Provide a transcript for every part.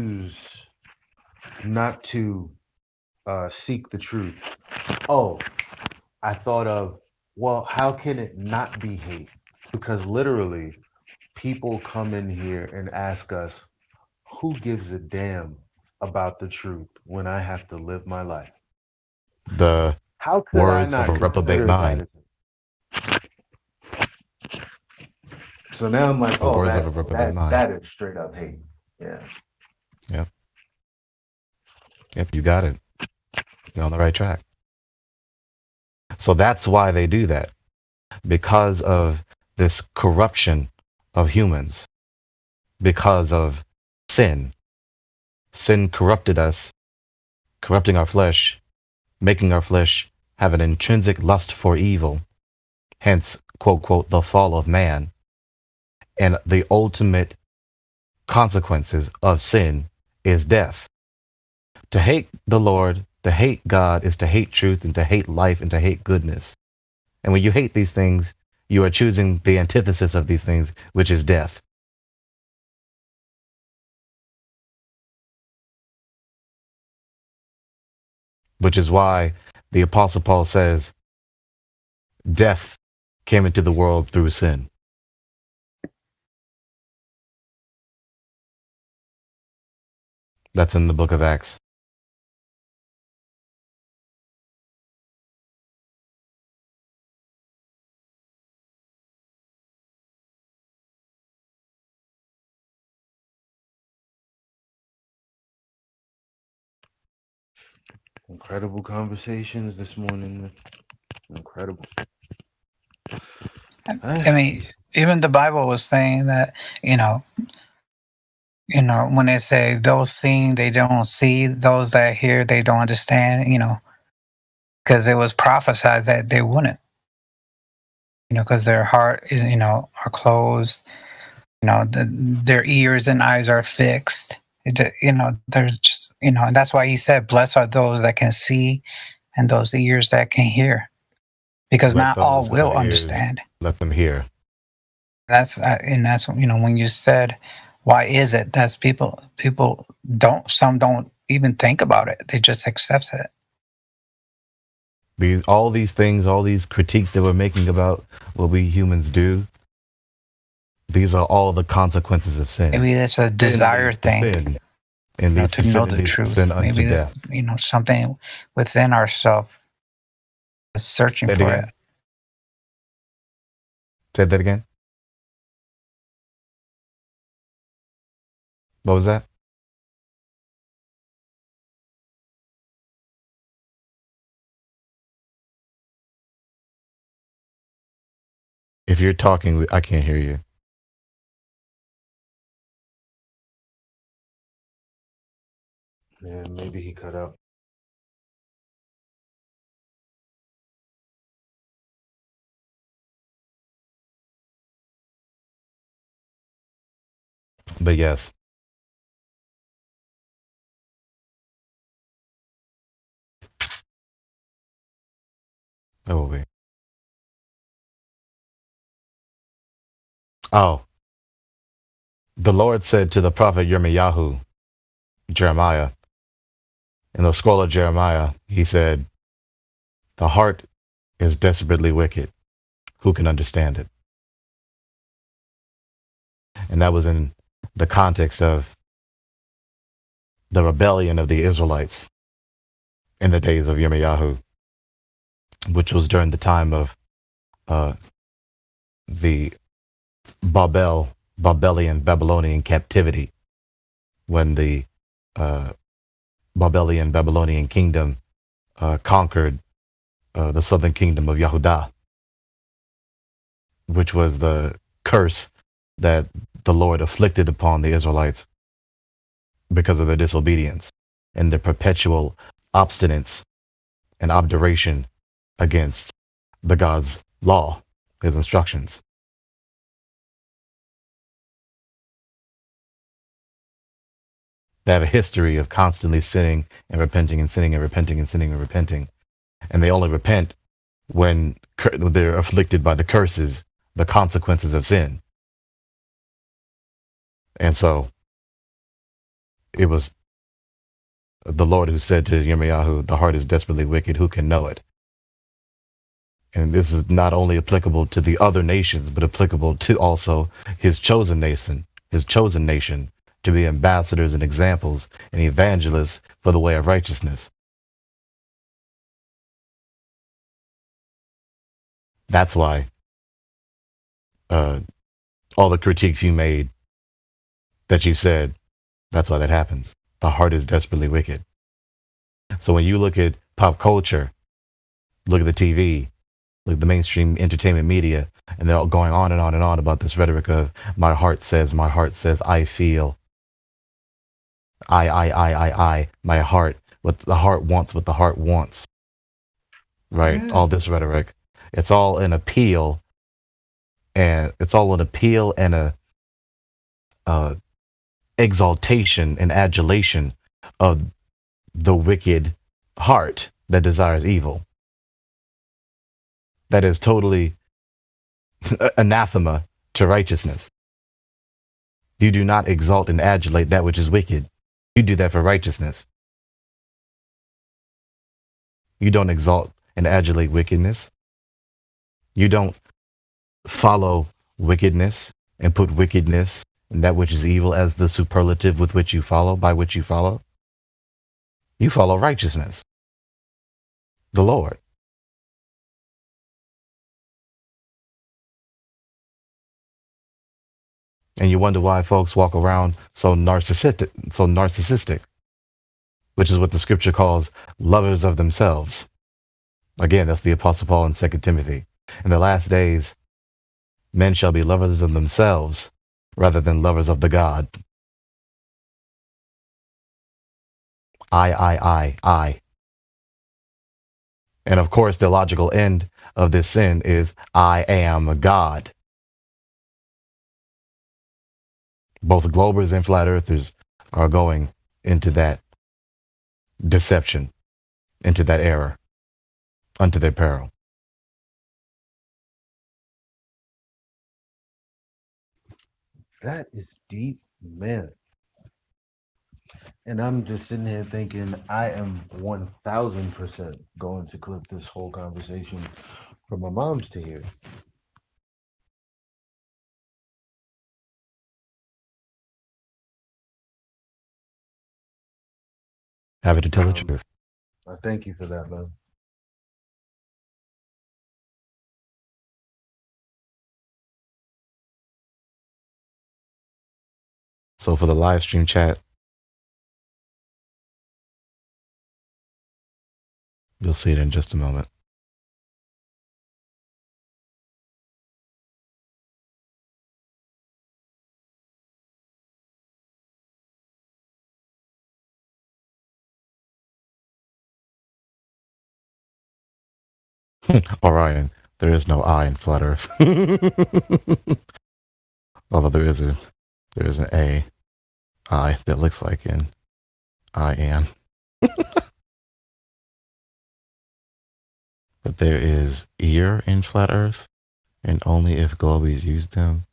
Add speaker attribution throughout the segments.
Speaker 1: choose not to seek the truth. Oh, I thought of, well, how can it not be hate? Because literally, people come in here and ask us, who gives a damn about the truth when I have to live my life?
Speaker 2: The
Speaker 1: How could I
Speaker 2: words of
Speaker 1: not
Speaker 2: a reprobate
Speaker 1: consider that
Speaker 2: mind.
Speaker 1: as so now I'm like,
Speaker 2: The
Speaker 1: oh,
Speaker 2: words of a
Speaker 1: that
Speaker 2: reprobate
Speaker 1: that
Speaker 2: mind.
Speaker 1: that is straight up hate. Yeah.
Speaker 2: Yep. Yep. You got it. You're on the right track. So that's why they do that, because of this corruption of humans, because of sin. Sin corrupted us, corrupting our flesh, making our flesh have an intrinsic lust for evil, hence, quote, quote, the fall of man. And the ultimate consequences of sin is death. To hate the Lord, to hate God, is to hate truth and to hate life and to hate goodness. And when you hate these things, you are choosing the antithesis of these things, which is death. Which is why the Apostle Paul says, death came into the world through sin. That's in the book of Acts.
Speaker 1: Incredible conversations this morning. Incredible.
Speaker 3: I mean, even the Bible was saying that, you know, when they say those seeing they don't see, those that hear they don't understand, because it was prophesied that they wouldn't, because their heart is, are closed, their ears and eyes are fixed. They're just, and that's why he said, blessed are those that can see and those ears that can hear, because
Speaker 2: Let
Speaker 3: not all
Speaker 2: those who
Speaker 3: will
Speaker 2: have ears,
Speaker 3: understand.
Speaker 2: let them hear.
Speaker 3: And that's when you said, why is it that's people don't, some don't even think about it, they just accept it.
Speaker 2: All these things, all these critiques that we're making about what we humans do, these are all the consequences of sin.
Speaker 3: Maybe it's a
Speaker 2: Sin
Speaker 3: desire
Speaker 2: leads to
Speaker 3: thing,
Speaker 2: sin, and leads to
Speaker 3: to
Speaker 2: sin,
Speaker 3: know
Speaker 2: and
Speaker 3: the
Speaker 2: leads to
Speaker 3: truth.
Speaker 2: sin unto
Speaker 3: Maybe
Speaker 2: death.
Speaker 3: this, something within ourselves is searching
Speaker 2: Say it
Speaker 3: for it.
Speaker 2: again. Say that again. What was that? If you're talking, I can't hear you.
Speaker 1: Yeah, maybe he cut out.
Speaker 2: But yes, it will be. Oh, the Lord said to the prophet Yirmiyahu, Jeremiah, in the scroll of Jeremiah, he said, the heart is desperately wicked. Who can understand it? And that was in the context of the rebellion of the Israelites in the days of Yirmiyahu, which was during the time of uh, the Babylonian captivity, when the uh, Babylonian kingdom conquered the southern kingdom of Yehudah, which was the curse that the Lord afflicted upon the Israelites because of their disobedience and their perpetual obstinance and obduration against the God's law, his instructions. They have a history of constantly sinning and repenting and sinning and repenting and sinning and repenting. And they only repent when they're afflicted by the curses, the consequences of sin. And so it was the Lord who said to Yirmiyahu, the heart is desperately wicked, who can know it? And this is not only applicable to the other nations, but applicable to also his chosen nation to be ambassadors and examples and evangelists for the way of righteousness. That's why all the critiques you made, that you said, that's why that happens. The heart is desperately wicked. So when you look at pop culture, look at the TV, look at the mainstream entertainment media, and they're all going on and on and on about this rhetoric of my heart says, I feel, my heart, what the heart wants, right?
Speaker 1: Yeah.
Speaker 2: All this rhetoric. It's all an appeal, and a exaltation and adulation of the wicked heart that desires evil. That is totally anathema to righteousness. You do not exalt and adulate that which is wicked. You do that for righteousness. You don't exalt and adulate wickedness. You don't follow wickedness and put wickedness and that which is evil as the superlative with which you follow, by which you follow. You follow righteousness, the Lord. And you wonder why folks walk around so narcissistic, which is what the scripture calls lovers of themselves. Again, that's the Apostle Paul in 2 Timothy. In the last days, men shall be lovers of themselves rather than lovers of the God. I. And of course, the logical end of this sin is I am God. Both Globers and Flat Earthers are going into that deception, into that error, unto their peril.
Speaker 1: That is deep, man. And I'm just sitting here thinking I am 1000% going to clip this whole conversation for my moms to hear.
Speaker 2: Have it to tell the truth.
Speaker 1: I thank you for that, man.
Speaker 2: So for the live stream chat, you'll see it in just a moment. Orion, there is no I in Flat Earth. Although there is an A, I that looks like an I am. But there is ear in Flat Earth, and only if globies use them.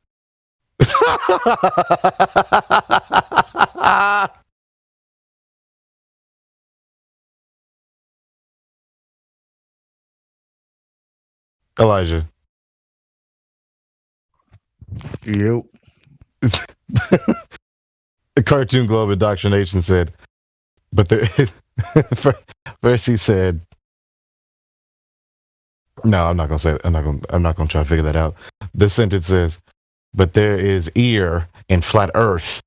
Speaker 2: Elijah.
Speaker 1: Yep.
Speaker 2: The Cartoon Globe Indoctrination said, but there, first he said, no, I'm not gonna say it. I'm not gonna try to figure that out. The sentence says, but there is ear in Flat Earth,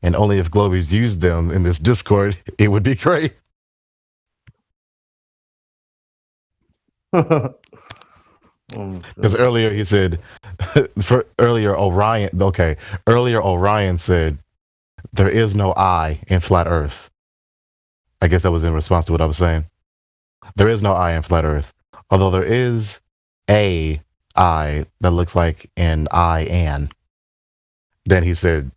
Speaker 2: and only if globies use them in this Discord, it would be great. Because earlier he said, earlier Orion said, there is no I in Flat Earth. I guess that was in response to what I was saying. There is no I in Flat Earth, although there is a I that looks like an I an. Then he said,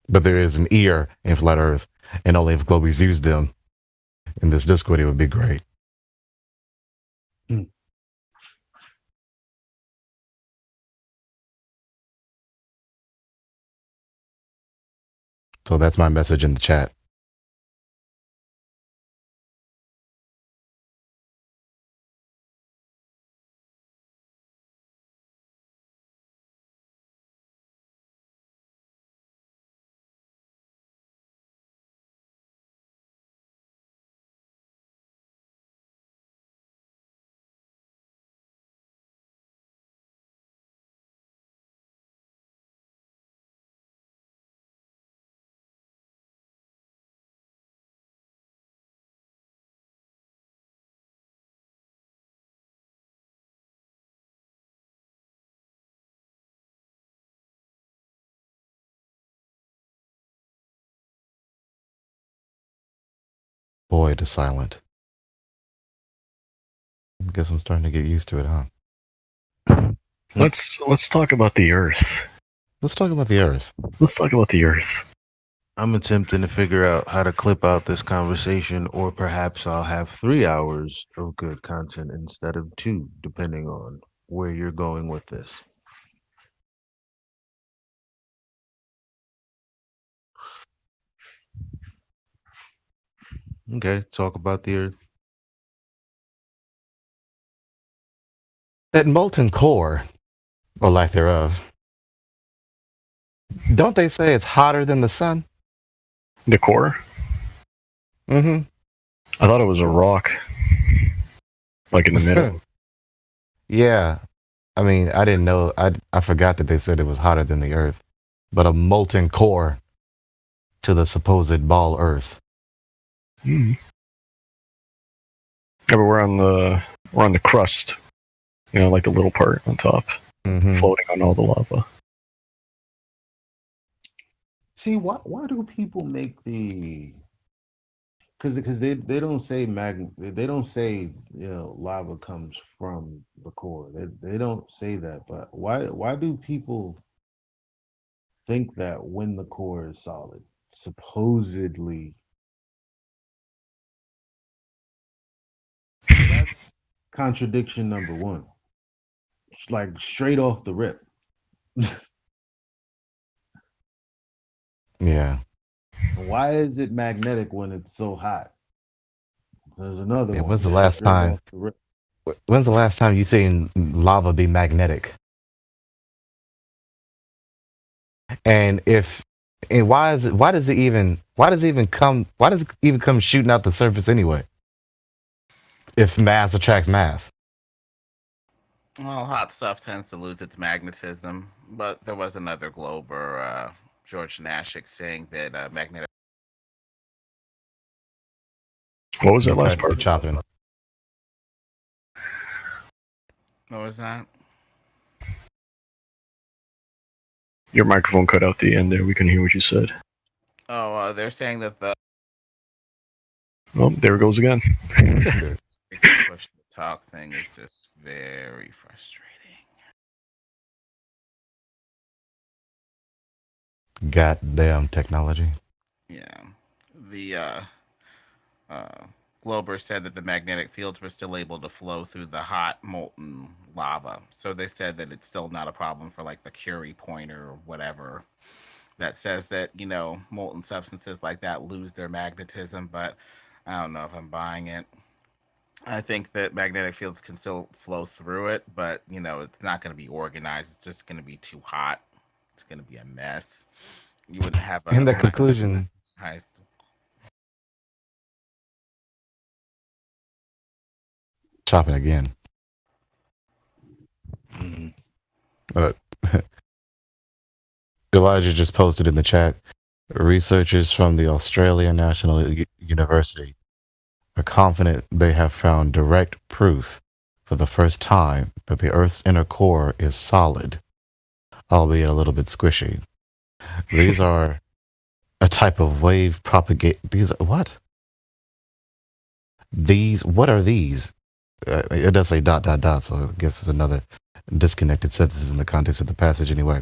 Speaker 2: but there is an ear in Flat Earth, and only if globies use them in this Discord, it would be great. So that's my message in the chat. Boy, it is silent. Guess I'm starting to get used to it, huh?
Speaker 4: Let's talk about the Earth.
Speaker 2: Let's talk about the Earth.
Speaker 4: Let's talk about the Earth.
Speaker 1: I'm attempting to figure out how to clip out this conversation, or perhaps I'll have 3 hours of good content instead of 2, depending on where you're going with this. Okay, talk about the Earth.
Speaker 2: That molten core, or lack thereof, don't they say it's hotter than the sun?
Speaker 4: The core?
Speaker 2: Mm-hmm.
Speaker 4: I thought it was a rock. Like in the middle.
Speaker 2: Yeah. I mean, I didn't know. I forgot that they said it was hotter than the Earth. But a molten core to the supposed ball Earth.
Speaker 4: Yeah, but we're on the crust. You know, like the little part on top, floating on all the lava.
Speaker 1: See, why do people make the? Because they don't say they don't say lava comes from the core. They don't say that. But why do people think that when the core is solid, supposedly? That's contradiction number one. It's like straight off the rip.
Speaker 2: Yeah.
Speaker 1: Why is it magnetic when it's so hot? There's another one.
Speaker 2: When's the last
Speaker 1: Straight
Speaker 2: time?
Speaker 1: off the rip.
Speaker 2: When's the last time you seen lava be magnetic? And why does it even come shooting out the surface anyway? If mass attracts mass.
Speaker 5: Well, hot stuff tends to lose its magnetism, but there was another glober, George Nashik, saying that magnetic.
Speaker 4: What was that last part?
Speaker 2: Chopping.
Speaker 5: What was that?
Speaker 4: Your microphone cut out the end there. We couldn't hear what you said.
Speaker 5: Oh, they're saying that the
Speaker 4: Oh, there it goes again.
Speaker 5: push to talk thing is just very frustrating.
Speaker 2: Goddamn technology.
Speaker 5: Yeah. The Glober said that the magnetic fields were still able to flow through the hot molten lava. So they said that it's still not a problem for like the Curie pointer or whatever that says that, molten substances like that lose their magnetism, but I don't know if I'm buying it. I think that magnetic fields can still flow through it, but it's not going to be organized. It's just going to be too hot. It's going to be a mess. You wouldn't have a
Speaker 2: In the conclusion,
Speaker 5: high.
Speaker 2: chopping again. Elijah just posted in the chat. Researchers from the Australian National University are confident they have found direct proof for the first time that the Earth's inner core is solid, albeit a little bit squishy. These are a type of wave propagate. These what? What are these? It does say ... So I guess it's another disconnected sentences in the context of the passage anyway.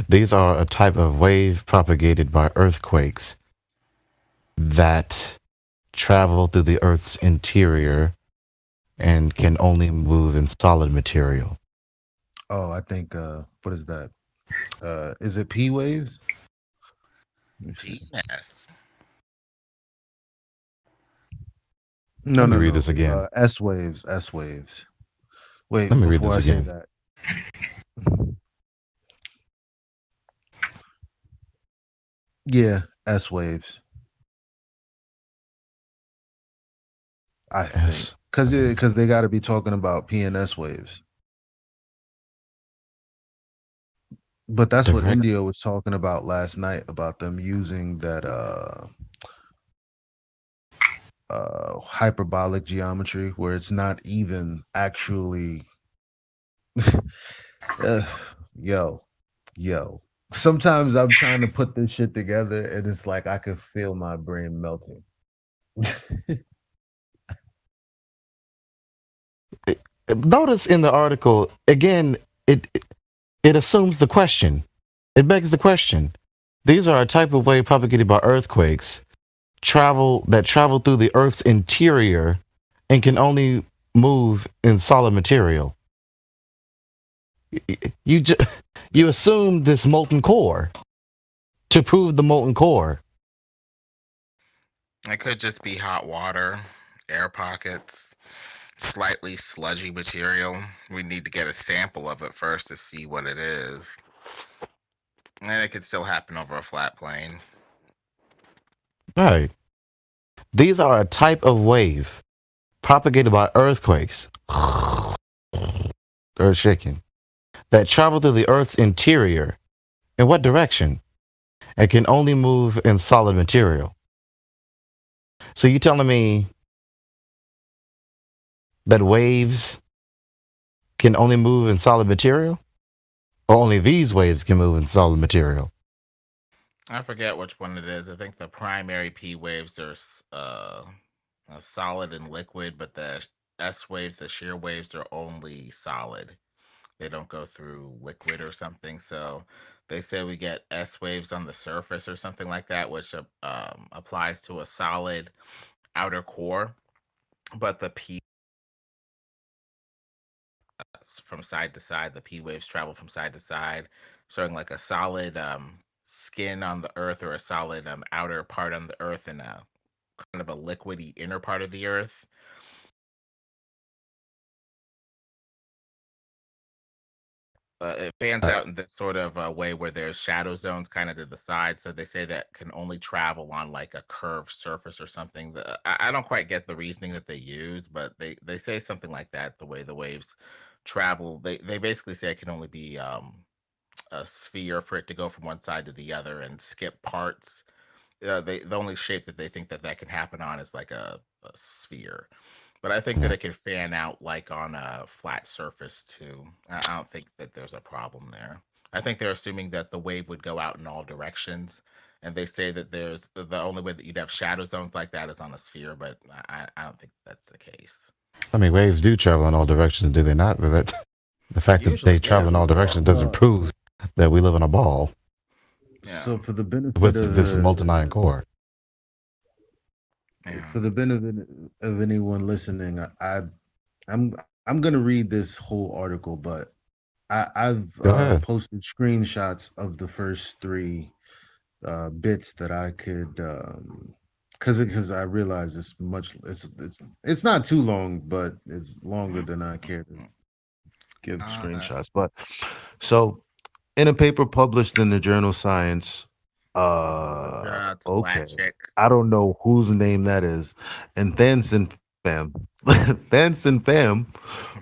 Speaker 2: These are a type of wave propagated by earthquakes that travel through the Earth's interior and can only move in solid material.
Speaker 1: Oh, I think what is that? Is it P waves?
Speaker 5: Yes.
Speaker 1: No,
Speaker 2: Let me
Speaker 1: no,
Speaker 2: read
Speaker 1: no.
Speaker 2: this again.
Speaker 1: S waves. S waves. Wait,
Speaker 2: Let me read
Speaker 1: before
Speaker 2: this
Speaker 1: I
Speaker 2: again.
Speaker 1: say that. Yeah, S waves. I think because they got to be talking about PNS waves. But that's what India was talking about last night, about them using that hyperbolic geometry where it's not even actually yo. Sometimes I'm trying to put this shit together and it's like I could feel my brain melting.
Speaker 2: Notice in the article again, it assumes the question. It begs the question. These are a type of wave propagated by earthquakes travel through the Earth's interior and can only move in solid material. You just you assume this molten core to prove the molten core.
Speaker 5: It could just be hot water, air pockets, slightly sludgy material. We need to get a sample of it first to see what it is. And it could still happen over a flat plane.
Speaker 2: Right. These are a type of wave propagated by earthquakes, earth shaking, that travel through the Earth's interior. In what direction? And can only move in solid material. So you telling me that waves can only move in solid material? Or only these waves can move in solid material?
Speaker 5: I forget which one it is. I think the primary P waves are solid and liquid, but the S waves, the shear waves, are only solid. They don't go through liquid or something. So they say we get S waves on the surface or something like that, which applies to a solid outer core. But the P from side to side, the P waves travel from side to side, showing like a solid skin on the Earth or a solid outer part on the Earth and a kind of a liquidy inner part of the Earth. It fans out in this sort of way where there's shadow zones kind of to the side. So they say that can only travel on like a curved surface or something. I don't quite get the reasoning that they use, but they say something like that, the way the waves travel. They basically say it can only be a sphere for it to go from one side to the other and skip parts. The only shape that they think that that can happen on is like a sphere. But I think that
Speaker 2: Yeah.
Speaker 5: it can fan out like on a flat surface too. I don't think that there's a problem there. I think they're assuming that the wave would go out in all directions, and they say that there's the only way that you'd have shadow zones like that is on a sphere, but I don't think that's the case.
Speaker 2: I mean, waves do travel in all directions, do they not? But that the fact that
Speaker 5: Usually
Speaker 2: they travel in
Speaker 5: do.
Speaker 2: all directions doesn't prove that we live in a ball
Speaker 5: Yeah.
Speaker 1: So for the benefit
Speaker 2: with
Speaker 1: of
Speaker 2: this molten iron core.
Speaker 5: Yeah.
Speaker 1: for the benefit of anyone listening, I'm gonna read this whole article, but I've
Speaker 2: Go ahead.
Speaker 1: posted screenshots of the first three bits that I could because I realize it's not too long, but it's longer than I care to give screenshots. But so in a paper published in the journal Science,
Speaker 5: It's a
Speaker 1: okay,
Speaker 5: black chick.
Speaker 1: I don't know whose name that is, and Thanson Pham, Thanson Pham,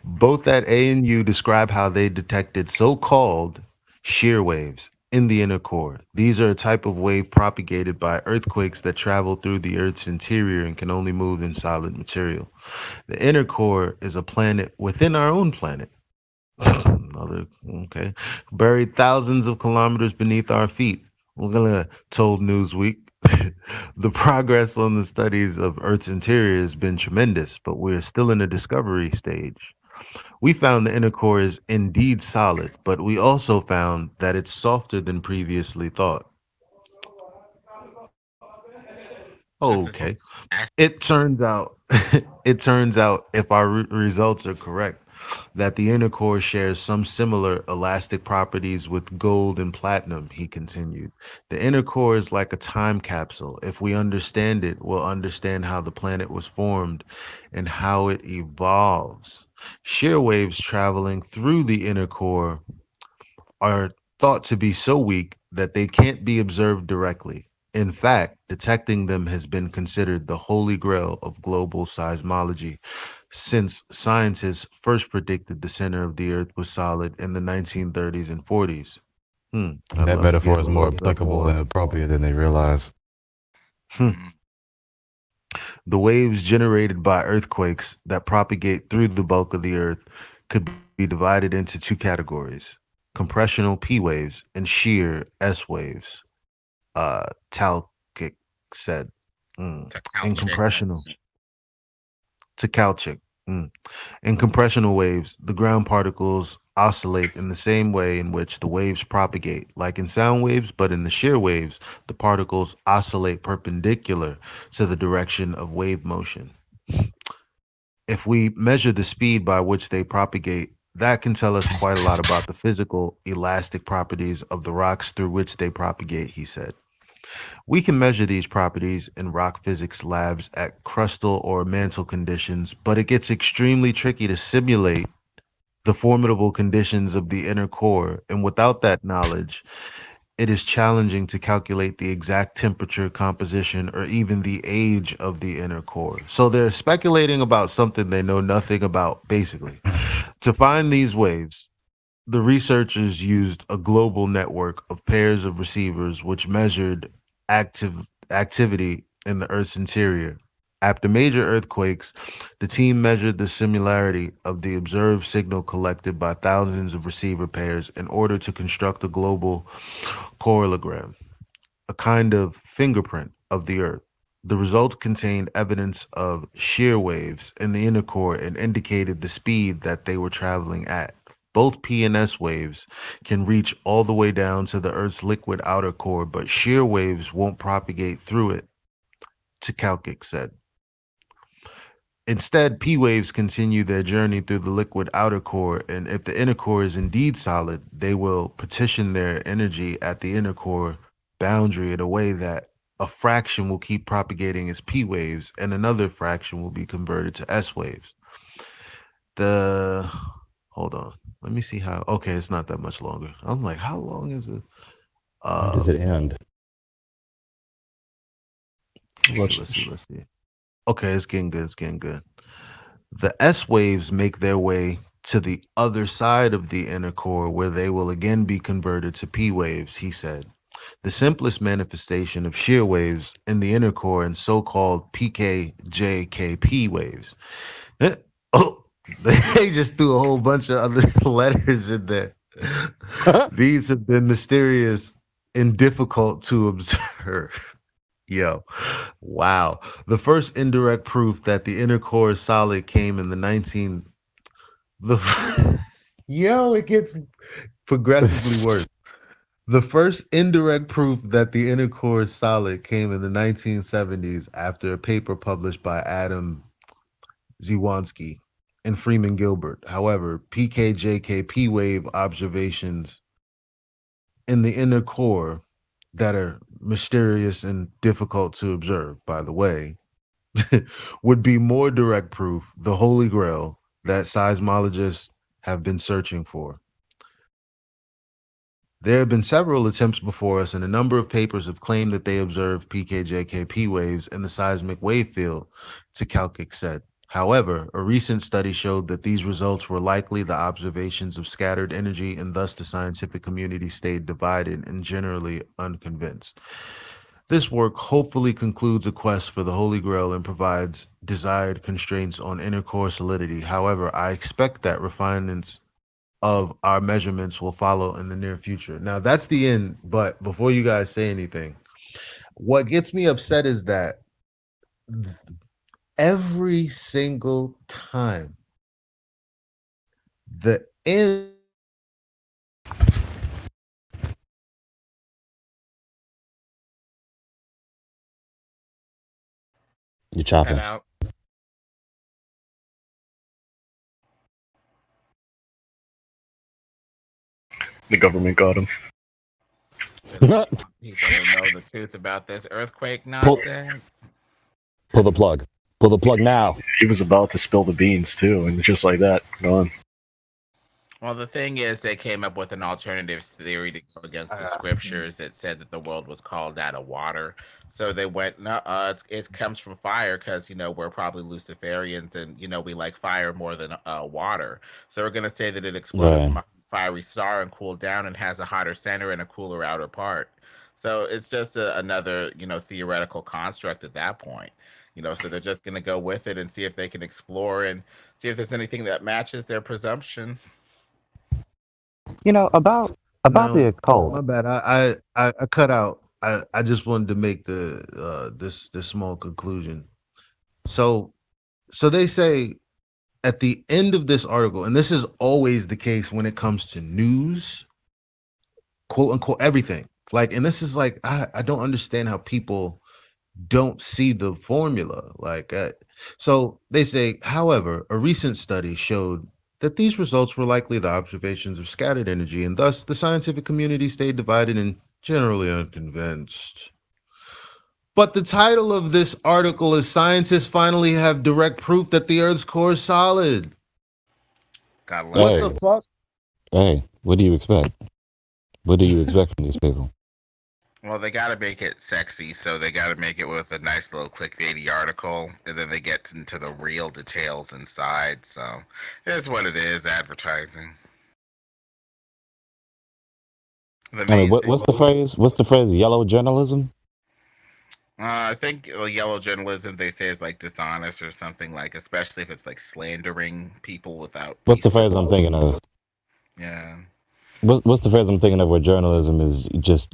Speaker 1: both at ANU describe how they detected so-called shear waves in the inner core. These are a type of wave propagated by earthquakes that travel through the Earth's interior and can only move in solid material. The inner core is a planet within our own planet. Another okay, buried thousands of kilometers beneath our feet. Told Newsweek. The progress on the studies of Earth's interior has been tremendous, but we're still in the discovery stage. We found the inner core is indeed solid, but we also found that it's softer than previously thought. Okay. It turns out it turns out if our results are correct that the inner core shares some similar elastic properties with gold and platinum, he continued. The inner core is like a time capsule. If we understand it, we'll understand how the planet was formed and how it evolves. Shear waves traveling through the inner core are thought to be so weak that they can't be observed directly. In fact, detecting them has been considered the holy grail of global seismology since scientists first predicted the center of the earth was solid in the 1930s and 40s. I'd
Speaker 2: That
Speaker 1: love to
Speaker 2: metaphor
Speaker 1: get
Speaker 2: is
Speaker 1: a
Speaker 2: more
Speaker 1: little bit
Speaker 2: applicable and
Speaker 1: more.
Speaker 2: appropriate than they realize.
Speaker 1: The waves generated by earthquakes that propagate through the bulk of the earth could be divided into two categories: compressional P waves and shear S waves. Talkic said. Incompressional. To Calchic. In compressional waves, the ground particles oscillate in the same way in which the waves propagate, like in sound waves, but in the shear waves, the particles oscillate perpendicular to the direction of wave motion. If we measure the speed by which they propagate, that can tell us quite a lot about the physical, elastic properties of the rocks through which they propagate, he said. We can measure these properties in rock physics labs at crustal or mantle conditions, but it gets extremely tricky to simulate the formidable conditions of the inner core, and without that knowledge, it is challenging to calculate the exact temperature, composition, or even the age of the inner core. So they're speculating about something they know nothing about, basically. To find these waves, the researchers used a global network of pairs of receivers which measured activity in the Earth's interior. After major earthquakes, the team measured the similarity of the observed signal collected by thousands of receiver pairs in order to construct a global correlogram, a kind of fingerprint of the Earth. The results contained evidence of shear waves in the inner core and indicated the speed that they were traveling at. Both P and S waves can reach all the way down to the Earth's liquid outer core, but shear waves won't propagate through it, Tkalkic said. Instead, P waves continue their journey through the liquid outer core, and if the inner core is indeed solid, they will partition their energy at the inner core boundary in a way that a fraction will keep propagating as P waves and another fraction will be converted to S waves. Hold on. Let me see how. Okay, it's not that much longer. I'm like, how long is it?
Speaker 2: When does it end?
Speaker 1: Let's see. Okay, it's getting good. The S waves make their way to the other side of the inner core where they will again be converted to P waves, he said. The simplest manifestation of shear waves in the inner core and so-called PKJKP waves. Oh, they just threw a whole bunch of other letters in there. These have been mysterious and difficult to observe. Yo, wow. The first indirect proof that the inner core is solid came in it gets progressively worse. The first indirect proof that the inner core is solid came in the 1970s after a paper published by Adam Ziewanski and Freeman Gilbert. However, PKJKP wave observations in the inner core that are mysterious and difficult to observe, by the way, would be more direct proof, the holy grail that seismologists have been searching for. There have been several attempts before us, and a number of papers have claimed that they observed PKJKP waves in the seismic wave field, Tkalkic said. However, a recent study showed that these results were likely the observations of scattered energy, and thus the scientific community stayed divided and generally unconvinced. This work hopefully concludes a quest for the Holy Grail and provides desired constraints on inner core solidity. However, I expect that refinements of our measurements will follow in the near future. Now, that's the end, but before you guys say anything, what gets me upset is that every single time the end
Speaker 2: You chopping.
Speaker 5: Cut out.
Speaker 4: The government got him.
Speaker 5: People don't know the truth about this earthquake nonsense.
Speaker 2: Pull the plug. Pull the plug now.
Speaker 4: He was about to spill the beans too, and just like that, gone.
Speaker 5: Well, the thing is, they came up with an alternative theory to go against the scriptures that said that the world was called out of water. So they went, no, it comes from fire because, we're probably Luciferians and, we like fire more than water. So we're going to say that it exploded from a fiery star and cooled down and has a hotter center and a cooler outer part. So it's just another, theoretical construct at that point. So they're just going to go with it and see if they can explore and see if there's anything that matches their presumption.
Speaker 2: About the occult.
Speaker 1: My bad. I cut out. I just wanted to make this small conclusion. So they say at the end of this article, and this is always the case when it comes to news, quote unquote, everything. Like, and this is like, I don't understand how people don't see the formula. Like, so they say, however, a recent study showed that these results were likely the observations of scattered energy, and thus the scientific community stayed divided and generally unconvinced. But the title of this article is Scientists Finally Have Direct Proof That the Earth's Core is Solid.
Speaker 5: Gotta love
Speaker 1: What
Speaker 2: Hey.
Speaker 5: it.
Speaker 1: the fuck?
Speaker 2: Hey, what do you expect? What do you expect from these people?
Speaker 5: Well, they got to make it sexy, so they got to make it with a nice little clickbaity article, and then they get into the real details inside. So it's what it is, advertising. The
Speaker 2: I mean,
Speaker 5: main
Speaker 2: what's the phrase? What's the phrase? Yellow journalism?
Speaker 5: I think yellow journalism, they say, is like dishonest or something, like, especially if it's like slandering people without
Speaker 2: What's the
Speaker 5: basis.
Speaker 2: phrase I'm thinking of?
Speaker 5: Yeah.
Speaker 2: What's the phrase I'm thinking of where journalism is just,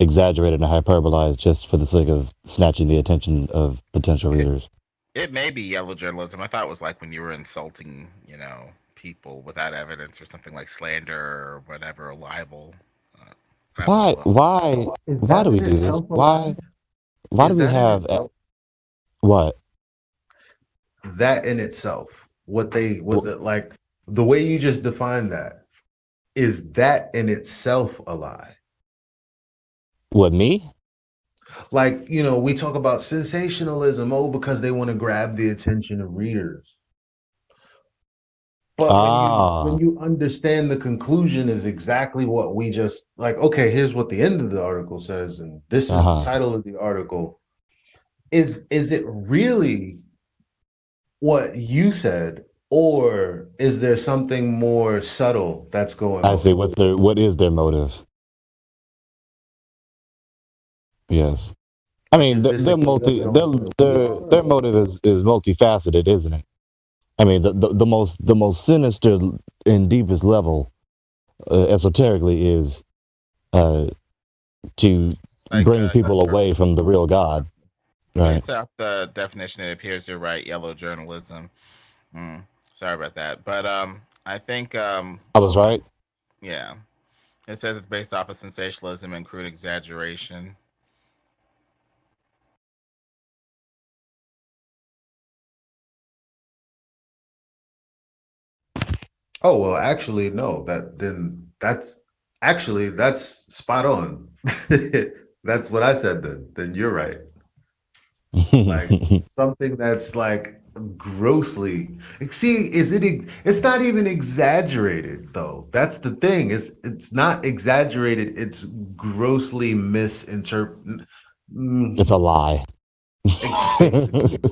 Speaker 2: exaggerated and hyperbolized just for the sake of snatching the attention of potential readers?
Speaker 5: It may be yellow journalism. I thought it was like when you were insulting, people without evidence or something like slander or whatever, or libel. That's
Speaker 2: Why?
Speaker 5: what it was.
Speaker 2: Why do we do this? Why do we have what?
Speaker 1: That in itself, like the way you just defined that, is that in itself a lie?
Speaker 2: What, me?
Speaker 1: Like, we talk about sensationalism, because they want to grab the attention of readers. But when you understand the conclusion is exactly what we just, like, okay, here's what the end of the article says, and this is the title of the article. Is it really what you said, or is there something more subtle that's going on?
Speaker 2: I say, what is their motive? Yes. I mean, their motive is multifaceted, isn't it? I mean, the most sinister and deepest level, esoterically, is to
Speaker 5: Like,
Speaker 2: bring people away from the real God. Right.
Speaker 5: Based off the definition, it appears you're right. Yellow journalism. Sorry about that, but I think
Speaker 2: I was right.
Speaker 5: Yeah, it says it's based off of sensationalism and crude exaggeration.
Speaker 1: Oh, well, actually, no. That's spot on. That's what I said then. Then you're right. Like something that's like grossly. See, it's not even exaggerated though. That's the thing. It's not exaggerated. It's grossly misinterpreted.
Speaker 2: It's a lie.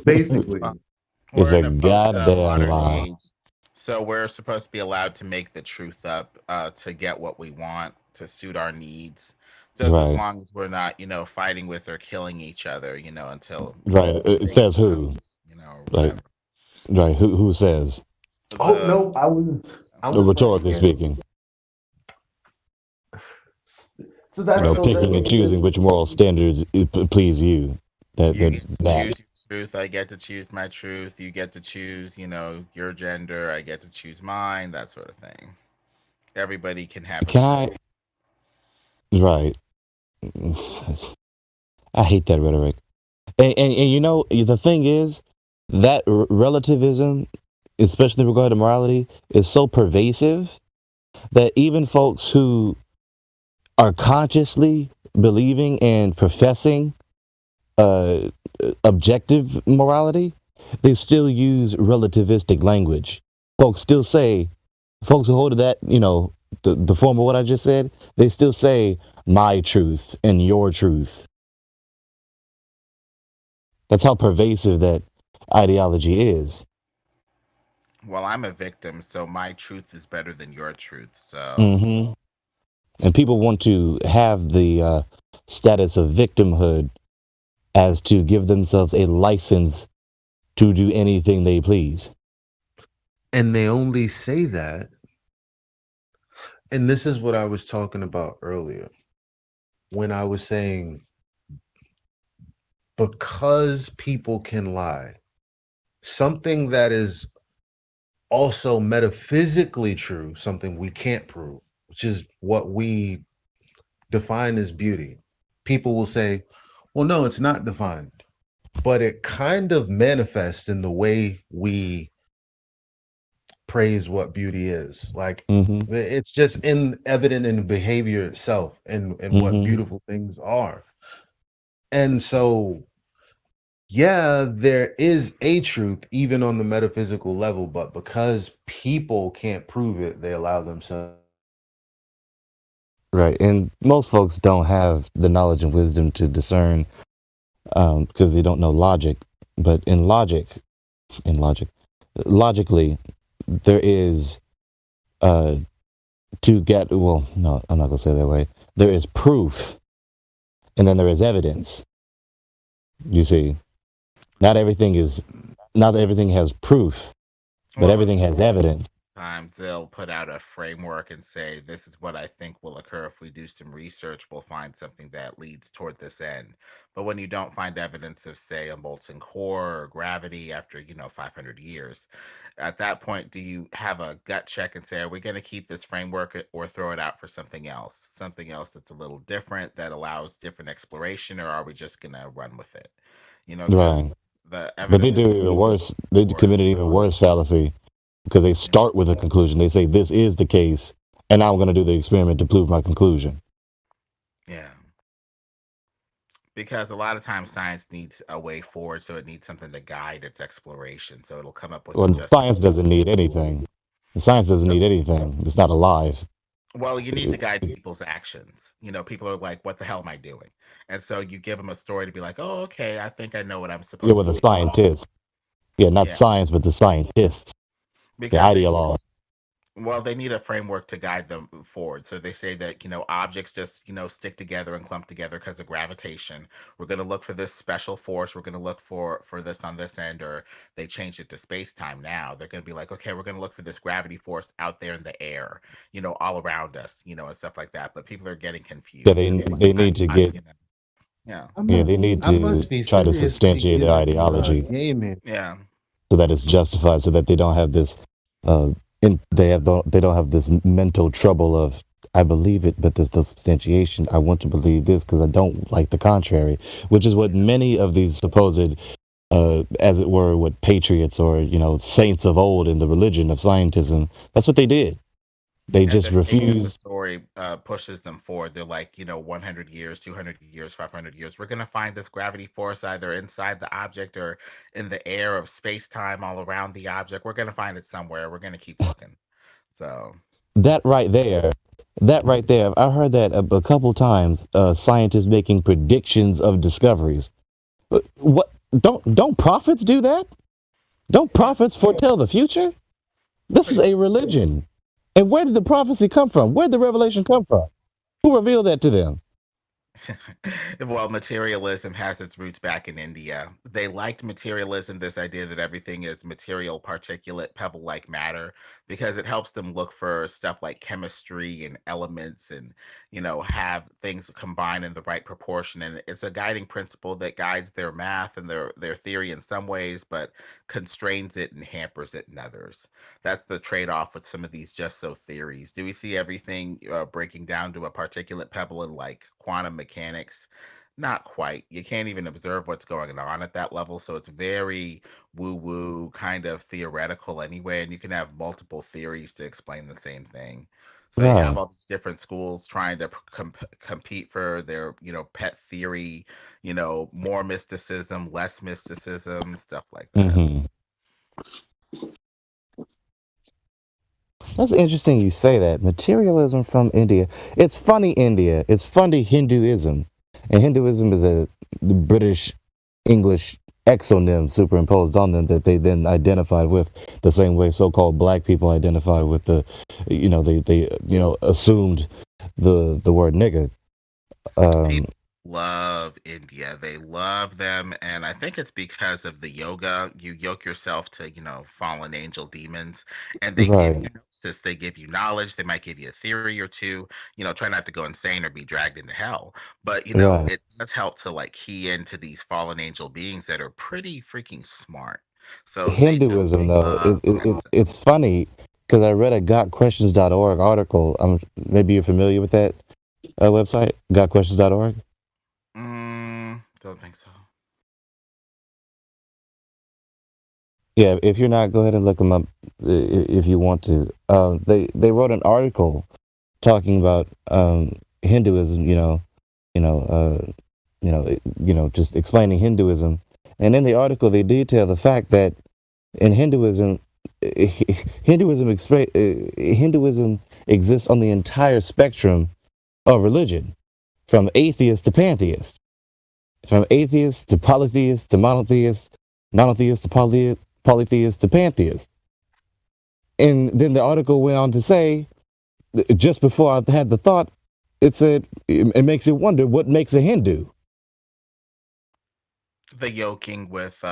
Speaker 1: Basically.
Speaker 2: It's
Speaker 5: We're
Speaker 2: a
Speaker 5: in a
Speaker 2: goddamn
Speaker 5: modern
Speaker 2: lie.
Speaker 5: age, so we're supposed to be allowed to make the truth up to get what we want, to suit our needs, just as
Speaker 2: Right.
Speaker 5: long as we're not, fighting with or killing each other, until
Speaker 2: Right. It says who? Right.
Speaker 5: whatever.
Speaker 2: Right. Who says?
Speaker 1: Oh no, I was
Speaker 2: Rhetorically speaking.
Speaker 1: So that's
Speaker 2: Picking and choosing which moral standards please you.
Speaker 5: You get to choose your truth. I get to choose my truth. You get to choose, your gender. I get to choose mine. That sort of thing. Everybody can have.
Speaker 2: Right. I hate that rhetoric. And the thing is that relativism, especially regarding morality, is so pervasive that even folks who are consciously believing and professing objective morality, they still use relativistic language. Folks who hold to that, the form of what I just said, they still say my truth and your truth. That's how pervasive that ideology is.
Speaker 5: Well, I'm a victim, so my truth is better than your truth. So.
Speaker 2: Mm-hmm. And people want to have the status of victimhood as to give themselves a license to do anything they please.
Speaker 1: And they only say that. And this is what I was talking about earlier. when I was saying because people can lie, something that is also metaphysically true, something we can't prove, which is what we define as beauty. People will say, well, no, it's not defined, but it kind of manifests in the way we praise what beauty is. Like it's just evident in behavior itself and what beautiful things are. And so, yeah, there is a truth even on the metaphysical level, but because people can't prove it, they allow themselves.
Speaker 2: Right, and most folks don't have the knowledge and wisdom to discern because they don't know logic. But logically, there is to get. Well, no, I'm not gonna say it that way. There is proof, and then there is evidence. You see, not everything has proof, but everything has evidence.
Speaker 5: Times they'll put out a framework and say, this is what I think will occur if we do some research. We'll find something that leads toward this end. But when you don't find evidence of, say, a molten core or gravity after 500 years, at that point, do you have a gut check and say, are we going to keep this framework or throw it out for something else that's a little different, that allows different exploration, or are we just going to run with it?
Speaker 2: Right.
Speaker 5: The
Speaker 2: But they
Speaker 5: evidence
Speaker 2: do even worse. They commit an even worse fallacy because they start with a conclusion. They say this is the case, and now I'm going to do the experiment to prove my conclusion.
Speaker 5: Yeah. Because a lot of times science needs a way forward, so it needs something to guide its exploration. So it'll come up with
Speaker 2: Well, science doesn't need anything. Science doesn't need anything. It's not alive.
Speaker 5: Well, you need to guide people's actions. People are like, what the hell am I doing? And so you give them a story to be like, oh, okay, I think I know what I'm supposed
Speaker 2: Yeah,
Speaker 5: to
Speaker 2: with
Speaker 5: do.
Speaker 2: the scientists. Yeah, not science, but the scientists. The ideologues.
Speaker 5: Well, they need a framework to guide them forward. So they say that, objects just, stick together and clump together because of gravitation. We're going to look for this special force. We're going to look for this on this end, or they changed it to space time now. They're going to be like, okay, we're going to look for this gravity force out there in the air, all around us, and stuff like that. But people are getting confused.
Speaker 2: Yeah, they need to get.
Speaker 5: Yeah.
Speaker 2: Yeah, they need to try to substantiate their ideology.
Speaker 5: Yeah.
Speaker 2: So that it's justified, so that they don't have this they don't have this mental trouble of, I believe it, but there's no substantiation. I want to believe this because I don't like the contrary, which is what many of these supposed as it were, what patriots or saints of old in the religion of scientism, that's what they did. They just refused.
Speaker 5: The story pushes them forward. They're like, 100 years, 200 years, 500 years. We're going to find this gravity force either inside the object or in the air of space time all around the object. We're going to find it somewhere. We're going to keep looking. So
Speaker 2: that right there, I heard that a couple times. Scientists making predictions of discoveries. What don't prophets do that? Don't prophets foretell the future? This is a religion. And where did the prophecy come from? Where did the revelation come from? Who revealed that to them?
Speaker 5: Well, materialism has its roots back in India. They liked materialism, this idea that everything is material, particulate, pebble like matter, because it helps them look for stuff like chemistry and elements and, have things combined in the right proportion. And it's a guiding principle that guides their math and their theory in some ways, but constrains it and hampers it in others. That's the trade off with some of these just so theories. Do we see everything breaking down to a particulate pebble in like quantum mechanics? Not quite. You can't even observe what's going on at that level. So it's very woo woo, kind of theoretical anyway. And you can have multiple theories to explain the same thing. So you have all these different schools trying to compete for their, pet theory, more mysticism, less mysticism, stuff like that.
Speaker 2: Mm-hmm. That's interesting you say that. Materialism from India. It's funny, India. It's funny, Hinduism. And Hinduism is a British English exonym superimposed on them that they then identified with, the same way so-called black people identify with the, they assumed the word nigga.
Speaker 5: love India. They love them, and I think it's because of the yoga. You yoke yourself to, fallen angel demons, and they give
Speaker 2: Right.
Speaker 5: you gnosis. They give you knowledge. They might give you a theory or two. Try not to go insane or be dragged into hell. But
Speaker 2: Right.
Speaker 5: it does help to like key into these fallen angel beings that are pretty freaking smart. So they just
Speaker 2: Hinduism, though,
Speaker 5: love that stuff.
Speaker 2: it's funny because I read a gotquestions.org article. Maybe you're familiar with that website, gotquestions.org.
Speaker 5: Don't think so.
Speaker 2: Yeah, if you're not, go ahead and look them up if you want to. They wrote an article talking about Hinduism. You know, just explaining Hinduism, and in the article they detail the fact that in Hinduism, Hinduism exists on the entire spectrum of religion, from atheist to pantheist, from atheist to polytheist to monotheist, monotheist to polytheist to pantheist. And then the article went on to say, just before I had the thought, it said it makes you wonder what makes a Hindu.
Speaker 5: The yoking with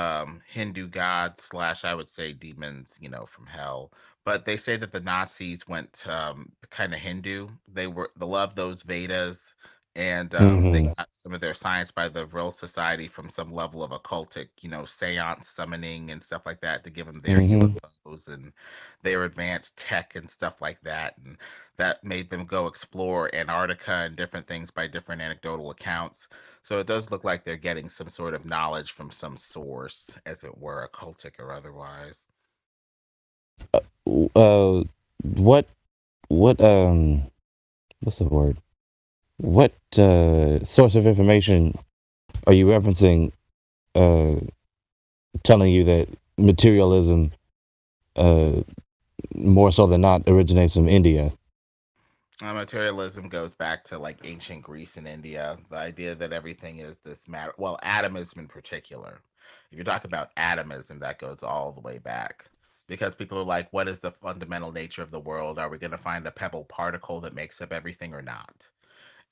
Speaker 5: Hindu gods slash, I would say, demons, from hell. But they say that the Nazis went kind of Hindu. They loved those Vedas, and they
Speaker 2: Hmm.
Speaker 5: got some of their science by the Vril Society from some level of occultic, seance summoning and stuff like that to give them their
Speaker 2: Hmm.
Speaker 5: UFOs and their advanced tech and stuff like that. And that made them go explore Antarctica and different things by different anecdotal accounts. So it does look like they're getting some sort of knowledge from some source, as it were, occultic or otherwise.
Speaker 2: Uh, what what what's the word? What source of information are you referencing? Uh, Telling you that materialism, uh, more so than not, originates from India.
Speaker 5: Materialism goes back to like ancient Greece and India. The idea that everything is this matter. Well, atomism in particular. If you talk about atomism, that goes all the way back. Because people are like, what is the fundamental nature of the world? Are we going to find a pebble particle that makes up everything or not?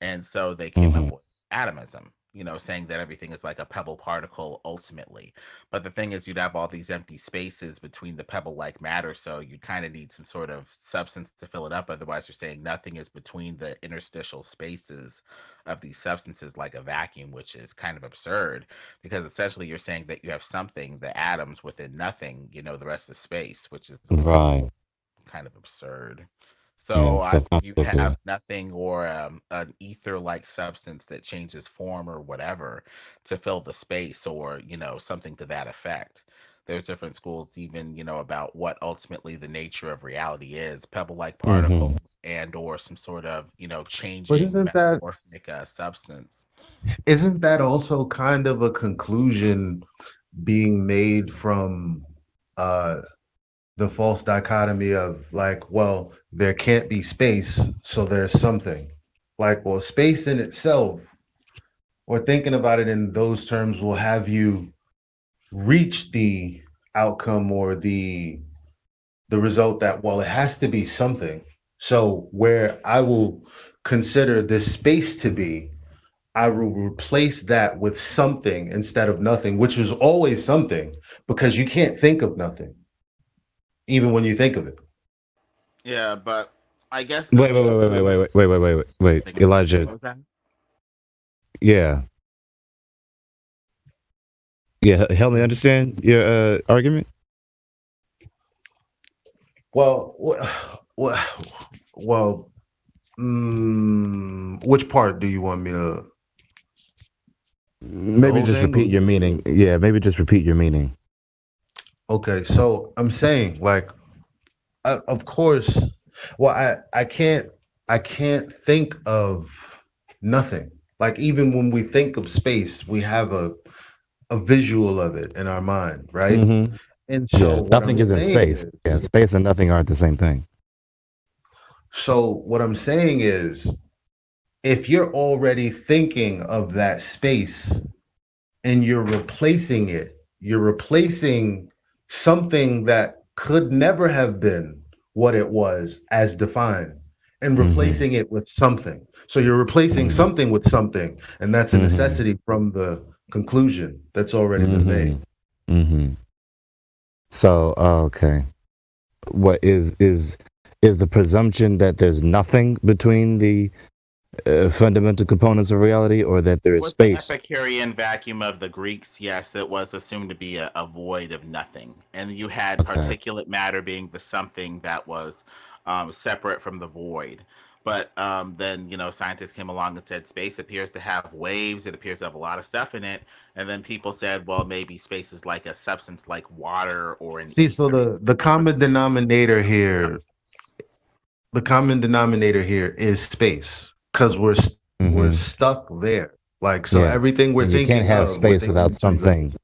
Speaker 5: And so they came
Speaker 2: Hmm.
Speaker 5: up with atomism, saying that everything is like a pebble particle ultimately. But the thing is, you'd have all these empty spaces between the pebble like matter. So you kind of need some sort of substance to fill it up. Otherwise, you're saying nothing is between the interstitial spaces of these substances like a vacuum, which is kind of absurd because essentially you're saying that you have something, the atoms within nothing, the rest of space, which is a little
Speaker 2: Right.
Speaker 5: kind of absurd.
Speaker 2: Yeah.
Speaker 5: So I
Speaker 2: So
Speaker 5: think you
Speaker 2: constantly.
Speaker 5: have nothing or an ether-like substance that changes form or whatever to fill the space, or something to that effect. There's different schools, even about what ultimately the nature of reality is: pebble-like
Speaker 2: Hmm.
Speaker 5: particles and or some sort of
Speaker 1: But
Speaker 5: changing metamorphic substance.
Speaker 1: isn't that also kind of a conclusion being made from uh the false dichotomy of like, well, there can't be space, so there's something. Like, well, space in itself, or thinking about it in those terms, will have you reach the outcome or the result that, well, it has to be something. So where I will consider this space to be, I will replace that with something instead of nothing, which is always something, because you can't think of nothing, even when you think of it.
Speaker 5: Yeah, but I guess the
Speaker 2: Wait, wait,
Speaker 5: thing
Speaker 2: wait, wait, wait, wait, wait, wait, wait, wait, wait, Elijah.
Speaker 5: what was that?
Speaker 2: Yeah, yeah. Help me understand your argument.
Speaker 1: Well, well, well, which part do you want me to? The
Speaker 2: Maybe
Speaker 1: whole
Speaker 2: just
Speaker 1: thing?
Speaker 2: repeat your meaning. Yeah, maybe just repeat your meaning.
Speaker 1: Okay, so I'm saying, like, of course, well, I can't think of nothing. Like, even when we think of space, we have a visual of it in our mind, right?
Speaker 2: Hmm.
Speaker 1: And so
Speaker 2: Yeah,
Speaker 1: what I'm
Speaker 2: nothing is in
Speaker 1: saying
Speaker 2: space. Yeah,
Speaker 1: is,
Speaker 2: space and nothing aren't the same thing.
Speaker 1: if you're already thinking of that space and you're replacing something that could never have been what it was as defined and
Speaker 2: Hmm.
Speaker 1: replacing it with something. So you're replacing something with something, and that's a
Speaker 2: Mhm.
Speaker 1: necessity from the conclusion that's already been made.
Speaker 2: Mm-hmm. So, okay. What is the presumption that there's nothing between the fundamental components of reality, or that there is
Speaker 5: With the
Speaker 2: space?
Speaker 5: Epicurean vacuum of the Greeks, yes, it was assumed to be a void of nothing. And you had
Speaker 2: Okay.
Speaker 5: particulate matter being the something that was separate from the void. But then, scientists came along and said space appears to have waves, it appears to have a lot of stuff in it. And then people said, well, maybe space is like a substance like water or an
Speaker 1: See, so
Speaker 5: ether
Speaker 1: the
Speaker 5: or
Speaker 1: common
Speaker 5: some sort
Speaker 1: denominator
Speaker 5: of
Speaker 1: here,
Speaker 5: substance.
Speaker 1: the common denominator here is space, because we're
Speaker 2: Mm-hmm.
Speaker 1: stuck there. Like, so
Speaker 2: Yeah.
Speaker 1: everything we're
Speaker 2: And you can't
Speaker 1: thinking
Speaker 2: have
Speaker 1: of, we're
Speaker 2: space
Speaker 1: thinking
Speaker 2: without
Speaker 1: in terms of.
Speaker 2: something.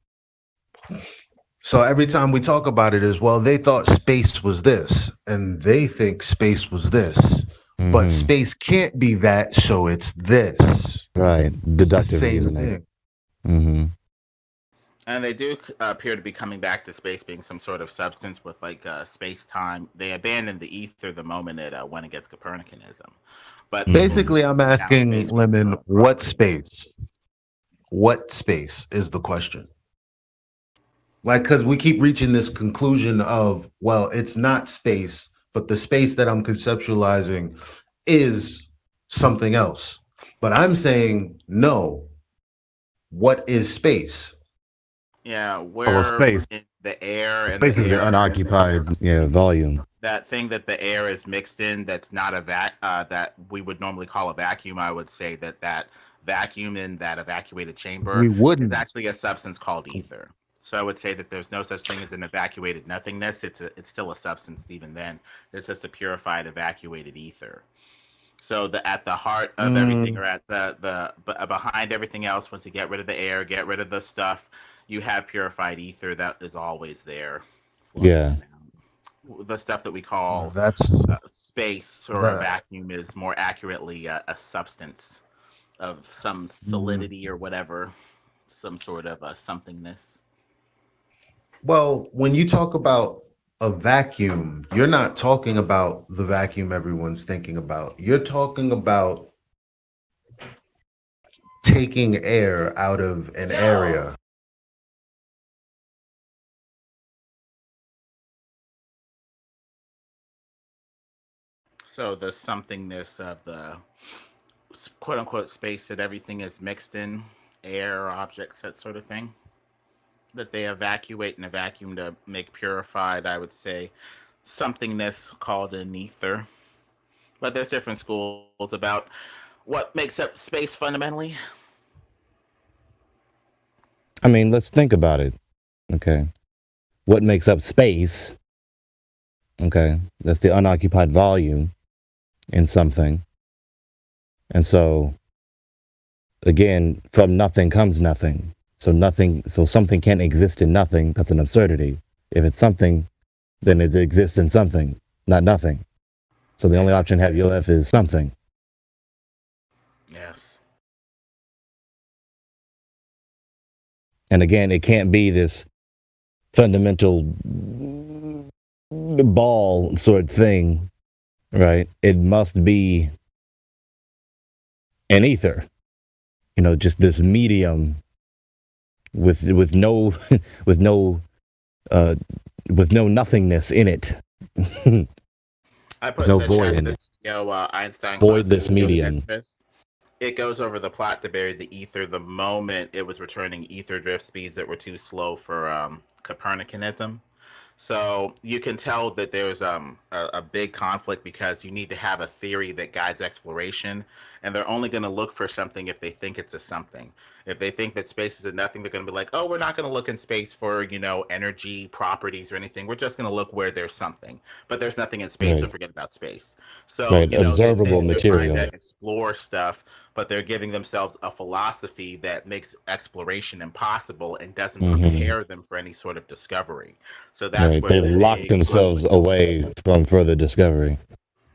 Speaker 1: So every time we talk about it is, well, they thought space was this, and they think space was this, but
Speaker 2: Mm-hmm.
Speaker 1: space can't be that, so it's this.
Speaker 2: Right.
Speaker 1: It's the
Speaker 2: Deductive
Speaker 1: same
Speaker 2: reasoning.
Speaker 1: thing.
Speaker 2: Mm-hmm.
Speaker 5: And they do appear to be coming back to space being some sort of substance with like space time. They abandoned the ether the moment it went against Copernicanism. But people
Speaker 2: Mm-hmm.
Speaker 1: Basically, I'm
Speaker 5: count
Speaker 1: asking
Speaker 5: space with
Speaker 1: Lemon, what
Speaker 5: property.
Speaker 1: space? What space is the question? Like, because we keep reaching this conclusion of, well, it's not space, but the space that I'm conceptualizing is something else. But I'm saying, no, what is space?
Speaker 5: Yeah,
Speaker 2: Oh, well,
Speaker 5: where
Speaker 2: space.
Speaker 5: in the air and
Speaker 2: Space
Speaker 5: the
Speaker 2: is the
Speaker 5: air
Speaker 2: unoccupied, volume.
Speaker 5: that thing that the air is mixed in that's not a that we would normally call a vacuum. I would say that vacuum in that evacuated chamber
Speaker 1: We
Speaker 5: is
Speaker 1: wouldn't.
Speaker 5: actually a substance called ether. So I would say that there's no such thing as an evacuated nothingness. It's still a substance even then. It's just a purified evacuated ether. So at the heart of everything,
Speaker 1: Mm,
Speaker 5: or at behind everything else, once you get rid of the air, get rid of the stuff, you have purified ether that is always there, floating
Speaker 2: Yeah.
Speaker 5: around. The stuff that we call
Speaker 1: that's
Speaker 5: space or a
Speaker 1: that.
Speaker 5: vacuum is more accurately a substance of some
Speaker 1: Mm.
Speaker 5: solidity or whatever, some sort of somethingness.
Speaker 1: Well, when you talk about a vacuum, you're not talking about the vacuum everyone's thinking about. You're talking about taking air out of an area.
Speaker 5: So the somethingness of the quote unquote space that everything is mixed in, air, objects, that sort of thing, that they evacuate in a vacuum to make purified, I would say, somethingness called an ether. But there's different schools about what makes up space fundamentally.
Speaker 2: I mean, let's think about it. Okay. What makes up space? Okay. That's the unoccupied volume in something. And so, again, from nothing comes nothing. So something can't exist in nothing. That's an absurdity. If it's something, then it exists in something, not nothing. So the only option have you left is something.
Speaker 5: Yes.
Speaker 2: And again, it can't be this fundamental ball sort of thing, right? It must be an ether, just this medium with no with no uh, with no nothingness in it.
Speaker 5: I put in
Speaker 2: No
Speaker 5: the
Speaker 2: void
Speaker 5: chat
Speaker 2: in
Speaker 5: that
Speaker 2: it.
Speaker 5: Einstein
Speaker 2: Voidless
Speaker 5: constantly goes
Speaker 2: medium.
Speaker 5: extras. It goes over the plot to bury the ether the moment it was returning ether drift speeds that were too slow for Copernicanism. So you can tell that there's a big conflict because you need to have a theory that guides exploration, and they're only going to look for something if they think it's a something. If they think that space is a nothing, they're going to be like, oh, we're not going to look in space for energy properties or anything. We're just going to look where there's something, but there's nothing in space, so
Speaker 2: Right.
Speaker 5: forget about space. So
Speaker 2: Right.
Speaker 5: they
Speaker 2: Observable
Speaker 5: they're trying
Speaker 2: material.
Speaker 5: to explore stuff, but they're giving themselves a philosophy that makes exploration impossible and doesn't
Speaker 2: Hmm.
Speaker 5: prepare them for any sort of discovery. So that's
Speaker 2: Right.
Speaker 5: where
Speaker 2: They've
Speaker 5: the
Speaker 2: locked
Speaker 5: big
Speaker 2: themselves
Speaker 5: conflict comes in.
Speaker 2: away from further discovery.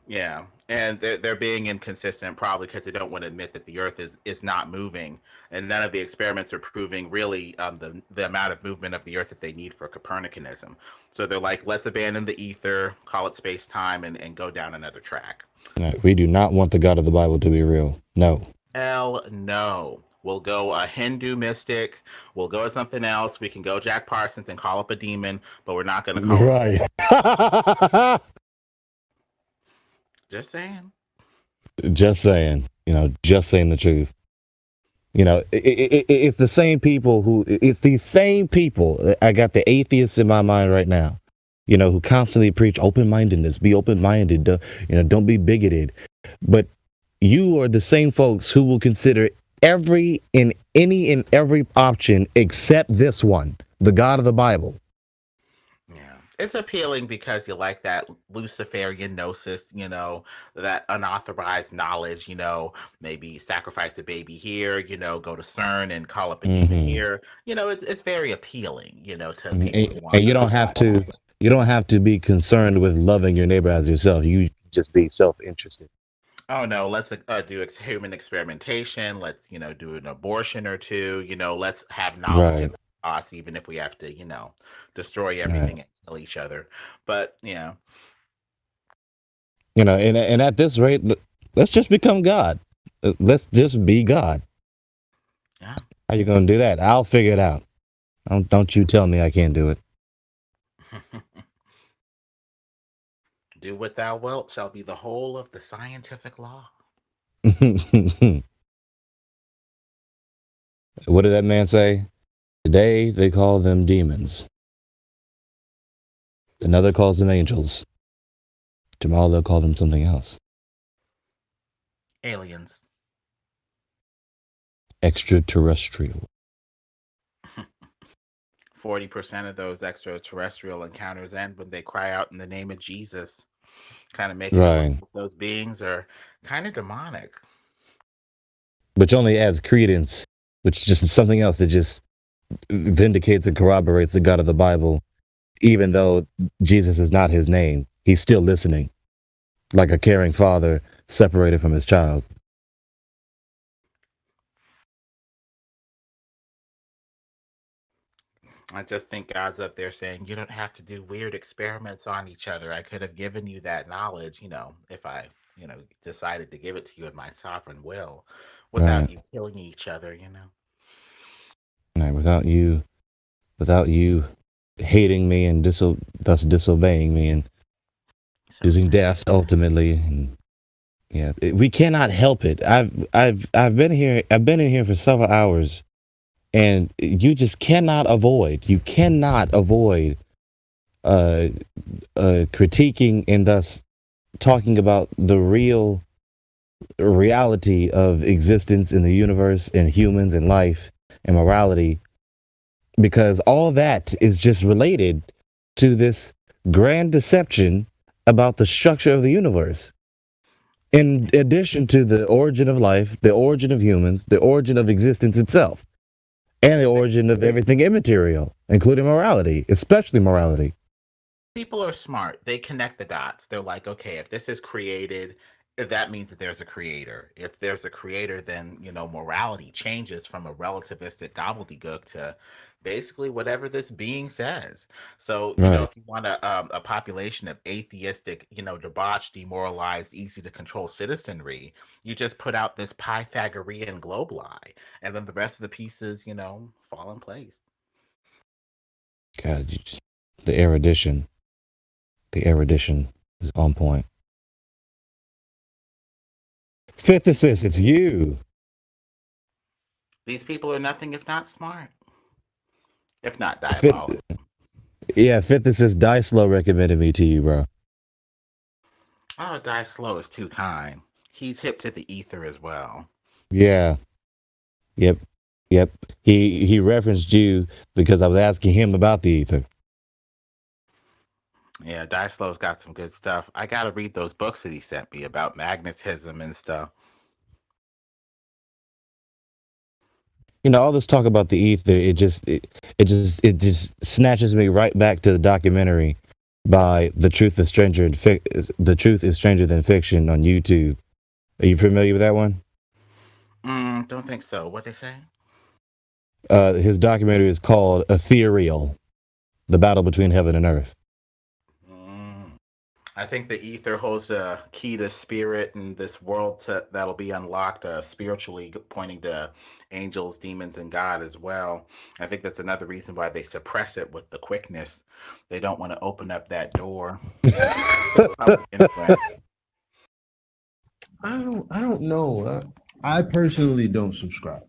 Speaker 5: Yeah, and they're being inconsistent probably because they don't want to admit that the Earth is not moving, and none of the experiments are proving really the amount of movement of the Earth that they need for Copernicanism. So they're like, let's abandon the ether, call it space time, and go down another track.
Speaker 2: No, we do not want the God of the Bible to be real. No.
Speaker 5: Hell no. We'll go a Hindu mystic. We'll go with something else. We can go Jack Parsons and call up a demon, but we're not going to call it.
Speaker 2: Right.
Speaker 5: Just saying.
Speaker 2: Just saying. Just saying the truth. It's the same people it's these same people. I got the atheists in my mind right now, who constantly preach open-mindedness, be open-minded, don't be bigoted. But you are the same folks who will consider any and every option except this one, the God of the Bible.
Speaker 5: Yeah, it's appealing because you like that Luciferian gnosis, that unauthorized knowledge, maybe sacrifice a baby here, go to CERN and call up a demon here. It's very appealing, to people.
Speaker 2: And you don't have to be concerned with loving your neighbor as yourself. You just be self-interested.
Speaker 5: Oh no, let's do human experimentation. Let's, do an abortion or two. Let's have knowledge of us, even if we have to, destroy everything and kill each other. But
Speaker 2: and at this rate, let's just become God. Let's just be God.
Speaker 5: Yeah.
Speaker 2: How you gonna do that? I'll figure it out. Don't you tell me I can't do it.
Speaker 5: Do what thou wilt shall be the whole of the scientific law.
Speaker 2: What did that man say? Today they call them demons. Another calls them angels. Tomorrow they'll call them something else.
Speaker 5: Aliens.
Speaker 2: Extraterrestrial.
Speaker 5: 40% of those extraterrestrial encounters end when they cry out in the name of Jesus. Kind of making
Speaker 2: right.
Speaker 5: Those beings are kind of demonic.
Speaker 2: Which only adds credence, which is just something else that just vindicates and corroborates the God of the Bible, even though Jesus is not his name. He's still listening, like a caring father separated from his child.
Speaker 5: I just think God's up there saying, you don't have to do weird experiments on each other. I could have given you that knowledge, if I, decided to give it to you in my sovereign will without you killing each other,
Speaker 2: Right, without you hating me and thus disobeying me and using death ultimately. And yeah, we cannot help it. I've been here. I've been in here for several hours. And you just cannot avoid critiquing and thus talking about the real reality of existence in the universe and humans and life and morality, because all that is just related to this grand deception about the structure of the universe. In addition to the origin of life, the origin of humans, the origin of existence itself. And the origin of everything immaterial, including morality, especially morality.
Speaker 5: People are smart. They connect the dots. They're like, okay, if this is created, that means that there's a creator. If there's a creator, then, morality changes from a relativistic gobbledygook to basically whatever this being says. So, if you want a population of atheistic, debauched, demoralized, easy to control citizenry, you just put out this Pythagorean globe lie, and then the rest of the pieces, fall in place.
Speaker 2: God, the erudition is on point. Fifth Assist, it's you.
Speaker 5: These people are nothing if not smart. If not diabolical.
Speaker 2: Fifth Assist, Die Slow recommended me to you, bro.
Speaker 5: Oh, Die Slow is too kind. He's hip to the ether as well.
Speaker 2: Yeah. Yep. He referenced you because I was asking him about the ether.
Speaker 5: Yeah, Die Slow's got some good stuff. I gotta read those books that he sent me about magnetism and stuff.
Speaker 2: All this talk about the ether, it just snatches me right back to the documentary by The Truth is The Truth is Stranger Than Fiction on YouTube. Are you familiar with that one?
Speaker 5: Don't think so. What they say?
Speaker 2: His documentary is called Ethereal: The Battle Between Heaven and Earth.
Speaker 5: I think the ether holds the key to spirit and this world that'll be unlocked spiritually, pointing to angels, demons, and God as well. I think that's another reason why they suppress it with the quickness. They don't want to open up that door.
Speaker 1: I don't know. I personally don't subscribe.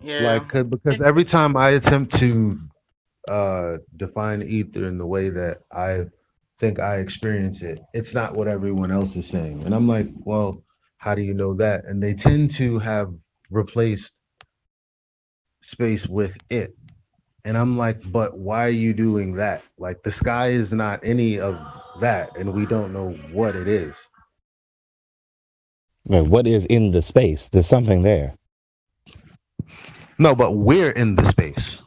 Speaker 5: Yeah,
Speaker 1: Because every time I attempt to define ether in the way that I think I experience it, it's not what everyone else is saying. And I'm like, well, how do you know that? And they tend to have replaced space with it. And I'm like, but why are you doing that? Like the sky is not any of that, and we don't know what it is.
Speaker 2: What is in the space? There's something there.
Speaker 1: No, but we're in the space.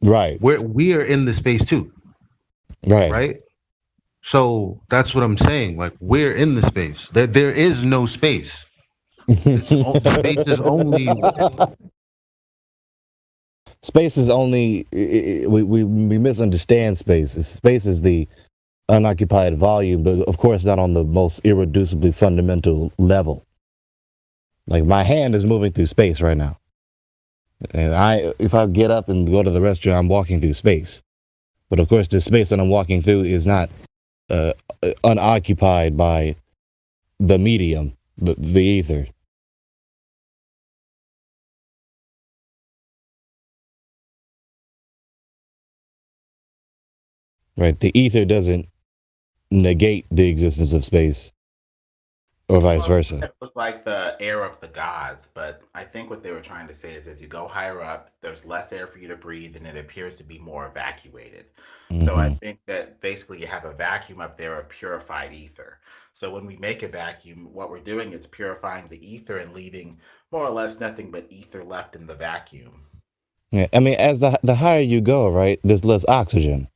Speaker 2: Right.
Speaker 1: We are in the space too.
Speaker 2: Right.
Speaker 1: Right. So that's what I'm saying. Like we're in the space. There is no space. Space is only.
Speaker 2: Space is only. We misunderstand space. Space is the unoccupied volume, but of course not on the most irreducibly fundamental level. Like my hand is moving through space right now, and if I get up and go to the restroom, I'm walking through space. But of course, the space that I'm walking through is not unoccupied by the medium, the ether. Right, the ether doesn't negate the existence of space, or vice versa.
Speaker 5: It looked like the air of the gods, but I think what they were trying to say is as you go higher up, there's less air for you to breathe, and it appears to be more evacuated. So I think that basically you have a vacuum up there of purified ether. So when we make a vacuum, what we're doing is purifying the ether and leaving more or less nothing but ether left in the vacuum.
Speaker 2: Yeah, I mean, as the higher you go, right, there's less oxygen.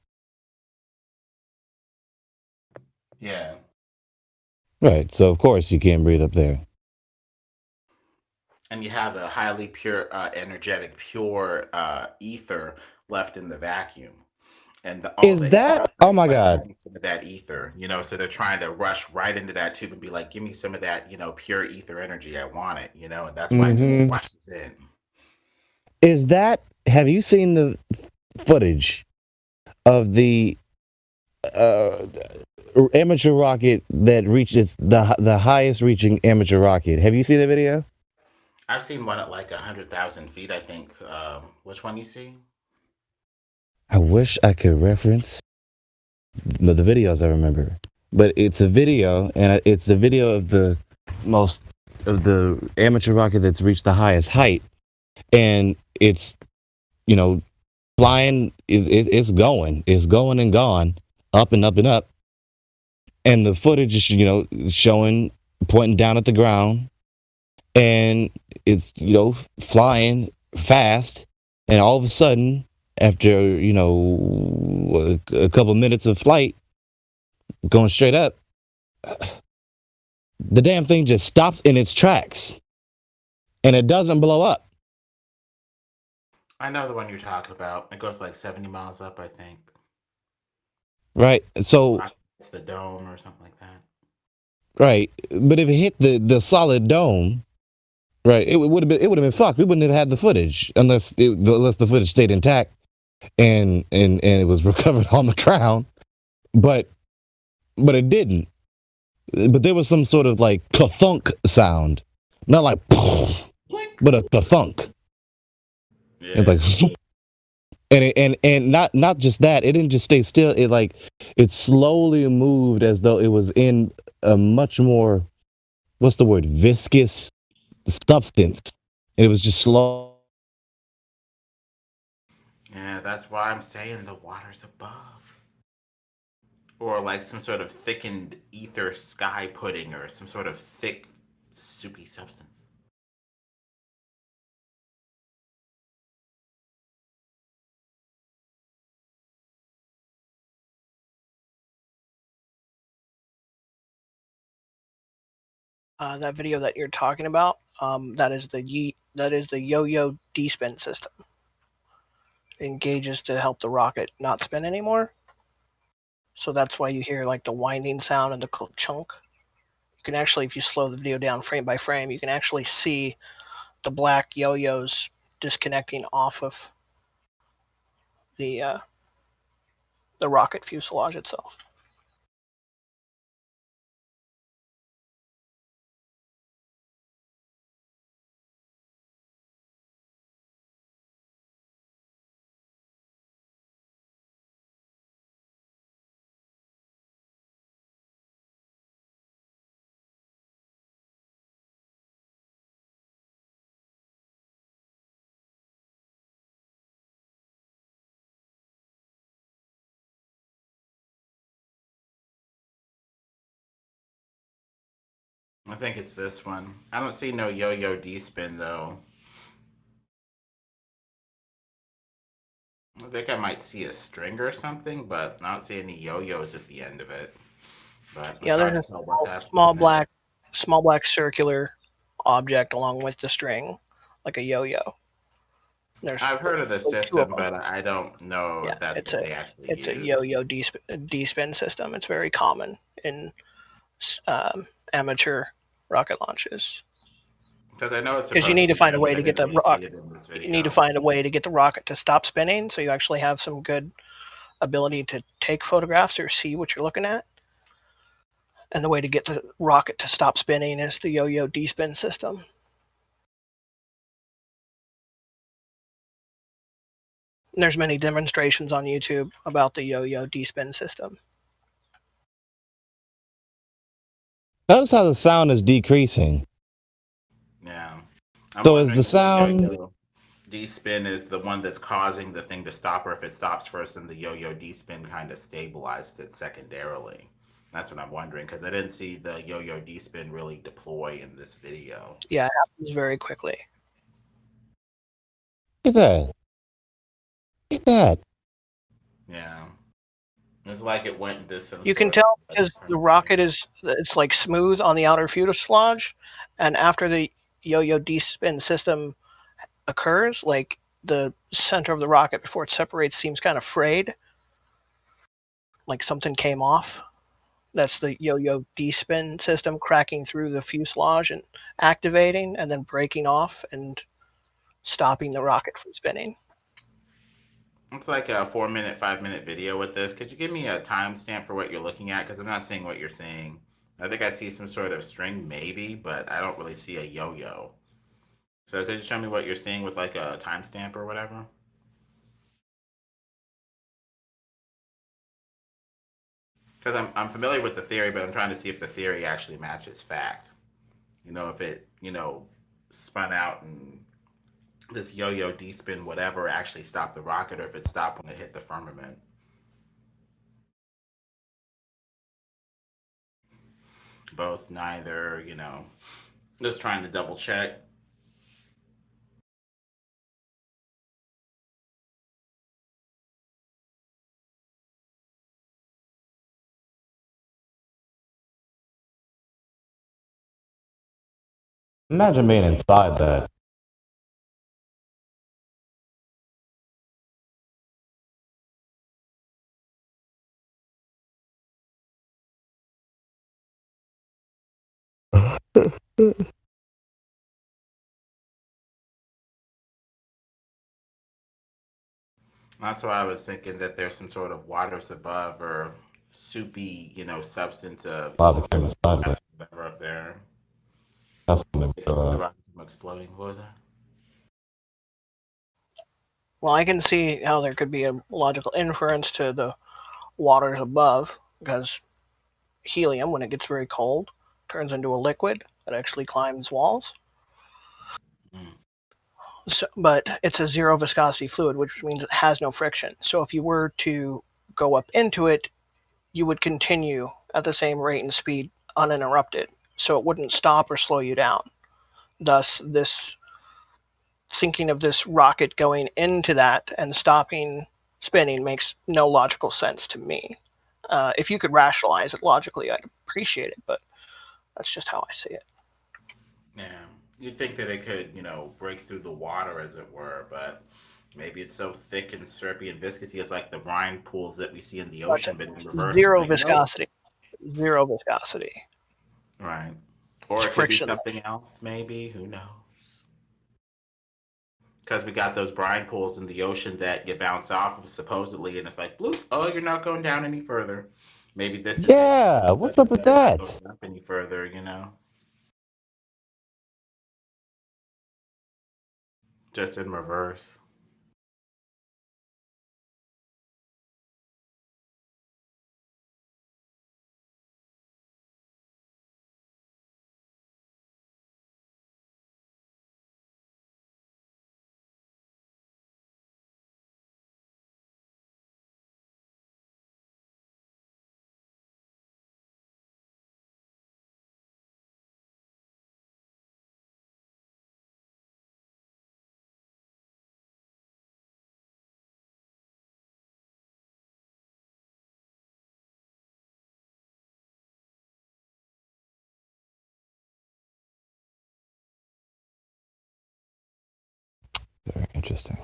Speaker 5: Yeah.
Speaker 2: Right, so of course you can't breathe up there.
Speaker 5: And you have a highly pure, energetic, pure ether left in the vacuum. And all
Speaker 2: Is
Speaker 5: they
Speaker 2: that?
Speaker 5: are
Speaker 2: Oh
Speaker 5: is
Speaker 2: my
Speaker 5: like
Speaker 2: God!
Speaker 5: getting some of that ether, so they're trying to rush right into that tube and be like, "Give me some of that, pure ether energy. I want it," and that's why it just rushes in.
Speaker 2: Is that? Have you seen the footage of the uh, amateur rocket that reached the highest reaching amateur rocket? Have you seen the video?
Speaker 5: I've seen one at like 100,000 feet. I think. Which one you see?
Speaker 2: I wish I could reference the videos I remember, but it's a video, and it's a video of the amateur rocket that's reached the highest height, and it's you know flying. It's going and gone, up and up and up, and the footage is showing, pointing down at the ground, and it's flying fast, and all of a sudden, after a couple minutes of flight, going straight up, the damn thing just stops in its tracks, and it doesn't blow up.
Speaker 5: I know the one you're talking about. It goes like 70 miles up, I think.
Speaker 2: Right. So
Speaker 5: It's the dome or something like that.
Speaker 2: right, but if it hit the solid dome, right, it would have been fucked. We wouldn't have had the footage unless the footage stayed intact and it was recovered on the ground. But it didn't. But there was some sort of like ka-thunk sound, not like, but a ka-thunk.
Speaker 5: Yeah.
Speaker 2: It's like, and not just that. It didn't just stay still. It slowly moved as though it was in a much more, what's the word, viscous substance. And it was just slow.
Speaker 5: Yeah, that's why I'm saying the water's above. Or like some sort of thickened ether sky pudding or some sort of thick, soupy substance.
Speaker 6: that video that you're talking about, that is the yo-yo D-spin system. It engages to help the rocket not spin anymore. So that's why you hear like the winding sound and the chunk. You can actually, if you slow the video down frame by frame, you can actually see the black yo-yos disconnecting off of the rocket fuselage itself.
Speaker 5: I think it's this one. I don't see no yo-yo D-spin though. I think I might see a string or something, but I don't see any yo-yos at the end of it. But
Speaker 6: yeah, there's a small black circular object along with the string, like a yo-yo.
Speaker 5: I've heard of the system, but I don't know if that's what they actually use.
Speaker 6: It's a yo-yo D-spin system. It's very common in amateur rocket launches.
Speaker 5: Because I know it's
Speaker 6: because you need to find a way to get the rocket. You need to find a way to get the rocket to stop spinning, so you actually have some good ability to take photographs or see what you're looking at. And the way to get the rocket to stop spinning is the yo-yo D-spin system. And there's many demonstrations on YouTube about the yo-yo D-spin system.
Speaker 2: Notice how the sound is decreasing.
Speaker 5: Yeah.
Speaker 2: So is the sound...
Speaker 5: D-spin is the one that's causing the thing to stop, or if it stops first, then the yo-yo D-spin kind of stabilizes it secondarily. That's what I'm wondering, because I didn't see the yo-yo D-spin really deploy in this video.
Speaker 6: Yeah, it happens very quickly.
Speaker 2: Look at that. Look at that.
Speaker 5: Yeah. It's like it went into some...
Speaker 6: You can tell because the rocket it's like smooth on the outer fuselage, and after the yo-yo D-spin system occurs, like the center of the rocket before it separates seems kind of frayed, like something came off. That's the yo-yo D-spin system cracking through the fuselage and activating, and then breaking off and stopping the rocket from spinning.
Speaker 5: It's like a 4-minute, 5-minute video with this. Could you give me a timestamp for what you're looking at? Because I'm not seeing what you're saying. I think I see some sort of string, maybe, but I don't really see a yo-yo. So could you show me what you're seeing with like a timestamp or whatever? Because I'm familiar with the theory, but I'm trying to see if the theory actually matches fact. You know, if it, spun out and this yo-yo D-spin whatever actually stopped the rocket, or if it stopped when it hit the firmament. Both, neither, just trying to double check.
Speaker 2: Imagine being inside that.
Speaker 5: That's why I was thinking that there's some sort of waters above or soupy, substance of
Speaker 2: whatever
Speaker 5: up there.
Speaker 2: That's
Speaker 5: exploding. What was that?
Speaker 6: Well, I can see how there could be a logical inference to the waters above, because helium, when it gets very cold, turns into a liquid that actually climbs walls. So, but it's a zero viscosity fluid, which means it has no friction. So if you were to go up into it, you would continue at the same rate and speed uninterrupted. So it wouldn't stop or slow you down. Thus, this thinking of this rocket going into that and stopping spinning makes no logical sense to me. If you could rationalize it logically, I'd appreciate it, but that's just how I see it.
Speaker 5: Yeah, you'd think that it could, break through the water, as it were, but maybe it's so thick and syrupy and viscous. It's like the brine pools that we see in the
Speaker 6: But
Speaker 5: ocean, but in reverse. It's
Speaker 6: zero
Speaker 5: like, nope.
Speaker 6: viscosity. Zero viscosity.
Speaker 5: Right.
Speaker 6: It's
Speaker 5: Or it could be
Speaker 6: frictionless.
Speaker 5: something else, maybe. Who knows? Because we got those brine pools in the ocean that you bounce off of, supposedly, and it's like, bloop, oh, you're not going down any further. Maybe this is it.
Speaker 2: Yeah, what's up with
Speaker 5: You're not
Speaker 2: that?
Speaker 5: going up any further. Just in reverse.
Speaker 2: Very interesting.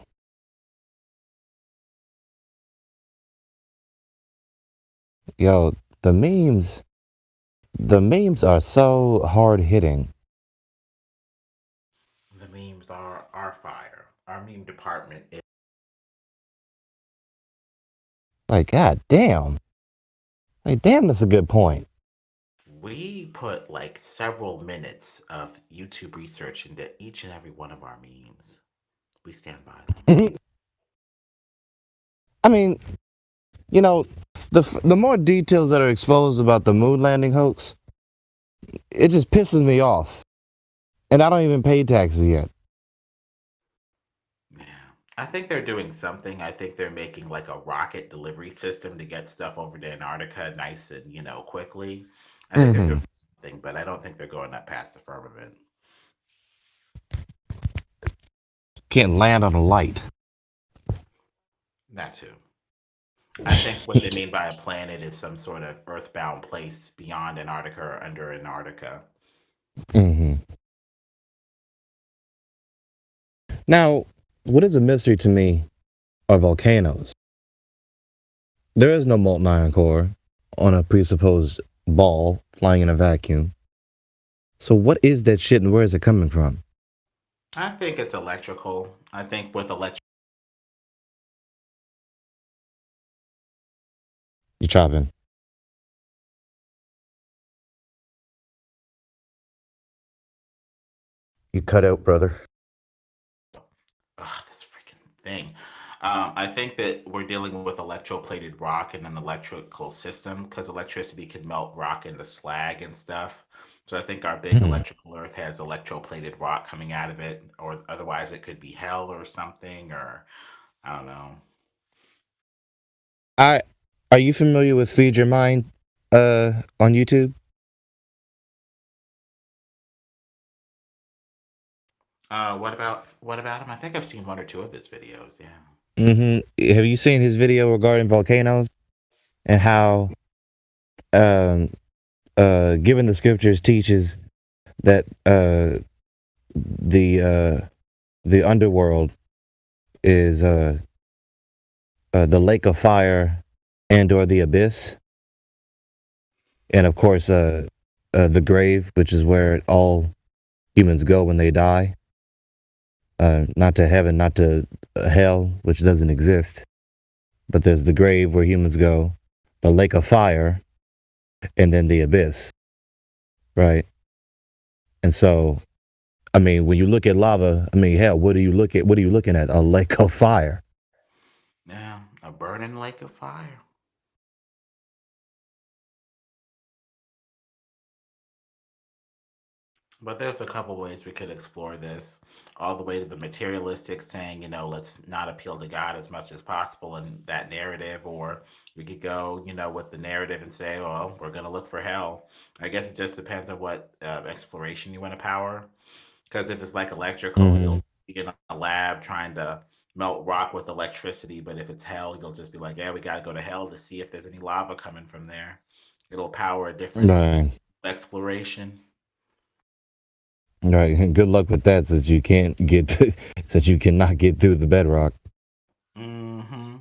Speaker 2: Yo, the memes are so hard hitting.
Speaker 5: The memes are our fire. Our meme department is.
Speaker 2: Like, god damn. Like, damn, that's a good point.
Speaker 5: We put like several minutes of YouTube research into each and every one of our memes. We stand by them.
Speaker 2: I mean, you know, the more details that are exposed about the moon landing hoax, it just pisses me off. And I don't even pay taxes yet.
Speaker 5: Yeah. I think they're doing something. I think they're making like a rocket delivery system to get stuff over to Antarctica nice and, quickly. I think they're
Speaker 2: Hmm.
Speaker 5: doing something, but I don't think they're going up past the firmament.
Speaker 2: Can't land on a light.
Speaker 5: That too. I think what they mean by a planet is some sort of earthbound place beyond Antarctica or under Antarctica.
Speaker 2: Hmm. Now, what is a mystery to me are volcanoes. There is no molten iron core on a presupposed ball flying in a vacuum. So what is that shit and where is it coming from?
Speaker 5: I think it's electrical. I think with electric.
Speaker 2: You chopping.
Speaker 1: You cut out, brother.
Speaker 5: Ugh, this freaking thing. I think that we're dealing with electroplated rock in an electrical system because electricity can melt rock into slag and stuff. So I think our big
Speaker 2: Hmm.
Speaker 5: electrical Earth has electroplated rock coming out of it, or otherwise it could be hell or something, or I don't know.
Speaker 2: I Are you familiar with Feed Your Mind on YouTube?
Speaker 5: What about him? I think I've seen one or two of his videos. Yeah.
Speaker 2: Hmm. Have you seen his video regarding volcanoes and how um given the scriptures teaches that the the underworld is the lake of fire and or the abyss, and of course the grave, which is where all humans go when they die, not to heaven, not to hell, which doesn't exist, but there's the grave where humans go, the lake of fire, and then the abyss, right? And so, I mean, when you look at lava, I mean, hell, what do you look at? What are you looking at? A lake of fire.
Speaker 5: Yeah, a burning lake of fire. But there's a couple ways we could explore this, all the way to the materialistic, saying, let's not appeal to God as much as possible in that narrative, or we could go, with the narrative and say, well, we're going to look for hell. I guess it just depends on what exploration you want to power. Because if it's like electrical,
Speaker 2: Hmm.
Speaker 5: you'll be in a lab trying to melt rock with electricity. But if it's hell, you'll just be like, yeah, we got to go to hell to see if there's any lava coming from there. It'll power a different
Speaker 2: Right.
Speaker 5: exploration.
Speaker 2: Right. Good luck with that, since you can't get, since you cannot get through the bedrock.
Speaker 5: Hmm.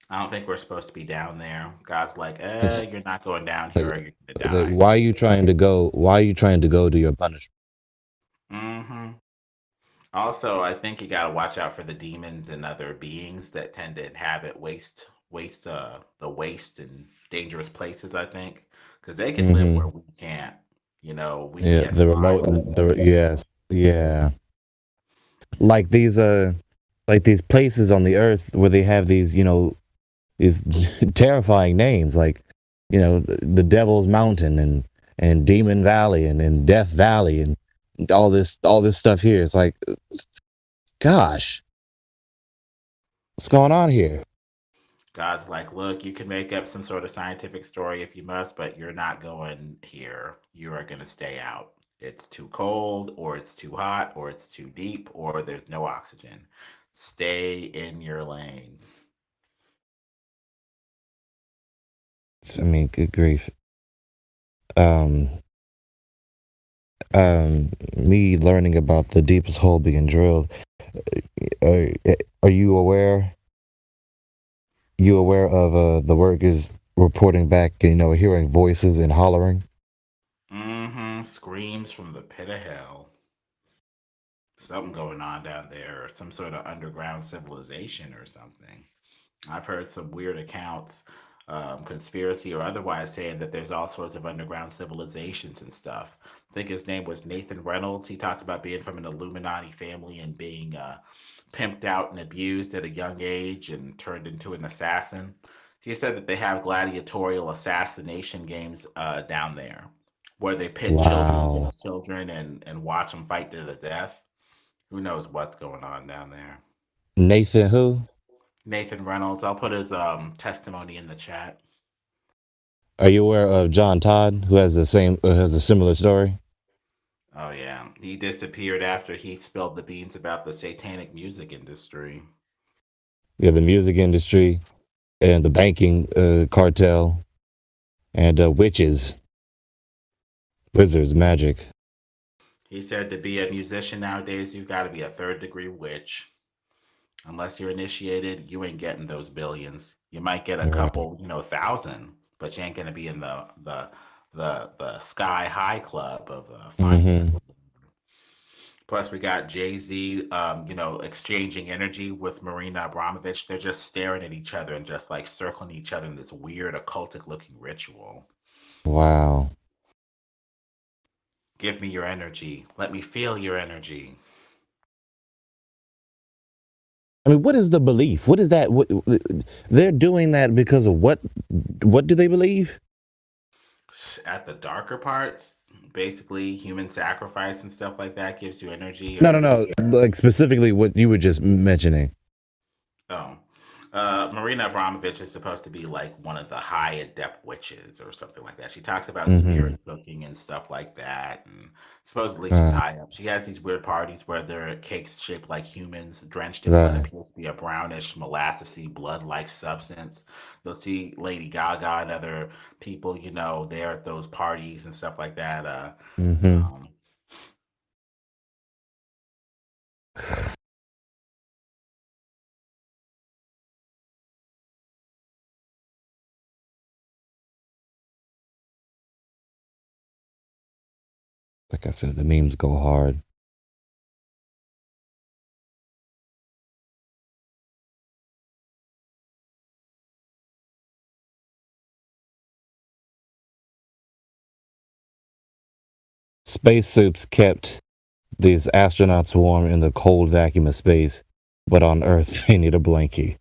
Speaker 5: I don't think we're supposed to be down there. God's like,
Speaker 2: It's
Speaker 5: you're not going down here
Speaker 2: like,
Speaker 5: or you're gonna die.
Speaker 2: why are you trying to go? Why are you trying to go to your punishment?
Speaker 5: Hmm. Also, I think you gotta watch out for the demons and other beings that tend to inhabit the waste and dangerous places. I think because they can live where
Speaker 2: Hmm.
Speaker 5: we can't. You know, we can
Speaker 2: Yeah,
Speaker 5: get
Speaker 2: the
Speaker 5: fly.
Speaker 2: remote, yes, yeah, like these places on the earth where they have these, these terrifying names, like, the Devil's Mountain and Demon Valley and Death Valley and all this stuff here. It's like, gosh, what's going on here?
Speaker 5: God's like, look, you can make up some sort of scientific story if you must, but you're not going here. You are gonna stay out. It's too cold, or it's too hot, or it's too deep, or there's no oxygen. Stay in your lane.
Speaker 2: I mean, good grief. Um, Me learning about the deepest hole being drilled. Are, are you aware? You aware of the workers reporting back? Hearing voices and hollering.
Speaker 5: Mm-hmm. Screams from the pit of hell. Something going on down there, or some sort of underground civilization or something. I've heard some weird accounts, conspiracy or otherwise, saying that there's all sorts of underground civilizations and stuff. I think his name was Nathan Reynolds. He talked about being from an Illuminati family and being pimped out and abused at a young age and turned into an assassin. He said that they have gladiatorial assassination games down there where they pit children
Speaker 2: Wow.
Speaker 5: against children and watch them fight to the death. Who knows what's going on down there?
Speaker 2: Nathan who?
Speaker 5: Nathan Reynolds. I'll put his testimony in the chat.
Speaker 2: Are you aware of John Todd, who has a similar story?
Speaker 5: Oh yeah, he disappeared after he spilled the beans about the satanic music industry.
Speaker 2: Yeah, the music industry and the banking cartel and witches, wizards, magic.
Speaker 5: He said to be a musician nowadays, you've got to be a third degree witch. Unless you're initiated, you ain't getting those billions. You might get a
Speaker 2: Right.
Speaker 5: couple, thousand, but you ain't gonna be in the sky high club of
Speaker 2: Hmm.
Speaker 5: finance. Plus, we got Jay Z, exchanging energy with Marina Abramovich. They're just staring at each other and just like circling each other in this weird occultic looking ritual.
Speaker 2: Wow.
Speaker 5: Give me your energy. Let me feel your energy.
Speaker 2: I mean, what is the belief? What is that? They're doing that because of what? What do they believe?
Speaker 5: At the darker parts, basically human sacrifice and stuff like that gives you energy
Speaker 2: No, no,
Speaker 5: or
Speaker 2: no. Like specifically what you were just mentioning.
Speaker 5: oh. Marina Abramovich is supposed to be like one of the high adept witches or something like that. She talks about
Speaker 2: Hmm.
Speaker 5: spirit cooking and stuff like that. And supposedly she's
Speaker 2: Uh,
Speaker 5: high up. She has these weird parties where there are cakes shaped like humans, drenched in what
Speaker 2: right.
Speaker 5: appears to be a brownish, molassesy, blood like substance. You'll see Lady Gaga and other people, there at those parties and stuff like that.
Speaker 2: Hmm.
Speaker 5: Um,
Speaker 2: Like I said, the memes go hard. Spacesuits kept these astronauts warm in the cold vacuum of space, but on Earth they need a blankie.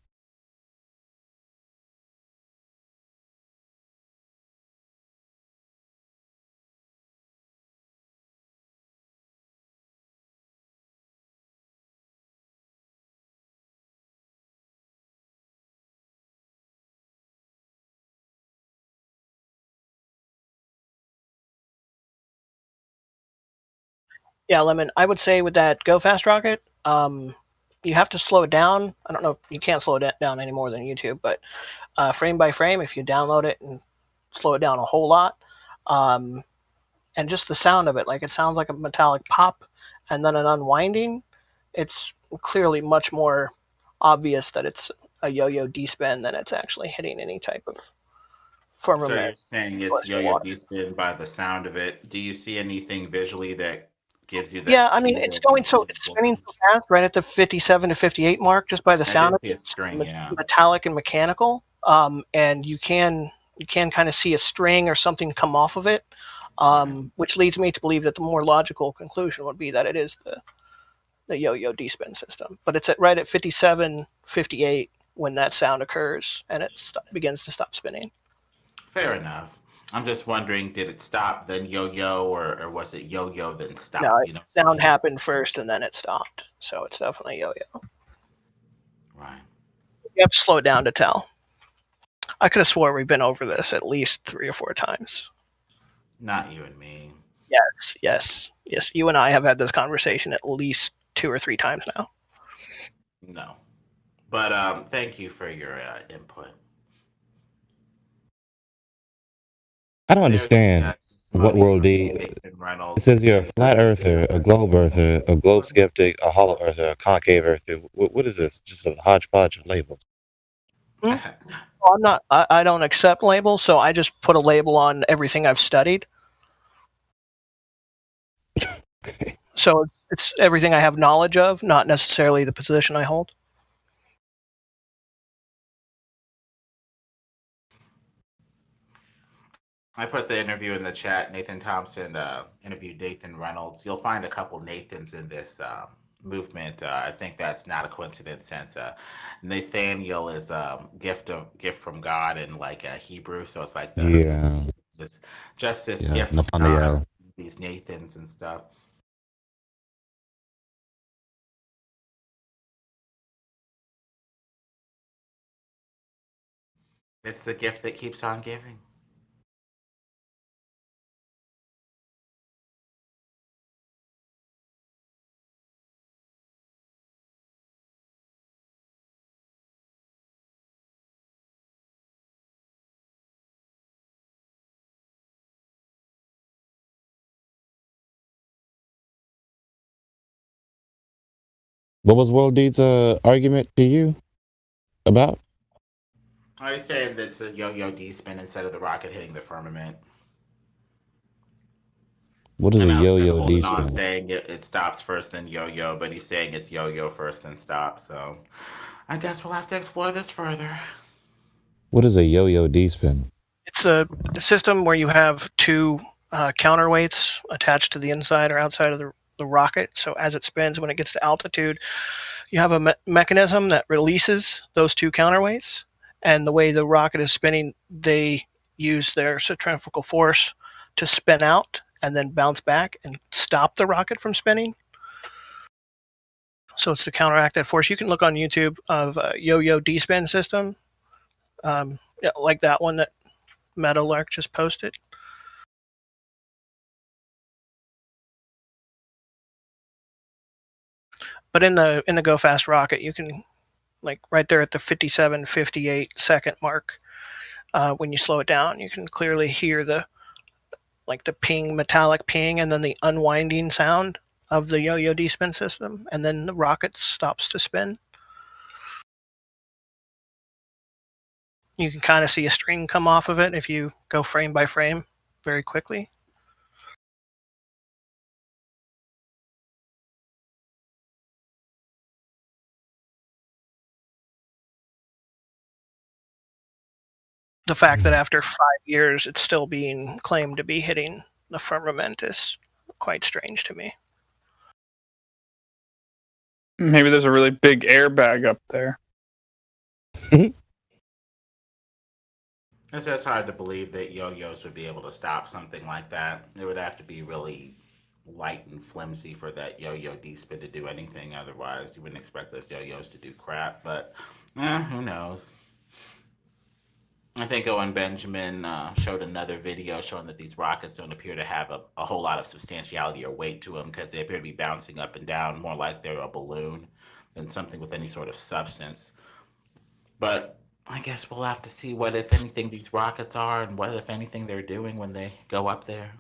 Speaker 6: Yeah, Lemon. I would say with that Go Fast rocket, you have to slow it down. I don't know. You can't slow it down any more than YouTube, but frame by frame, if you download it and slow it down a whole lot, um, and just the sound of it, like it sounds like a metallic pop and then an unwinding, it's clearly much more obvious that it's a yo-yo D-spin than it's actually hitting any type of firmament.
Speaker 5: So you're saying it's yo-yo D-spin by the sound of it. Do you see anything visually that gives you that?
Speaker 6: Yeah, I mean, it's spinning so fast, right at the 57 to 58 mark, just by the sound of it.
Speaker 5: String, yeah.
Speaker 6: Metallic and mechanical, and you can kind of see a string or something come off of it, which leads me to believe that the more logical conclusion would be that it is the yo-yo D-spin system. But it's right at 57, 58 when that sound occurs, and it begins to stop spinning.
Speaker 5: Fair enough. I'm just wondering, did it stop then yo-yo, or was it yo-yo then stop?
Speaker 6: No, sound happened first and then it stopped. So it's definitely yo-yo.
Speaker 5: Right.
Speaker 6: You have to slow it down to tell. I could have swore we've been over this at least 3 or 4 times.
Speaker 5: Not you and me.
Speaker 6: Yes. You and I have had this conversation at least 2 or 3 times now.
Speaker 5: No. But thank you for your input.
Speaker 2: I don't understand what World D. It says you're a flat earther, a globe skeptic, a hollow earther, a concave earther. What is this? Just a hodgepodge of labels.
Speaker 6: Well, I'm not. I don't accept labels, so I just put a label on everything I've studied. So it's everything I have knowledge of, not necessarily the position I hold.
Speaker 5: I put the interview in the chat. Nathan Thompson interviewed Nathan Reynolds. You'll find a couple Nathans in this movement. I think that's not a coincidence, since Nathaniel is gift from God in like Hebrew, so it's like this gift from God, these Nathans and stuff. It's the gift that keeps on giving.
Speaker 2: What was World D's argument to you about?
Speaker 5: I was saying that it's a yo-yo D-spin instead of the rocket hitting the firmament.
Speaker 2: What is a yo-yo D-spin?
Speaker 5: I'm saying it stops first, then yo-yo, but he's saying it's yo-yo first, then stop. So I guess we'll have to explore this further.
Speaker 2: What is a yo-yo D-spin?
Speaker 6: It's a system where you have 2 counterweights attached to the inside or outside of the rocket. So as it spins, when it gets to altitude, you have a mechanism that releases those 2 counterweights. And the way the rocket is spinning, they use their centrifugal force to spin out and then bounce back and stop the rocket from spinning. So it's to counteract that force. You can look on YouTube of a yo-yo D-spin system, like that one that Meadowlark just posted. But in the Go Fast rocket, you can, like right there at the 57, 58 second mark, when you slow it down, you can clearly hear the ping, metallic ping, and then the unwinding sound of the yo-yo D-spin system, and then the rocket stops to spin. You can kind of see a string come off of it if you go frame by frame very quickly. The fact that after 5 years it's still being claimed to be hitting the firmament is quite strange to me.
Speaker 7: Maybe there's a really big airbag up there.
Speaker 5: It's just hard to believe that yo-yos would be able to stop something like that. It would have to be really light and flimsy for that yo-yo D-spin to do anything. Otherwise, you wouldn't expect those yo-yos to do crap. But who knows? I think Owen Benjamin showed another video showing that these rockets don't appear to have a whole lot of substantiality or weight to them, because they appear to be bouncing up and down more like they're a balloon than something with any sort of substance. But I guess we'll have to see what, if anything, these rockets are, and what, if anything, they're doing when they go up there.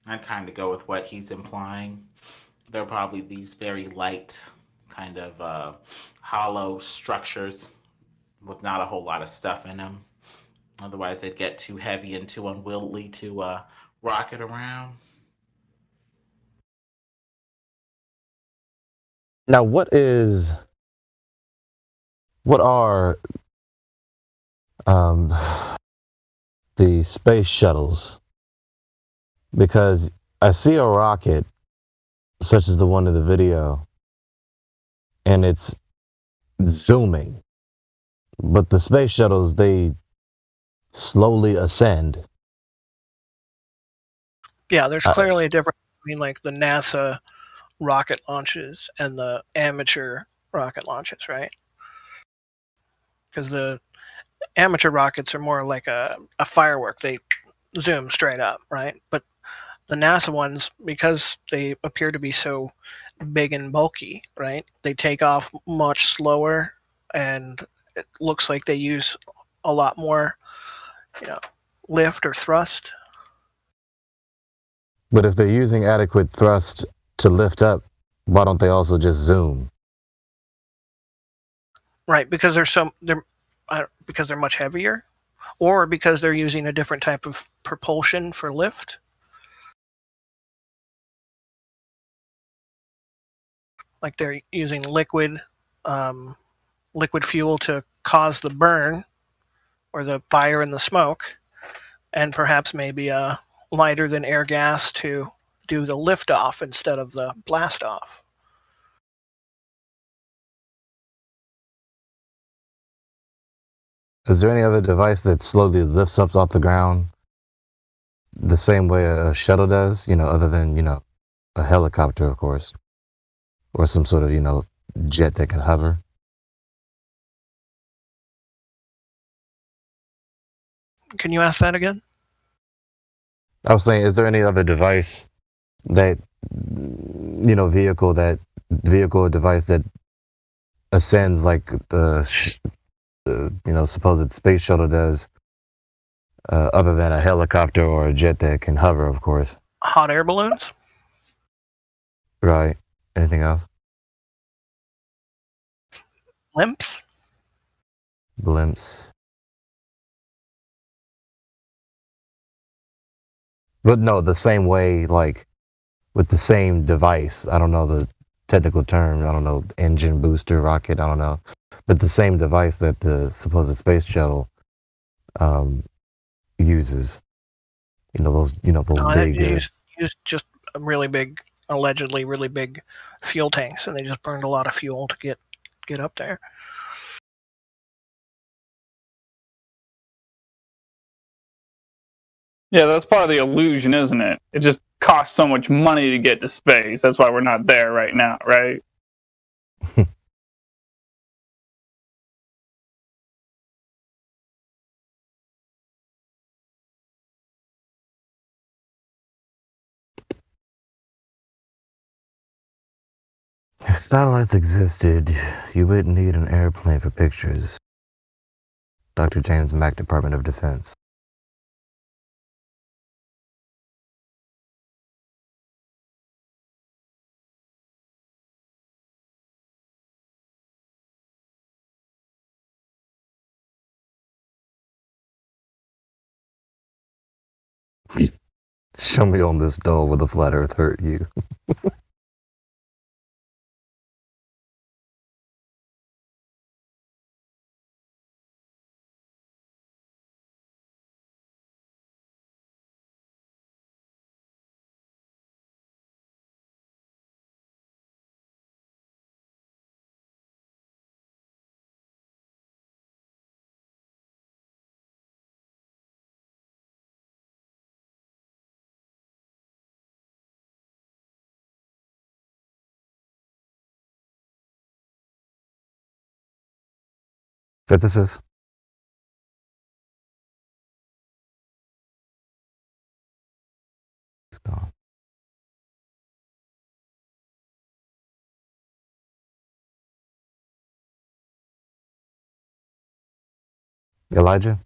Speaker 5: I'd kind of go with what he's implying. They're probably these very light, kind of hollow structures with not a whole lot of stuff in them. Otherwise, they'd get too heavy and too unwieldy to rocket around.
Speaker 2: Now, what are um, the space shuttles? Because I see a rocket such as the one in the video, and it's zooming, but the space shuttles, they slowly ascend.
Speaker 6: Yeah, there's
Speaker 2: Uh,
Speaker 6: clearly a difference between like the NASA rocket launches and the amateur rocket launches, right? Because the amateur rockets are more like a firework. They zoom straight up, right? But the NASA ones, because they appear to be so big and bulky, right? They take off much slower, and it looks like they use a lot more, you know, lift or thrust.
Speaker 2: but if they're using adequate thrust to lift up, why don't they also just zoom?
Speaker 6: Right, because because they're much heavier, or because they're using a different type of propulsion for lift. Like they're using liquid fuel to cause the burn or the fire and the smoke, and perhaps maybe a lighter than air gas to do the lift off instead of the blast off.
Speaker 2: Is there any other device that slowly lifts up off the ground the same way a shuttle does? Other than, a helicopter, of course, or some sort of, jet that can hover.
Speaker 6: Can you ask that again?
Speaker 2: I was saying, is there any other device that, vehicle or device that ascends like the supposed space shuttle does, other than a helicopter or a jet that can hover, of course.
Speaker 6: Hot air balloons?
Speaker 2: Right. Anything else?
Speaker 6: Blimps?
Speaker 2: Blimps. But no, the same way, like with the same device. I don't know the technical term. I don't know, engine booster rocket. I don't know, but the same device that the supposed space shuttle uses. Those big.
Speaker 6: Use just a really big, allegedly really big fuel tanks, and they just burned a lot of fuel to get up there.
Speaker 7: Yeah, that's part of the illusion, isn't it? It just costs so much money to get to space. That's why we're not there right now, right?
Speaker 2: If satellites existed, you wouldn't need an airplane for pictures. Dr. James Mack, Department of Defense. Show me on this doll where the flat earth hurt you. Physicist? It's gone. Elijah?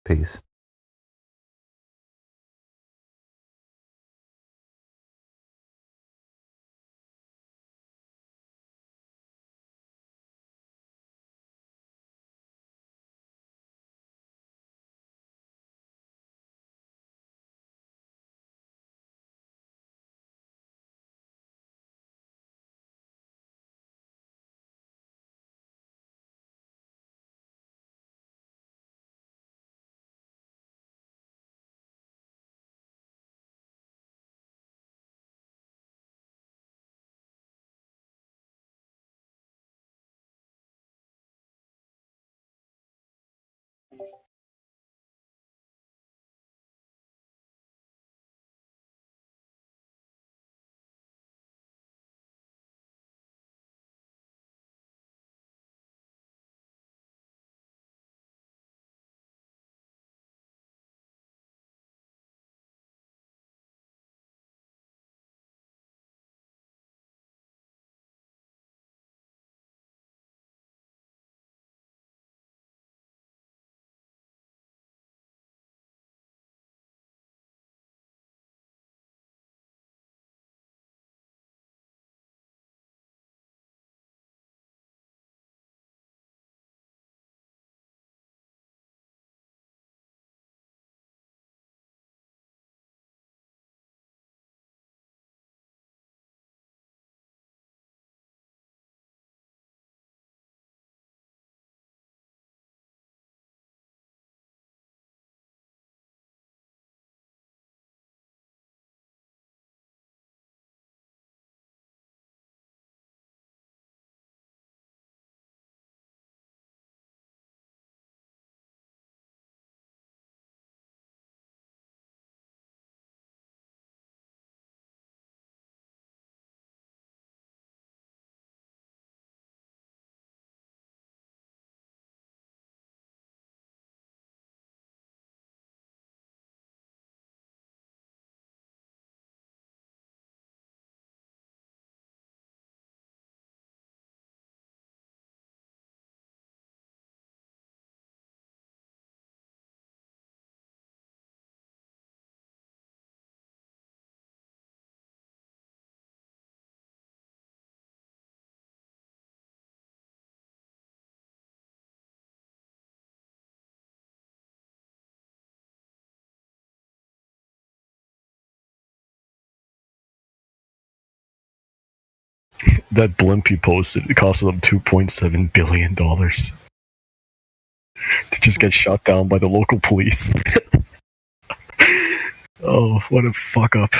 Speaker 2: Peace.
Speaker 4: That blimp you posted, it costed them $2.7 billion to just get shot down by the local police. Oh, what a fuck up.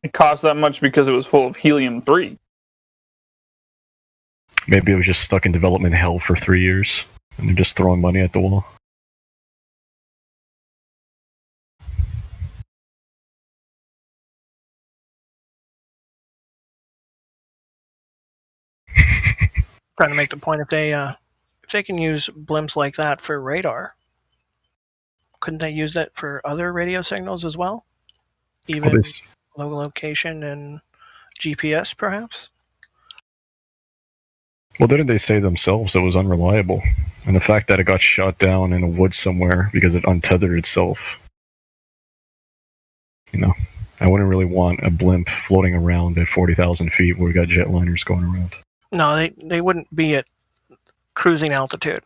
Speaker 7: It cost that much because it was full of helium-3.
Speaker 4: Maybe it was just stuck in development hell for 3 years, and they're just throwing money at the wall.
Speaker 6: Trying to make the point, if they can use blimps like that for radar, couldn't they use that for other radio signals as well? Even low location and GPS, perhaps?
Speaker 4: Well, didn't they say themselves it was unreliable? And the fact that it got shot down in a wood somewhere because it untethered itself. You know, I wouldn't really want a blimp floating around at 40,000 feet where we got jetliners going around.
Speaker 6: No, they wouldn't be at cruising altitude.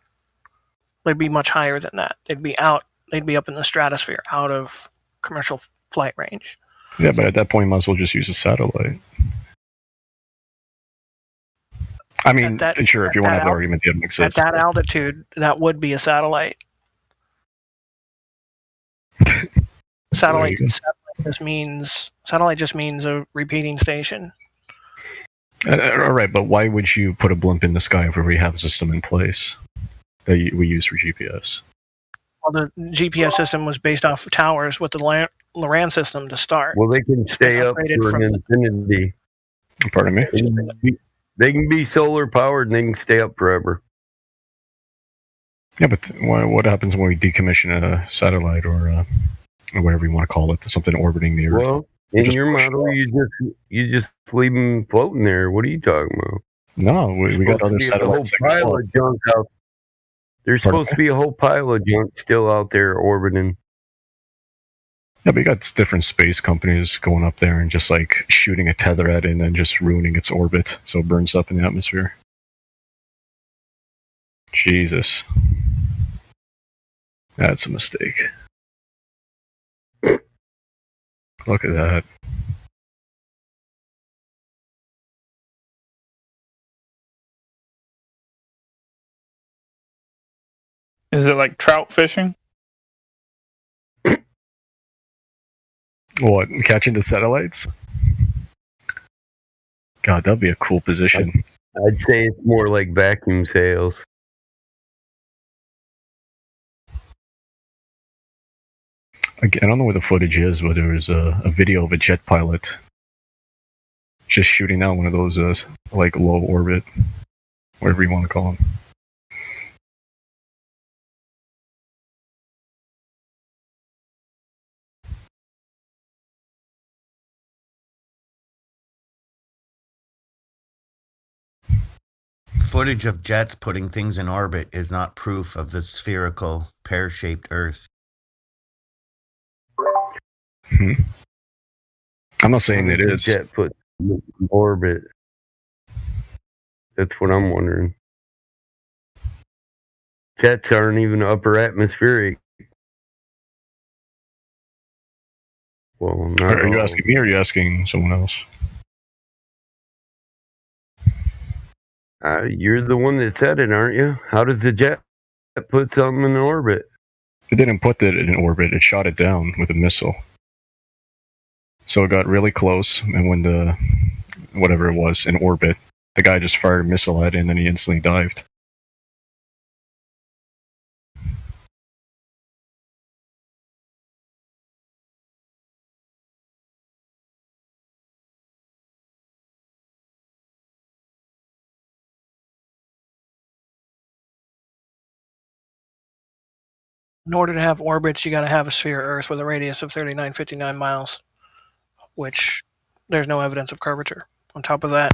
Speaker 6: They'd be much higher than that. They'd be up in the stratosphere, out of commercial flight range.
Speaker 4: Yeah, but at that point, you might as well just use a satellite. I mean, sure, if you want to have the argument, that makes sense.
Speaker 6: At that altitude, that would be a satellite. Satellite just means a repeating station.
Speaker 4: All right, but why would you put a blimp in the sky if we already have a system in place that we use for GPS?
Speaker 6: Well, the GPS system was based off of towers with the Loran system to start.
Speaker 8: Well, they can stay up for an infinity.
Speaker 4: Pardon me?
Speaker 8: They can be solar powered and they can stay up forever.
Speaker 4: Yeah, but what happens when we decommission a satellite or whatever you want to call it, something orbiting the Earth?
Speaker 8: Well, In
Speaker 4: just
Speaker 8: your
Speaker 4: push it
Speaker 8: model,
Speaker 4: off.
Speaker 8: you just leave them floating there. What are you talking about?
Speaker 4: No, we got
Speaker 8: Supposed to
Speaker 4: other
Speaker 8: be a whole
Speaker 4: satellites that
Speaker 8: pile
Speaker 4: go up.
Speaker 8: of junk out. There's
Speaker 4: Pardon
Speaker 8: supposed to be a whole pile of junk still out there orbiting.
Speaker 4: Yeah, but you got different space companies going up there and just like shooting a tether at it and then just ruining its orbit so it burns up in the atmosphere. Jesus. That's a mistake. Look at that.
Speaker 7: Is it like trout fishing?
Speaker 4: What, catching the satellites? God, that'd be a cool position.
Speaker 8: I'd say it's more like vacuum sales.
Speaker 4: Again, I don't know where the footage is, but there was a video of a jet pilot just shooting out one of those like low orbit, whatever you want to call them.
Speaker 9: Footage of jets putting things in orbit is not proof of the spherical, pear-shaped Earth.
Speaker 4: I'm not saying it is.
Speaker 8: Jet put in orbit. That's what I'm wondering. Jets aren't even upper atmospheric. Well, not
Speaker 4: Are you
Speaker 8: all.
Speaker 4: asking me or are you asking someone else?
Speaker 8: You're the one that said it, aren't you? How does the jet put something in orbit?
Speaker 4: It didn't put it in orbit, it shot it down with a missile. So it got really close, and when the, whatever it was, in orbit, the guy just fired a missile at it and then he instantly dived.
Speaker 6: In order to have orbits, you got to have a sphere Earth with a radius of 3959 miles, which there's no evidence of curvature. On top of that,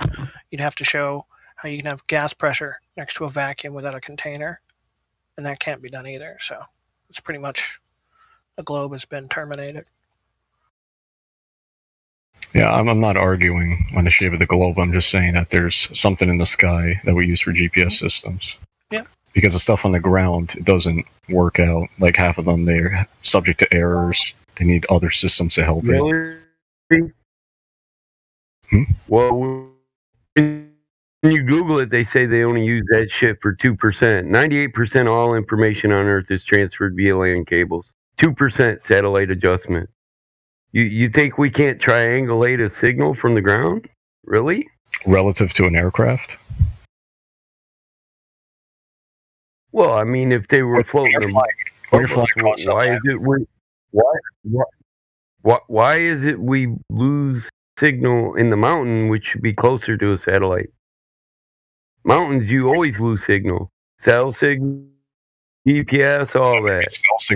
Speaker 6: you'd have to show how you can have gas pressure next to a vacuum without a container, and that can't be done either. So it's pretty much the globe has been terminated.
Speaker 4: Yeah, I'm not arguing on the shape of the globe. I'm just saying that there's something in the sky that we use for GPS systems.
Speaker 6: Yeah.
Speaker 4: Because the stuff on the ground, it doesn't work out. Like half of them, they're subject to errors. They need other systems to help it.
Speaker 8: Really? Well, when you Google it, they say they only use that shit for 2%. 98% of all information on Earth is transferred via land cables. 2% satellite adjustment. You think we can't triangulate a signal from the ground? Really?
Speaker 4: Relative to an aircraft?
Speaker 8: Well, I mean, if they were floating them, why is it we lose signal in the mountain, which should be closer to a satellite? Mountains, you always lose signal. Cell signal, GPS, all that.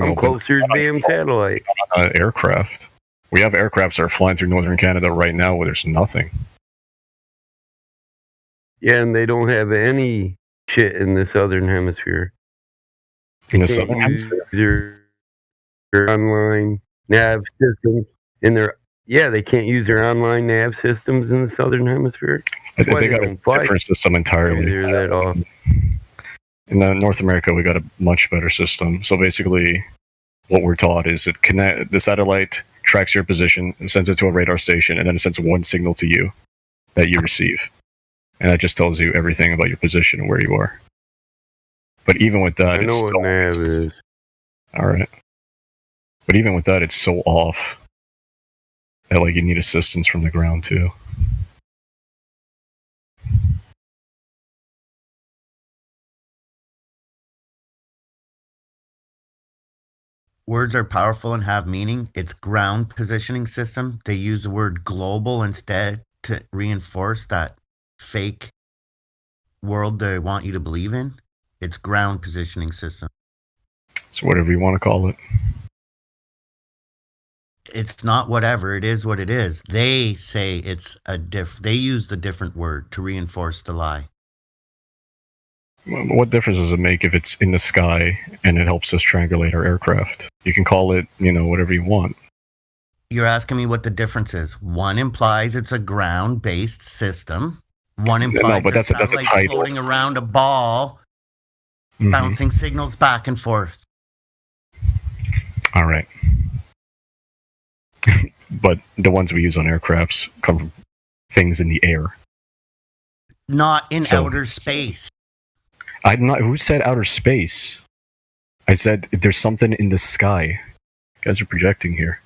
Speaker 8: I'm closer to damn satellite.
Speaker 4: Aircraft. We have aircrafts that are flying through northern Canada right now where there's nothing.
Speaker 8: Yeah, and they don't have any shit in the southern hemisphere.
Speaker 4: In the southern hemisphere?
Speaker 8: Their online nav systems in their they can't use their online nav systems in the southern hemisphere.
Speaker 4: They got a different system entirely. In North America, we got a much better system. So basically, what we're taught is the satellite tracks your position, sends it to a radar station, and then it sends one signal to you that you receive. And that just tells you everything about your position and where you are. But even with that,
Speaker 8: I know what nav is.
Speaker 4: All right. But even with that, it's so off that like you need assistance from the ground too.
Speaker 9: Words are powerful and have meaning. It's ground positioning system. They use the word global instead to reinforce that fake world they want you to believe in. It's ground positioning system.
Speaker 4: So whatever you want to call it.
Speaker 9: it's not whatever. It is what it is. They say it's they use the different word to reinforce the lie.
Speaker 4: What difference does it make if it's in the sky and it helps us triangulate our aircraft? You can call it, whatever you want.
Speaker 9: You're asking me what the difference is. One implies it's a ground-based system. One implies
Speaker 4: but that's a title.
Speaker 9: Floating around a ball, bouncing signals back and forth.
Speaker 4: All right. But the ones we use on aircrafts come from things in the air.
Speaker 9: Not in outer space.
Speaker 4: Who said outer space? I said there's something in the sky. You guys are projecting here.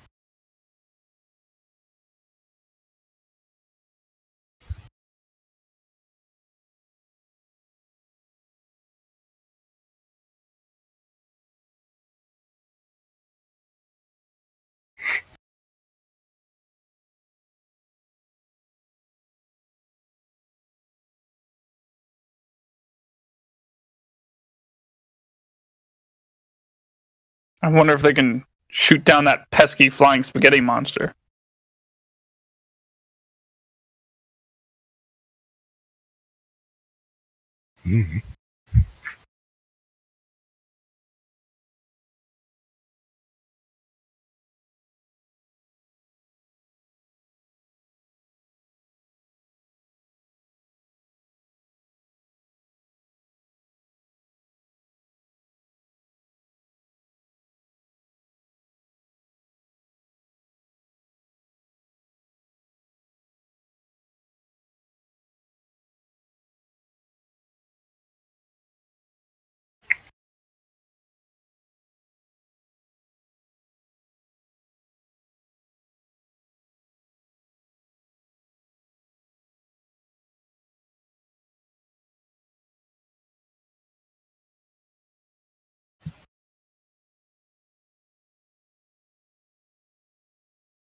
Speaker 7: I wonder if they can shoot down that pesky flying spaghetti monster.
Speaker 4: Mm-hmm.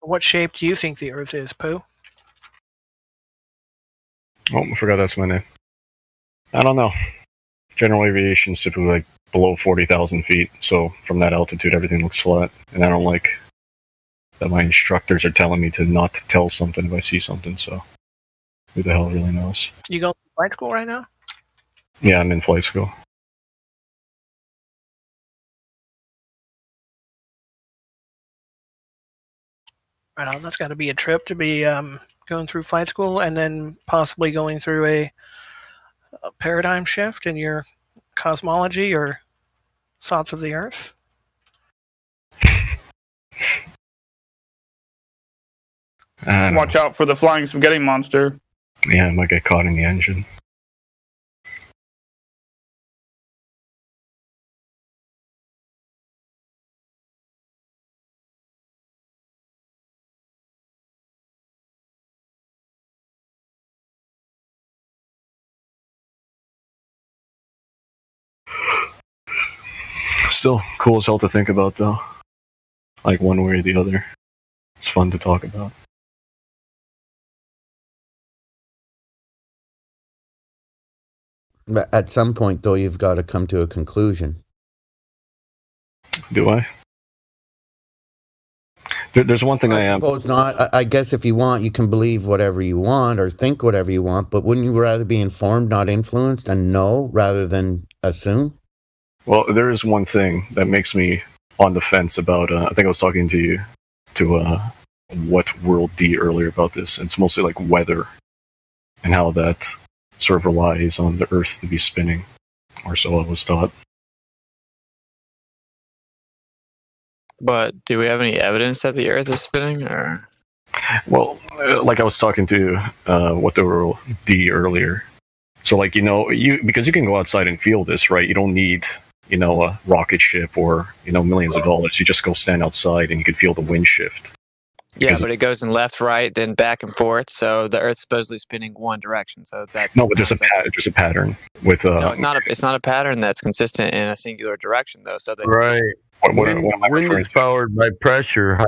Speaker 6: What shape do you think the Earth is, Pooh?
Speaker 4: Oh, I forgot that's my name. I don't know. General aviation is typically like below 40,000 feet, so from that altitude, everything looks flat. And I don't like that my instructors are telling me to not tell something if I see something, so who the hell really knows?
Speaker 6: You going to flight school right now?
Speaker 4: Yeah, I'm in flight school.
Speaker 6: Right on. That's got to be a trip to be going through flight school and then possibly going through a paradigm shift in your cosmology or thoughts of the Earth.
Speaker 7: Watch out for the flying spaghetti monster.
Speaker 4: Yeah, I might get caught in the engine. Still cool as hell to think about, though. Like one way or the other. It's fun to talk about.
Speaker 9: But at some point, though, you've got to come to a conclusion.
Speaker 4: Do I? There's one thing I am.
Speaker 9: Suppose not. I guess if you want, you can believe whatever you want or think whatever you want, but wouldn't you rather be informed, not influenced, and know rather than assume?
Speaker 4: Well, there is one thing that makes me on the fence about, I think I was talking to you, What World D earlier about this. It's mostly like weather and how that sort of relies on the Earth to be spinning, or so I was taught.
Speaker 10: But do we have any evidence that the Earth is spinning, or?
Speaker 4: Well, like I was talking to What the World D earlier. So, like, because you can go outside and feel this, right? You don't need, a rocket ship or, millions of dollars. You just go stand outside and you can feel the wind shift.
Speaker 10: Yeah, but it goes in left, right, then back and forth. So the Earth's supposedly spinning one direction. So that's
Speaker 4: no, but there's a pattern with.
Speaker 10: No, it's not a pattern that's consistent in a singular direction, though. So
Speaker 8: right.
Speaker 4: What am I
Speaker 8: wind is powered by pressure,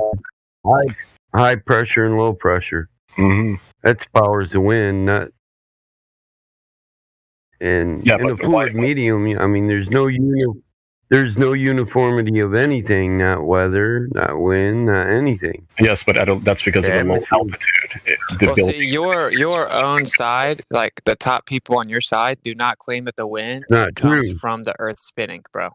Speaker 8: high pressure and low pressure.
Speaker 4: Mm-hmm.
Speaker 8: That's powers the wind, not. And in a fluid medium, I mean, there's no There's no uniformity of anything, not weather, not wind, not anything.
Speaker 4: Yes, but that's because of the low
Speaker 8: Atmosphere.
Speaker 4: altitude.
Speaker 10: Well, see, your own side, like the top people on your side, do not claim that the wind
Speaker 8: Not
Speaker 10: comes
Speaker 8: true.
Speaker 10: from the Earth spinning, bro.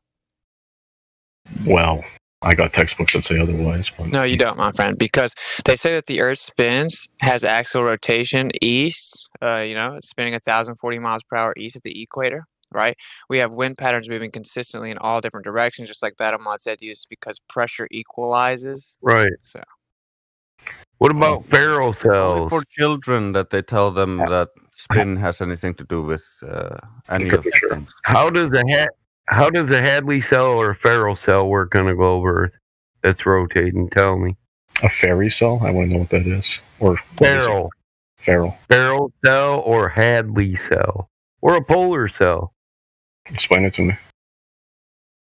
Speaker 4: Well, I got textbooks that say otherwise. But
Speaker 10: No, you don't, my friend, because they say that the Earth spins, has axial rotation east. It's spinning 1,040 miles per hour east of the equator. Right? We have wind patterns moving consistently in all different directions, just like Battlemod said, used because pressure equalizes.
Speaker 8: Right.
Speaker 10: So,
Speaker 8: What about Ferrel
Speaker 11: Only
Speaker 8: cells?
Speaker 11: for children that they tell them that spin has anything to do with any of the
Speaker 4: Curvature.
Speaker 11: things.
Speaker 8: How does a Hadley cell or a Ferrel cell work on a globe Earth that's rotating? Tell me.
Speaker 4: a fairy cell? I want to know what that is. Or
Speaker 8: Ferrel.
Speaker 4: Ferrel.
Speaker 8: Ferrel cell or Hadley cell or a polar cell.
Speaker 4: Explain it to me.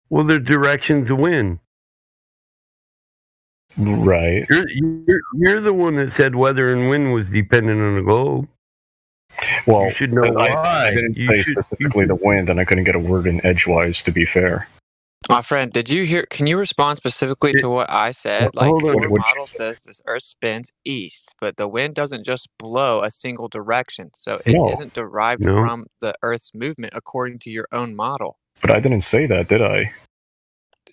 Speaker 8: Well, the directions of wind.
Speaker 4: Right.
Speaker 8: You're the one that said weather and wind was dependent on the globe.
Speaker 4: Well,
Speaker 8: You should know
Speaker 4: I
Speaker 8: why.
Speaker 4: didn't
Speaker 8: You
Speaker 4: say
Speaker 8: should-
Speaker 4: specifically the wind, and I couldn't get a word in edgewise, to be fair.
Speaker 10: my friend, did you hear? Can you respond specifically to what I said? Like,
Speaker 8: hold on.
Speaker 10: your
Speaker 4: What-
Speaker 10: model says this Earth spins east, but the wind doesn't just blow a single direction, so it
Speaker 4: No.
Speaker 10: isn't derived
Speaker 8: No.
Speaker 10: from the Earth's movement according to your own model.
Speaker 4: But I didn't say that, did I?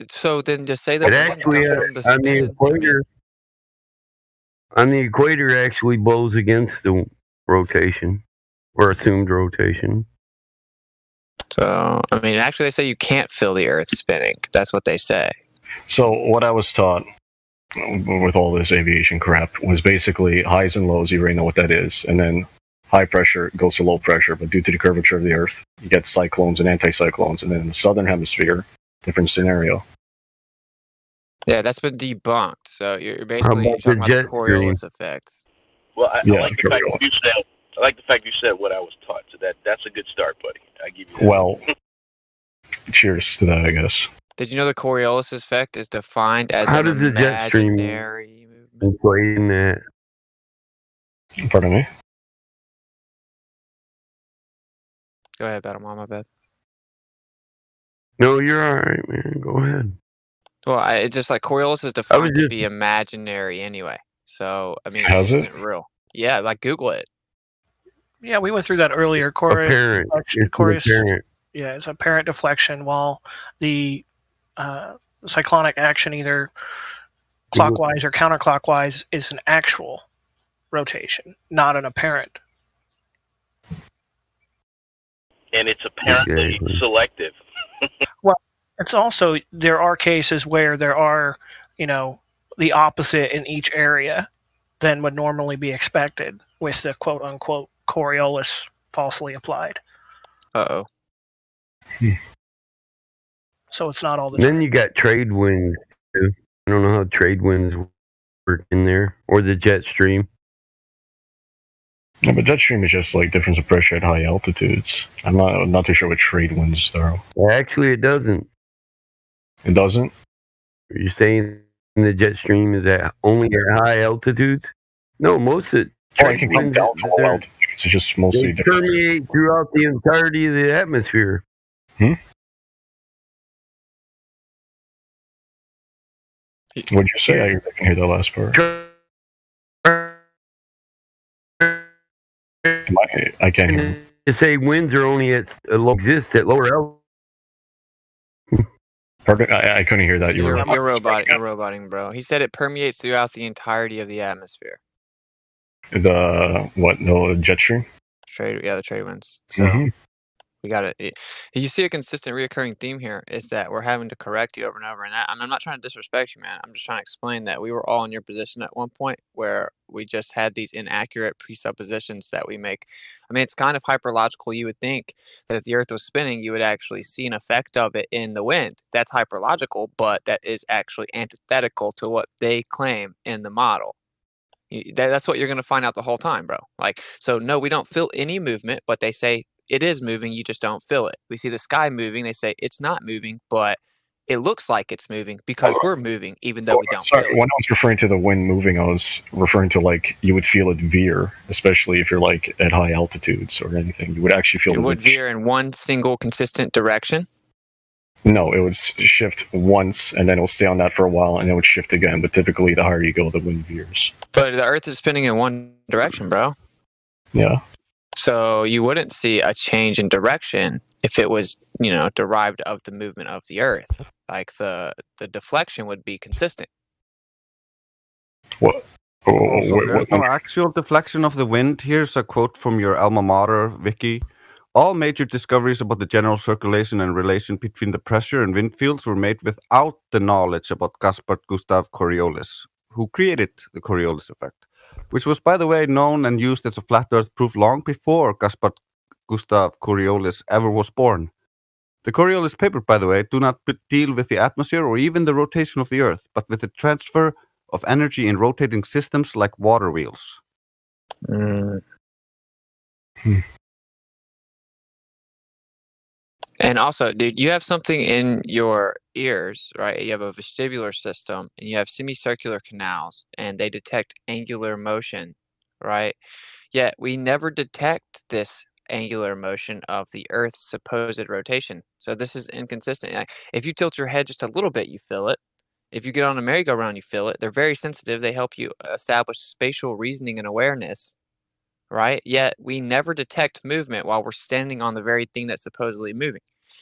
Speaker 10: So then, just say the
Speaker 8: It
Speaker 10: wind
Speaker 8: actually,
Speaker 10: comes from the
Speaker 8: on the
Speaker 10: spin.
Speaker 8: equator, it actually blows against the rotation or assumed rotation.
Speaker 10: So, I mean, actually, they say you can't feel the Earth spinning. That's what they say.
Speaker 4: So what I was taught with all this aviation crap was basically highs and lows. You already know what that is, and then high pressure goes to low pressure. But due to the curvature of the Earth, you get cyclones and anticyclones, and then in the southern hemisphere, different scenario.
Speaker 10: Yeah, that's been debunked. So you're basically
Speaker 8: about
Speaker 10: talking
Speaker 8: the
Speaker 10: about
Speaker 8: jet
Speaker 10: the Coriolis effect.
Speaker 12: Well, I
Speaker 4: Yeah,
Speaker 12: like the fact
Speaker 4: Coriolis.
Speaker 12: that you said. I like the fact you said what I was taught. So that's a good start, buddy. I give you that.
Speaker 4: Well, cheers to that, I guess.
Speaker 10: Did you know the Coriolis effect is defined as
Speaker 8: How
Speaker 10: an
Speaker 8: does the jet stream
Speaker 10: imaginary movement?
Speaker 8: equate that?
Speaker 4: Pardon me?
Speaker 10: Go ahead, Battle Mom, my bad.
Speaker 8: No, you're all right, man. Go ahead.
Speaker 10: Well, it's just like Coriolis is
Speaker 8: was
Speaker 10: defined to
Speaker 8: just-
Speaker 10: be imaginary anyway. So, I mean,
Speaker 4: Has
Speaker 10: it
Speaker 4: it?
Speaker 10: isn't real. Yeah, like Google it.
Speaker 6: Yeah, we went through that earlier.
Speaker 8: Apparent.
Speaker 6: deflection,
Speaker 8: It's apparent.
Speaker 6: Yeah, it's apparent deflection, while the cyclonic action, either clockwise or counterclockwise, is an actual rotation, not an apparent.
Speaker 12: And it's apparently
Speaker 8: Exactly.
Speaker 12: selective.
Speaker 6: It's also, there are cases where there are, the opposite in each area than would normally be expected with the quote unquote Coriolis falsely applied.
Speaker 10: Uh-oh.
Speaker 6: So it's not all the
Speaker 8: Then you got trade winds too. I don't know how trade winds work in there, or the jet stream.
Speaker 4: No, but jet stream is just like difference of pressure at high altitudes. I'm not too sure what trade winds are.
Speaker 8: Actually, it doesn't.
Speaker 4: It doesn't?
Speaker 8: You're saying the jet stream is at only at high altitudes? No, most of it.
Speaker 4: Oh, it can come down to low altitudes. It's just mostly
Speaker 8: They
Speaker 4: different.
Speaker 8: permeate throughout the entirety of the atmosphere.
Speaker 4: What'd you say? I can hear that last part. I can't hear you.
Speaker 8: To say winds are only exist at lower altitudes.
Speaker 4: Pardon? I couldn't hear that.
Speaker 10: You're roboting, bro. He said it permeates throughout the entirety of the atmosphere.
Speaker 4: The jet stream?
Speaker 10: The trade winds. So
Speaker 4: Mhm.
Speaker 10: we got it. You see a consistent reoccurring theme here is that we're having to correct you over and over. And I'm not trying to disrespect you, man. I'm just trying to explain that we were all in your position at one point where we just had these inaccurate presuppositions that we make. I mean, it's kind of hyperlogical. You would think that if the Earth was spinning, you would actually see an effect of it in the wind. That's hyperlogical, but that is actually antithetical to what they claim in the model. That's what you're going to find out the whole time, bro. Like, so no, we don't feel any movement, but they say it is moving, you just don't feel it. We see the sky moving, they say it's not moving, but it looks like it's moving because we're moving, even though we don't feel
Speaker 4: Sorry,
Speaker 10: it.
Speaker 4: when I was referring to the wind moving, I was referring to like you would feel it veer, especially if you're like at high altitudes or anything. You would actually feel
Speaker 10: It
Speaker 4: the
Speaker 10: would
Speaker 4: wind.
Speaker 10: veer in one single consistent direction.
Speaker 4: No, it would shift once, and then it will stay on that for a while, and it would shift again. But typically, the higher you go, the wind veers.
Speaker 10: But the Earth is spinning in one direction, bro.
Speaker 4: Yeah.
Speaker 10: So you wouldn't see a change in direction if it was, derived of the movement of the Earth. Like the deflection would be consistent.
Speaker 4: What?
Speaker 11: Also, there's no actual deflection of the wind. Here's a quote from your alma mater, Vicky. All major discoveries about the general circulation and relation between the pressure and wind fields were made without the knowledge about Gaspard Gustav Coriolis, who created the Coriolis effect, which was, by the way, known and used as a flat Earth proof long before Gaspard Gustav Coriolis ever was born. The Coriolis papers, by the way, do not deal with the atmosphere or even the rotation of the Earth, but with the transfer of energy in rotating systems like water wheels.
Speaker 10: And also, dude, you have something in your ears, right? You have a vestibular system, and you have semicircular canals, and they detect angular motion, right? Yet we never detect this angular motion of the Earth's supposed rotation. So this is inconsistent. Like, if you tilt your head just a little bit, you feel it. If you get on a merry-go-round, you feel it. They're very sensitive. They help you establish spatial reasoning and awareness, right? Yet we never detect movement while we're standing on the very thing that's supposedly moving.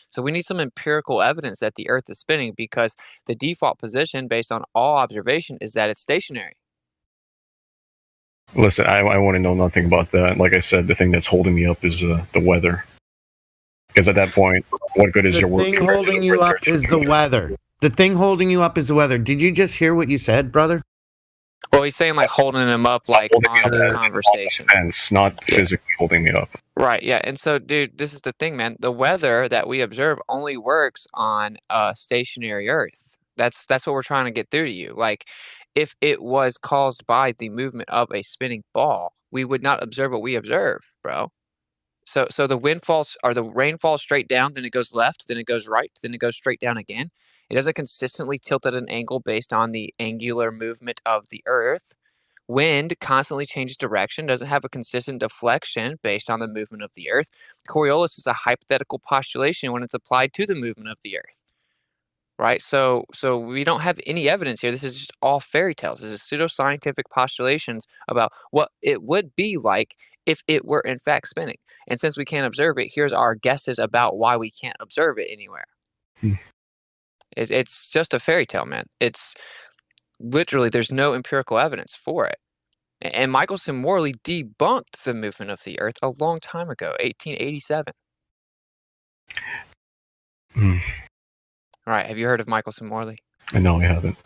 Speaker 10: So we need some empirical evidence that the Earth is spinning, because the default position based on all observation is that it's stationary.
Speaker 4: Listen, I want to know nothing about that. Like I said, the thing that's holding me up is the weather. Because at that point, what good is
Speaker 9: The
Speaker 4: your work?
Speaker 9: thing holding you up is the weather. The thing holding you up is the weather. Did you just hear what you said, brother?
Speaker 10: Well, he's saying like holding him up like on the conversation.
Speaker 4: Sense, not physically holding me up.
Speaker 10: Right, yeah. And so, dude, this is the thing, man. The weather that we observe only works on a stationary Earth. That's what we're trying to get through to you. Like, if it was caused by the movement of a spinning ball, we would not observe what we observe, bro. So the wind falls, or the rain falls straight down, then it goes left, then it goes right, then it goes straight down again. It doesn't consistently tilt at an angle based on the angular movement of the Earth. Wind constantly changes direction, doesn't have a consistent deflection based on the movement of the Earth. Coriolis is a hypothetical postulation when it's applied to the movement of the Earth. Right? So we don't have any evidence here. This is just all fairy tales. This is pseudoscientific postulations about what it would be like if it were in fact spinning. And since we can't observe it, here's our guesses about why we can't observe it anywhere. It's just a fairy tale, man. It's literally, there's no empirical evidence for it. And Michelson Morley debunked the movement of the Earth a long time ago, 1887. Right. Have you heard of Michelson Morley?
Speaker 4: No, I haven't.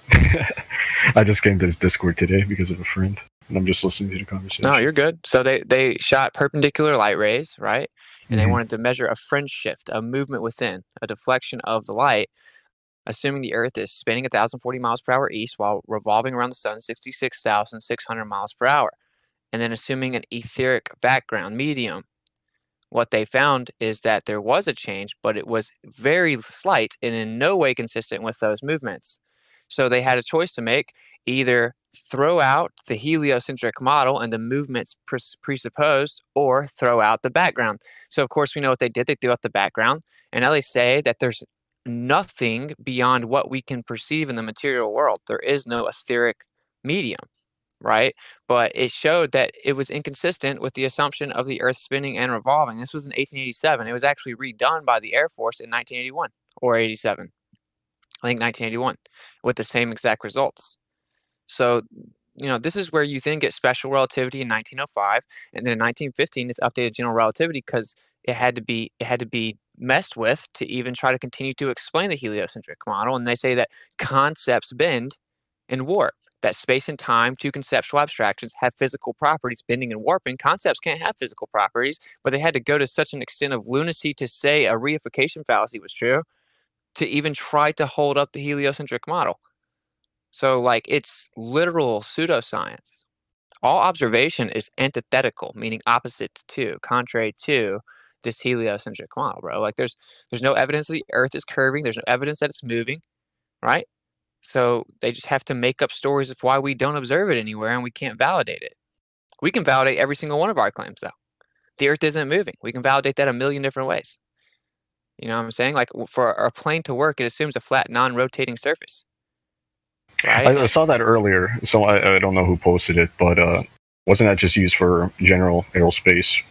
Speaker 4: I just came to this Discord today because of a friend, and I'm just listening to the conversation.
Speaker 10: No, you're good. So they shot perpendicular light rays, right? And they wanted to measure a fringe shift, a movement within, a deflection of the light, assuming the Earth is spinning 1,040 miles per hour east while revolving around the sun 66,600 miles per hour. And then assuming an etheric background medium. What they found is that there was a change, but it was very slight and in no way consistent with those movements. So they had a choice to make: either throw out the heliocentric model and the movements presupposed, or throw out the background. So of course we know what they did. They threw out the background, and now they say that there's nothing beyond what we can perceive in the material world. There is no etheric medium. Right? But it showed that it was inconsistent with the assumption of the Earth spinning and revolving. This was in 1887. It was actually redone by the Air Force in 1981 or 87. I think 1981, with the same exact results. So, this is where you then get special relativity in 1905, and then in 1915 it's updated general relativity, because it had to be messed with to even try to continue to explain the heliocentric model. And they say that concepts bend and warp. That space and time, two conceptual abstractions, have physical properties, bending and warping. Concepts can't have physical properties, but they had to go to such an extent of lunacy to say a reification fallacy was true to even try to hold up the heliocentric model. So, it's literal pseudoscience. All observation is antithetical, meaning opposite to, contrary to this heliocentric model, bro. There's no evidence that the Earth is curving. There's no evidence that it's moving, right? So they just have to make up stories of why we don't observe it anywhere and we can't validate it. We can validate every single one of our claims, though. The Earth isn't moving. We can validate that a million different ways. You know what I'm saying? Like for a plane to work, it assumes a flat, non-rotating surface, right?
Speaker 4: I saw that earlier, so I don't know who posted it, but wasn't that just used for general aerospace?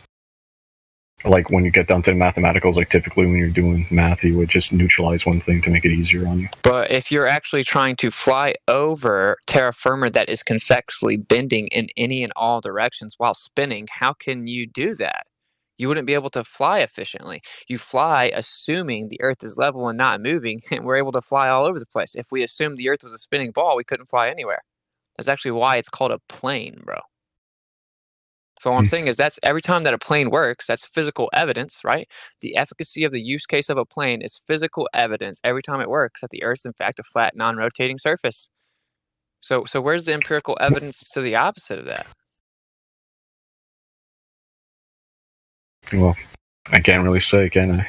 Speaker 4: Like when you get down to the mathematicals, like typically when you're doing math, you would just neutralize one thing to make it easier on you.
Speaker 10: But if you're actually trying to fly over terra firma that is convexly bending in any and all directions while spinning, how can you do that? You wouldn't be able to fly efficiently. You fly assuming the Earth is level and not moving, and we're able to fly all over the place. If we assumed the Earth was a spinning ball, we couldn't fly anywhere. That's actually why it's called a plane, bro. So what I'm saying is that's every time that a plane works, that's physical evidence, right? The efficacy of the use case of a plane is physical evidence every time it works that the Earth's in fact a flat, non-rotating surface. So where's the empirical evidence to the opposite of that?
Speaker 4: Well, I can't really say, can I?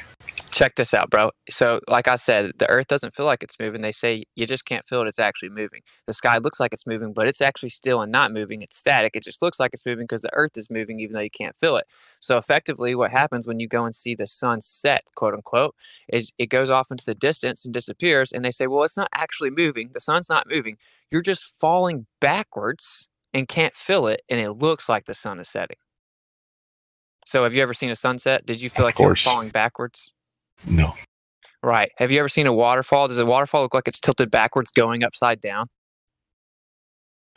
Speaker 10: Check this out, bro. So, like I said, the Earth doesn't feel like it's moving. They say you just can't feel it. It's actually moving. The sky looks like it's moving, but it's actually still and not moving. It's static. It just looks like it's moving because the Earth is moving, even though you can't feel it. So, effectively, what happens when you go and see the sun set, quote unquote, is it goes off into the distance and disappears. And they say, well, it's not actually moving. The sun's not moving. You're just falling backwards and can't feel it. And it looks like the sun is setting. So, have you ever seen a sunset? Did you feel like you were falling backwards?
Speaker 4: No.
Speaker 10: Right. Have you ever seen a waterfall? Does a waterfall look like it's tilted backwards going upside down?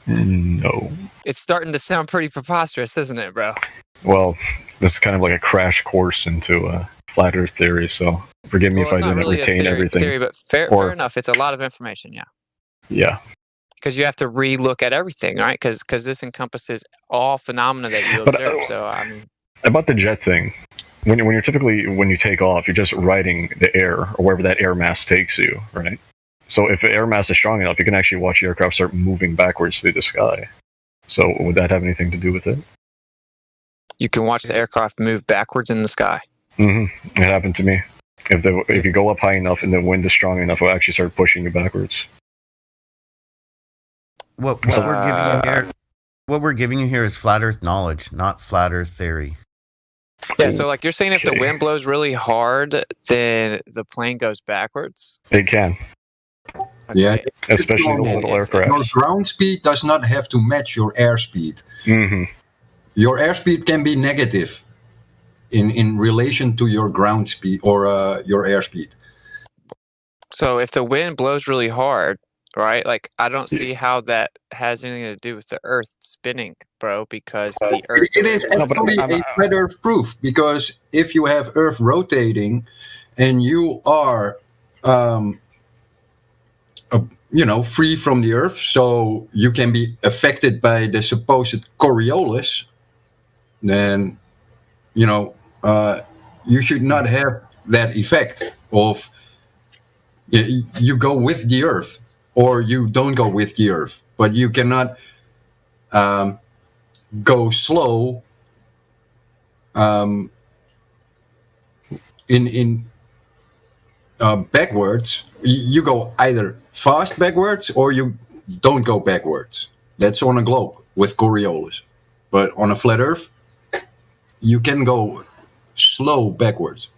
Speaker 4: No.
Speaker 10: It's starting to sound pretty preposterous, isn't it, bro?
Speaker 4: Well, this is kind of like a crash course into flat Earth theory, so forgive me if I didn't retain everything.
Speaker 10: But fair enough. It's a lot of information, yeah.
Speaker 4: Yeah.
Speaker 10: Because you have to re-look at everything, right? Because this encompasses all phenomena that you observe. So, I mean...
Speaker 4: About the jet thing, when you take off, you're just riding the air or wherever that air mass takes you, right? So if the air mass is strong enough, you can actually watch the aircraft start moving backwards through the sky. So would that have anything to do with it?
Speaker 10: You can watch the aircraft move backwards in the sky.
Speaker 4: Mm-hmm. It happened to me. If you go up high enough and the wind is strong enough, it'll actually start pushing you backwards.
Speaker 9: What we're giving you here is flat Earth knowledge, not flat Earth theory.
Speaker 10: Yeah, so like you're saying if the wind blows really hard, then the plane goes backwards?
Speaker 4: It can.
Speaker 10: Okay.
Speaker 13: Yeah,
Speaker 4: especially those little aircraft.
Speaker 13: Your ground speed does not have to match your airspeed.
Speaker 4: Mm-hmm.
Speaker 13: Your airspeed can be negative in relation to your ground speed or your airspeed.
Speaker 10: So if the wind blows really hard, right? Like I don't see how that has anything to do with the Earth spinning, bro. Because the Earth.
Speaker 13: It is actually a flat Earth proof, because if you have Earth rotating, and you are, free from the Earth, so you can be affected by the supposed Coriolis, then you should not have that effect of you go with the Earth. Or you don't go with the Earth, but you cannot go slow in backwards. You go either fast backwards or you don't go backwards. That's on a globe with Coriolis, but on a flat Earth, you can go slow backwards.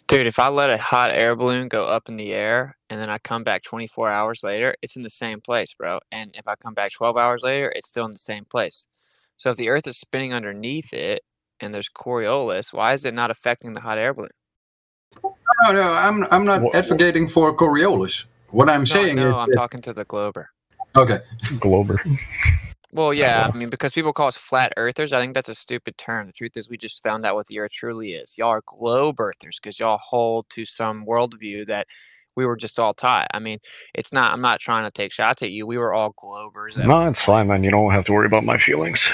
Speaker 10: Dude, if I let a hot air balloon go up in the air and then I come back 24 hours later, it's in the same place, bro. And if I come back 12 hours later, it's still in the same place. So if the Earth is spinning underneath it and there's Coriolis, why is it not affecting the hot air balloon?
Speaker 13: No, I'm not advocating for Coriolis. What I'm saying is...
Speaker 10: I'm talking to the Glober.
Speaker 13: Okay.
Speaker 4: Glober.
Speaker 10: Well, yeah, I mean, because people call us flat earthers, I think that's a stupid term. The truth is we just found out what the Earth truly is. Y'all are globe earthers because y'all hold to some worldview that we were just all taught. I mean, I'm not trying to take shots at you. We were all globers.
Speaker 4: No, it's fine, man. You don't have to worry about my feelings.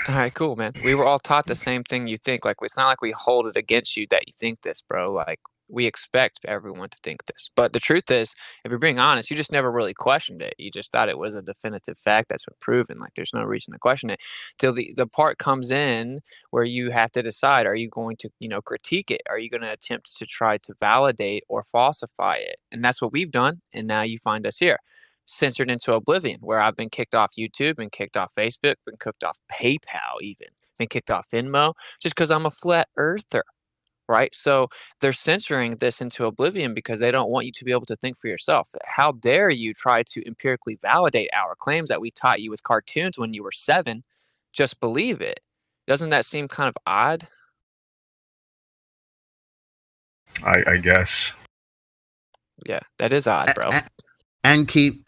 Speaker 10: All right, cool, man. We were all taught the same thing you think. Like, it's not like we hold it against you that you think this, bro. Like, we expect everyone to think this. But the truth is, if you're being honest, you just never really questioned it. You just thought it was a definitive fact that's been proven. Like, there's no reason to question it till the part comes in where you have to decide, are you going to, critique it? Are you going to attempt to try to validate or falsify it? And that's what we've done. And now you find us here, censored into oblivion, where I've been kicked off YouTube, been kicked off Facebook, been kicked off PayPal even, been kicked off Venmo, just because I'm a flat earther. right? So they're censoring this into oblivion because they don't want you to be able to think for yourself. How dare you try to empirically validate our claims that we taught you with cartoons when you were 7? Just believe it. Doesn't that seem kind of odd?
Speaker 4: I guess.
Speaker 10: Yeah, that is odd, bro.
Speaker 9: And keep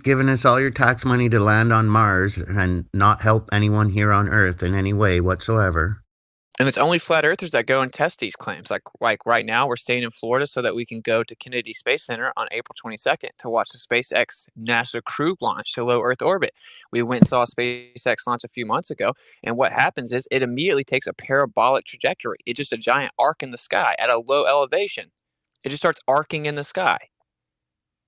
Speaker 9: giving us all your tax money to land on Mars and not help anyone here on Earth in any way whatsoever.
Speaker 10: And it's only flat earthers that go and test these claims. Like right now, we're staying in Florida so that we can go to Kennedy Space Center on April 22nd to watch the SpaceX NASA Crew launch to low Earth orbit. We went and saw SpaceX launch a few months ago, and what happens is it immediately takes a parabolic trajectory. It's just a giant arc in the sky at a low elevation. It just starts arcing in the sky.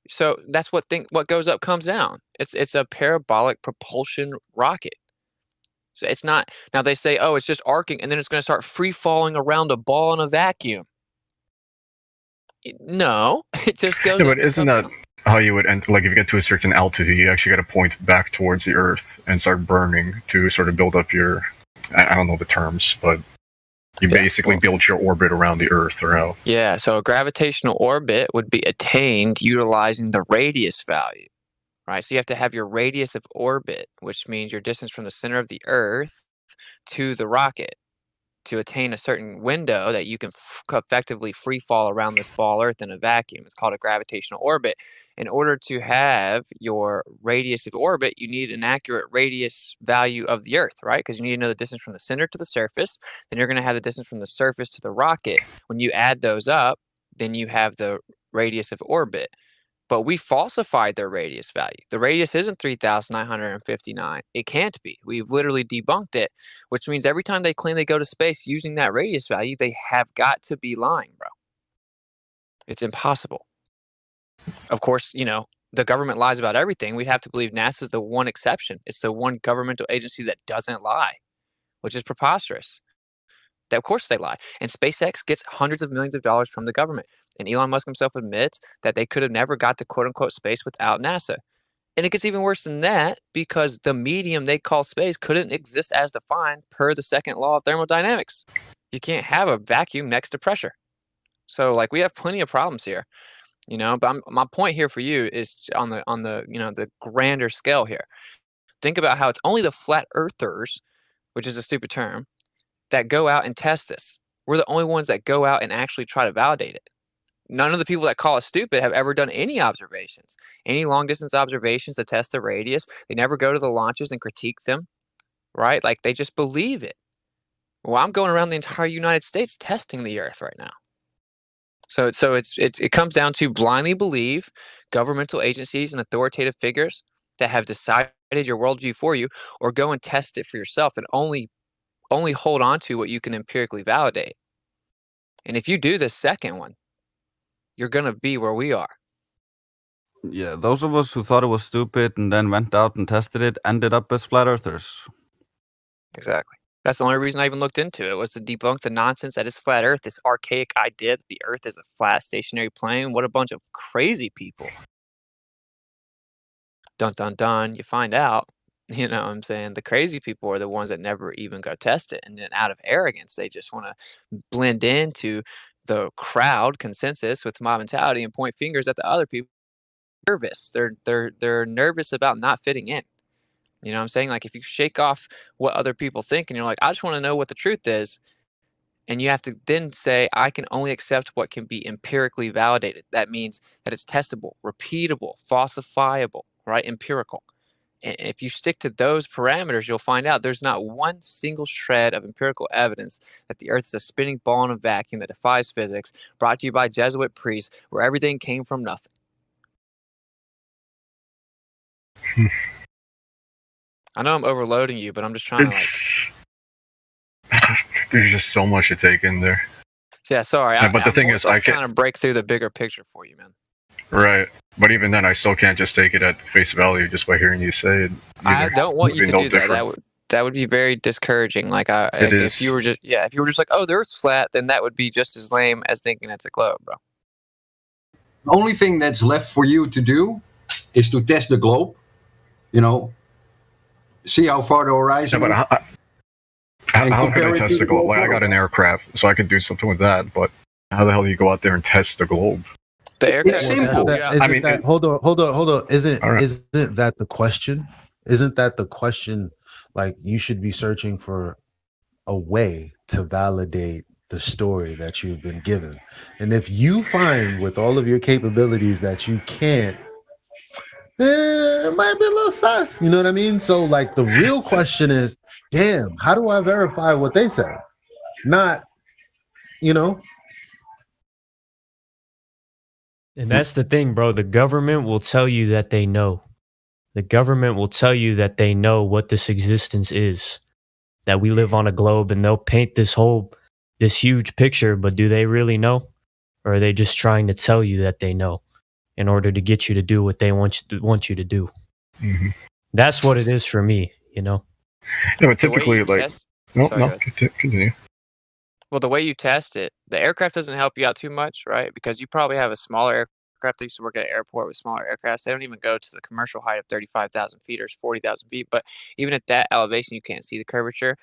Speaker 10: So that's what goes up comes down. It's a parabolic propulsion rocket. So it's not, now they say, oh, it's just arcing, and then it's going to start free falling around a ball in a vacuum. No, it just goes.
Speaker 4: Yeah, but isn't that how you would enter? Like if you get to a certain altitude, you actually got to point back towards the Earth and start burning to sort of build up your, I don't know the terms, but you basically build your orbit around the Earth, or how?
Speaker 10: Yeah, so a gravitational orbit would be attained utilizing the radius value. Right, so you have to have your radius of orbit, which means your distance from the center of the Earth to the rocket, to attain a certain window that you can effectively free fall around this ball Earth in a vacuum. It's called a gravitational orbit. In order to have your radius of orbit, you need an accurate radius value of the Earth, right? Because you need to know the distance from the center to the surface. Then you're going to have the distance from the surface to the rocket. When you add those up, then you have the radius of orbit. But we falsified their radius value. The radius isn't 3,959. It can't be. We've literally debunked it, which means every time they claim they go to space using that radius value, they have got to be lying, bro. It's impossible. Of course, you know, the government lies about everything. We'd have to believe NASA's the one exception. It's the one governmental agency that doesn't lie, which is preposterous. Of course they lie. And SpaceX gets hundreds of millions of dollars from the government. And Elon Musk himself admits that they could have never got to quote-unquote space without NASA. And it gets even worse than that because the medium they call space couldn't exist as defined per the second law of thermodynamics. You can't have a vacuum next to pressure. So, like, we have plenty of problems here, you know. But my point here for you is on the you know, the grander scale here. Think about how it's only the flat earthers, which is a stupid term, that go out and test this. We're the only ones that go out and actually try to validate it. None of the people that call us stupid have ever done any observations, any long distance observations to test the radius. They never go to the launches and critique them, right? Like they just believe it. Well, I'm going around the entire United States testing the Earth right now. So it comes down to blindly believe governmental agencies and authoritative figures that have decided your worldview for you, or go and test it for yourself and only hold on to what you can empirically validate. And if you do the second one, you're going to be where we are.
Speaker 11: Yeah, those of us who thought it was stupid and then went out and tested it ended up as flat earthers.
Speaker 10: Exactly. That's the only reason I even looked into it, was to debunk the nonsense that is flat Earth, this archaic idea that the Earth is a flat stationary plane. What a bunch of crazy people. Dun, dun, dun. You find out, you know what I'm saying? The crazy people are the ones that never even go test it. And then out of arrogance, they just want to blend into the crowd consensus with mob mentality and point fingers at the other people. Nervous. They're nervous about not fitting in. You know what I'm saying? Like if you shake off what other people think and you're like, I just want to know what the truth is. And you have to then say, I can only accept what can be empirically validated. That means that it's testable, repeatable, falsifiable, right? Empirical. And if you stick to those parameters, you'll find out there's not one single shred of empirical evidence that the Earth is a spinning ball in a vacuum that defies physics, brought to you by Jesuit priests, where everything came from nothing. I know I'm overloading you, but I'm just trying to
Speaker 4: There's just so much to take in there.
Speaker 10: Yeah, sorry.
Speaker 4: But the thing is, I
Speaker 10: can't trying to break through the bigger picture for you, man.
Speaker 4: Right. But even then, I still can't just take it at face value just by hearing you say it.
Speaker 10: I don't want you to do that. That would be very discouraging. Like, if you were just like, oh, the Earth's flat, then that would be just as lame as thinking it's a globe, bro.
Speaker 13: The only thing that's left for you to do is to test the globe. You know, see how far the horizon.
Speaker 4: Yeah, but
Speaker 13: and
Speaker 4: How can
Speaker 13: compare
Speaker 4: I
Speaker 13: it
Speaker 4: test
Speaker 13: to
Speaker 4: the globe? Like, I
Speaker 13: world.
Speaker 4: got an aircraft, so I can do something with that. But how the hell do you go out there and test the globe?
Speaker 10: The aircraft
Speaker 13: It's
Speaker 10: doesn't help
Speaker 13: simple.
Speaker 10: you out.
Speaker 1: Isn't
Speaker 4: I mean,
Speaker 1: that hold on. Isn't
Speaker 4: all right.
Speaker 1: isn't that the question? Isn't that the question? Like you should be searching for a way to validate the story that you've been given. And if you find with all of your capabilities that you can't, it might be a little sus. You know what I mean? So like the real question is, damn, how do I verify what they say? Not, you know,
Speaker 14: And that's the thing, bro. The government will tell you that they know. The government will tell you that they know what this existence is, that we live on a globe, and they'll paint this huge picture, but do they really know? Or are they just trying to tell you that they know in order to get you to do what they want you to do?
Speaker 4: Mhm.
Speaker 14: That's what it is for me, you know?
Speaker 4: Yeah, but
Speaker 10: The way
Speaker 4: typically,
Speaker 10: you
Speaker 4: like,
Speaker 10: test-
Speaker 4: no,
Speaker 10: Sorry,
Speaker 4: no,
Speaker 10: go ahead.
Speaker 4: continue.
Speaker 10: Well, the way you test it, the aircraft doesn't help you out too much, right? Because you probably have a smaller aircraft. I used to work at an airport with smaller aircrafts. They don't even go to the commercial height of 35,000 feet or 40,000 feet. But even at that elevation, you can't see the curvature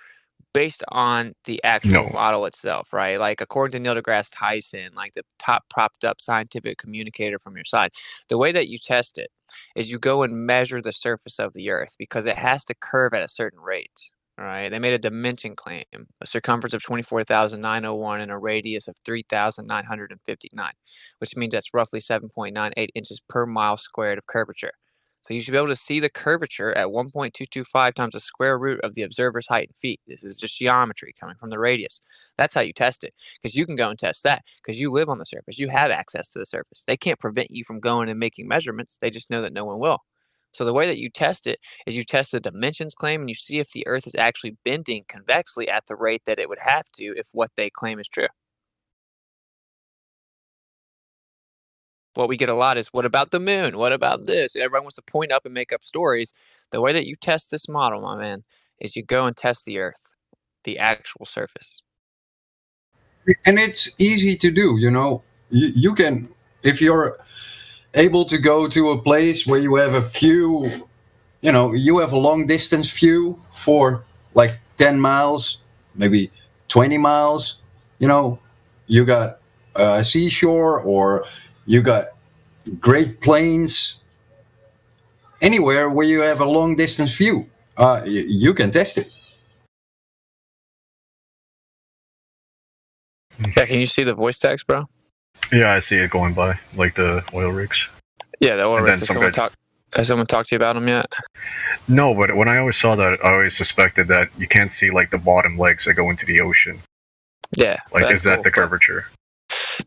Speaker 10: based on the actual
Speaker 4: No.
Speaker 10: model itself, right? Like according to Neil deGrasse Tyson, like the top propped up scientific communicator from your side, the way that you test it is you go and measure the surface of the Earth because it has to curve at a certain rate. All right, they made a dimension claim, a circumference of 24,901 and a radius of 3,959, which means that's roughly 7.98 inches per mile squared of curvature. So you should be able to see the curvature at 1.225 times the square root of the observer's height in feet. This is just geometry coming from the radius. That's how you test it, because you can go and test that because you live on the surface. You have access to the surface. They can't prevent you from going and making measurements. They just know that no one will. So the way that you test it is you test the dimensions claim and you see if the Earth is actually bending convexly at the rate that it would have to if what they claim is true. What we get a lot is, what about the moon? What about this? Everyone wants to point up and make up stories. The way that you test this model, my man, is you go and test the Earth, the actual surface.
Speaker 13: And it's easy to do, you know. You can, if you're able to go to a place where you have a view, you know, you have a long distance view for like 10 miles, maybe 20 miles, you know, you got a seashore or you got Great Plains, anywhere where you have a long distance view, you can test it.
Speaker 10: Yeah, can you see the voice text, bro?
Speaker 4: Yeah, I see it going by, like the oil rigs.
Speaker 10: Yeah, the oil
Speaker 4: And
Speaker 10: rigs.
Speaker 4: then some guy-
Speaker 10: Has someone talked to you about them yet?
Speaker 4: No, but when I always saw that, I always suspected that you can't see like the bottom legs that go into the ocean.
Speaker 10: Yeah.
Speaker 4: Like,
Speaker 10: that's
Speaker 4: is that
Speaker 10: cool,
Speaker 4: the
Speaker 10: but-
Speaker 4: curvature?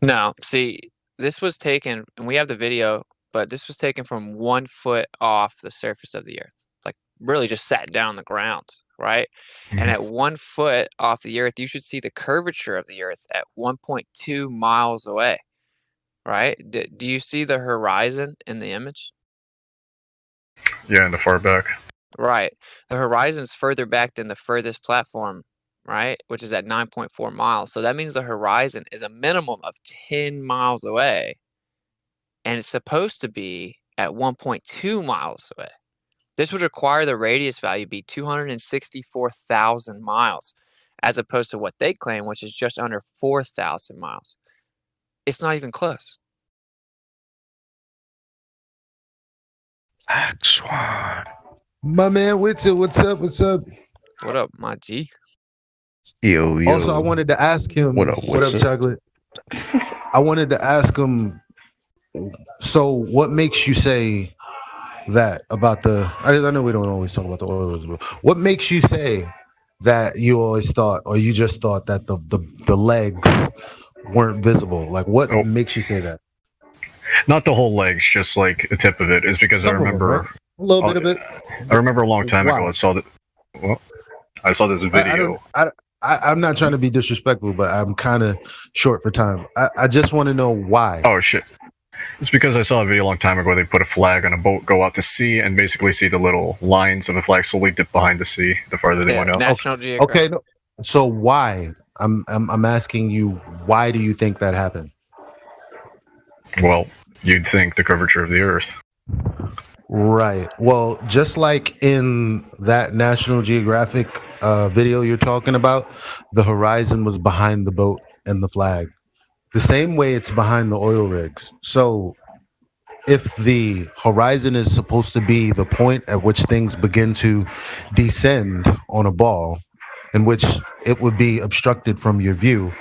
Speaker 10: No, see, this was taken, and we have the video, but this was taken from 1 foot off the surface of the Earth, like really just sat down on the ground, right? And
Speaker 4: Mhm.
Speaker 10: at 1 foot off the Earth, you should see the curvature of the Earth at 1.2 miles away, right? Do you see the horizon in the image?
Speaker 4: Yeah, in the far back.
Speaker 10: Right. The horizon's further back than the furthest platform, right? Which is at 9.4 miles. So that means the horizon is a minimum of 10 miles away. And it's supposed to be at 1.2 miles away. This would require the radius value be 264,000 miles, as opposed to what they claim, which is just under 4,000 miles. It's not even close.
Speaker 1: Axwan. My man, what's up? What's up?
Speaker 10: What up, my G?
Speaker 2: Yo.
Speaker 1: Also, I wanted to ask him.
Speaker 2: What up,
Speaker 1: What up,
Speaker 2: what's up?
Speaker 1: chocolate? I wanted to ask him. So, what makes you say that about the? I know we don't always talk about the oil rigs, but what makes you say that you always thought, or you just thought that the legs weren't visible? Like, what makes you say that?
Speaker 4: Not the whole legs, just like the tip of it. Is because I
Speaker 1: Some of them,
Speaker 4: remember
Speaker 1: right? A little bit of it.
Speaker 4: I remember a long time ago.
Speaker 1: Wow.
Speaker 4: I saw that. Well, I saw this video.
Speaker 1: I'm not trying to be disrespectful, but I'm kind of short for time. I just want to know why.
Speaker 4: Oh shit! It's because I saw a video a long time ago where they put a flag on a boat, go out to sea, and basically see the little lines of the flag slowly dip behind the sea the farther they went out.
Speaker 10: National Geographic.
Speaker 1: Okay, no, so why? I'm asking you, why do you think that happened?
Speaker 4: Well, you'd think the curvature of the Earth.
Speaker 1: Right. Well, just like in that National Geographic video you're talking about, the horizon was behind the boat and the flag. The same way it's behind the oil rigs. So if the horizon is supposed to be the point at which things begin to descend on a ball, in which it would be obstructed from your view,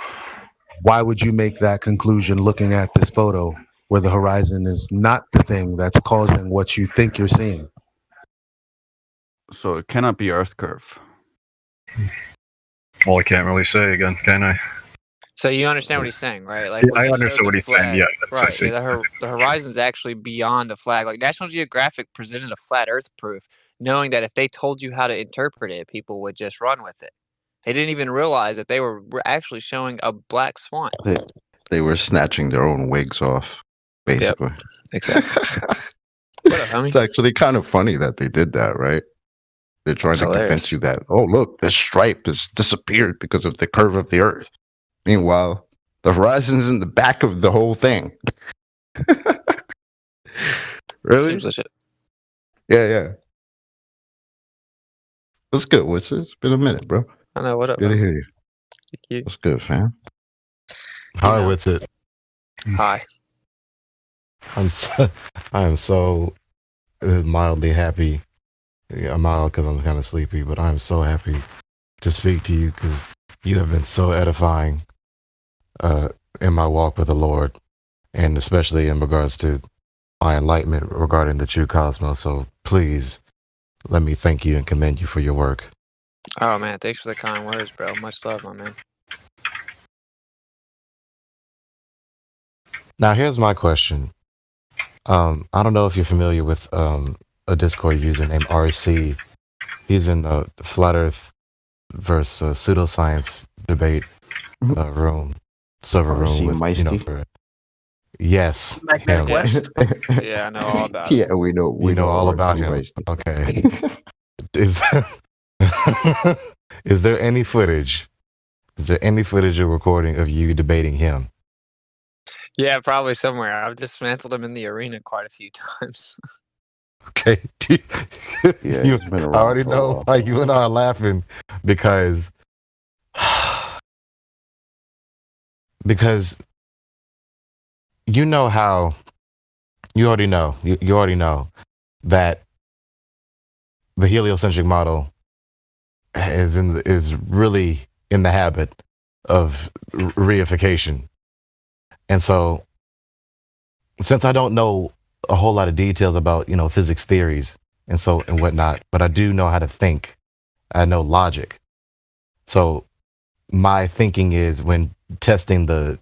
Speaker 1: why would you make that conclusion looking at this photo where the horizon is not the thing that's causing what you think you're seeing?
Speaker 11: So it cannot be Earth curve.
Speaker 4: Well, I can't really say again, can I?
Speaker 10: So you understand what he's saying, right? Like
Speaker 4: Yeah,
Speaker 10: when
Speaker 4: I
Speaker 10: he
Speaker 4: understand
Speaker 10: showed
Speaker 4: what
Speaker 10: the
Speaker 4: he's saying.
Speaker 10: flag-
Speaker 4: Yeah, that's- I
Speaker 10: right.
Speaker 4: see.
Speaker 10: Yeah, the horizon's actually beyond the flag. Like National Geographic presented a flat Earth proof, knowing that if they told you how to interpret it, people would just run with it. They didn't even realize that they were actually showing a black swan.
Speaker 2: They were snatching their own wigs off, basically.
Speaker 10: Exactly. What up, homie?
Speaker 2: It's actually kind of funny that they did that, right? They're trying
Speaker 10: It's
Speaker 2: to convince you that, oh, look, this stripe has disappeared because of the curve of the Earth. Meanwhile, the horizon's in the back of the whole thing. Really?
Speaker 10: Seems legit.
Speaker 2: Yeah. What's good, What's It's been a minute, bro.
Speaker 10: I know. What up?
Speaker 2: Good to
Speaker 10: man?
Speaker 2: hear you.
Speaker 10: Thank you.
Speaker 2: What's good, fam? Hi, What's It?
Speaker 10: Hi.
Speaker 2: I am so mildly happy. Yeah, I'm mild because I'm kind of sleepy, but I'm so happy to speak to you because you have been so edifying in my walk with the Lord, and especially in regards to my enlightenment regarding the true cosmos. So please let me thank you and commend you for your work.
Speaker 10: Oh man, thanks for the kind words, bro. Much love, my man.
Speaker 2: Now, here's my question. I don't know if you're familiar with a Discord user named RC. He's in the Flat Earth versus pseudoscience debate room, server room with,
Speaker 15: Meisty?
Speaker 2: Yes.
Speaker 6: Magnetic
Speaker 2: him.
Speaker 6: West?
Speaker 10: Yeah, I know all about it.
Speaker 15: Yeah, we know.
Speaker 2: You know all
Speaker 15: our
Speaker 2: about him.
Speaker 15: Meisty.
Speaker 2: Okay. Is is there any footage? Is there any footage or recording of you debating him?
Speaker 10: Yeah, probably somewhere. I've dismantled him in the arena quite a few times.
Speaker 2: Okay.
Speaker 15: Yeah,
Speaker 2: You-
Speaker 15: he's been
Speaker 2: I
Speaker 15: around
Speaker 2: already
Speaker 15: for a
Speaker 2: know
Speaker 15: while.
Speaker 2: why you and I are laughing because you know how you already know that the heliocentric model is really in the habit of reification. And so since I don't know a whole lot of details about, physics theories and whatnot, but I do know how to think. I know logic. So my thinking is when testing the,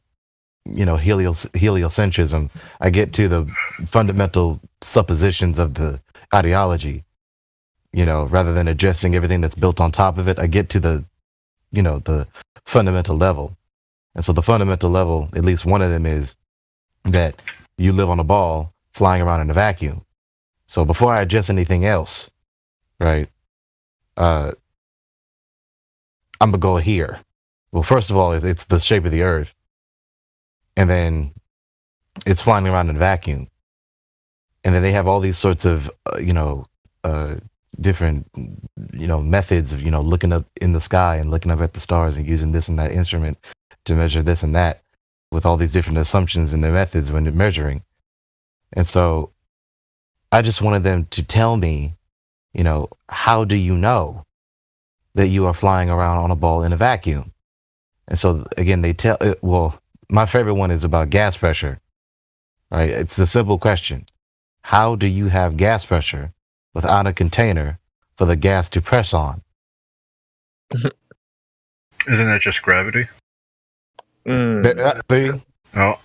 Speaker 2: heliocentrism, I get to the fundamental suppositions of the ideology, rather than addressing everything that's built on top of it. I get to the fundamental level. And so the fundamental level, at least one of them, is that you live on a ball flying around in a vacuum. So before I address anything else, right, I'm gonna go here. Well, first of all, it's the shape of the Earth, and then it's flying around in a vacuum, and then they have all these sorts of different methods of looking up in the sky and looking up at the stars and using this and that instrument to measure this and that, with all these different assumptions and the methods when they're measuring. And so I just wanted them to tell me, how do you know that you are flying around on a ball in a vacuum? And so again, they tell, well, my favorite one is about gas pressure, right? It's a simple question. How do you have gas pressure without a container for the gas to press on?
Speaker 4: Isn't that just gravity?
Speaker 2: See?
Speaker 4: Oh.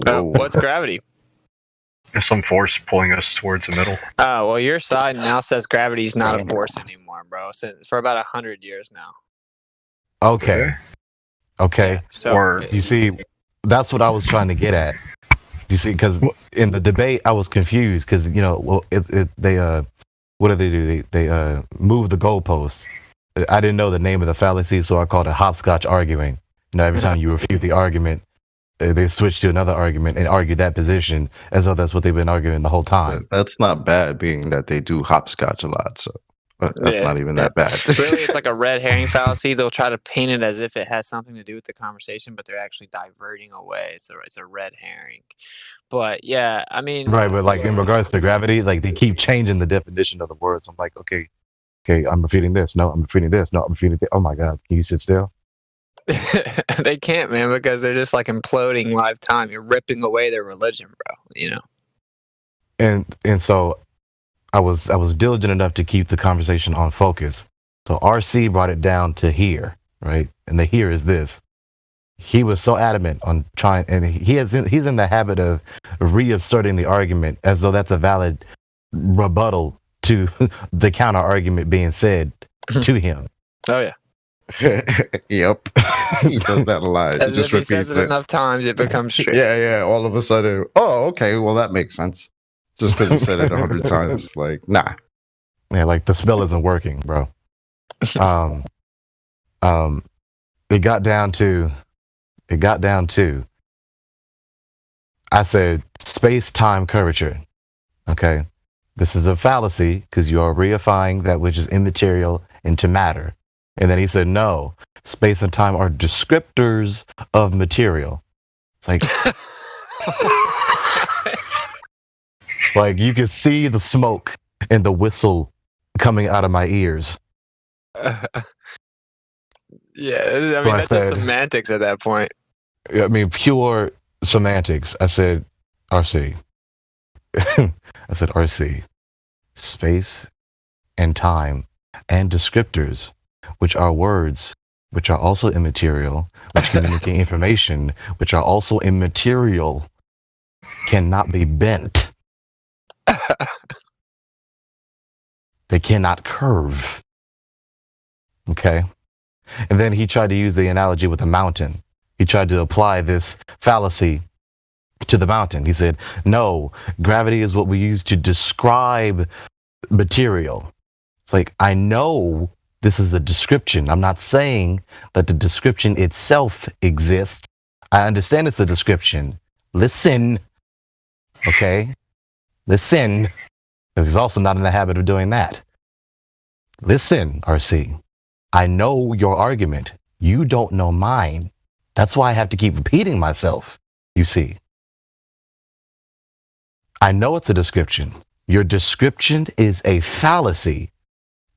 Speaker 10: What's gravity?
Speaker 4: There's some force pulling us towards the middle.
Speaker 10: Oh, well, your side now says gravity's not a force anymore, bro. For about 100 years now.
Speaker 2: Okay.
Speaker 10: So
Speaker 2: you see, that's what I was trying to get at. You see, because in the debate, I was confused because they what do they do? They move the goalposts. I didn't know the name of the fallacy, so I called it hopscotch arguing. Every time you refute the argument, they switched to another argument and argued that position as though that's what they've been arguing the whole time.
Speaker 15: That's not bad, being that they do hopscotch a lot. So that's not even that bad.
Speaker 10: Really, it's like a red herring fallacy. They'll try to paint it as if it has something to do with the conversation, but they're actually diverting away. It's a red herring. But yeah, I mean,
Speaker 2: Right, but like in regards to gravity, like they keep changing the definition of the words. I'm like, okay, I'm refuting this. No, I'm refuting this. No, I'm refuting this. Oh my God, can you sit still?
Speaker 10: they can't, man, because they're just like imploding live time. You're ripping away their religion, bro. You know.
Speaker 2: And so I was diligent enough to keep the conversation on focus. So RC brought it down to here, right? And the here is this. He was so adamant on trying, and he's in the habit of reasserting the argument as though that's a valid rebuttal to the counter argument being said to him.
Speaker 10: Oh yeah.
Speaker 15: Yep. He does that a lot.
Speaker 10: As if he says it enough times, it becomes true.
Speaker 15: Yeah. All of a sudden, oh, okay, well that makes sense. Just because he said it 100 times, like, nah.
Speaker 2: Yeah, like the spell isn't working, bro. It got down to I said space-time curvature. Okay. This is a fallacy because you are reifying that which is immaterial into matter. And then he said, no, space and time are descriptors of material. It's like, like you can see the smoke and the whistle coming out of my ears.
Speaker 10: Yeah, I mean, that's just semantics at that point.
Speaker 2: I mean, pure semantics. I said, RC. I said, RC. Space and time and descriptors, which are words, which are also immaterial, which communicate information, which are also immaterial, cannot be bent. They cannot curve. Okay? And then he tried to use the analogy with a mountain. He tried to apply this fallacy to the mountain. He said, no, gravity is what we use to describe material. It's like, I know this is a description. I'm not saying that the description itself exists. I understand it's a description. Listen. Okay? Listen. Because he's also not in the habit of doing that. Listen, RC. I know your argument. You don't know mine. That's why I have to keep repeating myself, you see. I know it's a description. Your description is a fallacy.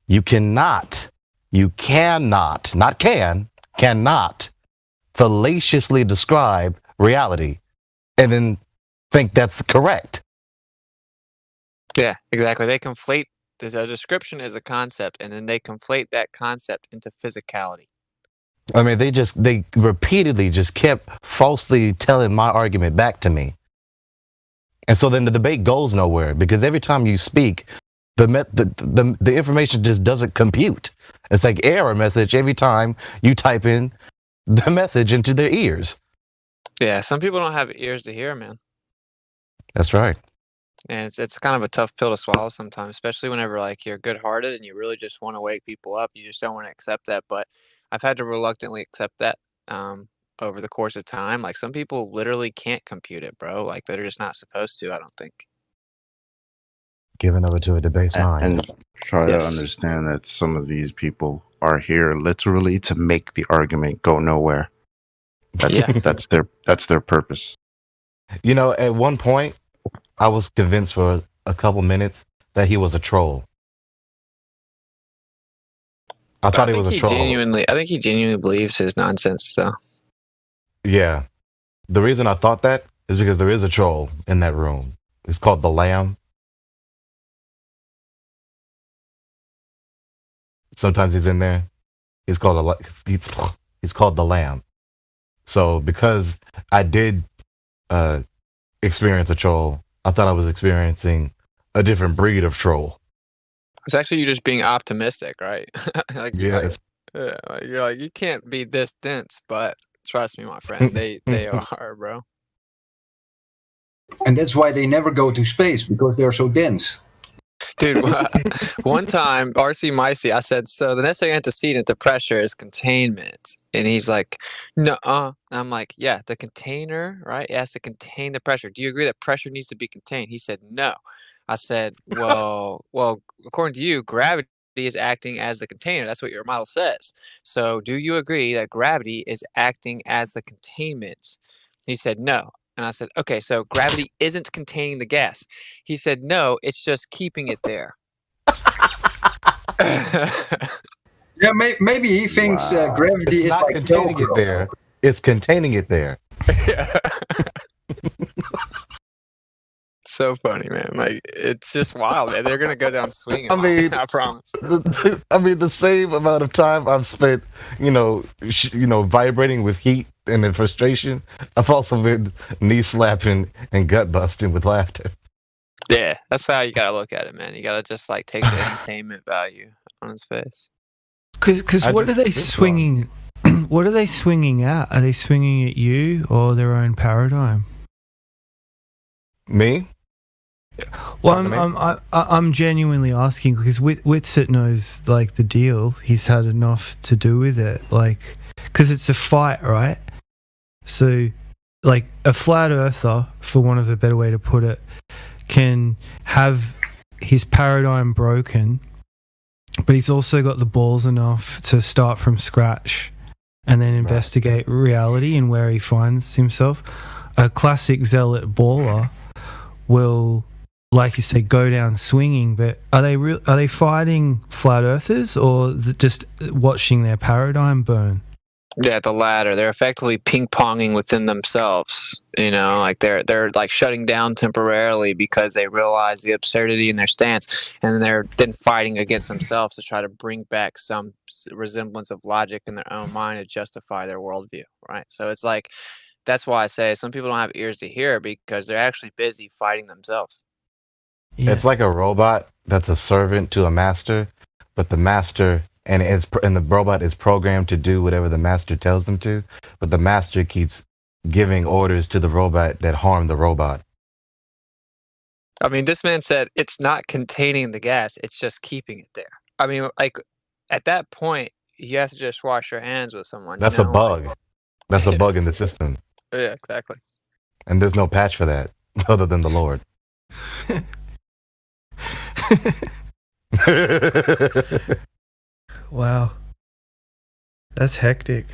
Speaker 2: You cannot, not can, cannot fallaciously describe reality and then think that's correct.
Speaker 10: Yeah, exactly. They conflate, a description is a concept, and then they conflate that concept into physicality.
Speaker 2: I mean, they repeatedly just kept falsely telling my argument back to me. And so then the debate goes nowhere because every time you speak, the information just doesn't compute. It's like error message every time you type in the message into their ears.
Speaker 10: Yeah, some people don't have ears to hear, man.
Speaker 2: That's right.
Speaker 10: And it's kind of a tough pill to swallow sometimes, especially whenever like you're good-hearted and you really just want to wake people up. You just don't want to accept that. But I've had to reluctantly accept that over the course of time. Like some people literally can't compute it, bro. Like they're just not supposed to, I don't think.
Speaker 2: Giving over to a debased mind.
Speaker 15: And try to understand that some of these people are here literally to make the argument go nowhere. That's their purpose.
Speaker 2: You know, at one point, I was convinced for a couple minutes that he was a troll. I thought he was a troll.
Speaker 10: I think he genuinely believes his nonsense, though.
Speaker 2: Yeah. The reason I thought that is because there is a troll in that room. It's called the Lamb. Sometimes he's in there. He's called the Lamb. So because I did experience a troll, I thought I was experiencing a different breed of troll.
Speaker 10: It's actually you just being optimistic, right? Like,
Speaker 2: yeah.
Speaker 10: You're like, you can't be this dense, but trust me, my friend, they are, bro.
Speaker 13: And that's why they never go to space, because they're so dense.
Speaker 10: Dude, one time, RC Micey, I said, so the necessary antecedent to pressure is containment. And he's like, no, I'm like, yeah, the container, right? It has to contain the pressure. Do you agree that pressure needs to be contained? He said, no. I said, well, according to you, gravity is acting as the container. That's what your model says. So do you agree that gravity is acting as the containment? He said, no. And I said, okay, so gravity isn't containing the gas. He said, no, it's just keeping it there.
Speaker 13: Yeah, maybe he thinks gravity
Speaker 2: It's
Speaker 13: is
Speaker 2: not
Speaker 13: like
Speaker 2: containing it
Speaker 13: Velcro.
Speaker 2: there. It's containing it there.
Speaker 10: So funny, man. Like, it's just wild, man. They're gonna go down swinging.
Speaker 2: I mean,
Speaker 10: I promise.
Speaker 2: the same amount of time I've spent, vibrating with heat and in frustration, I've also been knee slapping and gut busting with laughter.
Speaker 10: Yeah, that's how you gotta look at it, man. You gotta just like take the entertainment value on his face.
Speaker 16: Because
Speaker 2: I
Speaker 16: what are
Speaker 2: just
Speaker 16: they
Speaker 2: did so.
Speaker 16: swinging? What are they swinging at? Are they swinging at you or their own paradigm?
Speaker 2: Me?
Speaker 16: Well, I'm genuinely asking because Whitsitt knows like the deal. He's had enough to do with it, like because it's a fight, right? So, like a flat earther, for want of a better way to put it, can have his paradigm broken, but he's also got the balls enough to start from scratch and then investigate reality and where he finds himself. A classic zealot baller will, like you say, go down swinging, but are they fighting flat earthers or just watching their paradigm burn?
Speaker 10: Yeah, the latter. They're effectively ping-ponging within themselves. Like they're like shutting down temporarily because they realize the absurdity in their stance, and they're then fighting against themselves to try to bring back some resemblance of logic in their own mind to justify their worldview, right? So it's like, that's why I say some people don't have ears to hear because they're actually busy fighting themselves.
Speaker 16: Yeah.
Speaker 2: It's like a robot that's a servant to a master, but the master and the robot is programmed to do whatever the master tells them to, but the master keeps giving orders to the robot that harm the robot.
Speaker 10: I mean, this man said it's not containing the gas; it's just keeping it there. I mean, like at that point, you have to just wash your hands with someone.
Speaker 2: That's a bug. That's a bug in the system,
Speaker 10: Yeah, exactly.
Speaker 2: and there's no patch for that other than the Lord.
Speaker 16: Wow, that's hectic.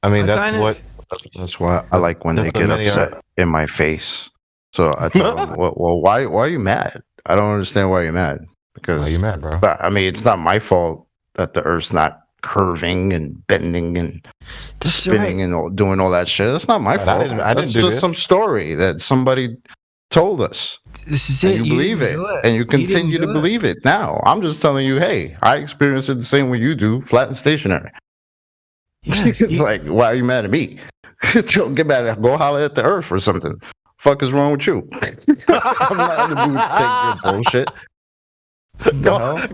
Speaker 2: I mean,
Speaker 15: That's why I like when they
Speaker 2: that's what
Speaker 15: get
Speaker 2: many
Speaker 15: upset in my face. So I tell them, well, why are you mad? I don't understand why you're mad. Because
Speaker 2: Why are you mad, bro?
Speaker 15: But, I mean, it's not my fault that the Earth's not curving and bending and spinning and doing all that shit. That's not my fault.
Speaker 2: I didn't
Speaker 15: That's
Speaker 2: do
Speaker 15: just
Speaker 2: this.
Speaker 15: some story that somebody told us.
Speaker 16: This is
Speaker 15: And
Speaker 16: it.
Speaker 15: you believe
Speaker 16: didn't
Speaker 15: it,
Speaker 16: do it.
Speaker 15: and you
Speaker 16: didn't
Speaker 15: continue to
Speaker 16: do it.
Speaker 15: believe it now. I'm just telling you, hey, I experience it the same way you do, flat and stationary.
Speaker 16: Yeah,
Speaker 15: Like, why are you mad at me? Don't get mad at, go holler at the Earth or something. Fuck is wrong with you? I'm not in the mood to take your bullshit.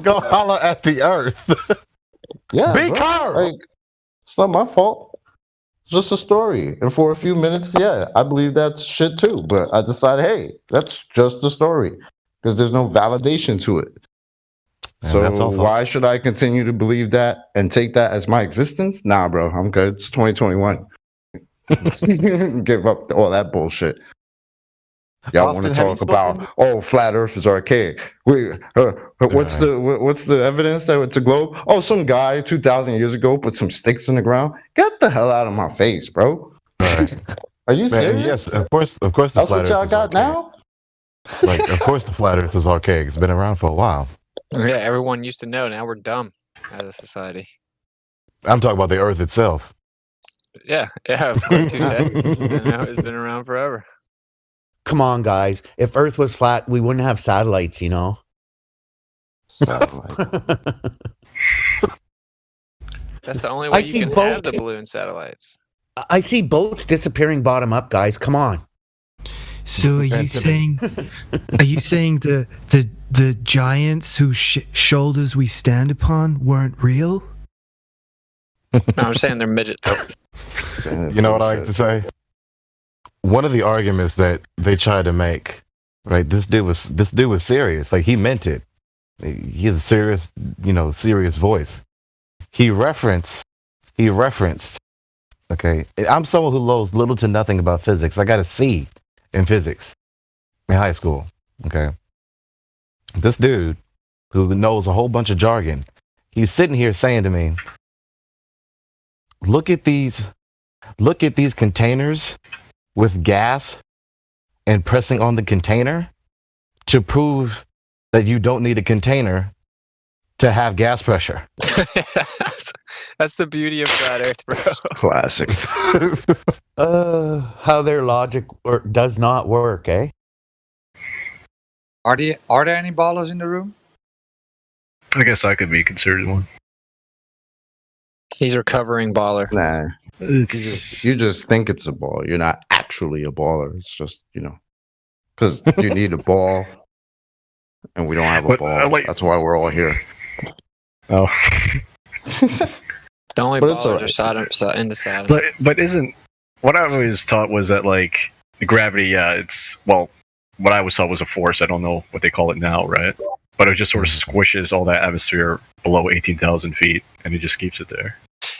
Speaker 2: Go holler at the Earth.
Speaker 15: Yeah,
Speaker 2: Be
Speaker 15: bro.
Speaker 2: calm.
Speaker 15: Like, it's not my fault. It's just a story. And for a few minutes, yeah, I believe that's shit too. But I decided, hey, that's just a story because there's no validation to it.
Speaker 2: Man, that's
Speaker 15: So
Speaker 2: awful.
Speaker 15: why should I continue to believe that and take that as my existence? Nah, bro, I'm good. It's 2021. Give up all that bullshit. Y'all want to
Speaker 2: Austin, have
Speaker 15: talk
Speaker 2: you
Speaker 15: about, oh, flat Earth is archaic. What's the evidence that it's a globe? Oh, some guy 2,000 years ago put some sticks in the ground. Get the hell out of my face, bro.
Speaker 2: Right.
Speaker 15: Are you
Speaker 2: Man,
Speaker 15: serious?
Speaker 2: yes, of course. The
Speaker 15: That's
Speaker 2: flat
Speaker 15: what
Speaker 2: Earth
Speaker 15: y'all
Speaker 2: is
Speaker 15: got
Speaker 2: archaic.
Speaker 15: now?
Speaker 2: Like, of course, the flat Earth is archaic. It's been around for a while.
Speaker 10: Yeah, everyone used to know. Now we're dumb as a society.
Speaker 2: I'm talking about the Earth itself.
Speaker 10: Yeah, of course. Touche. It's been around forever.
Speaker 9: Come on, guys. If Earth was flat, we wouldn't have satellites, you know?
Speaker 10: That's the only
Speaker 9: I
Speaker 10: way you
Speaker 9: see
Speaker 10: can have the
Speaker 9: boats-
Speaker 10: balloon satellites.
Speaker 9: I see boats disappearing bottom up, guys. Come on.
Speaker 16: So are you saying the giants whose shoulders we stand upon weren't real?
Speaker 10: No, I'm just saying they're midgets.
Speaker 2: You know what I like to say? One of the arguments that they tried to make right? This dude was serious. Like he meant it. He has a serious, serious voice. He referenced. Okay, I'm someone who knows little to nothing about physics. I got a C in physics in high school. Okay, this dude who knows a whole bunch of jargon, he's sitting here saying to me, look at these containers with gas and pressing on the container to prove that you don't need a container to have gas pressure.
Speaker 10: That's the beauty of flat Earth, bro.
Speaker 15: Classic.
Speaker 17: How their logic does not work, eh?
Speaker 18: Are there any ballers in the room?
Speaker 4: I guess I could be considered one.
Speaker 10: He's recovering baller.
Speaker 15: Nah. You just think it's a ball. You're not actually a baller. It's just, because you need a ball, and we don't have a ball. That's why we're all here.
Speaker 4: Oh.
Speaker 10: The only
Speaker 15: But it's
Speaker 10: ballers
Speaker 15: alright.
Speaker 10: are indecisive.
Speaker 4: But isn't what I always taught was that like the gravity? Yeah, it's what I always thought was a force. I don't know what they call it now, right? But it just sort of squishes all that atmosphere below 18,000 feet, and it just keeps it there.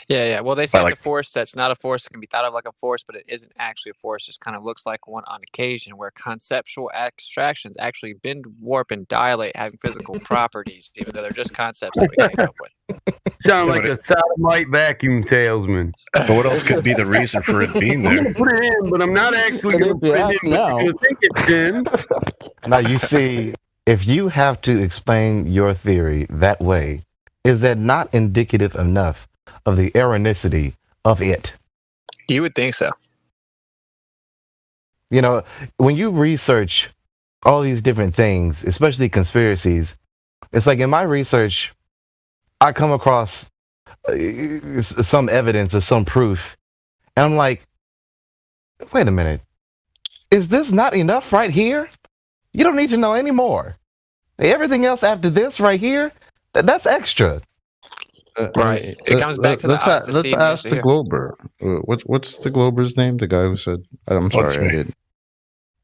Speaker 10: Yeah. Well, they say
Speaker 4: But,
Speaker 10: it's a force that's not a force. It can be thought of like a force, but it isn't actually a force. It just kind of looks like one on occasion, where conceptual abstractions actually bend, warp, and dilate, having physical properties, even though they're just concepts that we can't come up with.
Speaker 8: Sound like a sodomite vacuum salesman.
Speaker 4: But what else could be the reason for it being
Speaker 8: I'm
Speaker 4: there?
Speaker 8: gonna put it in, but I'm not actually gonna put it in. But you think it's in?
Speaker 2: Now you see, if you have to explain your theory that way, is that not indicative enough of the erronicity of it?
Speaker 10: You would think so.
Speaker 2: When you research all these different things, especially conspiracies, it's like in my research, I come across some evidence or some proof, and I'm like, wait a minute, is this not enough right here? You don't need to know any more. Everything else after this right here, that's extra.
Speaker 10: Right. It comes back to the eyes to
Speaker 15: Let's
Speaker 10: see and
Speaker 15: ask
Speaker 10: to
Speaker 15: the
Speaker 10: hear.
Speaker 15: Glober. What's the Glober's name? The guy who said, I'm
Speaker 4: What's
Speaker 15: sorry, I
Speaker 4: me?
Speaker 15: didn't.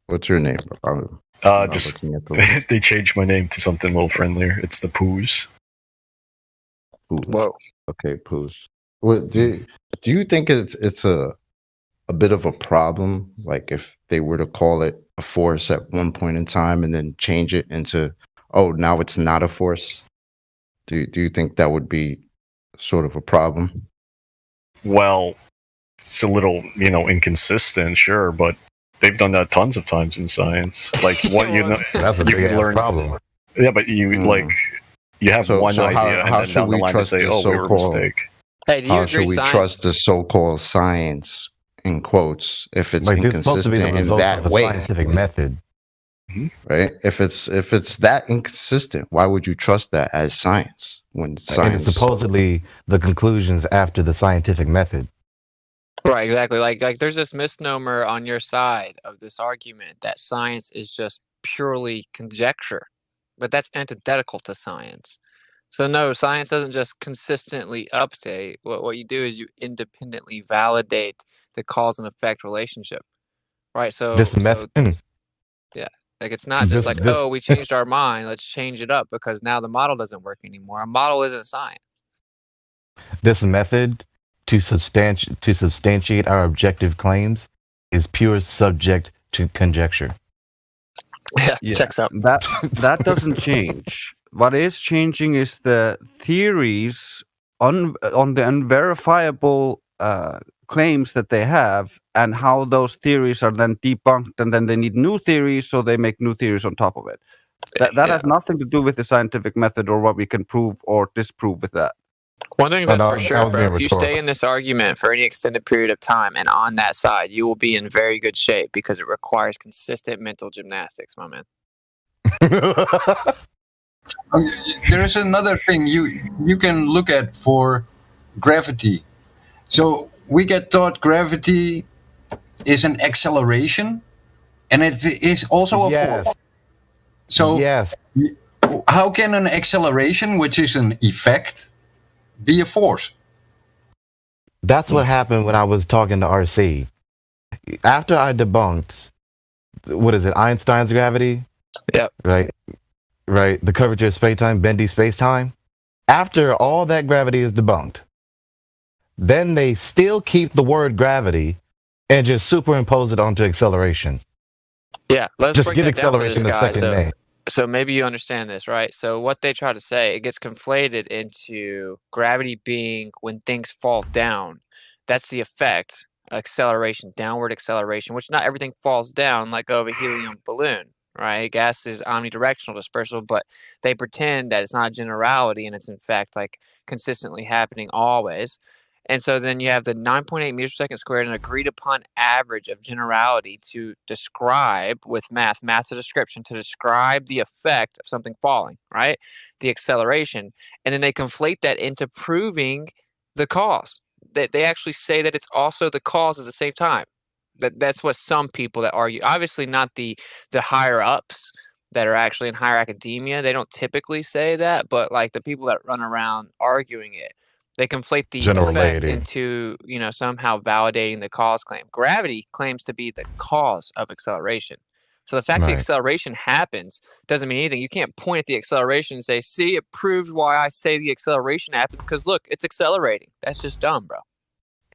Speaker 15: What's your name? I'm not
Speaker 4: Just
Speaker 15: looking at the list.
Speaker 4: they changed my name to something a little friendlier. It's the Poos.
Speaker 10: Whoa.
Speaker 15: Okay, Poos. Do you think it's a bit of a problem? Like if they were to call it a force at one point in time and then change it into, oh, now it's not a force? Do you think that would be sort of a problem?
Speaker 4: Well, it's a little, inconsistent, sure, but they've done that tons of times in science. Like what
Speaker 2: That's a
Speaker 4: you
Speaker 2: big
Speaker 4: learn.
Speaker 2: problem.
Speaker 4: Yeah, but you have
Speaker 15: So-
Speaker 4: one
Speaker 15: so how-
Speaker 4: idea,
Speaker 15: how
Speaker 4: and then
Speaker 15: should
Speaker 4: down the
Speaker 15: we
Speaker 4: line they
Speaker 15: trust
Speaker 4: say,
Speaker 15: this
Speaker 4: "Oh, we were a
Speaker 15: so-called-
Speaker 4: mistake."
Speaker 10: Hey, do you
Speaker 15: How
Speaker 10: agree
Speaker 15: should we
Speaker 10: science?
Speaker 15: trust the so-called science in quotes if it's
Speaker 2: Like this is supposed to be the
Speaker 15: inconsistent in
Speaker 2: result
Speaker 15: that
Speaker 2: of a
Speaker 15: way?
Speaker 2: scientific method.
Speaker 15: Right? If it's that inconsistent, why would you trust that as science when
Speaker 2: And
Speaker 15: science?
Speaker 2: it's supposedly the conclusions after the scientific method.
Speaker 10: Right, exactly. Like there's this misnomer on your side of this argument that science is just purely conjecture, but that's antithetical to science. So no, science doesn't just consistently update. What you do is you independently validate the cause and effect relationship. Right? So
Speaker 2: This method.
Speaker 10: yeah, like it's not just
Speaker 2: This-
Speaker 10: like,
Speaker 2: this-
Speaker 10: oh, we changed our mind, let's change it up because now the model doesn't work anymore. A model isn't science.
Speaker 2: This method to substantiate our objective claims is pure subject to conjecture.
Speaker 10: Yeah, checks out.
Speaker 11: That doesn't change. What is changing is the theories on the unverifiable claims that they have, and how those theories are then debunked, and then they need new theories, so they make new theories on top of it. That has nothing to do with the scientific method or what we can prove or disprove with that.
Speaker 10: One thing
Speaker 2: Oh,
Speaker 10: that's
Speaker 2: no,
Speaker 10: for
Speaker 2: that
Speaker 10: sure,
Speaker 2: was
Speaker 10: bro,
Speaker 2: being
Speaker 10: if you stay
Speaker 2: rhetorical.
Speaker 10: in this argument for any extended period of time and on that side, you will be in very good shape because it requires consistent mental gymnastics, my man.
Speaker 13: There is another thing you can look at for gravity. So we get taught gravity is an acceleration, and it is also a
Speaker 2: Yes.
Speaker 13: force. So
Speaker 2: yes.
Speaker 13: how can an acceleration, which is an effect, be a force?
Speaker 2: That's what happened when I was talking to RC. After I debunked, what is it, Einstein's gravity?
Speaker 10: Yep.
Speaker 2: Right. The curvature of space-time, bendy space-time. After all that gravity is debunked, then they still keep the word gravity and just superimpose it onto acceleration.
Speaker 10: Yeah, let's
Speaker 2: Just
Speaker 10: break
Speaker 2: give
Speaker 10: that down for this
Speaker 2: acceleration a
Speaker 10: guy.
Speaker 2: second name.
Speaker 10: So maybe you understand this, right? So what they try to say, it gets conflated into gravity being when things fall down. That's the effect, acceleration, downward acceleration, which not everything falls down like of a helium balloon, right? Gas is omnidirectional dispersal, but they pretend that it's not a generality and it's in fact like consistently happening always. And so then you have the 9.8 meters per second squared, an agreed upon average of generality to describe with math's a description, to describe the effect of something falling, right? The acceleration. And then they conflate that into proving the cause. They actually say that it's also the cause at the same time. That's what some people that argue. Obviously not the higher ups that are actually in higher academia. They don't typically say that, but like the people that run around arguing it, they conflate the
Speaker 2: General
Speaker 10: effect
Speaker 2: laity.
Speaker 10: into, somehow validating the cause claim. Gravity claims to be the cause of acceleration. So the fact the
Speaker 2: Right.
Speaker 10: acceleration happens doesn't mean anything. You can't point at the acceleration and say, see, it proves why I say the acceleration happens because look, it's accelerating. That's just dumb, bro.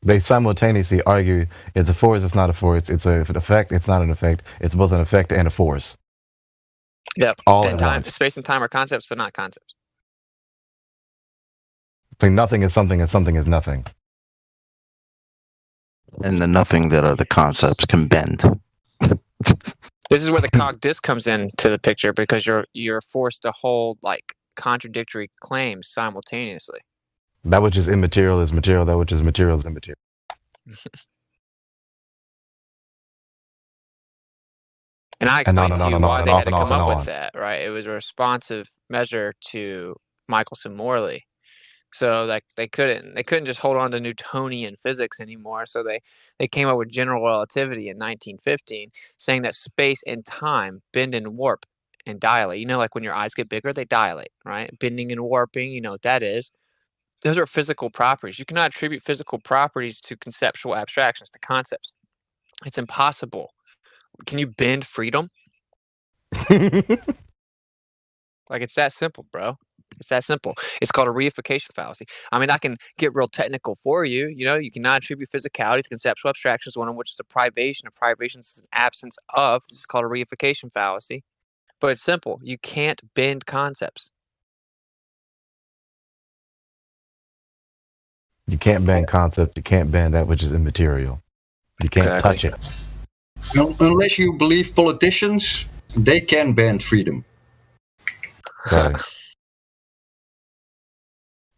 Speaker 2: They simultaneously argue it's a force, it's not a force, it's an effect, it's not an effect, it's both an effect and a force.
Speaker 10: Yep.
Speaker 2: All
Speaker 10: And
Speaker 2: at
Speaker 10: time,
Speaker 2: once.
Speaker 10: space and time are concepts, but not concepts.
Speaker 2: Like nothing is something and something is nothing.
Speaker 15: And the nothing that are the concepts can bend.
Speaker 10: This is where the cog disc comes into the picture because you're forced to hold like contradictory claims simultaneously.
Speaker 2: That which is immaterial is material, that which is material is immaterial.
Speaker 10: And I
Speaker 2: And on
Speaker 10: explained
Speaker 2: and
Speaker 10: to
Speaker 2: on
Speaker 10: you
Speaker 2: and on
Speaker 10: why
Speaker 2: and
Speaker 10: they
Speaker 2: off
Speaker 10: had to
Speaker 2: and off
Speaker 10: come
Speaker 2: and
Speaker 10: up with
Speaker 2: on.
Speaker 10: that, right? It was a responsive measure to Michelson Morley. So like they couldn't just hold on to Newtonian physics anymore. So they came up with general relativity in 1915, saying that space and time bend and warp and dilate. You know, like when your eyes get bigger, they dilate, right? Bending and warping, you know what that is. Those are physical properties. You cannot attribute physical properties to conceptual abstractions, to concepts. It's impossible. Can you bend freedom? Like it's that simple, bro. It's that simple. It's called a reification fallacy. I mean, I can get real technical for you. You know, you cannot attribute physicality to conceptual abstractions, one of which is a privation. A privation is an absence of. This is called a reification fallacy. But it's simple. You can't bend concepts.
Speaker 2: You can't bend concept, you can't bend that which is immaterial. You can't touch it.
Speaker 13: Unless you believe politicians, they can ban freedom.
Speaker 2: Right.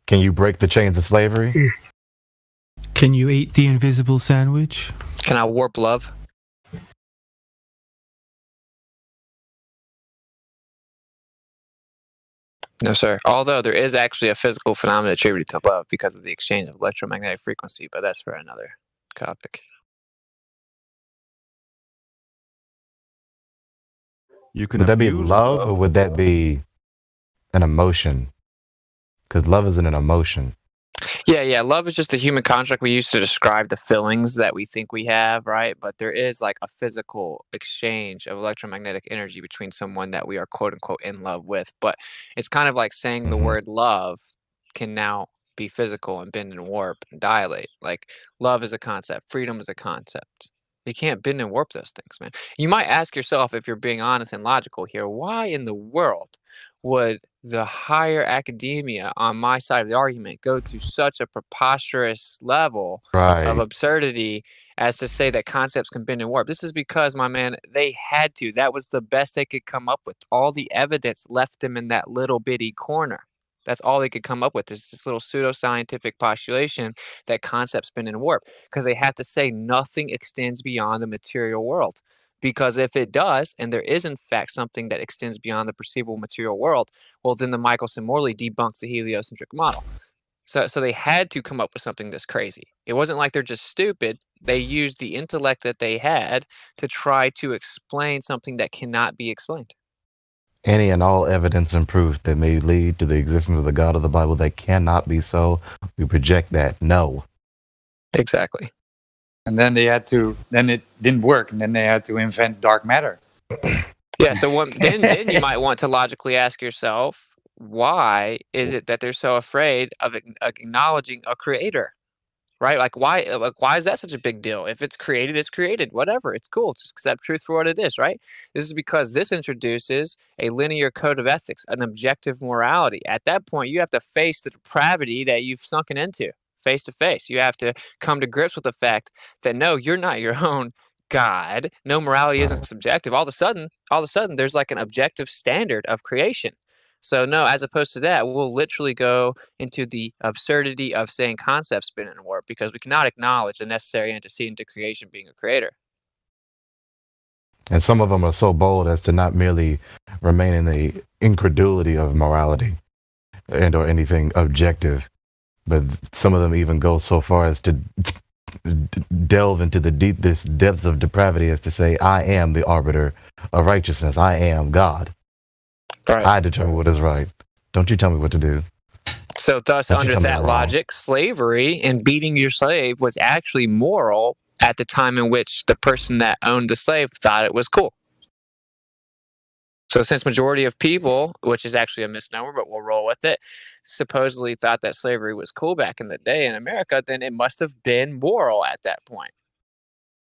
Speaker 2: Can you break the chains of slavery?
Speaker 16: Can you eat the invisible sandwich?
Speaker 10: Can I warp love? No, sir. Although there is actually a physical phenomenon attributed to love because of the exchange of electromagnetic frequency, but that's for another topic.
Speaker 11: You can
Speaker 2: Would that be
Speaker 11: abuse
Speaker 2: love or would that be an emotion? Because love isn't an emotion.
Speaker 10: Yeah. Love is just the human construct we use to describe the feelings that we think we have, right? But there is like a physical exchange of electromagnetic energy between someone that we are quote unquote in love with. But it's kind of like saying the word love can now be physical and bend and warp and dilate. Like love is a concept, freedom is a concept. You can't bend and warp those things, man. You might ask yourself, if you're being honest and logical here, why in the world would the higher academia on my side of the argument go to such a preposterous level
Speaker 2: Right.
Speaker 10: of absurdity as to say that concepts can bend and warp? This is because, my man, they had to. That was the best they could come up with. All the evidence left them in that little bitty corner. That's all they could come up with, is this little pseudoscientific postulation that concepts bend and warp, because they have to say nothing extends beyond the material world. Because if it does, and there is in fact something that extends beyond the perceivable material world, well, then the Michelson-Morley debunks the heliocentric model. So they had to come up with something this crazy. It wasn't like they're just stupid. They used the intellect that they had to try to explain something that cannot be explained.
Speaker 2: Any and all evidence and proof that may lead to the existence of the God of the Bible that cannot be so, we project that no.
Speaker 10: Exactly.
Speaker 18: And then then it didn't work, and then they had to invent dark matter.
Speaker 10: Yeah, so then you might want to logically ask yourself, why is it that they're so afraid of acknowledging a creator? Right? Like why is that such a big deal? If it's created, it's created. Whatever. It's cool. Just accept truth for what it is, right? This is because this introduces a linear code of ethics, an objective morality. At that point, you have to face the depravity that you've sunken into face to face. You have to come to grips with the fact that no, you're not your own God. No, morality isn't subjective. All of a sudden, there's like an objective standard of creation. So no, as opposed to that, we'll literally go into the absurdity of saying concepts spin and warp because we cannot acknowledge the necessary antecedent to creation being a creator.
Speaker 2: And some of them are so bold as to not merely remain in the incredulity of morality and or anything objective, but some of them even go so far as to delve into the deepest depths of depravity as to say, I am the arbiter of righteousness. I am God.
Speaker 10: Right.
Speaker 2: I determine what is right. Don't you tell me what to do.
Speaker 10: So thus,
Speaker 2: Don't you
Speaker 10: under
Speaker 2: tell me
Speaker 10: that
Speaker 2: I'm wrong.
Speaker 10: logic, slavery and beating your slave was actually moral at the time in which the person that owned the slave thought it was cool. So since majority of people, which is actually a misnomer, but we'll roll with it, supposedly thought that slavery was cool back in the day in America, then it must have been moral at that point.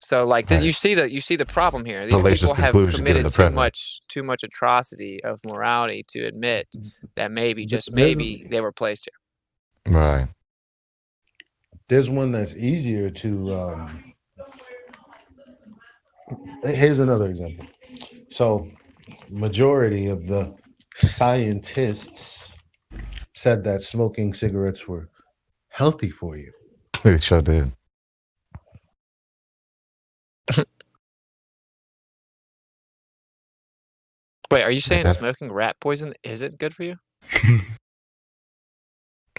Speaker 10: So like you see the problem here. These
Speaker 2: Fallacious
Speaker 10: people have
Speaker 2: conclusion given
Speaker 10: committed
Speaker 2: the premise.
Speaker 10: too much atrocity of morality to admit that maybe, just maybe, they were placed here.
Speaker 2: Right.
Speaker 1: There's one that's easier to. Here's another example. So, majority of the scientists said that smoking cigarettes were healthy for you.
Speaker 2: They sure did.
Speaker 10: Wait, are you saying
Speaker 2: That's-
Speaker 10: smoking rat poison isn't good for you?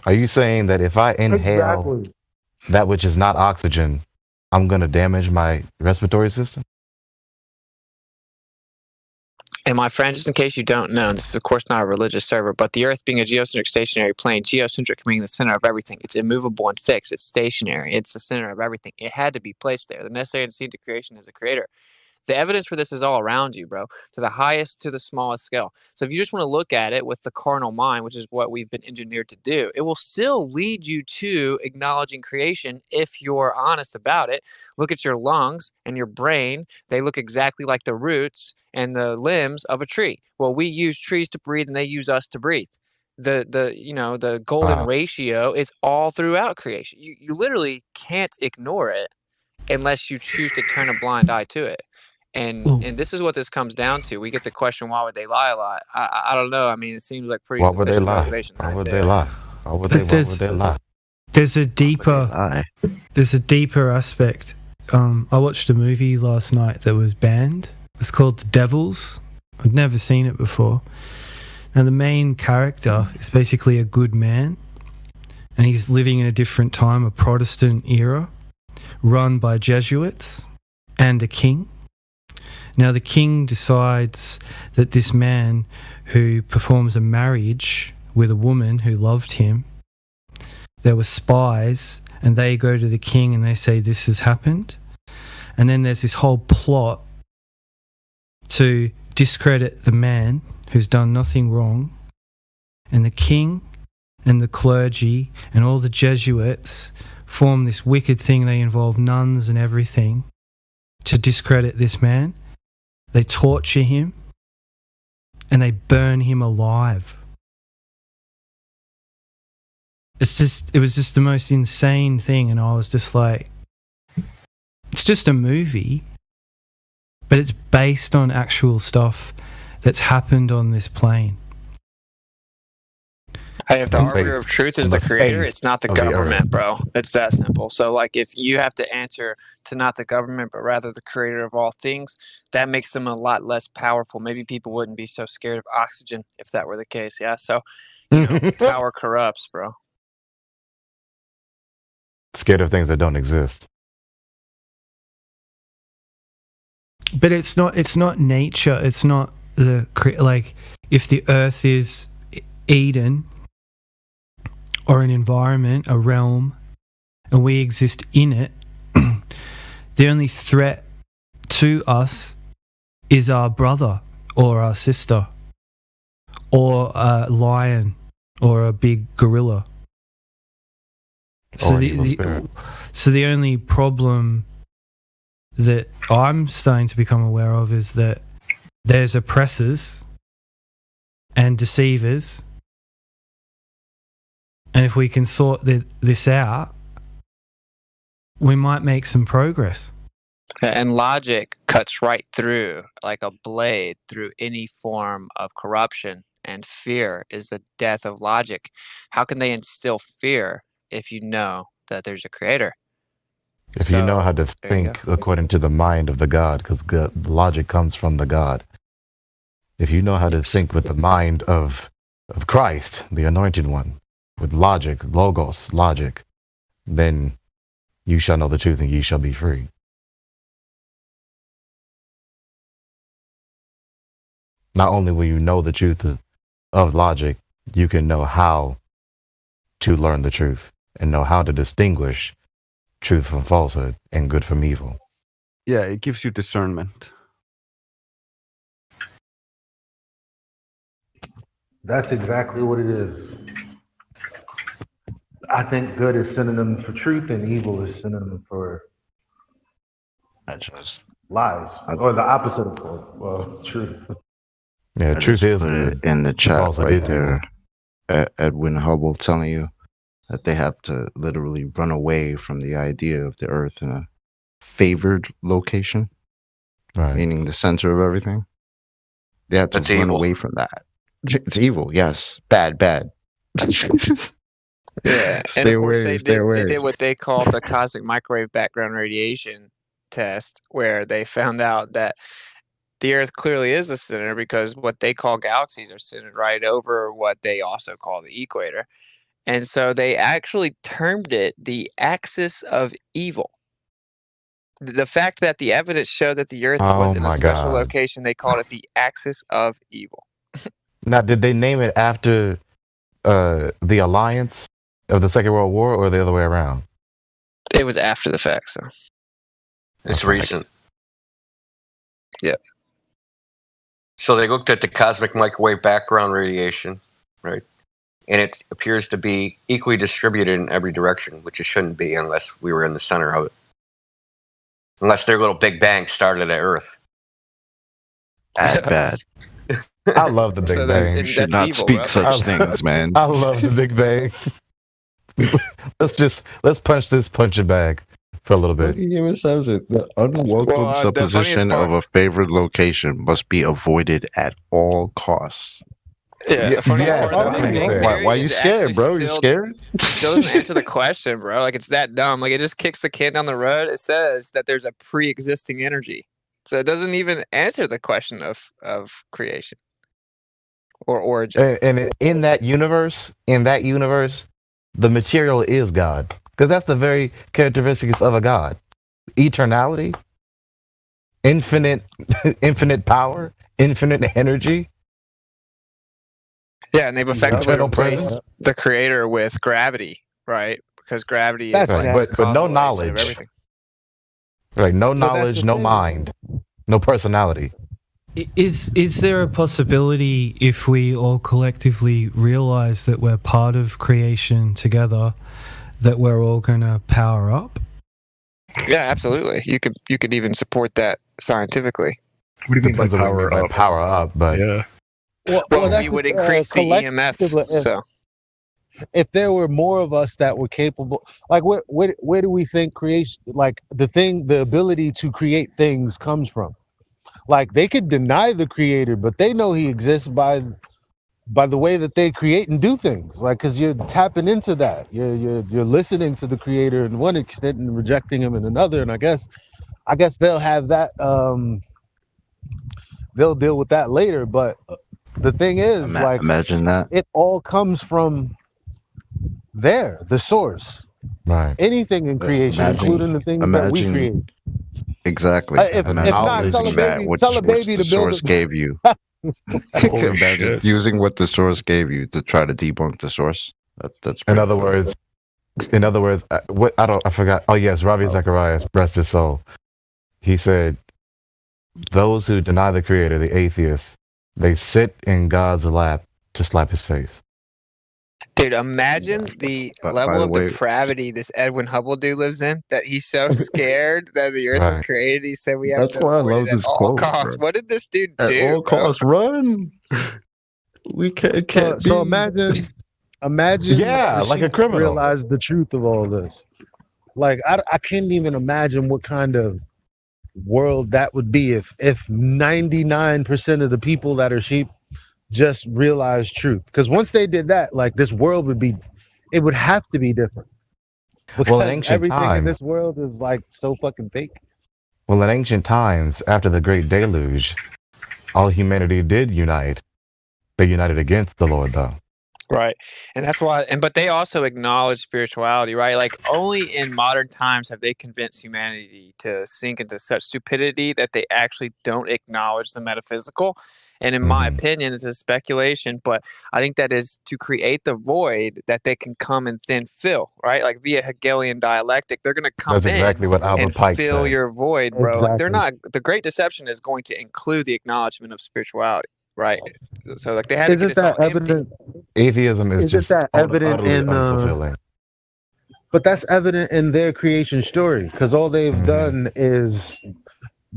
Speaker 2: Are you saying that if I inhale
Speaker 1: Exactly.
Speaker 2: that which is not oxygen, I'm going to damage my respiratory system?
Speaker 10: And my friend, just in case you don't know, and this is of course not a religious server, but the Earth being a geocentric stationary plane, geocentric meaning the center of everything. It's immovable and fixed. It's stationary. It's the center of everything. It had to be placed there. The necessary antecedent to creation is a creator. The evidence for this is all around you, bro, to the highest to the smallest scale. So if you just want to look at it with the carnal mind, which is what we've been engineered to do, it will still lead you to acknowledging creation if you're honest about it. Look at your lungs and your brain. They look exactly like the roots and the limbs of a tree. Well, we use trees to breathe and they use us to breathe. The golden
Speaker 2: Wow.
Speaker 10: ratio is all throughout creation. You literally can't ignore it unless you choose to turn a blind eye to it. And this is what this comes down to. We get the question, why would they lie a lot? I don't know. I mean, it seems like pretty
Speaker 2: Why would they
Speaker 10: sufficient
Speaker 2: lie?
Speaker 10: motivation
Speaker 2: Why
Speaker 10: right
Speaker 2: would
Speaker 10: there.
Speaker 2: they lie? Why would they lie?
Speaker 16: There's a deeper aspect. I watched a movie last night that was banned. It's called The Devils. I'd never seen it before. Now the main character is basically a good man, and he's living in a different time, a Protestant era, run by Jesuits and a king. Now the king decides that this man who performs a marriage with a woman who loved him, there were spies, and they go to the king and they say this has happened. And then there's this whole plot to discredit the man who's done nothing wrong. And the king and the clergy and all the Jesuits form this wicked thing. They involve nuns and everything to discredit this man. They torture him and they burn him alive. It was just the most insane thing, and I was just like, it's just a movie, but it's based on actual stuff that's happened on this plane.
Speaker 10: Hey, if the
Speaker 2: In
Speaker 10: arbiter
Speaker 2: face-
Speaker 10: of truth is
Speaker 2: in
Speaker 10: the
Speaker 2: the
Speaker 10: creator,
Speaker 2: face
Speaker 10: it's not the
Speaker 2: of the
Speaker 10: government,
Speaker 2: earth.
Speaker 10: bro. It's that simple. So, like, if you have to answer to not the government, but rather the creator of all things, that makes them a lot less powerful. Maybe people wouldn't be so scared of oxygen if that were the case. Yeah. So, power corrupts, bro.
Speaker 2: Scared of things that don't exist.
Speaker 16: But it's not nature. It's not like if the earth is Eden or an environment, a realm, and we exist in it, the only threat to us is our brother or our sister, or a lion, or a big gorilla. So
Speaker 2: Or an evil spirit.
Speaker 16: so the only problem that I'm starting to become aware of is that there's oppressors and deceivers, and if we can sort this out, we might make some progress.
Speaker 10: And logic cuts right through, like a blade, through any form of corruption. And fear is the death of logic. How can they instill fear if you know that there's a creator?
Speaker 2: If you know how to
Speaker 10: there you
Speaker 2: think according to the mind of the God, because logic comes from the God. If you know how to think with the mind of Christ, the Anointed One, with logic, logos, logic, then you shall know the truth and ye shall be free. Not only will you know the truth of logic, you can know how to learn the truth and know how to distinguish truth from falsehood and good from evil.
Speaker 11: Yeah, it gives you discernment.
Speaker 1: That's exactly what it is. I think good is synonym for truth and evil is synonym for lies, or the opposite of truth.
Speaker 2: Yeah,
Speaker 15: I
Speaker 2: truth
Speaker 15: just
Speaker 2: is
Speaker 15: put
Speaker 2: good.
Speaker 15: it in the chat
Speaker 2: falsehood
Speaker 15: right
Speaker 2: is
Speaker 15: there. Edwin Hubble telling you that they have to literally run away from the idea of the Earth in a favored location,
Speaker 2: right?
Speaker 15: Meaning the center of everything. They have to
Speaker 13: That's
Speaker 15: run
Speaker 13: evil.
Speaker 15: away from that. It's evil, yes. Bad.
Speaker 10: Yeah, and
Speaker 15: Stay
Speaker 10: of course
Speaker 15: away.
Speaker 10: they
Speaker 15: Stay away.
Speaker 10: did what they called the cosmic microwave background radiation test, where they found out that the Earth clearly is the center because what they call galaxies are centered right over what they also call the equator. And so they actually termed it the axis of evil. The fact that the evidence showed that the Earth was
Speaker 2: Oh
Speaker 10: in a
Speaker 2: my
Speaker 10: special
Speaker 2: God.
Speaker 10: location, they called it the axis of evil.
Speaker 2: Now, did they name it after the alliance of the Second World War or the other way around?
Speaker 10: It was after the fact, so.
Speaker 13: It's recent.
Speaker 10: Yep.
Speaker 13: So they looked at the cosmic microwave background radiation, right? And it appears to be equally distributed in every direction, which it shouldn't be unless we were in the center of it. Unless their little Big Bang started at Earth.
Speaker 15: Bad.
Speaker 2: I love the Big
Speaker 10: So
Speaker 2: Bang.
Speaker 15: You should not speak such things, man.
Speaker 2: I love the Big Bang. let's punch this punching bag for a little bit.
Speaker 15: He even says it. The unwelcome
Speaker 10: Well, the
Speaker 15: supposition
Speaker 10: funniest
Speaker 15: of a favored location must be avoided at all costs.
Speaker 10: Yeah, the funniest part of the Big Bang Theory
Speaker 15: Why you
Speaker 10: is
Speaker 15: scared,
Speaker 10: actually
Speaker 15: bro? You
Speaker 10: still-
Speaker 15: scared?
Speaker 10: It still doesn't answer the question, bro. Like, it's that dumb. Like, it just kicks the can down the road. It says that there's a pre-existing energy. So it doesn't even answer the question of creation or origin.
Speaker 2: And in that universe, the material is God. Because that's the very characteristics of a God. Eternality, infinite power, infinite energy.
Speaker 10: Yeah, and they've effectively
Speaker 2: Eternal
Speaker 10: replaced
Speaker 2: presence.
Speaker 10: the creator with gravity, right? Because gravity
Speaker 2: That's
Speaker 10: is like
Speaker 2: right,
Speaker 10: the
Speaker 2: but no
Speaker 10: causal agent
Speaker 2: knowledge.
Speaker 10: of everything.
Speaker 2: Like no
Speaker 16: that's
Speaker 2: knowledge,
Speaker 16: the
Speaker 2: no
Speaker 16: thing.
Speaker 2: mind, no personality.
Speaker 16: Is there a possibility if we all collectively realize that we're part of creation together, that we're all gonna power up?
Speaker 10: Yeah, absolutely. You could even support that scientifically.
Speaker 4: What do you mean by
Speaker 2: Depends on what you mean
Speaker 4: power
Speaker 2: by
Speaker 4: up?
Speaker 2: power up, but
Speaker 4: Yeah.
Speaker 10: Well,
Speaker 1: that's
Speaker 10: we would
Speaker 1: the,
Speaker 10: increase the EMF.
Speaker 1: collective-
Speaker 10: So
Speaker 1: if there were more of us that were capable, like where do we think creation, like the ability to create things comes from? Like they could deny the creator, but they know he exists by the way that they create and do things. Like, because you're tapping into that, you're listening to the creator in one extent and rejecting him in another. And I guess they'll have that. They'll deal with that later. But the thing is, like,
Speaker 15: Imagine that.
Speaker 1: it all comes from the source.
Speaker 2: right.
Speaker 1: Anything in creation,
Speaker 15: Imagine-
Speaker 1: including the things that we
Speaker 15: imagine-
Speaker 1: create.
Speaker 15: Exactly.
Speaker 1: If not, tell a
Speaker 15: Acknowledging
Speaker 1: baby,
Speaker 15: which
Speaker 1: tell a baby
Speaker 15: the
Speaker 1: to build
Speaker 15: source
Speaker 1: it.
Speaker 15: gave you.
Speaker 4: Holy
Speaker 15: Imagine
Speaker 4: shit.
Speaker 15: using what the source gave you to try to debunk the source. That's
Speaker 2: In
Speaker 15: pretty
Speaker 2: other
Speaker 15: cool.
Speaker 2: words, I forgot. Oh yes, Ravi Zacharias, rest his soul. He said, "Those who deny the Creator, the atheists, They sit in God's lap to slap his face.
Speaker 10: Dude, imagine the
Speaker 15: By
Speaker 10: level
Speaker 15: the
Speaker 10: of
Speaker 15: way,
Speaker 10: depravity this Edwin Hubble dude lives in, that he's so scared that the Earth was
Speaker 2: Right.
Speaker 10: created. He said we have
Speaker 15: that's
Speaker 10: to
Speaker 15: why I
Speaker 10: avoid
Speaker 15: love
Speaker 10: it at
Speaker 15: this
Speaker 10: all
Speaker 15: quote,
Speaker 10: costs.
Speaker 15: bro.
Speaker 10: What did this dude
Speaker 15: At
Speaker 10: do,
Speaker 15: all
Speaker 10: bro?
Speaker 15: costs, run. We can't
Speaker 1: So
Speaker 15: be.
Speaker 1: imagine
Speaker 2: Yeah,
Speaker 1: the
Speaker 2: like a
Speaker 1: sheep
Speaker 2: criminal.
Speaker 1: realize the truth of all this. Like I can't even imagine what kind of world that would be if 99% of the people that are sheep just realize truth. Because once they did that, like this world it would have to be different.
Speaker 2: Well,
Speaker 1: Because
Speaker 2: in ancient
Speaker 1: everything in
Speaker 2: times,
Speaker 1: this world is like so fucking fake.
Speaker 2: after the Great Deluge, all humanity did unite. They united against the Lord, though.
Speaker 10: Right. And that's why, but they also acknowledge spirituality, right? Like only in modern times have they convinced humanity to sink into such stupidity that they actually don't acknowledge the metaphysical. And in my opinion, this is speculation, but I think that is to create the void that they can come and then fill, right? Like via Hegelian dialectic, they're going to come
Speaker 2: That's exactly what Albert
Speaker 10: and
Speaker 2: Pike
Speaker 10: fill
Speaker 2: said.
Speaker 10: your void, bro. Like they're
Speaker 1: Exactly.
Speaker 10: not, the great deception is going to include the acknowledgement of spirituality, right? So like they had to get
Speaker 1: Isn't
Speaker 10: us all
Speaker 1: that
Speaker 10: empty.
Speaker 1: evident?
Speaker 2: Atheism is
Speaker 1: Isn't
Speaker 2: just
Speaker 1: that evident
Speaker 2: utterly
Speaker 1: in?
Speaker 2: unfulfilling.
Speaker 1: But that's evident in their creation story, because all they've done is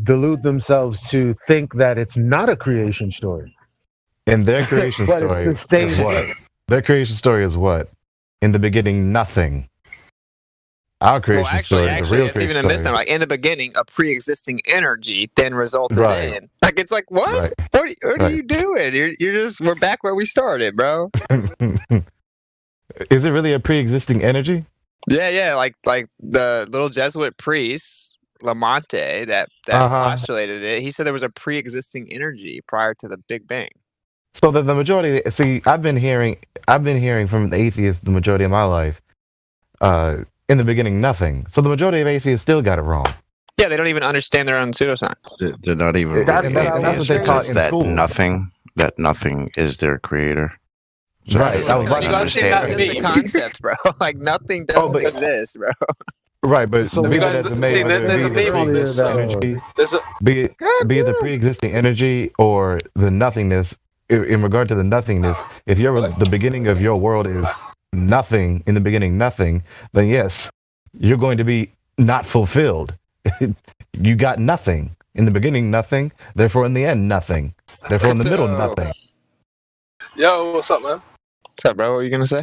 Speaker 1: delude themselves to think that it's not a creation story.
Speaker 2: And their creation
Speaker 1: But it's
Speaker 2: story
Speaker 1: the same
Speaker 2: is what?
Speaker 1: thing.
Speaker 2: Their creation story is what? In the beginning, nothing. Our creation
Speaker 10: Well, actually,
Speaker 2: story, the real
Speaker 10: it's even
Speaker 2: creation
Speaker 10: a
Speaker 2: story.
Speaker 10: misnomer. Like in the beginning, a pre-existing energy then resulted
Speaker 2: Right.
Speaker 10: in. Like it's like what?
Speaker 2: Right.
Speaker 10: What are
Speaker 2: Right.
Speaker 10: you doing? You're just we're back where we started, bro.
Speaker 2: Is it really a pre-existing energy?
Speaker 10: Yeah. Like the little Jesuit priest Lamonte that postulated it. He said there was a pre-existing energy prior to the Big Bang.
Speaker 2: So that the majority, see, I've been hearing from the atheists the majority of my life. In the beginning, nothing. So the majority of atheists still got it wrong.
Speaker 10: Yeah, they don't even understand their own pseudoscience.
Speaker 15: They're not even
Speaker 2: That's
Speaker 15: really
Speaker 2: what
Speaker 15: atheists
Speaker 2: they taught
Speaker 15: because
Speaker 2: in
Speaker 15: that
Speaker 2: school.
Speaker 15: nothing is their creator.
Speaker 2: Right. I was about
Speaker 10: You
Speaker 2: to
Speaker 10: understand
Speaker 2: say
Speaker 10: the concept, bro. Like nothing doesn't exist, bro.
Speaker 2: Right, but
Speaker 1: So
Speaker 2: the
Speaker 1: you
Speaker 2: people
Speaker 1: guys
Speaker 2: that made
Speaker 1: see,
Speaker 2: whether it
Speaker 1: there's
Speaker 2: be
Speaker 1: a meme on
Speaker 2: the
Speaker 1: this,
Speaker 2: energy,
Speaker 1: there's a-
Speaker 2: be it the pre-existing energy or the nothingness. In regard to the nothingness, if the beginning of your world is nothing, in the beginning nothing, then yes, you're going to be not fulfilled. You got nothing in the beginning, nothing. Therefore, in the end, nothing. Therefore, in the middle, nothing.
Speaker 19: Yo, what's up, man?
Speaker 10: What's up, bro? What were you gonna say?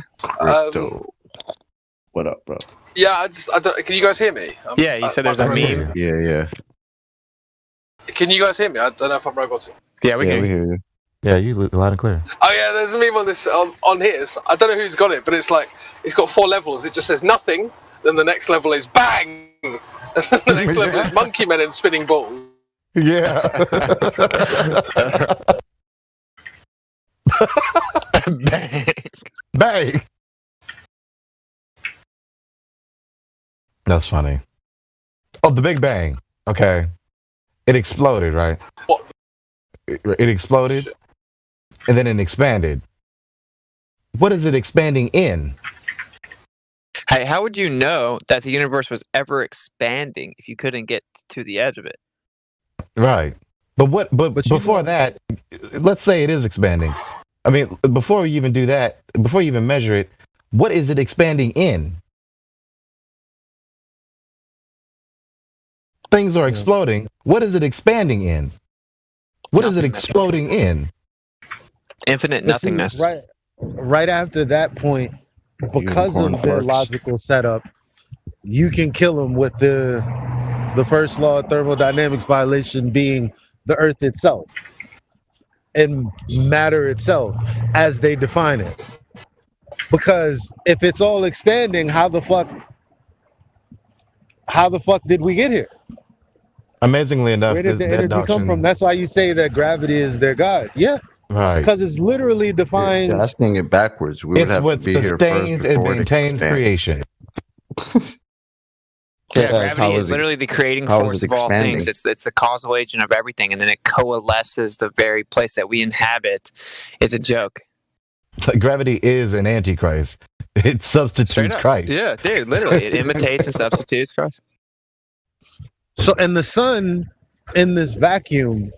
Speaker 15: What up, bro?
Speaker 19: Yeah, I don't. Can you guys hear me?
Speaker 10: Yeah, you said there's a meme.
Speaker 15: Yeah.
Speaker 19: Can you guys hear me? I don't know if I'm robotic.
Speaker 10: Yeah, we
Speaker 2: hear
Speaker 15: you.
Speaker 2: Yeah, you loud and clear.
Speaker 19: Oh yeah, there's a meme on this on here. I don't know who's got it, but it's like it's got 4 levels. It just says nothing. Then the next level is bang. And then the next level is monkey men and spinning balls.
Speaker 2: Yeah. Bang. That's funny. Oh, the Big Bang. Okay. It exploded, right?
Speaker 19: What?
Speaker 2: It exploded, and then it expanded. What is it expanding in?
Speaker 10: Hey, how would you know that the universe was ever expanding if you couldn't get to the edge of it?
Speaker 2: Right. But before that, let's say it is expanding. I mean, before you even do that, before you even measure it, what is it expanding in? Things are exploding. What is it expanding in? What is it exploding in?
Speaker 10: Infinite
Speaker 1: But see,
Speaker 10: nothingness.
Speaker 1: Right after that point, because
Speaker 15: Unicorn
Speaker 1: of their
Speaker 15: farts.
Speaker 1: logical setup, you can kill them with the first law of thermodynamics violation being the Earth itself and matter itself as they define it. Because if it's all expanding, how the fuck did we get here?
Speaker 2: Amazingly enough,
Speaker 1: Where did the energy come from? That's why you say that gravity is their god. Yeah.
Speaker 2: Right.
Speaker 1: Because it's literally defying.
Speaker 15: You're asking it backwards. We would
Speaker 2: It's
Speaker 15: have to
Speaker 2: what
Speaker 15: be here
Speaker 2: sustains
Speaker 15: first
Speaker 2: and
Speaker 15: before it
Speaker 2: maintains
Speaker 15: expands.
Speaker 2: creation.
Speaker 10: Yeah,
Speaker 15: how
Speaker 10: gravity
Speaker 15: is
Speaker 10: is
Speaker 15: it-
Speaker 10: literally the creating
Speaker 15: how is
Speaker 10: force
Speaker 15: it
Speaker 10: of all
Speaker 15: expanding?
Speaker 10: things. It's the causal agent of everything, and then it coalesces the very place that we inhabit. It's a joke.
Speaker 2: Gravity is an antichrist. It substitutes
Speaker 10: Straight up.
Speaker 2: Christ.
Speaker 10: Yeah, dude, literally. It imitates and substitutes Christ.
Speaker 1: So, and the sun in this vacuum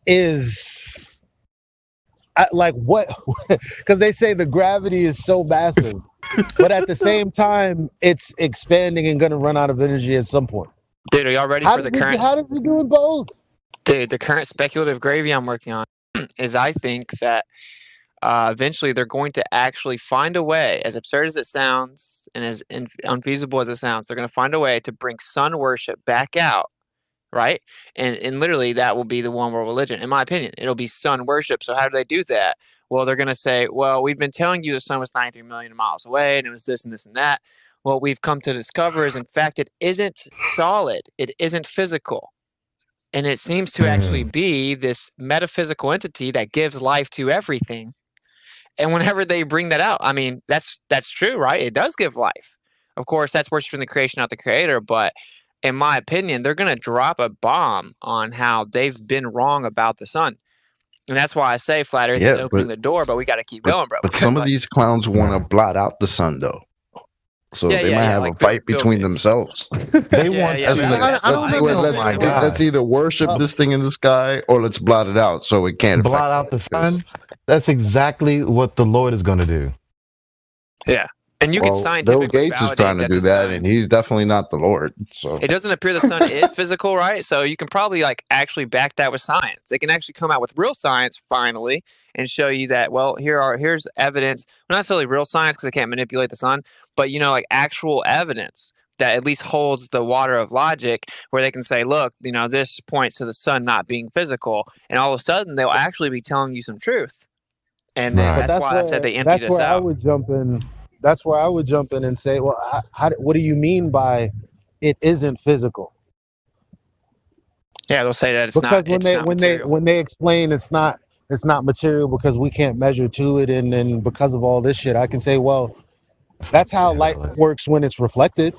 Speaker 1: is like what? Because they say the gravity is so massive, but at the same time, it's expanding and going to run out of energy at some point.
Speaker 10: Dude, are y'all ready for the current?
Speaker 1: How does it do both?
Speaker 10: Dude, the current speculative gravy I'm working on is I think that eventually they're going to actually find a way, as absurd as it sounds and as unfeasible as it sounds, they're going to find a way to bring sun worship back out, right? And literally that will be the one world religion, in my opinion. It'll be sun worship. So how do they do that? Well, they're going to say, well, we've been telling you the sun was 93 million miles away and it was this and this and that. What we've come to discover is, in fact, it isn't solid. It isn't physical. And it seems to actually be this metaphysical entity that gives life to everything. And whenever they bring that out, I mean, that's true, right? It does give life. Of course, that's worshiping the creation, not the creator. But in my opinion, they're going to drop a bomb on how they've been wrong about the sun. And that's why I say flat Earth is opening the door, but we got to keep going, bro.
Speaker 15: But some of these clowns want to blot out the sun, though. So they might have a fight between themselves. They want let's either worship this thing in the sky or let's blot it out so it can't
Speaker 2: blot out the sun. That's exactly what the Lord is going to do.
Speaker 10: Yeah, and you can scientifically
Speaker 15: Bill Gates is trying to do that, and he's definitely not the Lord. So
Speaker 10: it doesn't appear the sun is physical, right? So you can probably actually back that with science. They can actually come out with real science finally and show you that, well, here's evidence, not necessarily real science because they can't manipulate the sun, but actual evidence that at least holds the water of logic, where they can say, look, this points to the sun not being physical, and all of a sudden they'll actually be telling you some truth. And then that's why I said they emptied us out.
Speaker 1: That's where I would jump in and say, well, what do you mean by it isn't physical?
Speaker 10: Yeah, they'll say that
Speaker 1: when they explain it's not material because we can't measure to it, and then because of all this shit, I can say, well, that's how light works when it's reflected.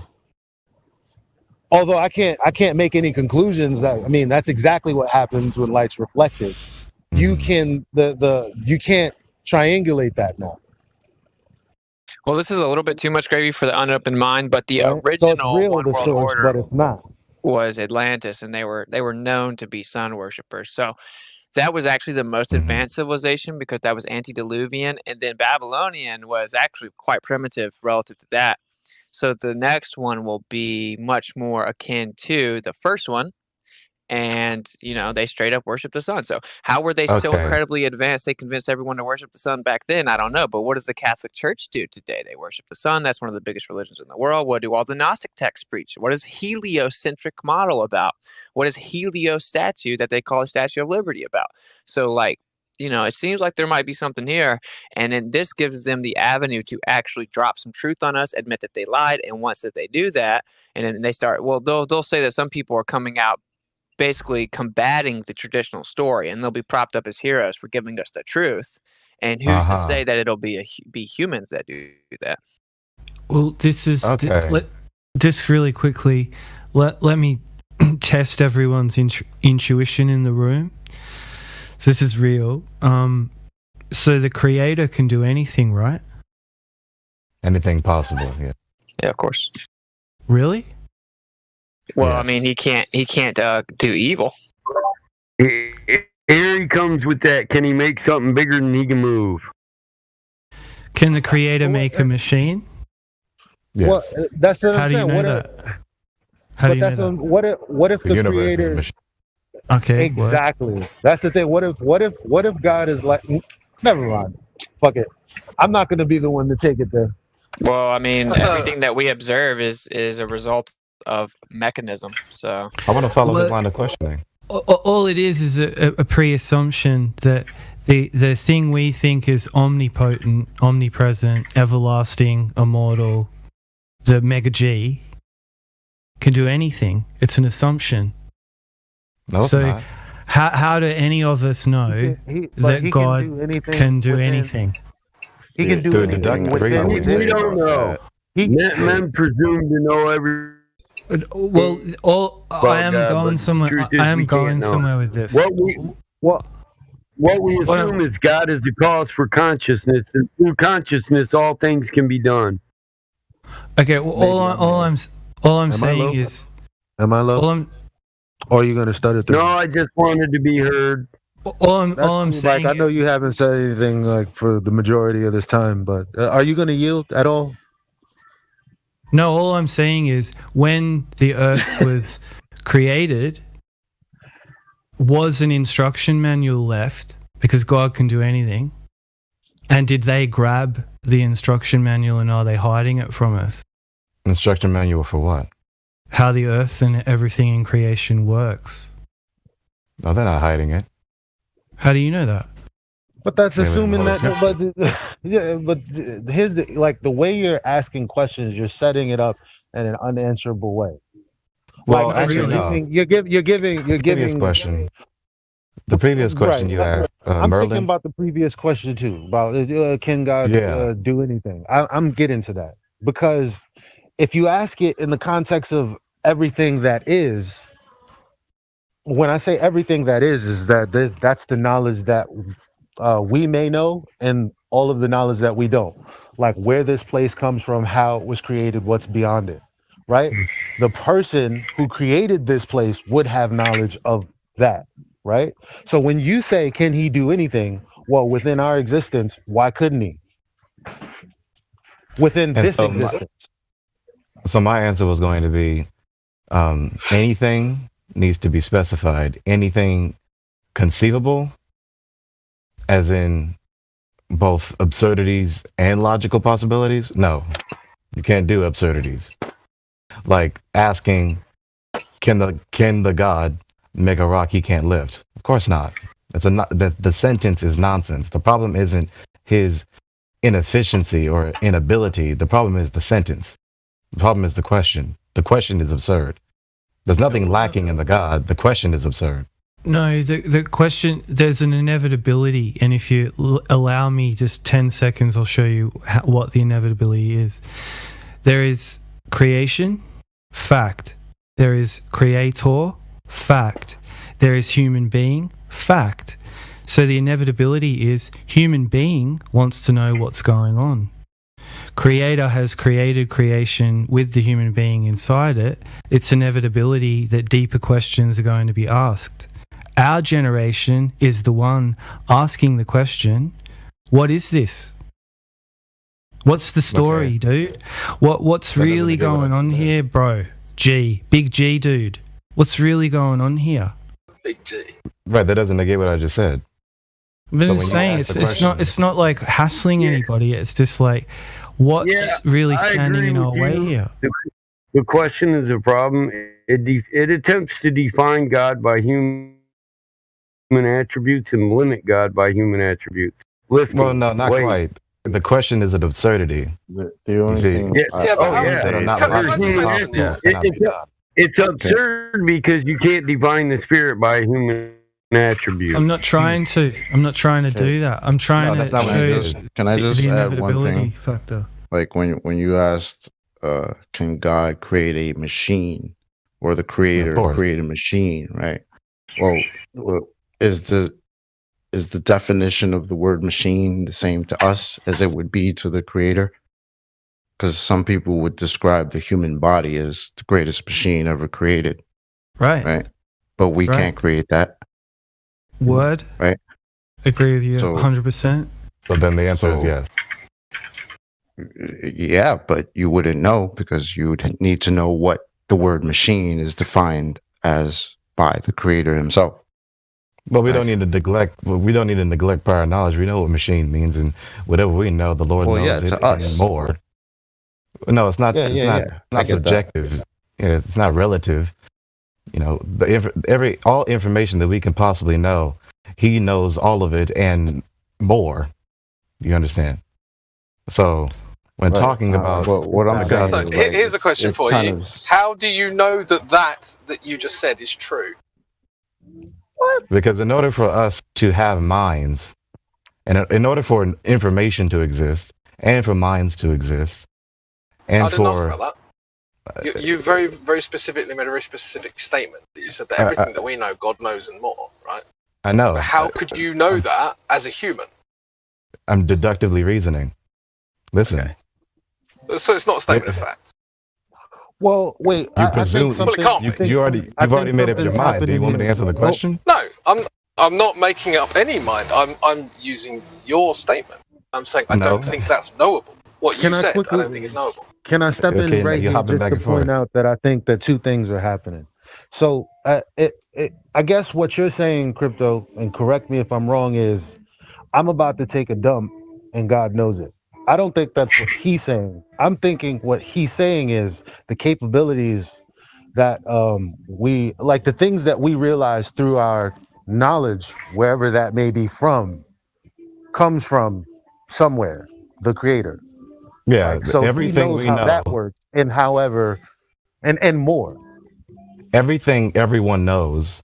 Speaker 1: Although I can't make any conclusions that's exactly what happens when light's reflected. You can you can't triangulate that now.
Speaker 10: Well, this is a little bit too much gravy for the unopened mind, but the original One World Order
Speaker 1: but it's not.
Speaker 10: Was Atlantis, and they were known to be sun worshippers. So that was actually the most advanced civilization because that was antediluvian, and then Babylonian was actually quite primitive relative to that. So the next one will be much more akin to the first one. And, they straight up worship the sun. So how were they so incredibly advanced they convinced everyone to worship the sun back then? I don't know. But what does the Catholic Church do today? They worship the sun. That's one of the biggest religions in the world. What do all the Gnostic texts preach? What is heliocentric model about? What is heliostatue that they call a Statue of Liberty about? So, it seems like there might be something here. And then this gives them the avenue to actually drop some truth on us, admit that they lied. And once that they do that, and then they start, they'll say that some people are coming out basically combating the traditional story, and they'll be propped up as heroes for giving us the truth. And who's to say that it'll be humans that do that?
Speaker 16: Well, this is just really quickly. Let me test everyone's intuition in the room. So this is real. So the creator can do anything, right?
Speaker 2: Anything possible, yeah.
Speaker 10: Yeah, of course.
Speaker 16: Really?
Speaker 10: Well, yes. I mean, he can't do evil.
Speaker 8: Here he comes with that. Can he make something bigger than he can move?
Speaker 16: Can the creator make a machine?
Speaker 1: Yes. Well, that's the
Speaker 16: How do you know that? How do you know that?
Speaker 1: What if the creator?
Speaker 16: Okay.
Speaker 1: Exactly. What? That's the thing. What if God is like? Never mind. Fuck it. I'm not going to be the one to take it there.
Speaker 10: Well, I mean, everything that we observe is a result of mechanism. So
Speaker 2: I want to follow that line of questioning.
Speaker 16: All it is a pre-assumption that the thing we think is omnipotent, omnipresent, everlasting, immortal, the mega G, can do anything. It's an assumption.
Speaker 2: No, it's not.
Speaker 16: How do any of us know that God can do anything?
Speaker 1: He can do anything.
Speaker 8: We don't know. Men presume to know every.
Speaker 16: Well, I am going somewhere. I am going somewhere with this.
Speaker 8: What we assume is God is the cause for consciousness, and through consciousness, all things can be done.
Speaker 16: Okay. Well, all I'm saying is.
Speaker 1: Am I low? Or are you going to stutter through?
Speaker 8: No, I just wanted to be heard.
Speaker 16: All I'm
Speaker 1: Cool,
Speaker 16: saying,
Speaker 1: Mike. I know you haven't said anything like for the majority of this time, but are you going to yield at all?
Speaker 16: no, all I'm saying is when the Earth was created, was an instruction manual left because God can do anything? And did they grab the instruction manual and are they hiding it from us?
Speaker 2: Instruction manual for what?
Speaker 16: How the Earth and everything in creation works.
Speaker 2: No, they're not hiding it.
Speaker 16: How do you know that?
Speaker 1: But that's
Speaker 2: Yeah,
Speaker 1: assuming
Speaker 2: but-
Speaker 1: that. Yeah, but here's the way you're asking questions. You're setting it up in an unanswerable way.
Speaker 2: Well,
Speaker 1: Like,
Speaker 2: actually, no.
Speaker 1: you're giving.
Speaker 2: Previous question. The previous question you asked,
Speaker 1: I'm thinking
Speaker 2: Merlin.
Speaker 1: about the previous question too. About can God
Speaker 2: Yeah.
Speaker 1: do anything? I'm getting to that because if you ask it in the context of everything that is, when I say everything that is that that's the knowledge that we may know and all of the knowledge that we don't, like where this place comes from, how it was created, what's beyond it, right? The person who created this place would have knowledge of that, right? So when you say, can he do anything? Well, within our existence, why couldn't he? Within
Speaker 2: And
Speaker 1: this
Speaker 2: so
Speaker 1: existence.
Speaker 2: So my answer was going to be anything needs to be specified. Anything conceivable, as in both absurdities and logical possibilities? No, you can't do absurdities. Like asking, can the God make a rock he can't lift? Of course not. The sentence is nonsense. The problem isn't his inefficiency or inability. The problem is the sentence. The problem is the question. The question is absurd. There's nothing lacking in the God. The question is absurd.
Speaker 16: No, the question, there's an inevitability. And if you allow me just 10 seconds, I'll show you what the inevitability is. There is creation, fact. There is creator, fact. There is human being, fact. So the inevitability is human being wants to know what's going on. Creator has created creation with the human being inside it. It's inevitability that deeper questions are going to be asked. Our generation is the one asking the question, what is this? What's the story, dude? What's really going on here, bro? Big G, dude. What's really going on here?
Speaker 19: Big G.
Speaker 2: Right, that doesn't negate what I just said.
Speaker 16: But
Speaker 2: So
Speaker 16: I'm
Speaker 2: when you
Speaker 16: saying
Speaker 2: ask the
Speaker 16: it's
Speaker 2: question-
Speaker 16: not like hassling anybody. It's just like what's really
Speaker 8: I
Speaker 16: standing
Speaker 8: agree
Speaker 16: in our
Speaker 8: with
Speaker 16: way
Speaker 8: you.
Speaker 16: here.
Speaker 8: The question is a problem. It attempts to define God by human attributes and limit God by human attributes. Lifting,
Speaker 2: Well, no, not
Speaker 8: weight.
Speaker 2: quite. The question is an absurdity.
Speaker 15: The
Speaker 2: You
Speaker 15: only
Speaker 2: see,
Speaker 15: thing
Speaker 8: Yeah,
Speaker 15: I-
Speaker 8: oh
Speaker 15: I-
Speaker 8: yeah,
Speaker 2: that are not
Speaker 8: There's
Speaker 2: logically
Speaker 8: human
Speaker 2: possible
Speaker 8: attributes.
Speaker 2: cannot be God.
Speaker 8: It's absurd because you can't define the spirit by human attributes.
Speaker 16: I'm not trying to. I'm not trying to do that. I'm trying
Speaker 2: that's
Speaker 16: to
Speaker 2: not what
Speaker 16: show
Speaker 2: you
Speaker 16: you
Speaker 2: did.
Speaker 15: Can I just
Speaker 16: the
Speaker 15: add one
Speaker 16: inevitability
Speaker 15: thing?
Speaker 16: factor.
Speaker 15: Like when you asked, can God create a machine or the creator
Speaker 2: course.
Speaker 15: create a machine, right? Well, is the definition of the word machine the same to us as it would be to the creator? Because some people would describe the human body as the greatest machine ever created,
Speaker 16: Right.
Speaker 15: right? But we
Speaker 16: Right.
Speaker 15: can't create that,
Speaker 16: Word.
Speaker 15: right?
Speaker 16: Agree with you
Speaker 15: So-
Speaker 16: 100%.
Speaker 2: So then the answer is
Speaker 15: So-
Speaker 2: yes.
Speaker 15: Yeah, but you wouldn't know because you would need to know what the word machine is defined as by the creator himself.
Speaker 2: But we don't need to neglect. Well, we don't need to neglect prior knowledge. We know what machine means, and whatever we know, the Lord
Speaker 15: Well,
Speaker 2: knows
Speaker 15: yeah,
Speaker 2: it
Speaker 15: to us.
Speaker 2: and more. No, it's not.
Speaker 15: Yeah,
Speaker 2: it's
Speaker 15: yeah,
Speaker 2: not.
Speaker 15: yeah.
Speaker 2: It's
Speaker 15: I
Speaker 2: not
Speaker 15: get that.
Speaker 2: subjective. Yeah, it's not relative. You know, all information that we can possibly know, He knows all of it and more. You understand? So when
Speaker 15: Right.
Speaker 2: talking about
Speaker 15: Well, what I'm
Speaker 2: the
Speaker 15: saying
Speaker 2: God-
Speaker 19: So
Speaker 15: is like,
Speaker 19: here's a question
Speaker 15: it's
Speaker 19: for
Speaker 15: kind
Speaker 19: you.
Speaker 15: of-
Speaker 19: How do you know that you just said is true?
Speaker 2: Because in order for us to have minds, and in order for information to exist, and for minds to exist, and
Speaker 19: I didn't ask
Speaker 2: for
Speaker 19: about that. You very, very specifically made a very specific statement. That you said that everything that we know, God knows and more, right?
Speaker 2: I know,
Speaker 19: But how could you know that as a human?
Speaker 2: I'm deductively reasoning. Listen,
Speaker 19: So it's not a statement of fact.
Speaker 1: Well, wait.
Speaker 2: you
Speaker 1: I
Speaker 2: presume
Speaker 1: think something,
Speaker 19: Well, it can't
Speaker 2: you,
Speaker 19: be.
Speaker 2: you already
Speaker 1: I
Speaker 2: you've already
Speaker 1: think
Speaker 2: made up your
Speaker 1: something's
Speaker 2: mind. Do you want me to answer the
Speaker 1: happening here.
Speaker 2: question?
Speaker 19: No, I'm. I'm not making up any mind. I'm using your statement. I'm saying I
Speaker 2: No.
Speaker 19: don't think that's knowable. What you
Speaker 1: Can I
Speaker 19: said, I
Speaker 1: quickly-
Speaker 19: don't think is knowable.
Speaker 1: Can I step
Speaker 2: Okay,
Speaker 1: in right
Speaker 2: you're
Speaker 1: here
Speaker 2: hopping
Speaker 1: just
Speaker 2: back
Speaker 1: to
Speaker 2: and forth.
Speaker 1: point out that I think that two things are happening. So, I guess what you're saying, Crypto, and correct me if I'm wrong, is I'm about to take a dump, and God knows it. I don't think that's what he's saying. I'm thinking what he's saying is the capabilities that we like, the things that we realize through our knowledge, wherever that may be from, comes from somewhere, the Creator.
Speaker 2: Yeah,
Speaker 1: Like, so he
Speaker 2: everything
Speaker 1: knows
Speaker 2: we
Speaker 1: how
Speaker 2: know,
Speaker 1: that works, and however, and more.
Speaker 2: everything everyone knows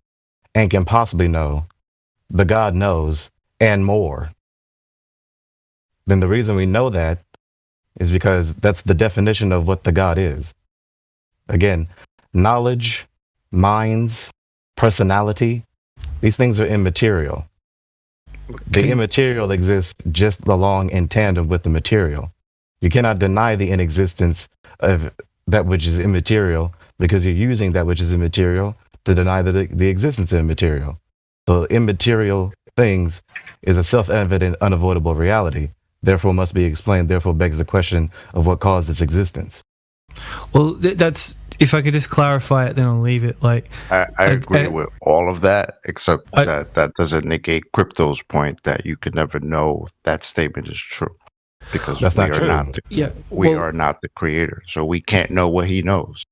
Speaker 2: and can possibly know, the God knows and more. Then the reason we know that is because that's the definition of what the God is. Again, knowledge, minds, personality, these things are immaterial. The immaterial exists just along in tandem with the material. You cannot deny the inexistence of that which is immaterial because you're using that which is immaterial to deny the existence of immaterial. So immaterial things is a self-evident, unavoidable reality, therefore must be explained, therefore begs the question of what caused its existence.
Speaker 16: Well, that's if I could just clarify it, then I'll leave it. Like
Speaker 15: I agree with all of that, except that doesn't negate Crypto's point that you could never know if that statement is true, because
Speaker 2: That's
Speaker 15: we
Speaker 2: not
Speaker 15: are
Speaker 2: true.
Speaker 15: not. We are not the creator, so we can't know what he knows.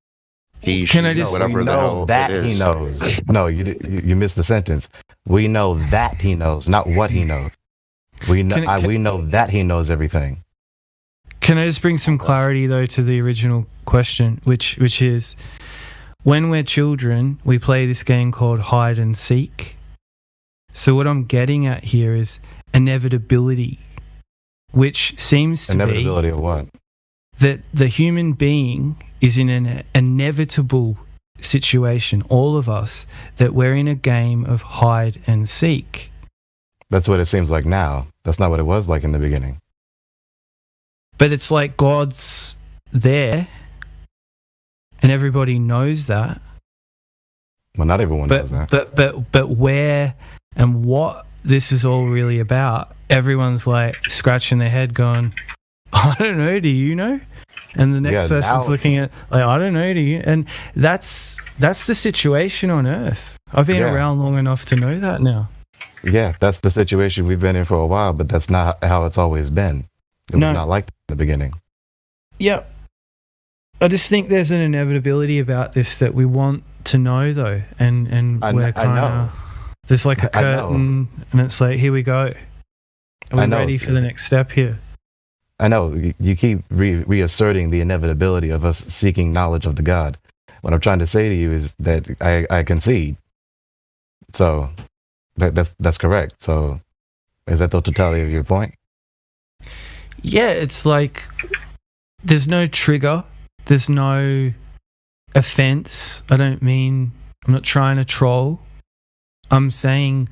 Speaker 15: He
Speaker 16: Can I
Speaker 15: should
Speaker 16: just-
Speaker 15: know whatever
Speaker 2: We
Speaker 15: the
Speaker 2: know
Speaker 15: hell
Speaker 2: that
Speaker 15: it
Speaker 2: he
Speaker 15: is.
Speaker 2: knows. No, you missed the sentence. We know that he knows, not what he knows. We know we know that he knows everything.
Speaker 16: Can I just bring some clarity though to the original question, which is, when we're children, we play this game called hide and seek. So what I'm getting at here is inevitability, which seems to
Speaker 2: Inevitability of what?
Speaker 16: that the human being is in an inevitable situation, all of us, that we're in a game of hide and seek.
Speaker 2: That's what it seems like now. That's not what it was like in the beginning.
Speaker 16: But it's like God's there and everybody knows that.
Speaker 2: Well, not everyone knows that.
Speaker 16: But where and what this is all really about, everyone's like scratching their head going, I don't know, do you know? And the next
Speaker 2: Yeah,
Speaker 16: person's
Speaker 2: now-
Speaker 16: looking at like, I don't know, do you? And that's the situation on Earth. I've been
Speaker 2: Yeah.
Speaker 16: around long enough to know that now.
Speaker 2: Yeah, that's the situation we've been in for a while, but that's not how it's always been. It was
Speaker 16: No.
Speaker 2: not like that in the beginning.
Speaker 16: Yeah. I just think there's an inevitability about this that we want to know though. And
Speaker 2: I
Speaker 16: we're
Speaker 2: kn- I
Speaker 16: kind
Speaker 2: know.
Speaker 16: of, there's like a
Speaker 2: I know.
Speaker 16: curtain and it's like, here we go. Are we
Speaker 2: I know.
Speaker 16: ready for the next step here?
Speaker 2: I know you keep reasserting the inevitability of us seeking knowledge of the God. What I'm trying to say to you is that I concede. So that's correct. So is that the totality of your point?
Speaker 16: Yeah, it's like there's no trigger, there's no offense. I'm not trying to troll. I'm saying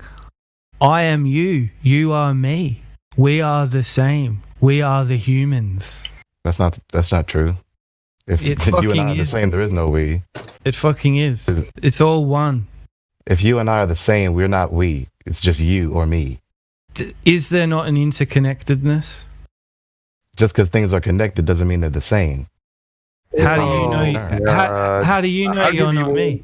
Speaker 16: I am you, you are me. We are the same. We are the humans.
Speaker 2: That's not true. If
Speaker 16: It
Speaker 2: you and I
Speaker 16: fucking
Speaker 2: are the
Speaker 16: is.
Speaker 2: same, there is no we.
Speaker 16: It fucking is. It's all one.
Speaker 2: If you and I are the same, we're not we. It's just you or me.
Speaker 16: Is there not an interconnectedness?
Speaker 2: Just because things are connected doesn't mean they're the same.
Speaker 16: How do you know? How do you know
Speaker 8: I'll
Speaker 16: you're
Speaker 8: give you
Speaker 16: not me?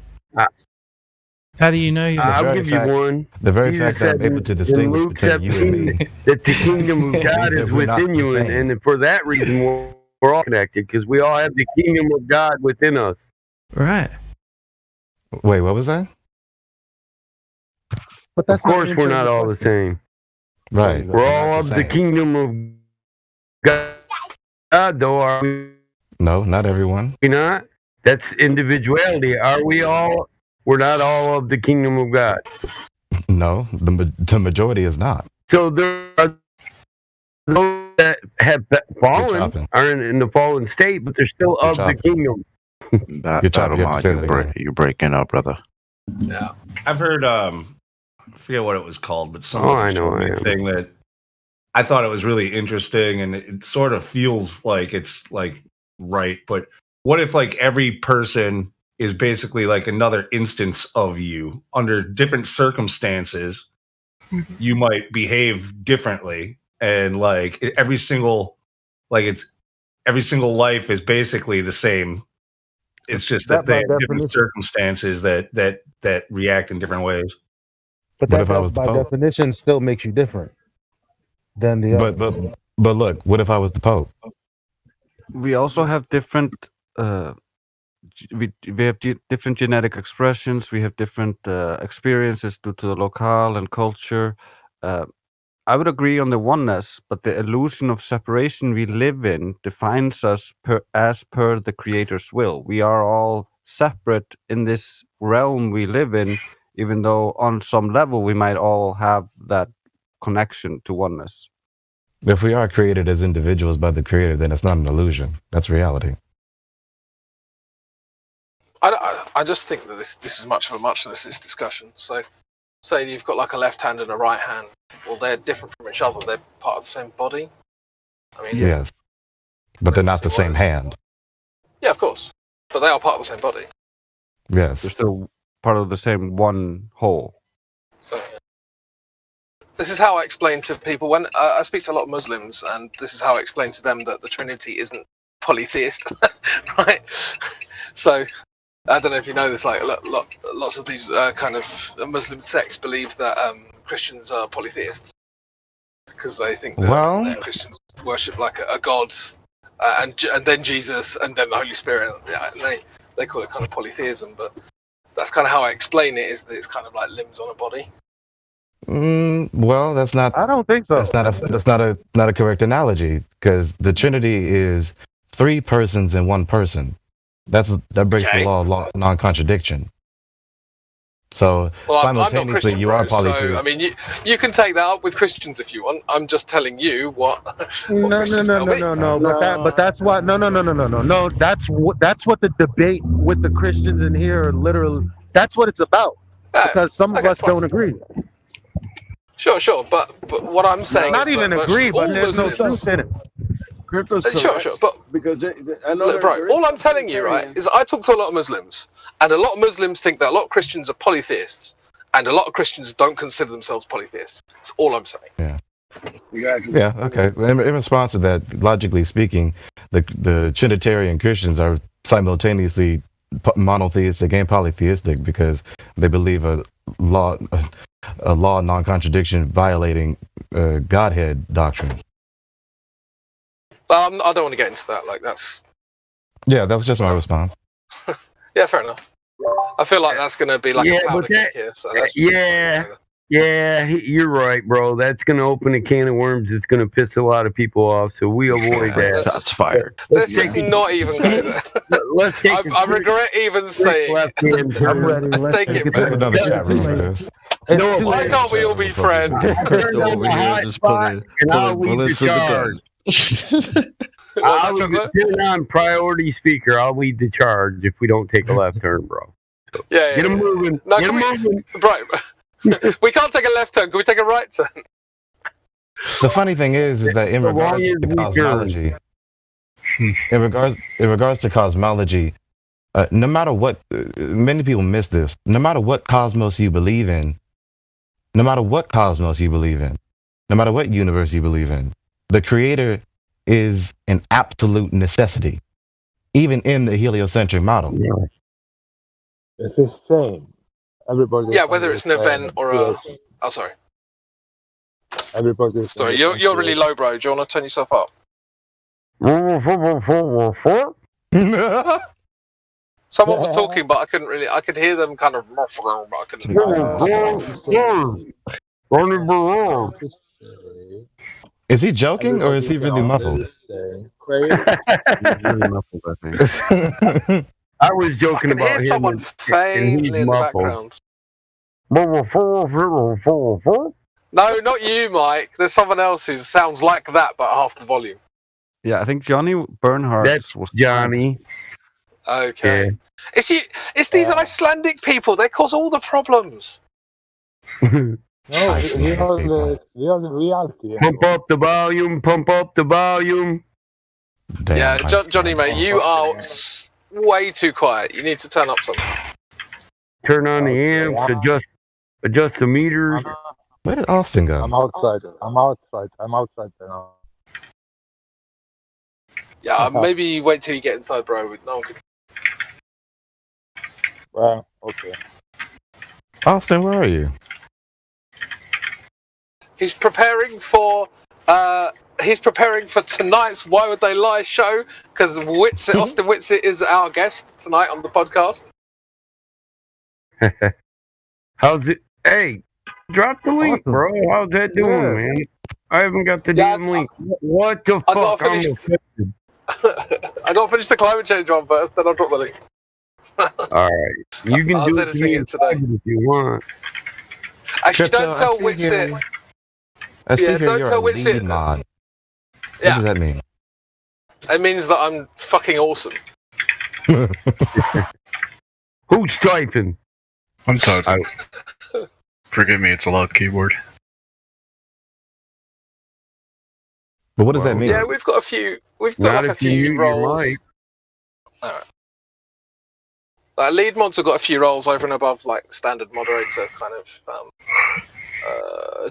Speaker 16: How do you know you're not
Speaker 8: I'll
Speaker 2: very
Speaker 8: give you
Speaker 2: fact-
Speaker 8: one.
Speaker 2: The very
Speaker 8: Jesus
Speaker 2: fact that I'm
Speaker 8: said
Speaker 2: able to
Speaker 8: in
Speaker 2: distinguish
Speaker 8: Luke
Speaker 2: between you and me.
Speaker 8: 17 that the kingdom of God
Speaker 2: That
Speaker 8: is
Speaker 2: we're not
Speaker 8: within you,
Speaker 2: the same.
Speaker 8: and for that reason we're all connected because we all have the kingdom of God within us.
Speaker 16: right.
Speaker 2: Wait, what was that?
Speaker 1: But
Speaker 8: Of course, we're not all the same.
Speaker 2: Right.
Speaker 8: We're all of the kingdom of God, though, are we
Speaker 2: No, not everyone.
Speaker 8: not? That's individuality. Are we all? We're not all of the kingdom of God.
Speaker 2: No, the majority is not.
Speaker 8: So there are those that have fallen,
Speaker 2: chopping.
Speaker 8: are in the fallen state, but they're still of the
Speaker 2: chopping.
Speaker 8: kingdom.
Speaker 15: You're breaking up, brother.
Speaker 20: Yeah, I've heard. I forget what it was called, but
Speaker 8: Oh,
Speaker 20: someone
Speaker 8: I know,
Speaker 20: showed me
Speaker 8: I
Speaker 20: a
Speaker 8: know.
Speaker 20: thing that I thought it was really interesting, and it sort of feels like it's like right. But what if like every person is basically like another instance of you under different circumstances, you might behave differently, and like every single life is basically the same. It's just that they have different circumstances that react in different ways.
Speaker 1: But
Speaker 2: What
Speaker 1: that
Speaker 2: if I was the
Speaker 1: by
Speaker 2: Pope?
Speaker 1: definition still makes you different than the other.
Speaker 2: But look, what if I was the Pope?
Speaker 11: We also have different. We have different genetic expressions. We have different experiences due to the locale and culture. I would agree on the oneness, but the illusion of separation we live in defines us as per the Creator's will. We are all separate in this realm we live in, even though on some level we might all have that connection to oneness.
Speaker 2: If we are created as individuals by the Creator, then it's not an illusion. That's reality.
Speaker 19: I just think that this is much of a muchness, this discussion. So, say you've got like a left hand and a right hand. Well, they're different from each other. They're part of the same body. I mean,
Speaker 2: Yes, but they're not the same hand.
Speaker 19: yeah, of course, but they are part of the same body.
Speaker 2: Yes,
Speaker 11: They're still part of the same one whole.
Speaker 19: So, this is how I explain to people when I speak to a lot of Muslims, and this is how I explain to them that the Trinity isn't polytheist, right? So, I don't know if you know this. Like, lots of these kind of Muslim sects believe that Christians are polytheists because they think that Christians worship like a god, and then Jesus, and then the Holy Spirit. Yeah, and they call it kind of polytheism, but that's kind of how I explain it. Is that it's kind of like limbs on a body.
Speaker 2: Well, that's not.
Speaker 1: I don't think so.
Speaker 2: That's not a correct analogy, because the Trinity is 3 persons in 1 person. That breaks the law of non-contradiction. So
Speaker 19: I'm not
Speaker 2: simultaneously,
Speaker 19: Christian,
Speaker 2: you
Speaker 19: bro,
Speaker 2: are polytheist.
Speaker 19: so I mean, you can take that up with Christians if you want. I'm just telling you what.
Speaker 1: No. But that's why. No. That's what the debate with the Christians in here are literally. That's what it's about. Because some of us don't agree.
Speaker 19: Sure, but what I'm saying
Speaker 1: Not
Speaker 19: is
Speaker 1: even
Speaker 19: that
Speaker 1: agree, but
Speaker 19: all
Speaker 1: there's no
Speaker 19: Muslims,
Speaker 1: truth in it.
Speaker 19: Sure, but
Speaker 21: because
Speaker 19: look, bro, all I'm telling you, right, is I talk to a lot of Muslims, and a lot of Muslims think that a lot of Christians are polytheists, and a lot of Christians don't consider themselves polytheists. That's all I'm saying.
Speaker 2: Yeah. Yeah. Okay. In response to that, logically speaking, the Trinitarian Christians are simultaneously monotheistic and polytheistic because they believe a law non-contradiction violating Godhead doctrine.
Speaker 19: I don't want to get into that. Like that's.
Speaker 2: Yeah, that was just my response.
Speaker 19: Yeah, fair enough. I feel like that's going to be like a powder keg here. So that's
Speaker 8: you're right, bro. That's going to open a can of worms. It's going to piss a lot of people off. So we avoid that.
Speaker 2: That's fired.
Speaker 19: Let's just not even go there. I regret even saying it.
Speaker 1: I'm ready. Let's
Speaker 19: take it
Speaker 2: That's
Speaker 19: back.
Speaker 2: another chat room for this.
Speaker 19: Why can't we all be friends?
Speaker 8: Over here, just put I'll lead the charge. I'll turn on priority speaker. I'll lead the charge if we don't take a left turn, bro. So,
Speaker 19: Yeah.
Speaker 8: Get them moving.
Speaker 19: No,
Speaker 8: Get 'em moving.
Speaker 19: Right. We can't take a left turn. Can we take a right turn?
Speaker 2: The funny thing is that in regards to cosmology, in regards to cosmology, no matter what, many people miss this. No matter what cosmos you believe in, no matter what universe you believe in, the Creator is an absolute necessity, even in the heliocentric model.
Speaker 21: It's the same. Everybody.
Speaker 19: Yeah, whether it's an event or a. Oh, sorry.
Speaker 21: Everybody.
Speaker 19: Sorry, you're really low, bro. Do you want to turn yourself up? Someone was talking, but I couldn't really. I could hear them kind of muffling, but I couldn't.
Speaker 2: Is he joking or is he really muffled?
Speaker 8: I was joking
Speaker 19: I can
Speaker 8: about
Speaker 19: hear
Speaker 8: him.
Speaker 19: someone faintly in the background. No, not you, Mike. There's someone else who sounds like that, but half the volume.
Speaker 11: Yeah, I think Johnny Bernhardt was
Speaker 8: Johnny.
Speaker 19: Okay. It's these Icelandic people. They cause all the problems.
Speaker 21: No, we are the reality.
Speaker 8: Pump up the volume. Pump up the volume.
Speaker 2: Damn,
Speaker 19: Yeah, Johnny, mate, you are way too quiet. You need to turn up something.
Speaker 8: Turn on the amps. Adjust the meters.
Speaker 2: Where did Austin go?
Speaker 21: I'm outside. I'm outside. I'm outside now.
Speaker 19: Yeah, maybe wait till you get inside, bro. No one can.
Speaker 21: Well, okay.
Speaker 2: Austin, where are you?
Speaker 19: He's preparing for tonight's Why Would They Lie show because Austin Whitsitt is our guest tonight on the podcast.
Speaker 8: How's it? Hey, drop the link, bro. How's that doing, man? I haven't got the damn link. What the fuck?
Speaker 19: I gotta finish the climate change one first, then I'll drop the link.
Speaker 8: All right, you can
Speaker 19: I
Speaker 8: do
Speaker 19: was
Speaker 8: it
Speaker 19: editing it today.
Speaker 8: if you want.
Speaker 19: Actually,
Speaker 2: Crypto,
Speaker 19: don't tell
Speaker 2: I see
Speaker 19: Whitsitt.
Speaker 2: here- I see
Speaker 19: Yeah,
Speaker 2: here
Speaker 19: don't
Speaker 2: you're
Speaker 19: tell
Speaker 2: a lead
Speaker 19: Whitsitt.
Speaker 2: mod. What
Speaker 19: Yeah.
Speaker 2: does that mean?
Speaker 19: It means that I'm fucking awesome.
Speaker 8: Who's typing?
Speaker 4: I'm typing. Forgive me, it's a loud keyboard.
Speaker 2: But what does that mean?
Speaker 19: Yeah, we've got a few. We've
Speaker 8: Not
Speaker 19: got like a
Speaker 8: if you
Speaker 19: few
Speaker 8: mute your
Speaker 19: roles.
Speaker 8: mic.
Speaker 19: Alright. Lead mods have got a few roles over and above like standard moderator kind of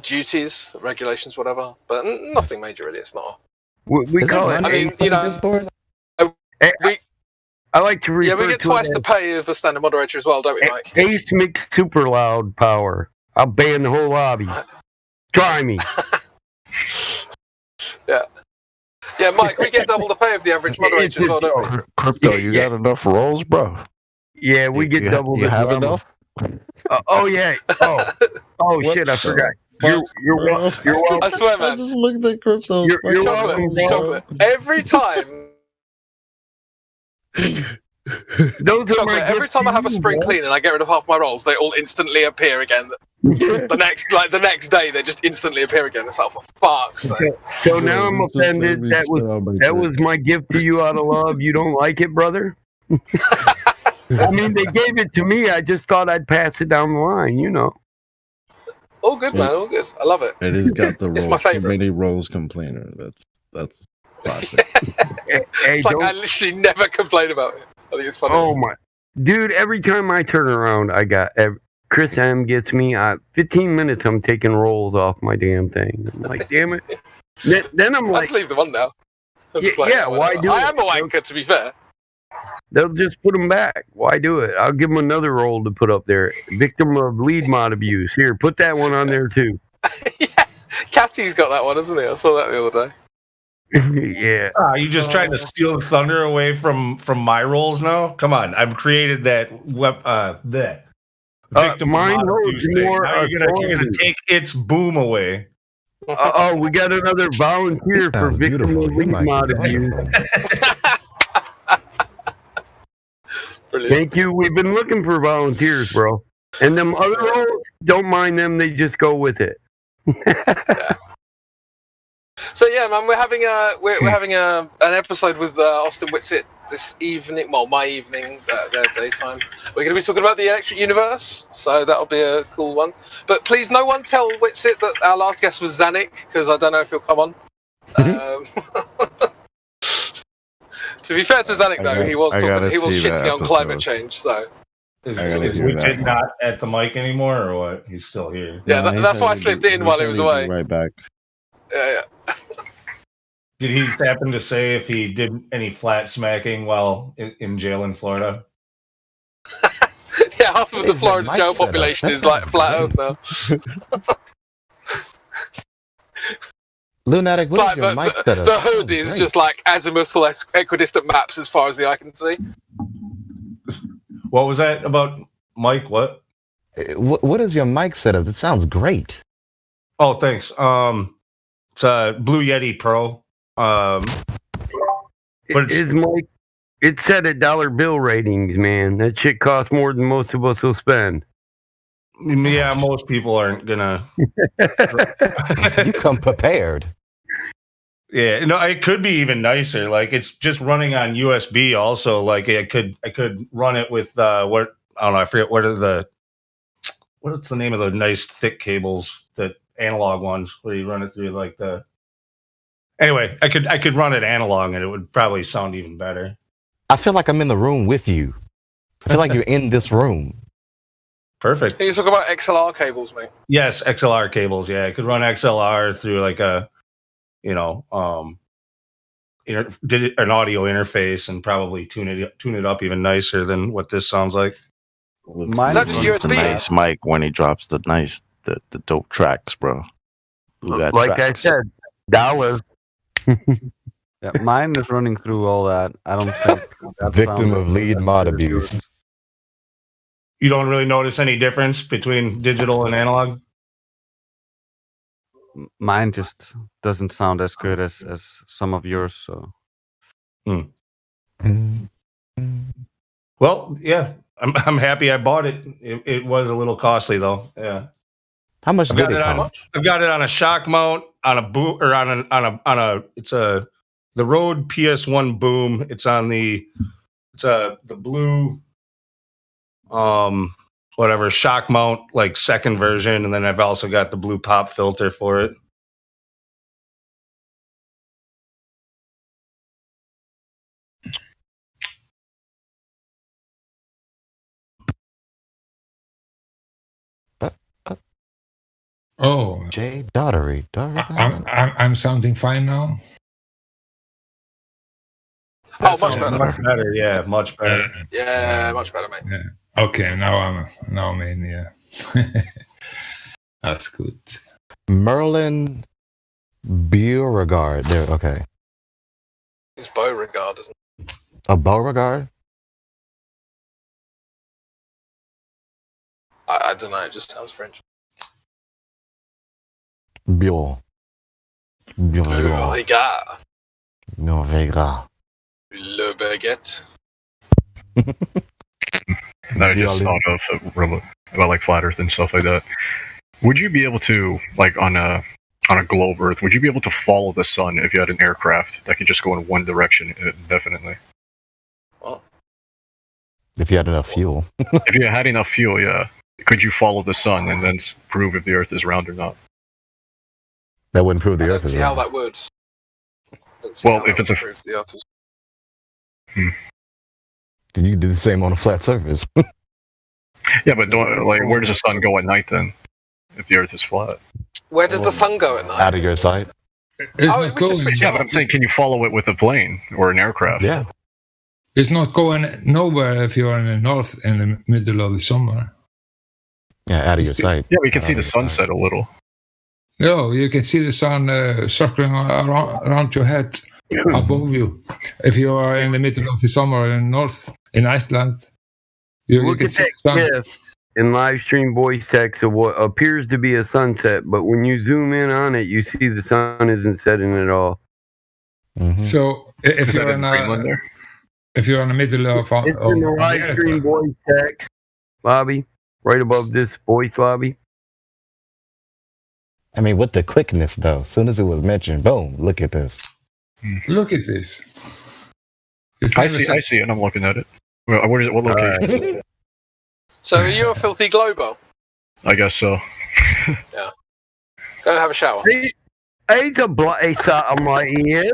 Speaker 19: duties, regulations, whatever. But nothing major really. It's not.
Speaker 8: We call it.
Speaker 19: I mean, you know,
Speaker 8: I like to refer
Speaker 19: yeah, we get
Speaker 8: to
Speaker 19: twice
Speaker 8: it
Speaker 19: the pay of a standard moderator as well, don't we, Mike?
Speaker 8: as Ace Mix Super Loud Power. I'll ban the whole lobby. Try me.
Speaker 19: Yeah. Yeah, Mike, we get double the pay of the average moderator as well, don't we?
Speaker 15: Crypto, you got enough roles, bro?
Speaker 8: Yeah, we get double
Speaker 15: you
Speaker 8: the
Speaker 15: have
Speaker 8: drama.
Speaker 15: enough?
Speaker 8: Oh yeah. Oh shit, I forgot. You're welcome.
Speaker 19: I swear, man.
Speaker 15: just looked at Crypto.
Speaker 8: You're welcome, bro.
Speaker 19: Chocolate. Every time.
Speaker 8: Those are my
Speaker 19: Every time I have a spring clean and I get rid of half my rolls, they all instantly appear again. The next day, they just instantly appear again. It's like, for fuck's sake.
Speaker 8: So now I'm offended. That was my gift to you out of love. You don't like it, brother? I mean, they gave it to me. I just thought I'd pass it down the line, you know.
Speaker 19: All good, man. All good. I love it.
Speaker 15: It has got the
Speaker 19: It's my favorite.
Speaker 15: many roles complainer. That's classic.
Speaker 19: It's like I literally never complain about it. I think it's funny.
Speaker 8: Oh my, dude! Every time I turn around, I got Chris M gets me. 15 minutes, I'm taking rolls off my damn thing. I'm like, damn it. Then I'm
Speaker 19: I'll
Speaker 8: like,
Speaker 19: just leave the one now. I'm just
Speaker 8: yeah, why do
Speaker 19: I
Speaker 8: it?
Speaker 19: am a wanker, to be fair.
Speaker 8: They'll just put them back. Why do it? I'll give them another roll to put up there. Victim of lead mod abuse. Here, put that one on there too.
Speaker 19: Capty's got that one, hasn't he? I saw that the other day.
Speaker 8: Yeah.
Speaker 20: You just trying to steal the thunder away from my roles now? Come on, I've created that victim
Speaker 8: mine
Speaker 20: mod
Speaker 8: rolls
Speaker 20: abuse thing.
Speaker 8: more
Speaker 20: Now you're gonna take its boom away.
Speaker 8: Oh, we got another volunteer for victim of lead mod abuse.
Speaker 19: Brilliant.
Speaker 8: Thank you. We've been looking for volunteers, bro. And them other roles, don't mind them. They just go with it.
Speaker 19: So yeah, man, we're having an episode with Austin Whitsitt this evening. Well, my evening, their daytime. We're going to be talking about the Electric Universe, so that'll be a cool one. But please, no one tell Whitsitt that our last guest was Zanuck, because I don't know if he'll come on. To be fair to Zanuck, though, he was shitting on climate change. So
Speaker 20: Is Widget not at the mic anymore, or what? He's still here.
Speaker 19: yeah, that's why I slipped in while he was away.
Speaker 15: Right back.
Speaker 19: Yeah.
Speaker 20: Did he happen to say if he did any flat smacking while in jail in Florida?
Speaker 19: Yeah, half of the Florida jail population is like flat earth now.
Speaker 2: Lunatic, what is your mic setup?
Speaker 19: The hood is just like azimuthal equidistant maps as far as the eye can see.
Speaker 20: What was that about, Mike? What?
Speaker 2: What is your mic setup? That sounds great.
Speaker 20: Oh, thanks. It's a Blue Yeti Pro. But
Speaker 8: It's Mike. It's set at dollar bill ratings, man. That shit costs more than most of us will spend.
Speaker 20: Yeah, most people aren't gonna.
Speaker 2: You come prepared.
Speaker 20: Yeah, no, it could be even nicer. Like it's just running on USB. Also, like I could run it with what I don't know. I forget what's the name of the nice thick cables, the analog ones where you run it through like the. Anyway, I could run it analog and it would probably sound even better.
Speaker 2: I feel like I'm in the room with you. I feel like you're in this room.
Speaker 20: Perfect.
Speaker 19: Can you talk about XLR cables, mate?
Speaker 20: Yes, XLR cables. Yeah, I could run XLR through like a, an audio interface and probably tune it up even nicer than what this sounds like.
Speaker 15: Mine
Speaker 19: that just
Speaker 15: runs the
Speaker 19: USB?
Speaker 15: nice mic when he drops the dope tracks, bro. Who got
Speaker 8: Like
Speaker 15: tracks?
Speaker 8: I said, dollars.
Speaker 11: Yeah, mine is running through all that. I don't think that
Speaker 2: Victim
Speaker 11: sound is
Speaker 2: of lead
Speaker 11: as
Speaker 2: mod
Speaker 11: good as
Speaker 2: abuse.
Speaker 11: yours.
Speaker 20: You don't really notice any difference between digital and analog?
Speaker 11: Mine just doesn't sound as good as some of yours. So
Speaker 20: Well, yeah, I'm happy I bought it. It was a little costly though. Yeah.
Speaker 2: How much
Speaker 20: I've
Speaker 2: did
Speaker 20: got
Speaker 2: it
Speaker 20: it on.
Speaker 2: cost?
Speaker 20: I've got it on a shock mount, on a boom, or on a. It's the Rode PS1 boom. It's on the blue, whatever shock mount, like second version, and then I've also got the blue pop filter for it.
Speaker 3: Oh,
Speaker 2: Jay Daughtery.
Speaker 3: I'm sounding fine now.
Speaker 19: Oh, much better.
Speaker 20: Much better. Yeah, much better.
Speaker 19: Yeah, much better, mate.
Speaker 3: Yeah. Okay, now I'm in. Yeah, that's good.
Speaker 2: Merlin Beauregard. There. Okay.
Speaker 19: It's Beauregard, isn't it?
Speaker 2: A Beauregard.
Speaker 19: I don't know. It just sounds French.
Speaker 2: Beauregard.
Speaker 19: Beauregard.
Speaker 2: Beauregard.
Speaker 19: Le baguette.
Speaker 4: I just thought of about like flat Earth and stuff like that. Would you be able to, like on a globe Earth, would you be able to follow the sun if you had an aircraft that could just go in one direction indefinitely?
Speaker 19: Well,
Speaker 2: If you had enough fuel.
Speaker 4: If you had enough fuel, yeah. Could you follow the sun and then prove if the Earth is round or not?
Speaker 2: That wouldn't prove the
Speaker 19: I
Speaker 2: Earth
Speaker 19: don't
Speaker 2: is
Speaker 19: see how
Speaker 2: round.
Speaker 19: that would. I don't see
Speaker 4: Well,
Speaker 19: how
Speaker 4: if
Speaker 19: that
Speaker 4: it's a
Speaker 19: proves the Earth was.
Speaker 2: Then you can do the same on a flat surface.
Speaker 4: Yeah, but where does the sun go at night then? If the Earth is flat,
Speaker 19: Where does the sun go at night?
Speaker 2: Out of your sight.
Speaker 19: Oh, we just switch it
Speaker 4: yeah,
Speaker 19: off.
Speaker 4: but I'm saying, can you follow it with a plane or an aircraft?
Speaker 2: Yeah.
Speaker 3: It's not going nowhere if you're in the north in the middle of the summer.
Speaker 2: Yeah, out of your sight.
Speaker 4: Yeah, we can see the sunset a little.
Speaker 3: No, you can see the sun circling around your head above you. If you are in the middle of the summer in north in Iceland, you
Speaker 8: Look
Speaker 3: can
Speaker 8: at
Speaker 3: see
Speaker 8: that
Speaker 3: the sun.
Speaker 8: GIF in live stream voice text of what appears to be a sunset, but when you zoom in on it, you see the sun isn't setting at all.
Speaker 3: So if
Speaker 4: Is that
Speaker 3: you're
Speaker 4: in
Speaker 3: in
Speaker 4: Greenland there?
Speaker 3: if you're in the middle of
Speaker 8: It's in the live
Speaker 3: America,
Speaker 8: stream voice text lobby, right above this voice lobby.
Speaker 2: I mean, with the quickness though, as soon as it was mentioned, boom, look at this.
Speaker 3: look at this. It's
Speaker 4: I
Speaker 3: never
Speaker 4: see
Speaker 3: said-
Speaker 4: it, and I'm looking at it. Where is it? What location?
Speaker 19: So are you a filthy globo?
Speaker 4: I guess so.
Speaker 19: Yeah. Go and have a shower.
Speaker 8: It's a bloody something right here.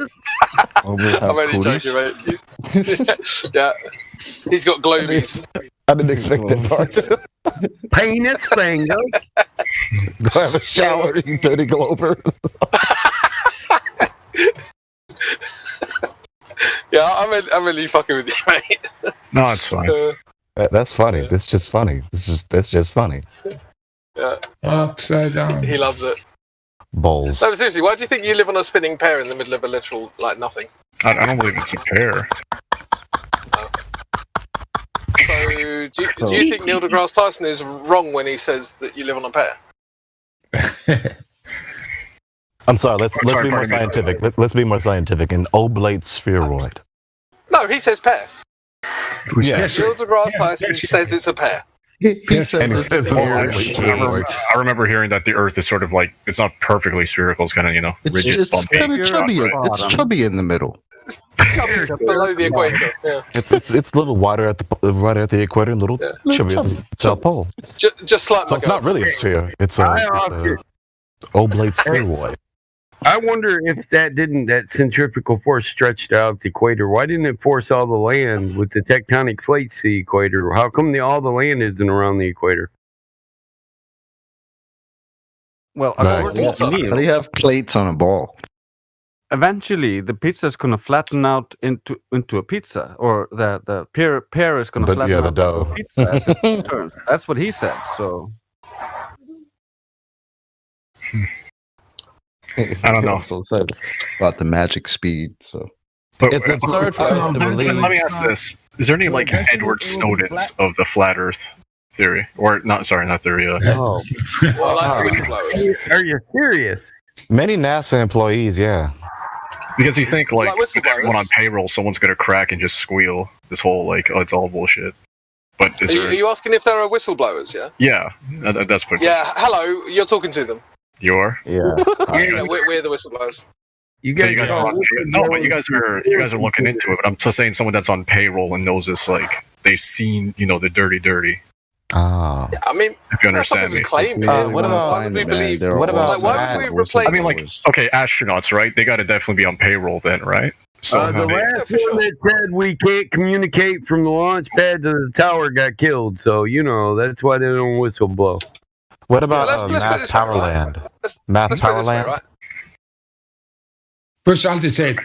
Speaker 19: I'm only joking, mate. Yeah. He's got globies.
Speaker 2: I didn't expect that part.
Speaker 8: Penis finger.
Speaker 2: Go have a shower, you dirty glober.
Speaker 19: Yeah, I'm really fucking with you, mate.
Speaker 4: No, it's fine.
Speaker 2: That's funny. That's just funny. That's just funny.
Speaker 19: Yeah.
Speaker 3: Upside down.
Speaker 19: He loves it.
Speaker 2: Bowls.
Speaker 19: No, but seriously, why do you think you live on a spinning pear in the middle of a literal, like, nothing?
Speaker 4: I don't believe it's a pear.
Speaker 19: So, do you think Neil deGrasse Tyson is wrong when he says that you live on a pear?
Speaker 2: I'm sorry. Let's be more
Speaker 4: pardon me.
Speaker 2: scientific. Let's be more scientific. An oblate spheroid.
Speaker 19: No, he says pear.
Speaker 2: Yeah.
Speaker 19: Neil deGrasse Tyson says it's a pear.
Speaker 2: And he says it's an oblate spheroid.
Speaker 4: I remember hearing that the Earth is sort of like, it's not perfectly spherical. It's kind of, rigid,
Speaker 15: It's
Speaker 4: bumpy.
Speaker 15: kind of chubby.
Speaker 4: Right?
Speaker 15: It's chubby in the middle.
Speaker 19: Below the equator. Yeah.
Speaker 2: It's a little wider at the equator and a little chubby at the South Pole.
Speaker 19: Just like
Speaker 2: So it's not really a sphere. It's a oblate spheroid.
Speaker 8: I wonder if that centrifugal force stretched out the equator. Why didn't it force all the land with the tectonic plates to the equator? How come all the land isn't around the equator?
Speaker 11: Well,
Speaker 2: Right.
Speaker 11: according to
Speaker 15: How do
Speaker 11: Neil,
Speaker 15: you have plates on a ball?
Speaker 11: eventually the pizza is gonna flatten out into a pizza, or the pear is gonna flatten
Speaker 2: The
Speaker 11: out into
Speaker 2: dough.
Speaker 11: a pizza as it turns. That's what he said. So
Speaker 4: I don't
Speaker 15: He
Speaker 4: know.
Speaker 15: also said about the magic speed. So
Speaker 4: But
Speaker 15: it's absurd for us to believe.
Speaker 4: let me ask this: is there any like Edward Snowdens of the flat Earth theory, or not? Sorry, not theory.
Speaker 11: oh,
Speaker 19: Well, like whistleblowers.
Speaker 8: Are you serious?
Speaker 2: Many NASA employees, yeah.
Speaker 4: Because you think like
Speaker 19: Like
Speaker 4: with
Speaker 19: whistleblowers.
Speaker 4: everyone on payroll, someone's gonna crack and just squeal. This whole like, oh, it's all bullshit. But is
Speaker 19: Are
Speaker 4: there?
Speaker 19: you asking if there are whistleblowers? Yeah.
Speaker 4: Yeah, that's pretty.
Speaker 19: Yeah. Hello. You're talking to them.
Speaker 4: You are.
Speaker 15: Yeah.
Speaker 19: Yeah, we're the whistleblowers.
Speaker 8: You
Speaker 4: So
Speaker 8: guys,
Speaker 4: you guys
Speaker 8: are
Speaker 4: are on no, but you guys are looking into it. But I'm just saying, someone that's on payroll and knows this, like they've seen, the dirty.
Speaker 2: Ah.
Speaker 19: Yeah, I mean,
Speaker 4: If you
Speaker 19: that's
Speaker 4: understand
Speaker 19: something we
Speaker 4: me.
Speaker 19: claim.
Speaker 2: what about-
Speaker 19: Why would we believe?
Speaker 2: What about
Speaker 19: Like, why would we replace?
Speaker 4: I mean, like, okay, astronauts, right? They got to definitely be on payroll then, right? So
Speaker 8: the
Speaker 4: they-
Speaker 8: last one that said we can't communicate from the launch pad to the tower got killed. So that's why they don't whistle blow.
Speaker 2: What about
Speaker 19: let's put it
Speaker 2: Mass
Speaker 19: this way, right?
Speaker 2: Powerland?
Speaker 19: Let's
Speaker 2: Mass
Speaker 19: put it this way,
Speaker 2: Powerland?
Speaker 19: right?
Speaker 3: Bush Alti said,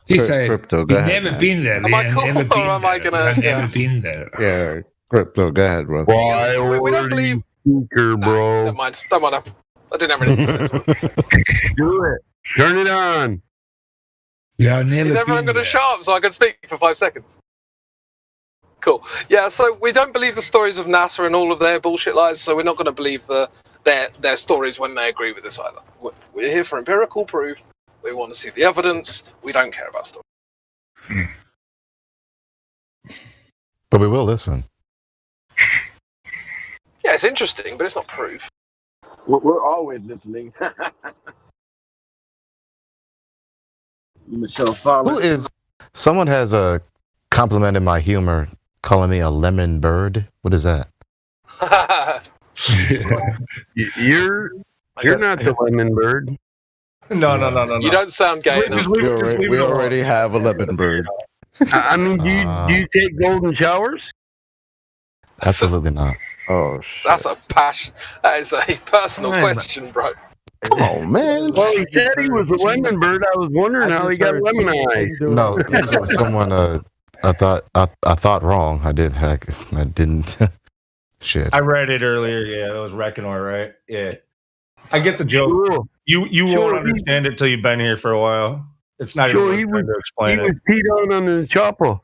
Speaker 3: he said,
Speaker 15: Crypto, go
Speaker 3: he's
Speaker 15: ahead,
Speaker 3: never
Speaker 15: man.
Speaker 3: been there.
Speaker 19: Am I cool, or am I gonna?
Speaker 3: I've
Speaker 19: Yeah.
Speaker 3: never been there.
Speaker 15: Yeah, crypto. Go ahead, bro.
Speaker 8: Why
Speaker 19: We don't believe.
Speaker 8: speaker, bro?
Speaker 19: Never mind. Don't mind. I didn't have anything to say.
Speaker 8: Do it. Turn it on.
Speaker 3: Yeah, I've never
Speaker 19: Is everyone
Speaker 3: been
Speaker 19: going to
Speaker 3: there.
Speaker 19: shut up so I can speak for 5 seconds? Cool. Yeah, so we don't believe the stories of NASA and all of their bullshit lies, so we're not going to believe their stories when they agree with this either. We're here for empirical proof. We want to see the evidence. We don't care about stories.
Speaker 2: But we will listen.
Speaker 19: Yeah, it's interesting, but it's not proof.
Speaker 5: We're always listening. Michelle Fowler.
Speaker 2: Who is? Someone has complimented my humor, calling me a lemon bird. What is that?
Speaker 8: You're not the lemon bird.
Speaker 20: No.
Speaker 19: You don't sound gay enough.
Speaker 15: We already have a lemon bird.
Speaker 8: I mean, do you take golden showers?
Speaker 2: Absolutely not.
Speaker 15: Oh shit.
Speaker 19: That's a passion. That is a personal
Speaker 15: Man.
Speaker 19: question, bro.
Speaker 15: Oh man.
Speaker 8: Well, he said he was a lemon bird. I was wondering how he got lemon eyes.
Speaker 2: No, someone. I thought wrong. I didn't. Shit.
Speaker 20: I read it earlier. Yeah, that was Reckonor, right? Yeah. I get the joke.
Speaker 8: Sure.
Speaker 20: You won't understand it till you've been here for a while. It's not
Speaker 8: Sure,
Speaker 20: even worth trying to explain
Speaker 8: He
Speaker 20: it.
Speaker 8: was peed on the chopper.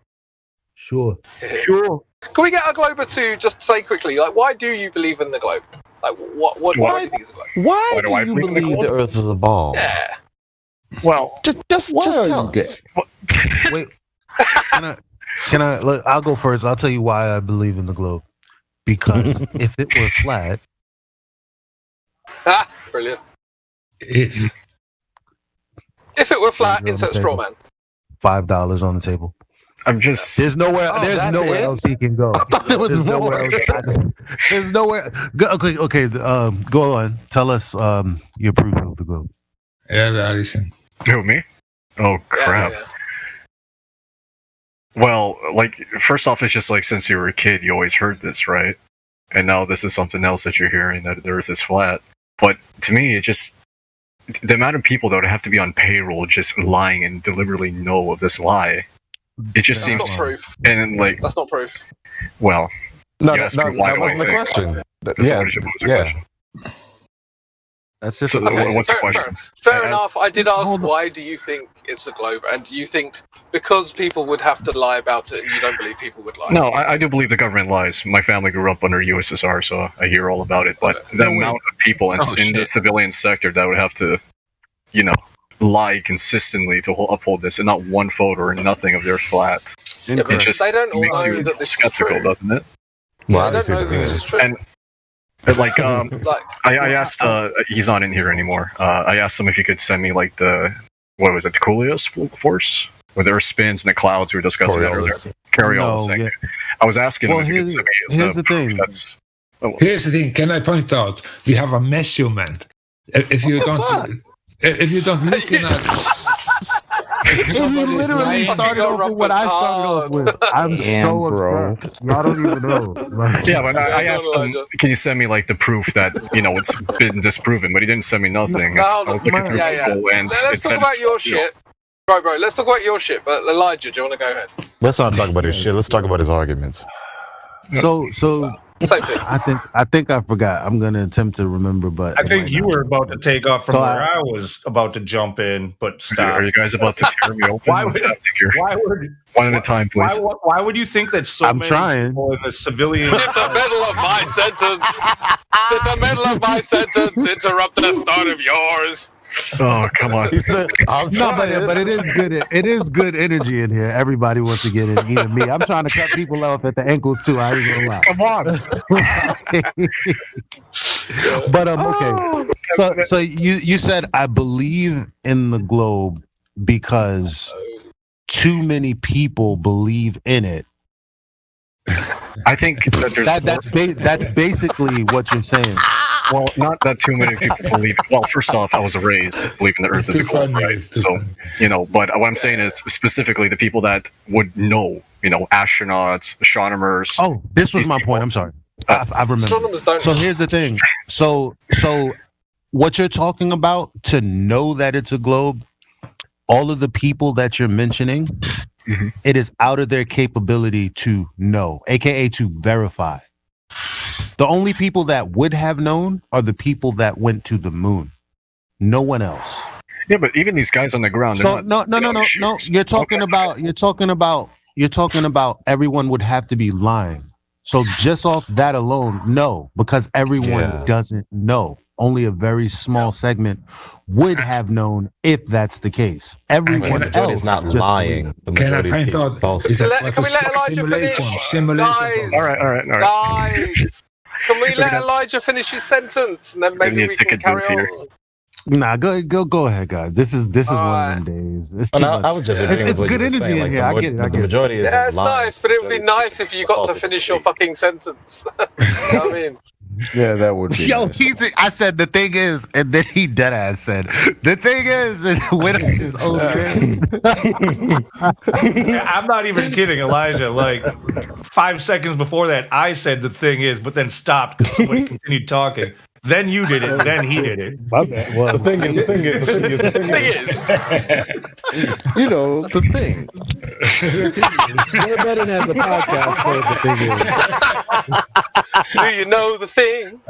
Speaker 1: Sure.
Speaker 8: Sure.
Speaker 19: Can we get a globe or two just say quickly, like, why do you believe in the globe? Like, why do you think it's a globe?
Speaker 2: Why
Speaker 4: Why
Speaker 2: do
Speaker 4: do I
Speaker 2: you
Speaker 4: believe in the
Speaker 2: believe the
Speaker 4: globe?
Speaker 2: Earth is a ball?
Speaker 19: Yeah.
Speaker 4: Well,
Speaker 2: Just tell us.
Speaker 1: Wait. Can I look, I'll go first. I'll tell you why I believe in the globe. Because if it were flat,
Speaker 19: Ah, brilliant.
Speaker 3: If
Speaker 19: If it were flat,
Speaker 1: Easy on the
Speaker 19: insert straw
Speaker 1: table.
Speaker 19: man.
Speaker 1: $5 on the table.
Speaker 4: I'm just.
Speaker 1: There's nowhere.
Speaker 2: Oh,
Speaker 1: there's
Speaker 2: that's
Speaker 1: nowhere
Speaker 2: it?
Speaker 1: else he can go.
Speaker 2: there was
Speaker 1: There's
Speaker 2: more.
Speaker 1: nowhere else. There's nowhere. Okay. Go on. Tell us your proof of the globe.
Speaker 3: yeah, listen.
Speaker 4: Who, me? Oh crap.
Speaker 19: Yeah.
Speaker 4: Well, like, first off, it's just like since you were a kid, you always heard this, right? And now this is something else that you're hearing, that the Earth is flat. But to me, it just, the amount of people that would have to be on payroll just lying and deliberately know of this lie, it just
Speaker 19: That's
Speaker 4: seems,
Speaker 19: not proof.
Speaker 4: and like,
Speaker 19: That's not proof.
Speaker 4: well,
Speaker 2: No,
Speaker 4: you
Speaker 2: that
Speaker 4: asked me why
Speaker 2: that
Speaker 4: do I
Speaker 2: wasn't the
Speaker 4: think.
Speaker 2: question.
Speaker 4: That's
Speaker 2: Yeah,
Speaker 4: not what you posed the
Speaker 2: yeah.
Speaker 4: question.
Speaker 11: That's just
Speaker 4: So
Speaker 19: Okay,
Speaker 4: what's the
Speaker 19: fair,
Speaker 4: question?
Speaker 19: Fair enough. I did ask, why do you think it's a globe? And do you think because people would have to lie about it, and you don't believe people would lie?
Speaker 4: No, I do believe the government lies. My family grew up under USSR, so I hear all about it. But the amount of people in the civilian sector that would have to, lie consistently to uphold this, and not one photo or nothing of their flat.
Speaker 19: Yeah, but
Speaker 4: It just
Speaker 19: they don't all
Speaker 4: makes
Speaker 19: know
Speaker 4: you
Speaker 19: that this is
Speaker 4: skeptical,
Speaker 19: true.
Speaker 4: doesn't it?
Speaker 19: I don't know that this is true.
Speaker 4: And like, I asked, he's not in here anymore. I asked him if he could send me like the Coolios force, where there are spins in the clouds. We were discussing that earlier. Coriolis.
Speaker 1: No, yeah.
Speaker 4: I was asking him
Speaker 1: Well,
Speaker 4: if he could send me.
Speaker 1: here's the thing.
Speaker 3: Here's the thing. Can I point out? We have a measurement. If you don't look enough,
Speaker 1: He literally started off with what I started off with. I'm
Speaker 15: Damn,
Speaker 1: so
Speaker 15: bro.
Speaker 1: upset. Y'all don't even know. Like,
Speaker 4: Yeah, but I asked him, can you send me like the proof that it's been disproven? But he didn't send me nothing.
Speaker 19: No,
Speaker 4: I was looking through Google and
Speaker 19: Let's
Speaker 4: it
Speaker 19: talk
Speaker 4: said
Speaker 19: about
Speaker 4: it's
Speaker 19: your
Speaker 4: real.
Speaker 19: shit. Bro, let's talk about your shit. But Elijah, do you want to go ahead?
Speaker 2: Let's not talk about his shit. Let's talk about his arguments.
Speaker 1: so
Speaker 19: Same thing.
Speaker 1: I think I forgot. I'm gonna attempt to remember, but
Speaker 20: I think you were about to take off from
Speaker 1: So
Speaker 20: where I was about to jump in, but stop.
Speaker 4: Are you guys about to tear me open?
Speaker 20: Why would- why would
Speaker 4: One at a time, please.
Speaker 20: why would you think that so
Speaker 1: I'm
Speaker 20: many
Speaker 1: trying.
Speaker 20: people in the civilian
Speaker 19: Did the middle of my sentence. Did the middle of my sentence interrupt the start of yours?
Speaker 4: Oh, come on.
Speaker 1: No, but it is good. It is good energy in here. Everybody wants to get in, even me. I'm trying to cut people off at the ankles too. I ain't gonna lie.
Speaker 4: Come on.
Speaker 1: But okay. So you said I believe in the globe because too many people believe in it.
Speaker 4: I think that there's
Speaker 1: That's basically what you're saying.
Speaker 4: Well, not that too many people believe. Well, first off, I was raised believing the Earth is a globe, right? So, but what I'm saying is specifically the people that would know, astronauts, astronomers.
Speaker 1: Oh, this was my point. I'm sorry. I remember.
Speaker 19: Astronomers don't.
Speaker 1: So here's the thing. So what you're talking about, to know that it's a globe, all of the people that you're mentioning, it is out of their capability to know, aka to verify. The only people that would have known are the people that went to the moon. No one else.
Speaker 4: Yeah, but even these guys on the ground.
Speaker 1: So no. You're talking about everyone would have to be lying. So just off that alone, no, because everyone doesn't know. Only a very small segment would have known if that's the case. Everyone
Speaker 2: The majority
Speaker 1: else
Speaker 2: is not
Speaker 1: just
Speaker 2: lying. The
Speaker 3: Can I
Speaker 2: majority is
Speaker 3: point
Speaker 2: being
Speaker 3: out?
Speaker 2: false.
Speaker 3: Is
Speaker 19: Can
Speaker 3: that
Speaker 19: we let Elijah
Speaker 3: simulation?
Speaker 19: finish?
Speaker 3: Simulation.
Speaker 19: Guys,
Speaker 4: All right.
Speaker 19: guys, can we let Elijah finish his sentence and then maybe
Speaker 4: need
Speaker 19: we
Speaker 4: to
Speaker 19: can
Speaker 4: take a
Speaker 19: carry
Speaker 4: booth here.
Speaker 19: on?
Speaker 1: Nah, go ahead, guys. This is one of them days. It's too much.
Speaker 2: I was just agreeing
Speaker 1: It's
Speaker 2: with what
Speaker 1: good
Speaker 2: you were
Speaker 1: energy
Speaker 2: saying.
Speaker 1: in
Speaker 2: Like,
Speaker 1: here. I get it.
Speaker 2: the majority is
Speaker 19: Yeah, it's
Speaker 2: lying.
Speaker 19: nice, but it would be nice if you got to finish your fucking sentence. You know what I mean?
Speaker 15: Yeah, that would be.
Speaker 1: Yo,
Speaker 15: nice.
Speaker 1: I said the thing is, and then he dead ass said the thing is, and went on his own
Speaker 20: I'm not even kidding, Elijah. Like 5 seconds before that, I said the thing is, but then stopped because somebody continued talking. Then you did it. Then he did it.
Speaker 1: My bad. Well,
Speaker 2: The thing is,
Speaker 19: The thing is,
Speaker 15: You know, the thing.
Speaker 1: They're better than the podcast. So the thing is.
Speaker 19: do you know the thing?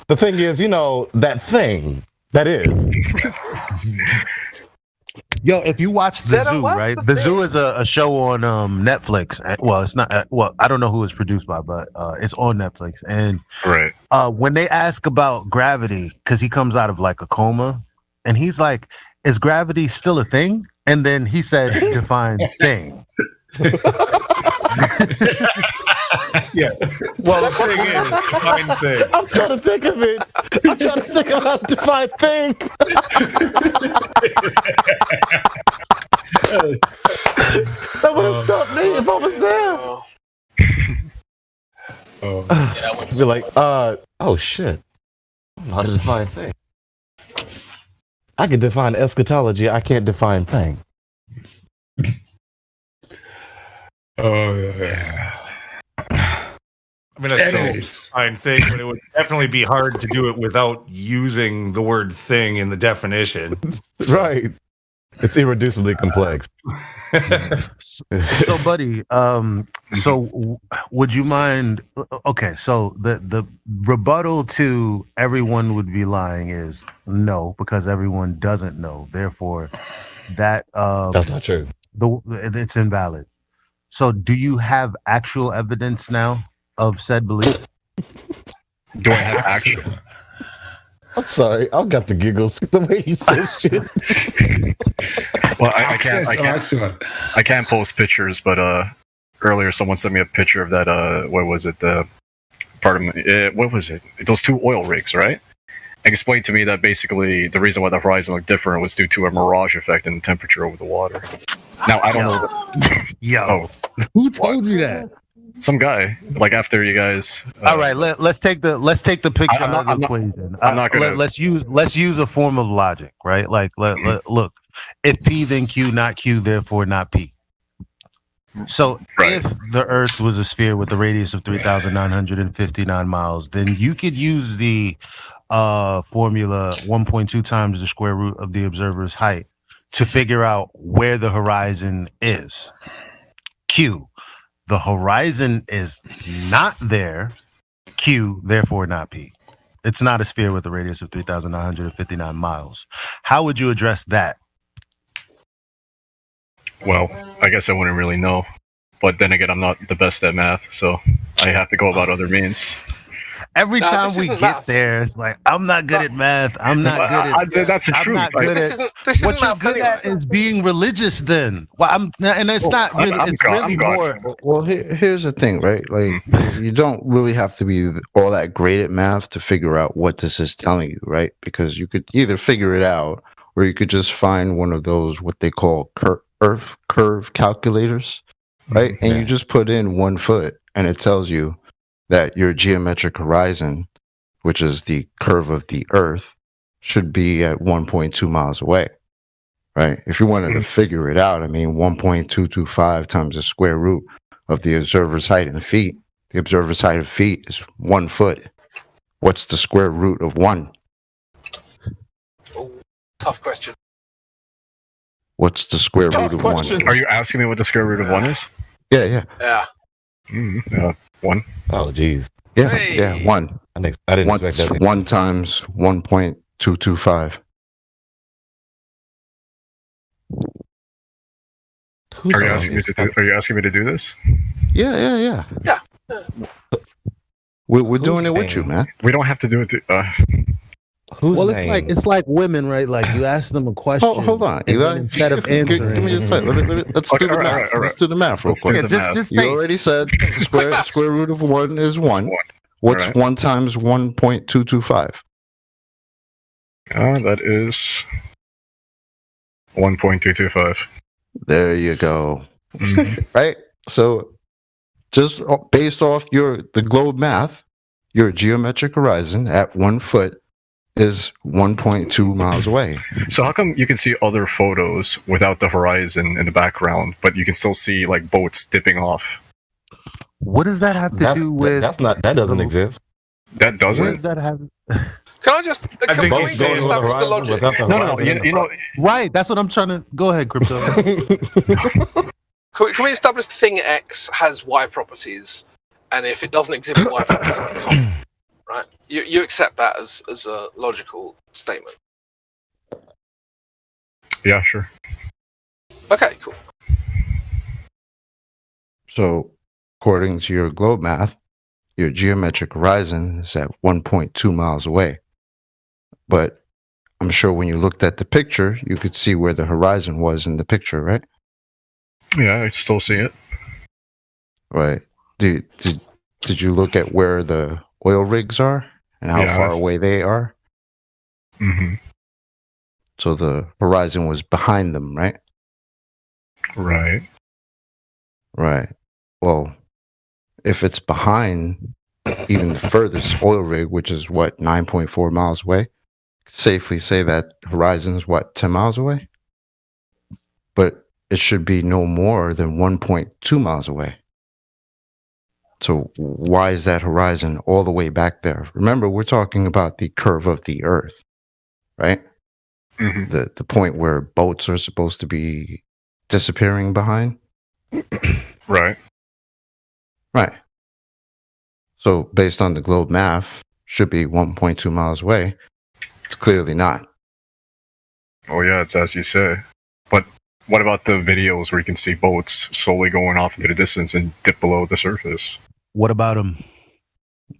Speaker 2: The thing is, that thing that is.
Speaker 1: Yo, if you watch The
Speaker 19: Zeta,
Speaker 1: Zoo,
Speaker 19: what's
Speaker 1: right?
Speaker 19: the
Speaker 1: The Zoo is a show on Netflix. Well, it's not. Well, I don't know who it's produced by, but it's on Netflix. And
Speaker 4: Right.
Speaker 1: when they ask about gravity, because he comes out of like a coma, and he's like, "Is gravity still a thing?" And then he said, "Define thing."
Speaker 20: Yeah. Well, the thing is, define thing.
Speaker 2: I'm trying to think of it. I'm trying to think of how to define thing. That would have stopped me if I was there. I'd be like, oh shit. I don't know how to define thing. I can define eschatology. I can't define thing.
Speaker 3: Oh yeah.
Speaker 20: I mean, that's
Speaker 3: Anyways.
Speaker 20: so fine thing, but it would definitely be hard to do it without using the word thing in the definition.
Speaker 2: Right. It's irreducibly complex.
Speaker 1: So, buddy, would you mind? Okay, so the rebuttal to everyone would be lying is no, because everyone doesn't know. Therefore, that
Speaker 2: That's not true.
Speaker 1: It's invalid. So, do you have actual evidence now of said belief?
Speaker 4: Do I have actual?
Speaker 2: I'm sorry. I've got the giggles the way he says shit.
Speaker 4: Well, I can't post pictures, but earlier someone sent me a picture of that. What was it? What was it? Those two oil rigs, right? And explained to me that basically the reason why the horizon looked different was due to a mirage effect in temperature over the water. Now I don't know.
Speaker 1: Yo, who told you that?
Speaker 4: some guy, like after you guys.
Speaker 1: All right, let's take the picture
Speaker 4: I'm not-
Speaker 1: out of the
Speaker 4: I'm not-
Speaker 1: equation.
Speaker 4: I'm not gonna-
Speaker 1: let's use a form of logic, right? Like look, if P then Q, not Q, therefore not P. So if the Earth was a sphere with a radius of 3,959 miles, then you could use the formula 1.2 times the square root of the observer's height to figure out where the horizon is. Q, the horizon is not there. Q, therefore not P. It's not a sphere with a radius of 3,959 miles. How would you address that?
Speaker 4: Well, I guess I wouldn't really know, but then again, I'm not the best at math, so I have to go about other means.
Speaker 1: Every
Speaker 19: No,
Speaker 1: time
Speaker 19: this
Speaker 1: we
Speaker 19: isn't
Speaker 1: get
Speaker 19: maths.
Speaker 1: there, it's like I'm not good at math. I'm not good at.
Speaker 4: That's the
Speaker 1: I'm
Speaker 4: truth.
Speaker 1: not
Speaker 4: Like,
Speaker 1: good
Speaker 19: This
Speaker 1: at.
Speaker 19: isn't this
Speaker 1: What
Speaker 19: isn't
Speaker 1: you're
Speaker 19: maths
Speaker 1: good
Speaker 19: anyway.
Speaker 1: at is being religious. Then, well, and it's not really. It's really more.
Speaker 15: Well, here's the thing, right? Like, you don't really have to be all that great at math to figure out what this is telling you, right? Because you could either figure it out, or you could just find one of those what they call Earth curve calculators, right? And you just put in 1 foot, and it tells you that your geometric horizon, which is the curve of the Earth, should be at 1.2 miles away, right? If you wanted to figure it out, I mean, 1.225 times the square root of the observer's height in feet. The observer's height of feet is 1 foot. What's the square root of 1?
Speaker 19: Tough question.
Speaker 15: What's the square root of 1?
Speaker 4: Are you asking me what the square root of 1 is?
Speaker 15: Yeah.
Speaker 19: Yeah.
Speaker 4: 1.
Speaker 2: Oh, geez.
Speaker 15: Yeah,
Speaker 19: Hey.
Speaker 15: yeah, 1.
Speaker 2: I didn't expect that.
Speaker 15: 1 times 1.225.
Speaker 4: Are you asking me to do this?
Speaker 15: Yeah.
Speaker 19: Yeah.
Speaker 15: We're doing it with you, man.
Speaker 4: We don't have to do it.
Speaker 1: Well, it's like women, right? Like you ask them a question.
Speaker 15: Hold on,
Speaker 1: and
Speaker 15: Eli.
Speaker 1: then instead of
Speaker 15: Give
Speaker 1: answering,
Speaker 15: me a second. Let's do the math. Let's do the math real
Speaker 4: Let's do
Speaker 15: quick.
Speaker 4: the math.
Speaker 1: just
Speaker 15: You
Speaker 1: say
Speaker 15: already said square root of 1 is 1. What's
Speaker 4: Alright.
Speaker 15: 1 times 1.225?
Speaker 4: That is 1.225.
Speaker 15: There you go. Right? So just based off the globe math, your geometric horizon at 1 foot is 1.2 miles away.
Speaker 4: So how come you can see other photos without the horizon in the background, but you can still see like boats dipping off?
Speaker 1: what does that have to do with?
Speaker 2: That doesn't exist.
Speaker 4: That
Speaker 1: What
Speaker 4: doesn't?
Speaker 1: does that have?
Speaker 19: Can I just can
Speaker 20: think
Speaker 19: we
Speaker 20: he's
Speaker 19: just
Speaker 20: going
Speaker 19: establish the logic?
Speaker 4: No. You know,
Speaker 1: Right. That's what I'm trying to. Go ahead, Crypto.
Speaker 19: Can we establish thing X has Y properties, and if it doesn't exhibit Y properties, it can't, right? You accept that as a logical statement.
Speaker 4: yeah, sure.
Speaker 19: Okay, cool.
Speaker 15: So according to your globe math, your geometric horizon is at 1.2 miles away. But I'm sure when you looked at the picture, you could see where the horizon was in the picture, right?
Speaker 4: Yeah, I still see it.
Speaker 15: Right. Did you look at where the oil rigs are and how
Speaker 4: Yeah,
Speaker 15: far
Speaker 4: that's-
Speaker 15: away they are?
Speaker 4: Mm-hmm.
Speaker 15: So the horizon was behind them, right?
Speaker 4: Right.
Speaker 15: Right. Well, if it's behind even the furthest oil rig, which is what, 9.4 miles away, safely say that horizon is what, 10 miles away? But it should be no more than 1.2 miles away. So why is that horizon all the way back there? Remember, we're talking about the curve of the Earth, right?
Speaker 4: Mm-hmm.
Speaker 15: The point where boats are supposed to be disappearing behind.
Speaker 4: Right.
Speaker 15: Right. So based on the globe math, should be 1.2 miles away. It's clearly not.
Speaker 4: Oh yeah, it's as you say. But what about the videos where you can see boats slowly going off into the distance and dip below the surface?
Speaker 1: What about them?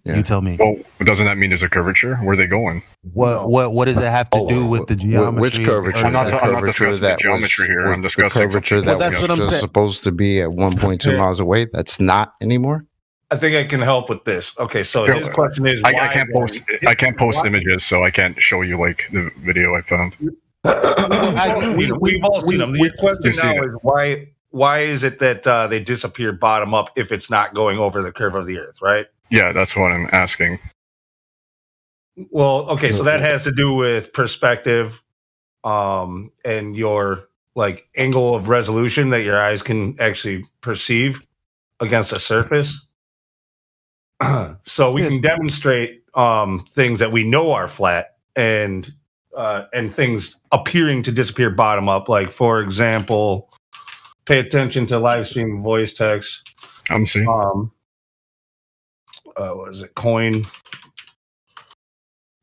Speaker 15: Yeah.
Speaker 1: You tell me.
Speaker 4: Well, doesn't that mean there's a curvature? Where are they going?
Speaker 1: What does it have to do with the geometry?
Speaker 15: Which curvature?
Speaker 4: I'm not
Speaker 15: The
Speaker 4: discussing
Speaker 15: curvature
Speaker 4: the
Speaker 15: that
Speaker 4: geometry here. I'm
Speaker 15: the
Speaker 4: discussing
Speaker 15: curvature
Speaker 4: something
Speaker 15: that
Speaker 1: Well, that's what I'm
Speaker 15: was
Speaker 1: saying.
Speaker 15: supposed to be at 1.2 miles away. That's not anymore.
Speaker 20: I think I can help with this. Okay, so
Speaker 4: Sure.
Speaker 20: his question is,
Speaker 4: I
Speaker 20: why
Speaker 4: can't
Speaker 20: then?
Speaker 4: post. I can't post
Speaker 20: Why-
Speaker 4: images, so I can't show you like the video I found.
Speaker 20: We've all seen them. Your question
Speaker 4: You've seen
Speaker 20: now
Speaker 4: it.
Speaker 20: is why is it that they disappear bottom up if it's not going over the curve of the Earth, right?
Speaker 4: Yeah, that's what I'm asking.
Speaker 20: Well, okay, so that has to do with perspective, and your like angle of resolution that your eyes can actually perceive against a surface. So we can demonstrate things that we know are flat and things appearing to disappear bottom up. Like, for example, pay attention to live stream voice text.
Speaker 4: I'm seeing.
Speaker 20: What is it? Coin.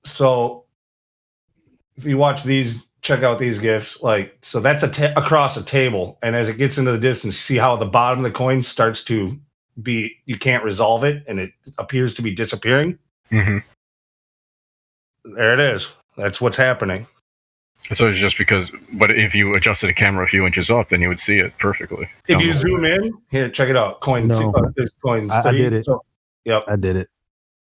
Speaker 20: So if you watch these, check out these GIFs. Like, so that's across a table, and as it gets into the distance, see how the bottom of the coin starts to be, you can't resolve it, and it appears to be disappearing.
Speaker 4: Mm-hmm.
Speaker 20: There it is. That's what's happening.
Speaker 4: So it's just because, but if you adjusted the camera a few inches up, then you would see it perfectly.
Speaker 20: If you zoom in, here, check it out. Coin
Speaker 1: No.
Speaker 20: there's coins
Speaker 1: I
Speaker 20: 3.
Speaker 1: did it.
Speaker 20: So, yep.
Speaker 1: I did it.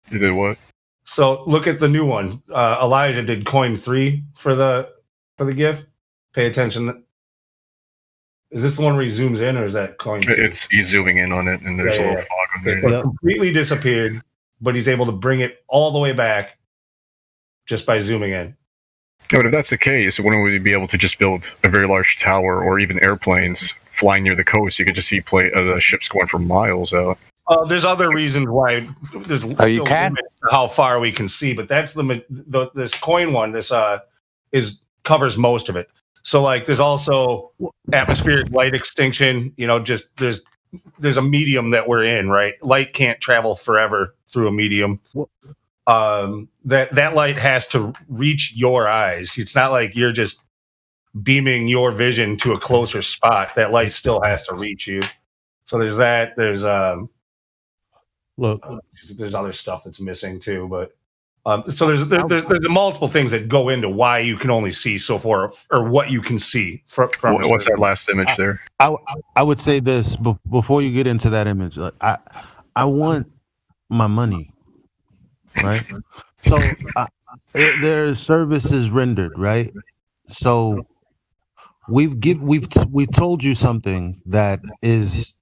Speaker 4: You did what?
Speaker 20: So look at the new one. Elijah did coin 3 for the GIF. Pay attention. Is this the one where he zooms in, or is that coin 2?
Speaker 4: He's zooming in on it, and there's a little fog on there.
Speaker 20: It completely disappeared, but he's able to bring it all the way back just by zooming in.
Speaker 4: Yeah, but if that's the case, wouldn't we be able to just build a very large tower or even airplanes flying near the coast? You could just see the ships going for miles out.
Speaker 20: There's other reasons why there's still limits to how far we can see, but that's this coin one. This covers most of it. So like, there's also atmospheric light extinction. You know, just there's a medium that we're in, right? Light can't travel forever through a medium. That light has to reach your eyes. It's not like you're just beaming your vision to a closer spot. That light still has to reach you. So there's that. There's there's other stuff that's missing too, but so there's multiple things that go into why you can only see so far, or what you can see from.
Speaker 4: What's that last image there?
Speaker 1: I would say this before you get into that image. Like, I want my money, right? So there's services rendered, right? So we've told you something that is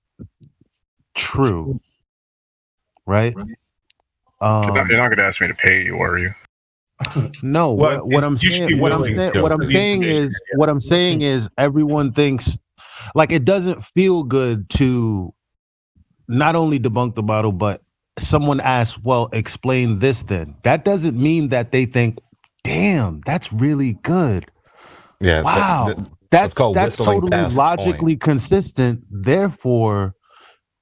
Speaker 1: true, right?
Speaker 4: You're not going to ask me to pay you, are you?
Speaker 1: No. What I'm saying is everyone thinks, like, it doesn't feel good to not only debunk the model, but someone asks, well, explain this then. That doesn't mean that they think, damn, that's really good.
Speaker 2: Yeah.
Speaker 1: Wow. That's totally logically consistent. Therefore,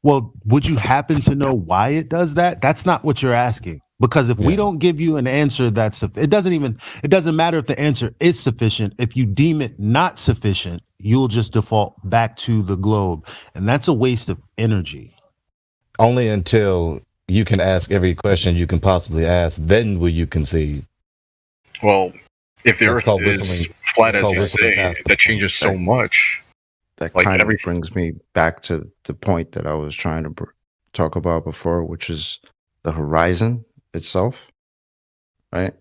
Speaker 1: well, would you happen to know why it does that? That's not what you're asking. Because if we don't give you an answer it doesn't matter if the answer is sufficient. If you deem it not sufficient, you'll just default back to the globe. And that's a waste of energy.
Speaker 2: Only until you can ask every question you can possibly ask, then will you concede.
Speaker 4: Well, if the Earth is flat as you say, that changes so much.
Speaker 15: That kind of brings me back to the point that I was trying to talk about before, which is the horizon itself, right?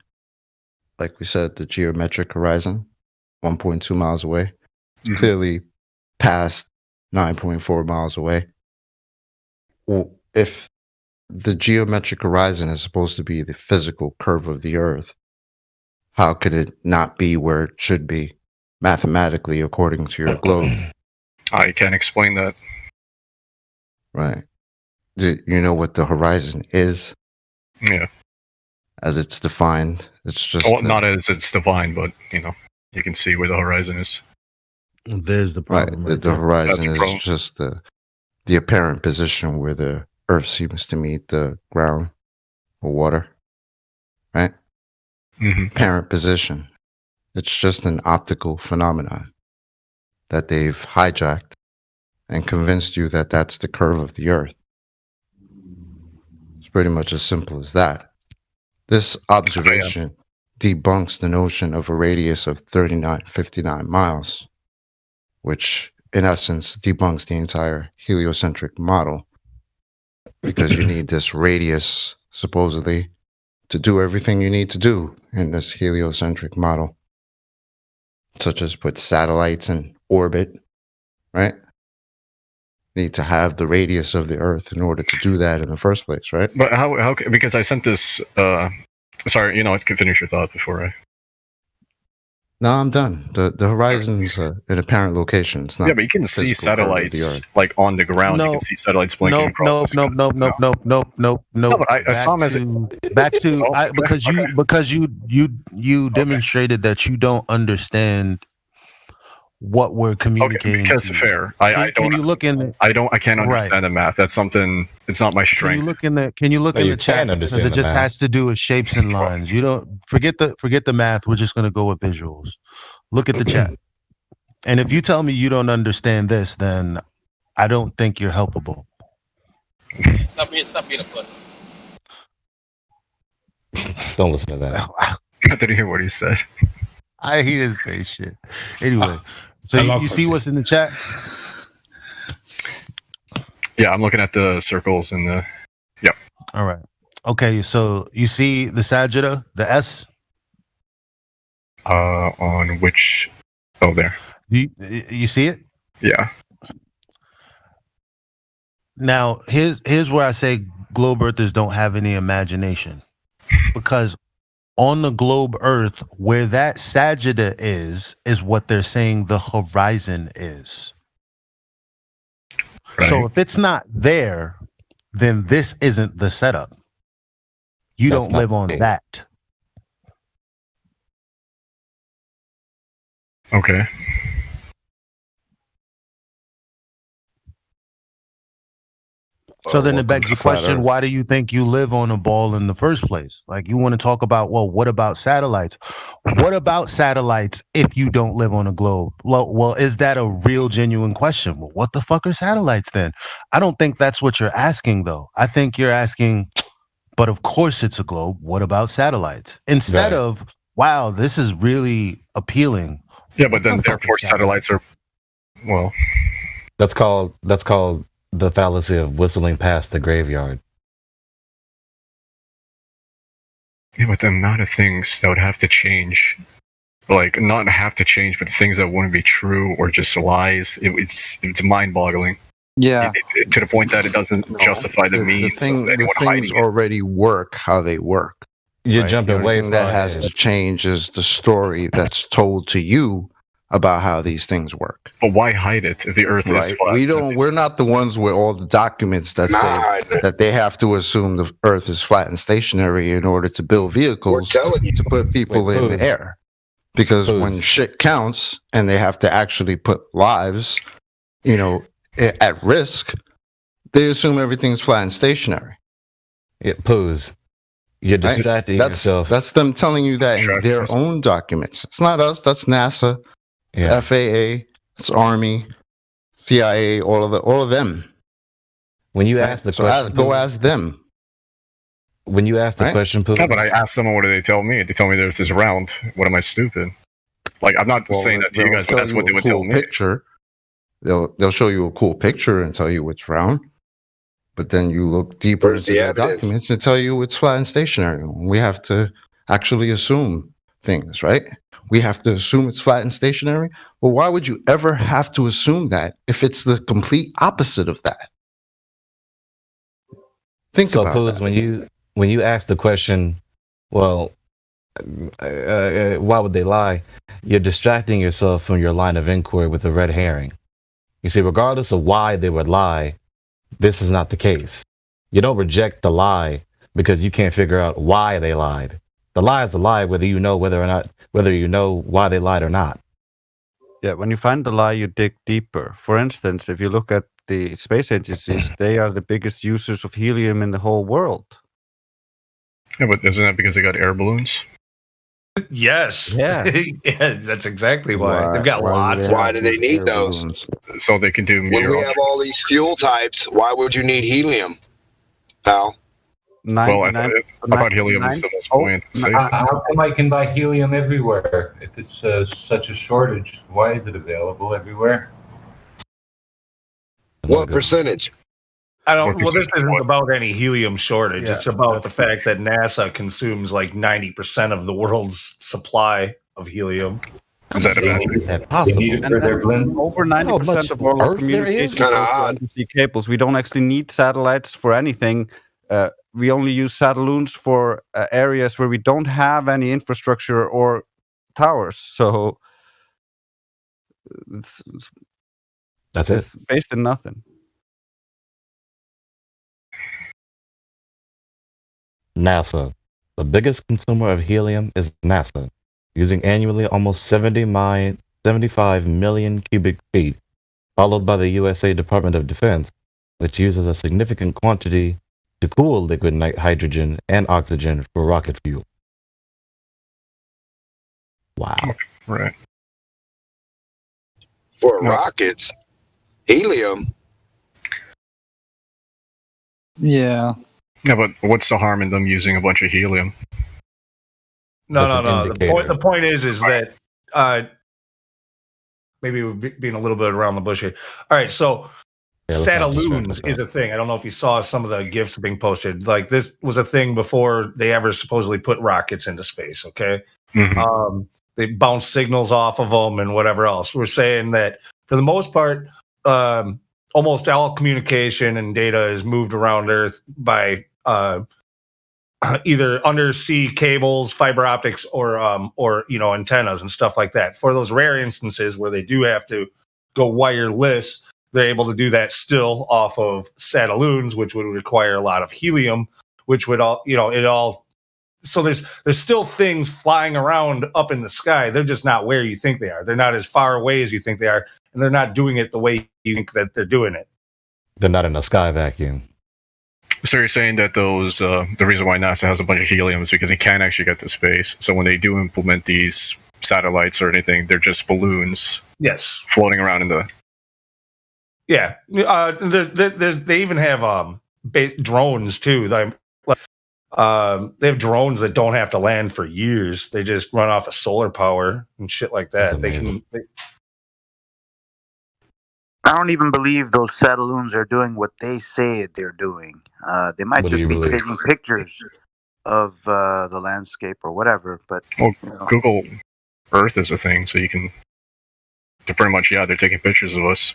Speaker 15: Like we said, the geometric horizon, 1.2 miles away. It's clearly past 9.4 miles away. Well, if the geometric horizon is supposed to be the physical curve of the Earth, how could it not be where it should be mathematically according to your globe?
Speaker 4: I can't explain that.
Speaker 15: Right. Do you know what the horizon is?
Speaker 4: Yeah.
Speaker 15: As it's defined, it's just...
Speaker 4: Well, not as it's defined, but, you can see where the horizon is.
Speaker 1: There's the problem.
Speaker 15: Right. The horizon is just the apparent position where the Earth seems to meet the ground or water. Right? Apparent position. It's just an optical phenomenon that they've hijacked and convinced you that that's the curve of the Earth. It's pretty much as simple as that. This observation debunks the notion of a radius of 59 miles, which in essence debunks the entire heliocentric model, because you need this radius, supposedly, to do everything you need to do in this heliocentric model, such as put satellites in orbit, right? need to have the radius of the Earth in order to do that in the first place, right?
Speaker 4: But how? Because I sent this. Sorry, I can finish your thought before I.
Speaker 15: No, I'm done. The horizon's an apparent location. It's not.
Speaker 4: Yeah, but you can see
Speaker 15: physical curve of the
Speaker 4: satellites
Speaker 15: Earth.
Speaker 4: like on the ground. You
Speaker 1: No.
Speaker 4: can see satellites blinking
Speaker 1: Nope,
Speaker 4: across.
Speaker 1: nope, nope, nope, nope, nope, nope, nope,
Speaker 4: No,
Speaker 1: nope.
Speaker 4: but I saw him as
Speaker 1: Back to
Speaker 4: Oh, okay,
Speaker 1: because you demonstrated that you don't understand what we're communicating.
Speaker 4: because
Speaker 1: to.
Speaker 4: fair. I
Speaker 1: Can
Speaker 4: don't.
Speaker 1: you look in?
Speaker 4: I can't
Speaker 1: Right.
Speaker 4: understand the math. That's something. It's not my
Speaker 1: Can
Speaker 4: strength.
Speaker 1: you look in the? Can you look
Speaker 2: No,
Speaker 1: in
Speaker 2: you
Speaker 1: the chat?
Speaker 2: can
Speaker 1: Because
Speaker 2: understand
Speaker 1: it
Speaker 2: the
Speaker 1: just
Speaker 2: math.
Speaker 1: has to do with shapes and lines. You don't forget the math. We're just gonna go with visuals. Look at the chat. And if you tell me you don't understand this, then I don't think you're helpable.
Speaker 12: Stop being a pussy.
Speaker 2: Don't listen to that.
Speaker 4: I didn't hear what he said.
Speaker 1: He didn't say shit. Anyway, so
Speaker 3: I
Speaker 1: you,
Speaker 3: love
Speaker 1: you see
Speaker 3: pussy.
Speaker 1: what's in the chat?
Speaker 4: Yeah, I'm looking at the circles and the. Yep.
Speaker 1: All right. Okay, so you see the Sajida, the S?
Speaker 4: On which? Oh, there.
Speaker 1: You see it?
Speaker 4: Yeah.
Speaker 1: Now, here's where I say globe earthers don't have any imagination. Because on the globe earth, where that Sajida is what they're saying the horizon is.
Speaker 4: Right.
Speaker 1: So if it's not there, then this isn't the setup. You
Speaker 2: That's
Speaker 1: don't
Speaker 2: not
Speaker 1: live on
Speaker 2: it.
Speaker 1: that.
Speaker 4: Okay.
Speaker 1: So then it
Speaker 15: welcome
Speaker 1: begs
Speaker 15: to
Speaker 1: the
Speaker 15: Flat
Speaker 1: question,
Speaker 15: Earth.
Speaker 1: why do you think you live on a ball in the first place? Like, you want to talk about, well, what about satellites? What about satellites if you don't live on a globe? Well, is that a real genuine question? Well, what the fuck are satellites then? I don't think that's what you're asking, though. I think you're asking, but of course it's a globe. What about satellites? Instead
Speaker 2: Right.
Speaker 1: of, wow, this is really appealing.
Speaker 4: Yeah, but then
Speaker 1: What the fuck
Speaker 4: therefore
Speaker 1: is satellite?
Speaker 4: satellites are. Well,
Speaker 2: That's called the fallacy of whistling past the graveyard.
Speaker 4: yeah, but the amount of things that would have to change, like not have to change, but things that wouldn't be true or just lies. It's mind-boggling.
Speaker 11: Yeah.
Speaker 4: To the point that it doesn't
Speaker 15: No,
Speaker 4: justify the means of
Speaker 15: the
Speaker 4: anyone
Speaker 15: things
Speaker 4: hiding it.
Speaker 15: already work how they work.
Speaker 2: You're
Speaker 15: right?
Speaker 2: jumping
Speaker 15: The only
Speaker 2: way
Speaker 15: thing
Speaker 2: far
Speaker 15: that has
Speaker 2: ahead.
Speaker 15: to change is the story that's told to you about how these things work.
Speaker 4: But why hide it if the Earth is
Speaker 15: Right?
Speaker 4: flat?
Speaker 15: We're not the ones with all the documents that say that they have to assume the Earth is flat and stationary in order to build vehicles to put people in the air. Because when shit counts and they have to actually put lives, at risk, they assume everything's flat and stationary.
Speaker 2: It pose. You're distracting yourself.
Speaker 15: That's them telling you that in their own documents. It's not us. That's NASA. It's
Speaker 2: Yeah.
Speaker 15: FAA. It's Army, CIA. All of them.
Speaker 2: When you
Speaker 15: Right?
Speaker 2: ask the
Speaker 15: So
Speaker 2: question,
Speaker 15: go ask them.
Speaker 2: When you ask the
Speaker 15: Right?
Speaker 2: question, Pooh,
Speaker 4: Yeah, but I asked someone, what do they tell me? They tell me the Earth is round. What am I, stupid? Like, I'm not
Speaker 15: Well,
Speaker 4: saying that to you
Speaker 15: they'll
Speaker 4: guys, but
Speaker 15: show
Speaker 4: that's what
Speaker 15: you
Speaker 4: they
Speaker 15: a
Speaker 4: would
Speaker 15: cool
Speaker 4: tell me.
Speaker 15: picture. They'll show you a cool picture and tell you it's round. But then you look deeper
Speaker 5: Where's
Speaker 15: into
Speaker 5: the
Speaker 15: the
Speaker 5: evidence?
Speaker 15: documents and tell you it's flat and stationary. We have to actually assume things, right? We have to assume it's flat and stationary. Well, why would you ever have to assume that if it's the complete opposite of that? Think
Speaker 2: so
Speaker 15: about
Speaker 2: Poohs,
Speaker 15: that.
Speaker 2: when you ask the question, well, why would they lie? You're distracting yourself from your line of inquiry with a red herring. You see, regardless of why they would lie, this is not the case. You don't reject the lie because you can't figure out why they lied. The lie is the lie, whether you know why they lied or not.
Speaker 11: Yeah, when you find the lie, you dig deeper. For instance, if you look at the space agencies, they are the biggest users of helium in the whole world.
Speaker 4: Yeah, but isn't that because they got air balloons?
Speaker 20: Yes.
Speaker 11: Yeah.
Speaker 20: Yeah, that's exactly why. They've got lots.
Speaker 5: Why do they need those?
Speaker 4: So they can do
Speaker 5: When we
Speaker 4: meteorology.
Speaker 5: have all these fuel types, why would you need helium, pal?
Speaker 4: Well, I thought helium is the most buoyant and safest.
Speaker 21: How come I can buy helium everywhere? If it's such a shortage, why is it available everywhere?
Speaker 5: What percentage?
Speaker 20: I don't. Well, this isn't about any helium shortage.
Speaker 21: Yeah,
Speaker 20: it's about the fact that NASA consumes like 90% of the world's supply of helium.
Speaker 4: Is that
Speaker 21: They
Speaker 4: a
Speaker 21: need,
Speaker 2: Is that
Speaker 21: they
Speaker 2: possible?
Speaker 21: need it for their blend.
Speaker 11: Over
Speaker 2: How
Speaker 11: 90%
Speaker 2: much
Speaker 11: of all our
Speaker 2: Earth there is?
Speaker 11: communication
Speaker 5: Kinda
Speaker 11: goes to
Speaker 5: odd.
Speaker 11: undersea cables. We don't actually need satellites for anything. We only use satelloons for areas where we don't have any infrastructure or towers. So
Speaker 2: That's it.
Speaker 11: it's based in nothing.
Speaker 2: NASA. The biggest consumer of helium is NASA, using annually almost 75 million cubic feet, followed by the USA Department of Defense, which uses a significant quantity to cool liquid hydrogen and oxygen for rocket fuel. Wow.
Speaker 4: Right.
Speaker 5: For
Speaker 4: No.
Speaker 5: rockets, helium.
Speaker 18: Yeah.
Speaker 4: Yeah, but what's the harm in them using a bunch of helium?
Speaker 20: No,
Speaker 2: That's
Speaker 20: no,
Speaker 2: an
Speaker 20: no.
Speaker 2: indicator.
Speaker 20: The point is that maybe we're being a little bit around the bush here. All right, so
Speaker 2: Yeah, let's not distract
Speaker 20: Satelloons is
Speaker 2: ourselves.
Speaker 20: a thing. I don't know if you saw some of the GIFs being posted. Like this was a thing before they ever supposedly put rockets into space. Okay,
Speaker 4: Mhm.
Speaker 20: they bounce signals off of them and whatever else. We're saying that for the most part, almost all communication and data is moved around Earth by either undersea cables, fiber optics, or antennas and stuff like that. For those rare instances where they do have to go wireless, they're able to do that still off of satelloons, which would require a lot of helium, which would so there's still things flying around up in the sky. They're just not where you think they are. They're not as far away as you think they are, and they're not doing it the way you think that they're doing it.
Speaker 2: They're not in a sky vacuum.
Speaker 4: So you're saying that those the reason why NASA has a bunch of helium is because they can't actually get to space. So when they do implement these satellites or anything, they're just balloons.
Speaker 20: Yes,
Speaker 4: floating around in the.
Speaker 20: Yeah, they even have drones too. They have drones that don't have to land for years. They just run off of solar power and shit like that. They can.
Speaker 7: I don't even believe those satelloons are doing what they say they're doing. They might
Speaker 2: What do
Speaker 7: just
Speaker 2: you
Speaker 7: be
Speaker 2: believe?
Speaker 7: taking pictures of the landscape or whatever. But
Speaker 4: Well, Google Earth is a thing, so you can. They're pretty much they're taking pictures of us.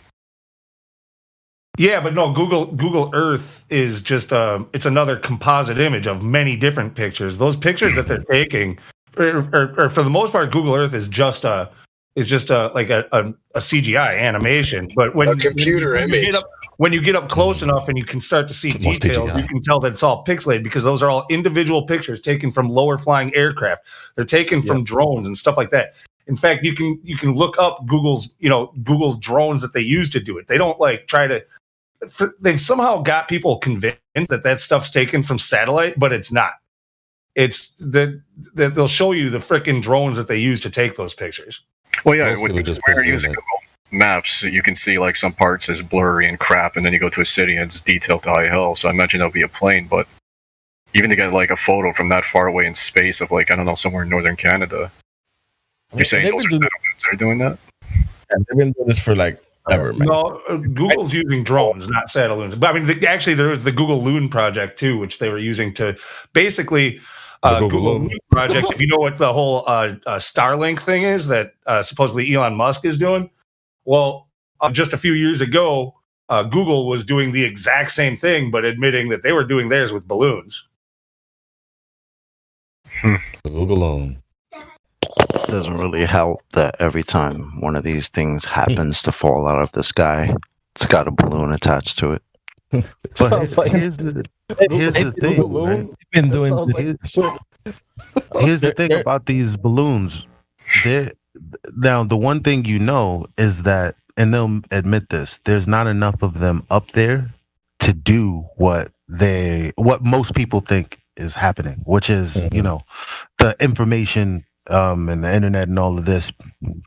Speaker 20: Yeah, but no, Google Earth is just it's another composite image of many different pictures. Those pictures that they're taking, or for the most part, Google Earth is just a CGI animation. But when
Speaker 5: A computer image.
Speaker 20: when you get up close enough and you can start to see
Speaker 2: More
Speaker 20: details,
Speaker 2: CGI.
Speaker 20: you can tell that it's all pixelated because those are all individual pictures taken from lower flying aircraft. They're taken from drones and stuff like that. In fact, you can look up Google's drones that they use to do it. They don't try to. They've somehow got people convinced that stuff's taken from satellite, but it's not. It's that they'll show you the freaking drones that they use to take those pictures.
Speaker 4: Well, yeah,
Speaker 2: Most
Speaker 4: when
Speaker 2: people just
Speaker 4: you're
Speaker 2: presume
Speaker 4: using
Speaker 2: it.
Speaker 4: Google Maps, you can see some parts as blurry and crap, and then you go to a city and it's detailed to high hell. So I imagine that'll be a plane, but even to get a photo from that far away in space of somewhere in northern Canada, you're saying
Speaker 22: they've
Speaker 4: those are
Speaker 22: been doing-
Speaker 4: satellites that are doing that?
Speaker 22: And they've been doing this for ever, man.
Speaker 20: No, Google's using drones, not satelloons. But I mean, actually, there was the Google Loon project too, which they were using to basically Google Loon project. If you know what the whole Starlink thing is that supposedly Elon Musk is doing, well, just a few years ago, Google was doing the exact same thing, but admitting that they were doing theirs with balloons.
Speaker 2: The Google Loon.
Speaker 15: Doesn't really help that every time one of these things happens to fall out of the sky, it's got a balloon attached to it.
Speaker 1: But here's the thing. Right?
Speaker 22: Been doing
Speaker 1: Here's the thing about these balloons. Now, the one thing is that, and they'll admit this, there's not enough of them up there to do what most people think is happening, which is, the information and the internet and all of this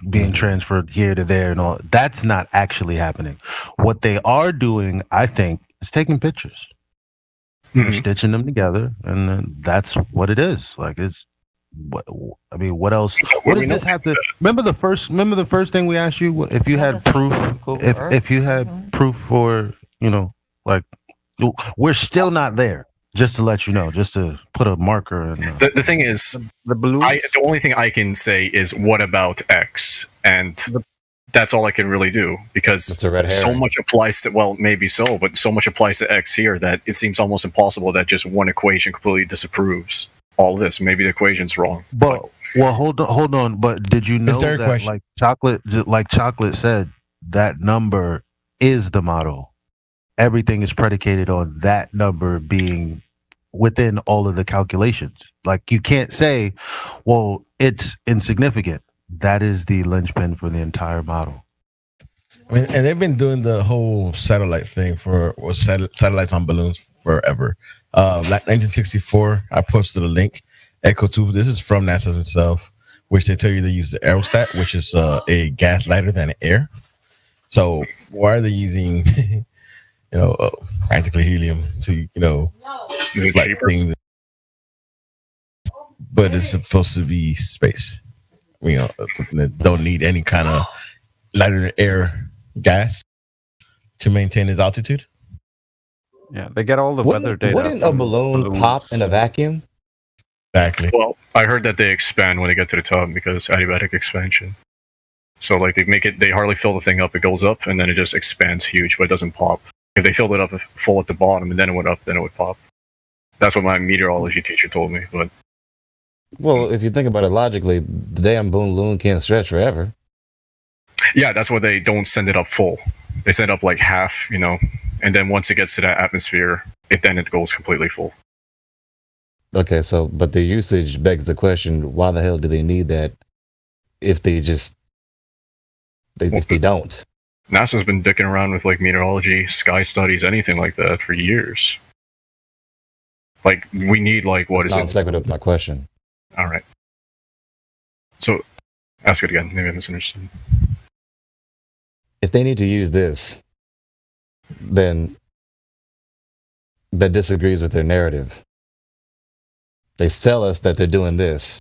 Speaker 1: being transferred here to there and all. That's not actually happening. What they are doing, I think, is taking pictures. They're stitching them together, and then that's what it is. What else? What does this have to? Remember the first thing we asked you if you had proof. If you had proof for we're still not there. Just to let you know, just to put a marker in.
Speaker 4: The thing is, the only thing I can say is, what about X? And that's all I can really do, because
Speaker 2: It's a red
Speaker 4: so
Speaker 2: herring.
Speaker 4: much applies to, well, maybe so, but so much applies to X here that it seems almost impossible that just one equation completely disapproves all this. Maybe the equation's wrong.
Speaker 1: But well, hold on. But did you know
Speaker 22: there a
Speaker 1: that,
Speaker 22: question?
Speaker 1: like chocolate said, that number is the model. Everything is predicated on that number being within all of the calculations. Like, you can't say, well, it's insignificant. That is the linchpin for the entire model.
Speaker 22: I mean, and they've been doing the whole satellite thing satellites on balloons forever. Like 1964, I posted a link. Echo 2. This is from NASA itself, which they tell you they use the aerostat, which is a gas lighter than air. So why are they using, practically helium to, flight things? But it's supposed to be space. They don't need any kind of lighter than air gas to maintain its altitude.
Speaker 11: Yeah, they get all the weather data.
Speaker 2: Wouldn't a balloon pop in a vacuum?
Speaker 22: Exactly.
Speaker 4: Well, I heard that they expand when they get to the top because adiabatic expansion. So like they hardly fill the thing up, it goes up, and then it just expands huge, but it doesn't pop. If they filled it up full at the bottom and then it went up, then it would pop. That's what my meteorology teacher told me. But
Speaker 2: Well, if you think about it logically, the damn balloon can't stretch forever.
Speaker 4: yeah, that's why they don't send it up full. They send up like half, and then once it gets to that atmosphere, it goes completely full.
Speaker 2: Okay, so but the usage begs the question: why the hell do they need that if they don't?
Speaker 4: NASA's been dicking around with like meteorology, sky studies, anything like that for years. Like we need like what
Speaker 2: It's
Speaker 4: is
Speaker 2: non
Speaker 4: it?
Speaker 2: sequitur with my question.
Speaker 4: All right. So ask it again. Maybe I misunderstood.
Speaker 2: If they need to use this, then that disagrees with their narrative. They tell us that they're doing this,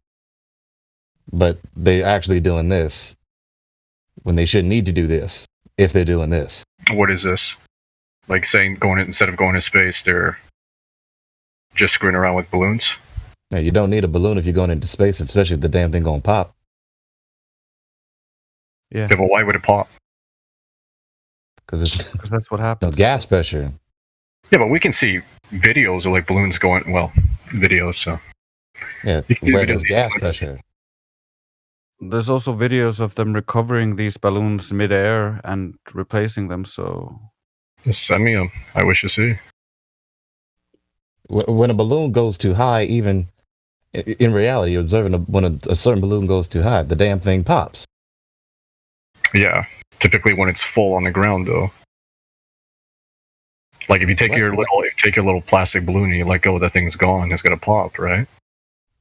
Speaker 2: but they're actually doing this when they shouldn't need to do this if they're doing this.
Speaker 4: What is this? Like saying instead of going to space, they're just screwing around with balloons?
Speaker 2: Now, you don't need a balloon if you're going into space, especially if the damn thing gonna pop.
Speaker 11: Yeah.
Speaker 4: But why would it pop?
Speaker 2: Because
Speaker 11: that's what happens.
Speaker 2: No gas pressure.
Speaker 4: Yeah, but we can see videos of like balloons going. Well, videos. So
Speaker 2: yeah,
Speaker 4: you can see
Speaker 2: where
Speaker 4: videos
Speaker 2: there's
Speaker 4: of
Speaker 2: gas
Speaker 4: these
Speaker 2: pressure.
Speaker 11: There's also videos of them recovering these balloons midair and replacing them. So
Speaker 4: send me them. I wish to see.
Speaker 2: When a balloon goes too high, even in reality, you're observing when a certain balloon goes too high, the damn thing pops.
Speaker 4: Yeah, typically when it's full on the ground, though. Like if you take your little plastic balloon and you let go, that thing's gone. It's gonna pop, right?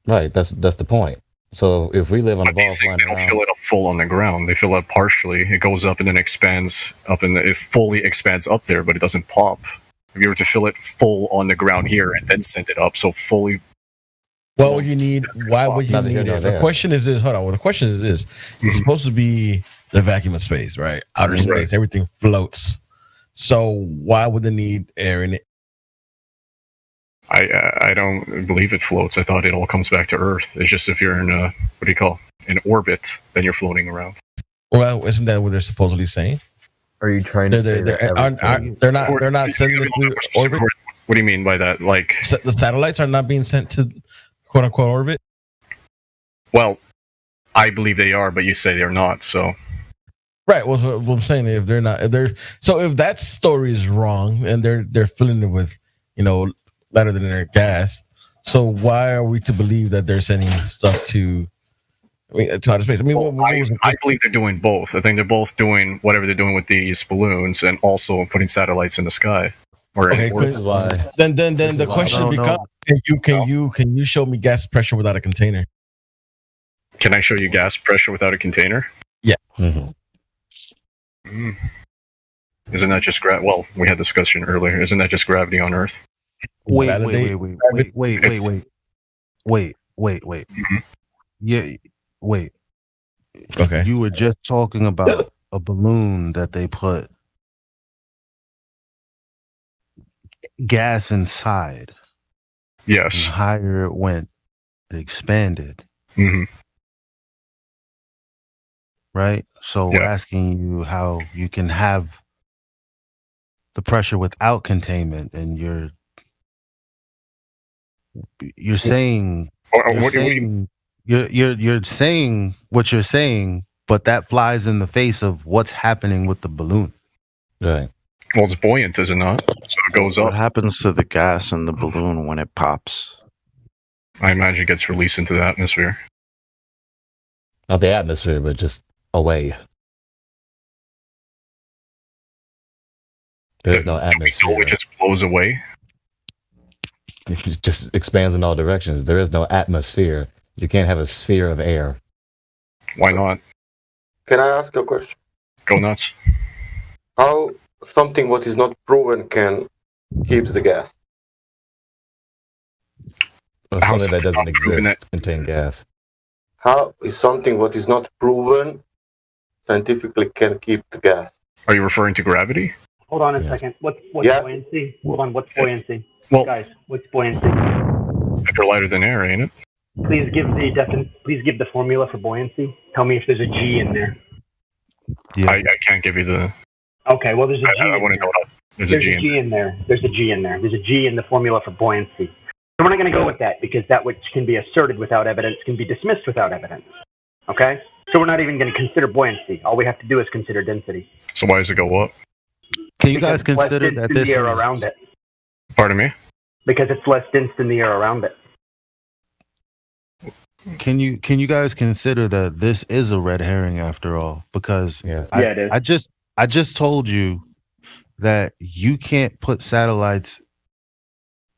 Speaker 2: Right. That's the point. So if we live on a ball flying
Speaker 4: They don't
Speaker 2: around,
Speaker 4: fill it up full on the ground. They fill it up partially. It goes up and then expands up, and it fully expands up there, but it doesn't pop. If you were to fill it full on the ground here and then send it up, so fully.
Speaker 22: What would you need? Why would you
Speaker 4: Neither
Speaker 22: need
Speaker 4: here nor
Speaker 22: it? The
Speaker 4: there.
Speaker 22: question is this. Hold on. Well, the question is this: it's supposed to be the vacuum of space, right? Outer
Speaker 4: Right.
Speaker 22: space, everything floats. So why would they need air in it?
Speaker 4: I don't believe it floats. I thought it all comes back to Earth. It's just if you're in an orbit, then you're floating around.
Speaker 22: Well, isn't that what they're supposedly saying?
Speaker 6: Are you trying to say that
Speaker 22: they're not sending it to orbit?
Speaker 4: What do you mean by that? Like
Speaker 22: the satellites are not being sent to quote unquote orbit?
Speaker 4: Well, I believe they are, but you say they're not. So
Speaker 22: Right. Well, so what I'm saying, if they're not, if that story is wrong and they're filling it with, lighter than air gas, so why are we to believe that they're sending stuff to outer space? I mean,
Speaker 4: I believe they're doing both. I think they're both doing whatever they're doing with these balloons and also putting satellites in the sky.
Speaker 22: Okay, then the question becomes: Can you show me gas pressure without a container?
Speaker 4: Can I show you gas pressure without a container?
Speaker 22: Yeah.
Speaker 4: Isn't that just Well, we had discussion earlier. Isn't that just gravity on Earth?
Speaker 1: Wait. Yeah, wait.
Speaker 22: Okay.
Speaker 1: You were just talking about a balloon that they put gas inside.
Speaker 4: Yes.
Speaker 1: The higher it went, it expanded.
Speaker 4: Mm-hmm.
Speaker 1: Right? So we're asking you how you can have the pressure without containment, and you're saying you're saying what you're saying, but that flies in the face of what's happening with the balloon.
Speaker 2: Right.
Speaker 4: Well, it's buoyant, is it not? So it goes
Speaker 15: What
Speaker 4: up.
Speaker 15: happens to the gas in the balloon when it pops?
Speaker 4: I imagine it gets released into the atmosphere.
Speaker 2: Not the atmosphere, but just away. There's no atmosphere.
Speaker 4: It just blows away.
Speaker 2: It just expands in all directions. There is no atmosphere. You can't have a sphere of air.
Speaker 4: Why not?
Speaker 9: Can I ask a question?
Speaker 4: Go nuts.
Speaker 9: How something what is not proven can keep the gas?
Speaker 2: Something that doesn't exist contain gas.
Speaker 9: How is something what is not proven scientifically can keep the gas?
Speaker 4: Are you referring to gravity?
Speaker 14: Hold on a second. What's buoyancy? Hold on. What's buoyancy?
Speaker 4: Well,
Speaker 14: guys, what's buoyancy?
Speaker 4: If you're lighter than air, ain't it?
Speaker 14: Please give the formula for buoyancy. Tell me if there's a G in there.
Speaker 1: Yeah.
Speaker 4: I can't give you the.
Speaker 14: Okay, well there's a G.
Speaker 4: I want to know. There's a G
Speaker 14: in there. There's a G in there. There's a G in the formula for buoyancy. So we're not going to go with that because that which can be asserted without evidence can be dismissed without evidence. Okay? So we're not even going to consider buoyancy. All we have to do is consider density.
Speaker 4: So why does it go up?
Speaker 1: Can you guys consider that this
Speaker 14: the air
Speaker 1: is...
Speaker 14: around it?
Speaker 4: Pardon me?
Speaker 14: Because it's less dense than the air around it.
Speaker 1: Can you guys consider that this is a red herring after all? Because
Speaker 14: it is.
Speaker 1: I just told you that you can't put satellites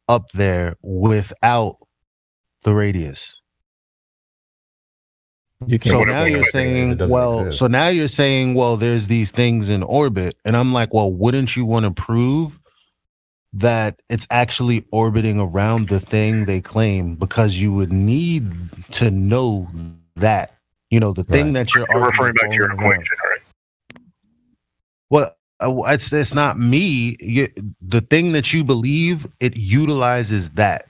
Speaker 1: up there without the radius.
Speaker 2: You can't
Speaker 1: So now you're saying, well, there's these things in orbit, and I'm like, well, wouldn't you want to prove that it's actually orbiting around the thing they claim? Because you would need to know that, the thing that you're
Speaker 4: referring back to your equation, right?
Speaker 1: Well, it's not me. The thing that you believe, it utilizes that.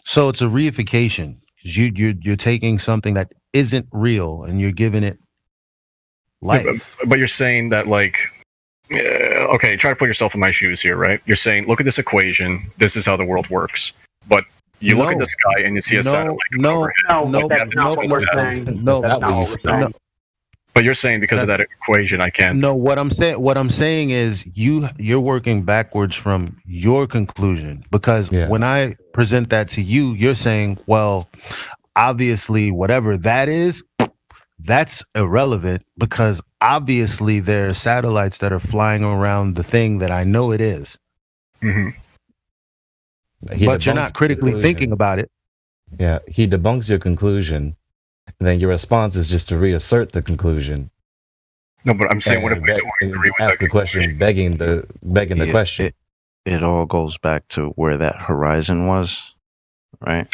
Speaker 1: So it's a reification. You're taking something that isn't real and you're giving it life.
Speaker 4: But you're saying that, like, okay, try to put yourself in my shoes here, right? You're saying, look at this equation. This is how the world works. But you look at the sky and you see a satellite.
Speaker 14: That's not what we're saying.
Speaker 4: But you're saying because of that equation, I can't.
Speaker 1: No, what I'm saying is you're working backwards from your conclusion, because when I present that to you, you're saying, well, obviously whatever that is, that's irrelevant because obviously there are satellites that are flying around the thing that I know it is.
Speaker 4: Mm-hmm.
Speaker 1: But you're not critically thinking about it.
Speaker 2: Yeah, he debunks your conclusion. And then your response is just to reassert the conclusion.
Speaker 4: No, but I'm saying, what if we don't agree with
Speaker 2: ask the question, begging the question?
Speaker 15: It all goes back to where that horizon was, right?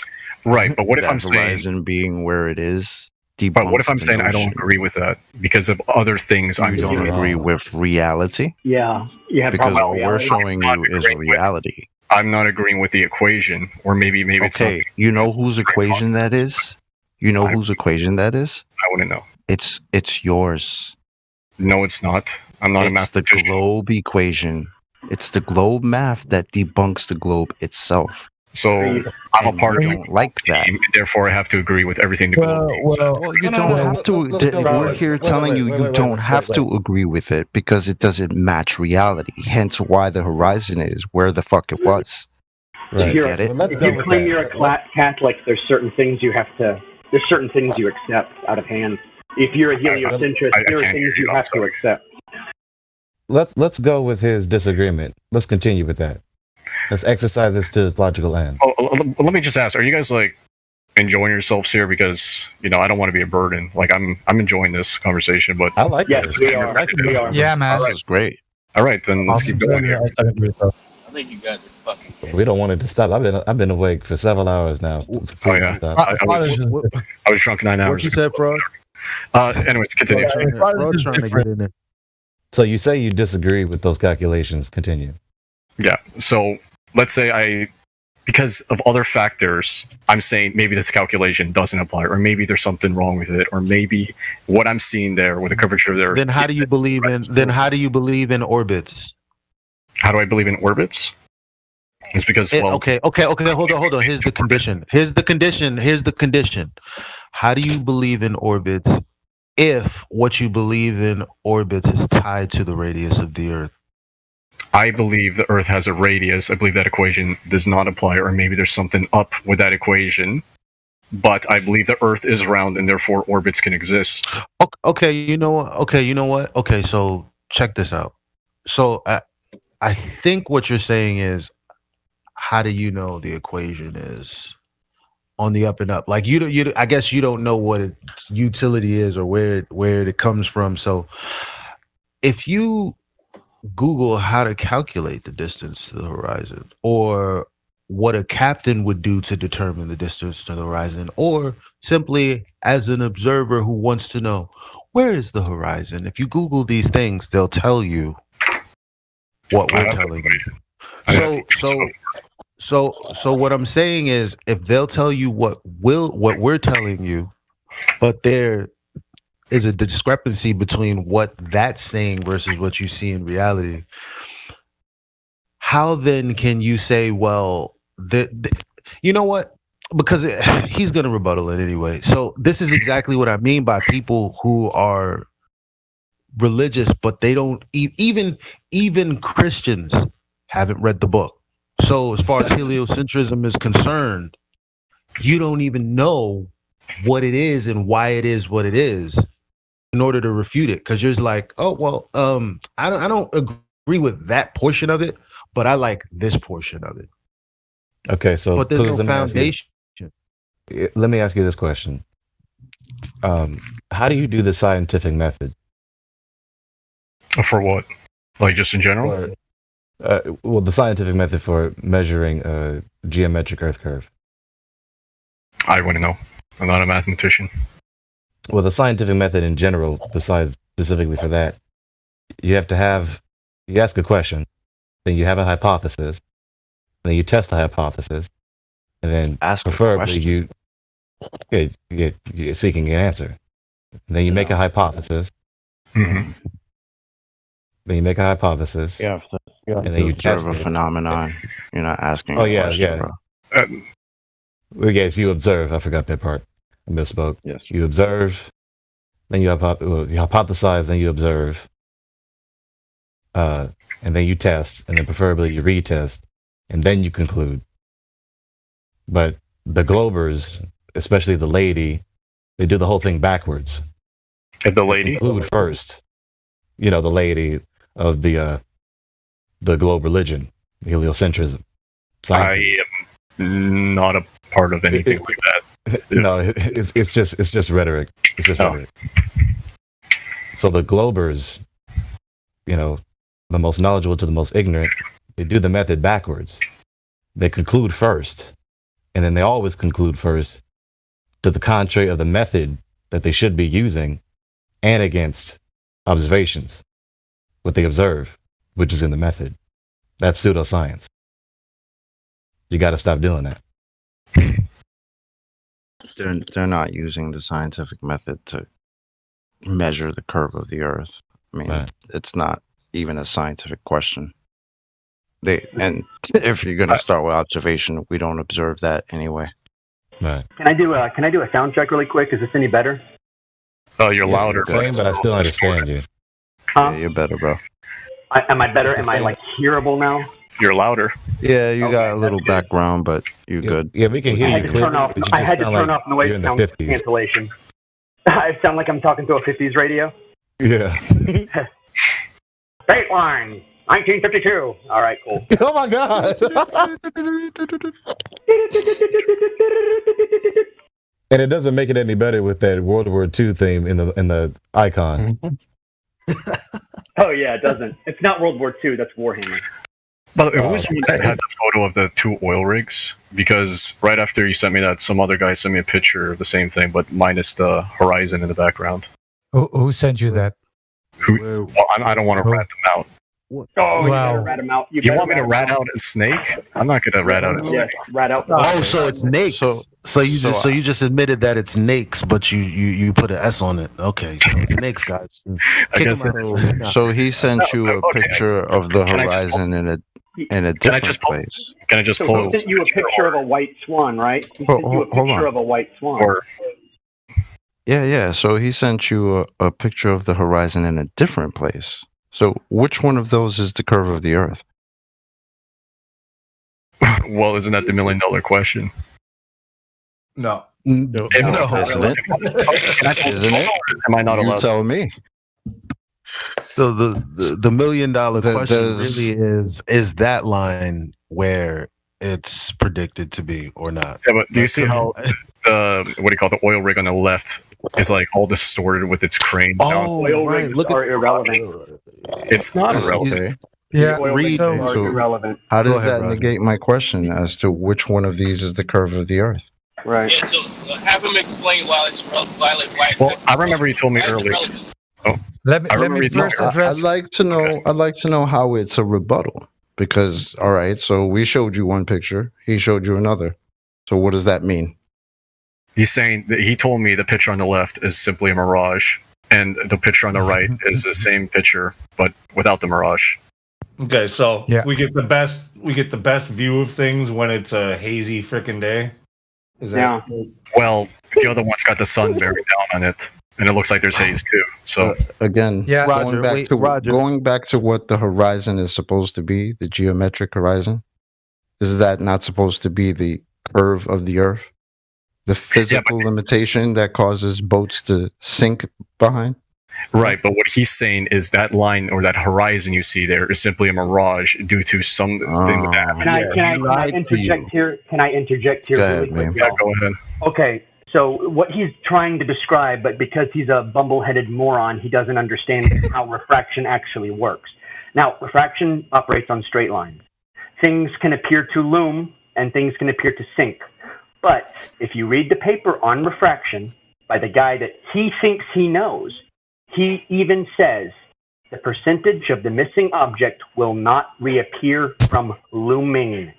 Speaker 4: Right, but what if I'm saying
Speaker 15: horizon being where it is?
Speaker 4: But what if I'm saying I don't agree with that because of other things I'm seeing?
Speaker 15: You don't agree with reality?
Speaker 14: Yeah, you have
Speaker 15: because what we're showing you is a reality.
Speaker 4: I'm not agreeing with the equation, or maybe it's
Speaker 15: okay. You know whose equation that is? You know whose equation that is?
Speaker 4: I wouldn't know.
Speaker 15: It's yours.
Speaker 4: No, it's not. I'm not a mathematician.
Speaker 15: It's the globe equation. It's the globe math that debunks the globe itself.
Speaker 4: So I'm a part of
Speaker 15: like that.
Speaker 4: Therefore, I have to agree with everything the globe says.
Speaker 15: Well, you don't have to. We're here telling you don't have to agree with it because it doesn't match reality. Hence, why the horizon is where the fuck it was.
Speaker 14: Right.
Speaker 15: Get it?
Speaker 14: If you claim you're a Catholic, there's certain things you have to. There's certain things you accept out of hand. If you're a heliocentrist, there are things you have to accept.
Speaker 2: Let's go with his disagreement. Let's continue with that. Let's exercise this to its logical end.
Speaker 4: Let me just ask: are you guys like enjoying yourselves here? Because I don't want to be a burden. Like I'm enjoying this conversation, but
Speaker 2: I like
Speaker 14: this. We are.
Speaker 15: Yeah, man. This is great.
Speaker 4: All right, then let's keep going here.
Speaker 12: I think you guys are fucking.
Speaker 2: We don't want it to stop. I've been awake for several hours now.
Speaker 4: Oh yeah, I was drunk 9 hours.
Speaker 1: What you said, bro?
Speaker 4: Anyways, continue.
Speaker 1: Bro, trying to get in there.
Speaker 2: So you say you disagree with those calculations. Continue.
Speaker 4: Yeah. So let's say because of other factors, I'm saying maybe this calculation doesn't apply, or maybe there's something wrong with it, or maybe what I'm seeing there with the curvature of the Earth.
Speaker 1: Then how do you believe in? Then how do you believe in orbits?
Speaker 4: How do I believe in orbits? It's because
Speaker 1: Okay. Hold on. Here's the condition. How do you believe in orbits if what you believe in orbits is tied to the radius of the Earth?
Speaker 4: I believe the Earth has a radius. I believe that equation does not apply, or maybe there's something up with that equation. But I believe the Earth is round, and therefore orbits can exist.
Speaker 1: Okay, you know what? Okay, so check this out. So I think what you're saying is, how do you know the equation is on the up and up? Like I guess you don't know what its utility is or where it comes from. So if you Google how to calculate the distance to the horizon, or what a captain would do to determine the distance to the horizon, or simply as an observer who wants to know where is the horizon, if you Google these things, they'll tell you what we're telling you. So what I'm saying is, if they'll tell you what we're telling you, but there is a discrepancy between what that's saying versus what you see in reality, how then can you say, well, you know what? Because he's going to rebuttal it anyway. So this is exactly what I mean by people who are religious, but they don't even Christians haven't read the book. So as far as heliocentrism is concerned, you don't even know what it is and why it is what it is in order to refute it, because you're just like, oh well, I don't agree with that portion of it, but I like this portion of it.
Speaker 2: Okay, so
Speaker 1: but there's no foundation.
Speaker 2: Let me ask you this question: how do you do the scientific method?
Speaker 4: For what? Like just in general?
Speaker 2: Well, the scientific method for measuring a geometric Earth curve.
Speaker 4: I wouldn't know. I'm not a mathematician.
Speaker 2: Well, the scientific method in general, besides specifically for that, you ask a question, then you have a hypothesis, then you test the hypothesis, and then preferably you're seeking an answer. And then you make a hypothesis.
Speaker 4: Mm-hmm.
Speaker 2: Then you make a hypothesis.
Speaker 15: You have to
Speaker 2: and then you test
Speaker 15: observe a phenomenon. You're not asking.
Speaker 2: Oh
Speaker 15: a
Speaker 2: yeah,
Speaker 15: question,
Speaker 2: yeah.
Speaker 15: bro.
Speaker 2: Well, yes, you observe. I forgot that part. I misspoke.
Speaker 15: Yes.
Speaker 2: You observe, then you hypothesize, then you observe, and then you test, and then preferably you retest, and then you conclude. But the Globers, especially the lady, they do the whole thing backwards.
Speaker 4: And the lady?
Speaker 2: They conclude first. You know, the lady of the globe religion, heliocentrism.
Speaker 4: I am not a part of anything like that.
Speaker 2: No, it's just rhetoric. It's just rhetoric. So the Globers, you know, the most knowledgeable to the most ignorant, they do the method backwards. They conclude first, and then they always conclude first to the contrary of the method that they should be using, and against observations, what they observe, which is in the method. That's pseudoscience. You got to stop doing that.
Speaker 15: They're not using the scientific method to measure the curve of the Earth. I mean, it's not even a scientific question. And if you're going to start with observation, we don't observe that anyway.
Speaker 2: Right.
Speaker 14: Can I do a sound check really quick? Is this any better?
Speaker 4: Oh, you're louder.
Speaker 2: But I still understand you.
Speaker 15: Yeah, you're better, bro.
Speaker 14: Am I better? Am I like hearable now?
Speaker 4: You're louder.
Speaker 15: Yeah, you got a little background, but you're good.
Speaker 2: Yeah, we can hear you clearly.
Speaker 14: I had to turn off noise cancellation. I sound like I'm talking to a 50s radio.
Speaker 2: Yeah.
Speaker 14: Dateline, 1952. All right, cool.
Speaker 2: Oh my God. And it doesn't make it any better with that World War II theme in the icon.
Speaker 14: Oh yeah, it doesn't. It's not World War II. That's Warhammer.
Speaker 4: But it was someone that had the photo of the two oil rigs, because right after you sent me that, some other guy sent me a picture of the same thing, but minus the horizon in the background.
Speaker 18: Who sent you that?
Speaker 4: Well, I don't want to rat them out.
Speaker 14: Oh, you better
Speaker 16: Wow.
Speaker 14: rat him out.
Speaker 4: You
Speaker 14: better
Speaker 4: want me to
Speaker 14: him
Speaker 4: rat out a snake? I'm not gonna rat out a snake.
Speaker 14: Yes, rat out.
Speaker 1: Oh, so it's nakes. So you
Speaker 15: so
Speaker 1: just admitted that it's nakes, but you put an S on it. Okay, so it's nakes, guys.
Speaker 4: I
Speaker 1: Kick
Speaker 4: guess
Speaker 1: him out.
Speaker 4: it's-
Speaker 15: So he sent you a
Speaker 4: Okay.
Speaker 15: picture of the
Speaker 4: Can I just
Speaker 15: horizon in a
Speaker 4: Can I
Speaker 15: different
Speaker 4: just pull?
Speaker 15: place.
Speaker 4: Can I just
Speaker 14: So
Speaker 4: pull?
Speaker 14: he sent you a picture of a white swan, right? He
Speaker 15: Hold-
Speaker 14: sent you a
Speaker 15: hold
Speaker 14: picture
Speaker 15: on.
Speaker 14: of a white swan.
Speaker 4: Or
Speaker 15: Yeah. So he sent you a picture of the horizon in a different place. So which one of those is the curve of the Earth?
Speaker 4: well, isn't that the $1 million question?
Speaker 20: No.
Speaker 1: No,
Speaker 4: If-
Speaker 15: Isn't it? Isn't it?
Speaker 4: Am I not
Speaker 15: You
Speaker 4: allowed?
Speaker 15: tell me.
Speaker 1: So the $1 million question
Speaker 15: does-
Speaker 1: really is that line where it's predicted to be or not?
Speaker 4: Yeah, but do you see how the what do you call it, the oil rig on the left is like all distorted with its crane down?
Speaker 14: Oil
Speaker 1: right.
Speaker 14: rigs
Speaker 1: Look
Speaker 14: are
Speaker 1: at
Speaker 14: irrelevant.
Speaker 4: It's not
Speaker 15: Okay.
Speaker 4: irrelevant.
Speaker 16: Yeah.
Speaker 14: Oil rigs
Speaker 1: read-
Speaker 14: are
Speaker 15: so-
Speaker 14: irrelevant.
Speaker 15: How
Speaker 1: Go
Speaker 15: does
Speaker 1: ahead,
Speaker 15: that
Speaker 1: Roger.
Speaker 15: negate my question as to which one of these is the curve of the Earth?
Speaker 14: Right.
Speaker 12: Yeah, so have him explain why it's why it's
Speaker 4: Well, I remember you told me earlier.
Speaker 16: Let me
Speaker 4: I
Speaker 16: let
Speaker 4: remember
Speaker 16: me
Speaker 4: you told
Speaker 16: first
Speaker 4: me-
Speaker 16: address.
Speaker 15: I'd like to know how it's a rebuttal. Because all right, so we showed you one picture, he showed you another. So what does that mean?
Speaker 4: He's saying that he told me the picture on the left is simply a mirage, and the picture on the right is the same picture but without the mirage.
Speaker 20: Okay, so
Speaker 3: Yeah.
Speaker 20: we get the best view of things when it's a hazy freaking day. Is that
Speaker 14: Yeah.
Speaker 4: Well, the other one's got the sun bearing down on it, and it looks like there's haze too. So
Speaker 15: Again,
Speaker 3: Yeah.
Speaker 1: Roger, wait, Roger.
Speaker 15: going back to what the horizon is supposed to be, the geometric horizon, is that not supposed to be the curve of the Earth? The physical limitation that causes boats to sink behind?
Speaker 4: right, but what he's saying is that line or that horizon you see there is simply a mirage due to something that happens.
Speaker 14: Can I
Speaker 1: lied to
Speaker 14: interject
Speaker 1: you.
Speaker 14: here? Can I interject here
Speaker 15: Go
Speaker 14: really
Speaker 15: ahead,
Speaker 14: quick?
Speaker 15: man.
Speaker 4: Yeah, go ahead.
Speaker 14: Okay, so what he's trying to describe, but because he's a bumble-headed moron, he doesn't understand how refraction actually works. Now, refraction operates on straight lines. Things can appear to loom and things can appear to sink. But if you read the paper on refraction by the guy that he thinks he knows, he even says the percentage of the missing object will not reappear from looming.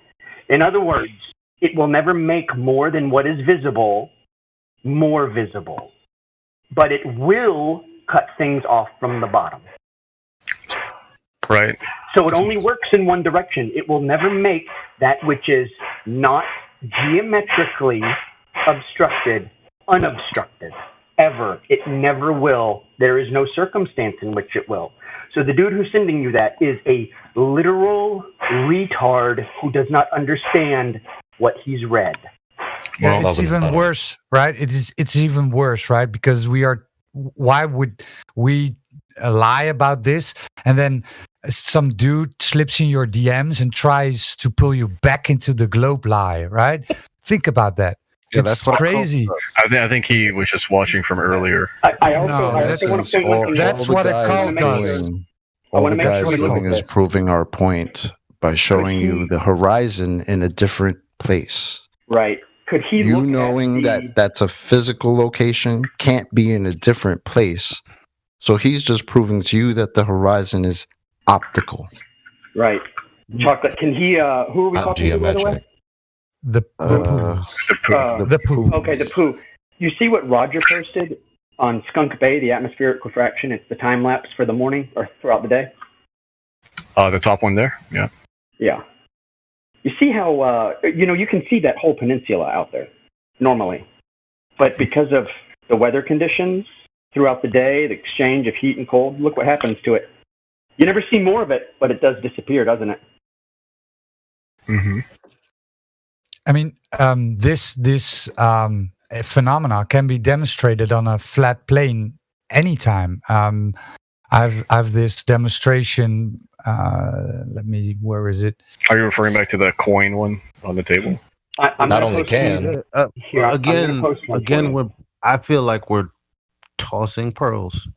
Speaker 14: In other words, it will never make more than what is visible more visible, but it will cut things off from the bottom.
Speaker 4: Right.
Speaker 14: So it only works in one direction. It will never make that which is not geometrically obstructed unobstructed. Ever. It never will. There is no circumstance in which it will. So the dude who's sending you that is a literal retard who does not understand what he's read.
Speaker 18: Yeah, it's even worse, right? It's even worse, right? Because why would we lie about this and then some dude slips in your DMs and tries to pull you back into the globe lie, right? Think about that.
Speaker 4: Yeah,
Speaker 18: it's
Speaker 4: that's what I call-
Speaker 18: crazy.
Speaker 4: I think he was just watching from earlier.
Speaker 14: I also want to point one thing
Speaker 18: that's
Speaker 14: out.
Speaker 18: what a cult does.
Speaker 15: All
Speaker 14: wanna
Speaker 15: the
Speaker 14: make
Speaker 15: guy
Speaker 14: sure
Speaker 15: is
Speaker 14: we look
Speaker 15: doing
Speaker 14: at
Speaker 15: is
Speaker 14: this.
Speaker 15: proving our point by showing you the horizon in a different place.
Speaker 14: Right. Could he
Speaker 15: You
Speaker 14: look
Speaker 15: knowing
Speaker 14: at
Speaker 15: that that's a physical location can't be in a different place. So he's just proving to you that the horizon is optical.
Speaker 14: Right. Chocolate. Can he? Who are we
Speaker 15: Not
Speaker 14: talking to, by the way?
Speaker 18: The
Speaker 14: The poo. Okay, the poo. You see what Roger posted on Skunk Bay, the atmospheric refraction? It's the time lapse for the morning or throughout the day.
Speaker 4: The top one there. Yeah.
Speaker 14: Yeah. You see how you can see that whole peninsula out there normally, but because of the weather conditions throughout the day, the exchange of heat and cold, look what happens to it. You never see more of it, but it does disappear, doesn't it?
Speaker 4: Mm-hmm.
Speaker 18: I mean, this phenomena can be demonstrated on a flat plane anytime. I've this demonstration. Where is it?
Speaker 4: Are you referring back to the coin one on the table?
Speaker 14: I'm
Speaker 2: Not
Speaker 14: gonna
Speaker 2: only
Speaker 14: post
Speaker 2: can.
Speaker 14: one- Here, I'm gonna post one for you.
Speaker 1: I feel like we're tossing pearls.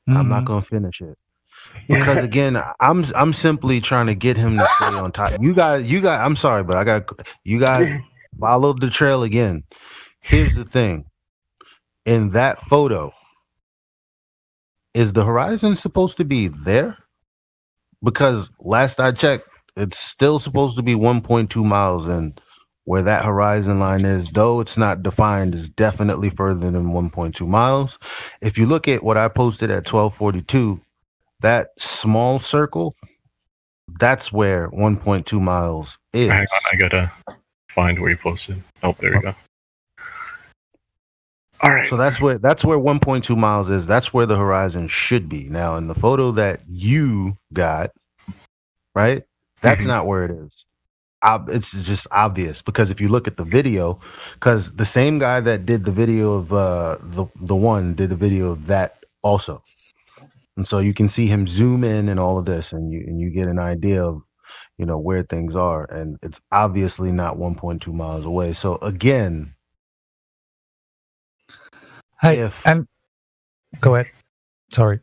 Speaker 1: I'm not gonna finish it because again, I'm simply trying to get him to stay on top. You guys. I'm sorry, but you guys followed the trail again. Here's the thing: in that photo, is the horizon supposed to be there? because last I checked, it's still supposed to be 1.2 miles, and where that horizon line is, though it's not defined, is definitely further than 1.2 miles. If you look at what I posted at 1242, that small circle, that's where 1.2 miles is.
Speaker 4: Hang on, I gotta find where you posted. Oh, there we go. All right.
Speaker 1: So that's where 1.2 miles is. That's where the horizon should be. Now, in the photo that you got, right? That's not where it is. It's just obvious because if you look at the video, because the same guy that did the video of the one did the video of that also, and so you can see him zoom in and all of this, and you get an idea of where things are, and it's obviously not 1.2 miles away. So again,
Speaker 18: and go ahead. Sorry.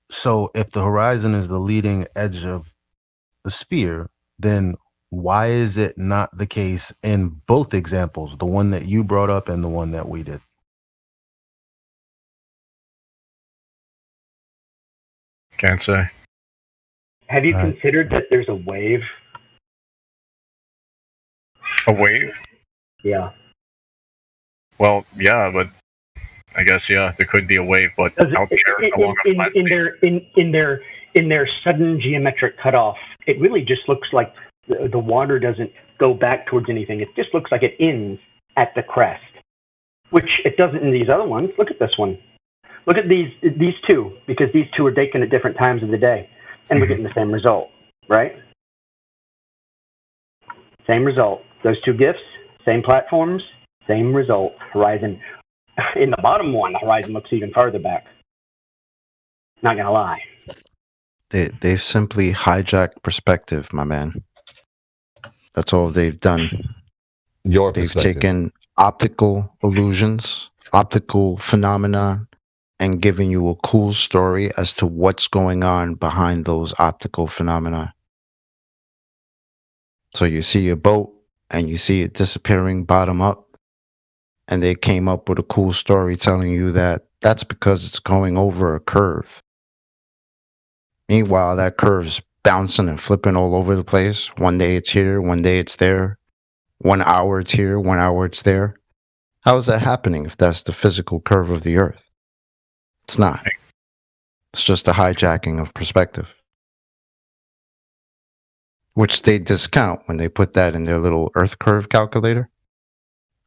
Speaker 1: So if the horizon is the leading edge of the sphere, then why is it not the case in both examples, the one that you brought up and the one that we did?
Speaker 4: Can't say.
Speaker 14: Have you considered that there's a wave?
Speaker 4: A wave?
Speaker 14: Yeah.
Speaker 4: Well, yeah, but I guess there could be a wave, but out there along a flat
Speaker 14: in their sudden geometric cutoff, it really just looks like the water doesn't go back towards anything. It just looks like it ends at the crest, which it doesn't in these other ones. Look at this one. Look at these two, because these two are taken at different times of the day, and we're getting the same result, right? Same result. Those two GIFs, same platforms, same result. Horizon. In the bottom one, the horizon looks even farther back. Not gonna lie.
Speaker 15: They've simply hijacked perspective, my man. That's all they've done. They've taken optical illusions, optical phenomenon, and given you a cool story as to what's going on behind those optical phenomena. So you see a boat and you see it disappearing bottom up, and they came up with a cool story telling you that that's because it's going over a curve. Meanwhile, that curve's bouncing and flipping all over the place. One day it's here, one day it's there. 1 hour it's here, 1 hour it's there. How is that happening if that's the physical curve of the Earth? It's not. It's just a hijacking of perspective, which they discount when they put that in their little Earth curve calculator,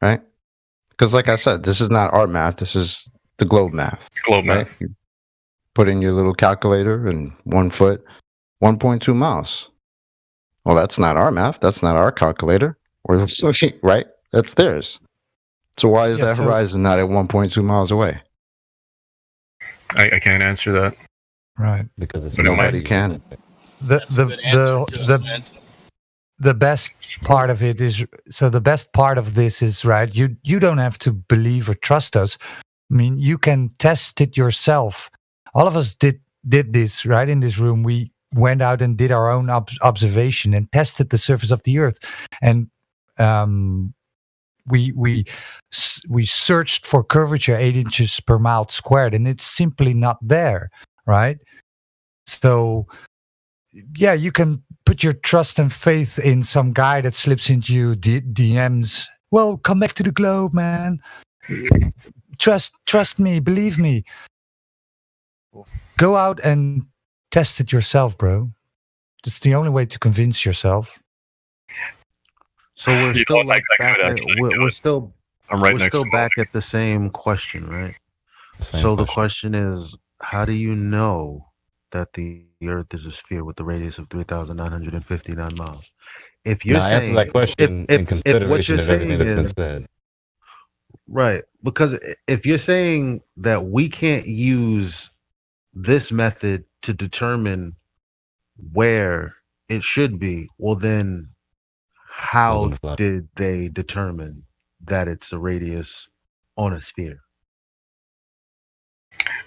Speaker 15: right? Because like I said, this is not our math. This is the globe math.
Speaker 4: Globe
Speaker 15: right?
Speaker 4: math.
Speaker 15: You put in your little calculator and 1 foot, 1.2 miles. Well, that's not our math. That's not our calculator. Or right? That's theirs. So why is that horizon not at 1.2 miles away?
Speaker 4: I can't answer that.
Speaker 18: Right.
Speaker 2: Because it's
Speaker 15: nobody can.
Speaker 18: The best part of it is, so the best part of this is, right, you don't have to believe or trust us. I mean, you can test it yourself. All of us did this, right? In this room, we went out and did our own observation and tested the surface of the Earth, and we searched for curvature 8 inches per mile squared, and it's simply not there, right? So yeah, you can put your trust and faith in some guy that slips into you DMs. Well, come back to the globe, man. Trust me, believe me. Go out and test it yourself, bro. It's the only way to convince yourself.
Speaker 1: So we're
Speaker 4: You
Speaker 1: still
Speaker 4: know,
Speaker 1: like
Speaker 4: I could
Speaker 1: back at,
Speaker 4: actually do
Speaker 1: we're
Speaker 4: it.
Speaker 1: still
Speaker 4: I'm right
Speaker 1: we're
Speaker 4: next
Speaker 1: still
Speaker 4: to
Speaker 1: back at the same question, right?
Speaker 2: Same
Speaker 1: So the
Speaker 2: question.
Speaker 1: question is, how do you know that the Earth is a sphere with a radius of 3,959 miles? If you're
Speaker 2: Now, I answer
Speaker 1: saying,
Speaker 2: that question in
Speaker 1: if what
Speaker 2: consideration
Speaker 1: you're
Speaker 2: of everything
Speaker 1: saying
Speaker 2: that's been
Speaker 1: is
Speaker 2: said.
Speaker 1: right, because if you're saying that we can't use this method to determine where it should be, well then how did they determine that it's a radius on a sphere?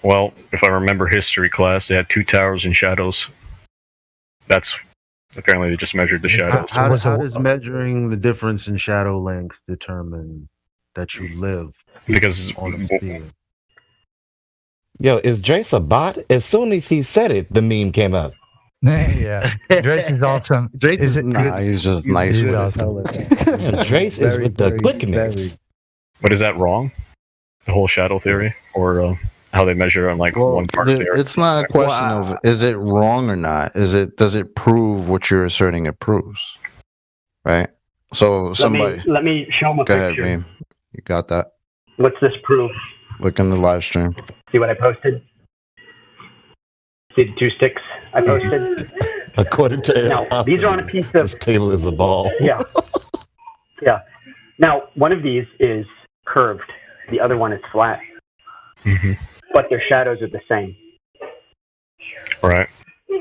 Speaker 4: Well, if I remember history class, they had 2 towers and shadows. That's apparently they just measured the shadows.
Speaker 1: How does measuring the difference in shadow length determine that you live
Speaker 4: Because
Speaker 1: on a sphere?
Speaker 2: Yo, is Drace a bot? As soon as he said it, the meme came up.
Speaker 18: Yeah, Drace is awesome.
Speaker 15: Drace
Speaker 18: is
Speaker 15: is
Speaker 18: it?
Speaker 15: nah, he's just nice.
Speaker 18: He's
Speaker 15: with it.
Speaker 18: awesome.
Speaker 2: Yeah, Drace is with the quickness.
Speaker 4: But is that wrong? The whole shadow theory, or how they measure on like one part of the earth?
Speaker 15: It's not a question of is it wrong or not. Does it prove what you're asserting it proves? Right. So somebody.
Speaker 14: Let me show them a
Speaker 15: Go
Speaker 14: picture.
Speaker 15: ahead, Beam. You got that?
Speaker 14: What's this proof?
Speaker 15: Look in the live stream.
Speaker 14: See what I posted? See the 2 sticks I posted?
Speaker 2: According to
Speaker 14: No, these are on a piece of.
Speaker 2: this table is a ball.
Speaker 14: Yeah. Yeah. Now, one of these is curved. The other one is flat.
Speaker 4: Mm-hmm.
Speaker 14: But their shadows are the same.
Speaker 4: Right.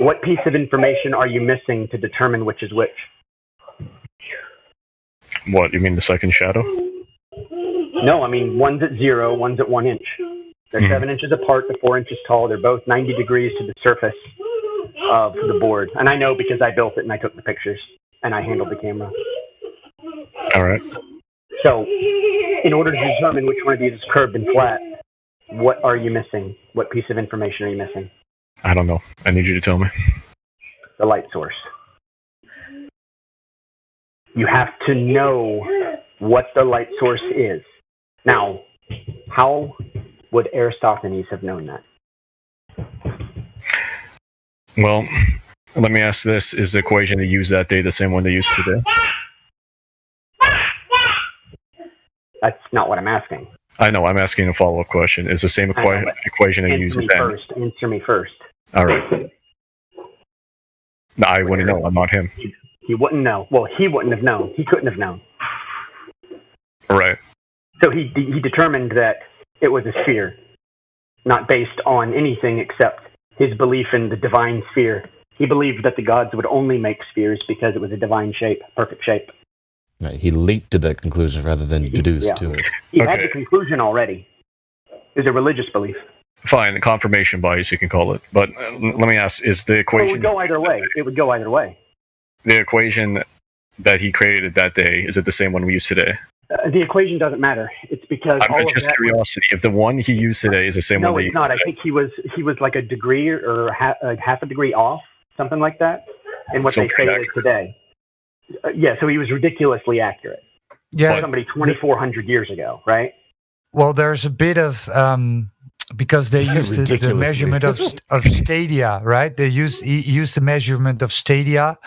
Speaker 14: What piece of information are you missing to determine which is which?
Speaker 4: What, you mean the second shadow?
Speaker 14: No, I mean, one's at 0, one's at 1 inch. They're
Speaker 4: Mhm.
Speaker 14: 7 inches apart, they're 4 inches tall. They're both 90 degrees to the surface of the board. And I know because I built it and I took the pictures and I handled the camera.
Speaker 4: All right.
Speaker 14: So, in order to determine which one of these is curved and flat, what are you missing? What piece of information are you missing?
Speaker 4: I don't know. I need you to tell me.
Speaker 14: The light source. You have to know what the light source is. Now, how would Aristophanes have known that?
Speaker 4: Well, let me ask this. Is the equation they used that day the same one they used today?
Speaker 14: That's not what I'm asking.
Speaker 4: I know. I'm asking a follow-up question. Is the same equation they used then?
Speaker 14: Answer me first.
Speaker 4: All right. No, I wouldn't know. I'm not him.
Speaker 14: He wouldn't know. Well, he wouldn't have known. He couldn't have known.
Speaker 4: All right.
Speaker 14: So he determined that it was a sphere, not based on anything except his belief in the divine sphere. He believed that the gods would only make spheres because it was a divine shape, perfect shape.
Speaker 2: Right, he leaped to that conclusion rather than deduced
Speaker 14: Yeah.
Speaker 2: to it.
Speaker 14: He had the conclusion already. It was a religious belief.
Speaker 4: Fine. Confirmation bias, you can call it. But let me ask: is the
Speaker 14: Well, it
Speaker 4: equation
Speaker 14: would go either way. It would go either way.
Speaker 4: the equation that he created that day? Is it the same one we use today?
Speaker 14: The equation doesn't matter. It's because all
Speaker 4: I'm
Speaker 14: of
Speaker 4: just
Speaker 14: that.
Speaker 4: curiosity. If the one he used today is the same
Speaker 14: No,
Speaker 4: one they
Speaker 14: it's
Speaker 4: used
Speaker 14: not. I
Speaker 4: today,
Speaker 14: think he was like a degree or half a degree off, something like that, in what
Speaker 4: So
Speaker 14: they say
Speaker 4: pretty
Speaker 14: it is today. Yeah, so he was ridiculously accurate.
Speaker 18: Yeah.
Speaker 14: Somebody 2,400 years ago, right?
Speaker 18: Well, there's a bit of because they used the
Speaker 14: Ridiculously.
Speaker 18: measurement of stadia, right? He used the measurement of stadia,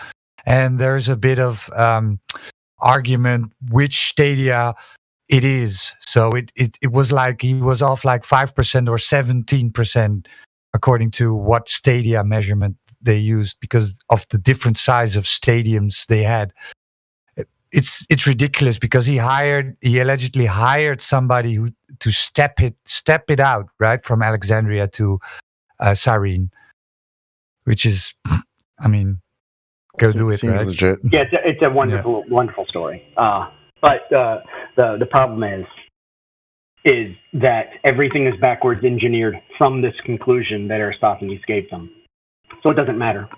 Speaker 18: and there's a bit of argument which stadia it is. So it was like he was off like 5% or 17% according to what stadia measurement they used because of the different size of stadiums they had. It's ridiculous because he allegedly hired somebody to step it out, right, from Alexandria to Cyrene, which is, I mean, go do it, right?
Speaker 15: Legit.
Speaker 14: Yeah, it's a wonderful, wonderful story. But the problem is that everything is backwards engineered from this conclusion that Aristophanes gave them. So it doesn't matter.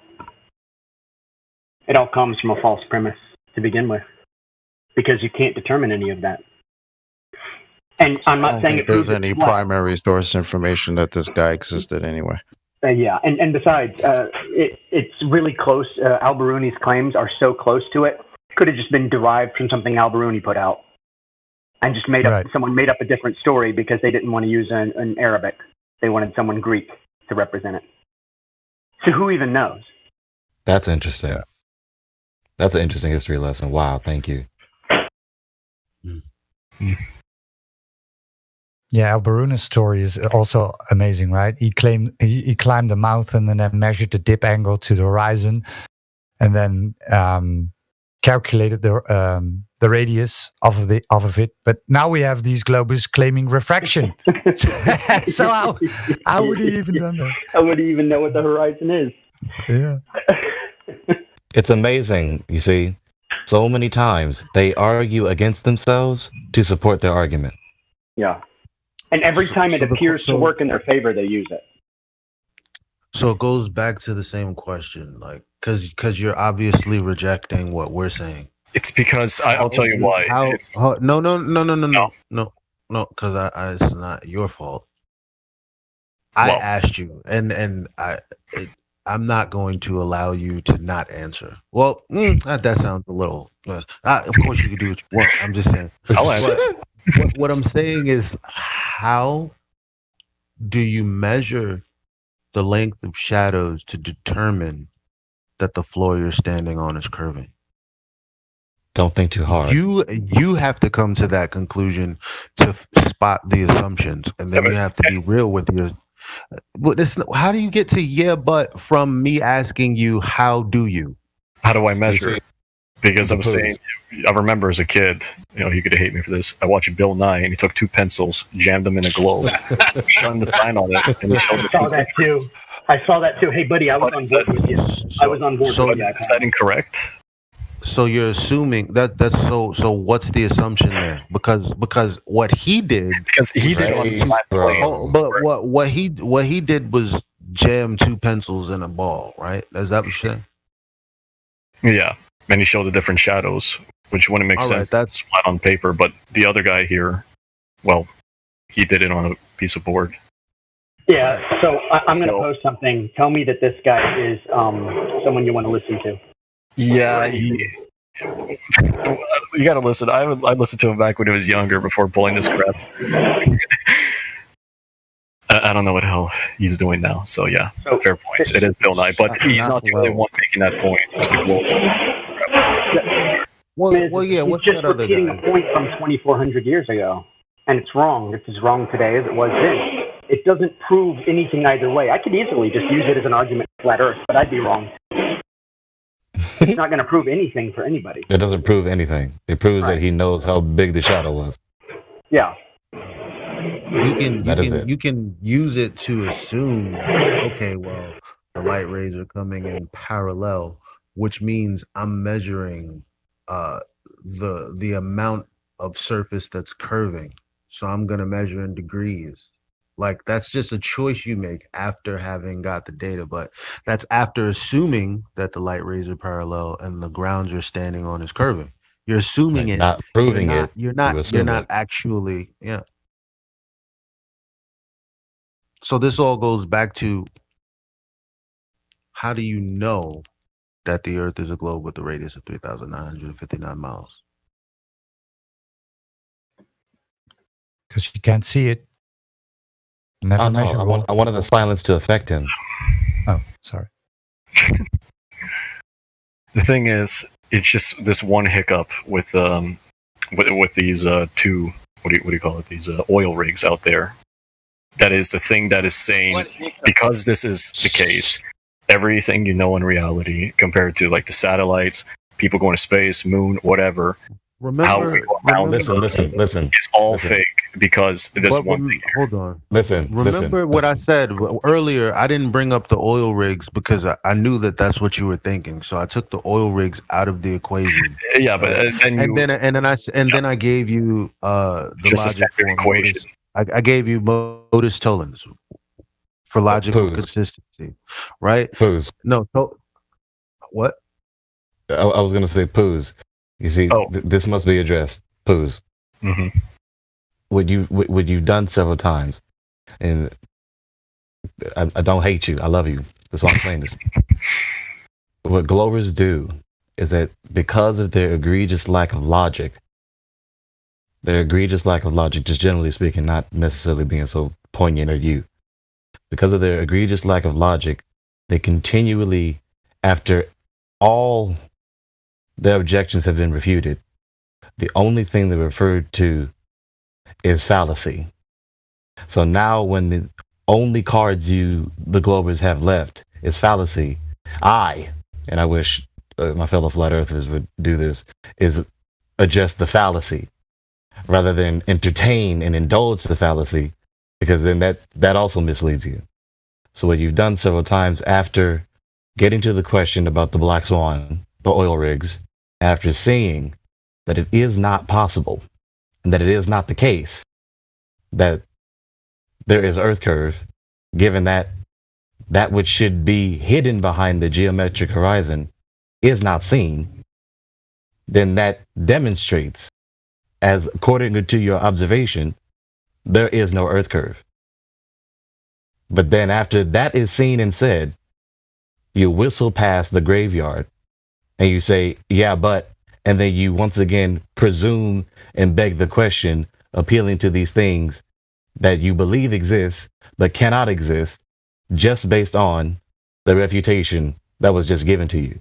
Speaker 14: It all comes from a false premise to begin with, because you can't determine any of that. And I'm
Speaker 15: I
Speaker 14: not
Speaker 15: don't
Speaker 14: saying
Speaker 15: think
Speaker 14: it
Speaker 15: there's
Speaker 14: proves
Speaker 15: any
Speaker 14: it's less.
Speaker 15: primary source information that this guy existed anyway.
Speaker 14: Yeah, and besides, it's really close. Al-Biruni's claims are so close to it. Could have just been derived from something Al-Biruni put out, and just made up. Someone made up a different story because they didn't want to use an Arabic. They wanted someone Greek to represent it. So who even knows?
Speaker 2: That's interesting. That's an interesting history lesson. Wow, thank you.
Speaker 18: Yeah, Al-Biruni's story is also amazing, right? He climbed the mountain and then measured the dip angle to the horizon, and then calculated the radius of it. But now we have these globes claiming refraction. So how would he even done that?
Speaker 14: How would he even know what the horizon is?
Speaker 18: Yeah.
Speaker 2: It's amazing, you see. So many times they argue against themselves to support their argument.
Speaker 14: Yeah. And every time it appears to work in their favor, they use it.
Speaker 1: So it goes back to the same question, like, because you're obviously rejecting what we're saying.
Speaker 4: it's because I'll tell you why. It's,
Speaker 1: No, because it's not your fault. I asked you, and I'm not going to allow you to not answer. Well, that sounds a little. Of course, you can do what you want. I'm just saying.
Speaker 4: I'll answer.
Speaker 1: What I'm saying is, how do you measure the length of shadows to determine that the floor you're standing on is curving?
Speaker 2: Don't think too hard.
Speaker 1: You have to come to that conclusion to spot the assumptions, and then you have to be real with your. How do you get to but from me asking you how do you?
Speaker 4: How do I measure it? Because I was saying, I remember as a kid, you could hate me for this. I watched Bill Nye, and he took 2 pencils, jammed them in a globe, shone the sign on it, and he showed
Speaker 14: I saw that too. I saw that too. Hey, buddy, I was on board with you. I was on board with that.
Speaker 4: Is that incorrect?
Speaker 1: So you're assuming that's so. So what's the assumption there? Because what he did.
Speaker 4: Because he did on his plane.
Speaker 1: But what he did was jam 2 pencils in a ball, right? Is that what you're saying?
Speaker 4: Yeah, and he showed the different shadows, which wouldn't make sense. That's flat on paper. But the other guy here, well, he did it on a piece of board.
Speaker 14: Yeah. So I'm going to post something. Tell me that this guy is someone you want to listen to.
Speaker 4: Yeah, you got to listen. I listened to him back when he was younger, before pulling this crap. I don't know what the hell he's doing now. So yeah, fair point. It is Bill Nye, but he's not the only one making that point.
Speaker 1: Well, yeah.
Speaker 14: He's
Speaker 1: What's
Speaker 14: just
Speaker 1: that other
Speaker 14: repeating
Speaker 1: guy?
Speaker 14: a point from 2,400 years ago, and it's wrong. It's as wrong today as it was then. It doesn't prove anything either way. I could easily just use it as an argument for flat Earth, but I'd be wrong. It's not going to prove anything for anybody.
Speaker 2: It doesn't prove anything. It proves that he knows how big the shadow was.
Speaker 14: Yeah.
Speaker 1: You can use it to assume, okay, well, the light rays are coming in parallel, which means I'm measuring the amount of surface that's curving. So I'm gonna measure in degrees. Like, that's just a choice you make after having got the data, but that's after assuming that the light rays are parallel and the ground you're standing on is curving. You're assuming it,
Speaker 2: not proving it.
Speaker 1: You're
Speaker 2: you assume
Speaker 1: not
Speaker 2: it.
Speaker 1: actually, yeah. So this all goes back to, how do you know that the Earth is a globe with a radius of 3,959 miles?
Speaker 18: Because you can't see it. Never
Speaker 2: Oh, no,
Speaker 18: measurable.
Speaker 2: I wanted the silence to affect him.
Speaker 18: Oh, sorry.
Speaker 4: The thing is, it's just this one hiccup with these 2 what do you call it, these oil rigs out there. That is the thing that is saying, because this is the case, everything you know in reality, compared to like the satellites, people going to space, moon, whatever, how we go around
Speaker 2: listen.
Speaker 4: it's all fake, because this one thing.
Speaker 1: Hold on.
Speaker 2: Listen.
Speaker 1: What I said earlier? I didn't bring up the oil rigs because I knew that that's what you were thinking. So I took the oil rigs out of the equation.
Speaker 4: Yeah, but
Speaker 1: then I gave you the
Speaker 4: just a
Speaker 1: logic
Speaker 4: standard equation.
Speaker 1: I gave you modus tollens for logical consistency, right?
Speaker 2: Poos.
Speaker 1: No. What?
Speaker 2: I was gonna say poos. You see, this must be addressed. Poos.
Speaker 4: Mm-hmm.
Speaker 2: What you've done several times, and I don't hate you. I love you. That's why I'm saying this. What Globers do is that because of their egregious lack of logic, just generally speaking, not necessarily being so poignant at you, because of their egregious lack of logic, they continually, after all their objections have been refuted, the only thing they referred to is fallacy. So now when the only cards the Globers have left is fallacy, and I wish my fellow flat earthers would do this, is adjust the fallacy rather than entertain and indulge the fallacy, because then that also misleads you. So what you've done several times after getting to the question about the Black Swan, the oil rigs, after seeing that it is not possible, and that it is not the case that there is Earth curve, given that which should be hidden behind the geometric horizon is not seen, then that demonstrates, as according to your observation, there is no Earth curve. But then after that is seen and said, you whistle past the graveyard and you say, yeah, but, and then you once again presume and beg the question, appealing to these things that you believe exist but cannot exist just based on the refutation that was just given to you.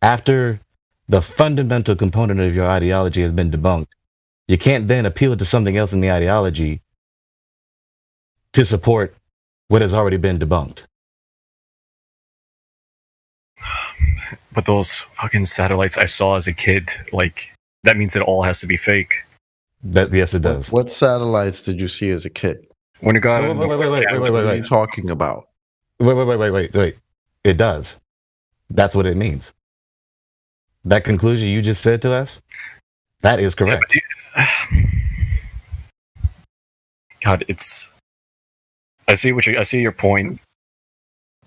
Speaker 2: After the fundamental component of your ideology has been debunked, you can't then appeal to something else in the ideology to support what has already been debunked.
Speaker 4: But those fucking satellites I saw as a kid, like, that means it all has to be fake.
Speaker 2: That yes, it does.
Speaker 15: What satellites did you see as a kid?
Speaker 4: When you got
Speaker 2: wait.
Speaker 15: What are you talking about?
Speaker 2: Wait. It does. That's what it means. That conclusion you just said to us, that is correct.
Speaker 4: God, it's. I see your point.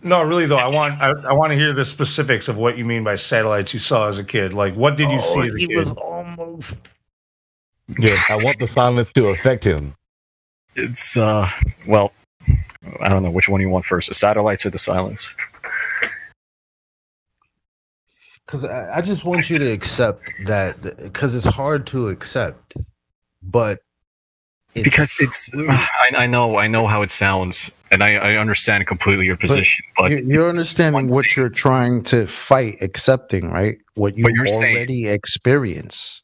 Speaker 20: No, really though, I want to hear the specifics of what you mean by satellites you saw as a kid. Like, what did you see as a kid?
Speaker 2: He was almost. Yeah, I want the silence to affect him.
Speaker 4: It's well, I don't know which one you want first, the satellites or the silence.
Speaker 1: Because I just want you to accept that, because it's hard to accept, but
Speaker 4: because it's I know how it sounds, and I understand completely your position, but
Speaker 15: you're understanding what you're trying to fight accepting, right? What you already experience.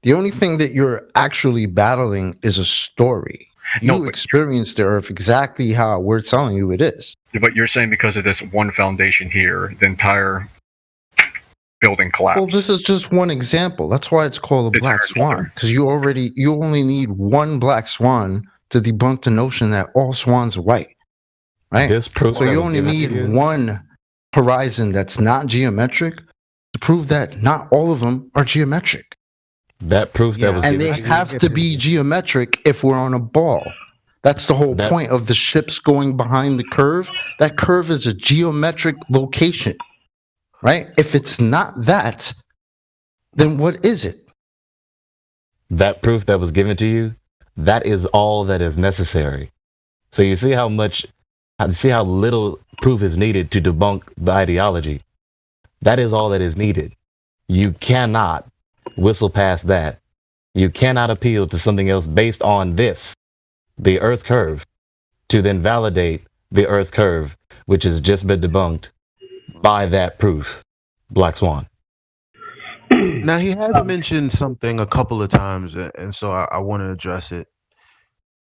Speaker 15: The only thing that you're actually battling is a story. You experienced the Earth exactly how we're telling you it is.
Speaker 4: But you're saying because of this one foundation here, the entire building collapsed.
Speaker 15: Well, this is just one example. That's why it's called a black swan, because you only need one black swan to debunk the notion that all swans are white, right? So you only need one horizon that's not geometric to prove that not all of them are geometric.
Speaker 2: That proof that was,
Speaker 15: and they have to be geometric if we're on a ball. That's the whole point of the ships going behind the curve. That curve is a geometric location, right? If it's not that, then what is it?
Speaker 2: That proof that was given to you, that is all that is necessary. So you see how little proof is needed to debunk the ideology. That is all that is needed. You cannot whistle past that. You cannot appeal to something else based on this, the Earth curve, to then validate the Earth curve, which has just been debunked by that proof, Black Swan.
Speaker 1: Now, he has mentioned something a couple of times, and so I want to address it.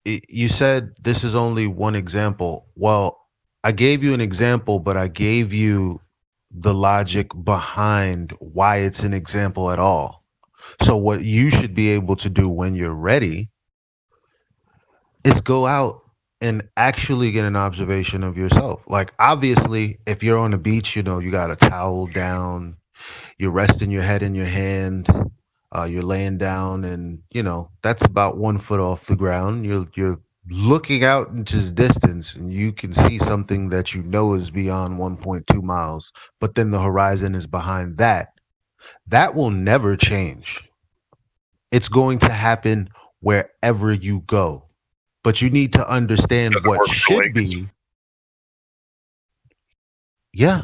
Speaker 1: You said this is only one example. Well, I gave you an example, but I gave you the logic behind why it's an example at all. So what you should be able to do when you're ready is go out and actually get an observation of yourself. Like, obviously, if you're on the beach, you got a towel down, you're resting your head in your hand, you're laying down, and that's about 1 foot off the ground. You're looking out into the distance, and you can see something that is beyond 1.2 miles, but then the horizon is behind that. That will never change. It's going to happen wherever you go. But you need to understand what should be. Yeah.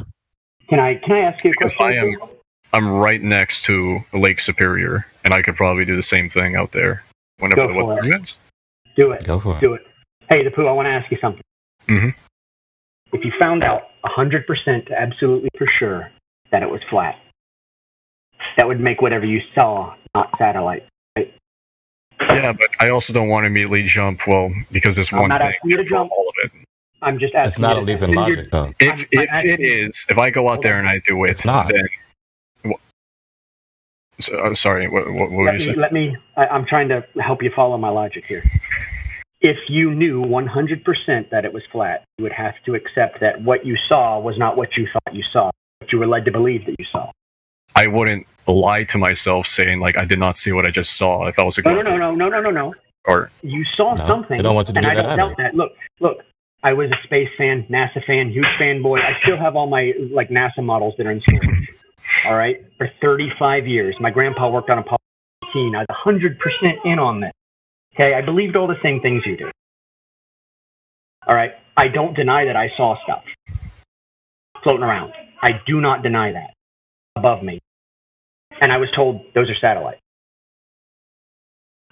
Speaker 14: Can I ask you a question?
Speaker 4: I'm right next to Lake Superior, and I could probably do the same thing out there whenever the weather permits.
Speaker 14: Do it.
Speaker 2: Go for it.
Speaker 14: Do it. Hey, the Pooh, I want to ask you something.
Speaker 4: Mm-hmm.
Speaker 14: If you found out 100% absolutely for sure that it was flat, that would make whatever you saw not satellite, right?
Speaker 4: Yeah, but I also don't want to immediately jump, because this one thing,
Speaker 14: asking you to jump.
Speaker 4: all of it.
Speaker 14: I'm just asking.
Speaker 2: It's not a leap in logic, though.
Speaker 4: If it is, if I go out there and I do it, then... sorry, what were you saying?
Speaker 14: I'm trying to help you follow my logic here. If you knew 100% that it was flat, you would have to accept that what you saw was not what you thought you saw, what you were led to believe that you saw.
Speaker 4: I wouldn't lie to myself saying, I did not see what I just saw if I was a
Speaker 14: No.
Speaker 4: Or
Speaker 14: you saw something,
Speaker 2: I don't want to do
Speaker 14: and I
Speaker 2: that
Speaker 14: don't doubt that. Look, I was a space fan, NASA fan, huge fanboy. I still have all my NASA models that are in storage. All right, for 35 years. My grandpa worked on Apollo 18. I was 100% in on this. Okay, I believed all the same things you did. All right, I don't deny that I saw stuff floating around. I do not deny that above me. And I was told those are satellites.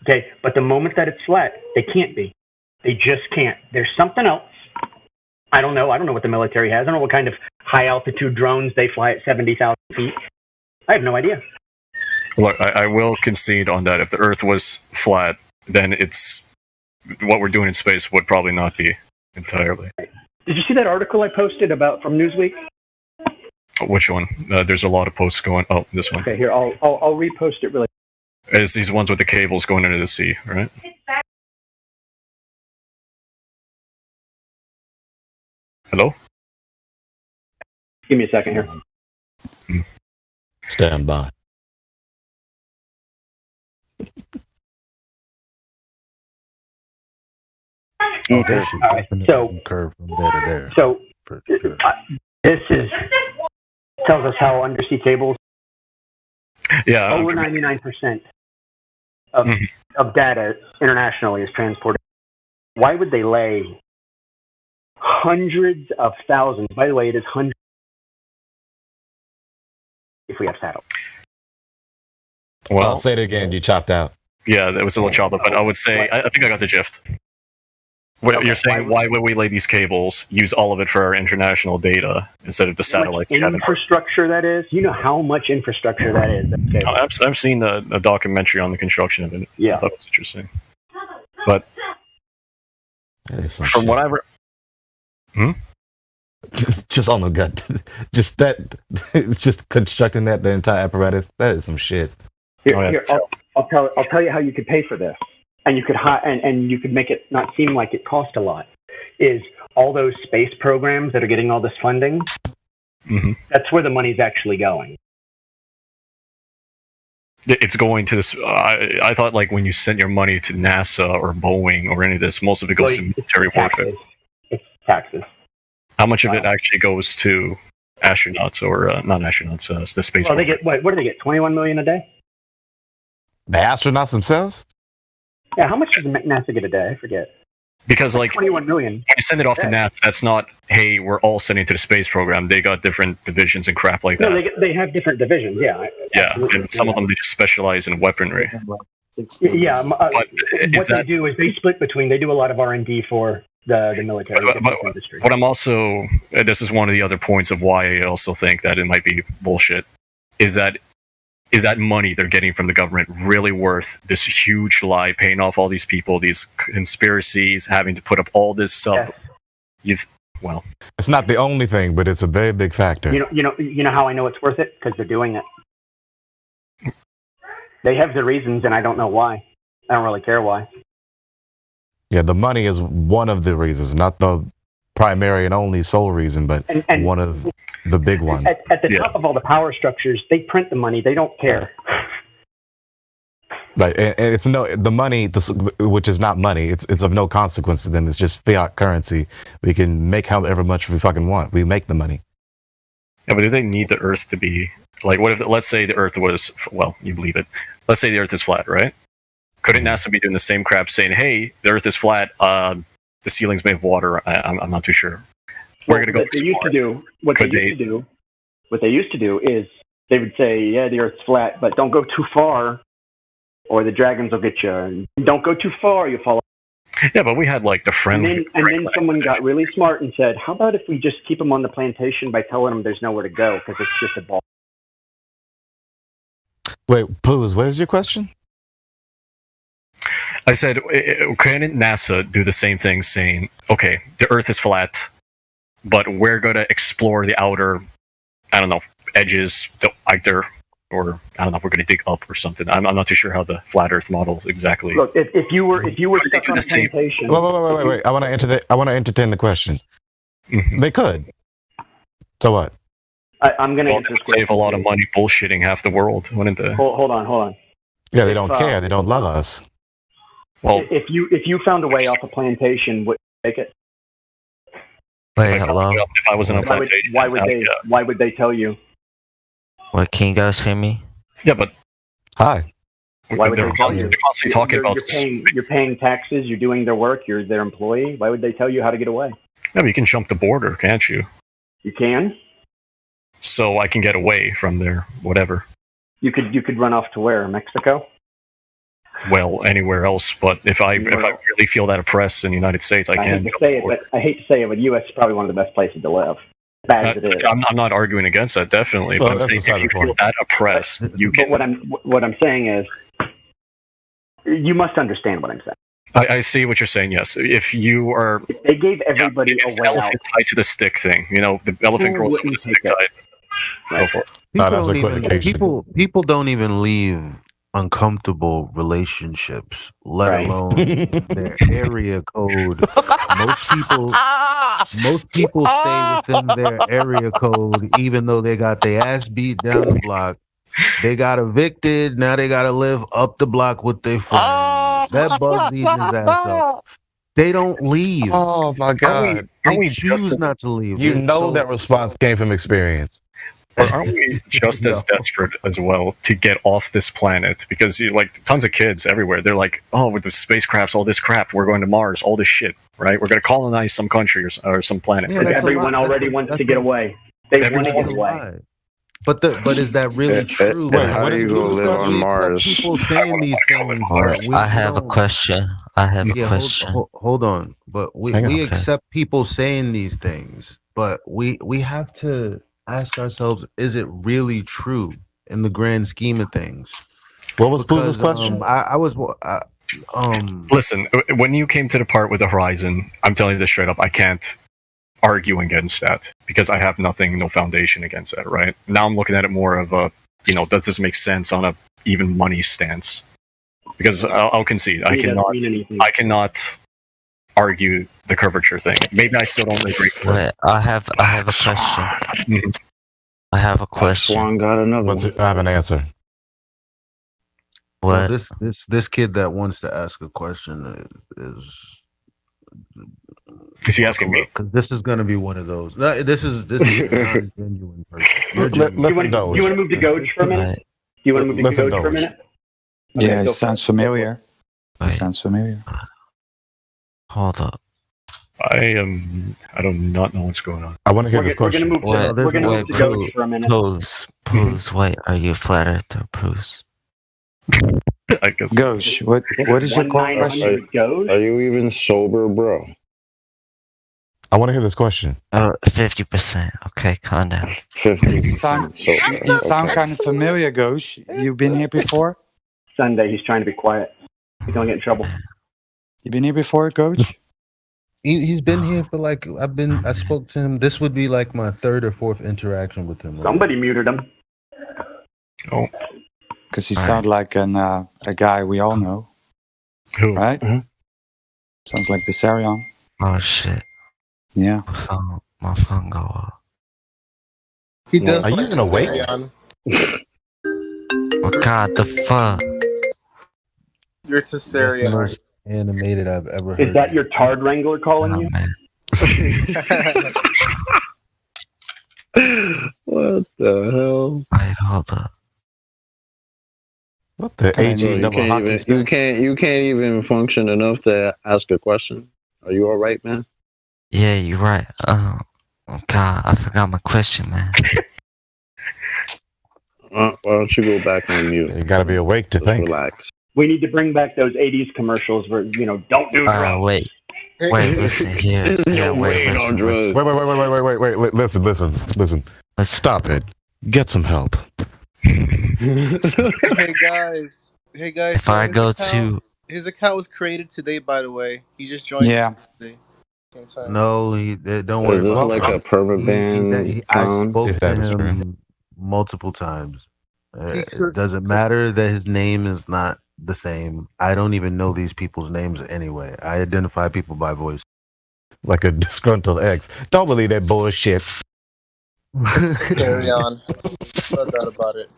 Speaker 14: Okay, but the moment that it's flat, they can't be. They just can't. There's something else. I don't know. I don't know what the military has. I don't know what kind of high altitude drones they fly at 70,000 feet. I have no idea.
Speaker 4: Look, I will concede on that. If the Earth was flat, then it's what we're doing in space would probably not be entirely.
Speaker 14: Did you see that article I posted about from Newsweek?
Speaker 4: Which one? There's a lot of posts going. Oh, this one.
Speaker 14: Okay, here I'll repost it really.
Speaker 4: It's these ones with the cables going into the sea, right? Hello?
Speaker 14: Give me a second here.
Speaker 2: Stand by.
Speaker 1: Okay.
Speaker 14: All right. So
Speaker 1: curve from there to there.
Speaker 14: So
Speaker 1: For sure.
Speaker 14: this tells us how undersea cables.
Speaker 4: Yeah.
Speaker 14: Over 99% of data internationally is transported. Why would they lay hundreds of thousands? By the way, it is hundreds. If we have satellites.
Speaker 4: Well,
Speaker 2: say it again. You chopped out.
Speaker 4: Yeah, that was a little chopped up, but I would say I think I got the gist. What you're saying? Why would we lay these cables? Use all of it for our international data instead of the satellites we have in
Speaker 14: infrastructure that is. You know how much infrastructure that is. Okay.
Speaker 4: I've seen a documentary on the construction of it.
Speaker 14: Yeah,
Speaker 4: I thought it was interesting. But from what I've
Speaker 2: just on the gut, just just constructing the entire apparatus. That is some shit.
Speaker 14: Here, I'll tell you how you could pay for this, and you could and you could make it not seem like it cost a lot. Is all those space programs that are getting all this funding?
Speaker 4: Mm-hmm.
Speaker 14: That's where the money's actually going.
Speaker 4: It's going to this. I thought like when you send your money to NASA or Boeing or any of this, most of it goes to military warfare.
Speaker 14: It's taxes.
Speaker 4: How much of it actually goes to astronauts or not astronauts? The space.
Speaker 14: Well, they get what do they get? 21 million a day.
Speaker 2: The astronauts themselves?
Speaker 14: Yeah, how much does NASA get a day? I forget.
Speaker 4: Because like
Speaker 14: 21 million.
Speaker 4: When you send it off to NASA, that's not, hey, we're all sending to the space program. They got different divisions and crap like that.
Speaker 14: No, they have different divisions. Yeah.
Speaker 4: Yeah, and some of them they just specialize in weaponry.
Speaker 14: Yeah. What they do is they split between. They do a lot of R&D for the military industry.
Speaker 4: What I'm also, this is one of the other points of why I also think that it might be bullshit, is that money they're getting from the government really worth this huge lie, paying off all these people, these conspiracies, having to put up all this stuff? Yes. Well,
Speaker 2: it's not the only thing, but it's a very big factor.
Speaker 14: You know how I know it's worth it? Because they're doing it. They have the reasons, and I don't know why. I don't really care why.
Speaker 2: Yeah, the money is one of the reasons, not the primary and only sole reason, but
Speaker 14: and
Speaker 2: one of the big ones.
Speaker 14: At the top of all the power structures, they print the money. They don't care.
Speaker 2: Right, and it's the money, which is not money. It's of no consequence to them. It's just fiat currency. We can make however much we fucking want. We make the money.
Speaker 4: Yeah, but do they need the Earth to be like? What if, let's say, the Earth was, well, you believe it. Let's say the Earth is flat, right? Couldn't NASA be doing the same crap, saying, "Hey, the Earth is flat. The ceiling's made of water." I'm not too sure. We're gonna go.
Speaker 14: What they used to do is they would say, "Yeah, the Earth's flat, but don't go too far, or the dragons will get you. And don't go too far, you'll fall."
Speaker 4: Yeah, but we had like the friendly.
Speaker 14: And then someone got really smart and said, "How about if we just keep them on the plantation by telling them there's nowhere to go because it's just a ball."
Speaker 2: Wait, Poos, what is your question?
Speaker 4: I said, couldn't NASA do the same thing, saying, "Okay, the Earth is flat, but we're going to explore the outer, I don't know, edges, either, or I don't know, we're going to dig up or something." I'm not too sure how the flat Earth model exactly.
Speaker 14: Look, if you were stuck on a plantation.
Speaker 2: Wait. I want to entertain the question.
Speaker 4: Mm-hmm.
Speaker 2: They could. So what?
Speaker 14: I'm going to
Speaker 4: save a lot of money bullshitting half the world, wouldn't they?
Speaker 14: Hold on.
Speaker 2: Yeah, they don't care. They don't love us.
Speaker 4: Well,
Speaker 14: if you found a way off a plantation, would you take it?
Speaker 13: Wait, hello.
Speaker 4: If I was in a plantation,
Speaker 14: why would they tell you?
Speaker 13: What, can you guys hear me?
Speaker 4: Yeah, but
Speaker 2: hi.
Speaker 14: Why would they tell you?
Speaker 4: They're constantly talking about.
Speaker 14: You're paying taxes. You're doing their work. You're their employee. Why would they tell you how to get away?
Speaker 4: No, but you can jump the border, can't you?
Speaker 14: You can.
Speaker 4: So I can get away from there, whatever.
Speaker 14: You could run off to where? Mexico?
Speaker 4: Well, anywhere else, but if I really feel that oppressed in the United States, I can.
Speaker 14: Hate to say it, but I hate to say it, but the U.S. is probably one of the best places to live. Bad as it is.
Speaker 4: I'm not arguing against that, definitely. But I'm saying if you feel that oppressed, you can.
Speaker 14: But what I'm saying is, you must understand what I'm saying.
Speaker 4: I see what you're saying. Yes, if you are,
Speaker 14: they gave everybody
Speaker 4: it's
Speaker 14: a
Speaker 4: the
Speaker 14: way
Speaker 4: elephant
Speaker 14: out.
Speaker 4: tied to the stick thing. You know, the elephant grows up with the stick tied. Go for it.
Speaker 1: People don't even leave uncomfortable relationships, let alone their area code. Most people stay within their area code, even though they got their ass beat down the block. They got evicted. Now they got to live up the block with their friends. That bug's eating his ass up. They don't leave.
Speaker 2: Oh my God!
Speaker 1: They choose not to leave.
Speaker 2: You know that response came from experience.
Speaker 4: But aren't we just as desperate as well to get off this planet? Because like tons of kids everywhere, they're like, "Oh, with the spacecrafts, all this crap, we're going to Mars, all this shit, right? We're going to colonize some country or some planet."
Speaker 14: Yeah, everyone already wants to get away. They want to get away.
Speaker 1: But is that really true?
Speaker 15: How do you go live on Mars?
Speaker 1: People saying these things.
Speaker 13: I have a question.
Speaker 1: Hold on. But we accept people saying these things, but we have to ask ourselves: is it really true in the grand scheme of things?
Speaker 2: What was Pooza's question?
Speaker 4: Listen, when you came to the part with the horizon, I'm telling you this straight up, I can't argue against that because I have no foundation against that, right? Now I'm looking at it more of a, does this make sense on a even money stance? Because I'll concede, I cannot argue the curvature thing. Maybe I still don't agree.
Speaker 13: Wait, I have a question. I have a question.
Speaker 15: Swan got another.
Speaker 2: I have an answer.
Speaker 13: What?
Speaker 1: Well, this kid that wants to ask a question is
Speaker 4: he asking me?
Speaker 1: Because this is going to be one of those. No, this is a non-genuine person.
Speaker 14: Do you want to move to Goge for a minute? Do you want to move to Goge for a minute?
Speaker 10: Okay, yeah, it sounds familiar. It sounds familiar.
Speaker 13: Hold up.
Speaker 4: I do not know what's going on.
Speaker 2: I want to hear this question.
Speaker 14: We're going to move to Goge for a minute.
Speaker 13: Pooz, wait, are you flat earther, Pooz?
Speaker 4: I guess.
Speaker 10: Gosh, what is your question?
Speaker 15: Are you even sober, bro?
Speaker 2: I want to hear this question.
Speaker 13: 50%. Okay, calm down.
Speaker 15: 50%.
Speaker 10: You sound kind of familiar, Gosh. You've been here before?
Speaker 14: Sunday, he's trying to be quiet. He's going to get in trouble.
Speaker 10: You been here before, Coach?
Speaker 1: He's been here for I spoke to him. This would be like my third or fourth interaction with him.
Speaker 14: Somebody muted him.
Speaker 4: Oh.
Speaker 10: Because he sounds like a guy we all know.
Speaker 4: Who?
Speaker 10: Right? Mm-hmm. Sounds like the Sarion.
Speaker 13: Oh, shit.
Speaker 10: Yeah.
Speaker 13: My phone go off.
Speaker 22: He does.
Speaker 2: Are you even awake?
Speaker 13: Oh, God, the fuck?
Speaker 22: You're Cesarion.
Speaker 1: Most animated I've ever heard.
Speaker 14: Is that your Tard Wrangler calling you?
Speaker 13: Man.
Speaker 15: What the hell?
Speaker 13: Wait, hold up.
Speaker 2: What the AG
Speaker 15: you can't even function enough to ask a question. Are you all right, man?
Speaker 13: Yeah, you're right. Oh God, I forgot my question, man.
Speaker 15: Why don't you go back on mute?
Speaker 2: You gotta be awake to think.
Speaker 15: Relax.
Speaker 14: We need to bring back those 80s commercials where, don't do drugs.
Speaker 13: Wait, listen here. Yeah, wait, listen.
Speaker 2: Wait, listen.
Speaker 13: Let's
Speaker 2: stop it. Get some help.
Speaker 22: Hey guys.
Speaker 13: If I go to
Speaker 22: his account was created today, by the way. He just joined.
Speaker 10: Yeah.
Speaker 22: Today.
Speaker 1: No, don't worry.
Speaker 15: Is this like a permaban?
Speaker 1: I spoke to him multiple times. It doesn't matter that his name is not the same. I don't even know these people's names anyway. I identify people by voice.
Speaker 2: Like a disgruntled ex. Don't believe that bullshit.
Speaker 22: Carry on. No doubt about it.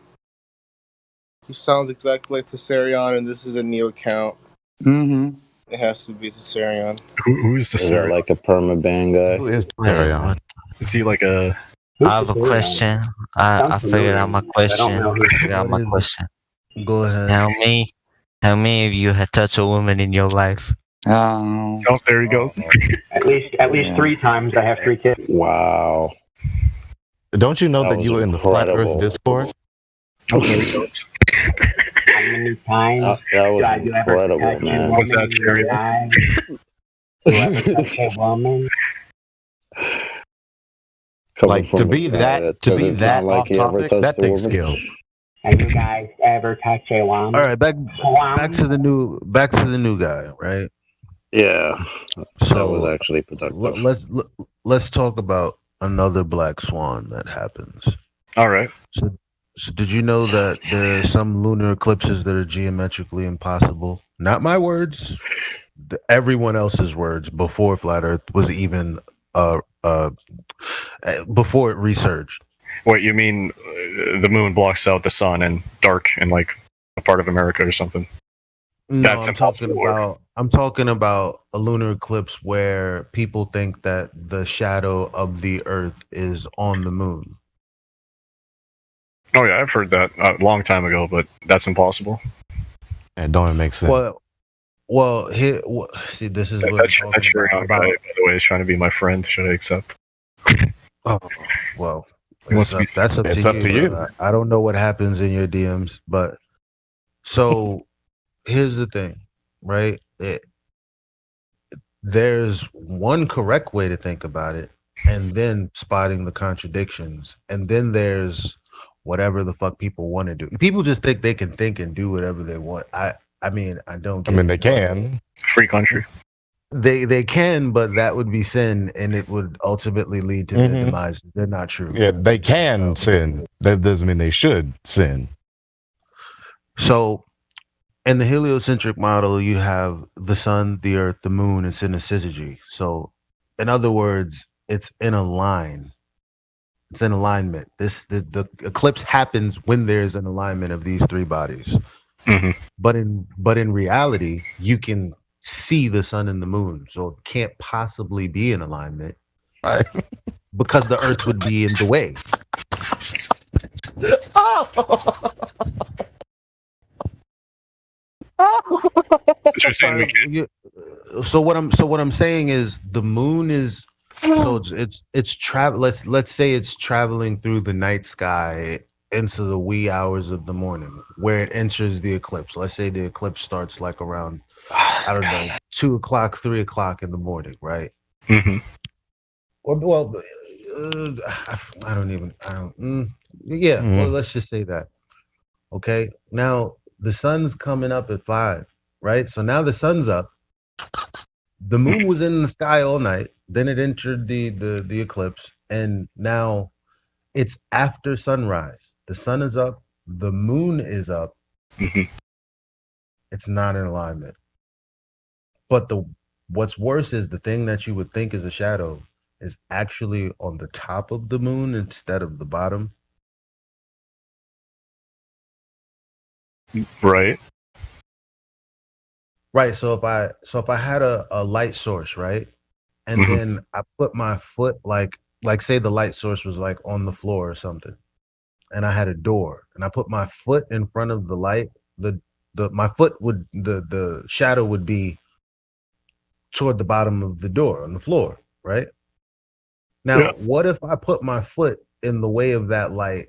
Speaker 22: He sounds exactly like Cesarion, and this is a new account.
Speaker 10: Mm-hmm.
Speaker 22: It has to be Cesarion.
Speaker 4: Who is
Speaker 15: Is it
Speaker 4: Cesarion?
Speaker 15: like a permaban guy?
Speaker 2: Who is Cesarion?
Speaker 4: Is he like a...
Speaker 13: I have a question. I figured out my question.
Speaker 1: Go ahead.
Speaker 13: How many of you had touched a woman in your life?
Speaker 4: Oh, there he goes.
Speaker 14: At least 3 times I have 3 kids.
Speaker 15: Wow.
Speaker 2: Don't you know
Speaker 15: That
Speaker 2: that
Speaker 15: was
Speaker 2: you were in the Flat Earth
Speaker 15: incredible.
Speaker 2: Discord?
Speaker 14: How many times
Speaker 15: That was
Speaker 14: have you ever
Speaker 15: incredible,
Speaker 14: touched a
Speaker 15: man.
Speaker 14: woman
Speaker 15: Was that
Speaker 14: in your
Speaker 15: serious?
Speaker 14: life? You ever touched a woman?
Speaker 2: Like to be that off topic, that takes skill.
Speaker 14: Have you guys ever touched a woman?
Speaker 1: All right, back to the new guy, right?
Speaker 15: Yeah, that
Speaker 1: So
Speaker 15: was actually productive.
Speaker 1: let's talk about another black swan that happens.
Speaker 4: All right.
Speaker 1: So did you know that there are some lunar eclipses that are geometrically impossible? Not my words, everyone else's words before Flat Earth was even before it resurged.
Speaker 4: What you mean? The moon blocks out the sun and dark in like a part of America or something.
Speaker 1: No,
Speaker 4: That's impossible.
Speaker 1: I'm talking about a lunar eclipse where people think that the shadow of the Earth is on the moon.
Speaker 4: Oh yeah, I've heard that a long time ago, but that's impossible.
Speaker 2: And don't it make sense?
Speaker 1: Well, here, see, this is what
Speaker 4: That Sherhan guy, by the way, is trying to be my friend. Should I accept?
Speaker 1: Oh, well,
Speaker 4: That's
Speaker 1: that's up to you. I don't know what happens in your DMs, but so here's the thing, right? There's one correct way to think about it, and then spotting the contradictions, and then there's whatever the fuck people want to do. People just think they can think and do whatever they want. I mean, I don't.
Speaker 2: I mean, they can.
Speaker 4: Free country.
Speaker 1: They can, but that would be sin, and it would ultimately lead to their demise. They're not true.
Speaker 2: Yeah, they can sin. That doesn't mean they should sin.
Speaker 1: So, in the heliocentric model, you have the sun, the earth, the moon, and synesthesia. So, in other words, it's in a line. It's in alignment. The eclipse happens when there's an alignment of these 3 bodies.
Speaker 4: Mm-hmm.
Speaker 1: But in reality, you can see the sun and the moon, so it can't possibly be in alignment,
Speaker 2: right?
Speaker 1: Because the earth would be in the way. So what I'm saying is the moon is it's travel. Let's say it's traveling through the night sky into the wee hours of the morning where it enters the eclipse. Let's say the eclipse starts like around, I don't know, 2 o'clock, 3 o'clock in the morning, right?
Speaker 4: Mm-hmm.
Speaker 1: Well, well, let's just say that. Okay, now the sun's coming up at 5, right? So now the sun's up. The moon was in the sky all night. Then it entered the eclipse, and now it's after sunrise. The sun is up. The moon is up.
Speaker 4: Mm-hmm.
Speaker 1: It's not in alignment. But what's worse is the thing that you would think is a shadow is actually on the top of the moon instead of the bottom.
Speaker 4: Right.
Speaker 1: Right. So if I had a light source, right, and then I put my foot like say the light source was like on the floor or something, and I had a door, and I put my foot in front of the light, the shadow would be toward the bottom of the door on the floor, right? Now, what if I put my foot in the way of that light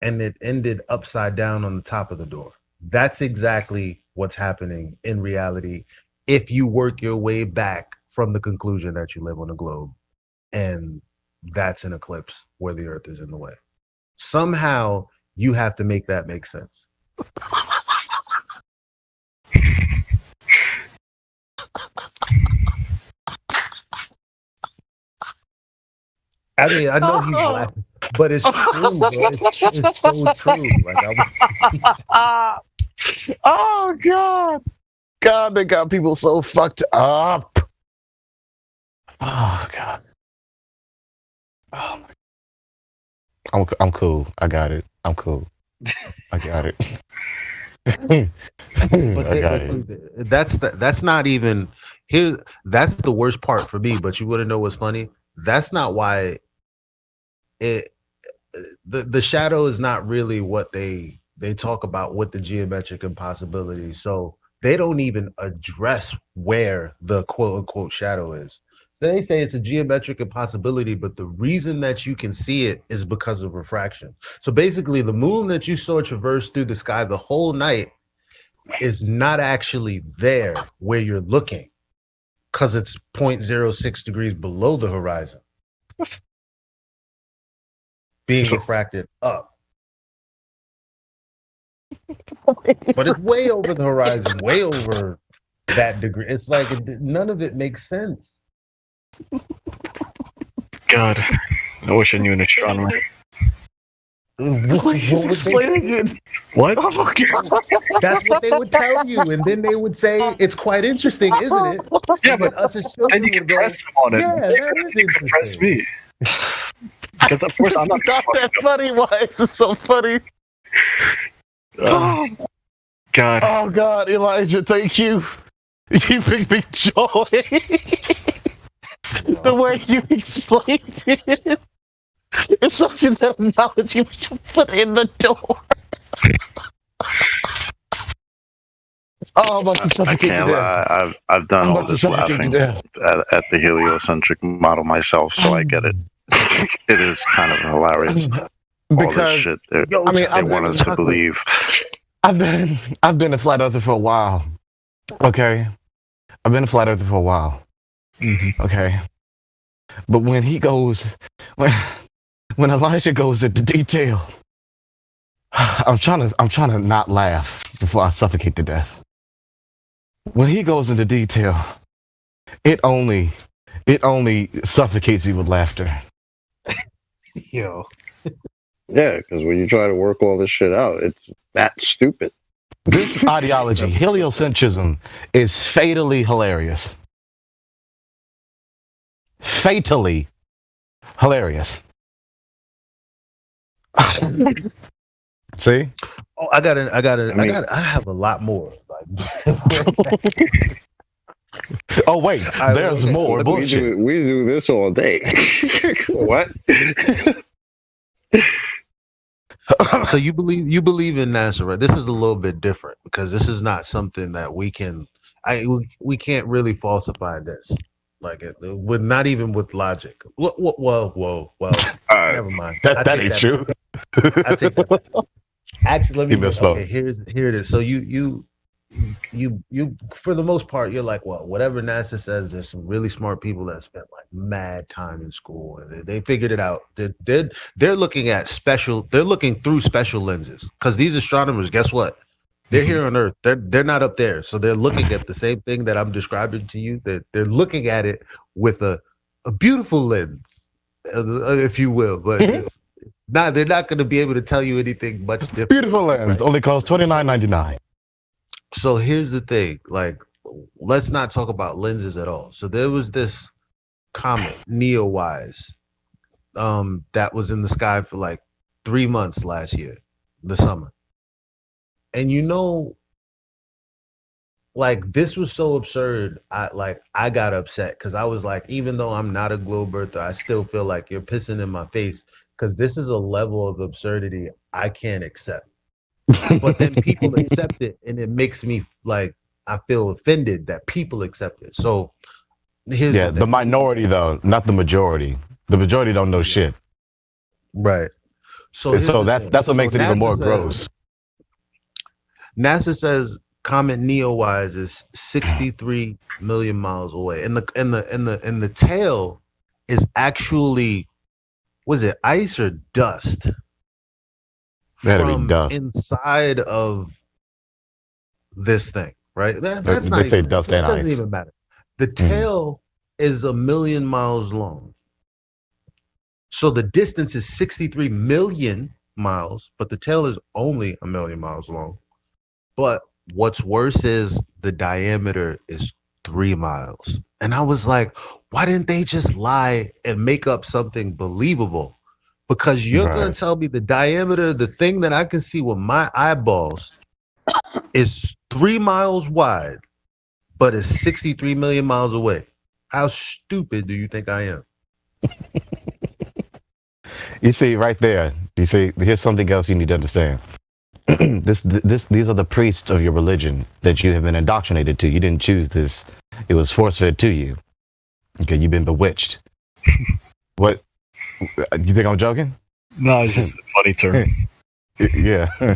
Speaker 1: and it ended upside down on the top of the door? That's exactly what's happening in reality if you work your way back from the conclusion that you live on a globe and that's an eclipse where the earth is in the way. Somehow you have to make that make sense. I mean, I know he's laughing, but it's true, bro. It's so true. Like,
Speaker 15: oh God, they got people so fucked up.
Speaker 2: Oh God. Oh my. I'm cool. I got it. I'm cool. I got it.
Speaker 1: That's not even here. That's the worst part for me. But you want to know what's funny? That's not why the shadow is not really what they talk about with the geometric impossibilities. So they don't even address where the quote unquote shadow is. They say it's a geometric impossibility, but the reason that you can see it is because of refraction. So basically, the moon that you saw traverse through the sky the whole night is not actually there where you're looking, because it's 0.06 degrees below the horizon, being refracted up. But it's way over the horizon, way over that degree. It's like none of it makes sense.
Speaker 4: God, I wish I knew an astronomer.
Speaker 1: Explain again.
Speaker 4: What?
Speaker 1: Oh my God. That's what they would tell you, and then they would say it's quite interesting, isn't it?
Speaker 4: Yeah, but
Speaker 1: us as children
Speaker 4: then you can press them on it.
Speaker 1: Yeah, that is
Speaker 4: you can press me. Because of course I'm not
Speaker 15: that funny. Why is it so funny?
Speaker 4: God.
Speaker 15: Oh God, Elijah, thank you. You bring me joy. The way you explained it. It's such an analogy we should put in the door. Oh, I'm about to
Speaker 8: I
Speaker 15: suffocate
Speaker 8: can't
Speaker 15: to death.
Speaker 8: lie. I've done
Speaker 15: I'm
Speaker 8: all
Speaker 15: about to
Speaker 8: this
Speaker 15: suffocate
Speaker 8: laughing
Speaker 15: to death.
Speaker 8: at the heliocentric model myself, so I get it. It is kind of hilarious. All this
Speaker 15: Because
Speaker 8: shit
Speaker 15: I mean,
Speaker 8: they
Speaker 15: I've
Speaker 8: want
Speaker 15: been
Speaker 8: us to believe.
Speaker 15: I've been a flat earther for a while. Okay, I've been a flat earther for a while. Okay, but when he goes, when Elijah goes into detail, I'm trying to not laugh before I suffocate to death. When he goes into detail, it only suffocates you with laughter.
Speaker 1: Yo.
Speaker 8: Yeah, because when you try to work all this shit out, it's that stupid.
Speaker 2: This ideology, heliocentrism, is fatally hilarious. Fatally hilarious. See?
Speaker 1: Oh, I have a lot more.
Speaker 2: Oh wait, there's more bullshit.
Speaker 8: We do this all day. What?
Speaker 1: So you believe in NASA, right? This is a little bit different because this is not something that we can't really falsify this. Like with not even with logic. Whoa. Never mind.
Speaker 2: That ain't true.
Speaker 1: I take that back. Actually, let me.
Speaker 2: Okay,
Speaker 1: here it is. So you for the most part, you're like, well, whatever NASA says, there's some really smart people that spent like mad time in school and they figured it out. They're looking through special lenses because these astronomers, guess what? They're here on Earth. They're not up there, so they're looking at the same thing that I'm describing to you. They're looking at it with a beautiful lens, if you will, but they're not going to be able to tell you anything much different.
Speaker 2: Beautiful lens only costs $29.99.
Speaker 1: So here's the thing, like, let's not talk about lenses at all. So there was this comet, Neowise, that was in the sky for like 3 months last year, the summer. And like this was so absurd. I got upset because I was like, even though I'm not a globe earther, I still feel like you're pissing in my face because this is a level of absurdity I can't accept. But then people accept it, and it makes me like I feel offended that people accept it. So here's
Speaker 2: the minority though, not the majority. The majority don't know shit.
Speaker 1: Right. So
Speaker 2: that's what makes it even more gross.
Speaker 1: NASA says comet Neowise is 63 million miles away, and the tail is actually, was it ice or dust? From inside of this thing, right? That's not even,
Speaker 2: dust and
Speaker 1: ice. Doesn't
Speaker 2: ice.
Speaker 1: even matter. The tail is 1 million miles long. So the distance is 63 million miles, but the tail is only 1 million miles long. But what's worse is the diameter is 3 miles. And I was like, why didn't they just lie and make up something believable? Because you're going to tell me the diameter, the thing that I can see with my eyeballs is 3 miles wide, but it's 63 million miles away. How stupid do you think I am?
Speaker 2: You see right there, here's something else you need to understand. These are the priests of your religion that you have been indoctrinated to. You didn't choose this; it was force-fed to you. Okay, you've been bewitched. What? You think I'm joking?
Speaker 4: No, it's just a funny term.
Speaker 2: Yeah.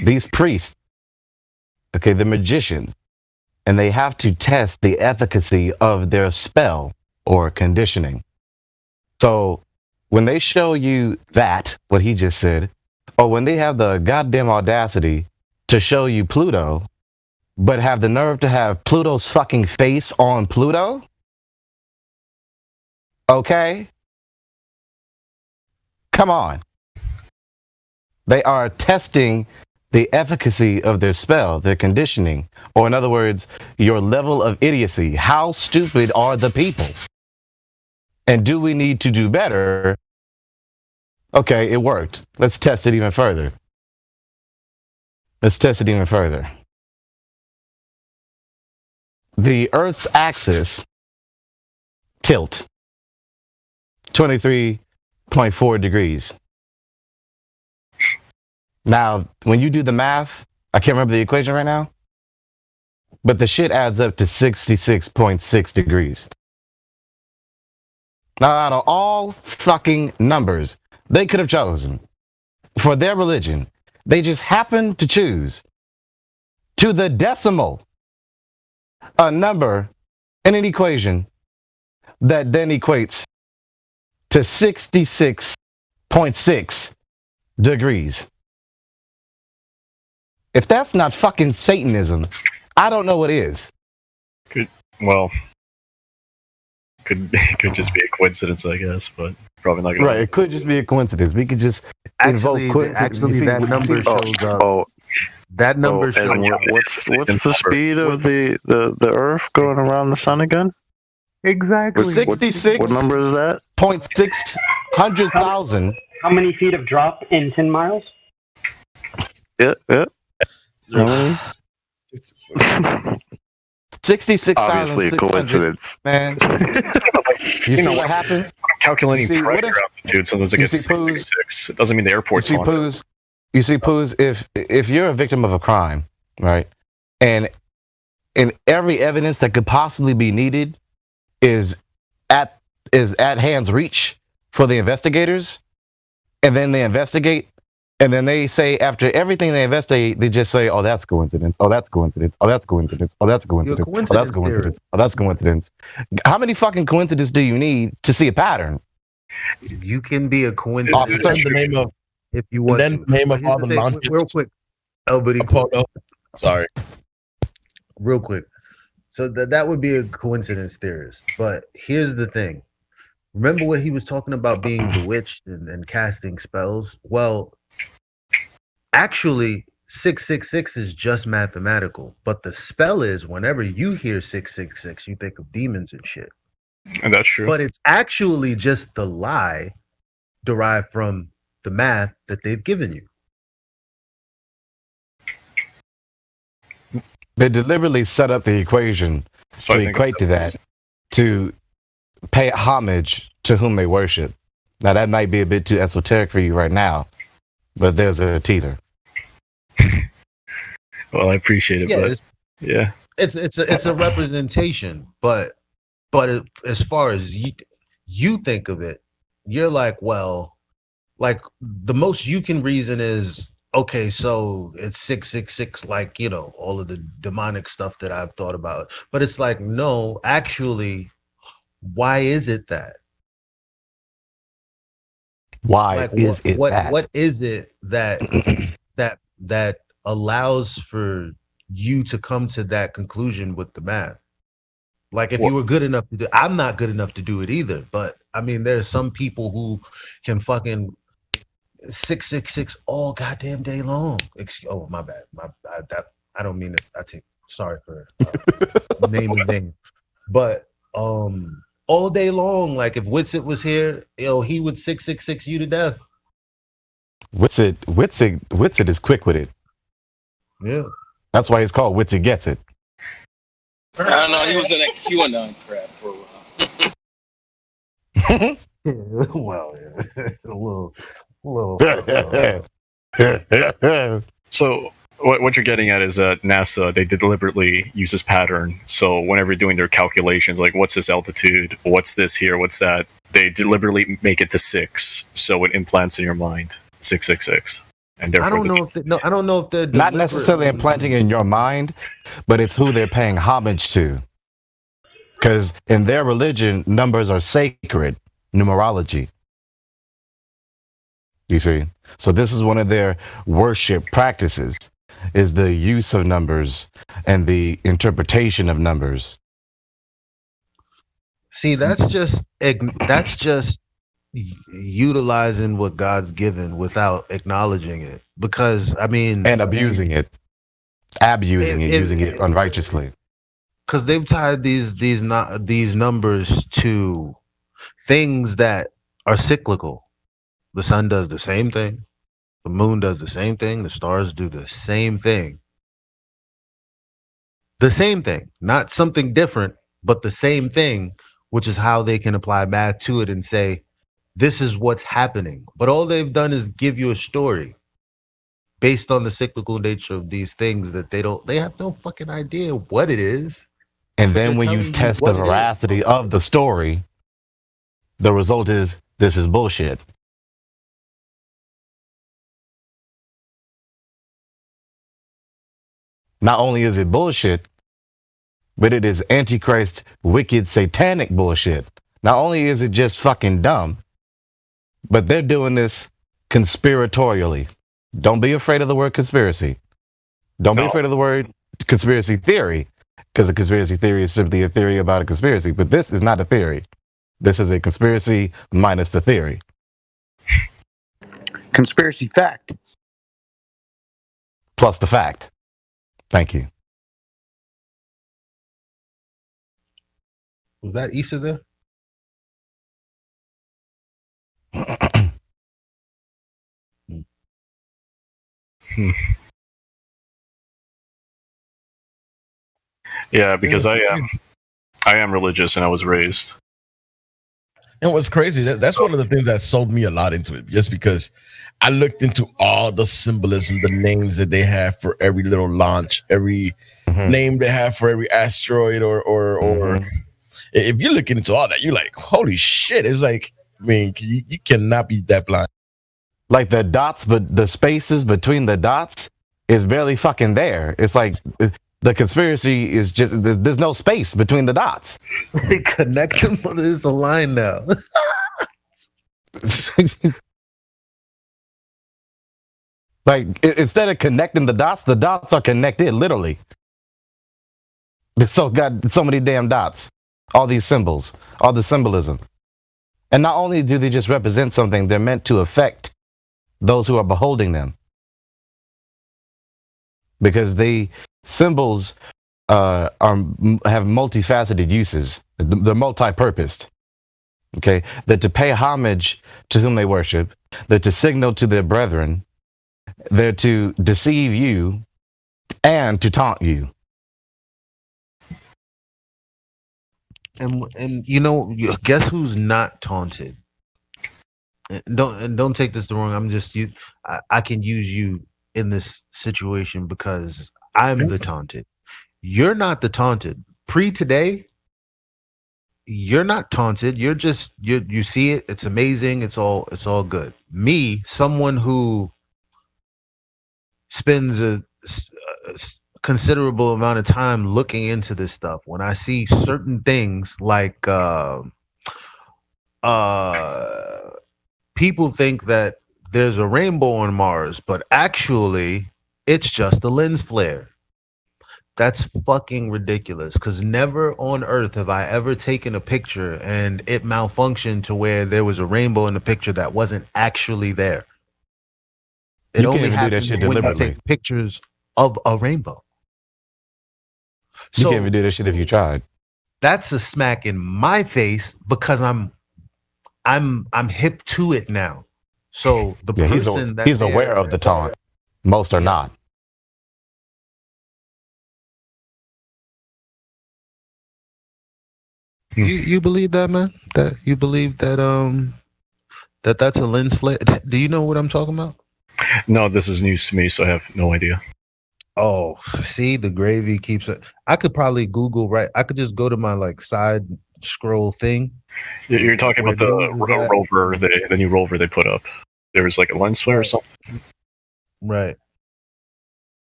Speaker 2: These priests, okay, the magicians, and they have to test the efficacy of their spell or conditioning. So when they show you that, what he just said, or when they have the goddamn audacity to show you Pluto, but have the nerve to have Pluto's fucking face on Pluto, okay? Come on. They are testing the efficacy of their spell, their conditioning, or in other words, your level of idiocy. How stupid are the people? And do we need to do better? Okay, it worked. Let's test it even further. Let's test it even further. The Earth's axis tilt 23.4 degrees. Now, when you do the math, I can't remember the equation right now, but the shit adds up to 66.6 degrees. Now, out of all fucking numbers they could have chosen for their religion, they just happened to choose to the decimal a number in an equation that then equates to 66.6 degrees. If that's not fucking Satanism, I don't know what is.
Speaker 4: Could just be a coincidence, I guess, but probably not gonna.
Speaker 2: Right, it could just be a coincidence. We could just
Speaker 1: Actually, that number shows up. That number shows up.
Speaker 8: What's the speed of the Earth going around the sun again?
Speaker 1: Exactly.
Speaker 2: 66.
Speaker 8: What number is that?
Speaker 2: 0.600,000.
Speaker 14: How many feet of drop in 10 miles?
Speaker 8: Yeah.
Speaker 2: 66,000.
Speaker 8: Obviously a coincidence.
Speaker 2: Man, you see what happens?
Speaker 4: Calculating pressure altitude, sometimes it gets 66. It doesn't mean the airport's haunted.
Speaker 2: You see, Poos, if you're a victim of a crime, right, and every evidence that could possibly be needed is at hand's reach for the investigators, and then they investigate, and then they say after everything they investigate, they just say, "Oh, that's coincidence. Oh, that's coincidence. Oh, that's coincidence. Oh, that's coincidence. Oh, that's coincidence. Oh, that's coincidence." How many fucking coincidences do you need to see a pattern?
Speaker 1: You can be a coincidence.
Speaker 22: The name of,
Speaker 1: if you want.
Speaker 22: And then the name of all the launches.
Speaker 1: Real quick, Elbity.
Speaker 22: Sorry.
Speaker 1: Real quick. So that would be a coincidence theorist. But here's the thing. Remember what he was talking about being bewitched and casting spells? Well, actually, 666 is just mathematical. But the spell is whenever you hear 666, you think of demons and shit.
Speaker 4: And that's true.
Speaker 1: But it's actually just the lie derived from the math that they've given you.
Speaker 2: They deliberately set up the equation to equate to that, to pay homage to whom they worship. Now, that might be a bit too esoteric for you right now, but there's a teaser.
Speaker 4: Well, I appreciate it, but yeah,
Speaker 1: it's a representation, but as far as you think of it, you're like, well, like the most you can reason is, okay, so it's 666, like, you know, all of the demonic stuff that I've thought about. But it's like, no, actually, why is it that?
Speaker 2: Why
Speaker 1: like,
Speaker 2: is it that?
Speaker 1: What is it that that allows for you to come to that conclusion with the math? Like, if you were good enough to do, I'm not good enough to do it either. But I mean, there's some people who can fucking 666 all goddamn day long. Oh, my bad. I don't mean it. Sorry for naming names, but all day long. Like if Witsit was here, he would 666 you to death.
Speaker 2: Witsit is quick with it.
Speaker 1: Yeah,
Speaker 2: that's why he's called Witsit Gets It.
Speaker 12: I know he was in that QAnon crap for a while.
Speaker 1: Well, yeah. a little.
Speaker 4: So what you're getting at is that NASA, they deliberately use this pattern. So whenever doing their calculations, like what's this altitude, what's this here, what's that, they deliberately make it to 6, so it implants in your mind 666. And therefore,
Speaker 1: I don't know if they're
Speaker 2: not necessarily implanting in your mind, but it's who they're paying homage to. Because in their religion, numbers are sacred, numerology. You see? So this is one of their worship practices, is the use of numbers and the interpretation of numbers.
Speaker 1: See, that's just utilizing what God's given without acknowledging it. Because I mean,
Speaker 2: and abusing it, using it unrighteously.
Speaker 1: Because they've tied these numbers to things that are cyclical. The sun does the same thing. The moon does the same thing. The stars do the same thing. The same thing, not something different, but the same thing, which is how they can apply math to it and say, this is what's happening. But all they've done is give you a story based on the cyclical nature of these things that they have no fucking idea what it is.
Speaker 2: And then when you test the veracity of the story, the result is this is bullshit. Not only is it bullshit, but it is antichrist, wicked, satanic bullshit. Not only is it just fucking dumb, but they're doing this conspiratorially. Don't be afraid of the word conspiracy. Don't be afraid of the word conspiracy theory, because a conspiracy theory is simply a theory about a conspiracy. But this is not a theory. This is a conspiracy minus the theory.
Speaker 7: Conspiracy fact.
Speaker 2: Plus the fact. Thank you.
Speaker 1: Was that Issa there?
Speaker 4: Yeah, because I am religious and I was raised.
Speaker 22: And what's crazy, that's one of the things that sold me a lot into it, just because I looked into all the symbolism, the names that they have for every little launch, every name they have for every asteroid, or if you're looking into all that, you're like, holy shit. It's like, I mean, you cannot be that blind.
Speaker 2: Like the dots, but the spaces between the dots is barely fucking there. It's like the conspiracy is just, there's no space between the dots.
Speaker 1: They connect them, but there's a line now.
Speaker 2: Like, instead of connecting the dots are connected, literally. There's got so many damn dots. All these symbols, all the symbolism. And not only do they just represent something, they're meant to affect those who are beholding them. Because symbols have multifaceted uses. They're multi-purposed. Okay? They're to pay homage to whom they worship. They're to signal to their brethren. They're to deceive you and to taunt you.
Speaker 1: And you know, guess who's not taunted? Don't take this the wrong. I'm just you. I can use you in this situation because I'm the taunted. You're not the taunted. Today, you're not taunted. You're just you see it. It's amazing. It's all good. Me, someone who spends a considerable amount of time looking into this stuff, when I see certain things like people think that there's a rainbow on Mars, but actually it's just a lens flare. That's fucking ridiculous, because never on Earth have I ever taken a picture and it malfunctioned to where there was a rainbow in the picture that wasn't actually there. It only happens when you take pictures of a rainbow.
Speaker 2: You can't even do that shit if you tried.
Speaker 1: That's a smack in my face because I'm hip to it now. So the person
Speaker 2: he's aware of the taunt. Most are not.
Speaker 1: You believe that, man? That you believe that that's a lens flare? Do you know what I'm talking about?
Speaker 4: No, this is news to me, so I have no idea.
Speaker 1: Oh, see, the gravy keeps it. I could probably Google, right? I could just go to my like side scroll thing.
Speaker 4: You're talking
Speaker 1: Where
Speaker 4: about the
Speaker 1: news is at.
Speaker 4: rover, the new rover they put up. There was like a lens flare or something.
Speaker 1: Right.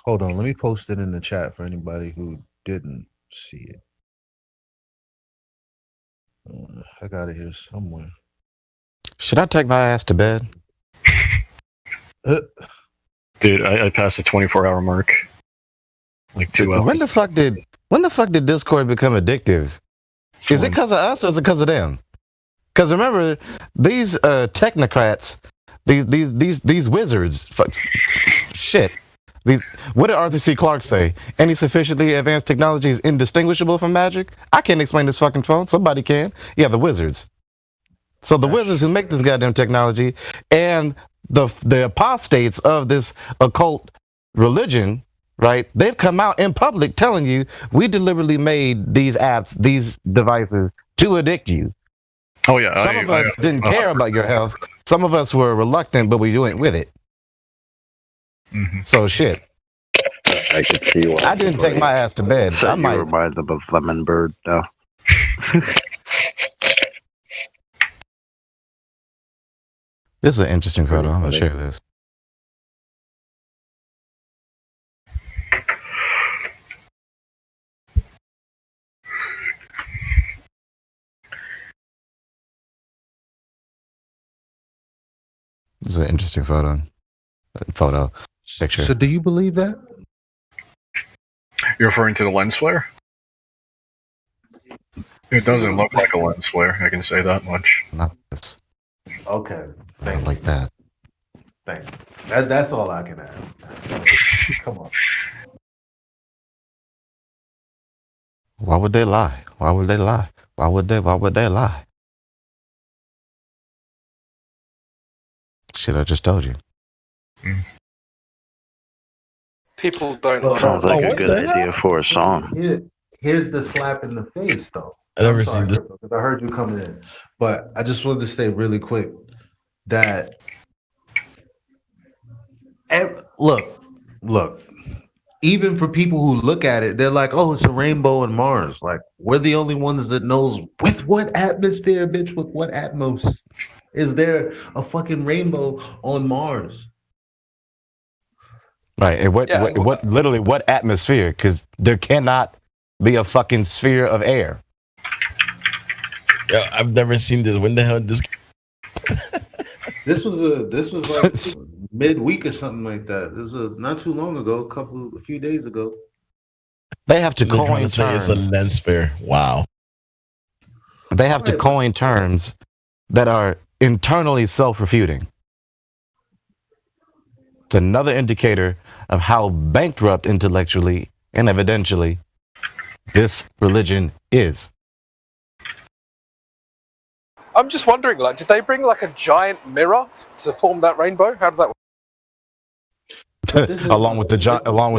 Speaker 1: Hold on, let me post it in the chat for anybody who didn't see it. I got it here somewhere.
Speaker 2: Should I take my ass to bed?
Speaker 4: Dude, I passed the 24-hour mark. Like 2 hours.
Speaker 2: When the fuck did Discord become addictive? Is it because of us or is it because of them? Because remember, these technocrats, these wizards, shit. What did Arthur C. Clarke say? Any sufficiently advanced technology is indistinguishable from magic? I can't explain this fucking phone. Somebody can. Yeah, the wizards. So the wizards who make this goddamn technology and the apostates of this occult religion, right? They've come out in public telling you we deliberately made these apps, these devices to addict you.
Speaker 4: Oh yeah.
Speaker 2: Some of us didn't care about your health. Some of us were reluctant, but we went with it.
Speaker 4: Mm-hmm.
Speaker 2: So shit.
Speaker 8: I could see why.
Speaker 2: I didn't take my ass to bed.
Speaker 8: So
Speaker 2: I might.
Speaker 8: you remind them of Lemon Bird, though.
Speaker 2: This is an interesting photo. I'm gonna share this. This is an interesting photo. Picture.
Speaker 1: So do you believe that?
Speaker 4: You're referring to the lens flare? It doesn't look like a lens flare, I can say that much.
Speaker 2: Not this.
Speaker 1: Okay.
Speaker 2: Not like that.
Speaker 1: Thanks. That's all I can ask. Come on.
Speaker 2: Why would they lie? Why would they lie? Why would they lie? Shit, I just told you.
Speaker 5: People don't.
Speaker 8: Sounds like a good idea for a song.
Speaker 1: Here's the slap in the face, though.
Speaker 22: I never
Speaker 1: I'm sorry,
Speaker 22: seen this.
Speaker 1: because I heard you coming in, but I just wanted to say really quick that look. Even for people who look at it, they're like, "Oh, it's a rainbow on Mars." Like we're the only ones that knows with what atmosphere, bitch. With what atmos is there a fucking rainbow on Mars?
Speaker 2: Right, and what atmosphere? Because there cannot be a fucking sphere of air.
Speaker 22: Yo, I've never seen this. When the hell did this?
Speaker 1: This was like midweek or something like that. It was not too long ago, a few days ago.
Speaker 2: They have to
Speaker 22: They're trying
Speaker 2: coin
Speaker 22: to say it's a
Speaker 2: terms.
Speaker 22: lens flare. Wow.
Speaker 2: They have to coin terms that are internally self-refuting. It's another indicator of how bankrupt intellectually and evidentially this religion is.
Speaker 5: I'm just wondering, like, did they bring like a giant mirror to form that rainbow? How did that work?
Speaker 2: along with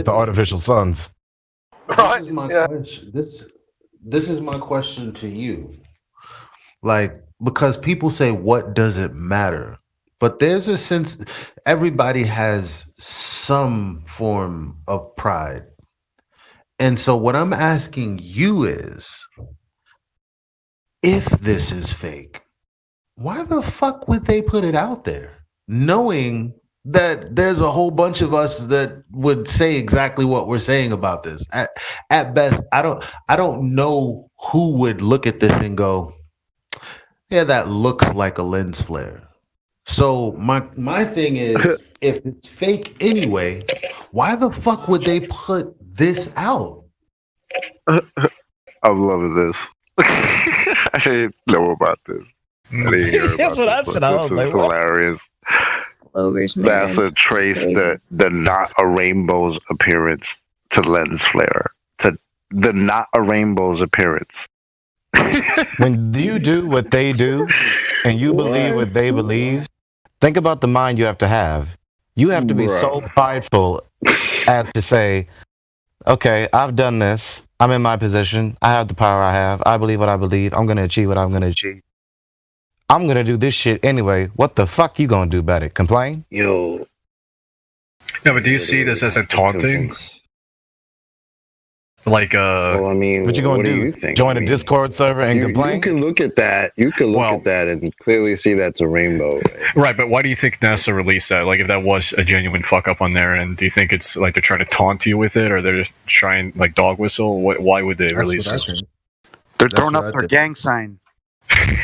Speaker 2: the artificial suns.
Speaker 5: Right.
Speaker 1: This is my question. This is my question to you. Like, because people say, what does it matter? But there's a sense everybody has some form of pride. And so what I'm asking you is, if this is fake, why the fuck would they put it out there? Knowing that there's a whole bunch of us that would say exactly what we're saying about this. At best, I don't know who would look at this and go, yeah, that looks like a lens flare. So my thing is, if it's fake anyway, why the fuck would they put this out?
Speaker 8: I'm loving this. I didn't know about this. I didn't hear about
Speaker 22: That's what I
Speaker 8: this,
Speaker 22: said.
Speaker 8: but
Speaker 22: I was
Speaker 8: this is
Speaker 22: like, what?
Speaker 8: hilarious. That's a trace the not a rainbow's appearance to lens flare. To the not a rainbow's appearance.
Speaker 2: When you do what they do and you believe what they believe, think about the mind you have to have. You have to be so prideful as to say, okay, I've done this. I'm in my position. I have the power I have. I believe what I believe. I'm going to achieve what I'm going to achieve. I'm going to do this shit anyway. What the fuck you going to do about it? Complain?
Speaker 8: Yo,
Speaker 4: No, but do you see this as a taunting? Like,
Speaker 8: well, I mean,
Speaker 2: what you gonna do? Join a Discord server and complain?
Speaker 8: You can look at that. You can look at that and clearly see that's a rainbow.
Speaker 4: Right, but why do you think NASA released that? Like, if that was a genuine fuck up on their end, do you think it's like they're trying to taunt you with it, or they're just trying like dog whistle? Why would they release it?
Speaker 7: They're throwing up their gang sign.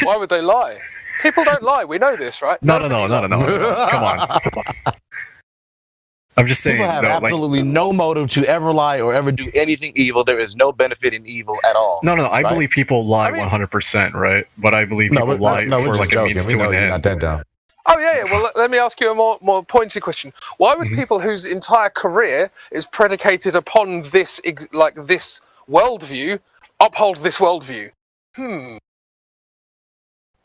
Speaker 5: Why would they lie? People don't lie. We know this, right?
Speaker 4: No. Come on. I'm just saying.
Speaker 2: People have absolutely no motive to ever lie or ever do anything evil. There is no benefit in evil at all.
Speaker 4: No. I believe people lie 100%, right? But I believe people lie for like a means to an end.
Speaker 2: Not that dumb.
Speaker 5: Oh yeah. Well, let me ask you a more pointy question. Why would people whose entire career is predicated upon this this worldview uphold this worldview?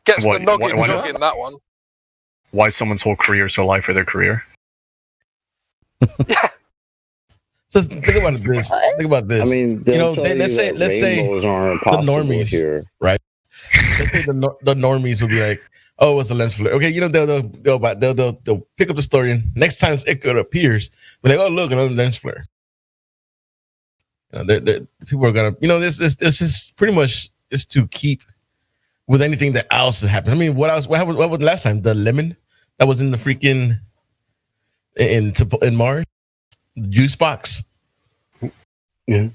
Speaker 5: Gets the noggin jogging, that one.
Speaker 4: Why someone's whole career is to lie for their career?
Speaker 22: So think about this. Think about this.
Speaker 8: I mean,
Speaker 22: let's say the normies
Speaker 8: here,
Speaker 22: right? Let's say the normies will be like, "Oh, it's a lens flare." Okay, they'll pick up the story, and next time it appears, but like, "Oh, look, another lens flare." People are gonna, this is pretty much is to keep with anything that else that happens. I mean, what happened last time? The lemon that was in the freaking in Mars, the juice box.
Speaker 8: Yeah.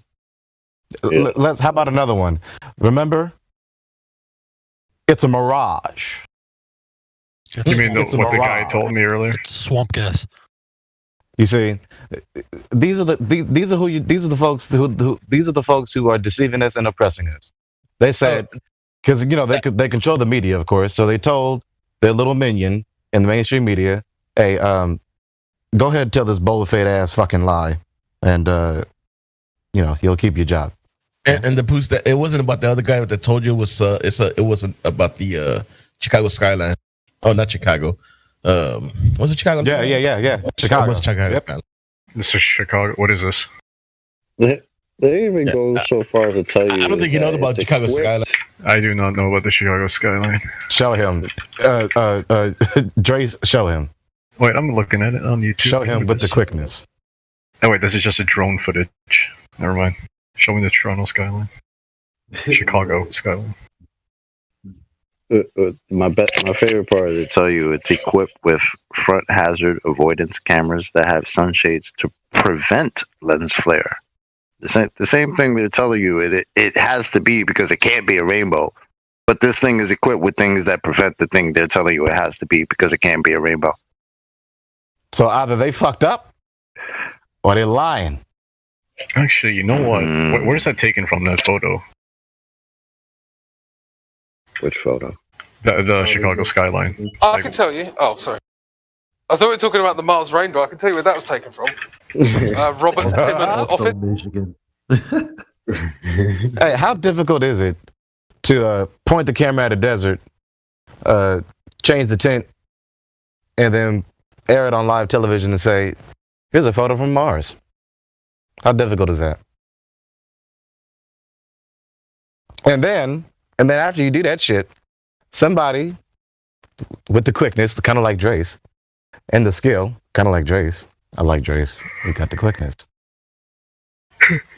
Speaker 2: How about another one? Remember, it's a mirage.
Speaker 4: You mean what the guy told me earlier?
Speaker 17: Swamp gas.
Speaker 2: You see, these are the folks who are deceiving us and oppressing us. They said, because they control the media, of course, so they told their little minion in the mainstream media, "Hey, go ahead and tell this bold fat ass fucking lie, and you'll keep your job."
Speaker 22: And the boost that it wasn't about the other guy that told you it wasn't about the Chicago skyline. Oh, not Chicago. Was it Chicago?
Speaker 2: Yeah. Chicago.
Speaker 22: Was Chicago?
Speaker 2: Yep.
Speaker 4: This is Chicago. What is this?
Speaker 8: They even go so far to tell you.
Speaker 22: I don't think he knows about Chicago skyline.
Speaker 4: I do not know about the Chicago skyline.
Speaker 2: Show him. Dre, show him.
Speaker 4: Wait, I'm looking at it on YouTube.
Speaker 2: Show him with the quickness.
Speaker 4: Oh wait, this is just a drone footage. Never mind. Show me the Toronto skyline. Chicago skyline.
Speaker 8: My favorite part is to tell you it's equipped with front hazard avoidance cameras that have sunshades to prevent lens flare. The same thing they're telling you it has to be because it can't be a rainbow. But this thing is equipped with things that prevent the thing they're telling you it has to be because it can't be a rainbow.
Speaker 2: So either they fucked up or they're lying.
Speaker 4: Actually, you know what? Where's that taken from, that photo?
Speaker 8: Which photo?
Speaker 4: The Chicago skyline.
Speaker 5: I can tell you. Oh, sorry. I thought we were talking about the Mars rainbow. I can tell you where that was taken from. Robert Timmons' office.
Speaker 1: Michigan.
Speaker 2: Hey, how difficult is it to point the camera at a desert, change the tint, and then air it on live television and say, "Here's a photo from Mars"? How difficult is that? And then after you do that shit, somebody with the quickness, kind of like Drace, and the skill, kind of like Drace. I like Drace. He got the quickness.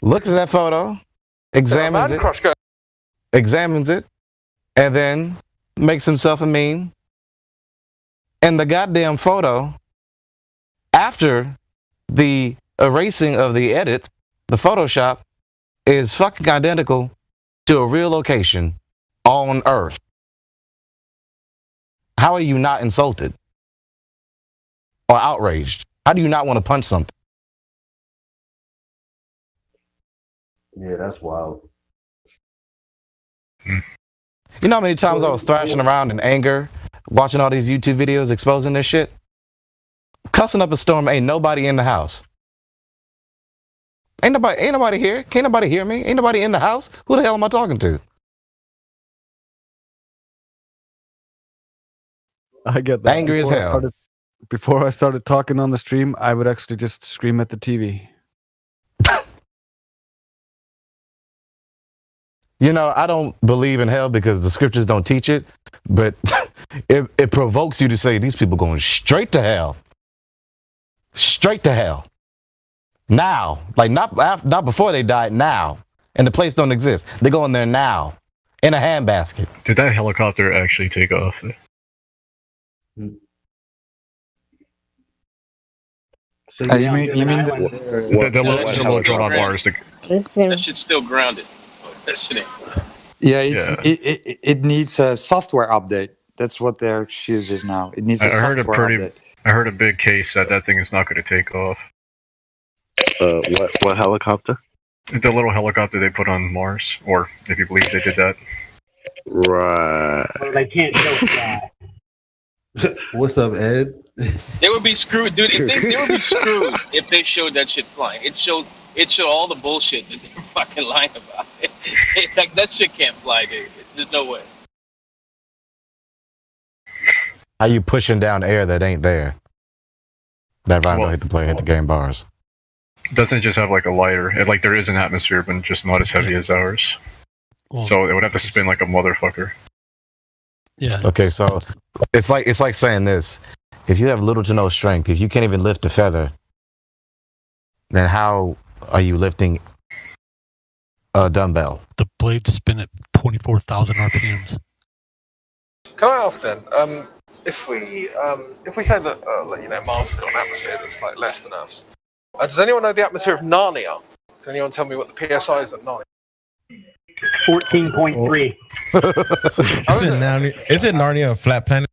Speaker 2: Looks at that photo, examines it, and then makes himself a meme. And the goddamn photo, after the erasing of the edit, the Photoshop, is fucking identical to a real location on Earth. How are you not insulted or outraged? How do you not want to punch something?
Speaker 1: Yeah, that's wild.
Speaker 2: You know how many times I was thrashing around in anger, watching all these YouTube videos exposing this shit? Cussing up a storm, ain't nobody in the house. Ain't nobody here. Can't nobody hear me. Ain't nobody in the house. Who the hell am I talking to?
Speaker 19: I get that.
Speaker 2: Angry as hell.
Speaker 19: Before I started talking on the stream, I would actually just scream at the TV.
Speaker 2: You know, I don't believe in hell because the scriptures don't teach it, but it provokes you to say these people going straight to hell. straight to hell. Now, like not before they died. Now, and the place don't exist. They go in there now, in a handbasket.
Speaker 4: Did that helicopter actually take off?
Speaker 10: You mean
Speaker 4: the little drone on Mars?
Speaker 12: That shit's still grounded. So that shit ain't.
Speaker 10: Yeah, it needs a software update. That's what their excuse is now. It needs a software update.
Speaker 4: I heard a big case that thing is not going to take off.
Speaker 8: What helicopter?
Speaker 4: The little helicopter they put on Mars, or if you believe they did that.
Speaker 8: Right.
Speaker 14: Well, they can't show fly.
Speaker 1: What's up, Ed?
Speaker 12: They would be screwed, dude. They would be screwed if they showed that shit flying. It showed all the bullshit that they're fucking lying about. Like that shit can't fly, dude. There's no way.
Speaker 2: How you pushing down air that ain't there? That Rhino hit the game bars.
Speaker 4: Doesn't it just have like a lighter? Like there is an atmosphere, but just not as heavy as ours. So it would have to spin like a motherfucker.
Speaker 17: Yeah.
Speaker 2: Okay, so it's like saying this: if you have little to no strength, if you can't even lift a feather, then how are you lifting a dumbbell?
Speaker 17: The blades spin at 24,000 RPMs.
Speaker 5: Can I ask then? If we say that Mars has got an atmosphere that's like less than us, does anyone know the atmosphere of Narnia? Can anyone tell me what the PSI is at Narnia?
Speaker 14: 14.3.
Speaker 22: Is it Narnia a flat planet?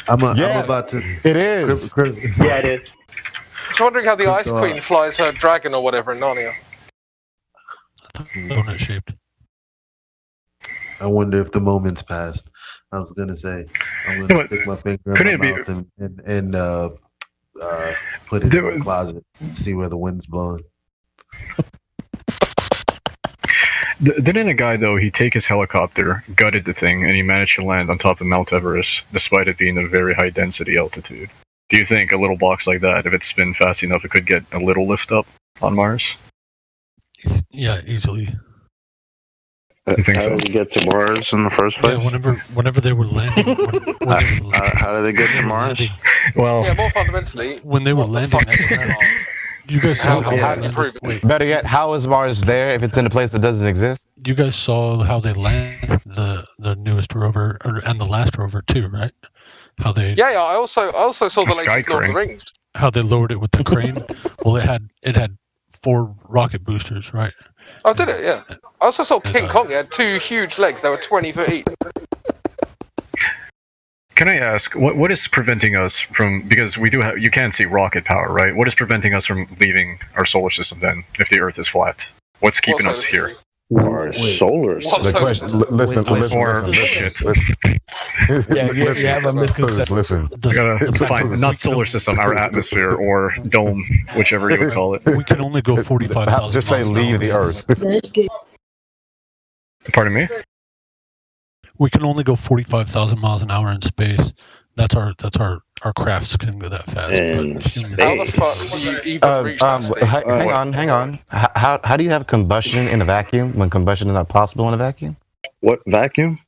Speaker 1: I'm about to.
Speaker 2: It is.
Speaker 14: Yeah, it is.
Speaker 5: Just wondering how the Ice Queen flies her dragon or whatever in Narnia.
Speaker 17: Donut shaped.
Speaker 1: I wonder if the moment's passed. I was gonna say I'm gonna stick my finger in my mouth and put it in the closet and see where the wind's blowing.
Speaker 4: Didn't a guy though? He take his helicopter, gutted the thing, and he managed to land on top of Mount Everest, despite it being a very high density altitude. Do you think a little box like that, if it spin fast enough, it could get a little lift up on Mars?
Speaker 17: Yeah, easily.
Speaker 8: How did they get to Mars in the first place?
Speaker 17: Yeah, whenever they were landing.
Speaker 8: How did they get to Mars?
Speaker 4: Well,
Speaker 5: yeah, more fundamentally,
Speaker 17: when they were landing, you guys saw
Speaker 2: Better yet, how is Mars there if it's in a place that doesn't exist?
Speaker 17: You guys saw how they landed the newest rover and the last rover too, right? How they
Speaker 5: Yeah. I also saw the latest Lord of the Rings.
Speaker 17: How they lowered it with the crane. Well, it had 4 rocket boosters, right?
Speaker 5: Oh, did it? Yeah. I also saw King Kong. It had 2 huge legs. They were 20 foot each.
Speaker 4: Can I ask, what is preventing us from, because we do have, you can see rocket power, right? What is preventing us from leaving our solar system then, if the Earth is flat? What's keeping us here?
Speaker 8: Our solar system.
Speaker 2: The question, listen.
Speaker 22: You have a misconception.
Speaker 2: Listen.
Speaker 4: I gotta find, not solar system, our atmosphere or dome, whichever you would call it.
Speaker 17: We can only go 45,000
Speaker 2: Just say leave the Earth.
Speaker 4: Pardon me?
Speaker 17: We can only go 45,000 miles an hour in space. That's our crafts can go that fast.
Speaker 5: How the fuck do you even reach that speed?
Speaker 2: Hang on. How do you have combustion in a vacuum when combustion is not possible in a vacuum?
Speaker 8: What vacuum?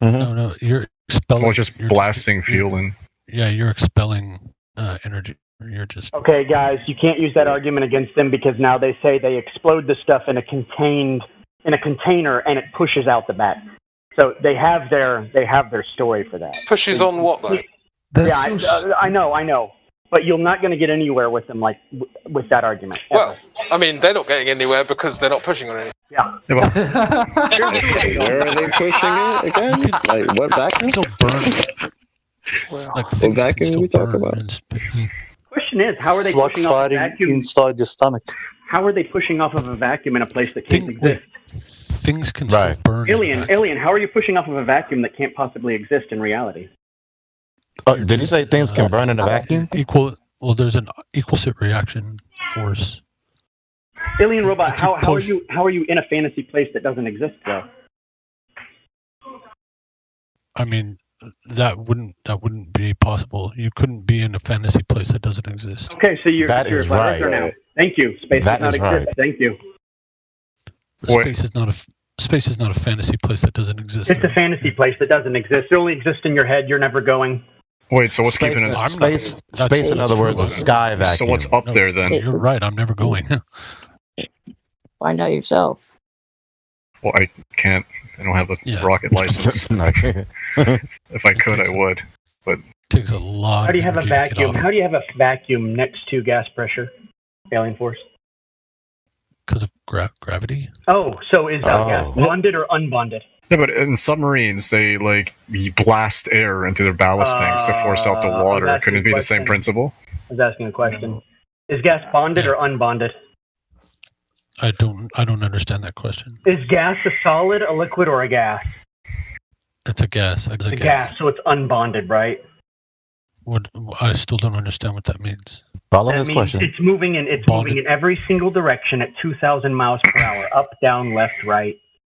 Speaker 17: No, you're expelling.
Speaker 4: Well, just blasting fuel in.
Speaker 17: Yeah, you're expelling energy. You're just
Speaker 14: Okay, guys, you can't use that argument against them because now they say they explode the stuff in a container and it pushes out the back. So they have their story for that.
Speaker 5: Pushes on what though?
Speaker 14: Yeah, I know, but you're not going to get anywhere with them with that argument. Ever.
Speaker 5: Well, I mean, they're not getting anywhere because they're not pushing on anything.
Speaker 14: Yeah.
Speaker 8: Where are they pushing it again? Like what vacuum? What vacuum are we talking about?
Speaker 14: Question is, how are they pushing off a vacuum
Speaker 21: inside your stomach?
Speaker 14: How are they pushing off of a vacuum in a place that can't exist?
Speaker 17: Things can still burn.
Speaker 14: Alien, how are you pushing off of a vacuum that can't possibly exist in reality?
Speaker 2: Did you say things can burn in a vacuum?
Speaker 17: Well, there's an equal set reaction force.
Speaker 14: Alien robot, how are you in a fantasy place that doesn't exist though?
Speaker 17: I mean, that wouldn't be possible. You couldn't be in a fantasy place that doesn't exist.
Speaker 14: Okay, so you're a flat earther now. Thank you. Space does not exist. Thank you.
Speaker 17: Space is not a fantasy place that doesn't exist.
Speaker 14: It's a fantasy place that doesn't exist. It only exists in your head. You're never going.
Speaker 4: Wait, so what's
Speaker 2: Space,
Speaker 4: keeping us?
Speaker 2: Space, in other words, a sky vacuum.
Speaker 4: So what's up there then?
Speaker 17: You're right. I'm never going.
Speaker 11: Find out yourself.
Speaker 4: Well, I can't. I don't have a rocket license. If I could, I would. But
Speaker 17: it takes a lot.
Speaker 14: How do you have a vacuum? How do you have a vacuum next to gas pressure? Alien Force.
Speaker 17: Because of gravity.
Speaker 14: Oh, so is gas bonded or unbonded?
Speaker 4: Yeah, but in submarines, they blast air into their ballast tanks to force out the water. Couldn't it be the same principle?
Speaker 14: I was asking a question. Is gas bonded or unbonded?
Speaker 17: I don't understand that question.
Speaker 14: Is gas a solid, a liquid, or a gas?
Speaker 17: It's a gas. It's
Speaker 14: a gas, so it's unbonded, right?
Speaker 17: What? I still don't understand what that means.
Speaker 2: Follow
Speaker 14: That
Speaker 2: his
Speaker 14: means
Speaker 2: question.
Speaker 14: It's moving in every single direction at 2,000 miles per hour, up, down, left, right,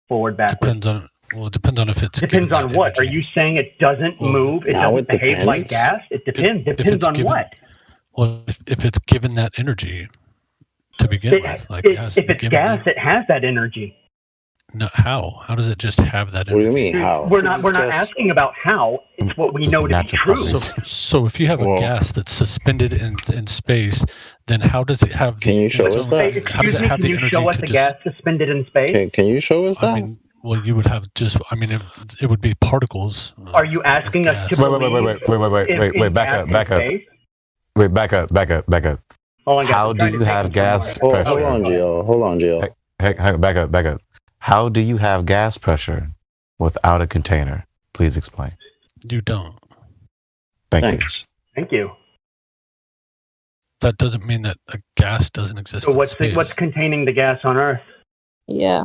Speaker 14: forward, backward.
Speaker 17: It depends on if it's.
Speaker 14: Depends on what? Are you saying it doesn't move? It doesn't behave like gas? It depends. Depends on what?
Speaker 17: Well, if it's given that energy to begin with,
Speaker 14: if it's gas, it has that energy.
Speaker 17: No, how? How does it just have that energy?
Speaker 8: What do you mean how?
Speaker 14: We're not asking about how. It's what we know to be true.
Speaker 17: So if you have a gas that's suspended in space, then how does it have?
Speaker 8: Can you show us that?
Speaker 17: How does it have the energy
Speaker 14: show us
Speaker 17: to
Speaker 14: a
Speaker 17: just?
Speaker 14: gas suspended in space?
Speaker 8: Can you show us that?
Speaker 17: I mean, well, you would have just. I mean, it would be particles.
Speaker 14: Are you asking us to
Speaker 2: Wait, back up. Wait, back up. How do you have gas pressure?
Speaker 8: Hold on, Gio.
Speaker 2: Hey, back up. How do you have gas pressure without a container? Please explain.
Speaker 17: You don't.
Speaker 2: Thanks.
Speaker 14: Thank you.
Speaker 17: That doesn't mean that a gas doesn't exist.
Speaker 14: So
Speaker 17: in
Speaker 14: what's
Speaker 17: space.
Speaker 14: containing the gas on Earth?
Speaker 11: Yeah.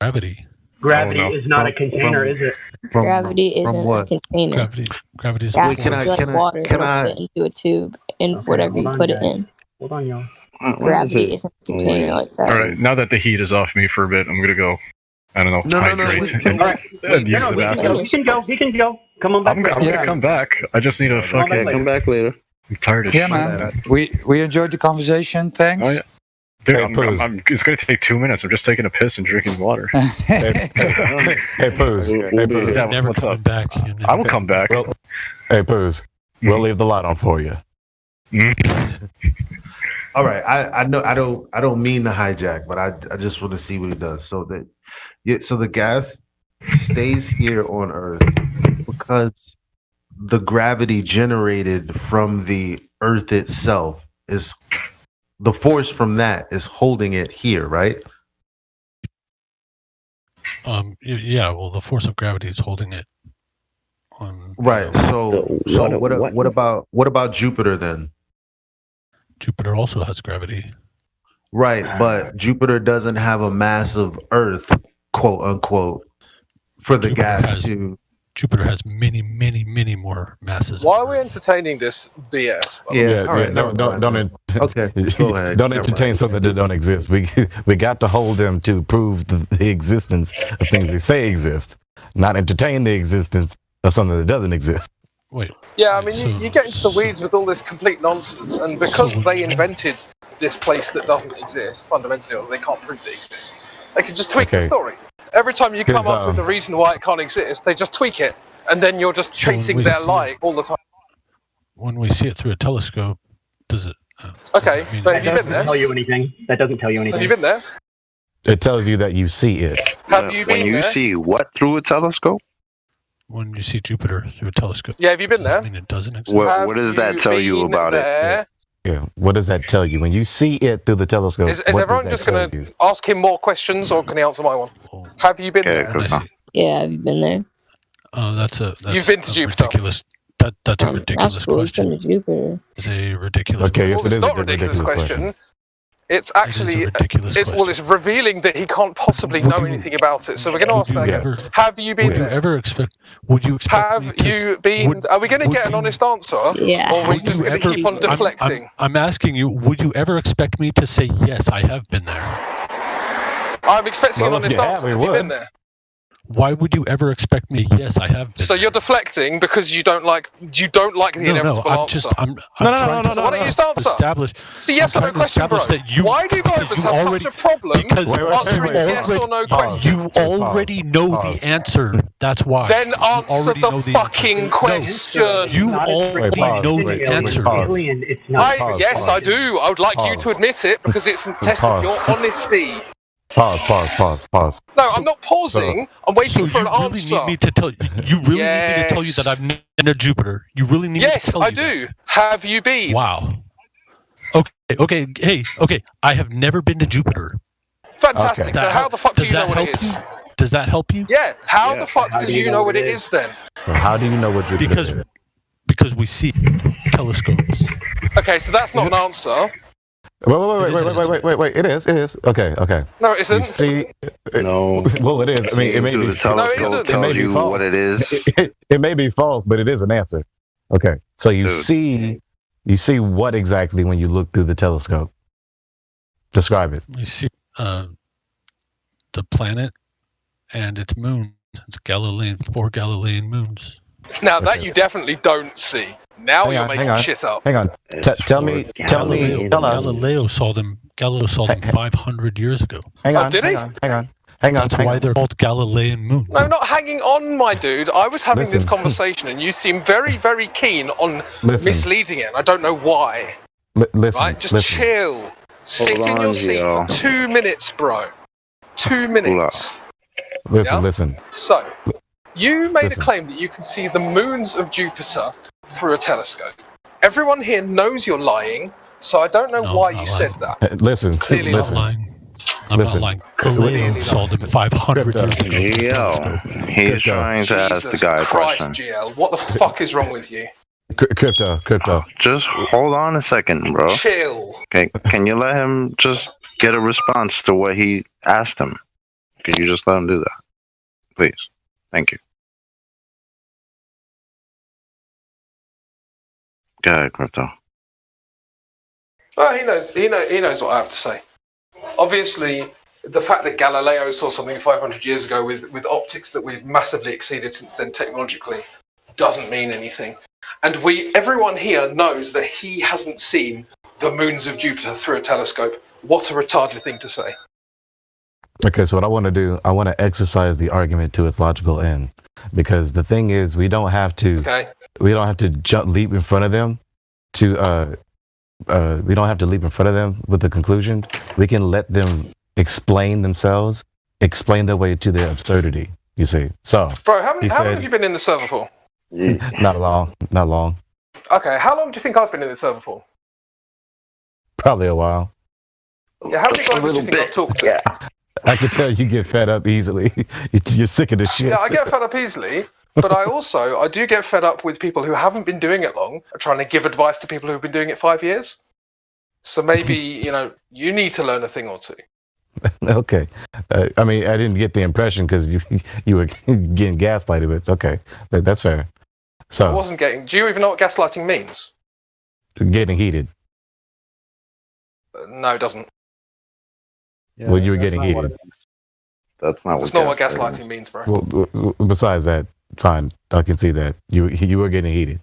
Speaker 17: Gravity.
Speaker 14: Gravity is not a container, is it?
Speaker 11: Gravity isn't a container.
Speaker 17: Gravity is.
Speaker 11: Gas is like water. It'll fit into a tube in whatever you put it in.
Speaker 14: Hold on, y'all.
Speaker 11: Gravity isn't a container like that.
Speaker 4: All right, now that the heat is off me for a bit, I'm gonna go. I don't know. Hydrate and use the bathroom.
Speaker 14: He can go. Come on back.
Speaker 4: I'm gonna come back. I just need a fucking.
Speaker 8: Come back later.
Speaker 4: I'm tired of
Speaker 18: Yeah,
Speaker 4: shit.
Speaker 18: man. We enjoyed the conversation. Thanks.
Speaker 4: Oh, yeah. Dude, it's going to take 2 minutes. I'm just taking a piss and drinking water.
Speaker 2: Hey, Poos.
Speaker 4: Yeah, what's up?
Speaker 17: Back.
Speaker 4: I will come back.
Speaker 2: Hey, Poos. We'll leave the light on for you.
Speaker 1: All right, I know I don't mean to hijack, but I just want to see what he does. So the gas stays here on Earth because the gravity generated from the Earth itself is the force from that is holding it here, right?
Speaker 17: Yeah. Well, the force of gravity is holding it on.
Speaker 1: Right. So what about Jupiter then?
Speaker 17: Jupiter also has gravity.
Speaker 1: Right, but Jupiter doesn't have a massive Earth, quote unquote, for the gas to.
Speaker 17: Jupiter has many more masses.
Speaker 5: Why are we entertaining this BS?
Speaker 2: Don't.
Speaker 1: Okay, go ahead.
Speaker 2: Don't entertain something that don't exist. We got to hold them to prove the existence of things they say exist, not entertain the existence of something that doesn't exist.
Speaker 17: Wait.
Speaker 5: Yeah, I mean, you get into the weeds with all this complete nonsense, and because they invented this place that doesn't exist, fundamentally, or they can't prove it exists, they can just tweak the story. Every time you come up with the reason why it can't exist, they just tweak it, and then you're just chasing their lie all the time.
Speaker 17: When we see it through a telescope, does it?
Speaker 5: Okay, but have you been there?
Speaker 14: Tell you anything? That doesn't tell you anything.
Speaker 5: Have you been there?
Speaker 2: It tells you that you see it.
Speaker 5: Have you been
Speaker 8: when you
Speaker 5: there?
Speaker 8: see what through a telescope?
Speaker 17: When you see Jupiter through a telescope.
Speaker 5: Yeah, have you been there?
Speaker 17: I mean, it doesn't exist.
Speaker 8: What does that tell you about it?
Speaker 2: Yeah. What does that tell you when you see it through the telescope?
Speaker 5: Is everyone just going to ask him more questions, or can he answer my one? Have you been there?
Speaker 11: Yeah, have you been there?
Speaker 17: That's
Speaker 5: You've been to Jupiter.
Speaker 17: Ridiculous. That's a ridiculous question.
Speaker 11: To Jupiter.
Speaker 17: It's a ridiculous.
Speaker 2: Okay,
Speaker 5: well, it's not a ridiculous question. It's actually it's revealing that he can't possibly know anything about it. So we're going to ask that again. Have you been there?
Speaker 17: Would you expect?
Speaker 5: Have you been? Are we going to get an honest answer?
Speaker 11: Yeah.
Speaker 5: Or are we just going to keep on deflecting?
Speaker 17: I'm asking you. Would you ever expect me to say yes? I have been there.
Speaker 5: I'm expecting an honest answer. Have you been there?
Speaker 17: Why would you ever expect me? Yes, I have been.
Speaker 5: So you're deflecting because you don't like the inevitable answer.
Speaker 17: I'm trying to
Speaker 5: So why don't you just answer?
Speaker 17: establish.
Speaker 5: It's a yes or no question, bro. Why do Globers have such a problem answering yes or no questions?
Speaker 17: You already know the answer. That's why.
Speaker 5: Then answer the fucking question.
Speaker 17: You already know the answer.
Speaker 5: Yes, I do. I would like you to admit it because it's a test of your honesty.
Speaker 2: Pause.
Speaker 5: No, I'm not pausing. I'm waiting for an answer.
Speaker 17: You really need me to tell you. You really need me to tell you that I've been to Jupiter. You really need me to tell you.
Speaker 5: Yes, I do. Have you been?
Speaker 17: Wow. Okay. Hey, okay. I have never been to Jupiter.
Speaker 5: Fantastic.
Speaker 17: Okay.
Speaker 5: So how the fuck do you know what it is?
Speaker 17: Does that help you?
Speaker 5: Yeah. How the fuck do you know what it is then?
Speaker 2: So how do you know what Jupiter is?
Speaker 17: Because we see telescopes.
Speaker 5: Okay, so that's not an answer.
Speaker 2: Wait. It is. Okay.
Speaker 5: No, it isn't.
Speaker 2: You see,
Speaker 8: No.
Speaker 2: Well, it is. I mean, it may be.
Speaker 8: The telescope tells you what it is.
Speaker 2: It may be false, but it is an answer. Okay. So you see what exactly when you look through the telescope? Describe it.
Speaker 17: You see the planet and its moon. It's four Galilean moons.
Speaker 5: Now that you definitely don't see. Now you're making shit up.
Speaker 2: Hang on. Tell me.
Speaker 17: Galileo saw them 500 years ago.
Speaker 2: Hang on.
Speaker 5: Did he?
Speaker 2: Hang on.
Speaker 17: That's why they're called Galilean moons.
Speaker 5: No, not hanging on, my dude. I was having this conversation, and you seem very, very keen on misleading it. And I don't know why.
Speaker 2: Listen.
Speaker 5: Right? Just chill. Sit in your seat for 2 minutes, bro. 2 minutes.
Speaker 2: Listen.
Speaker 5: So, you made a claim that you can see the moons of Jupiter through a telescope. Everyone here knows you're lying, so I don't know why you said that.
Speaker 2: Listen.
Speaker 5: Clearly
Speaker 2: listen.
Speaker 5: not
Speaker 17: lying. I'm not lying. Galileo saw them 500 years ago.
Speaker 8: GL, he's trying to ask the guy a
Speaker 5: Christ,
Speaker 8: question.
Speaker 5: GL, what the fuck is wrong with you?
Speaker 2: Crypto.
Speaker 8: Just hold on a second, bro.
Speaker 5: Chill.
Speaker 8: Okay, can you let him just get a response to what he asked him? Can you just let him do that? Please. Thank you. Go ahead, Crypto.
Speaker 5: Well, he knows what I have to say. Obviously, the fact that Galileo saw something 500 years ago with optics that we've massively exceeded since then technologically doesn't mean anything. And everyone here knows that he hasn't seen the moons of Jupiter through a telescope. What a retarded thing to say.
Speaker 2: Okay, so what I want to do, I want to exercise the argument to its logical end, because the thing is, we don't have to leap in front of them we don't have to leap in front of them with the conclusion. We can let them explain themselves, explain their way to their absurdity. You see, so
Speaker 5: bro, how long have you been in the server for?
Speaker 2: Not long.
Speaker 5: Okay, how long do you think I've been in the server for?
Speaker 2: Probably a while.
Speaker 5: Yeah, how many guys do you think I've talked to? Yeah.
Speaker 2: I can tell you get fed up easily. You're sick of this shit.
Speaker 5: Yeah, I get fed up easily, but I do get fed up with people who haven't been doing it long, trying to give advice to people who've been doing it 5 years. So maybe, you need to learn a thing or two.
Speaker 2: Okay. I mean, I didn't get the impression because you were getting gaslighted, but okay. That's fair. So
Speaker 5: I wasn't getting... Do you even know what gaslighting means?
Speaker 2: Getting heated.
Speaker 5: No, it doesn't.
Speaker 2: Yeah, well, you were getting heated.
Speaker 8: That's not
Speaker 5: what gaslighting means, bro.
Speaker 2: Well, besides that, fine. I can see that. You were getting heated.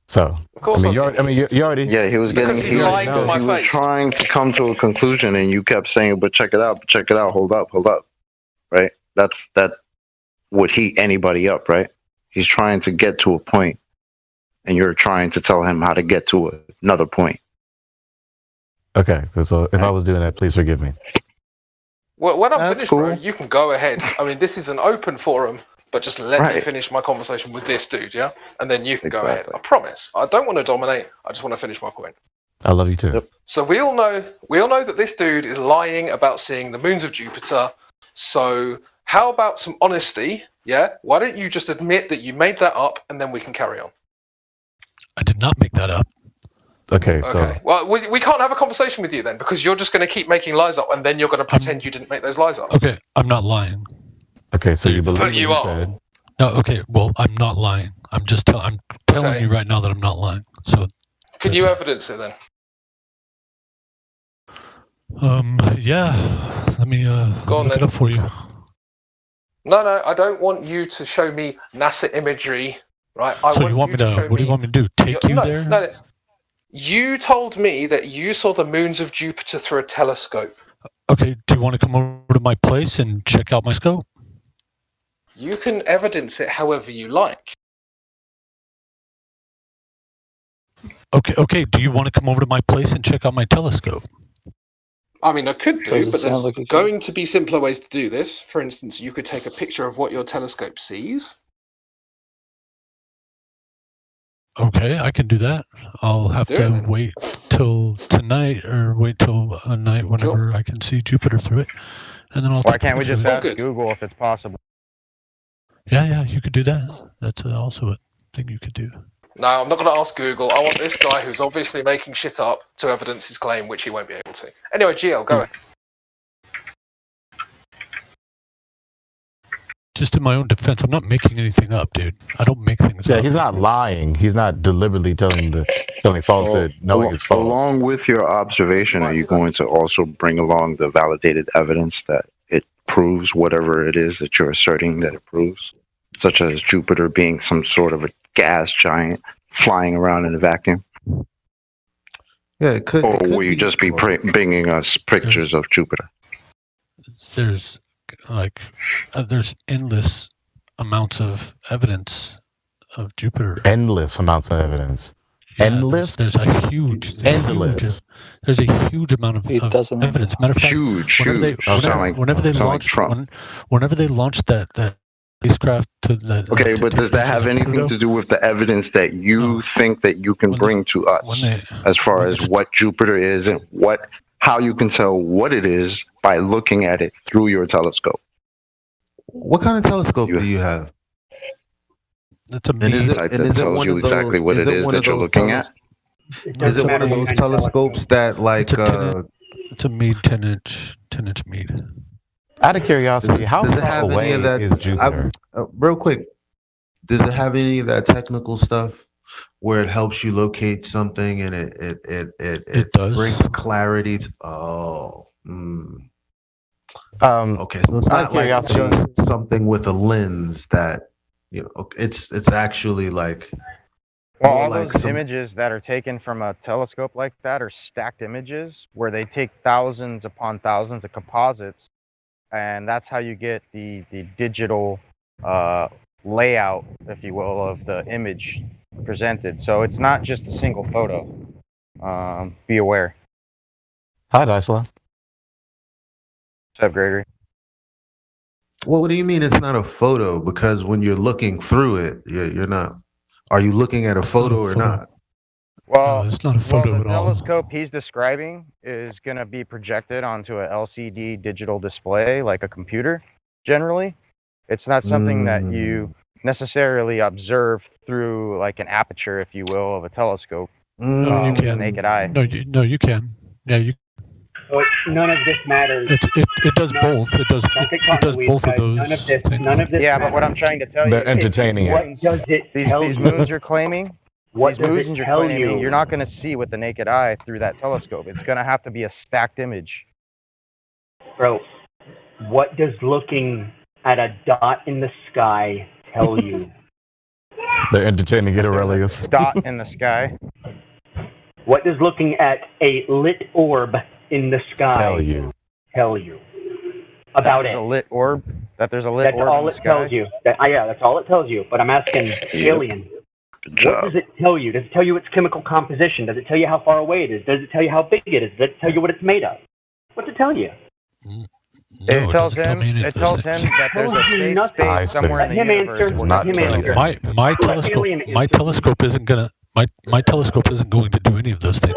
Speaker 2: So,
Speaker 5: of course
Speaker 2: you already...
Speaker 8: Yeah, he was getting heated. He was trying to come to a conclusion, and you kept saying, but check it out, hold up. Right? That's would heat anybody up, right? He's trying to get to a point, and you're trying to tell him how to get to another point.
Speaker 2: Okay, so if I was doing that, please forgive me.
Speaker 5: Well, when I'm finished, bro, you can go ahead. I mean, this is an open forum, but just let me finish my conversation with this dude, yeah? And then you can go ahead. I promise. I don't want to dominate. I just want to finish my point.
Speaker 2: I love you too. Yep.
Speaker 5: So we all know that this dude is lying about seeing the moons of Jupiter. So how about some honesty, yeah? Why don't you just admit that you made that up, and then we can carry on?
Speaker 17: I did not make that up.
Speaker 2: Okay, so...
Speaker 5: Okay. Well, we can't have a conversation with you then, because you're just going to keep making lies up, and then you're going to pretend you didn't make those lies up.
Speaker 17: Okay, I'm not lying.
Speaker 2: Okay, so you believe
Speaker 5: what you are.
Speaker 2: Said.
Speaker 17: No, okay, well, I'm not lying. I'm telling you right now that I'm not lying. So,
Speaker 5: can you evidence it then?
Speaker 17: Yeah. Let me
Speaker 5: go on
Speaker 17: look
Speaker 5: then.
Speaker 17: it up for you.
Speaker 5: No, I don't want you to show me NASA imagery, right?
Speaker 17: So you want me to? What do you want me to do? Take you there?
Speaker 5: No. You told me that you saw the moons of Jupiter through a telescope.
Speaker 17: Okay. Do you want to come over to my place and check out my scope?
Speaker 5: You can evidence it however you like.
Speaker 17: Okay. Do you want to come over to my place and check out my telescope?
Speaker 5: I mean, I could do,
Speaker 17: Does it
Speaker 5: but there's
Speaker 17: sound like a
Speaker 5: going to be simpler ways to do this. For instance, you could take a picture of what your telescope sees.
Speaker 17: Okay, I can do that. I'll have to wait till tonight or wait till a night whenever I can see Jupiter through it, and then I'll.
Speaker 6: Why
Speaker 17: take
Speaker 6: can't we
Speaker 17: pictures
Speaker 6: just
Speaker 17: of it.
Speaker 6: ask Google if it's possible?
Speaker 17: Yeah, you could do that. That's also a thing you could do.
Speaker 5: No, I'm not going to ask Google. I want this guy who's obviously making shit up to evidence his claim, which he won't be able to. Anyway, GL, go ahead.
Speaker 17: Just in my own defense, I'm not making anything up, dude. I don't make things up.
Speaker 2: Yeah, he's not lying. He's not deliberately telling falsehood, knowing it's false.
Speaker 8: Along with your observation, are you going to also bring along the validated evidence that it proves whatever it is that you're asserting that it proves? Such as Jupiter being some sort of a gas giant flying around in a vacuum?
Speaker 1: Yeah, it could.
Speaker 8: Or will you just be bringing us pictures of Jupiter?
Speaker 17: There's there's endless amounts of evidence of Jupiter.
Speaker 2: Endless amounts of evidence.
Speaker 17: Yeah,
Speaker 2: Endless.
Speaker 17: There's a huge.
Speaker 2: Endless.
Speaker 17: There's a huge amount of evidence. Matter of fact, whenever they launched that spacecraft to that.
Speaker 8: Okay, but does that have anything to do with the evidence that you think that you can bring to us as far as what Jupiter is and how you can tell what it is by looking at it through your telescope?
Speaker 1: What kind of telescope do you have?
Speaker 17: That's a
Speaker 1: and is it
Speaker 8: tells
Speaker 1: one
Speaker 8: you
Speaker 1: of those,
Speaker 8: exactly what it is that you're looking at.
Speaker 1: Is it one of those telescopes that like?
Speaker 17: It's a Meade 10-inch Meade.
Speaker 2: Out of curiosity, how
Speaker 1: does it
Speaker 2: far
Speaker 1: have
Speaker 2: away
Speaker 1: any of that,
Speaker 2: is Jupiter?
Speaker 1: Real quick, does it have any of that technical stuff where it helps you locate something and it
Speaker 17: does.
Speaker 1: brings clarity to, okay, so it's
Speaker 2: out of
Speaker 1: not like
Speaker 2: curiosity-
Speaker 1: just something with a lens that it's actually like
Speaker 6: Well,
Speaker 1: more
Speaker 6: all
Speaker 1: like
Speaker 6: those
Speaker 1: some-
Speaker 6: images that are taken from a telescope like that are stacked images where they take thousands upon thousands of composites, and that's how you get the digital layout, if you will, of the image presented. So it's not just a single photo. Be aware.
Speaker 2: Hi, Dysla.
Speaker 6: What's up, Gregory?
Speaker 1: Well, what do you mean it's not a photo? Because when you're looking through it, you're not. Are you looking at a photo or not?
Speaker 6: Well,
Speaker 17: it's not a photo
Speaker 6: the
Speaker 17: at all.
Speaker 6: telescope he's describing is going to be projected onto a LCD digital display, like a computer, generally. It's not something that you necessarily observe through like an aperture, if you will, of a telescope.
Speaker 17: No, you
Speaker 6: with the
Speaker 17: can.
Speaker 6: naked eye.
Speaker 17: No, you can. Yeah, you.
Speaker 14: But none of this matters.
Speaker 17: It does both. It does both of those.
Speaker 14: None of this.
Speaker 6: Yeah, but what I'm trying to tell you
Speaker 2: They're entertaining
Speaker 14: What
Speaker 2: it.
Speaker 14: does it tell
Speaker 6: these
Speaker 14: you?
Speaker 6: moons you're claiming,
Speaker 14: What
Speaker 6: these
Speaker 14: does
Speaker 6: moons
Speaker 14: it
Speaker 6: you're
Speaker 14: tell
Speaker 6: claiming,
Speaker 14: you?
Speaker 6: you're not going to see with the naked eye through that telescope. It's going to have to be a stacked image.
Speaker 14: Bro, what does looking at a dot in the sky tell you?
Speaker 2: They're entertaining it, Aurelius.
Speaker 6: Dot in the sky.
Speaker 14: What does looking at a lit orb in the sky
Speaker 2: Tell you.
Speaker 14: about
Speaker 6: There's
Speaker 14: it?
Speaker 6: a lit orb. That there's a lit
Speaker 14: That's
Speaker 6: orb
Speaker 14: all
Speaker 6: in the
Speaker 14: it
Speaker 6: sky.
Speaker 14: tells you. Yeah, that's all it tells you. But I'm asking Alien. What does it tell you? Does it tell you its chemical composition? Does it tell you how far away it is? Does it tell you how big it is? Does it tell you what it's made of? What's it tell you?
Speaker 6: It tells him. It tells him that there's a
Speaker 14: Tells you
Speaker 6: safe
Speaker 14: nothing.
Speaker 6: space somewhere in the
Speaker 14: Let him
Speaker 6: universe.
Speaker 14: answer.
Speaker 6: where
Speaker 14: Let him
Speaker 6: nothing
Speaker 14: answer.
Speaker 6: is.
Speaker 17: My telescope isn't gonna. My telescope isn't going to do any of those things.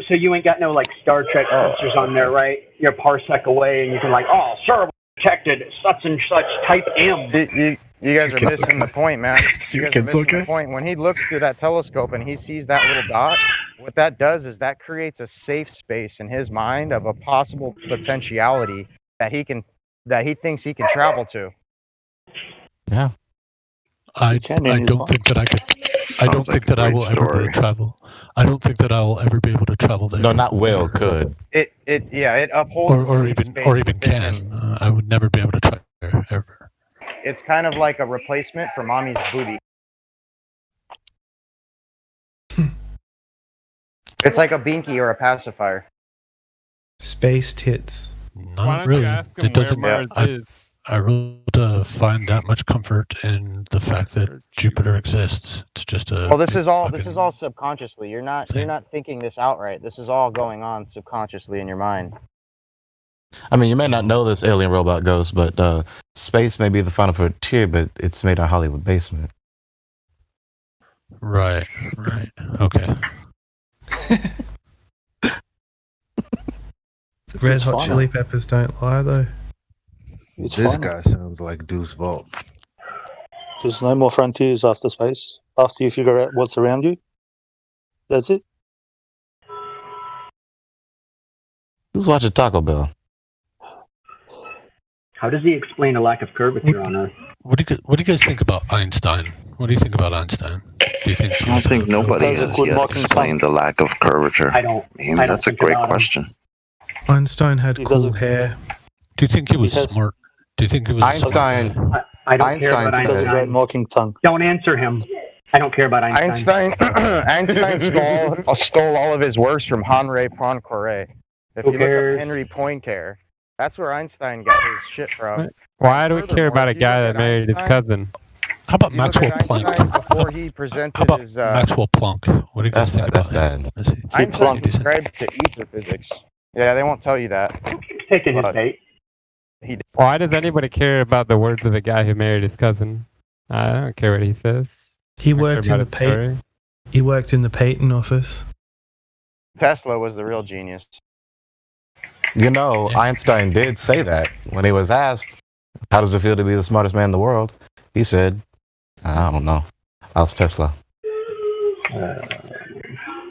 Speaker 14: So you ain't got no like Star Trek sensors on there, right? You're a parsec away, and you can like, oh, sir, detected such and such type M.
Speaker 6: You guys are missing the point, man. You
Speaker 4: your
Speaker 6: guys are
Speaker 4: kids
Speaker 6: missing
Speaker 4: okay?
Speaker 6: the point. When he looks through that telescope and he sees that little dot, what that does is that creates a safe space in his mind of a possible potentiality that he thinks he can travel to.
Speaker 2: Yeah.
Speaker 17: I don't think that I could. I don't think that I will ever be able to travel. I don't think that I will ever be able to travel there.
Speaker 2: No, not will, could.
Speaker 6: It upholds
Speaker 17: or even can. I would never be able to try there ever.
Speaker 6: It's kind of like a replacement for mommy's booty. It's like a binky or a pacifier.
Speaker 16: Space tits.
Speaker 17: Not really. It doesn't. I really find that much comfort in the fact that Jupiter exists. It's just a.
Speaker 6: Well, this is all subconsciously. You're not thinking this outright. This is all going on subconsciously in your mind.
Speaker 2: I mean, you may not know this alien robot ghost, but space may be the final frontier, but it's made our Hollywood basement.
Speaker 17: Right. Okay.
Speaker 16: Red Hot Chili Peppers don't lie, though.
Speaker 1: This guy sounds like Deuce Vault.
Speaker 9: There's no more frontiers after space. After you figure out what's around you, that's it.
Speaker 2: Who's watching Taco Bell?
Speaker 14: How does he explain a lack of curvature on Earth?
Speaker 17: What do you guys think about Einstein? What do you think about Einstein? Do you think?
Speaker 8: I don't think nobody has yet explained the lack of curvature.
Speaker 14: I don't.
Speaker 8: That's a great question.
Speaker 16: Einstein had cool hair.
Speaker 17: Do you think he was smart? Do you think he was
Speaker 6: Einstein?
Speaker 14: I don't care about
Speaker 9: He has a great
Speaker 14: Einstein.
Speaker 9: mocking tongue.
Speaker 14: Don't answer him. I don't care about Einstein.
Speaker 6: Einstein stole all of his works from Henri Poincaré. If
Speaker 14: Who
Speaker 6: you
Speaker 14: cares?
Speaker 6: look up Henry Poincaré, that's where Einstein got his shit from.
Speaker 21: Why do we care about a guy that married his cousin?
Speaker 17: How about Maxwell Planck?
Speaker 6: Before he presented
Speaker 17: How about
Speaker 6: his,
Speaker 17: Maxwell Planck? What do you guys think about him?
Speaker 6: Einstein subscribed to ether physics. Yeah, they won't tell you that.
Speaker 14: Taking his bait.
Speaker 21: Why does anybody care about the words of the guy who married his cousin? I don't care what he says.
Speaker 16: He
Speaker 21: I care
Speaker 16: worked in
Speaker 21: about
Speaker 16: the
Speaker 21: his story.
Speaker 16: patent. He worked in the patent office.
Speaker 6: Tesla was the real genius.
Speaker 2: You know, Einstein did say that when he was asked, how does it feel to be the smartest man in the world? He said, I don't know. I was Tesla.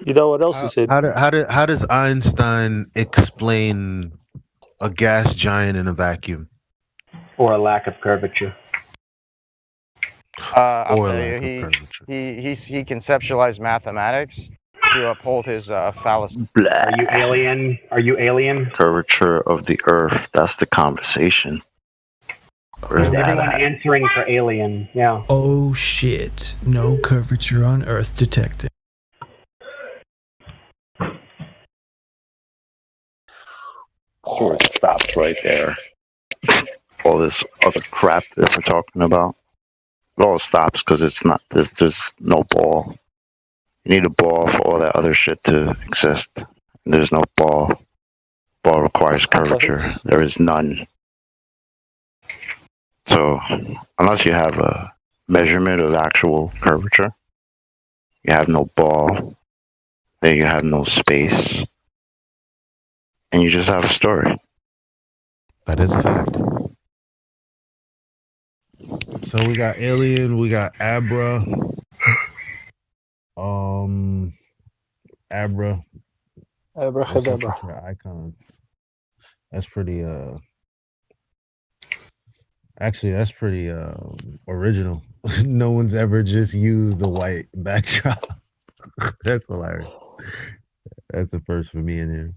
Speaker 9: You know what else he said?
Speaker 1: How does Einstein explain a gas giant in a vacuum?
Speaker 14: Or a lack of curvature.
Speaker 6: I'll
Speaker 1: Or
Speaker 6: tell
Speaker 1: lack
Speaker 6: you,
Speaker 1: of
Speaker 6: he conceptualized mathematics to uphold his fallacy.
Speaker 14: Are you alien? Are you alien?
Speaker 8: Curvature of the Earth. That's the conversation.
Speaker 14: Is everyone answering for alien? Yeah.
Speaker 16: Oh shit! No curvature on Earth detected.
Speaker 8: Or it stops right there. All this other crap that we're talking about, it all stops because it's not. There's no ball. You need a ball for all that other shit to exist. There's no ball. Ball requires curvature. There is none. So, unless you have a measurement of actual curvature, you have no ball. Then you have no space. And you just have a story.
Speaker 2: That is a fact.
Speaker 1: So we got Alien, we got Abra. Abra.
Speaker 9: Abracadabra.
Speaker 1: Icon. That's pretty actually that's pretty original. No one's ever just used the white backdrop. That's hilarious. That's the first for me in here.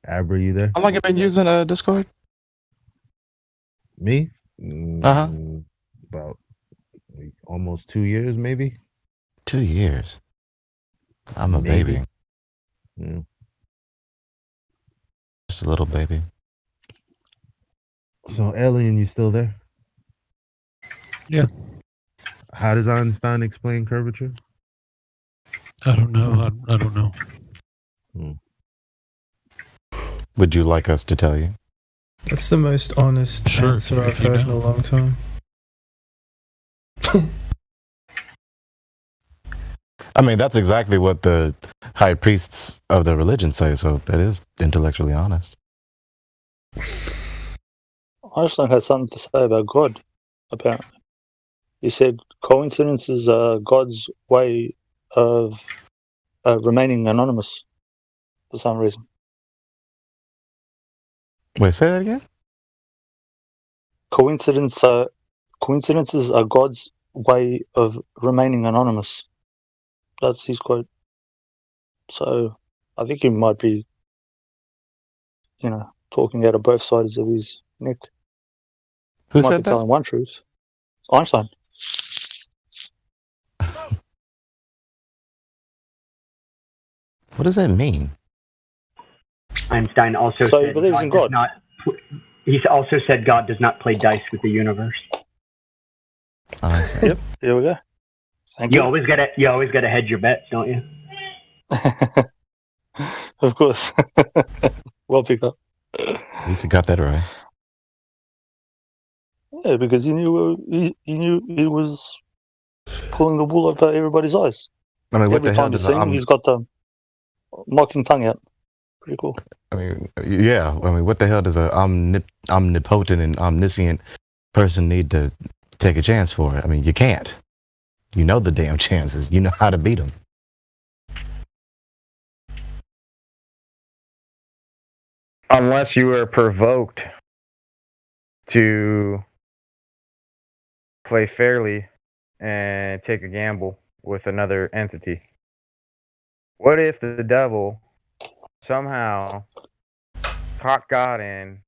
Speaker 1: Abra, you there?
Speaker 2: How long you been using Discord?
Speaker 1: Me?
Speaker 2: Uh-huh.
Speaker 1: About almost 2 years, maybe.
Speaker 2: 2 years. I'm a
Speaker 1: Maybe.
Speaker 2: baby.
Speaker 1: Yeah.
Speaker 2: Just a little baby.
Speaker 1: So, Alien, you still there?
Speaker 17: Yeah.
Speaker 1: How does Einstein explain curvature?
Speaker 17: I don't know. I don't know.
Speaker 2: Would you like us to tell you?
Speaker 16: That's the most honest
Speaker 17: Sure,
Speaker 16: answer I've
Speaker 17: if you
Speaker 16: heard in
Speaker 17: know.
Speaker 16: a long time.
Speaker 2: I mean, that's exactly what the high priests of the religion say, so that is intellectually honest.
Speaker 9: Einstein had something to say about God, apparently. He said coincidences are God's way of remaining anonymous for some reason.
Speaker 2: Wait, say that again?
Speaker 9: Coincidences are God's way of remaining anonymous. That's his quote. So I think he might be, talking out of both sides of his neck.
Speaker 2: Who
Speaker 9: Might
Speaker 2: said
Speaker 9: be
Speaker 2: that?
Speaker 9: telling one truth. Einstein.
Speaker 2: What does that mean?
Speaker 14: Einstein also
Speaker 9: So he
Speaker 14: said
Speaker 9: believes in God.
Speaker 14: He's also said God does not play dice with the universe.
Speaker 2: I see.
Speaker 9: Yep. Here we go. Thank
Speaker 14: You
Speaker 9: you.
Speaker 14: always gotta hedge your bets, don't you?
Speaker 9: Of course. Well picked up.
Speaker 2: At least you got that right.
Speaker 9: Yeah, because he knew he was pulling the wool over everybody's eyes.
Speaker 2: I mean, what
Speaker 9: Every
Speaker 2: the hell
Speaker 9: time you
Speaker 2: does
Speaker 9: sing, he's got the mocking tongue out. Pretty cool.
Speaker 2: I mean, yeah. I mean, what the hell does a omnipotent and omniscient person need to take a chance for? I mean, you can't. You know the damn chances. You know how to beat them.
Speaker 6: Unless you were provoked to play fairly and take a gamble with another entity. What if the devil somehow talked God in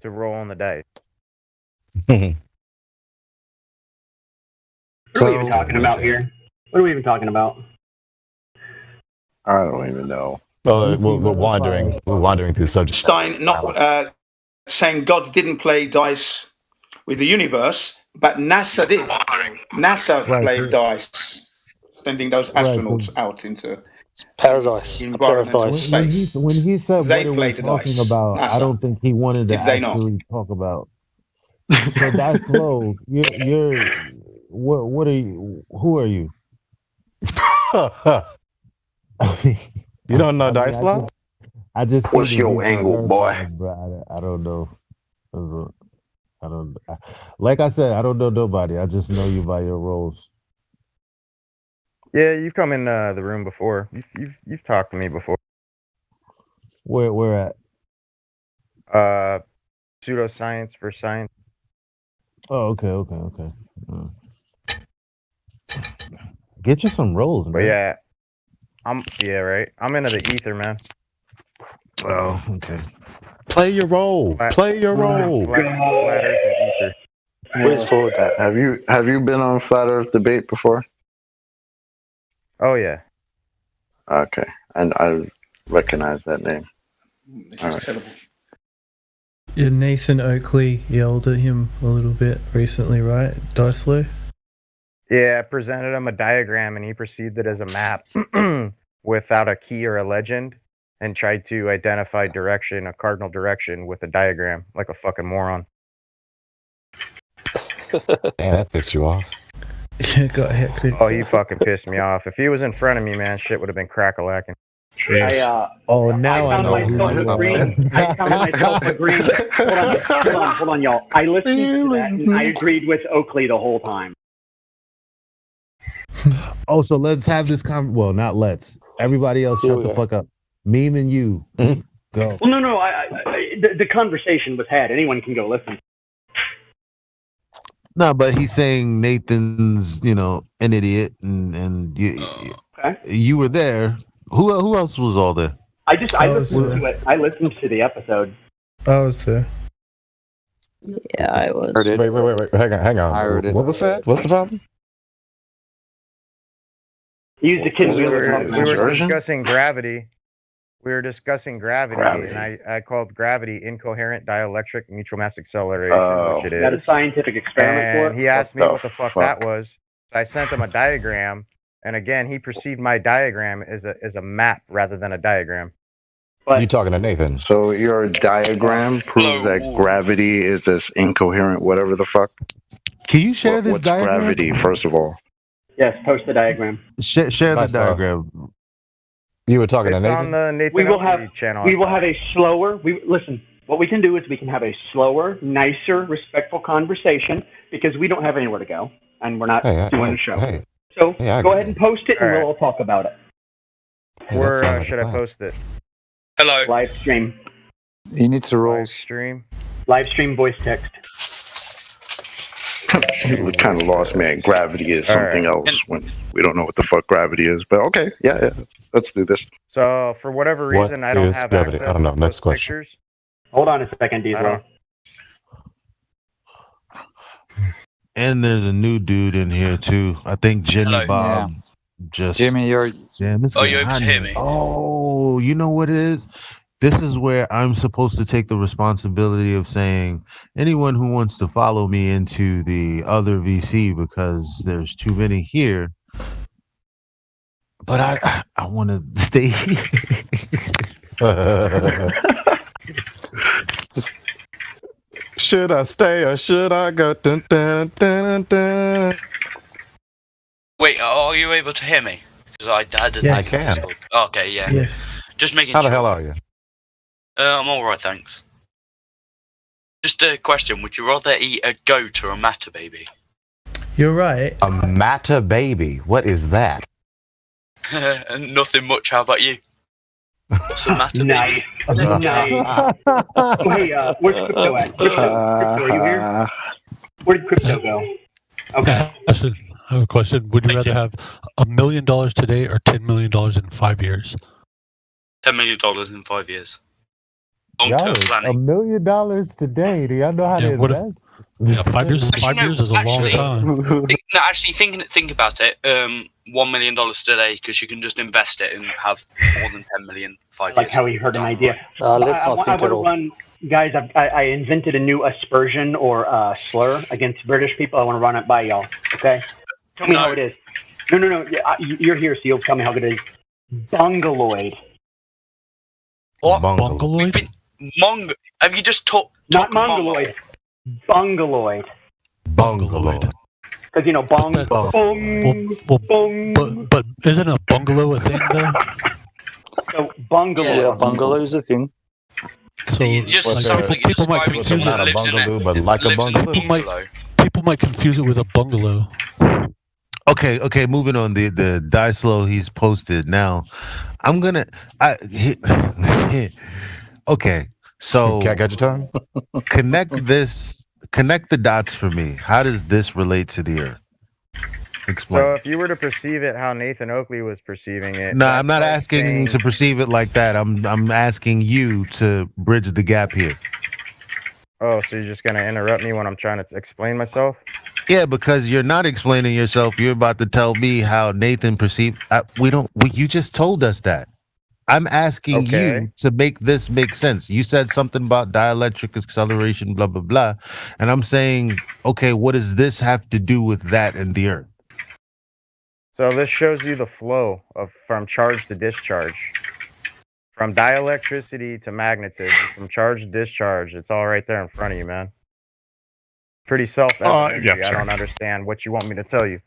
Speaker 6: to roll on the dice?
Speaker 14: What are we even talking about here? What are we even talking about?
Speaker 8: I don't even know.
Speaker 2: Well, we're wandering. We're wandering through subjects.
Speaker 3: Einstein not saying God didn't play dice with the universe, but NASA did. NASA played dice, sending those astronauts out into
Speaker 9: Paradise.
Speaker 3: environmental space.
Speaker 1: When he said
Speaker 3: They
Speaker 1: what are we
Speaker 3: played the
Speaker 1: talking
Speaker 3: dice.
Speaker 1: about, I
Speaker 3: NASA.
Speaker 1: don't think he wanted to
Speaker 3: Did they not?
Speaker 1: actually talk about. So Dice Low, you're what are you? Who are you?
Speaker 2: You don't know Dice Law?
Speaker 1: I just
Speaker 8: What's
Speaker 1: see
Speaker 8: your
Speaker 1: the
Speaker 8: angle, boy?
Speaker 1: bro. I don't know. I don't. Like I said, I don't know nobody. I just know you by your roles.
Speaker 6: Yeah, you've come in the room before. You've talked to me before.
Speaker 1: Where at?
Speaker 6: Pseudoscience for science.
Speaker 1: Oh, okay. Get you some rolls, man.
Speaker 6: But yeah, right. I'm into the ether, man.
Speaker 1: Oh, okay.
Speaker 2: Play your role. Play your role.
Speaker 6: Flat Earth and ether.
Speaker 9: Where's forward?
Speaker 8: Have you been on Flat Earth debate before?
Speaker 6: Oh yeah.
Speaker 8: Okay, and I recognize that name. All right.
Speaker 16: Yeah, Nathan Oakley yelled at him a little bit recently, right? Dicelo?
Speaker 6: Yeah, I presented him a diagram and he perceived it as a map without a key or a legend and tried to identify direction, a cardinal direction with a diagram, like a fucking moron.
Speaker 2: Damn, that pissed you off.
Speaker 16: Yeah, got hectic.
Speaker 6: Oh, he fucking pissed me off. If he was in front of me, man, shit would have been crack-a-lacking.
Speaker 1: Oh, now I know who you are.
Speaker 14: I found myself agreeing. Hold on, y'all. I listened to that and I agreed with Oakley the whole time.
Speaker 1: Oh, so let's have this well, not let's. Everybody else shut the fuck up. Meme and you. Go.
Speaker 14: Well, no. The conversation was had. Anyone can go listen.
Speaker 1: No, but he's saying Nathan's, an idiot, and you were there. Who else was all there?
Speaker 14: I listened to it. I listened to the episode.
Speaker 16: I was there.
Speaker 11: Yeah, I was.
Speaker 2: Wait. Hang on.
Speaker 10: I heard it.
Speaker 2: What was that? What's the problem?
Speaker 14: He used the kids.
Speaker 6: We were discussing gravity. And I called gravity incoherent dielectric mutual mass acceleration, which it is.
Speaker 14: Got a scientific experiment for it?
Speaker 6: And he asked me what the fuck that was. So I sent him a diagram, and again, he perceived my diagram as a map rather than a diagram.
Speaker 2: You talking to Nathan?
Speaker 8: So your diagram proves that gravity is this incoherent whatever the fuck?
Speaker 1: Can you share this
Speaker 8: what's
Speaker 1: diagram?
Speaker 8: Gravity, first of all.
Speaker 14: Yes, post the diagram.
Speaker 1: Share the diagram.
Speaker 2: You were talking to Nathan?
Speaker 6: On the Nathan
Speaker 14: We will
Speaker 6: Oakley
Speaker 14: have
Speaker 6: channel.
Speaker 14: We will have a slower. Listen. What we can do is we can have a slower, nicer, respectful conversation because we don't have anywhere to go and we're not doing a show. So go ahead and post it, and we'll all talk about it.
Speaker 6: Where should I post it?
Speaker 14: Hello. Live stream.
Speaker 10: He needs to roll.
Speaker 14: Live stream voice text.
Speaker 8: You kind of lost me at gravity is something else when we don't know what the fuck gravity is. But okay, yeah, let's do this.
Speaker 6: So for whatever reason, I don't have
Speaker 2: gravity?
Speaker 6: access
Speaker 2: I don't know.
Speaker 6: to
Speaker 2: Next
Speaker 6: those
Speaker 2: question.
Speaker 6: pictures.
Speaker 14: Hold on a second, Diesel.
Speaker 1: And there's a new dude in here too. I think Jimmy
Speaker 10: Hello.
Speaker 1: Bob just.
Speaker 10: Jimmy, you're.
Speaker 1: Damn, it's
Speaker 10: Oh,
Speaker 1: getting
Speaker 10: you're able
Speaker 1: hot
Speaker 10: to
Speaker 1: in
Speaker 10: hear
Speaker 1: here.
Speaker 10: me?
Speaker 1: Oh, you know what it is? This is where I'm supposed to take the responsibility of saying anyone who wants to follow me into the other VC because there's too many here. But I want to stay here.
Speaker 2: Should I stay or should I go? Dun, dun, dun, dun.
Speaker 13: Wait, are you able to hear me? Because I had a
Speaker 2: Yes. I can.
Speaker 13: Discord. Okay, yeah.
Speaker 2: Yes.
Speaker 13: Just making
Speaker 2: How
Speaker 13: sure.
Speaker 2: the hell are you?
Speaker 13: I'm alright, thanks. Just a question, would you rather eat a goat or a matter baby?
Speaker 16: You're right.
Speaker 2: A matter baby. What is that?
Speaker 13: Nothing much, how about you? What's a matter
Speaker 14: Nice.
Speaker 13: baby?
Speaker 14: Nice. Oh, hey, where's Crypto at? Crypto, are you here? Where did Crypto go? Okay.
Speaker 17: I have a question. Would you rather have $1 million today or $10 million in 5 years?
Speaker 13: $10 million in 5 years.
Speaker 1: Y'all
Speaker 13: Long-term
Speaker 1: is
Speaker 13: planning.
Speaker 1: $1 million today. Do y'all know how to
Speaker 17: what if-
Speaker 1: invest?
Speaker 17: Yeah, 5 years. 5 years is a long time.
Speaker 13: Actually, think about it. $1 million today, because you can just invest it and have more than 10 million 5
Speaker 14: Like
Speaker 13: years.
Speaker 14: how he heard an idea.
Speaker 9: Let's not
Speaker 14: I
Speaker 9: think
Speaker 14: want
Speaker 9: at
Speaker 14: to
Speaker 9: all.
Speaker 14: run, guys. I invented a new aspersion or slur against British people. I want to run it by y'all. Okay, tell me how it is. No. Yeah, you're here, so you'll tell me how good it is. Bungaloid.
Speaker 13: What?
Speaker 17: Bungaloid?
Speaker 13: Have you just talked?
Speaker 14: Not mongoloid. Bungaloid.
Speaker 2: Bungaloid.
Speaker 14: Because you know, bong.
Speaker 17: But isn't a bungalow a thing though?
Speaker 14: So bungalow.
Speaker 9: Yeah, bungalow is a thing.
Speaker 17: So
Speaker 13: just
Speaker 17: like,
Speaker 13: sounds like
Speaker 17: people
Speaker 13: you're
Speaker 17: might
Speaker 13: describing
Speaker 17: confuse
Speaker 13: someone
Speaker 17: it.
Speaker 13: that lives in a-
Speaker 2: but like a
Speaker 13: lives in
Speaker 2: bungalow.
Speaker 13: bungalow.
Speaker 17: People might confuse it with a bungalow.
Speaker 1: Okay, moving on. The die slow he's posted. Now, I'm gonna okay, so
Speaker 2: Cat got your tongue?
Speaker 1: connect the dots for me. How does this relate to the earth? Explain.
Speaker 6: So if you were to perceive it how Nathan Oakley was perceiving it.
Speaker 1: No,
Speaker 6: that's
Speaker 1: I'm not
Speaker 6: like
Speaker 1: asking
Speaker 6: saying-
Speaker 1: to perceive it like that. I'm asking you to bridge the gap here.
Speaker 6: Oh, so you're just gonna interrupt me when I'm trying to explain myself?
Speaker 1: Yeah, because you're not explaining yourself. You're about to tell me how Nathan perceived. You just told us that. I'm asking you to make this make sense. You said something about dielectric acceleration, blah blah blah, and I'm saying, okay, what does this have to do with that and the earth?
Speaker 6: So this shows you the flow of from charge to discharge. From dielectricity to magnetism, from charge to discharge. It's all right there in front of you, man. Pretty self-evident.
Speaker 4: yeah,
Speaker 6: I
Speaker 4: sure.
Speaker 6: don't understand what you want me to tell you.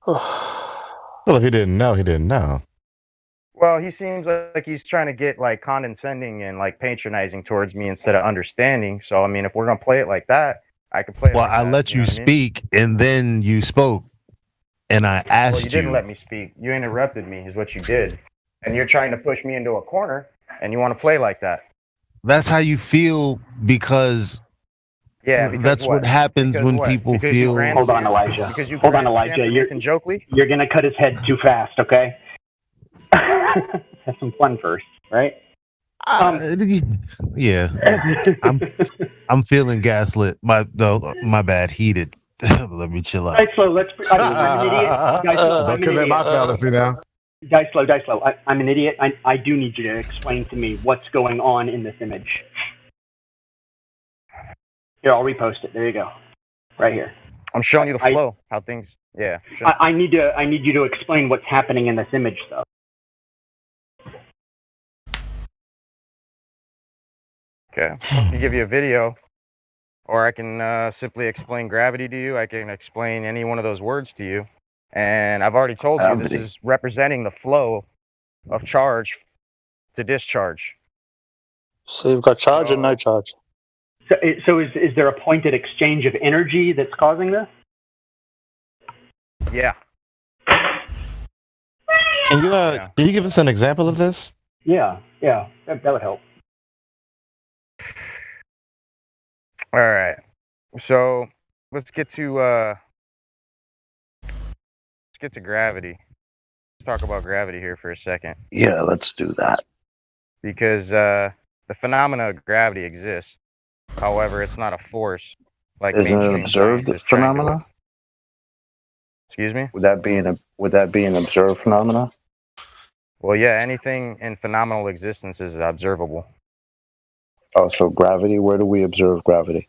Speaker 2: Well, if he didn't know, he didn't know.
Speaker 6: Well, he seems like he's trying to get like condescending and like patronizing towards me instead of understanding. So I mean, if we're gonna play it like that, I can play it
Speaker 1: Well,
Speaker 6: like
Speaker 1: I
Speaker 6: that,
Speaker 1: let you
Speaker 6: know what I mean?
Speaker 1: speak, and then you spoke, and I asked
Speaker 6: Well, you didn't let me speak. You interrupted me, is what you did. And you're trying to push me into a corner, and you want to play like that.
Speaker 1: That's how you feel because
Speaker 6: Yeah, because
Speaker 1: that's what happens
Speaker 6: Because
Speaker 1: when
Speaker 6: what?
Speaker 1: people
Speaker 6: Because you
Speaker 1: feel.
Speaker 6: ran-
Speaker 14: Hold on, Elijah.
Speaker 6: Because you
Speaker 14: Hold on,
Speaker 6: grandstand
Speaker 14: Elijah.
Speaker 6: for
Speaker 14: You're
Speaker 6: Nathan Jokley?
Speaker 14: you're gonna cut his head too fast. Okay. Have some fun first, right?
Speaker 1: Yeah, I'm feeling gaslit. My bad. Heated. Let me chill out.
Speaker 14: Guys, slow. I'm an idiot. Guys, slow. I'm an idiot.
Speaker 2: now.
Speaker 14: Guys, slow. I'm an idiot. I do need you to explain to me what's going on in this image. Here, I'll repost it. There you go. Right here.
Speaker 6: I'm showing you the flow, how things. Yeah. Sure.
Speaker 14: I need you to explain what's happening in this image, though.
Speaker 6: Okay. I can give you a video, or I can simply explain gravity to you. I can explain any one of those words to you. And I've already told you this is representing the flow of charge to discharge.
Speaker 9: So you've got charge and no charge.
Speaker 14: So is there a pointed exchange of energy that's causing this?
Speaker 6: Yeah.
Speaker 2: Can you give us an example of this?
Speaker 14: Yeah. That would help.
Speaker 6: All right. So let's get to gravity. Let's talk about gravity here for a second.
Speaker 8: Yeah, let's do that.
Speaker 6: Because the phenomena of gravity exists. However, it's not a force. like
Speaker 8: Isn't it
Speaker 6: mainstream
Speaker 8: observed
Speaker 6: science is trying to.
Speaker 8: phenomena?
Speaker 6: Excuse me?
Speaker 8: Would that be an observed phenomena?
Speaker 6: Well, yeah, anything in phenomenal existence is observable.
Speaker 8: Oh, so gravity. Where do we observe gravity?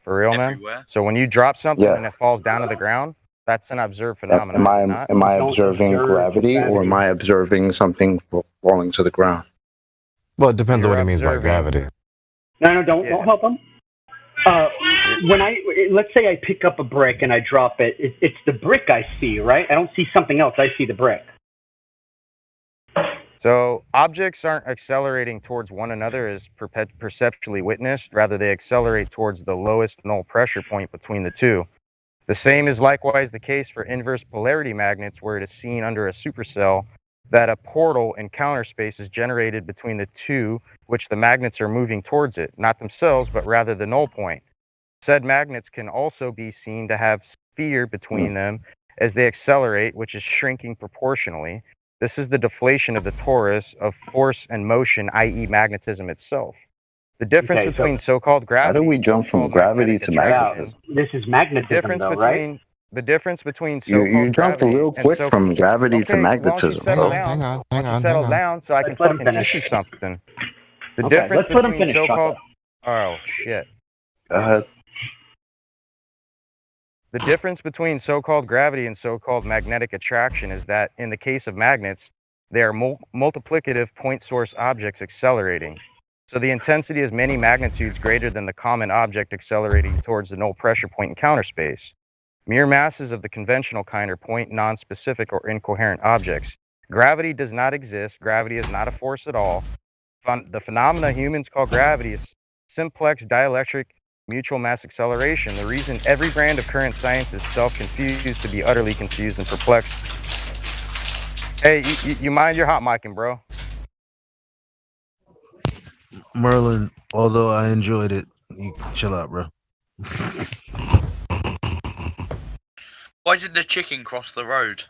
Speaker 6: For real, man?
Speaker 13: Everywhere.
Speaker 6: So when you drop something
Speaker 8: Yeah.
Speaker 6: and it falls down to the ground, that's an observed phenomenon.
Speaker 8: Am
Speaker 6: is it not?
Speaker 8: I
Speaker 14: Don't
Speaker 8: observing
Speaker 14: observe
Speaker 8: gravity, or am
Speaker 14: gravity.
Speaker 8: I observing something falling to the ground?
Speaker 2: Well, it depends on
Speaker 6: You're
Speaker 2: what he means by
Speaker 6: observing.
Speaker 2: gravity.
Speaker 14: No, don't help him. Let's say I pick up a brick and I drop it, it's the brick I see, right? I don't see something else. I see the brick.
Speaker 6: So objects aren't accelerating towards one another as perceptually witnessed. Rather, they accelerate towards the lowest null pressure point between the two. The same is likewise the case for inverse polarity magnets, where it is seen under a supercell that a portal in counter space is generated between the two, which the magnets are moving towards it, not themselves, but rather the null point. Said magnets can also be seen to have sphere between them as they accelerate, which is shrinking proportionally. This is the deflation of the torus of force and motion, i.e. magnetism itself. The difference
Speaker 14: Okay, so-
Speaker 6: between so-called gravity.
Speaker 8: How do we jump from
Speaker 6: so-called
Speaker 8: gravity
Speaker 6: magnetic
Speaker 8: to
Speaker 6: attraction-
Speaker 8: magnetism?
Speaker 14: This is magnetism, though, right?
Speaker 6: The difference between
Speaker 8: You
Speaker 6: so-called
Speaker 8: jumped
Speaker 6: gravity
Speaker 8: real
Speaker 6: and
Speaker 8: quick
Speaker 6: so-
Speaker 8: from gravity to
Speaker 6: Okay, why don't you
Speaker 8: magnetism.
Speaker 6: settle
Speaker 8: Oh,
Speaker 6: down?
Speaker 2: Hang on.
Speaker 6: Why don't you settle down so I can
Speaker 14: Let's let him
Speaker 6: fucking teach
Speaker 14: finish.
Speaker 6: you something? The
Speaker 14: Okay,
Speaker 6: difference
Speaker 14: let's let him
Speaker 6: between
Speaker 14: finish,
Speaker 6: so-called.
Speaker 14: Choco.
Speaker 6: Oh shit.
Speaker 8: Go ahead.
Speaker 6: The difference between so-called gravity and so-called magnetic attraction is that in the case of magnets, they are multiplicative point source objects accelerating. So the intensity is many magnitudes greater than the common object accelerating towards the null pressure point in counter space. Mere masses of the conventional kind are point non-specific or incoherent objects. Gravity does not exist. Gravity is not a force at all. The phenomena humans call gravity is simplex dielectric mutual mass acceleration. The reason every brand of current science is self-confused to be utterly confused and perplexed. Hey, you mind your hot micing, bro?
Speaker 1: Merlin, although I enjoyed it, you chill out, bro.
Speaker 13: Why did the chicken cross the road?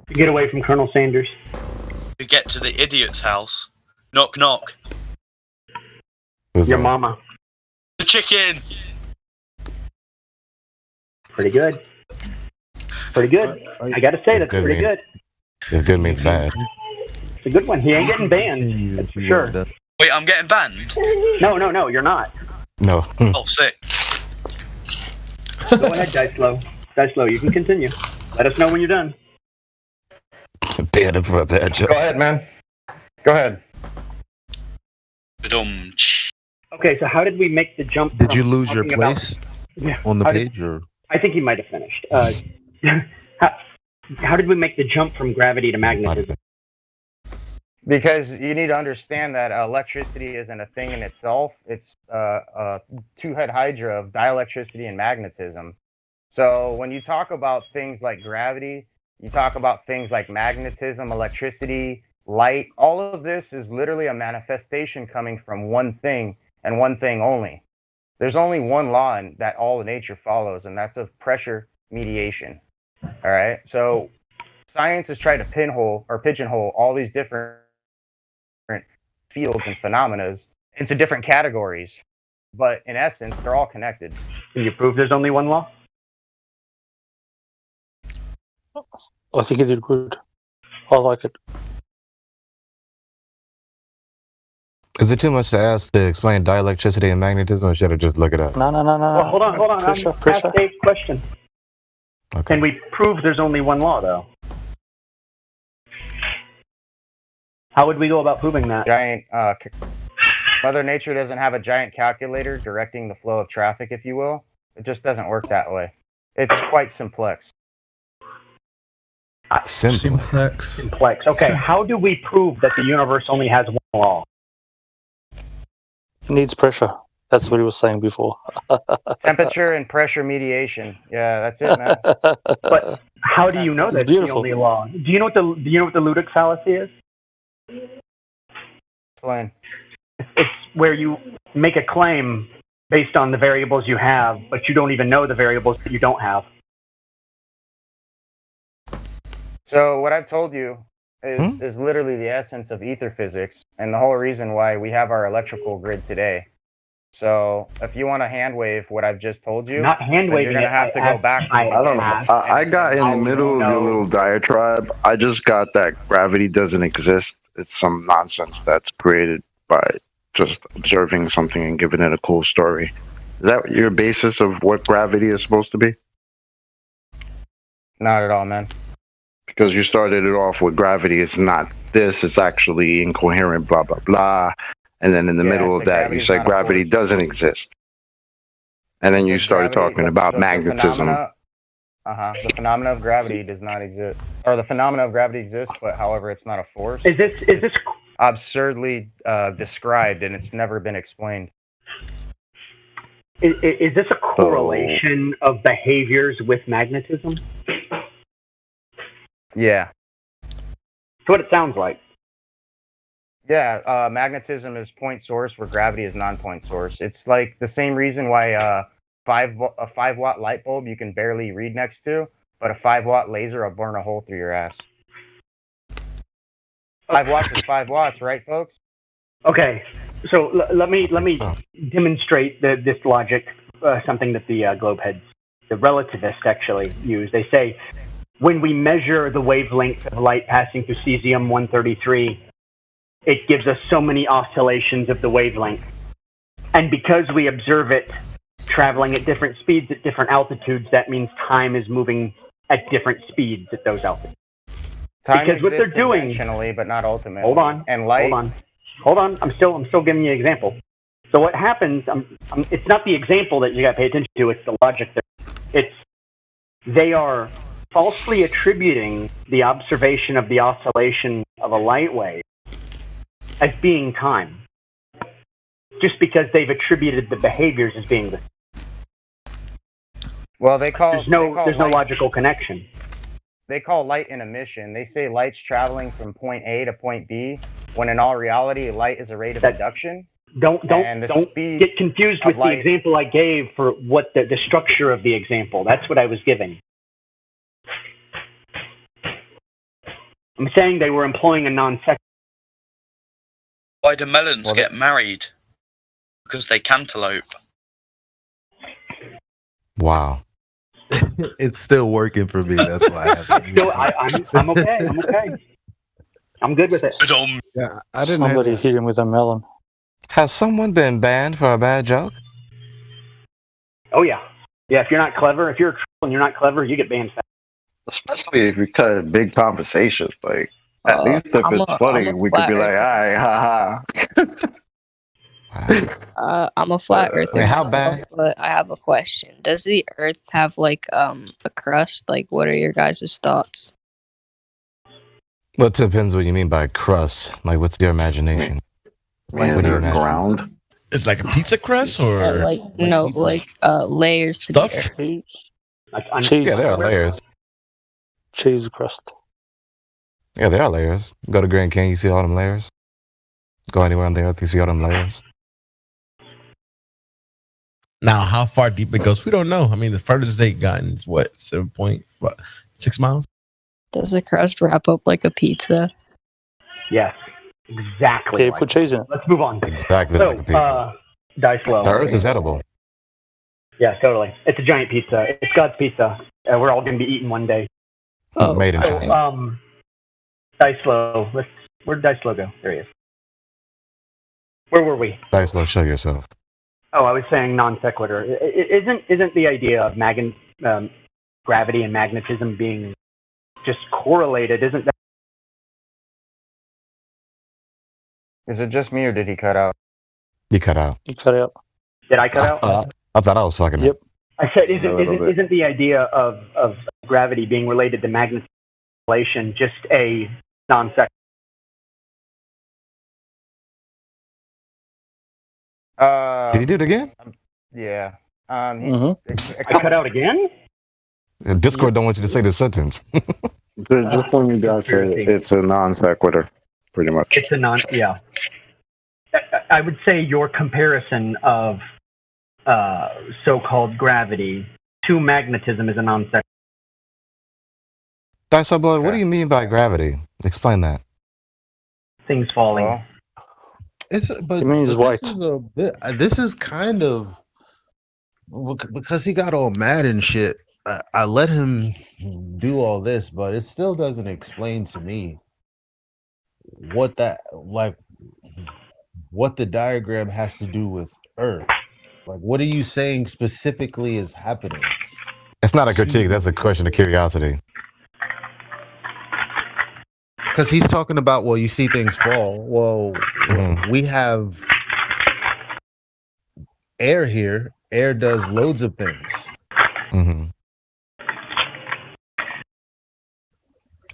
Speaker 14: To get away from Colonel Sanders.
Speaker 13: To get to the idiot's house. Knock knock.
Speaker 14: Your mama.
Speaker 13: The chicken!
Speaker 14: Pretty good. Pretty good. I gotta say, that's pretty good.
Speaker 2: If good means bad.
Speaker 14: It's a good one. He ain't getting banned. That's for sure.
Speaker 13: Wait, I'm getting banned?
Speaker 14: No, you're not.
Speaker 2: No.
Speaker 13: Oh, sick.
Speaker 14: Go ahead, Dicelo. Dicelo, you can continue. Let us know when you're done.
Speaker 2: Bad for that joke.
Speaker 6: Go ahead, man. Go ahead.
Speaker 14: Okay, so how did we make the jump?
Speaker 1: Did
Speaker 14: from
Speaker 1: you lose your
Speaker 14: talking about-
Speaker 1: place
Speaker 14: Yeah.
Speaker 1: on the
Speaker 14: How did-
Speaker 1: page, or
Speaker 14: I think he might have finished. How did we make the jump from gravity to magnetism?
Speaker 6: Because you need to understand that electricity isn't a thing in itself. It's a two-head hydra of dielectricity and magnetism. So when you talk about things like gravity, you talk about things like magnetism, electricity, light. All of this is literally a manifestation coming from one thing and one thing only. There's only one law that all of nature follows, and that's of pressure mediation. All right. So science is trying to pigeonhole all these different fields and phenomena into different categories, but in essence, they're all connected.
Speaker 14: Can you prove there's only one law?
Speaker 9: I think he did good. I like it.
Speaker 2: Is it too much to ask to explain dielectricity and magnetism, or should I just look it up?
Speaker 9: No.
Speaker 14: Well, hold on.
Speaker 9: Pressure.
Speaker 14: Ask Dave's question.
Speaker 2: Okay.
Speaker 14: Can we prove there's only one law, though? How would we go about proving that?
Speaker 6: Giant Mother Nature doesn't have a giant calculator directing the flow of traffic, if you will. It just doesn't work that way. It's quite simplex.
Speaker 16: Simplex.
Speaker 14: Okay, how do we prove that the universe only has one law?
Speaker 9: Needs pressure. That's what he was saying before.
Speaker 6: Temperature and pressure mediation. Yeah, that's it, man.
Speaker 14: But how do you know
Speaker 9: It's
Speaker 14: that's the
Speaker 9: beautiful.
Speaker 14: only law? Do you know what the Ludic fallacy is?
Speaker 6: Explain.
Speaker 14: It's where you make a claim based on the variables you have, but you don't even know the variables that you don't have.
Speaker 6: So what I've told you is literally the essence of ether physics and the whole reason why we have our electrical grid today. So if you want to hand wave what I've just told you,
Speaker 14: Not hand
Speaker 6: then
Speaker 14: waving
Speaker 6: you're gonna
Speaker 14: it,
Speaker 6: have to go back. To
Speaker 8: I don't know. I got in the middle of your little diatribe. I just got that gravity doesn't exist. It's some nonsense that's created by just observing something and giving it a cool story. Is that your basis of what gravity is supposed to be?
Speaker 6: Not at all, man.
Speaker 8: Because you started it off with gravity is not this, it's actually incoherent, blah, blah, blah. And then in the middle of that, you said gravity doesn't exist. And then you started talking about magnetism.
Speaker 6: The phenomena of gravity does not exist, or the phenomena of gravity exists, but however, it's not a force.
Speaker 14: Is this
Speaker 6: absurdly described, and it's never been explained?
Speaker 14: Is this a correlation of behaviors with magnetism?
Speaker 6: Yeah.
Speaker 14: That's what it sounds like.
Speaker 6: Yeah, magnetism is point source where gravity is non-point source. It's like the same reason why a 5-watt light bulb you can barely read next to, but a 5-watt laser will burn a hole through your ass. 5 watts is 5 watts, right, folks?
Speaker 14: Okay, so let me demonstrate this logic. Something that the Globeheads, the relativists, actually use. They say when we measure the wavelength of light passing through cesium-133, it gives us so many oscillations of the wavelength, and because we observe it traveling at different speeds at different altitudes, that means time is moving at different speeds at those altitudes.
Speaker 6: Time
Speaker 14: Because what they're
Speaker 6: exists
Speaker 14: doing,
Speaker 6: dimensionally, but not ultimately.
Speaker 14: hold on,
Speaker 6: And light.
Speaker 14: hold on. I'm still giving you an example. So what happens? It's not the example that you got to pay attention to. It's the logic. They are falsely attributing the observation of the oscillation of a light wave as being time, just because they've attributed the behaviors as being the.
Speaker 6: Well, there's no
Speaker 14: logical connection.
Speaker 6: They call light an emission. They say light's traveling from point A to point B, when in all reality, light is a rate of induction.
Speaker 14: Don't get confused with the example I gave for what the structure of the example. That's what I was giving. I'm saying they were employing a non-sequitur.
Speaker 13: Why do melons get married? Because they cantaloupe.
Speaker 2: Wow.
Speaker 1: It's still working for me. That's why I have it.
Speaker 14: I'm okay. I'm okay. I'm good with it.
Speaker 19: Yeah,
Speaker 9: Somebody hit him with a melon.
Speaker 2: Has someone been banned for a bad joke?
Speaker 14: Oh yeah. Yeah, if you're not clever, if you're a troll and you're not clever, you get banned fast.
Speaker 8: Especially if you cut a big conversation. Like, at least if it's funny, we could be like, alright, haha.
Speaker 11: I'm a flat earther
Speaker 2: Wait, how
Speaker 11: myself,
Speaker 2: bad?
Speaker 11: but I have a question. Does the Earth have like a crust? Like, what are your guys' thoughts?
Speaker 2: Well, it depends what you mean by crust. Like, what's your imagination?
Speaker 8: Man,
Speaker 2: What do you
Speaker 8: there's
Speaker 2: imagine?
Speaker 8: ground.
Speaker 22: It's like a pizza crust or
Speaker 11: Like layers to
Speaker 22: stuff?
Speaker 11: the Earth.
Speaker 9: Cheese.
Speaker 2: Yeah, there are layers.
Speaker 9: Cheese crust.
Speaker 2: Yeah, there are layers. Go to Grand Canyon, you see all them layers. Go anywhere on the earth, you see all them layers.
Speaker 22: Now, how far deep it goes, we don't know. I mean, the furthest they've gotten is what, 7.6 miles?
Speaker 11: Does the crust wrap up like a pizza?
Speaker 14: Yes, exactly.
Speaker 9: Yeah, put cheese in it.
Speaker 14: Let's move on.
Speaker 2: Exactly
Speaker 14: So,
Speaker 2: like a pizza.
Speaker 14: Dice Low.
Speaker 2: The earth is edible.
Speaker 14: Yeah, totally. It's a giant pizza. It's God's pizza. We're all going to be eating one day.
Speaker 2: Made in
Speaker 14: So,
Speaker 2: China.
Speaker 14: Dice Low. Where'd Dice Low go? There he is. Where were we?
Speaker 2: Dice Low, show yourself.
Speaker 14: Oh, I was saying non sequitur. Isn't the idea of gravity and magnetism being just correlated? Isn't that?
Speaker 6: Is it just me, or did he cut out?
Speaker 2: You cut out.
Speaker 9: You cut out.
Speaker 14: Did I cut out?
Speaker 2: I thought I was fucking
Speaker 9: Yep.
Speaker 14: I said, isn't the idea of gravity being related to magnetism just a non sequitur?
Speaker 2: Did he do it again?
Speaker 6: Yeah.
Speaker 14: I cut out again?
Speaker 2: Discord don't want you to say this sentence.
Speaker 8: Just when you got to it, it's a non sequitur, pretty much.
Speaker 14: It's a yeah. I would say your comparison of so-called gravity to magnetism is a non sequitur.
Speaker 2: Dice Low Blood, what do you mean by gravity? Explain that.
Speaker 14: Things falling.
Speaker 1: But
Speaker 9: It means white.
Speaker 1: this is kind of because he got all mad and shit. I let him do all this, but it still doesn't explain to me what the diagram has to do with Earth. Like, what are you saying specifically is happening?
Speaker 2: It's not a critique. That's a question of curiosity.
Speaker 1: Because he's talking about, well, you see things fall. Well, we have air here. Air does loads of things.
Speaker 2: Mm-hmm.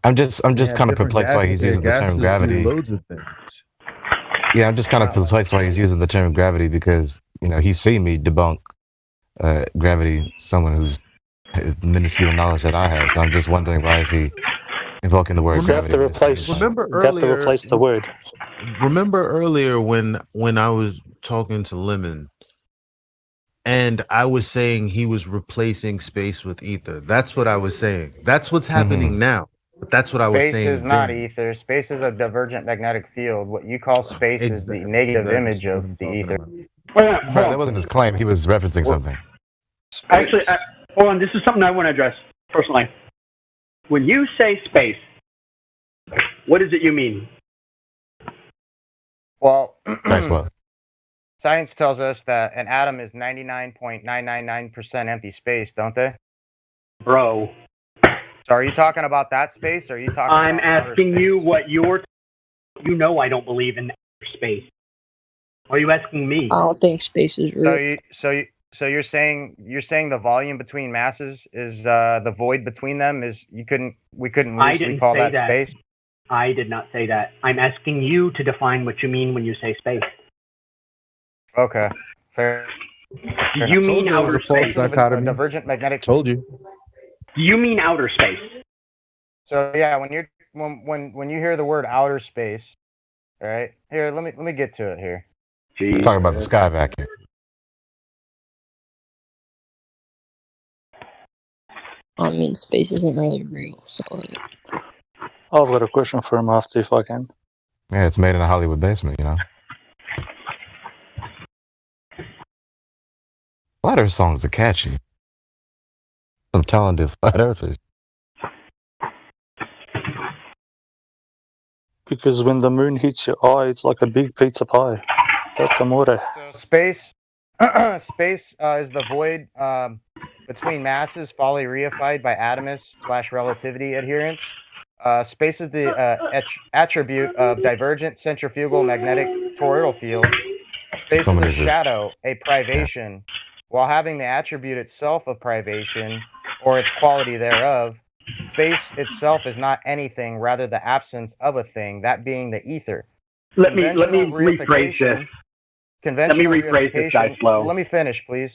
Speaker 2: I'm just kind of perplexed why he's using the term gravity.
Speaker 1: Loads of things.
Speaker 2: Yeah, I'm just kind of perplexed why he's using the term gravity because he's seen me debunk gravity. Someone who's minuscule knowledge that I have. So I'm just wondering why is he invoking the word
Speaker 9: You have
Speaker 2: gravity?
Speaker 9: to replace. You have to replace the word.
Speaker 1: Remember earlier when I was talking to Lemon, and I was saying he was replacing space with ether. That's what I was saying. That's what's happening now. But that's what I was saying.
Speaker 6: Space is not
Speaker 1: then.
Speaker 6: ether. Space is a divergent magnetic field. What you call space is the negative image of the ether.
Speaker 2: Right, that wasn't his claim. He was referencing something.
Speaker 14: Actually, hold on. This is something I want to address personally. When you say space, what is it you mean?
Speaker 6: Well,
Speaker 2: Nice
Speaker 6: science tells us that an atom is 99.999% empty space, don't they?
Speaker 14: Bro.
Speaker 6: So are you talking about that space, or are you talking
Speaker 14: I'm
Speaker 6: about outer
Speaker 14: asking
Speaker 6: space?
Speaker 14: you what you're... You know I don't believe in outer space. Why are you asking me?
Speaker 11: I don't think space is real.
Speaker 6: So you're saying the volume between masses is the void between them is we couldn't
Speaker 14: I
Speaker 6: loosely
Speaker 14: didn't
Speaker 6: call
Speaker 14: say
Speaker 6: that space?
Speaker 14: I did not say that. I'm asking you to define what you mean when you say space.
Speaker 6: Okay, fair.
Speaker 14: Do you mean outer space?
Speaker 6: A divergent magnetic.
Speaker 1: Told you.
Speaker 14: Do you mean outer space?
Speaker 6: So yeah, when you hear the word outer space, all right? Here, let me get to it here.
Speaker 2: We're talking about the sky vacuum.
Speaker 11: I mean, space isn't really real, so.
Speaker 9: I've got a question for him after, if I can.
Speaker 2: Yeah, it's made in a Hollywood basement, Flat Earth songs are catchy. Some talented flat earthers.
Speaker 9: Because when the moon hits your eye, it's like a big pizza pie. That's amore.
Speaker 6: So space is the void between masses, fully reified by atomists/relativity adherents. Space is the attribute of divergent centrifugal magnetic toroidal field. Space is a shadow, a privation, while having the attribute itself of privation, or its quality thereof. Space itself is not anything, rather the absence of a thing, that being the ether.
Speaker 14: Let me rephrase this. Let me rephrase this, guy, slow.
Speaker 6: Let me finish, please.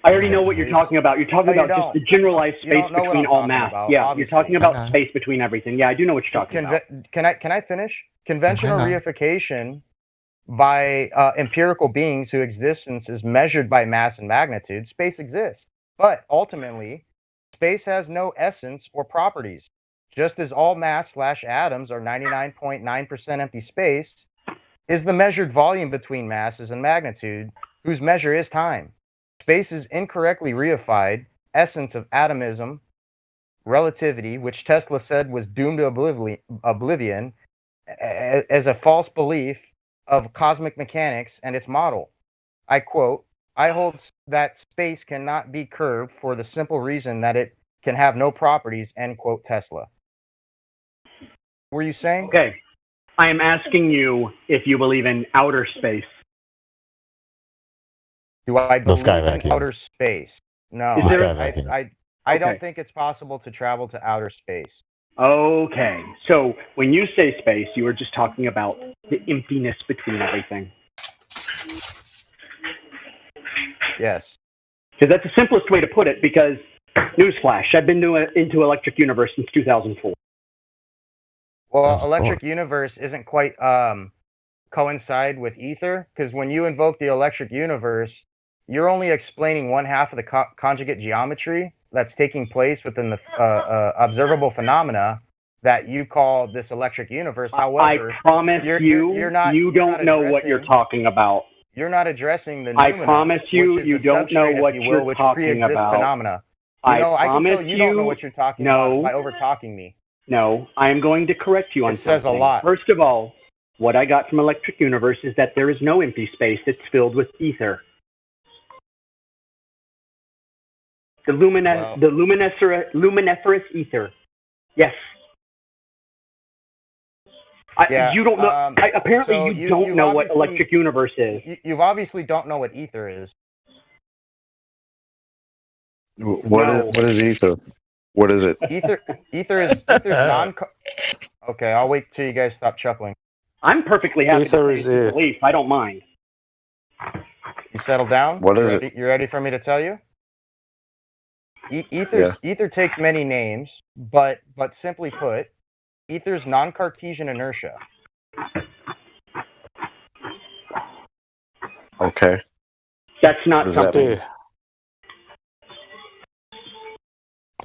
Speaker 14: I already know what you're talking about. You're talking about just the generalized space between all mass. Yeah, you're talking about space between everything. Yeah, I do know what you're talking about.
Speaker 6: Can I finish? Conventional reification by empirical beings whose existence is measured by mass and magnitude. Space exists, but ultimately, space has no essence or properties. Just as all mass/atoms are 99.9% empty space, is the measured volume between masses and magnitude, whose measure is time. Space is incorrectly reified essence of atomism, relativity, which Tesla said was doomed to oblivion, as a false belief of cosmic mechanics and its model. I quote, "I hold that space cannot be curved for the simple reason that it can have no properties," end quote, Tesla. What were you saying?
Speaker 14: Okay. I am asking you if you believe in outer space.
Speaker 6: Do I believe
Speaker 2: sky
Speaker 6: in
Speaker 2: vacuum.
Speaker 6: outer space? No.
Speaker 14: Is there-
Speaker 2: sky vacuum.
Speaker 6: I don't
Speaker 14: Okay.
Speaker 6: think it's possible to travel to outer space.
Speaker 14: Okay. So when you say space, you were just talking about the emptiness between everything.
Speaker 6: Yes.
Speaker 14: Because that's the simplest way to put it, because, newsflash, I've been into Electric Universe since 2004.
Speaker 6: Well, Electric Universe isn't quite coincide with ether, because when you invoke the Electric Universe, you're only explaining one half of the conjugate geometry that's taking place within the observable phenomena, that you call this electric universe. However,
Speaker 14: I promise
Speaker 6: you're not.
Speaker 14: You don't know what you're talking about.
Speaker 6: You're not addressing the.
Speaker 14: I
Speaker 6: Numina,
Speaker 14: promise you,
Speaker 6: which is
Speaker 14: you
Speaker 6: the
Speaker 14: don't know
Speaker 6: substrate, if
Speaker 14: what
Speaker 6: you will,
Speaker 14: you're
Speaker 6: which
Speaker 14: talking
Speaker 6: pre-exists
Speaker 14: about.
Speaker 6: Phenomena.
Speaker 14: I
Speaker 6: I can
Speaker 14: promise
Speaker 6: tell you don't know what you're talking about by over talking me.
Speaker 14: No, I am going to correct you on
Speaker 6: It says a
Speaker 14: something.
Speaker 6: lot.
Speaker 14: First of all, what I got from Electric Universe is that there is no empty space. It's filled with ether. The luminiferous ether. Yes. You don't know. Apparently,
Speaker 6: so
Speaker 14: you don't know what Electric Universe is.
Speaker 6: You obviously don't know what ether is.
Speaker 8: What is ether? What is it?
Speaker 6: Ether's non. Okay, I'll wait till you guys stop chuckling.
Speaker 14: I'm perfectly happy to say it's belief. I don't mind.
Speaker 6: You settle down?
Speaker 8: What is it?
Speaker 6: You ready for me to tell you? Ether takes many names, but simply put, ether's non-Cartesian inertia.
Speaker 8: Okay.
Speaker 14: That's not something.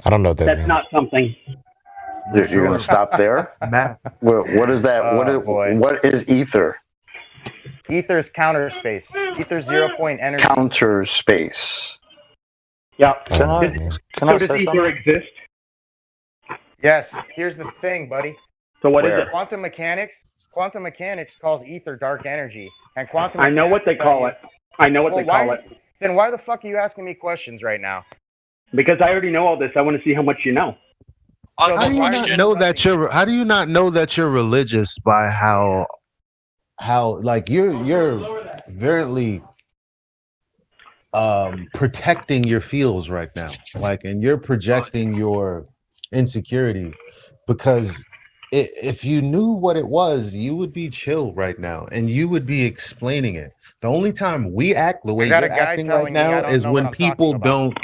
Speaker 2: I don't know what that
Speaker 14: That's
Speaker 2: means.
Speaker 14: not something.
Speaker 8: You're going to stop there? What is that? What is ether?
Speaker 6: Ether's counter space. Ether's 0-point energy.
Speaker 8: Counter space.
Speaker 14: Yeah.
Speaker 9: Can I
Speaker 14: does
Speaker 9: say
Speaker 14: ether
Speaker 9: something?
Speaker 14: exist?
Speaker 6: Yes. Here's the thing, buddy.
Speaker 14: So what is
Speaker 8: Where?
Speaker 14: it?
Speaker 6: Quantum mechanics calls ether dark energy, and quantum.
Speaker 14: I know what they call it. I know what they call it.
Speaker 6: Then why the fuck are you asking me questions right now?
Speaker 14: Because I already know all this. I want to see how much you know.
Speaker 1: How do you not know that you're? How do you not know that you're religious by how like you're very protecting your feels right now, like, and you're projecting your insecurity because if you knew what it was, you would be chill right now and you would be explaining it. The only time we act the way you're acting right now is when people don't.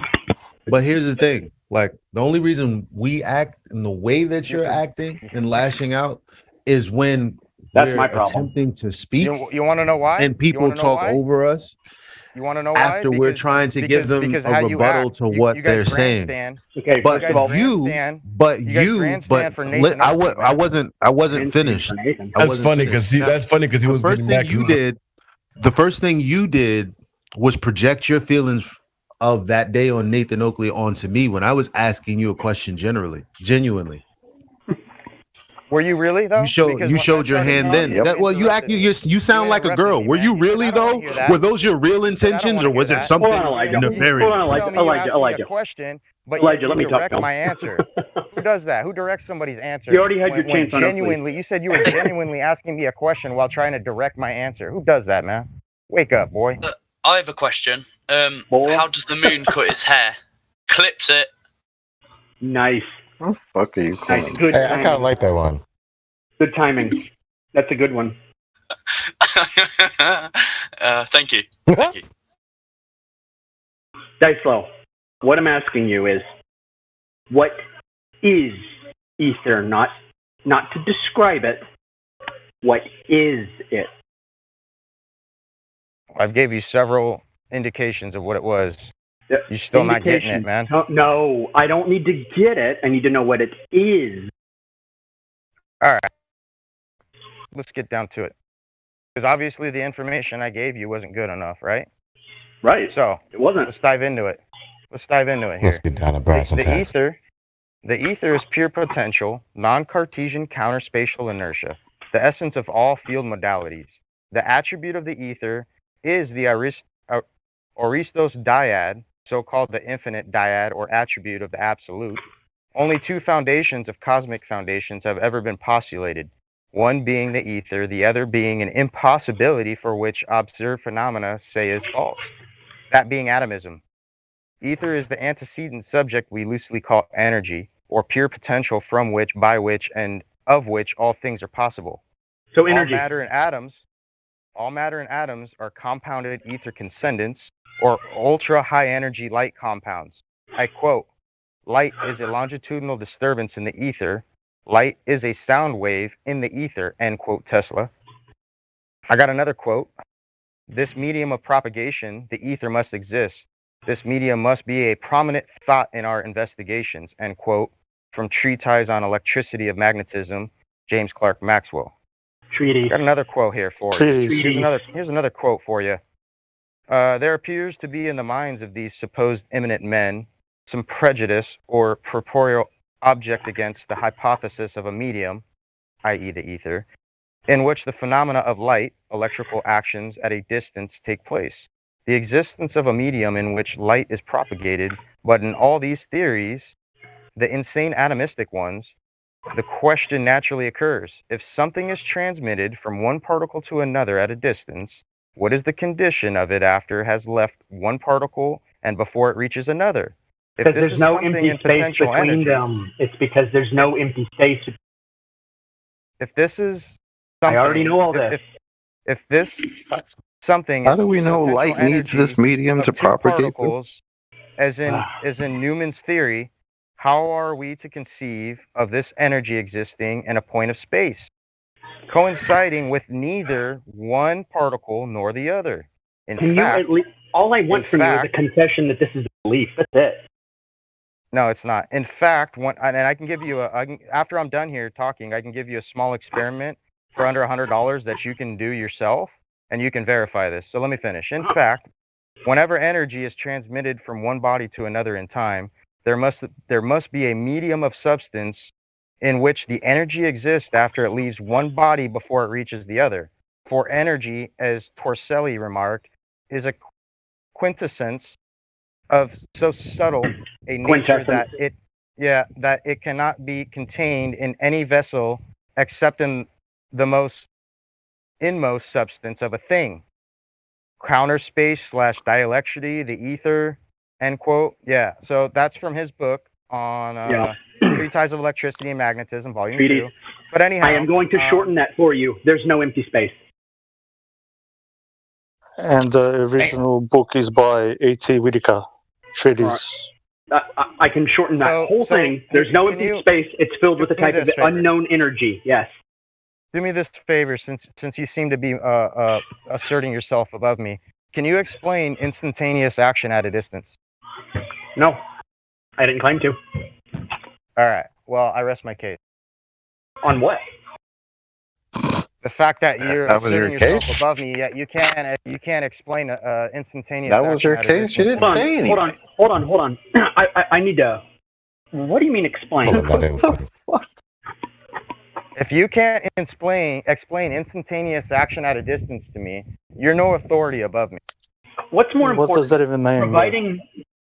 Speaker 1: But here's the thing, like, the only reason we act in the way that you're acting and lashing out is when
Speaker 14: That's
Speaker 1: we're
Speaker 14: my problem.
Speaker 1: attempting to speak.
Speaker 6: You want to know why?
Speaker 1: And people talk over us.
Speaker 6: You want to know why?
Speaker 1: After we're trying to give them a rebuttal to what they're saying.
Speaker 14: Okay,
Speaker 1: but
Speaker 14: first of all,
Speaker 1: I wasn't finished.
Speaker 22: That's funny because he was getting back.
Speaker 1: The first thing you did was project your feelings of that day on Nathan Oakley onto me when I was asking you a question genuinely.
Speaker 6: Were you really though?
Speaker 1: You showed your hand then. You sound like a girl. Were you really though? Were those your real intentions, or was it something nefarious?
Speaker 6: Elijah. Elijah,
Speaker 14: let me talk.
Speaker 6: My answer. Who does that? Who directs somebody's answer?
Speaker 14: You already had your chance on
Speaker 6: genuinely. You said you were genuinely asking me a question while trying to direct my answer. Who does that, man? Wake up, boy.
Speaker 13: I have a question. How does the moon cut its hair? Clips it.
Speaker 14: Nice.
Speaker 8: Oh, fuck are you calling?
Speaker 14: Nice. Good
Speaker 2: I kind of like that one.
Speaker 14: Good timing. That's a good one.
Speaker 13: Thank you. Thank you.
Speaker 14: Dicelo, what I'm asking you is, what is ether? Not to describe it. What is it?
Speaker 6: I've gave you several indications of what it was. You're still not getting it, man.
Speaker 14: No, I don't need to get it. I need to know what it is.
Speaker 6: All right. Let's get down to it. Because obviously the information I gave you wasn't good enough, right?
Speaker 14: Right.
Speaker 6: So
Speaker 14: it wasn't.
Speaker 6: Let's dive into it. Here.
Speaker 2: Let's get down to brass and tacks.
Speaker 6: The ether is pure potential, non-Cartesian counterspatial inertia, the essence of all field modalities. The attribute of the ether is the Aristos dyad, so-called the infinite dyad or attribute of the absolute. Only two foundations of cosmic foundations have ever been postulated, one being the ether, the other being an impossibility for which observed phenomena say is false, that being atomism. Ether is the antecedent subject we loosely call energy, or pure potential from which, by which, and of which all things are possible.
Speaker 14: So energy.
Speaker 6: All matter and atoms are compounded ether consendants, or ultra-high energy light compounds. I quote, "Light is a longitudinal disturbance in the ether. Light is a sound wave in the ether," end quote, Tesla. I got another quote. "This medium of propagation, the ether, must exist. This medium must be a prominent thought in our investigations," end quote. from Treatise on Electricity of Magnetism, James Clerk Maxwell.
Speaker 14: Treaty.
Speaker 6: Got another quote here for you. Here's another quote for you. There appears to be in the minds of these supposed eminent men some prejudice or corporeal object against the hypothesis of a medium, i.e. the ether, in which the phenomena of light, electrical actions at a distance take place. The existence of a medium in which light is propagated, but in all these theories, the insane atomistic ones, the question naturally occurs. If something is transmitted from one particle to another at a distance, what is the condition of it after it has left one particle and before it reaches another?
Speaker 14: Because there's no empty space between them. It's because there's no empty space.
Speaker 6: If this is
Speaker 14: I already know all this.
Speaker 6: If this something
Speaker 8: How do we know light needs this medium to propagate?
Speaker 6: As in Newman's theory, how are we to conceive of this energy existing in a point of space, coinciding with neither one particle nor the other?
Speaker 14: All I want from you is a confession that this is a belief. That's it.
Speaker 6: No, it's not. In fact, and I can give you after I'm done here talking, I can give you a small experiment for under $100 that you can do yourself, and you can verify this. So let me finish. In fact, whenever energy is transmitted from one body to another in time, there must be a medium of substance in which the energy exists after it leaves one body before it reaches the other. For energy, as Torricelli remarked, is a quintessence of so subtle a nature that it cannot be contained in any vessel except in the inmost substance of a thing. Counter space / dielectricity, the ether, end quote. Yeah, so that's from his book on Treatise of Electricity and Magnetism, Volume 2. But anyhow,
Speaker 14: I am going to shorten that for you. There's no empty space.
Speaker 9: And the original book is by A.T. Whitaker. Treatise.
Speaker 14: I can shorten that whole thing. There's no empty space. It's filled with a type of unknown energy. Yes.
Speaker 6: Do me this favor, since you seem to be asserting yourself above me. Can you explain instantaneous action at a distance?
Speaker 14: No, I didn't claim to.
Speaker 6: All right. Well, I rest my case.
Speaker 14: On what?
Speaker 6: The fact that you're asserting yourself
Speaker 8: case?
Speaker 6: above me, yet you can't explain instantaneous.
Speaker 8: That was your case. You didn't say anything.
Speaker 14: Hold on. I need to. What do you mean explain?
Speaker 6: If you can't explain instantaneous action at a distance to me, you're no authority above me.
Speaker 14: What's more important?
Speaker 9: What does that even mean?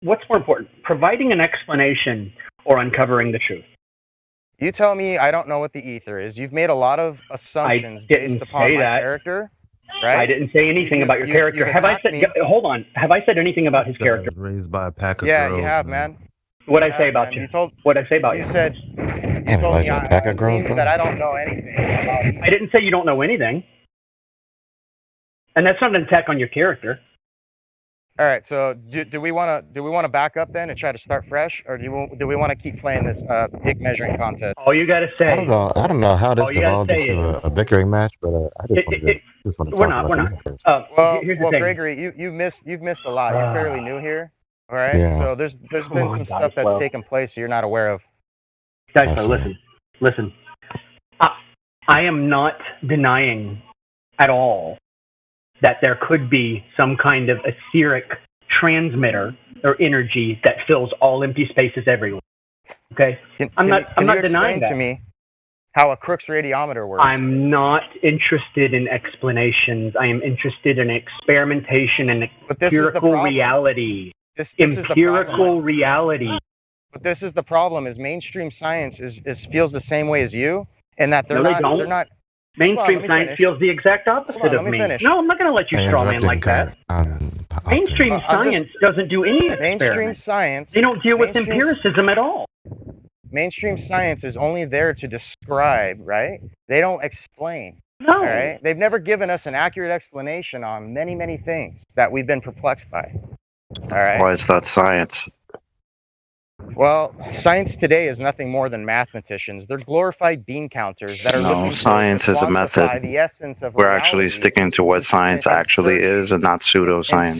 Speaker 14: What's more important? Providing an explanation or uncovering the truth?
Speaker 6: You tell me I don't know what the ether is. You've made a lot of assumptions based upon my character, right?
Speaker 14: I didn't say anything about your character. Have I said? Hold on. Have I said anything about his character?
Speaker 1: Raised by a pack of
Speaker 6: Yeah,
Speaker 1: girls,
Speaker 6: you have, man.
Speaker 14: What'd I say about you? What'd I say about you?
Speaker 6: You said
Speaker 2: Damn, Elijah, a pack of girls, though.
Speaker 6: that I don't know anything about you.
Speaker 14: I didn't say you don't know anything. And that's not an attack on your character.
Speaker 6: All right, so do we want to back up then and try to start fresh, or do we want to keep playing this dick measuring contest?
Speaker 14: All you got to say.
Speaker 2: I don't know how this devolved into a bickering match, but I just want to talk about it.
Speaker 6: Well,
Speaker 14: here's the thing.
Speaker 6: Gregory, you've missed a lot. You're fairly new here, all right?
Speaker 2: Yeah.
Speaker 6: So there's been some stuff that's taken place you're not aware of.
Speaker 14: Guys, listen. I am not denying at all that there could be some kind of etheric transmitter or energy that fills all empty spaces everywhere. Okay, I'm not denying that.
Speaker 6: To me how a Crookes radiometer works.
Speaker 14: I'm not interested in explanations. I am interested in experimentation and empirical reality. Empirical reality.
Speaker 6: But this is the problem: is mainstream science feels the same way as you, and that they're not.
Speaker 14: Mainstream science feels the exact opposite of me. No, I'm not going to let you straw man like that. Mainstream science doesn't do any experiments.
Speaker 6: Mainstream science.
Speaker 14: They don't deal with empiricism at all.
Speaker 6: Mainstream science is only there to describe, right? They don't explain.
Speaker 14: No.
Speaker 6: All right? They've never given us an accurate explanation on many, many things that we've been perplexed by. All right?
Speaker 8: That's why it's not science.
Speaker 6: Well, science today is nothing more than mathematicians. They're glorified bean counters that are
Speaker 8: No, science is a method.
Speaker 6: The essence of
Speaker 8: We're actually sticking to what science actually is and not pseudoscience.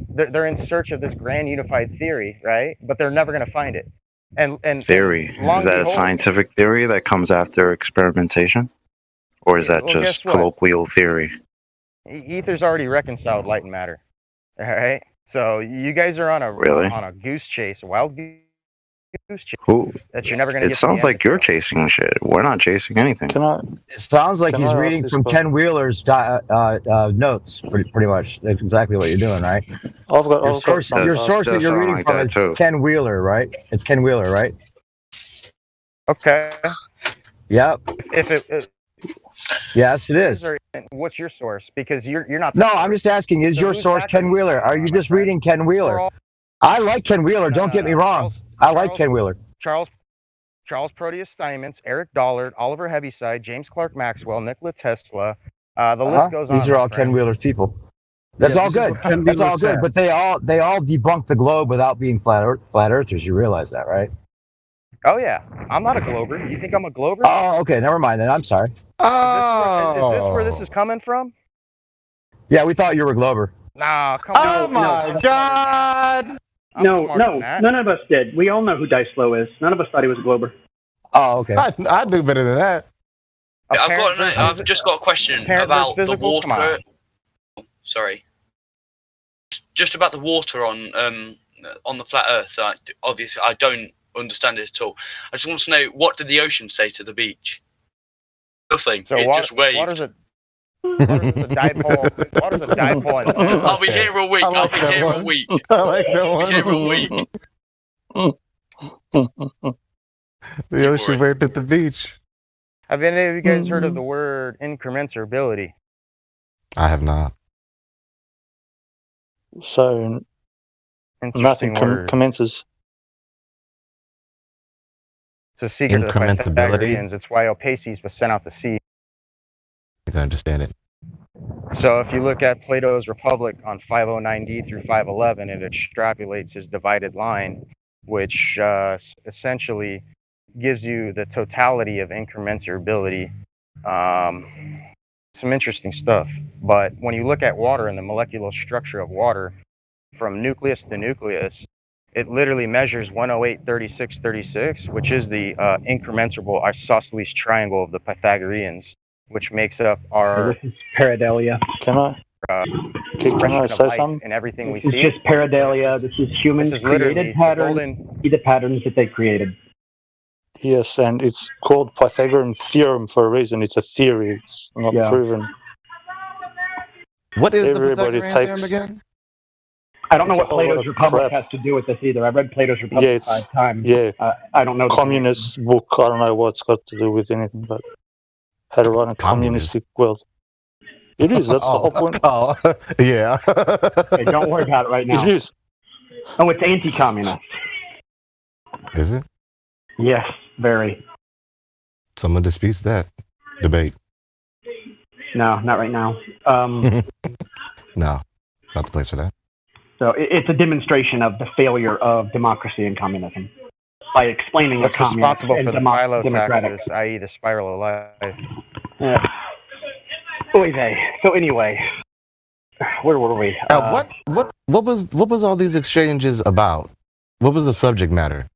Speaker 6: They're in search of this grand unified theory, right? But they're never going to find it. And
Speaker 8: Theory.
Speaker 6: long
Speaker 8: Is that a
Speaker 6: behold-
Speaker 8: scientific theory that comes after experimentation? Or is that
Speaker 6: Well,
Speaker 8: just
Speaker 6: guess what?
Speaker 8: colloquial theory?
Speaker 6: Ether's already reconciled light and matter. All right. So you guys are on a
Speaker 8: Really?
Speaker 6: goose chase, a wild goose chase
Speaker 8: Who?
Speaker 6: that you're never going to
Speaker 8: It
Speaker 6: get. to the
Speaker 8: sounds
Speaker 6: end
Speaker 8: like you're chasing shit. We're not chasing anything.
Speaker 15: It sounds like
Speaker 8: Can
Speaker 15: he's
Speaker 8: I ask
Speaker 15: reading
Speaker 8: this
Speaker 15: from
Speaker 8: question?
Speaker 15: Ken Wheeler's notes, pretty much. That's exactly what you're doing, right? Your source that you're reading from is Ken Wheeler, right? It's Ken Wheeler, right?
Speaker 6: Okay.
Speaker 15: Yep.
Speaker 6: If it
Speaker 15: Yes, it is.
Speaker 6: what's your source? Because you're not.
Speaker 15: No, I'm just asking, is
Speaker 6: So
Speaker 15: your
Speaker 6: who's
Speaker 15: source Ken Wheeler? Are you just reading Ken Wheeler? I like Ken Wheeler, don't get me wrong. I like Ken Wheeler.
Speaker 6: Charles Proteus Steinmetz, Eric Dollard, Oliver Heaviside, James Clerk Maxwell, Nikola Tesla. The list goes on.
Speaker 15: These are all Ken Wheeler's people. That's all good. That's all good. But they all debunk the globe without being flat earthers. You realize that, right?
Speaker 6: Oh yeah, I'm not a glober. You think I'm a glober?
Speaker 15: Oh, okay. Never mind then. I'm sorry.
Speaker 6: Is this where this is coming from?
Speaker 15: Yeah, we thought you were a glober.
Speaker 6: Nah, come on.
Speaker 15: Oh my
Speaker 6: God!
Speaker 14: No, none of us did. We all know who Dice Low is. None of us thought he was a Glober.
Speaker 15: Oh, okay.
Speaker 2: I do better than that.
Speaker 13: I've just got a question about the
Speaker 6: physical? Come
Speaker 13: water. Sorry. Just about the water on the flat Earth. Obviously, I don't understand it at all. I just want to know, what did the ocean say to the beach? Nothing.
Speaker 6: So
Speaker 13: it just waved.
Speaker 6: Water's a dipole. Water's a dipole.
Speaker 13: I'll be here a week. I'll be here a week.
Speaker 2: I like that
Speaker 13: I'll
Speaker 2: one.
Speaker 13: be here a week.
Speaker 2: The ocean waved at the beach.
Speaker 6: Have any of you guys heard of the word incommensurability?
Speaker 2: I have not.
Speaker 9: So nothing
Speaker 6: word.
Speaker 9: commences.
Speaker 6: It's a secret of the
Speaker 2: Incommensurability?
Speaker 6: Pythagoreans. It's why Opaces was sent out to sea.
Speaker 2: I can understand it.
Speaker 6: So if you look at Plato's Republic on 509D through 511, it extrapolates his divided line, which essentially gives you the totality of incommensurability. Some interesting stuff. But when you look at water and the molecular structure of water, from nucleus to nucleus, it literally measures 108-36-36, which is the incommensurable isosceles triangle of the Pythagoreans, which makes up our
Speaker 14: This is pareidolia.
Speaker 9: Can I
Speaker 6: expression of
Speaker 9: say
Speaker 6: life
Speaker 9: something?
Speaker 6: in everything we
Speaker 14: This is
Speaker 6: see.
Speaker 14: just pareidolia. This is humans
Speaker 6: This is literally
Speaker 14: created
Speaker 6: the
Speaker 14: patterns. See the patterns that they created.
Speaker 9: Yes, and it's called Pythagorean theorem for a reason. It's a theory. It's not
Speaker 14: Yeah.
Speaker 9: proven.
Speaker 2: What is
Speaker 9: Everybody
Speaker 2: the Pythagorean
Speaker 9: takes.
Speaker 2: theorem again?
Speaker 14: I don't know
Speaker 9: It's
Speaker 14: what
Speaker 9: a whole lot
Speaker 14: Plato's
Speaker 9: of
Speaker 14: Republic
Speaker 9: crap.
Speaker 14: has to do with this either. I read Plato's Republic
Speaker 9: Yeah, it's
Speaker 14: 5 times.
Speaker 9: yeah.
Speaker 14: I don't know. the
Speaker 9: Communist book. I don't know what it's got to do with anything, but how to run a communistic world. It is. That's the whole point.
Speaker 2: Oh, yeah.
Speaker 14: Hey, don't worry about it right now.
Speaker 9: It is.
Speaker 14: Oh, it's anti-communist.
Speaker 2: Is it?
Speaker 14: Yes, very.
Speaker 2: Someone disputes that debate.
Speaker 14: No, not right now.
Speaker 2: No, not the place for that.
Speaker 14: So it's a demonstration of the failure of democracy and communism by explaining
Speaker 6: What's
Speaker 14: a communist
Speaker 6: responsible
Speaker 14: and
Speaker 6: for the
Speaker 14: democratic.
Speaker 6: philo-taxes, i.e. the spiral of life?
Speaker 14: Yeah. Oy vey. So anyway, where were we?
Speaker 2: What was all these exchanges about? What was the subject matter?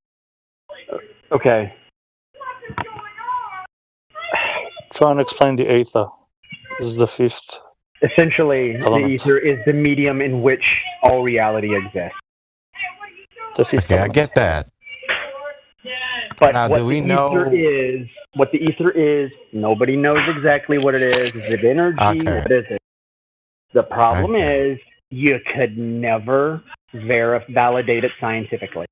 Speaker 14: Okay.
Speaker 9: Try and explain the ether. This is the fifth.
Speaker 14: Essentially, the
Speaker 9: element.
Speaker 14: ether is the medium in which all reality exists.
Speaker 9: The fifth
Speaker 2: Okay, I
Speaker 9: element.
Speaker 2: get that.
Speaker 14: But
Speaker 2: Now,
Speaker 14: what
Speaker 2: do we
Speaker 14: the
Speaker 2: know?
Speaker 14: ether is, nobody knows exactly what it is. Is it energy?
Speaker 2: Okay.
Speaker 14: What is it? The problem is you could never validate it scientifically.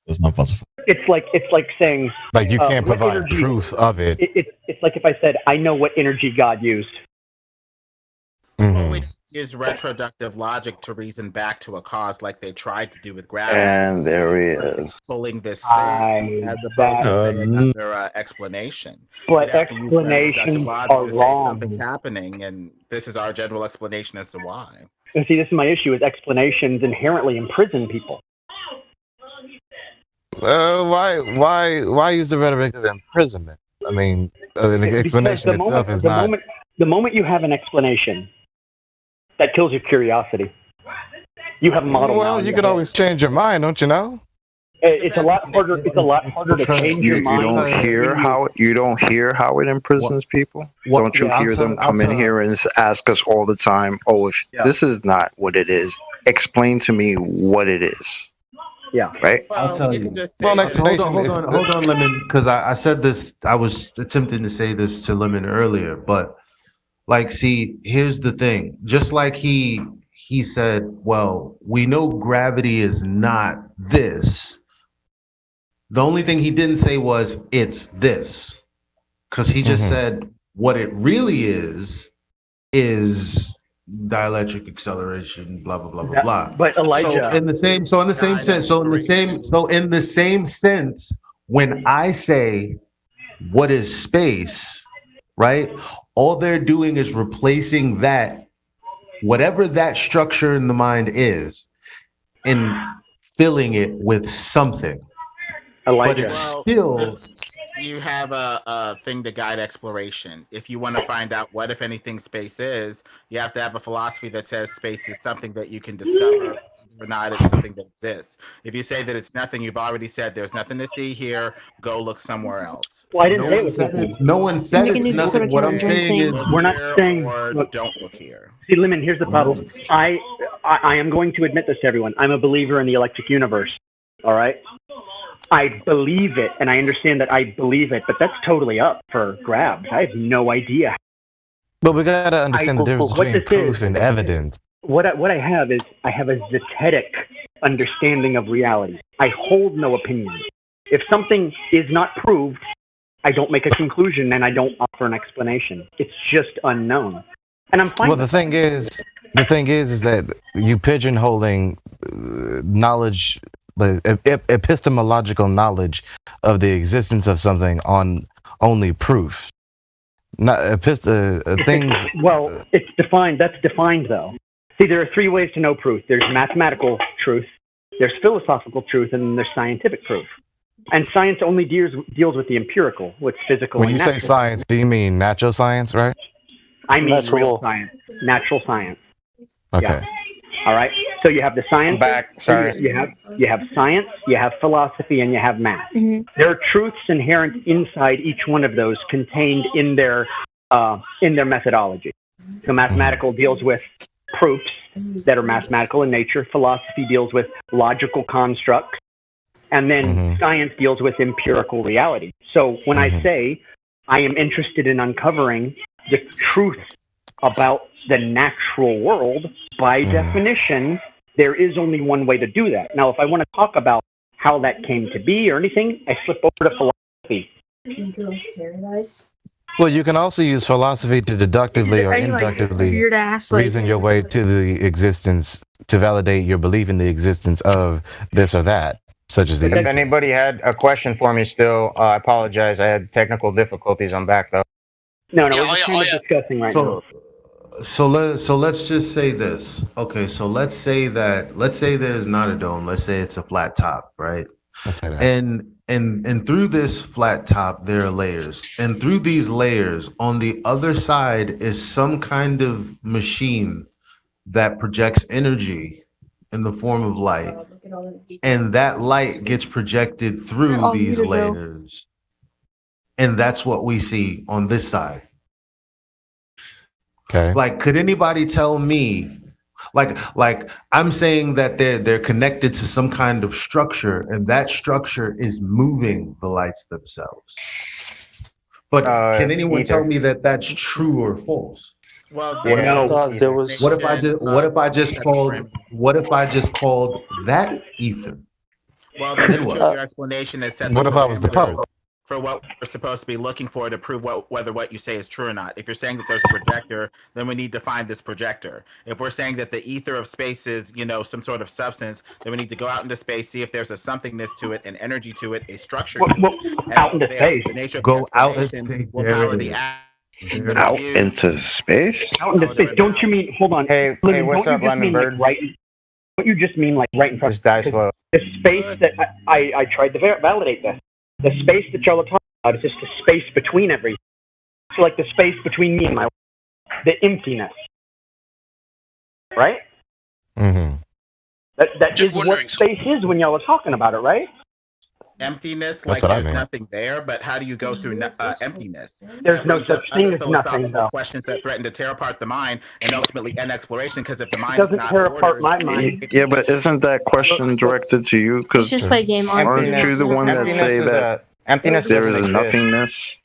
Speaker 22: It's not falsified.
Speaker 14: It's like saying
Speaker 2: Like you can't
Speaker 14: what
Speaker 2: provide
Speaker 14: energy-
Speaker 2: proof of it.
Speaker 14: It's like if I said I know what energy God used.
Speaker 2: Mhm.
Speaker 20: Which is retroductive logic to reason back to a cause, like they tried to do with gravity.
Speaker 8: And there he
Speaker 20: It's like
Speaker 8: is.
Speaker 20: pulling this thing as opposed to saying another explanation.
Speaker 14: But
Speaker 20: You'd have to use retroductive
Speaker 14: explanations
Speaker 20: logic
Speaker 14: are
Speaker 20: to say
Speaker 14: wrong.
Speaker 20: something's happening, and this is our general explanation as to why.
Speaker 14: And see, this is my issue: is explanations inherently imprison people.
Speaker 2: Why use the rhetoric of imprisonment? I mean, the explanation
Speaker 14: Because
Speaker 2: itself is
Speaker 14: the
Speaker 2: not.
Speaker 14: moment you have an explanation, that kills your curiosity. You have a model. now
Speaker 2: Well,
Speaker 14: in
Speaker 2: you
Speaker 14: your
Speaker 2: could
Speaker 14: head.
Speaker 2: always change your mind, don't you know?
Speaker 14: It's a lot harder. It's a lot harder to change your mind.
Speaker 8: You don't hear how it imprisons people. Don't you hear them come in here and ask us all the time? Oh, if this is not what it is, explain to me what it is.
Speaker 14: Yeah.
Speaker 8: Right.
Speaker 1: I'll tell you.
Speaker 2: Hold
Speaker 1: on, Lemon, because I said this. I was attempting to say this to Lemon earlier, but like, see, here's the thing. Just like he said, well, we know gravity is not this. The only thing he didn't say was it's this, because he just said what it really is dielectric acceleration, blah blah blah blah blah.
Speaker 14: But Elijah,
Speaker 1: so in the same sense, when I say what is space, right? All they're doing is replacing that, whatever that structure in the mind is, and filling it with something. But it's still.
Speaker 20: You have a thing to guide exploration. If you want to find out what, if anything, space is, you have to have a philosophy that says space is something that you can discover, or not it's something that exists. If you say that it's nothing, you've already said there's nothing to see here. Go look somewhere else.
Speaker 14: Well, I didn't say it was nothing.
Speaker 1: No one said it's nothing. What I'm saying is,
Speaker 14: we're not saying.
Speaker 20: Look, don't look here.
Speaker 14: See, Lemon, here's the problem. I am going to admit this to everyone. I'm a believer in the electric universe. All right. I believe it, and I understand that I believe it, but that's totally up for grabs. I have no idea.
Speaker 2: But we gotta understand the difference between proof and evidence.
Speaker 14: What I have is I have a zetetic understanding of reality. I hold no opinion. If something is not proved, I don't make a conclusion and I don't offer an explanation. It's just unknown, and I'm fine.
Speaker 2: Well, the thing is that you pigeonholing knowledge. Epistemological knowledge of the existence of something on only proof, not things.
Speaker 14: Well, it's defined. That's defined, though. See, there are three ways to know proof. There's mathematical truth, there's philosophical truth, and then there's scientific proof. And science only deals with the empirical, with physical.
Speaker 2: When you say science, do you mean natural science, right?
Speaker 14: I mean real science, natural science.
Speaker 2: Okay.
Speaker 14: Yeah. All right. So you have the science.
Speaker 6: Sorry.
Speaker 14: You have science, you have philosophy, and you have math. There are truths inherent inside each one of those, contained in their methodology. So mathematical deals with proofs that are mathematical in nature. Philosophy deals with logical constructs, and then science deals with empirical reality. So when I say I am interested in uncovering the truth about the natural world, by definition, there is only one way to do that. Now, if I want to talk about how that came to be or anything, I slip over to philosophy.
Speaker 2: Well, you can also use philosophy to deductively or inductively reason your way to the existence, to validate your belief in the existence of this or that, such as the.
Speaker 6: If anybody had a question for me still, I apologize. I had technical difficulties. I'm back, though.
Speaker 14: No, we're just kind of discussing right now.
Speaker 1: So let's just say this. Okay, so let's say there's not a dome. Let's say it's a flat top, right?
Speaker 2: Let's say that.
Speaker 1: And through this flat top there are layers. And through these layers, on the other side is some kind of machine that projects energy in the form of light. And that light gets projected through these layers. And that's what we see on this side.
Speaker 2: Okay.
Speaker 1: Like, could anybody tell me, like I'm saying that they're connected to some kind of structure, and that structure is moving the lights themselves. But can anyone tell me that that's true or false?
Speaker 20: Well,
Speaker 14: there was.
Speaker 1: What if I just called that ether?
Speaker 20: Well, then your explanation is set.
Speaker 2: What if I was the Pope?
Speaker 20: For what we're supposed to be looking for to prove whether what you say is true or not. If you're saying that there's a projector, then we need to find this projector. If we're saying that the ether of space is, some sort of substance, then we need to go out into space, see if there's a somethingness to it, an energy to it, a structure to it.
Speaker 14: Out into space.
Speaker 20: The nature of
Speaker 1: Go out into
Speaker 20: space will power the action.
Speaker 8: Out into space?
Speaker 14: Out into space. Don't you mean? Hold on.
Speaker 6: Hey, what's up, Lemon Bird?
Speaker 14: Don't you just mean like right in front?
Speaker 6: Just die slow.
Speaker 14: The space that I tried to validate this. The space that y'all are talking about is just the space between everything. So like the space between me and my wife, the emptiness. Right?
Speaker 2: Mm-hmm.
Speaker 14: That is what space is when y'all are talking about it, right?
Speaker 20: emptiness,
Speaker 2: That's
Speaker 20: like
Speaker 2: what I
Speaker 20: there's
Speaker 2: mean.
Speaker 20: nothing there, but how do you go through emptiness?
Speaker 14: There's
Speaker 20: That
Speaker 14: no
Speaker 20: brings
Speaker 14: such
Speaker 20: up
Speaker 14: thing
Speaker 20: other
Speaker 14: as nothing,
Speaker 20: philosophical
Speaker 14: though.
Speaker 20: questions that threaten to tear apart the mind and ultimately end exploration. Because if the
Speaker 14: It
Speaker 20: mind is
Speaker 14: doesn't
Speaker 20: not
Speaker 14: tear apart
Speaker 20: ordered,
Speaker 14: my mind.
Speaker 8: Yeah, but isn't that question directed to you? Because
Speaker 11: Let's just play game on.
Speaker 8: aren't you the one that say that
Speaker 6: emptiness
Speaker 8: there
Speaker 6: doesn't
Speaker 8: is
Speaker 6: exist.
Speaker 8: nothingness?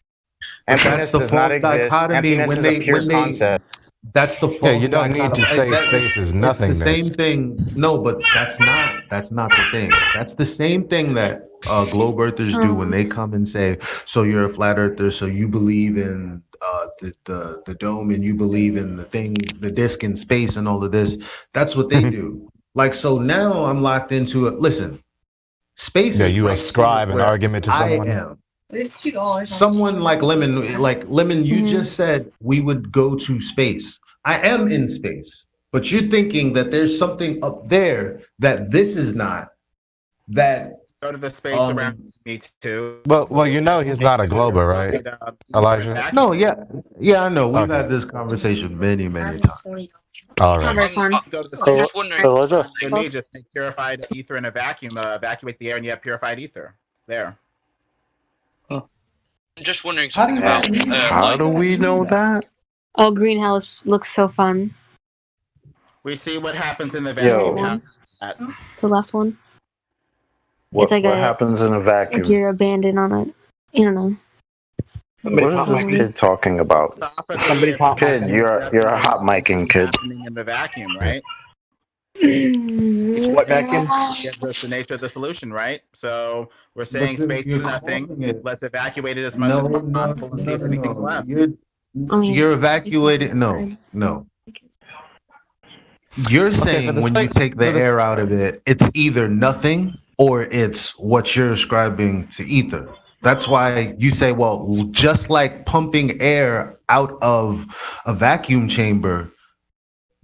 Speaker 1: But that's
Speaker 6: Emptiness
Speaker 1: the
Speaker 6: does not
Speaker 1: false
Speaker 6: exist.
Speaker 1: dichotomy
Speaker 6: Emptiness
Speaker 1: when
Speaker 6: is a
Speaker 1: they
Speaker 6: pure concept.
Speaker 1: that's the
Speaker 2: Yeah,
Speaker 1: false
Speaker 2: you don't need to
Speaker 1: dichotomy.
Speaker 2: say space is
Speaker 1: It's the same
Speaker 2: nothingness.
Speaker 1: thing. No, but that's not the thing. That's the same thing that globe earthers do when they come and say, so you're a flat earther, so you believe in the dome and you believe in the disc in space and all of this. That's what they do. Like, so now I'm locked into it. Listen, space
Speaker 2: Yeah,
Speaker 1: is
Speaker 2: you
Speaker 1: right
Speaker 2: ascribe an
Speaker 1: where
Speaker 2: argument to
Speaker 1: I
Speaker 2: someone.
Speaker 1: am. Someone like Lemon, you just said we would go to space. I am in space, but you're thinking that there's something up there that this is not. That
Speaker 20: go to the space around me too.
Speaker 2: Well, you know he's not a glober, right, Elijah?
Speaker 1: No, yeah, I know. We've had this conversation many times.
Speaker 2: All right.
Speaker 20: Go to the space.
Speaker 14: I'm just wondering. Elijah?
Speaker 20: For me, just make purified ether in a vacuum. Evacuate the air, and you have purified ether. There.
Speaker 13: I'm just wondering something about.
Speaker 8: How do we know that?
Speaker 11: Oh, greenhouse looks so fun.
Speaker 20: We see what happens in the
Speaker 8: Yo.
Speaker 20: vacuum.
Speaker 11: The left one.
Speaker 8: What,
Speaker 11: It's like
Speaker 8: what happens in a vacuum?
Speaker 11: Like you're abandoned on it. You don't know.
Speaker 8: What is this kid talking about? Kid, you're a hot micing kid.
Speaker 20: Happening in the vacuum, right?
Speaker 14: What vacuum?
Speaker 20: Gives us the nature of the solution, right? So we're saying
Speaker 1: But
Speaker 20: space
Speaker 1: you're
Speaker 20: is nothing.
Speaker 1: calling it-
Speaker 20: Let's evacuate it as much as possible and see if anything's left.
Speaker 1: You're evacuated. No. You're saying when you take the air out of it, it's either nothing or it's what you're ascribing to ether. That's why you say, well, just like pumping air out of a vacuum chamber,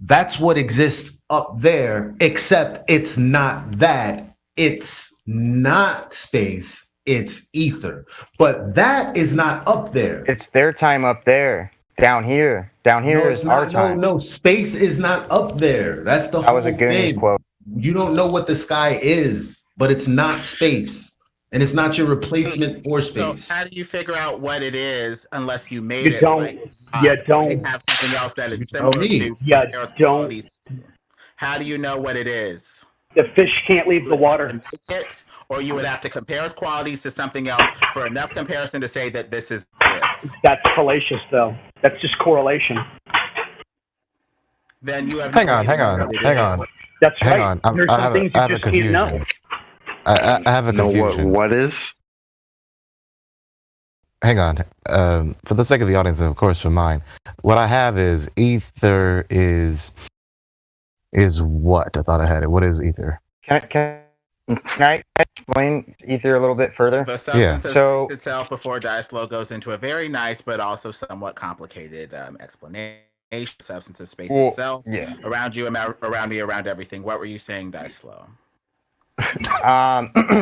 Speaker 1: that's what exists up there, except it's not that. It's not space, it's ether. But that is not up there.
Speaker 6: It's their time up there. Down here. Down here is our time.
Speaker 1: No, space is not up there. That's the whole
Speaker 6: was a Goonies
Speaker 1: thing.
Speaker 6: quote.
Speaker 1: You don't know what the sky is, but it's not space. And it's not your replacement for
Speaker 20: So
Speaker 1: space.
Speaker 20: how do you figure out what it is unless you made
Speaker 14: You
Speaker 20: it?
Speaker 14: don't. You don't.
Speaker 20: They have something else that is
Speaker 1: tell
Speaker 20: similar
Speaker 1: me.
Speaker 20: to.
Speaker 14: You
Speaker 20: Earth's
Speaker 14: don't.
Speaker 20: qualities. How do you know what it is?
Speaker 14: The fish can't leave the water.
Speaker 20: It, or you would have to compare its qualities to something else for enough comparison to say that this is this.
Speaker 14: That's fallacious, though. That's just correlation.
Speaker 20: Then you have.
Speaker 2: Hang on.
Speaker 14: That's
Speaker 2: Hang
Speaker 14: right.
Speaker 2: on.
Speaker 14: There's
Speaker 2: I
Speaker 14: some
Speaker 2: have
Speaker 14: things
Speaker 2: a
Speaker 14: you just can't know.
Speaker 2: confusion. I have a
Speaker 8: No,
Speaker 2: confusion.
Speaker 8: what is?
Speaker 2: Hang on. For the sake of the audience, and of course for mine, what I have is ether is what? I thought I had it. What is ether?
Speaker 6: Can I explain ether a little bit further?
Speaker 20: The substance
Speaker 6: So
Speaker 20: itself before Diaslo goes into a very nice but also somewhat complicated explanation. Substance of space itself, around you, around me, around everything. What were you saying, Diaslo?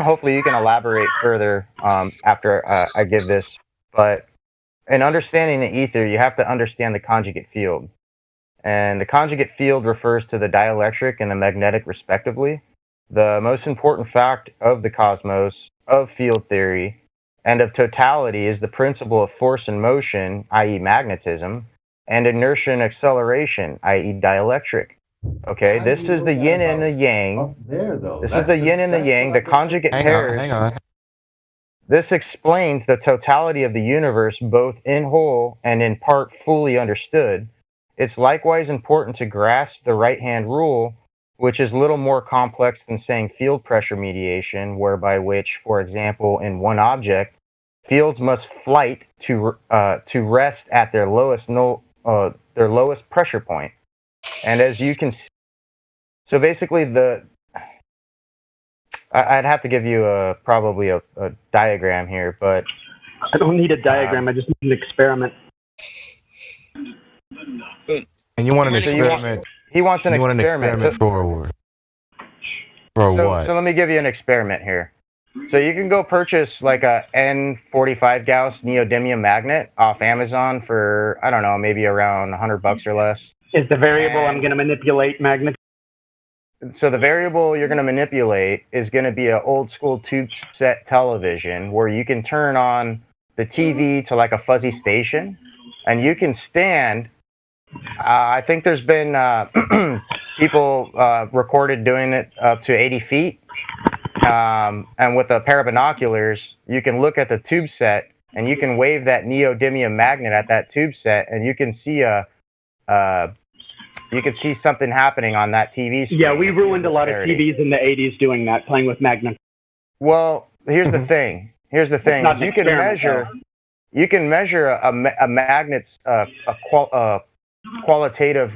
Speaker 6: Hopefully you can elaborate further after I give this. But in understanding the ether, you have to understand the conjugate field. And the conjugate field refers to the dielectric and the magnetic respectively. The most important fact of the cosmos, of field theory, and of totality is the principle of force and motion, i.e. magnetism, and inertia and acceleration, i.e. dielectric. Okay, this is the yin and the yang. This is the yin and the yang, the conjugate pairs.
Speaker 2: Hang on.
Speaker 6: This explains the totality of the universe, both in whole and in part fully understood. It's likewise important to grasp the right-hand rule, which is little more complex than saying field pressure mediation, whereby which, for example, in one object, fields must flight to rest at their lowest pressure point. And as you can see, so basically I'd have to give you probably a diagram here, but
Speaker 14: I don't need a diagram. I just need an experiment.
Speaker 2: And you want an experiment?
Speaker 6: He wants an experiment.
Speaker 2: For what?
Speaker 6: So let me give you an experiment here. So you can go purchase like a N45 Gauss neodymium magnet off Amazon for, I don't know, maybe around $100 or less.
Speaker 14: Is the variable I'm going to manipulate magnet?
Speaker 6: So the variable you're going to manipulate is going to be an old school tube set television where you can turn on the TV to like a fuzzy station, and you can stand. I think there's been people recorded doing it up to 80 feet. And with a pair of binoculars, you can look at the tube set and you can wave that neodymium magnet at that tube set, and you can see something happening on that TV screen.
Speaker 14: Yeah, we ruined a lot of TVs in the 80s doing that, playing with magnets.
Speaker 6: Well, here's the thing. Is you can measure a magnet's qualitative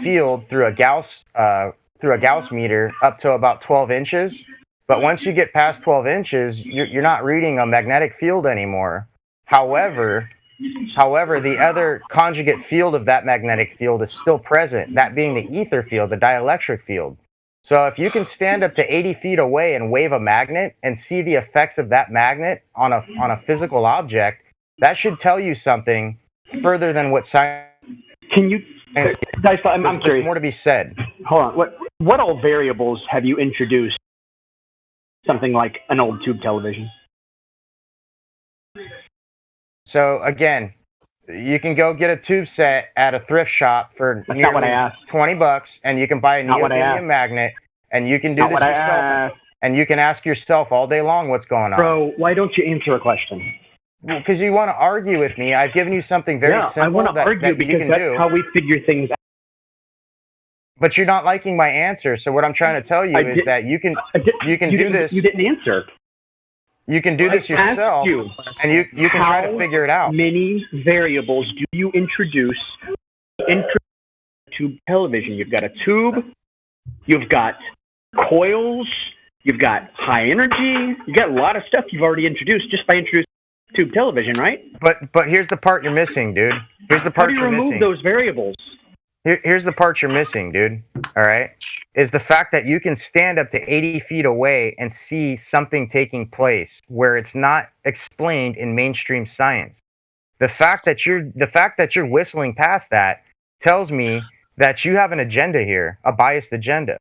Speaker 6: field through a Gauss meter up to about 12 inches. But once you get past 12 inches, you're not reading a magnetic field anymore. However, the other conjugate field of that magnetic field is still present, that being the ether field, the dielectric field. So if you can stand up to 80 feet away and wave a magnet and see the effects of that magnet on a physical object, that should tell you something further than what science.
Speaker 14: Can you, guys? I'm curious.
Speaker 6: There's more to be said.
Speaker 14: Hold on. What all variables have you introduced? Something like an old tube television. So again, you can go get a tube set at a thrift shop for nearly $20, and you can buy a neodymium magnet, and you can do this yourself. And you can ask yourself all day long what's going on. Bro, why don't you answer a question?
Speaker 6: Because you want to argue with me. I've given you something very simple
Speaker 14: I want to argue
Speaker 6: that
Speaker 14: because
Speaker 6: you can
Speaker 14: that's
Speaker 6: do.
Speaker 14: how we figure things out.
Speaker 6: But you're not liking my answer. So what I'm trying to tell you is that you can do this.
Speaker 14: You didn't answer.
Speaker 6: You can do this yourself, and you can try to figure it out.
Speaker 14: How many variables do you introduce into tube television? You've got a tube, you've got coils, you've got high energy, you've got a lot of stuff you've already introduced just by introducing tube television, right?
Speaker 6: But here's the part you're missing, dude. Here's the part you're missing.
Speaker 14: How do you remove those variables?
Speaker 6: Here's the part you're missing, dude. All right, is the fact that you can stand up to 80 feet away and see something taking place where it's not explained in mainstream science. The fact that you're whistling past that tells me that you have an agenda here, a biased agenda.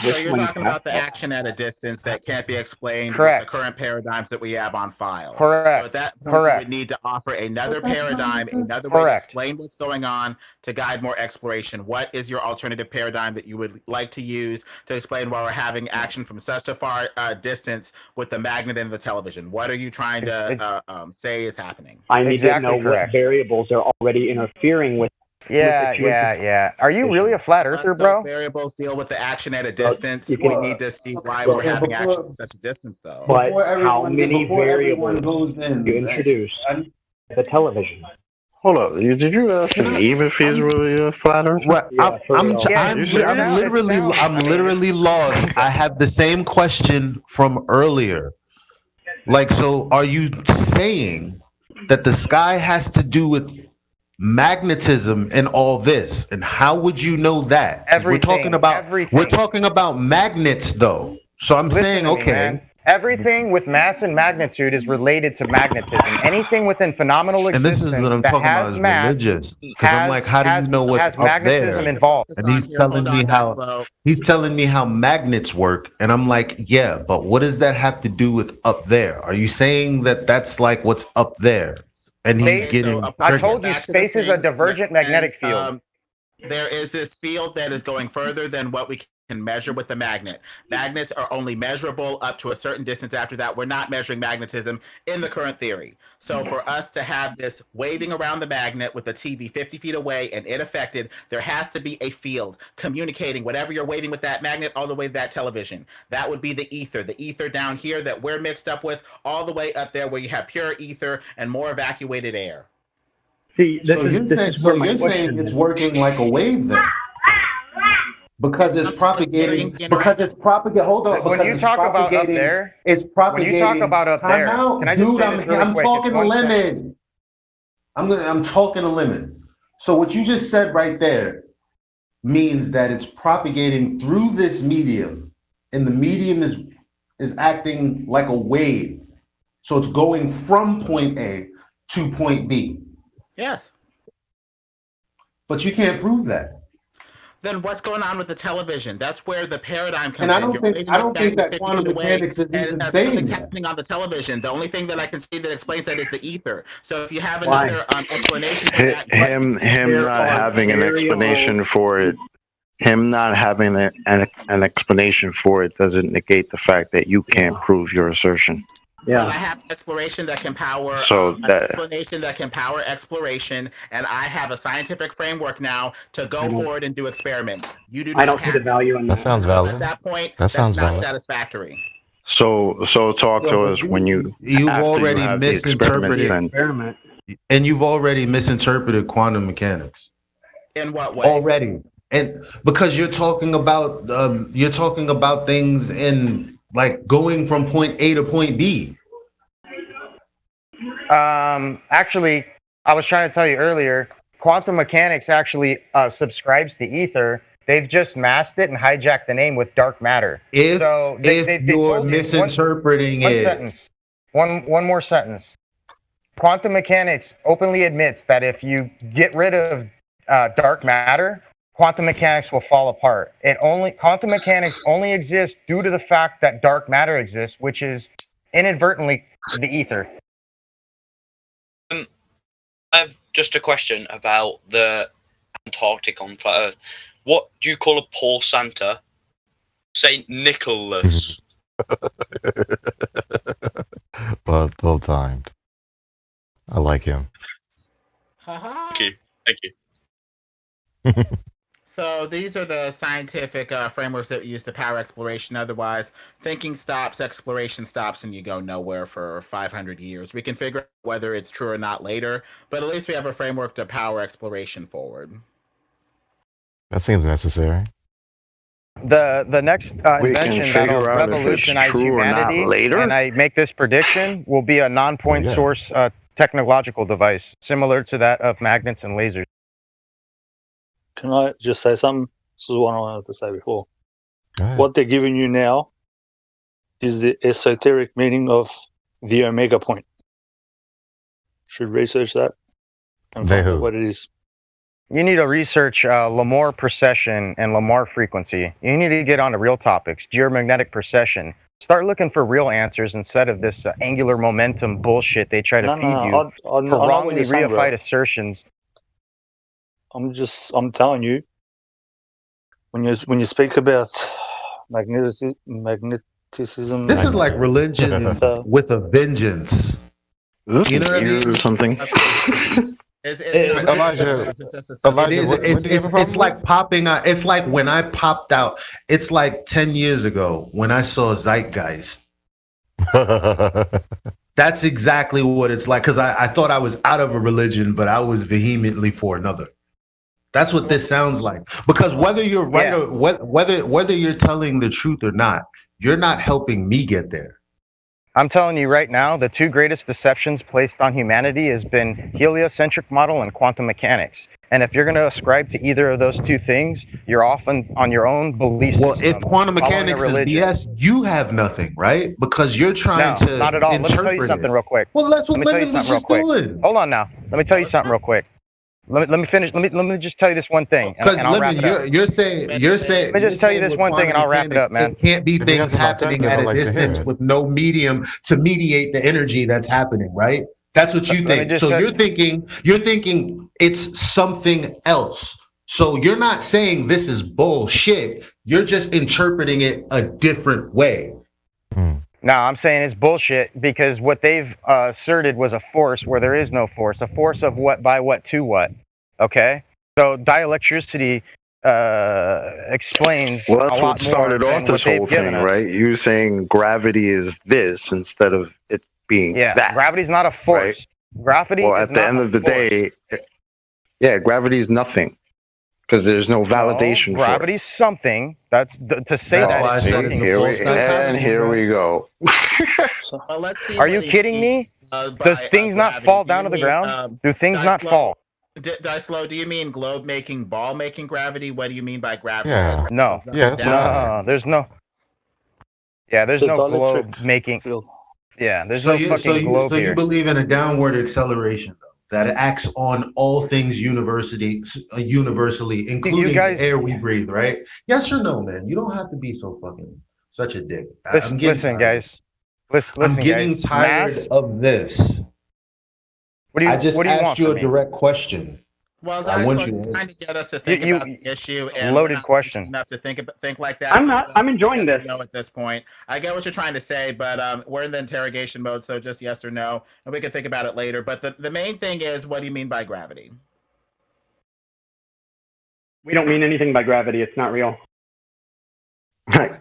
Speaker 20: So you're talking about the action at a distance that can't be explained
Speaker 6: Correct.
Speaker 20: with the current paradigms that we have on file.
Speaker 6: Correct.
Speaker 20: So at that point, you would need to offer another paradigm, another way to explain what's going on to guide more exploration. What is your alternative paradigm that you would like to use to explain why we're having action from such a far distance with the magnet and the television? What are you trying to say is happening?
Speaker 14: I need to know what variables are already interfering with.
Speaker 6: Yeah. Are you really a flat earther, bro?
Speaker 20: Those variables deal with the action at a distance. We need to see why we're having action at such a distance, though.
Speaker 14: But how many variables do you introduce the television?
Speaker 8: Hold up, did you ask him even if he's really a flat earther?
Speaker 1: What? I'm literally lost. I have the same question from earlier. Like, so are you saying that the sky has to do with magnetism and all this? And how would you know that? We're talking about magnets, though. So I'm saying, okay.
Speaker 6: Everything with mass and magnitude is related to magnetism. Anything within phenomenal existence
Speaker 1: and this is what I'm talking about is religious. Because I'm like, how do you know what's up there?
Speaker 6: Involved.
Speaker 1: And he's telling me how magnets work, and I'm like, yeah, but what does that have to do with up there? Are you saying that that's like what's up there? And he's
Speaker 6: I told you, space is a divergent magnetic field.
Speaker 20: There is this field that is going further than what we can measure with the magnet. Magnets are only measurable up to a certain distance. After that, we're not measuring magnetism in the current theory. So for us to have this waving around the magnet with the TV 50 feet away and it affected, there has to be a field communicating whatever you're waving with that magnet all the way to that television. That would be the ether down here that we're mixed up with, all the way up there where you have pure ether and more evacuated air.
Speaker 14: See,
Speaker 1: you're saying it's working like a wave then? Because it's propagating. Hold on.
Speaker 6: When you talk about up there,
Speaker 1: it's propagating.
Speaker 6: When you talk about up there, can I just say this really quick?
Speaker 1: I'm talking to Lemon. I'm talking to Lemon. So what you just said right there means that it's propagating through this medium, and the medium is acting like a wave. So it's going from point A to point B.
Speaker 20: Yes.
Speaker 1: But you can't prove that.
Speaker 20: Then what's going on with the television? That's where the paradigm comes
Speaker 1: And I
Speaker 20: in.
Speaker 1: don't
Speaker 20: You're
Speaker 1: think
Speaker 20: waving
Speaker 1: I
Speaker 20: this
Speaker 1: don't think that
Speaker 20: magnet 50
Speaker 1: quantum
Speaker 20: feet away,
Speaker 1: mechanics is
Speaker 20: and
Speaker 1: even saying
Speaker 20: something's
Speaker 1: that.
Speaker 20: happening on the television. The only thing that I can see that explains that is the ether. So if you have
Speaker 8: Why?
Speaker 20: another explanation for that,
Speaker 8: Him not having an explanation for it. Him not having an explanation for it doesn't negate the fact that you can't prove your assertion.
Speaker 20: But I have an exploration that can power
Speaker 8: So
Speaker 20: an
Speaker 8: that-
Speaker 20: explanation that can power exploration, and I have a scientific framework now to go forward and do experiments. You do not
Speaker 14: I don't see the
Speaker 20: have
Speaker 14: value in
Speaker 2: That
Speaker 14: that.
Speaker 2: sounds
Speaker 20: it.
Speaker 2: valid.
Speaker 20: At that point,
Speaker 2: That sounds
Speaker 20: that's not
Speaker 2: valid.
Speaker 20: satisfactory.
Speaker 8: So talk to
Speaker 1: Yo,
Speaker 8: us when
Speaker 1: you've
Speaker 8: after you
Speaker 1: already
Speaker 8: have the experiments.
Speaker 1: misinterpreted,
Speaker 8: Then
Speaker 14: Experiment.
Speaker 1: and you've already misinterpreted quantum mechanics
Speaker 20: In what way?
Speaker 1: already, and because you're talking about things in like going from point A to point B.
Speaker 6: Actually, I was trying to tell you earlier, quantum mechanics actually subscribes to ether. They've just masked it and hijacked the name with dark matter.
Speaker 1: If
Speaker 6: So
Speaker 1: you're
Speaker 6: told you-
Speaker 1: misinterpreting
Speaker 6: one
Speaker 1: it,
Speaker 6: sentence. One more sentence. Quantum mechanics openly admits that if you get rid of dark matter, quantum mechanics will fall apart. Quantum mechanics only exists due to the fact that dark matter exists, which is inadvertently the ether.
Speaker 13: I have just a question about the Antarctic on flat Earth. What do you call a poor Santa? Saint Nicholas.
Speaker 2: well timed. I like him.
Speaker 13: Thank you. Thank you.
Speaker 20: So these are the scientific frameworks that we use to power exploration. Otherwise, thinking stops, exploration stops, and you go nowhere for 500 years. We can figure out whether it's true or not later, but at least we have a framework to power exploration forward.
Speaker 2: That seems necessary.
Speaker 6: The next
Speaker 8: We can
Speaker 6: invention that'll
Speaker 8: figure out if it's
Speaker 6: revolutionize
Speaker 8: true or not
Speaker 6: humanity,
Speaker 8: later?
Speaker 6: and I make this prediction, will be a non-point source technological device, similar to that of magnets and lasers.
Speaker 9: Can I just say something? This is what I wanted to say before.
Speaker 2: Go ahead.
Speaker 9: What they're giving you now is the esoteric meaning of the omega point. Should research that and
Speaker 2: They
Speaker 9: find out
Speaker 2: who?
Speaker 9: what it is.
Speaker 6: You need to research Lamar precession and Lamar frequency. You need to get on to real topics, geomagnetic precession. Start looking for real answers instead of this angular momentum bullshit they try to feed you
Speaker 9: I know
Speaker 6: for
Speaker 9: what
Speaker 6: wrongly
Speaker 9: you're saying, bro.
Speaker 6: reified assertions.
Speaker 9: I'm telling you, when you speak about magnetism,
Speaker 1: this is like religion with a vengeance. You know what I mean?
Speaker 8: Or something.
Speaker 2: Elijah,
Speaker 1: It's like popping out. It's like when I popped out. It's like 10 years ago when I saw Zeitgeist. That's exactly what it's like. Because I thought I was out of a religion, but I was vehemently for another. That's what this sounds like. Because whether you're right or whether you're telling the truth or not, you're not helping me get there.
Speaker 6: I'm telling you right now, the two greatest deceptions placed on humanity has been heliocentric model and quantum mechanics. And if you're going to ascribe to either of those two things, you're often on your own belief system.
Speaker 1: Well, if quantum mechanics is BS, you have nothing, right? Because you're trying to
Speaker 6: not at all. Let me tell you something real quick.
Speaker 1: Well, that's what
Speaker 6: Let me tell you something real quick. Hold on now. Let me tell you something real quick. Let me finish. Let me just tell you this one thing, and I'll wrap it up.
Speaker 1: You're saying.
Speaker 6: Let me just tell you this one thing, and I'll wrap it up, man.
Speaker 1: There can't be things happening at a distance with no medium to mediate the energy that's happening, right? That's what you think. So you're thinking it's something else. So you're not saying this is bullshit. You're just interpreting it a different way.
Speaker 6: No, I'm saying it's bullshit because what they've asserted was a force where there is no force. A force of what by what to what. Okay? So dielectricity explains
Speaker 8: Well, that's
Speaker 6: a
Speaker 8: what
Speaker 6: lot
Speaker 8: started
Speaker 6: more
Speaker 8: off
Speaker 6: than
Speaker 8: this
Speaker 6: what they've
Speaker 8: whole
Speaker 6: given
Speaker 8: thing,
Speaker 6: us.
Speaker 8: right? You saying gravity is this instead of it being that.
Speaker 6: Gravity's not a force.
Speaker 8: Right?
Speaker 6: Gravity
Speaker 8: Well,
Speaker 6: is
Speaker 8: at the
Speaker 6: not
Speaker 8: end
Speaker 6: a
Speaker 8: of the
Speaker 6: force.
Speaker 8: day, gravity is nothing because there's no validation for it.
Speaker 6: Gravity's something. That's to say
Speaker 8: That's
Speaker 6: that.
Speaker 8: why I
Speaker 6: is
Speaker 8: said
Speaker 6: fucking
Speaker 8: it's a false dichotomy. Here we go.
Speaker 20: Well, let's see.
Speaker 6: Are you kidding me? Does things not fall down to the ground? Do things not fall?
Speaker 20: Dicelo, do you mean globe making, ball making gravity? What do you mean by gravity?
Speaker 2: Yeah.
Speaker 6: No.
Speaker 2: That's
Speaker 6: no. There's no. Yeah, there's no globe making. Yeah, there's no fucking globe
Speaker 1: so
Speaker 6: here.
Speaker 1: you believe in a downward acceleration, though. that acts on all things universally, including
Speaker 6: guys-
Speaker 1: the air we breathe, right? Yes or no, man? You don't have to be so fucking such a dick. I'm getting
Speaker 6: Listen,
Speaker 1: tired.
Speaker 6: guys. Listen,
Speaker 1: I'm getting
Speaker 6: guys.
Speaker 1: tired
Speaker 6: Mass,
Speaker 1: of this. I just
Speaker 6: what do you
Speaker 1: asked
Speaker 6: want
Speaker 1: you
Speaker 6: from
Speaker 1: a
Speaker 6: me?
Speaker 1: direct question.
Speaker 20: Well,
Speaker 1: I want
Speaker 20: Dice
Speaker 1: you
Speaker 20: is
Speaker 1: to
Speaker 20: trying to get us to think about the issue, and
Speaker 6: loaded
Speaker 20: we're not
Speaker 6: question.
Speaker 20: enough to think like that.
Speaker 14: I'm enjoying
Speaker 20: yes or
Speaker 14: this.
Speaker 20: no at this point. I get what you're trying to say, but we're in the interrogation mode, so just yes or no, and we can think about it later. But the main thing is, what do you mean by gravity?
Speaker 14: We don't mean anything by gravity. It's not real.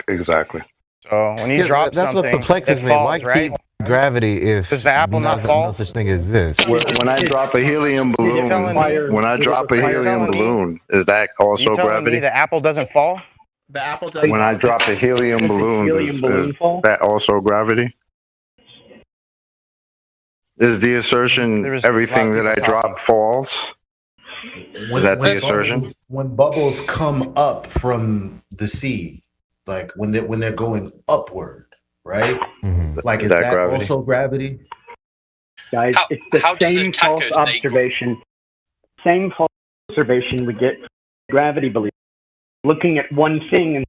Speaker 8: Exactly.
Speaker 6: So when you drop
Speaker 2: that's
Speaker 6: something,
Speaker 2: what perplexes
Speaker 6: it
Speaker 2: me. Why
Speaker 6: falls, right?
Speaker 2: keep gravity if
Speaker 6: Does the apple not fall?
Speaker 2: no such thing exists?
Speaker 8: When I drop a helium balloon, is that also
Speaker 6: You telling
Speaker 8: gravity?
Speaker 6: me the apple doesn't fall?
Speaker 20: The apple doesn't.
Speaker 8: When I drop a helium balloon, is that also gravity? Is the assertion everything that I drop falls? Is that the assertion?
Speaker 1: When bubbles come up from the sea, like when they're going upward, right? Like is that
Speaker 8: gravity?
Speaker 1: also gravity?
Speaker 14: Guys, it's the same false observation. Same false observation we get from gravity belief. Looking at one thing and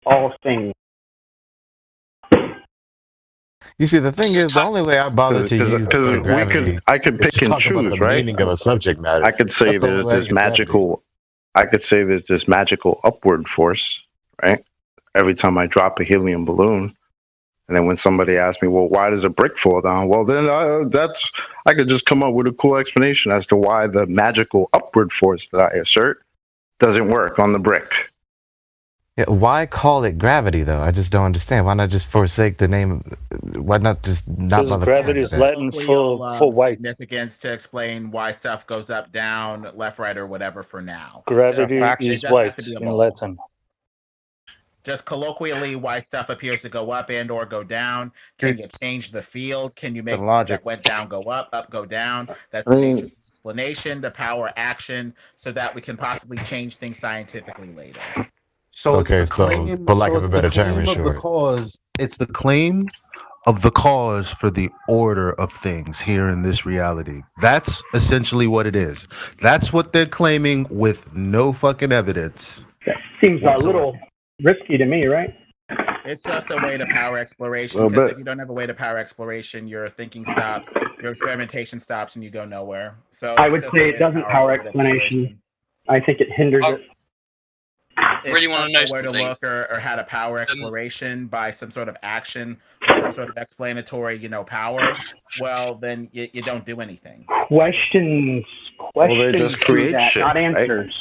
Speaker 14: all things.
Speaker 2: You see, the thing is, the only way I bother to use the word gravity
Speaker 8: I could
Speaker 2: is
Speaker 8: pick
Speaker 2: to
Speaker 8: and
Speaker 2: talk about
Speaker 8: choose,
Speaker 2: the
Speaker 8: right?
Speaker 2: meaning of a subject matter.
Speaker 8: I could say
Speaker 2: That's the
Speaker 8: there's
Speaker 2: only way I
Speaker 8: this
Speaker 2: get gravity.
Speaker 8: magical. I could say there's this magical upward force, right? Every time I drop a helium balloon, and then when somebody asks me, "Well, why does a brick fall down?" Well, then I could just come up with a cool explanation as to why the magical upward force that I assert doesn't work on the brick.
Speaker 2: Yeah, why call it gravity though? I just don't understand. Why not just forsake the name? Why not just not
Speaker 9: Because
Speaker 2: bother?
Speaker 9: gravity is Latin for weight.
Speaker 20: Significance to explain why stuff goes up, down, left, right, or whatever. For now,
Speaker 9: Gravity
Speaker 20: It
Speaker 9: is
Speaker 20: doesn't have
Speaker 9: weight
Speaker 20: to be a
Speaker 9: in
Speaker 20: ball.
Speaker 9: Latin.
Speaker 20: Just colloquially, why stuff appears to go up and or go down. Can you change the field? Can you make something that went down go up, go down? That's the nature of the explanation, the power action, so that we can possibly change things scientifically later.
Speaker 1: So
Speaker 2: Okay,
Speaker 1: it's the
Speaker 2: so
Speaker 1: claim,
Speaker 2: for lack of
Speaker 1: it's
Speaker 2: a
Speaker 1: the
Speaker 2: better term,
Speaker 1: claim
Speaker 2: in
Speaker 1: of the
Speaker 2: short.
Speaker 1: cause. It's the claim of the cause for the order of things here in this reality. That's essentially what it is. That's what they're claiming with no fucking evidence.
Speaker 14: That seems a little risky to me, right?
Speaker 20: It's just a way to power exploration.
Speaker 8: Little
Speaker 20: Because
Speaker 8: bit.
Speaker 20: if you don't have a way to power exploration, your thinking stops, your experimentation stops, and you go nowhere. So
Speaker 14: I
Speaker 20: it's
Speaker 14: would
Speaker 20: just a
Speaker 14: say
Speaker 20: way
Speaker 14: it
Speaker 20: to
Speaker 14: doesn't power explanation. I think it hinders it.
Speaker 13: Really want to know
Speaker 20: where to
Speaker 13: something.
Speaker 20: look or how to power exploration by some sort of action, some sort of explanatory, power. Well, then you don't do anything.
Speaker 14: Questions
Speaker 8: Well, they just
Speaker 14: to
Speaker 8: create
Speaker 14: that,
Speaker 8: shit,
Speaker 14: not
Speaker 8: right?
Speaker 14: answers.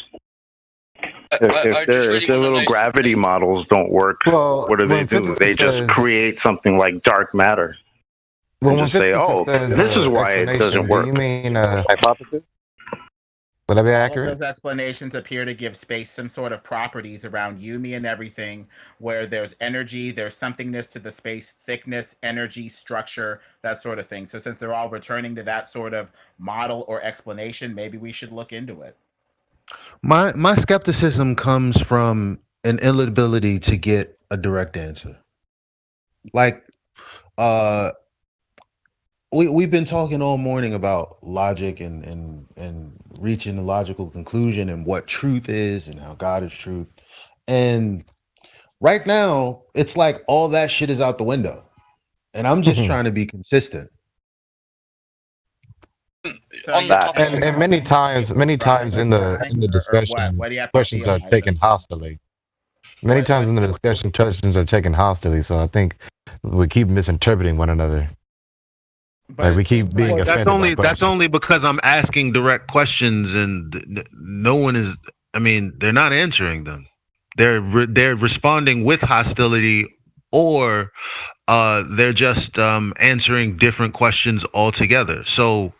Speaker 8: If their little gravity models don't work, what do they do? They just create something like dark matter.
Speaker 2: Well,
Speaker 8: And
Speaker 2: when
Speaker 8: just say,
Speaker 2: 50
Speaker 8: "Oh,
Speaker 2: says,
Speaker 8: this is why it
Speaker 2: explanation,
Speaker 8: doesn't work."
Speaker 2: Do you mean hypothesis? Would that be
Speaker 20: All
Speaker 2: accurate?
Speaker 20: those explanations appear to give space some sort of properties around Yumi and everything, where there's energy, there's somethingness to the space, thickness, energy, structure, that sort of thing. So since they're all returning to that sort of model or explanation, maybe we should look into it.
Speaker 1: My skepticism comes from an inability to get a direct answer. Like, we've been talking all morning about logic and reaching a logical conclusion and what truth is and how God is truth. And right now, it's like all that shit is out the window. And I'm just trying to be consistent.
Speaker 2: And many times in the discussion,
Speaker 20: what do you have to
Speaker 2: questions
Speaker 20: see,
Speaker 2: are
Speaker 20: Elijah?
Speaker 2: taken hostilely. Many times in the discussion, questions are taken hostilely. So I think we keep misinterpreting one another. Like we keep being offended.
Speaker 1: That's only because I'm asking direct questions and no one is. I mean, they're not answering them. They're responding with hostility, or they're just answering different questions altogether. So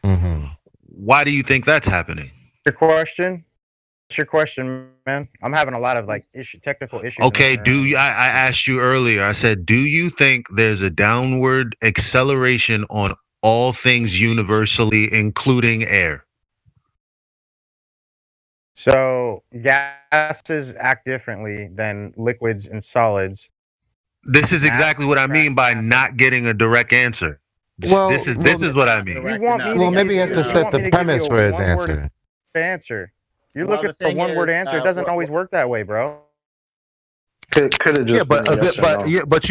Speaker 1: why do you think that's happening?
Speaker 6: Your question? What's your question, man? I'm having a lot of technical issues.
Speaker 1: Okay, I asked you earlier, I said, do you think there's a downward acceleration on all things universally, including air?
Speaker 6: So gases act differently than liquids and solids.
Speaker 1: This is exactly what I mean by not getting a direct answer.
Speaker 2: Well,
Speaker 1: this is what I mean.
Speaker 6: You want me
Speaker 2: Well,
Speaker 6: to
Speaker 2: maybe
Speaker 6: give
Speaker 2: he has
Speaker 6: you-
Speaker 2: to
Speaker 6: you
Speaker 2: set
Speaker 6: want
Speaker 2: the
Speaker 6: me to give
Speaker 2: premise
Speaker 6: you a
Speaker 2: for his
Speaker 6: one-word
Speaker 2: answer.
Speaker 6: Answer. You
Speaker 20: Well,
Speaker 6: look
Speaker 20: the
Speaker 6: at the
Speaker 20: thing
Speaker 6: one-word
Speaker 20: is,
Speaker 6: answer. It doesn't always work that way, bro.
Speaker 8: Could have
Speaker 1: Yeah,
Speaker 8: just been a yes or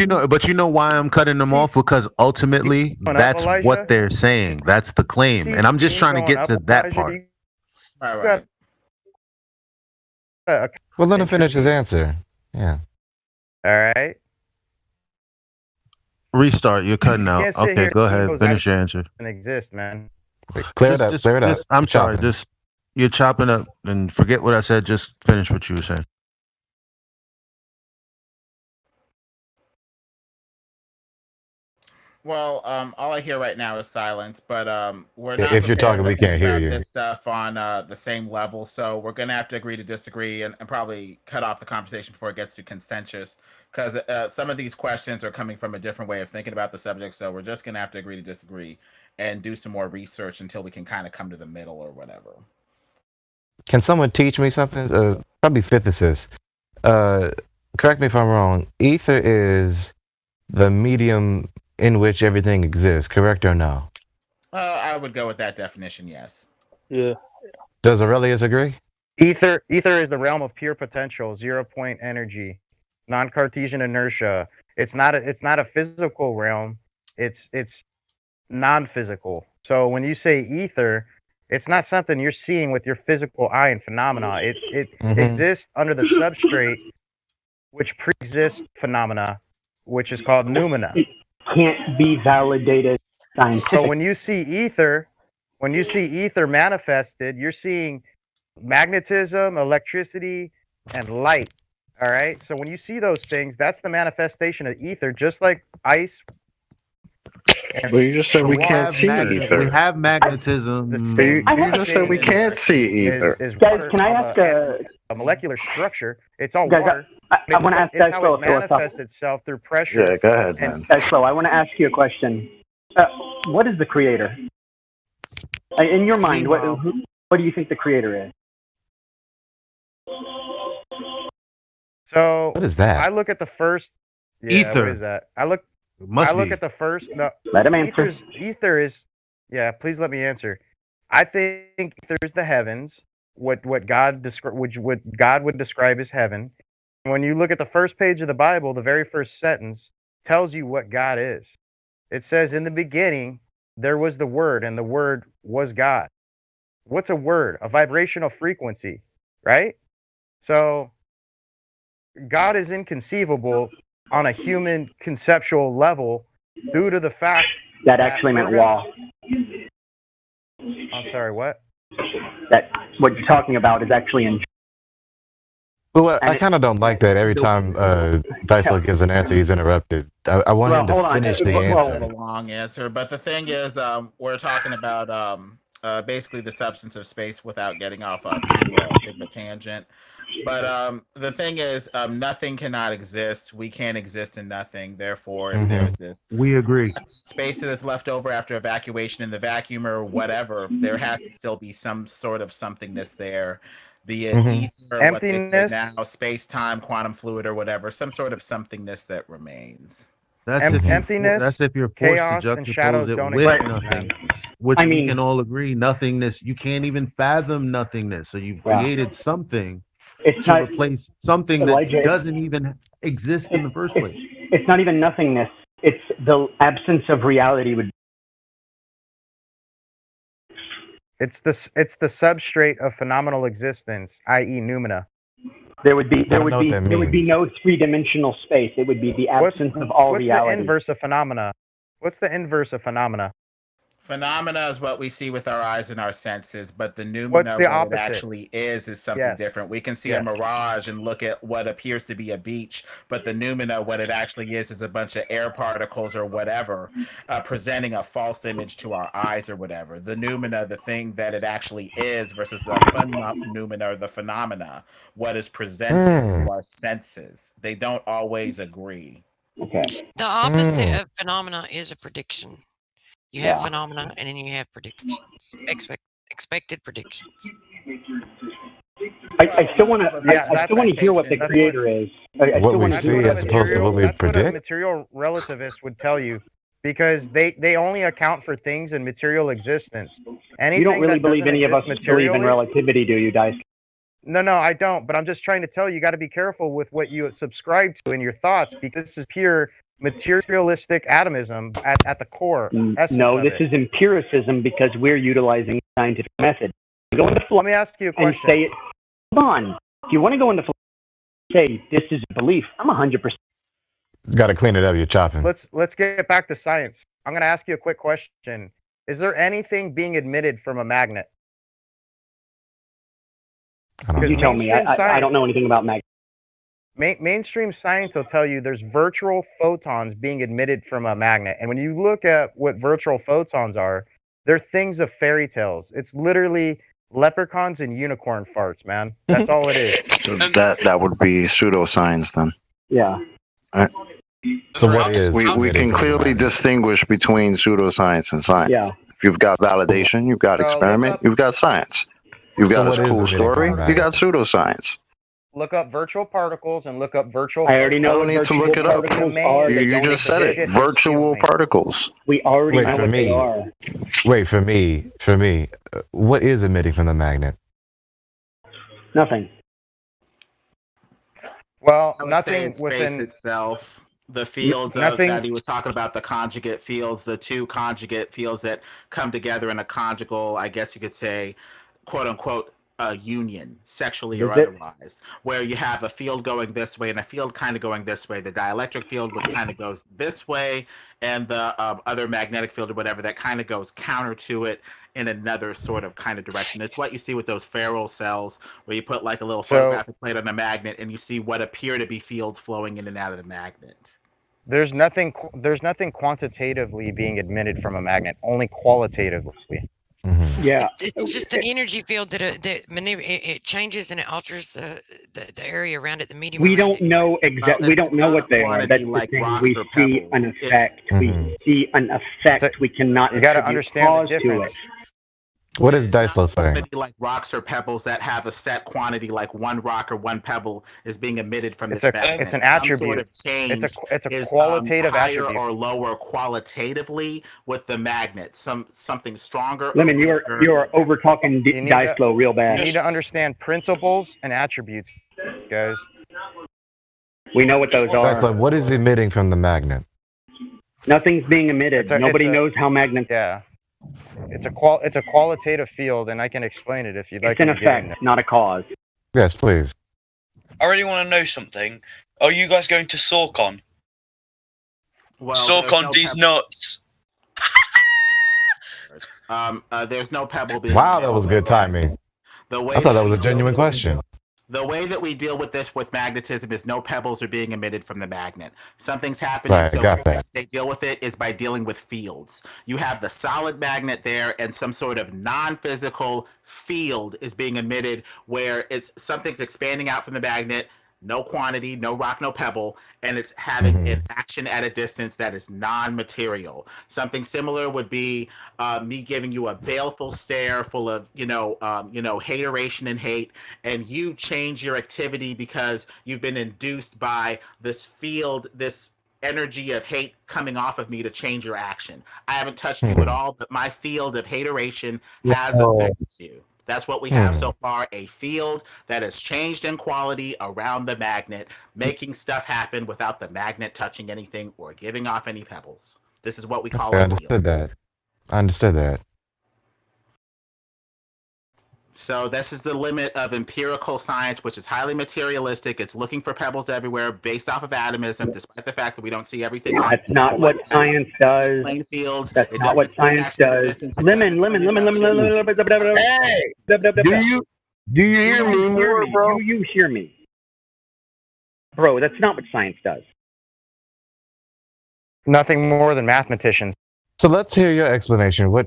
Speaker 8: no.
Speaker 1: but you know why I'm cutting them off, because ultimately
Speaker 6: Going up,
Speaker 1: that's
Speaker 6: Elijah?
Speaker 1: what they're saying. That's the claim, and I'm just trying to get to that part.
Speaker 20: All right.
Speaker 2: Well, let him finish his answer. Yeah.
Speaker 6: All right.
Speaker 1: Restart. You're cutting out.
Speaker 6: Can't sit
Speaker 1: Okay,
Speaker 6: here
Speaker 1: go
Speaker 6: and
Speaker 1: ahead.
Speaker 6: those
Speaker 1: Finish your answer.
Speaker 6: Doesn't exist, man.
Speaker 2: Clear it up. Clear it up.
Speaker 1: I'm sorry.
Speaker 2: Chopping.
Speaker 1: Just you're chopping up, and forget what I said. Just finish what you were saying.
Speaker 20: Well, all I hear right now is silence, but we're not.
Speaker 2: If you're talking, we
Speaker 20: prepared to
Speaker 2: can't hear
Speaker 20: about
Speaker 2: you.
Speaker 20: This stuff on the same level, so we're gonna have to agree to disagree and probably cut off the conversation before it gets too contentious, because some of these questions are coming from a different way of thinking about the subject. So we're just gonna have to agree to disagree and do some more research until we can kind of come to the middle or whatever.
Speaker 2: Can someone teach me something? Probably physicists. Correct me if I'm wrong. Ether is the medium in which everything exists, correct or no?
Speaker 20: I would go with that definition, yes.
Speaker 9: Yeah.
Speaker 2: Does Aurelius agree?
Speaker 6: Ether is the realm of pure potential, 0-point energy, non-Cartesian inertia. It's not a physical realm. It's non-physical. So when you say ether, it's not something you're seeing with your physical eye and phenomena. It exists under the substrate which pre-exists phenomena, which is called noumena.
Speaker 14: Can't be validated scientifically.
Speaker 6: So when you see ether manifested, you're seeing magnetism, electricity, and light. All right. So when you see those things, that's the manifestation of ether, just like ice.
Speaker 8: But you just said we can't see ether.
Speaker 1: We have magnetism.
Speaker 8: You just said we can't see ether.
Speaker 14: Guys, can I ask
Speaker 6: a molecular structure? It's all
Speaker 14: Guys,
Speaker 6: water.
Speaker 14: I want to ask Guys Flow
Speaker 6: it manifests itself through pressure.
Speaker 8: Yeah, go ahead, man.
Speaker 14: Guys Flow, I want to ask you a question. What is the creator? In your mind, what do you think the creator is?
Speaker 6: So
Speaker 2: what is that?
Speaker 6: I look at the first. Yeah,
Speaker 1: ether.
Speaker 6: What is that? I look at the first. No,
Speaker 14: let him answer.
Speaker 6: Ether is. Yeah, please let me answer. I think ether is the heavens. What God would describe as heaven. When you look at the first page of the Bible, the very first sentence tells you what God is. It says, "In the beginning, there was the Word, and the Word was God." What's a word? A vibrational frequency, right? So God is inconceivable on a human conceptual level due to the fact
Speaker 14: that actually meant law.
Speaker 6: I'm sorry, what?
Speaker 14: That what you're talking about is actually in.
Speaker 2: Well, I kind of don't like that. Every time Dysel gives an answer, he's interrupted. I want him to finish the answer.
Speaker 20: A long answer, but the thing is, we're talking about basically the substance of space without getting off on too big of a tangent. But the thing is, nothing cannot exist. We can't exist in nothing. Therefore, if there's this
Speaker 1: we agree
Speaker 20: space that is left over after evacuation in the vacuum or whatever, there has to still be some sort of somethingness there. Be it ether, what they say now, space, time, quantum fluid, or whatever, some sort of somethingness that remains.
Speaker 1: That's
Speaker 6: emptiness.
Speaker 1: That's if you're forced
Speaker 6: chaos,
Speaker 1: to
Speaker 6: and shadows
Speaker 1: juxtapose it
Speaker 6: don't
Speaker 1: with
Speaker 6: exist.
Speaker 1: nothingness, which we can all agree. Nothingness. You can't even fathom nothingness. So you've created something to replace something that doesn't even exist in the first place.
Speaker 14: It's not even nothingness. It's the absence of reality.
Speaker 6: It's the substrate of phenomenal existence, i.e., noumena.
Speaker 14: There would be no three-dimensional space. It would be the absence of all reality.
Speaker 6: What's the inverse of phenomena? What's the inverse of phenomena?
Speaker 20: Phenomena is what we see with our eyes and our senses, but the noumena,
Speaker 6: What's the
Speaker 20: what
Speaker 6: opposite?
Speaker 20: it actually is something different. We can see a mirage and look at what appears to be a beach, but the noumena, what it actually is a bunch of air particles or whatever, presenting a false image to our eyes or whatever. The noumena, the thing that it actually is, versus the noumena or the phenomena, what is presented to our senses. They don't always agree.
Speaker 14: Okay.
Speaker 7: The opposite of phenomena is a prediction. You have phenomena, and then you have predictions. Expected predictions.
Speaker 14: I still want to. I still want to hear what the creator is.
Speaker 2: What we see as opposed to what we
Speaker 6: That's what a
Speaker 2: predict.
Speaker 6: material relativist would tell you. because they only account for things in material existence. Anything
Speaker 14: You don't really
Speaker 6: that
Speaker 14: believe
Speaker 6: doesn't
Speaker 14: any of us
Speaker 6: exist
Speaker 14: believe in
Speaker 6: materially-
Speaker 14: relativity, do you, Dice?
Speaker 6: No, I don't. But I'm just trying to tell you, you got to be careful with what you subscribe to in your thoughts, because this is pure materialistic atomism at the core. essence
Speaker 14: No,
Speaker 6: of
Speaker 14: this
Speaker 6: it.
Speaker 14: is empiricism because we're utilizing scientific method. Go into
Speaker 6: Let me ask you a
Speaker 14: and
Speaker 6: question.
Speaker 14: say it. Hold on. If you want to go into say this is a belief, I'm 100%.
Speaker 2: Got to clean it up. You're chopping.
Speaker 6: Let's get back to science. I'm going to ask you a quick question. Is there anything being emitted from a magnet?
Speaker 14: You tell me. I don't know anything about magnets.
Speaker 6: Mainstream science will tell you there's virtual photons being emitted from a magnet. And when you look at what virtual photons are, they're things of fairy tales. It's literally leprechauns and unicorn farts, man. That's all it is.
Speaker 8: That would be pseudoscience then.
Speaker 14: Yeah.
Speaker 8: Right.
Speaker 2: So what is?
Speaker 8: We can clearly distinguish between pseudoscience and science.
Speaker 14: Yeah.
Speaker 8: If you've got validation, you've got experiment, you've got science. You've
Speaker 2: So
Speaker 8: got
Speaker 2: what
Speaker 8: a
Speaker 2: is
Speaker 8: cool
Speaker 2: emitting
Speaker 8: story,
Speaker 2: from a
Speaker 8: you got pseudoscience.
Speaker 6: Look up virtual particles and look up virtual.
Speaker 14: I already know
Speaker 8: I don't
Speaker 14: what
Speaker 8: need to
Speaker 14: virtual
Speaker 8: look it up.
Speaker 14: particles are. They
Speaker 8: You
Speaker 14: don't
Speaker 8: just said it.
Speaker 14: exist.
Speaker 8: Virtual particles.
Speaker 14: We already
Speaker 2: Wait,
Speaker 14: know
Speaker 2: for
Speaker 14: what they
Speaker 2: me.
Speaker 14: are.
Speaker 2: Wait, for me, what is emitting from the magnet?
Speaker 14: Nothing.
Speaker 6: Well,
Speaker 20: I would say
Speaker 6: nothing
Speaker 20: it's space
Speaker 6: within
Speaker 20: itself. The fields
Speaker 6: nothing-
Speaker 20: that he was talking about, the conjugate fields, the two conjugate fields that come together in a conjugal, I guess you could say, quote unquote, union, sexually or
Speaker 14: Is it?
Speaker 20: otherwise, where you have a field going this way and a field kind of going this way, the dielectric field, which kind of goes this way, and the other magnetic field or whatever that kind of goes counter to it in another sort of kind of direction. It's what you see with those ferrule cells, where you put like a little
Speaker 6: So-
Speaker 20: photographic plate on a magnet and you see what appear to be fields flowing in and out of the magnet.
Speaker 6: there's nothing quantitatively being emitted from a magnet, only qualitatively.
Speaker 14: Yeah.
Speaker 7: It's just an energy field it changes and it alters the area around it, the medium.
Speaker 14: We
Speaker 7: around
Speaker 14: don't know exactly. We don't know what they are. That's the thing. We see an effect. We see an effect. We cannot.
Speaker 6: You got to
Speaker 14: attribute
Speaker 6: understand
Speaker 14: cause
Speaker 6: the
Speaker 14: to
Speaker 6: difference.
Speaker 14: it.
Speaker 2: What is Dicelo saying?
Speaker 20: Quantity like rocks or pebbles that have a set quantity, like one rock or one pebble is being emitted from
Speaker 6: It's
Speaker 20: this
Speaker 6: a-
Speaker 20: magnet.
Speaker 6: it's an
Speaker 20: Some
Speaker 6: attribute.
Speaker 20: Sort of change
Speaker 6: It's a
Speaker 20: is,
Speaker 6: qualitative
Speaker 20: higher
Speaker 6: attribute.
Speaker 20: or lower qualitatively with the magnet. Something stronger. or
Speaker 14: Lemon, you
Speaker 20: weaker.
Speaker 14: are over talking
Speaker 6: You need
Speaker 14: Dice Flow real
Speaker 6: You
Speaker 14: bad.
Speaker 6: need to understand principles and attributes, guys.
Speaker 14: We know what those are.
Speaker 2: Dicelo, what is emitting from the magnet?
Speaker 14: Nothing's being emitted. Nobody knows how magnets.
Speaker 6: Yeah. It's a qualitative field, and I can explain it if you'd like.
Speaker 14: It's an
Speaker 6: me to get in
Speaker 14: effect, not a cause.
Speaker 2: Yes, please.
Speaker 13: I really want to know something. Are you guys going to Sorcon?
Speaker 20: Well,
Speaker 13: Sorcon
Speaker 20: there's
Speaker 13: these
Speaker 20: no
Speaker 13: nuts.
Speaker 20: There's no pebble being
Speaker 2: Wow, that was good timing.
Speaker 20: The way
Speaker 2: I thought that was a genuine question.
Speaker 20: The way that we deal with this with magnetism is no pebbles are being emitted from the magnet. Something's happening,
Speaker 2: Right,
Speaker 20: so
Speaker 2: got
Speaker 20: the way
Speaker 2: that.
Speaker 20: they deal with it is by dealing with fields. You have the solid magnet there, and some sort of non-physical field is being emitted where something's expanding out from the magnet. No quantity, no rock, no pebble, and it's having an action at a distance that is non-material. Something similar would be me giving you a baleful stare full of, hateration and hate, and you change your activity because you've been induced by this field, this energy of hate coming off of me to change your action. I haven't touched you at all, but my field of hateration has affected you. That's what we have so far, a field that has changed in quality around the magnet, making stuff happen without the magnet touching anything or giving off any pebbles. This is what we call
Speaker 2: I
Speaker 20: a field.
Speaker 2: understood that. I understood that.
Speaker 20: So this is the limit of empirical science, which is highly materialistic. It's looking for pebbles everywhere based off of atomism, despite the fact that we don't see everything.
Speaker 14: That's not what science does.
Speaker 20: Plain fields.
Speaker 14: That's
Speaker 20: It
Speaker 14: not
Speaker 20: doesn't
Speaker 14: what
Speaker 20: explain
Speaker 14: science
Speaker 20: action at a
Speaker 14: does.
Speaker 20: distance. It
Speaker 14: Lemon.
Speaker 15: Hey, do you hear me more, bro?
Speaker 14: Do you hear me? Bro, that's not what science does.
Speaker 6: Nothing more than mathematicians.
Speaker 2: So let's hear your explanation. What?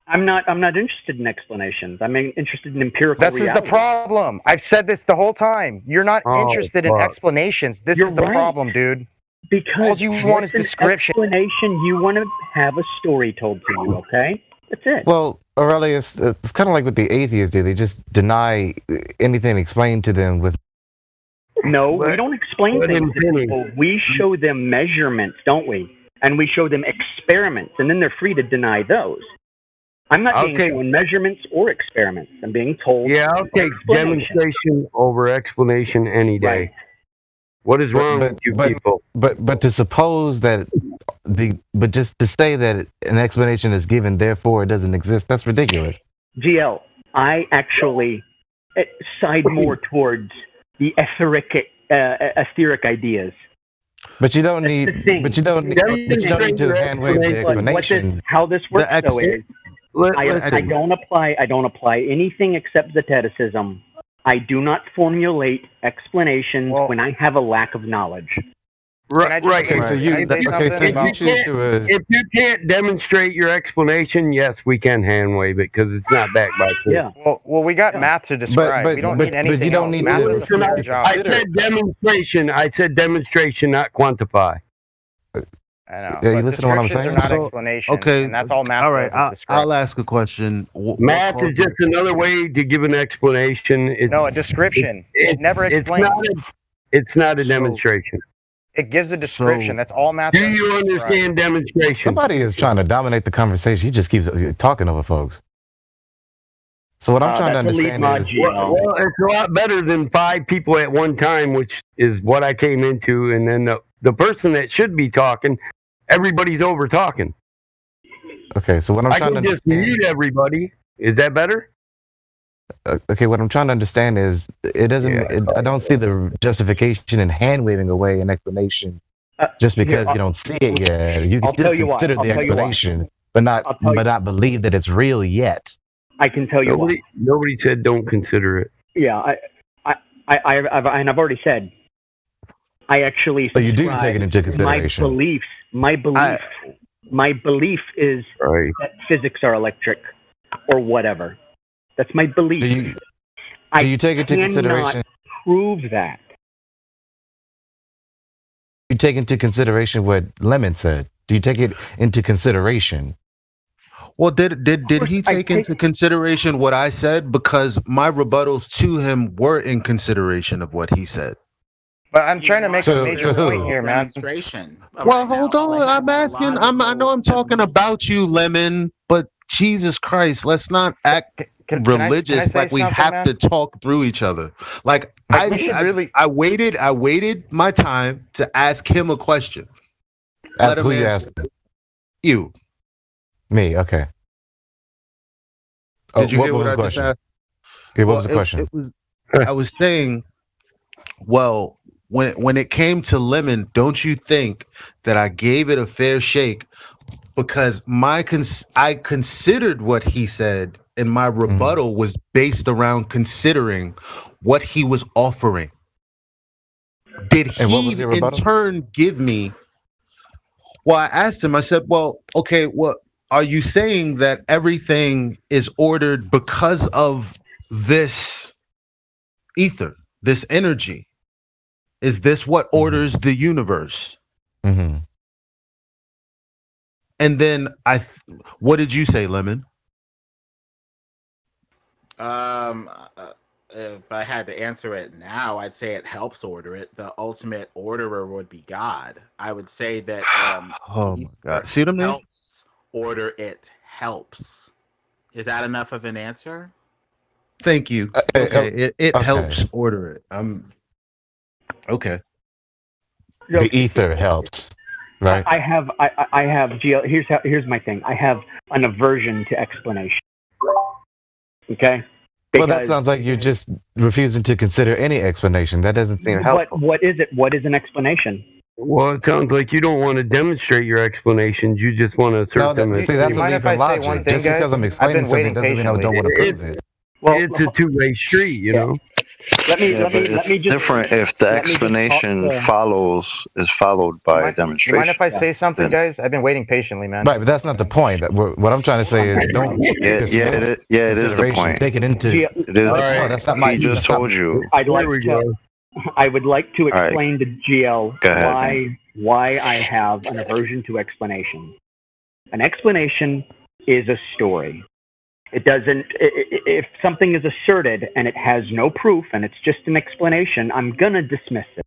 Speaker 14: I'm not interested in explanations. I'm interested in empirical
Speaker 6: This
Speaker 14: reality.
Speaker 6: is the problem. I've said this the whole time. You're not
Speaker 14: Oh,
Speaker 6: interested in
Speaker 14: fuck.
Speaker 6: explanations. This
Speaker 14: You're
Speaker 6: is the
Speaker 14: right.
Speaker 6: problem, dude.
Speaker 14: Because
Speaker 6: all you want is
Speaker 14: with an
Speaker 6: description.
Speaker 14: Explanation. You want to have a story told to you, okay? That's it.
Speaker 2: Well, Aurelius, it's kind of like what the atheists do. They just deny anything explained to them with.
Speaker 14: No, we don't explain things to people. We show them measurements, don't we? and we show them experiments, and then they're free to deny those. I'm not being shown measurements or experiments. I'm being told.
Speaker 12: Yeah, I'll take demonstration over explanation any day.
Speaker 14: Right.
Speaker 12: What is wrong with you people?
Speaker 2: But to suppose that just to say that an explanation is given, therefore it doesn't exist, that's ridiculous.
Speaker 14: GL, I actually side more towards the etheric ideas.
Speaker 2: But you don't need. But you don't need to hand wave the explanation.
Speaker 14: How this works though is, I don't apply anything except Zeteticizm. I do not formulate explanations when I have a lack of knowledge.
Speaker 12: Right. If you can't demonstrate your explanation, yes, we can hand wave it because it's not backed by proof.
Speaker 14: Yeah.
Speaker 6: Well, we got math to describe. We don't need anything.
Speaker 2: But you don't need to.
Speaker 12: I said demonstration. I said demonstration, not quantify.
Speaker 6: I know.
Speaker 2: Yeah, you listen to what I'm saying.
Speaker 6: Not explanation.
Speaker 1: Okay.
Speaker 6: And that's all math.
Speaker 1: All right. I'll ask a question.
Speaker 12: Math is just another way to give an explanation.
Speaker 6: No, a description. It never explains.
Speaker 12: It's not a demonstration.
Speaker 6: It gives a description. That's all math.
Speaker 12: Do you understand demonstration?
Speaker 2: Somebody is trying to dominate the conversation. He just keeps talking over folks. So what I'm trying to understand is,
Speaker 12: well, it's a lot better than 5 people at one time, which is what I came into, and then the person that should be talking, everybody's over talking.
Speaker 2: Okay, so what I'm trying to understand,
Speaker 12: I can just mute everybody. Is that better?
Speaker 2: Okay, what I'm trying to understand is it doesn't. I don't see the justification in hand waving away an explanation just because you don't see it yet. You can still consider the explanation, but not believe that it's real yet.
Speaker 14: I can tell you why.
Speaker 12: Nobody said don't consider it.
Speaker 14: Yeah, I've already said. I actually.
Speaker 2: So you do take it into consideration.
Speaker 14: My belief is that physics are electric, or whatever. That's my belief.
Speaker 2: Do you take it into consideration?
Speaker 14: Prove that.
Speaker 2: You take into consideration what Lemon said. Do you take it into consideration?
Speaker 1: Well, did he take into consideration what I said? Because my rebuttals to him were in consideration of what he said.
Speaker 6: But I'm trying to make a major point here, man.
Speaker 1: Well, hold on. I'm asking. I know I'm talking about you, Lemon, but Jesus Christ, let's not act religious like we have to talk through each other. Like I waited my time to ask him a question.
Speaker 2: Ask who you asked?
Speaker 1: You.
Speaker 2: Me, okay.
Speaker 1: Did you hear what I just asked?
Speaker 2: Okay, what was the question?
Speaker 1: I was saying, well, when it came to Lemon, don't you think that I gave it a fair shake? Because I considered what he said, and my rebuttal was based around considering what he was offering. Did he in turn give me? Well, I asked him. I said, "Well, okay. Well, are you saying that everything is ordered because of this ether, this energy? Is this what orders the universe?"
Speaker 2: Mm-hmm.
Speaker 1: And then what did you say, Lemon?
Speaker 20: If I had to answer it now, I'd say it helps order it. The ultimate orderer would be God. I would say that
Speaker 1: oh my God. See what I mean?
Speaker 20: Helps order it helps. Is that enough of an answer?
Speaker 1: Thank you. Okay, it helps order it. Okay.
Speaker 2: The ether helps. Right.
Speaker 14: I have GL. Here's my thing. I have an aversion to explanation. Okay.
Speaker 2: Well, that sounds like you're just refusing to consider any explanation. That doesn't seem helpful.
Speaker 14: What is it? What is an explanation?
Speaker 12: Well, it sounds like you don't want to demonstrate your explanations. You just want to assert them.
Speaker 2: See, that's a leap in logic. Just because I'm explaining something doesn't mean I don't want to prove it.
Speaker 12: Well, it's a two-way street, you know.
Speaker 14: Let me
Speaker 8: it's
Speaker 14: just
Speaker 8: different if the explanation is followed by a demonstration.
Speaker 6: You mind if I say something, guys? I've been waiting patiently, man.
Speaker 2: Right, but that's not the point. What I'm trying to say is don't.
Speaker 8: It is the point.
Speaker 2: Take it into.
Speaker 8: It is.
Speaker 2: No, that's not my.
Speaker 8: He just told you.
Speaker 14: I would like to explain to GL why I have an aversion to explanation. An explanation is a story. It doesn't. If something is asserted and it has no proof and it's just an explanation, I'm gonna dismiss it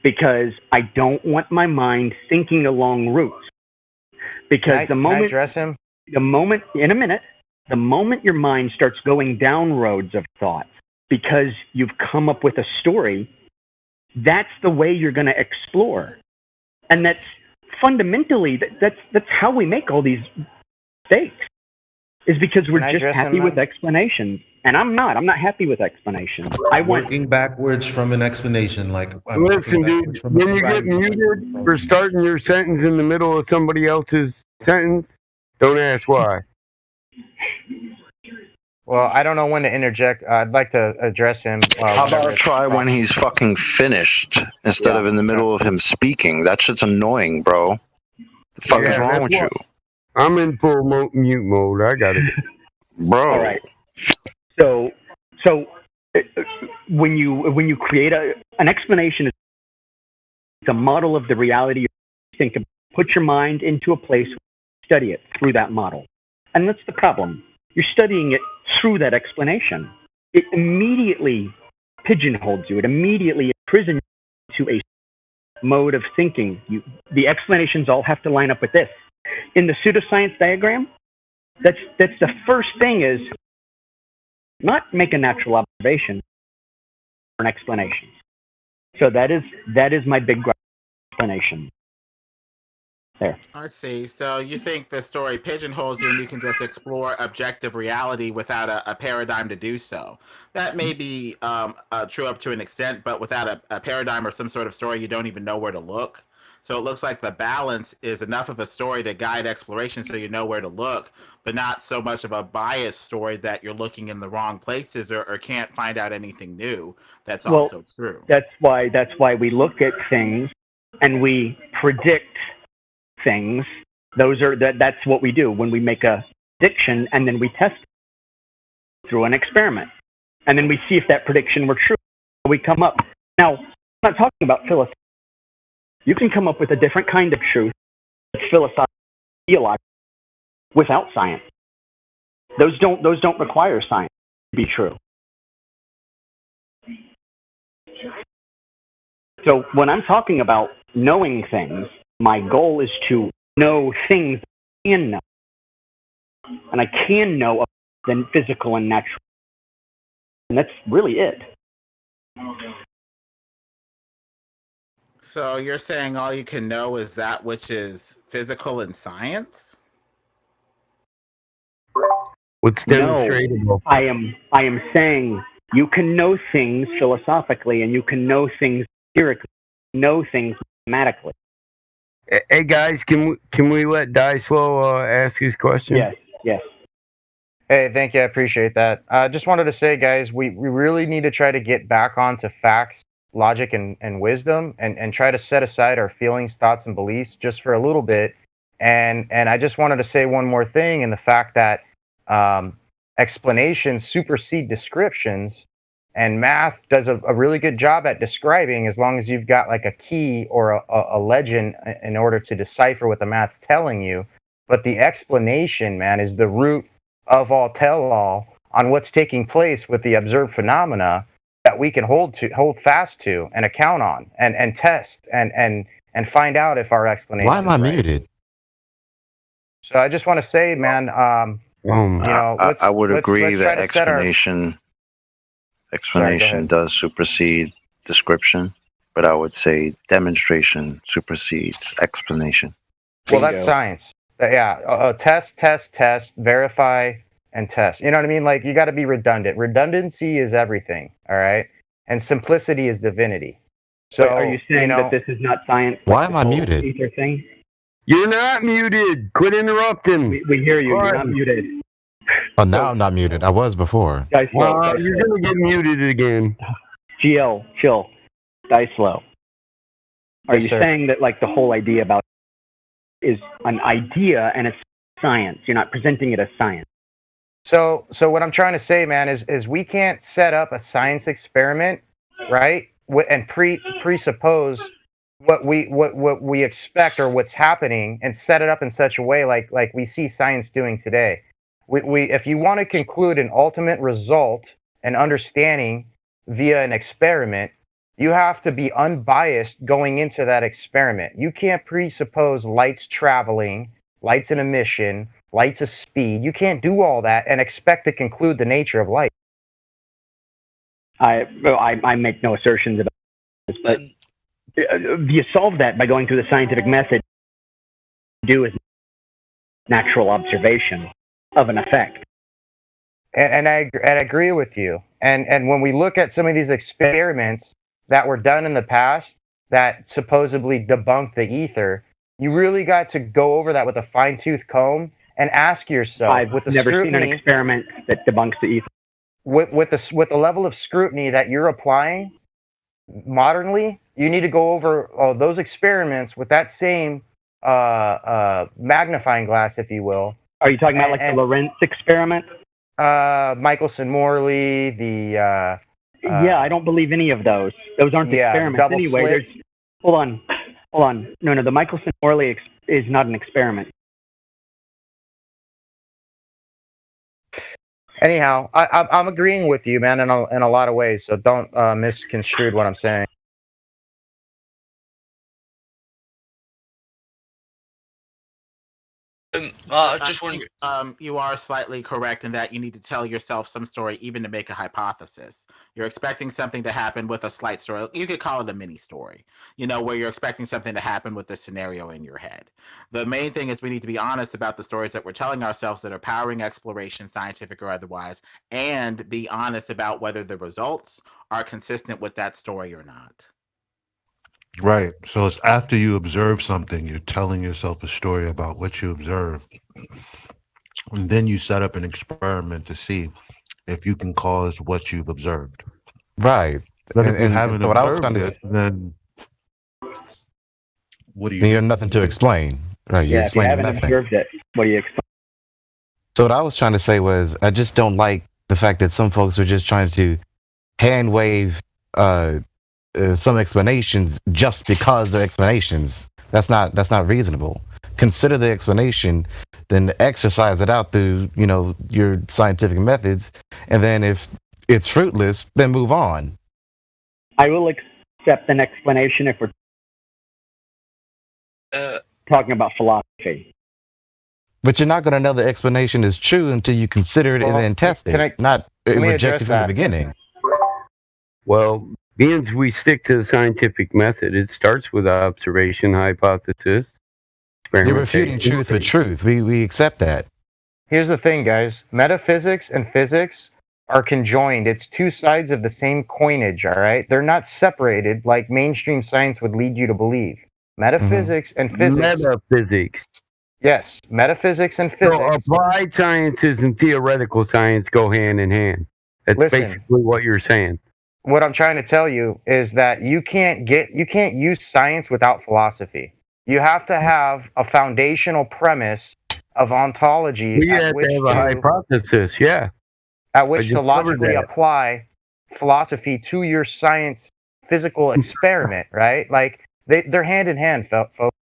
Speaker 14: because I don't want my mind thinking along routes. Because
Speaker 6: Can I address him?
Speaker 14: the moment your mind starts going down roads of thought because you've come up with a story, that's the way you're going to explore. And that's fundamentally, that's how we make all these mistakes, is because we're just happy with explanations. And I'm not happy with explanations. I want
Speaker 1: working backwards from an explanation. Like,
Speaker 12: listen, dude, when you get muted for starting your sentence in the middle of somebody else's sentence, don't ask why.
Speaker 6: Well, I don't know when to interject. I'd like to address him.
Speaker 8: How about try when he's fucking finished instead of in the middle of him speaking? That shit's annoying, bro. The fuck is wrong with you?
Speaker 12: I'm in full mute mode. I got it.
Speaker 8: Bro.
Speaker 14: All right. So when you create an explanation, it's a model of the reality you think about. Put your mind into a place where you study it through that model. And that's the problem. You're studying it through that explanation. It immediately pigeonholes you. It immediately imprisons you to a mode of thinking. The explanations all have to line up with this. In the pseudoscience diagram, that's the first thing, is not make a natural observation or an explanation. So that is my big explanation. There.
Speaker 20: I see. So you think the story pigeonholes you and you can just explore objective reality without a paradigm to do so. That may be true up to an extent, but without a paradigm or some sort of story, you don't even know where to look. So it looks like the balance is enough of a story to guide exploration so you know where to look, but not so much of a biased story that you're looking in the wrong places or can't find out anything new. That's also true.
Speaker 14: That's why we look at things and we predict things. That's what we do when we make a prediction, and then we test it through an experiment. And then we see if that prediction were true. We come up. Now, I'm not talking about philosophy. You can come up with a different kind of truth, philosophical, theological, without science. Those don't require science to be true. So when I'm talking about knowing things, my goal is to know things I can know. And I can know than physical and natural. And that's really it.
Speaker 20: So you're saying all you can know is that which is physical in science?
Speaker 12: What's demonstratable?
Speaker 14: No, I am saying you can know things philosophically and you can know things empirically, know things mathematically.
Speaker 12: Hey guys, can we let Dyslow ask his question?
Speaker 14: Yes.
Speaker 6: Hey, thank you. I appreciate that. I just wanted to say, guys, we really need to try to get back onto facts, logic, and wisdom, and try to set aside our feelings, thoughts, and beliefs just for a little bit. And I just wanted to say one more thing, in the fact that explanations supersede descriptions, and math does a really good job at describing, as long as you've got like a key or a legend in order to decipher what the math's telling you. But the explanation, man, is the root of all tell-all on what's taking place with the observed phenomena that we can hold fast to and account on and test and find out if our explanation.
Speaker 2: Why am I muted?
Speaker 6: So I just want to say, man,
Speaker 8: I would agree that explanation does supersede description, but I would say demonstration supersedes explanation.
Speaker 6: Well, that's science. Test, verify, and test. You know what I mean? Like, you got to be redundant. Redundancy is everything, all right? And simplicity is divinity. So,
Speaker 14: are you saying that this is not science?
Speaker 2: Why am I muted?
Speaker 14: Thing?
Speaker 12: You're not muted. Quit interrupting.
Speaker 14: We hear you. You're not muted.
Speaker 2: Oh, now I'm not muted. I was before.
Speaker 12: You're going to get muted again.
Speaker 14: GL, chill. Dyslow. Are you saying that, like, the whole idea about is an idea and it's science? You're not presenting it as science.
Speaker 6: So what I'm trying to say, man, is we can't set up a science experiment, right? And presuppose what we expect or what's happening, and set it up in such a way like we see science doing today. If you want to conclude an ultimate result and understanding via an experiment, you have to be unbiased going into that experiment. You can't presuppose light's traveling light's an emission, light's a speed. You can't do all that and expect to conclude the nature of light.
Speaker 14: I make no assertions about this, but you solve that by going through the scientific method. Do is natural observation of an effect.
Speaker 6: And I agree with you. And when we look at some of these experiments that were done in the past that supposedly debunked the ether, you really got to go over that with a fine-tooth comb and ask yourself,
Speaker 14: I've
Speaker 6: with the
Speaker 14: never
Speaker 6: scrutiny,
Speaker 14: seen an experiment that debunks the ether.
Speaker 6: with the level of scrutiny that you're applying modernly, you need to go over those experiments with that same magnifying glass, if you will.
Speaker 14: Are you talking about the Lorentz experiment?
Speaker 6: Michelson-Morley, the
Speaker 14: yeah, I don't believe any of those. Those aren't experiments
Speaker 6: double
Speaker 14: anyway.
Speaker 6: slit.
Speaker 14: Hold on. No, the Michelson-Morley is not an experiment.
Speaker 6: Anyhow, I'm agreeing with you, man, in a lot of ways. So don't misconstrue what I'm saying.
Speaker 13: Just wondering.
Speaker 20: You are slightly correct in that you need to tell yourself some story even to make a hypothesis. You're expecting something to happen with a slight story. You could call it a mini story, where you're expecting something to happen with the scenario in your head. The main thing is we need to be honest about the stories that we're telling ourselves that are powering exploration, scientific or otherwise, and be honest about whether the results are consistent with that story or not.
Speaker 1: Right. So it's after you observe something, you're telling yourself a story about what you observed. And then you set up an experiment to see if you can cause what you've observed.
Speaker 2: Right.
Speaker 1: But if you haven't
Speaker 2: so what I was trying
Speaker 1: observed
Speaker 2: to
Speaker 1: it, then what do you?
Speaker 2: Then you have nothing to explain. Right. You
Speaker 14: Yeah, if you
Speaker 2: explain
Speaker 14: haven't
Speaker 2: nothing.
Speaker 14: observed it, what do you explain?
Speaker 2: So what I was trying to say was I just don't like the fact that some folks are just trying to hand wave some explanations just because they're explanations. That's not reasonable. Consider the explanation, then exercise it out through your scientific methods, and then if it's fruitless, then move on.
Speaker 14: I will accept an explanation if we're talking about philosophy.
Speaker 2: But you're not going to know the explanation is true until you consider it and then test it, not reject it from the beginning.
Speaker 12: Well, being we stick to the scientific method, it starts with observation, hypothesis.
Speaker 2: You're refuting truth with truth. We accept that.
Speaker 6: Here's the thing, guys. Metaphysics and physics are conjoined. It's two sides of the same coinage, all right? They're not separated like mainstream science would lead you to believe. Metaphysics and physics.
Speaker 12: Metaphysics.
Speaker 6: Yes, metaphysics and physics.
Speaker 12: So applied sciences and theoretical science go hand in hand. That's basically what you're saying.
Speaker 6: What I'm trying to tell you is that you can't use science without philosophy. You have to have a foundational premise of ontology.
Speaker 12: You have to have a hypothesis, yeah.
Speaker 6: At which to logically apply philosophy to your science physical experiment, right? Like they're hand in hand, folks.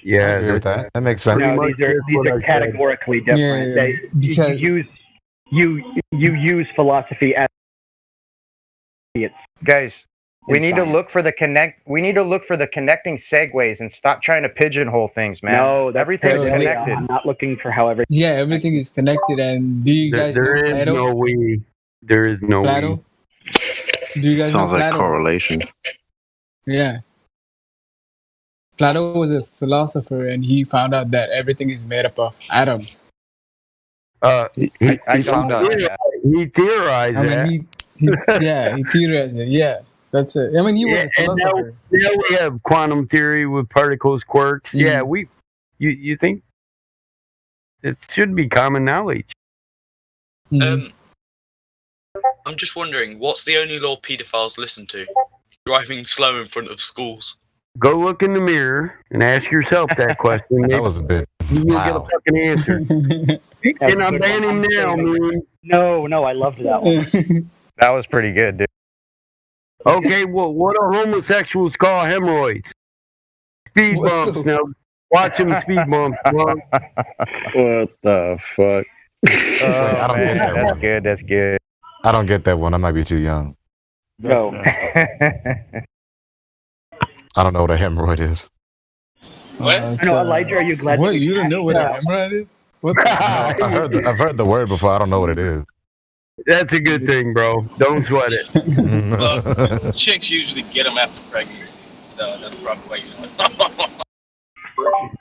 Speaker 2: Yeah, I agree with that. That makes sense.
Speaker 14: No, these are categorically different. You use philosophy as
Speaker 6: guys. We need to look for the connecting segues and stop trying to pigeonhole things, man.
Speaker 14: No,
Speaker 6: everything's connected.
Speaker 14: I'm not looking for how everything.
Speaker 5: Yeah, everything is connected. And do you guys know Plato?
Speaker 12: There is no
Speaker 5: Plato? Do you guys
Speaker 8: Sounds
Speaker 5: know
Speaker 8: like
Speaker 5: Plato?
Speaker 8: correlation.
Speaker 5: Yeah. Plato was a philosopher, and he found out that everything is made up of atoms.
Speaker 12: He found out. He theorized that.
Speaker 5: He theorized it. Yeah, that's it. I mean, he was a philosopher.
Speaker 12: Now we have quantum theory with particles, quarks.
Speaker 5: Mm-hmm.
Speaker 12: Yeah, you think it should be common knowledge.
Speaker 5: Mm-hmm.
Speaker 13: I'm just wondering, what's the only law pedophiles listen to? Driving slow in front of schools.
Speaker 12: Go look in the mirror and ask yourself that question.
Speaker 2: That was a bit.
Speaker 12: You'll get a fucking answer. And I'm banning now, man.
Speaker 14: No, I loved that one.
Speaker 6: That was pretty good, dude.
Speaker 12: Okay, well, what do homosexuals call hemorrhoids? Speed bumps. Now, watch them speed bumps. Bro.
Speaker 8: What the fuck?
Speaker 2: I don't get that one.
Speaker 6: Good. That's good.
Speaker 2: I don't get that one. I might be too young.
Speaker 14: No.
Speaker 2: I don't know what a hemorrhoid is.
Speaker 20: What?
Speaker 14: No, Elijah, are you glad?
Speaker 5: What,
Speaker 14: that
Speaker 5: you don't know what an emerald is? What the
Speaker 2: I've heard the word before. I don't know what it is.
Speaker 12: That's a good thing, bro. Don't sweat it.
Speaker 13: Well, chicks usually get them after pregnancy, so that's probably why you know it.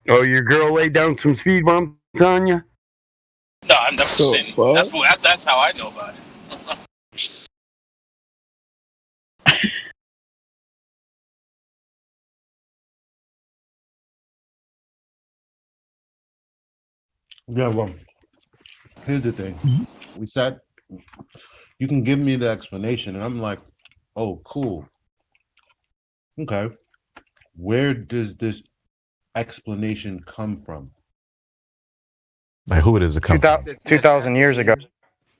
Speaker 12: Oh, your girl laid down some speed bumps on you?
Speaker 13: No, I've never seen it. That's how I know about it.
Speaker 1: Yeah, well, here's the thing. We sat, you can give me the explanation, and I'm like, oh, cool. Okay. Where does this explanation come from?
Speaker 2: Like, who does it come from?
Speaker 6: 2,000 years ago.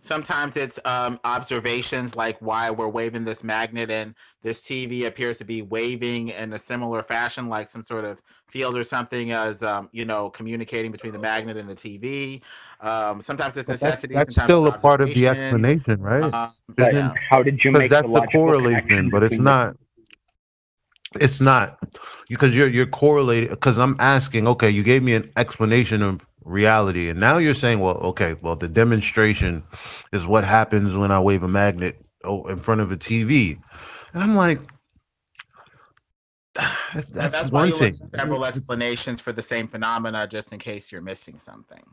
Speaker 20: Sometimes it's observations like why we're waving this magnet, and this TV appears to be waving in a similar fashion, like some sort of field or something, as communicating between the magnet and the TV. Sometimes it's necessity.
Speaker 1: That's
Speaker 20: sometimes
Speaker 1: still
Speaker 20: it's
Speaker 1: a part of the
Speaker 20: observation.
Speaker 1: explanation, right?
Speaker 20: Yeah.
Speaker 14: How did you make
Speaker 1: that's
Speaker 14: the
Speaker 1: the
Speaker 14: logical
Speaker 1: correlation,
Speaker 14: connection
Speaker 1: but it's
Speaker 14: between
Speaker 1: not. It's not because you're correlating. Because I'm asking, okay, you gave me an explanation of reality, and now you're saying, well, okay, well, the demonstration is what happens when I wave a magnet in front of a TV, and I'm like, that's
Speaker 20: why
Speaker 1: one
Speaker 20: you
Speaker 1: thing.
Speaker 20: look at several explanations for the same phenomena, just in case you're missing something.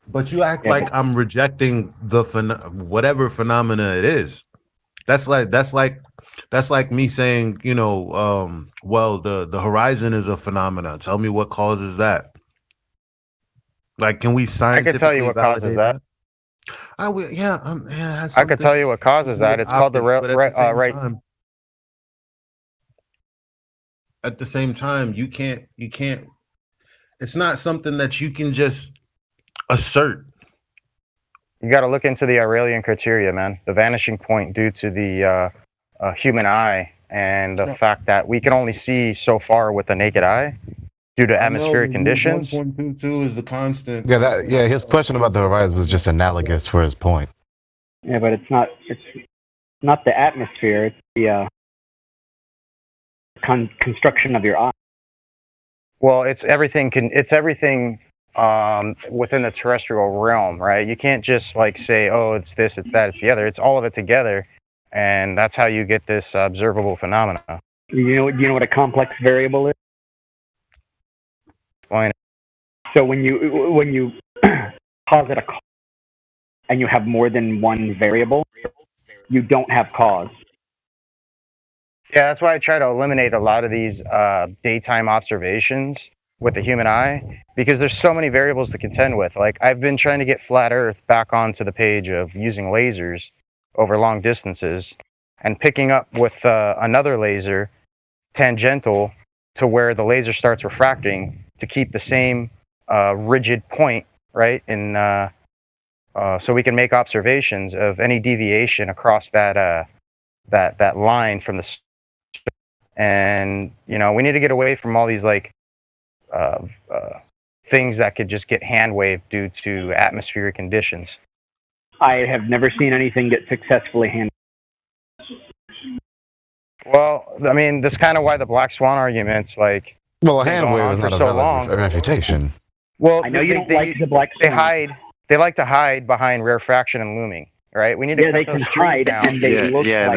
Speaker 1: But you act like I'm rejecting the whatever phenomena it is. That's like me saying, well, the horizon is a phenomena. Tell me what causes that. Like, can we
Speaker 6: I
Speaker 1: scientifically
Speaker 6: could tell you what causes that.
Speaker 1: I
Speaker 6: could tell you what causes that. It's called the right.
Speaker 1: At the same time, you can't. It's not something that you can just assert.
Speaker 6: You got to look into the Aurelian criteria, man. The vanishing point due to the human eye, and the fact that we can only see so far with the naked eye due to atmospheric conditions.
Speaker 1: 1.22 is the constant.
Speaker 2: Yeah, his question about the horizon was just analogous for his point.
Speaker 14: Yeah, but it's not the atmosphere. It's the construction of your eye.
Speaker 6: Well, it's everything. It's everything within the terrestrial realm, right? You can't just like say, oh, it's this, it's that, it's the other. It's all of it together, and that's how you get this observable phenomena.
Speaker 14: You know what a complex variable is?
Speaker 6: Explain it.
Speaker 14: So when you posit a cause and you have more than one variable, you don't have cause.
Speaker 6: Yeah, that's why I try to eliminate a lot of these daytime observations with the human eye, because there's so many variables to contend with. Like, I've been trying to get Flat Earth back onto the page of using lasers over long distances and picking up with another laser tangential to where the laser starts refracting to keep the same rigid point, right? And so we can make observations of any deviation across that that line from the. And we need to get away from all these like things that could just get hand waved due to atmospheric conditions.
Speaker 14: I have never seen anything get successfully hand.
Speaker 6: Well, I mean, that's kind of why the black swan arguments, like,
Speaker 2: well, a hand wave is not a
Speaker 6: so
Speaker 2: valid
Speaker 6: long.
Speaker 2: refutation.
Speaker 6: Well,
Speaker 14: I know you don't like the black swan.
Speaker 6: They like to hide behind rarefaction and looming. Right, we need to cut those trees down.
Speaker 14: And they look like...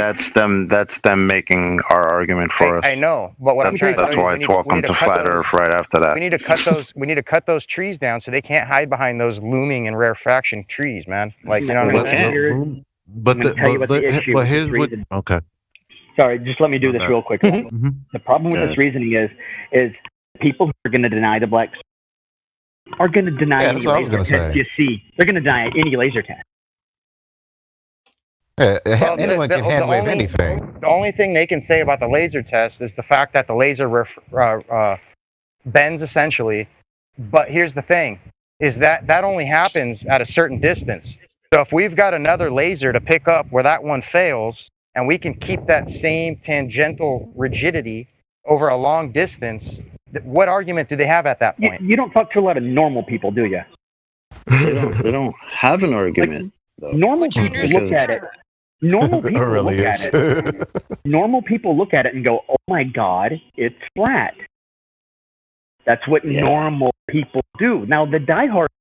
Speaker 8: that's them making our argument for us.
Speaker 6: I know, but what I'm trying to
Speaker 8: that's
Speaker 6: tell
Speaker 8: why
Speaker 6: you,
Speaker 8: it's welcome to Flat Earth right after that.
Speaker 6: We need to cut those. We need to cut those trees down so they can't hide behind those looming and rarefaction trees, man. Like, you know what I'm saying?
Speaker 1: But here's what. Okay.
Speaker 14: Sorry, just let me do this real quick. The problem with this reasoning is people who are going to deny the black are going to deny any laser test you see. They're going to deny any laser test.
Speaker 2: Yeah, anyone can hand wave anything.
Speaker 6: The only thing they can say about the laser test is the fact that the laser bends essentially. But here's the thing, is that only happens at a certain distance. So if we've got another laser to pick up where that one fails, and we can keep that same tangential rigidity over a long distance, what argument do they have at that point?
Speaker 14: You don't talk to a lot of normal people, do you?
Speaker 8: They don't have an argument.
Speaker 14: Normal people look at it. Normal people look at it. Normal people look at it and go, "Oh my God, it's flat." That's what normal people do. Now, the diehards,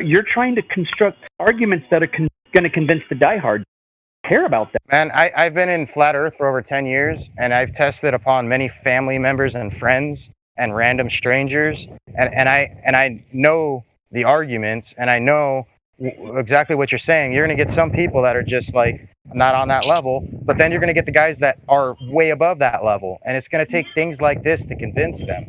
Speaker 14: you're trying to construct arguments that are going to convince the diehards to care about that.
Speaker 6: Man, I've been in Flat Earth for over 10 years, and I've tested upon many family members and friends and random strangers, and I know the arguments, and I know exactly what you're saying. You're going to get some people that are just like not on that level, but then you're going to get the guys that are way above that level, and it's going to take things like this to convince them.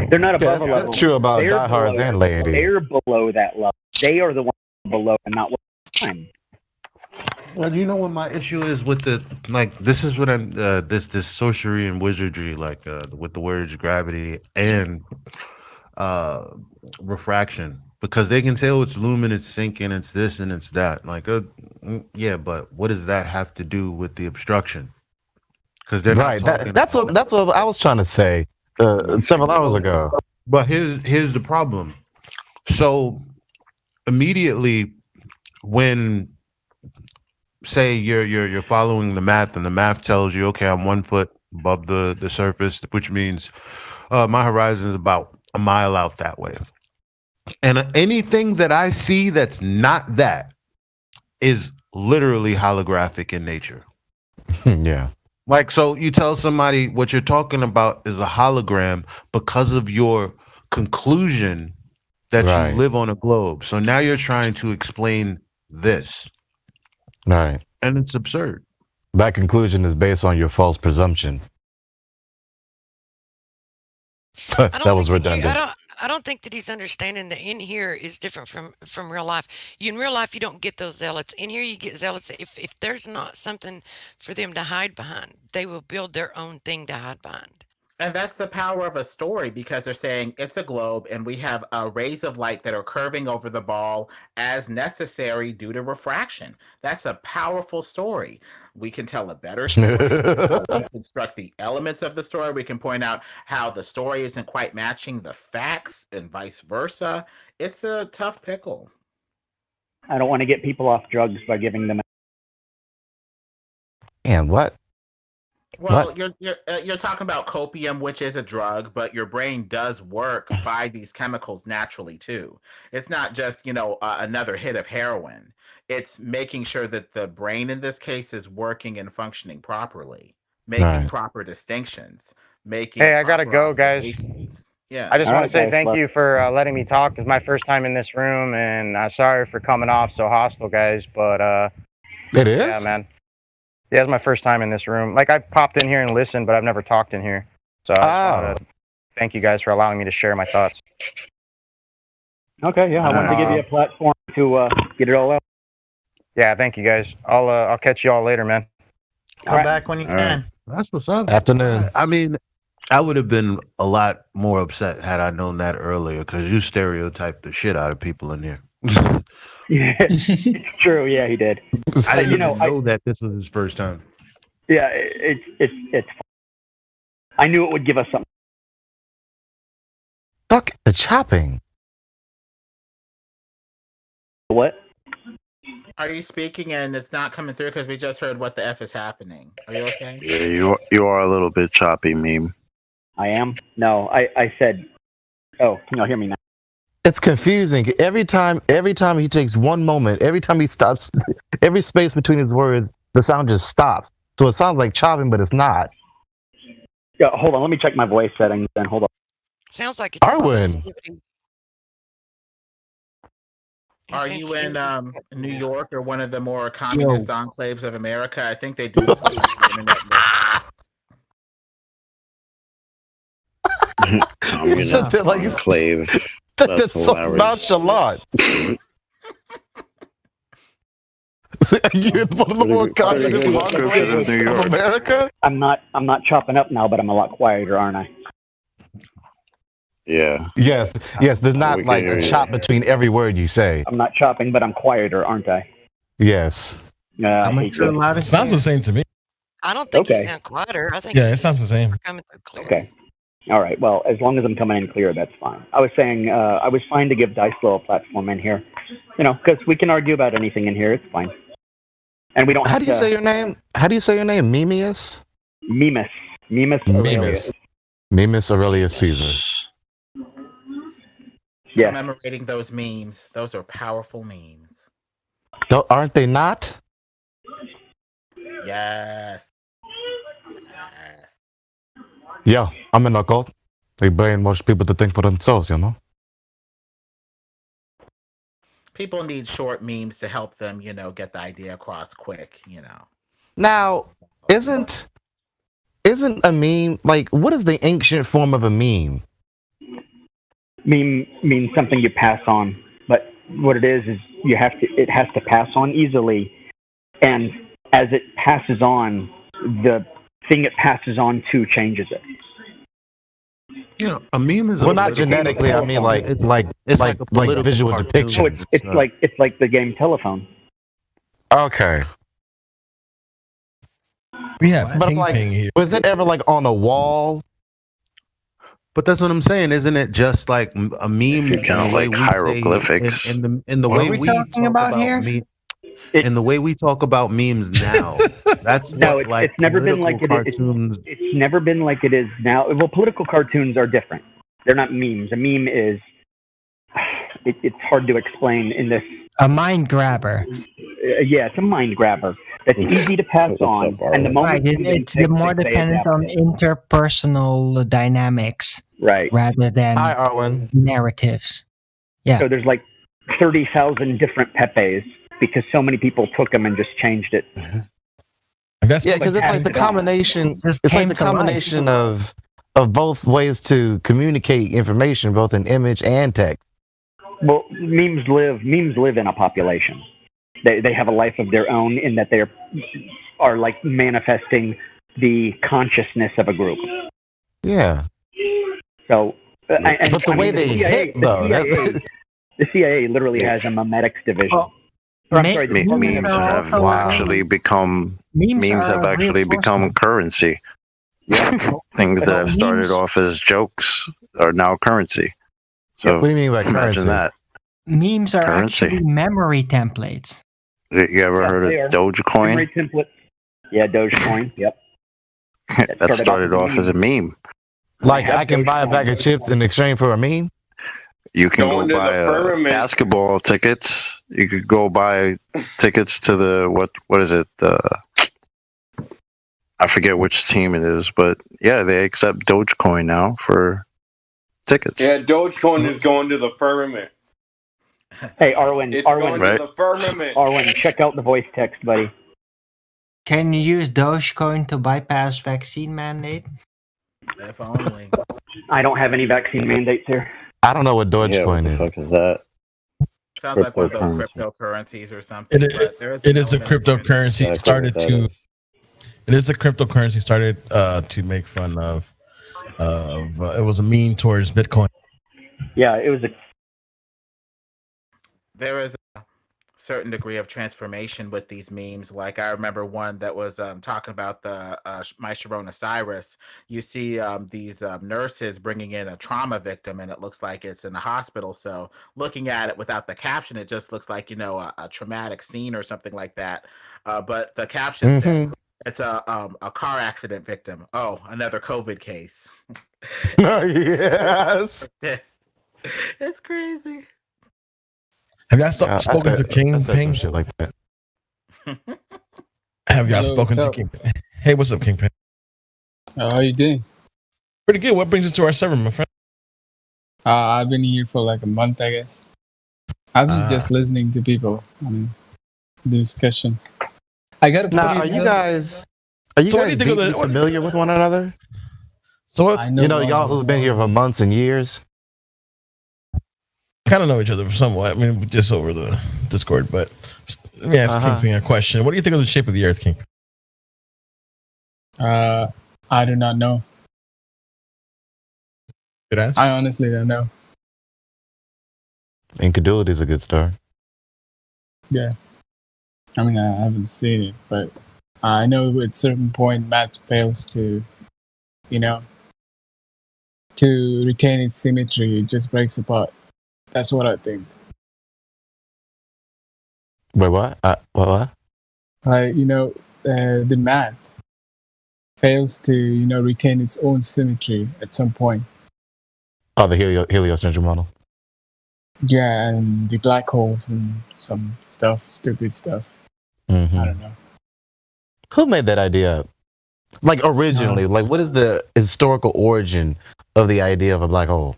Speaker 14: They're not above a level.
Speaker 2: That's true about diehards and laity.
Speaker 14: They're below that level. They are the ones below and not what I'm.
Speaker 1: Well, you know what my issue is with the this is what I'm this sorcery and wizardry with the words gravity and refraction, because they can say, oh, it's lumen, it's sinking, it's this and it's that. Yeah, but what does that have to do with the obstruction? Because they're
Speaker 2: right. That's what I was trying to say several hours ago.
Speaker 1: But here's the problem. So immediately when say you're following the math and the math tells you, okay, I'm 1 foot above the surface, which means my horizon is about a mile out that way. And anything that I see that's not that is literally holographic in nature.
Speaker 2: Yeah.
Speaker 1: So you tell somebody what you're talking about is a hologram because of your conclusion that you live on a globe. So now you're trying to explain this.
Speaker 2: Right.
Speaker 1: And it's absurd.
Speaker 2: That conclusion is based on your false presumption. That was redundant.
Speaker 7: I don't think that he's understanding that in here is different from real life. In real life, you don't get those zealots. In here, you get zealots. If there's not something for them to hide behind, they will build their own thing to hide behind.
Speaker 20: And that's the power of a story, because they're saying it's a globe and we have rays of light that are curving over the ball as necessary due to refraction. That's a powerful story. We can tell a better story. We can construct the elements of the story. We can point out how the story isn't quite matching the facts and vice versa. It's a tough pickle.
Speaker 14: I don't want to get people off drugs by giving them.
Speaker 2: And what?
Speaker 20: Well, you're talking about copium, which is a drug, but your brain does work by these chemicals naturally too. It's not just another hit of heroin. It's making sure that the brain in this case is working and functioning properly, making proper distinctions, making.
Speaker 6: Hey, I gotta go, guys.
Speaker 20: Yeah,
Speaker 6: I just want to say thank you for letting me talk. It's my first time in this room, and sorry for coming off so hostile, guys. But
Speaker 2: it is.
Speaker 6: Yeah, man. Yeah, it's my first time in this room. I popped in here and listened, but I've never talked in here. So I just want to thank you guys for allowing me to share my thoughts.
Speaker 14: Okay, yeah, I wanted to give you a platform to get it all out.
Speaker 6: Yeah, thank you guys. I'll catch you all later, man.
Speaker 18: Come back when you can.
Speaker 1: That's what's up.
Speaker 2: Afternoon.
Speaker 1: I mean, I would have been a lot more upset had I known that earlier, because you stereotyped the shit out of people in here.
Speaker 14: Yeah, it's true. Yeah, he did.
Speaker 1: I didn't even know that this was his first time.
Speaker 14: Yeah, it's. I knew it would give us something.
Speaker 2: Fuck the chopping.
Speaker 14: What?
Speaker 20: Are you speaking and it's not coming through because we just heard what the F is happening? Are you okay?
Speaker 8: Yeah, you are a little bit choppy, meme.
Speaker 14: I am? No, I said. Oh, can y'all hear me now?
Speaker 2: It's confusing. Every time he takes one moment, every time he stops, every space between his words, the sound just stops. So it sounds like chopping, but it's not.
Speaker 14: Yeah, hold on. Let me check my voice settings then. Hold on.
Speaker 7: Sounds like it's
Speaker 2: Arwen.
Speaker 20: Are you in New York or one of the more communist enclaves of America? I think they do this with the internet.
Speaker 8: Communist enclave.
Speaker 2: That's so nonchalant. You're one of the more communist enclaves of America?
Speaker 14: I'm not chopping up now, but I'm a lot quieter, aren't I?
Speaker 8: Yeah.
Speaker 2: Yes. There's not a chop between every word you say.
Speaker 14: I'm not chopping, but I'm quieter, aren't I?
Speaker 2: Yes.
Speaker 22: It sounds the same to me.
Speaker 7: I don't think you sound quieter. I think
Speaker 22: it sounds the same.
Speaker 7: Coming through clear.
Speaker 14: Okay. All right. Well, as long as I'm coming in clear, that's fine. I was saying I was fine to give Dice Flow a platform in here, because we can argue about anything in here. It's fine. And we don't.
Speaker 2: How do you say your name? How do you say your name? Memius?
Speaker 14: Mimus Aurelius.
Speaker 2: Mimus Aurelius Caesar.
Speaker 14: Yeah.
Speaker 20: Commemorating those memes. Those are powerful memes.
Speaker 2: Aren't they not?
Speaker 20: Yes. Yes.
Speaker 2: Yeah, I'm in a cult. They brainwash people to think for themselves, you know?
Speaker 20: People need short memes to help them, get the idea across quick,
Speaker 2: Now, isn't a meme like what is the ancient form of a meme?
Speaker 14: Meme means something you pass on, but what it is it has to pass on easily, and as it passes on, the thing it passes on to changes it.
Speaker 1: A meme is
Speaker 2: well, not genetically. I mean, like visual depiction.
Speaker 14: So it's like the game Telephone.
Speaker 2: Okay.
Speaker 22: Yeah,
Speaker 2: but like, was it ever like on a wall?
Speaker 1: But that's what I'm saying, isn't it? Just like a meme,
Speaker 8: You count like hieroglyphics.
Speaker 1: In the
Speaker 18: What
Speaker 1: way
Speaker 18: are we
Speaker 1: we
Speaker 18: talking
Speaker 1: talk
Speaker 18: about here?
Speaker 1: In the way we talk about memes now, that's
Speaker 14: No,
Speaker 1: what, like,
Speaker 14: it's never been like
Speaker 1: political
Speaker 14: it is.
Speaker 1: cartoons.
Speaker 14: It's never been like it is now. Well, political cartoons are different. They're not memes. A meme is. It's hard to explain in this.
Speaker 18: A mind grabber.
Speaker 14: Yeah, it's a mind grabber. That's easy to pass on, and the moment
Speaker 18: Right, it's the more
Speaker 14: they
Speaker 18: dependent
Speaker 14: adapt
Speaker 18: on
Speaker 14: it.
Speaker 18: interpersonal dynamics,
Speaker 14: Right,
Speaker 18: rather than
Speaker 2: Hi, Arwen.
Speaker 18: narratives. Yeah.
Speaker 14: So there's like 30,000 different Pepes because so many people took them and just changed it.
Speaker 2: Yeah, because it's like the combination. It's like the combination of both ways to communicate information, both in image and text.
Speaker 14: Well, memes live in a population. They have a life of their own in that they are like manifesting the consciousness of a group.
Speaker 2: Yeah.
Speaker 14: So,
Speaker 2: but the way they hit, though,
Speaker 14: the CIA literally has a memetics division.
Speaker 8: Memes have actually become currency. Things that have started off as jokes are now currency. So
Speaker 2: what do you mean by
Speaker 8: imagine
Speaker 2: currency?
Speaker 8: that?
Speaker 18: Memes are
Speaker 8: Currency.
Speaker 18: actually memory templates.
Speaker 8: You ever heard
Speaker 14: They are.
Speaker 8: of Dogecoin?
Speaker 14: Memory template. Yeah, Dogecoin. Yep.
Speaker 8: That started off as a meme.
Speaker 2: Like I can buy a bag of chips in exchange for a meme.
Speaker 8: You can
Speaker 3: Going to
Speaker 8: go buy
Speaker 3: the firmament.
Speaker 8: basketball tickets. You could go buy tickets to the what is it? I forget which team it is, but yeah, they accept Dogecoin now for tickets.
Speaker 3: Yeah, Dogecoin is going to the firmament.
Speaker 14: Hey, Arwen.
Speaker 3: It's
Speaker 14: Arwen,
Speaker 3: going to the firmament.
Speaker 14: Arwen, check out the voice text, buddy.
Speaker 18: Can you use Dogecoin to bypass vaccine mandate?
Speaker 20: If only.
Speaker 14: I don't have any vaccine mandates here.
Speaker 2: I don't know what Dogecoin is.
Speaker 8: What the fuck is that?
Speaker 20: Sounds like one of those cryptocurrencies or something.
Speaker 22: It is a cryptocurrency. It started to. It is a cryptocurrency started to make fun of. It was a meme towards Bitcoin.
Speaker 14: Yeah, it was a.
Speaker 20: There is a certain degree of transformation with these memes. Like I remember one that was talking about the My Sharona Cyrus. You see these nurses bringing in a trauma victim, and it looks like it's in the hospital. So looking at it without the caption, it just looks like a traumatic scene or something like that. But the caption says it's a car accident victim. Oh, another COVID case.
Speaker 2: Yes.
Speaker 20: It's crazy.
Speaker 22: Have y'all spoken to Kingpin?
Speaker 2: Shit like that.
Speaker 22: Have y'all
Speaker 5: Hello,
Speaker 22: spoken
Speaker 5: what's
Speaker 22: to
Speaker 5: up?
Speaker 22: Kingpin? Hey, what's up, Kingpin?
Speaker 5: How you doing?
Speaker 22: Pretty good. What brings us to our server, my friend?
Speaker 5: I've been here for like a month, I guess. I've been just listening to people. Discussions. I got to.
Speaker 2: Now, are you guys deeply familiar with one another?
Speaker 22: So
Speaker 5: I know
Speaker 2: y'all who've been here for months and years.
Speaker 22: Kind of know each other somewhat. I mean, just over the Discord. But let me ask Kingpin a question. What do you think of the shape of the Earth, Kingpin?
Speaker 5: I do not know.
Speaker 22: Good answer.
Speaker 5: I honestly don't know.
Speaker 2: Incredulity is a good start.
Speaker 5: Yeah. I mean, I haven't seen it, but I know at a certain point math fails to, to retain its symmetry. It just breaks apart. That's what I think.
Speaker 2: Wait, what? What?
Speaker 5: The math fails to, retain its own symmetry at some point.
Speaker 2: Oh, the heliocentric model.
Speaker 5: Yeah, and the black holes and some stuff, stupid stuff.
Speaker 2: Mm-hmm.
Speaker 5: I don't know.
Speaker 2: Who made that idea up? Like originally, like what is the historical origin of the idea of a black hole?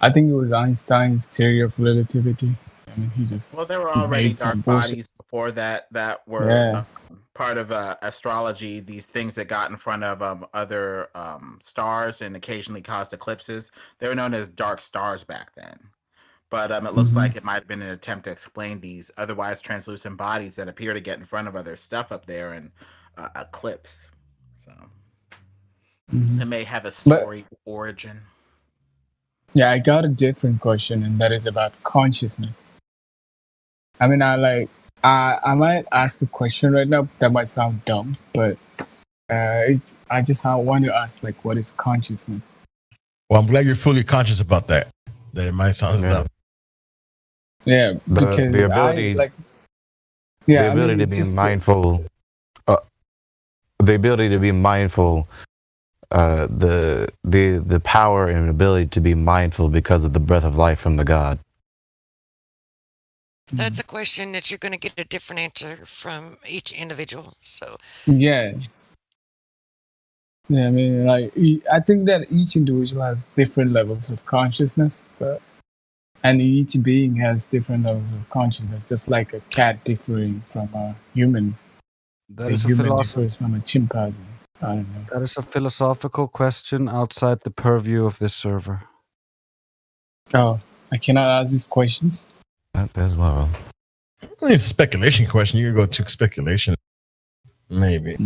Speaker 5: I think it was Einstein's theory of relativity. I mean,
Speaker 20: Well, there were already
Speaker 5: made some
Speaker 20: dark
Speaker 5: bullshit.
Speaker 20: bodies before that were
Speaker 5: Yeah.
Speaker 20: part of astrology. These things that got in front of other stars and occasionally caused eclipses. They were known as dark stars back then. But it looks like it might have been an attempt to explain these otherwise translucent bodies that appear to get in front of other stuff up there and eclipse. So it may have a story origin.
Speaker 5: Yeah, I got a different question, and that is about consciousness. I mean, I might ask a question right now that might sound dumb, but I want to ask, like, what is consciousness?
Speaker 22: Well, I'm glad you're fully conscious about that. That it might sound dumb.
Speaker 5: Yeah, because
Speaker 2: the ability,
Speaker 5: the
Speaker 2: ability to be mindful. The ability to be mindful. The power and ability to be mindful because of the breath of life from the God.
Speaker 7: That's a question that you're going to get a different answer from each individual. So
Speaker 5: Yeah. I mean, like, I think that each individual has different levels of consciousness, and each being has different levels of consciousness, just like a cat differing from a human.
Speaker 19: That
Speaker 5: a
Speaker 19: is a
Speaker 5: human
Speaker 19: philosophy.
Speaker 5: differs from a chimpanzee. I don't know.
Speaker 19: That is a philosophical question outside the purview of this server.
Speaker 5: Oh, I cannot ask these questions.
Speaker 2: That as well.
Speaker 22: It's a speculation question. You can go to speculation. Maybe.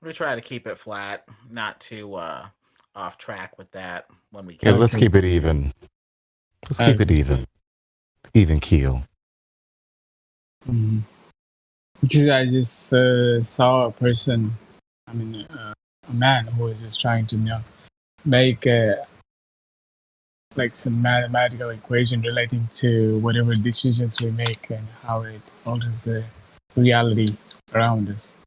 Speaker 20: We try to keep it flat, not too off track with that when we
Speaker 2: Yeah,
Speaker 20: can.
Speaker 2: let's keep it even. Let's keep it even. Even keel.
Speaker 5: Because I just saw a person, a man who was just trying to make like some mathematical equation relating to whatever decisions we make and how it alters the reality around us.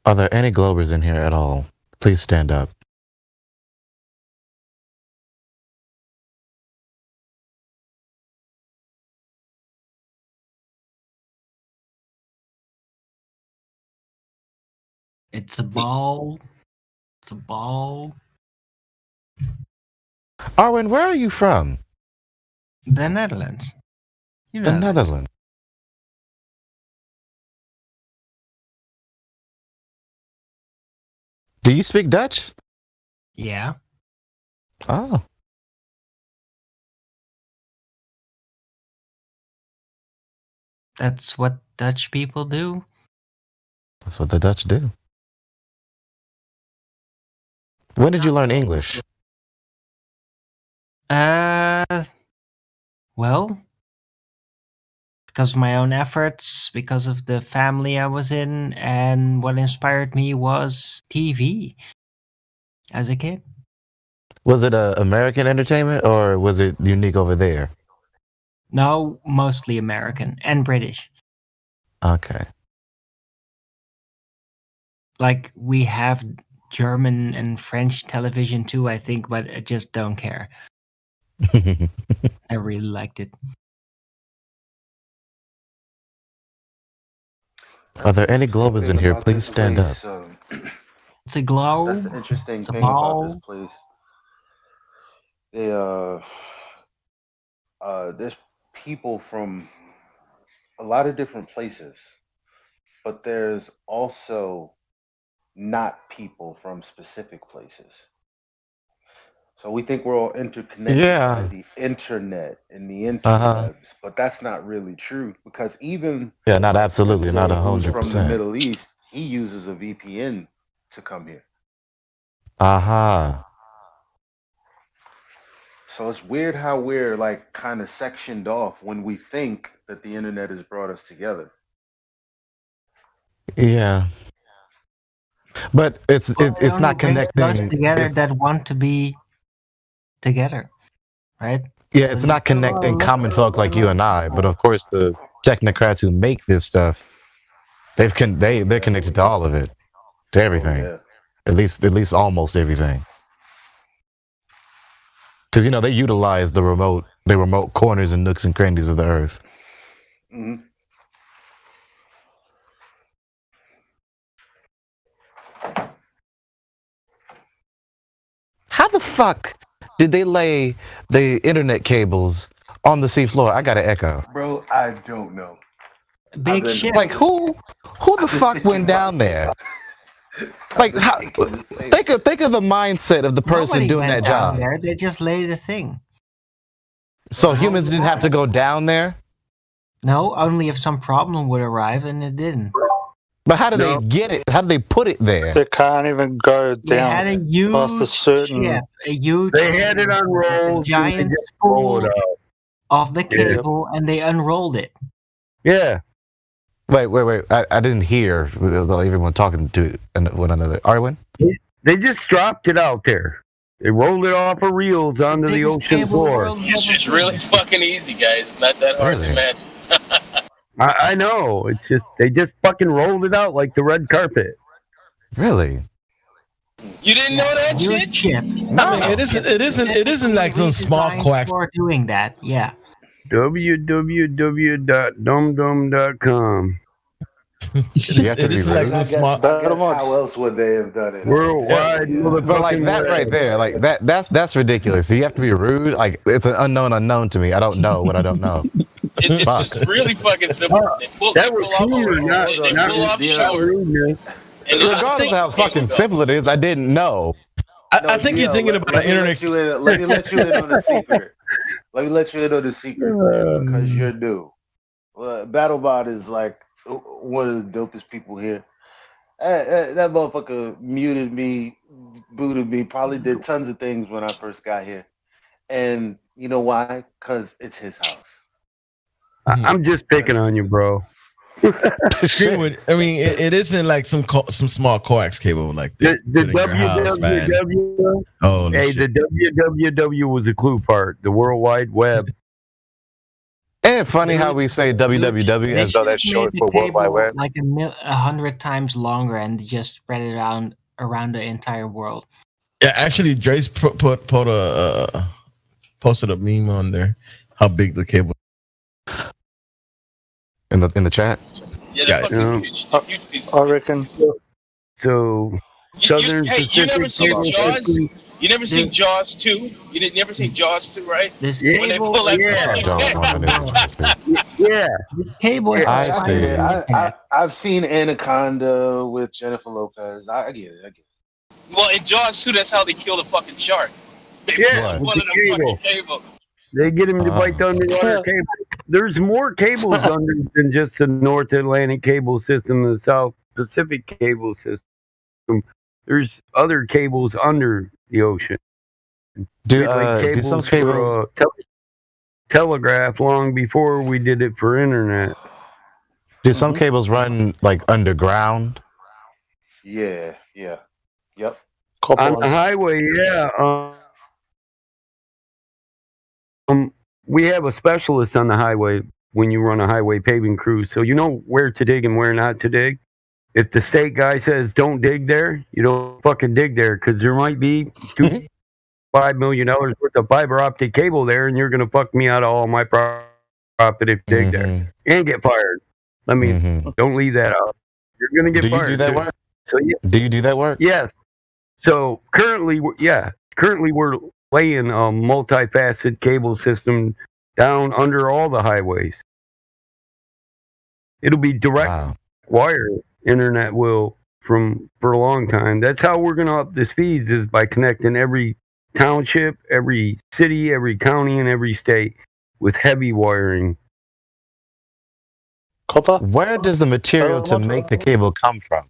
Speaker 2: Are there any Globers in here at all? Please stand up.
Speaker 18: It's a ball. It's a ball.
Speaker 2: Arwen, where are you from?
Speaker 18: The Netherlands. You
Speaker 2: The
Speaker 18: know this.
Speaker 2: Netherlands. Do you speak Dutch?
Speaker 18: Yeah.
Speaker 2: Oh.
Speaker 18: That's what Dutch people do.
Speaker 2: That's what the Dutch do. When did you learn English?
Speaker 18: Well, because of my own efforts, because of the family I was in, and what inspired me was TV as a kid.
Speaker 2: Was it American entertainment or was it unique over there?
Speaker 18: No, mostly American and British.
Speaker 2: Okay.
Speaker 18: Like, we have German and French television too, I think, but I just don't care. I really liked it.
Speaker 2: Are there any Globers in here? Please stand up.
Speaker 18: It's a globe.
Speaker 1: That's the interesting
Speaker 18: It's a
Speaker 1: thing about this
Speaker 18: ball.
Speaker 1: place. There's people from a lot of different places, but there's also not people from specific places. So we think we're all interconnected by the internet and the interwebs, but that's not really true because even
Speaker 2: Yeah, not absolutely, not
Speaker 1: who's from the
Speaker 2: 100%.
Speaker 1: Middle East, he uses a VPN to come here.
Speaker 2: Aha.
Speaker 1: So it's weird how we're like kind of sectioned off when we think that the internet has brought us together.
Speaker 2: Yeah. But it's not connecting.
Speaker 18: Those together
Speaker 2: It's-
Speaker 18: that want to be together, right?
Speaker 2: Yeah, it's not connecting common folk like you and I, but of course the technocrats who make this stuff, they're connected to all of it, to everything, at least almost everything. Because they utilize the remote corners and nooks and crannies of the earth.
Speaker 1: Mhm.
Speaker 2: How the fuck did they lay the internet cables on the seafloor? I got an echo.
Speaker 1: Bro, I don't know.
Speaker 18: Big ship.
Speaker 2: Like who the fuck went down there? Like how? Think of the mindset of the person
Speaker 18: Nobody
Speaker 2: doing
Speaker 18: went
Speaker 2: that
Speaker 18: down
Speaker 2: job.
Speaker 18: there. They just laid the thing.
Speaker 2: So humans didn't have to go down there.
Speaker 18: No, only if some problem would arrive, and it didn't.
Speaker 2: But how did they get it? How did they put it there?
Speaker 9: They can't even go
Speaker 18: They
Speaker 9: down
Speaker 18: had a huge
Speaker 9: past a certain.
Speaker 18: ship, a huge.
Speaker 12: They had it unrolled.
Speaker 18: Giant
Speaker 12: roll
Speaker 18: spool
Speaker 12: it out.
Speaker 18: of the cable, and they unrolled it.
Speaker 12: Yeah.
Speaker 2: Wait. I didn't hear everyone talking to one another. Arwen?
Speaker 12: They just dropped it out there. They rolled it off of reels onto the ocean floor.
Speaker 10: It's really fucking easy, guys. It's not that hard to imagine.
Speaker 12: I know. It's just they just fucking rolled it out like the red carpet.
Speaker 2: Really?
Speaker 10: You didn't know that shit?
Speaker 18: Chip.
Speaker 22: I mean, it isn't like some small coax.
Speaker 18: For doing that, yeah.
Speaker 12: www.dumdum.com.
Speaker 22: It is like some small.
Speaker 1: How else would they have done it?
Speaker 12: Worldwide,
Speaker 2: But like that right there, like that's ridiculous. So you have to be rude. Like it's an unknown to me. I don't know what I don't know.
Speaker 10: It's just really fucking simple. They pull offshore.
Speaker 2: Regardless of how fucking simple it is, I didn't know.
Speaker 22: I think you're thinking about the internet.
Speaker 1: Let me let you in on a secret. Let me let you in on a secret because you're new. BattleBot is like one of the dopest people here. That motherfucker muted me, booted me, probably did tons of things when I first got here. And you know why? Because it's his house.
Speaker 12: I'm just picking on you, bro.
Speaker 22: I mean, it isn't like some small coax cable like
Speaker 12: the
Speaker 22: www. Oh,
Speaker 12: hey,
Speaker 22: shit.
Speaker 12: the www was a clue part. The World Wide Web.
Speaker 2: And funny how we say www as though that's short for World Wide Web.
Speaker 18: Like 100 times longer and just spread it around the entire world.
Speaker 22: Yeah, actually, Dre's posted a meme on there. How big the cable?
Speaker 2: In the chat.
Speaker 10: Yeah, huge piece.
Speaker 9: I reckon.
Speaker 12: So Southern
Speaker 10: you never
Speaker 12: Pacific
Speaker 10: seen
Speaker 12: Cable
Speaker 10: Jaws?
Speaker 12: System.
Speaker 10: You never seen Jaws 2? You never seen Jaws 2, right?
Speaker 18: This
Speaker 10: When they pull that
Speaker 12: Yeah.
Speaker 18: This cable is
Speaker 1: I've seen Anaconda with Jennifer Lopez. I get it.
Speaker 10: Well, in Jaws 2, that's how they kill the fucking shark. They
Speaker 12: Yeah,
Speaker 10: pull one
Speaker 12: with
Speaker 10: of
Speaker 12: the
Speaker 10: them
Speaker 12: cable.
Speaker 10: fucking cable.
Speaker 12: They get him to bite the underwater cable. There's more cables under than just the North Atlantic cable system and the South Pacific cable system. There's other cables under the ocean.
Speaker 2: Do
Speaker 12: for,
Speaker 2: some cables
Speaker 12: telegraph long before we did it for internet?
Speaker 2: Do some cables run like underground?
Speaker 1: Yeah. Yep.
Speaker 12: On the highway, yeah. We have a specialist on the highway when you run a highway paving crew, so you know where to dig and where not to dig. If the state guy says don't dig there, you don't fucking dig there because there might be $5 million worth of fiber optic cable there, and you're gonna fuck me out of all my profit if you dig there and get fired. I mean, don't leave that out. You're gonna get fired.
Speaker 2: Do you do that work?
Speaker 12: So, yeah.
Speaker 2: Do you do that work?
Speaker 12: Yes. So currently we're laying a multifaceted cable system down under all the highways. It'll be direct wire internet for a long time. That's how we're going to up the speeds, is by connecting every township, every city, every county, and every state with heavy wiring.
Speaker 9: Copper?
Speaker 2: Where does the material to make the cable come from?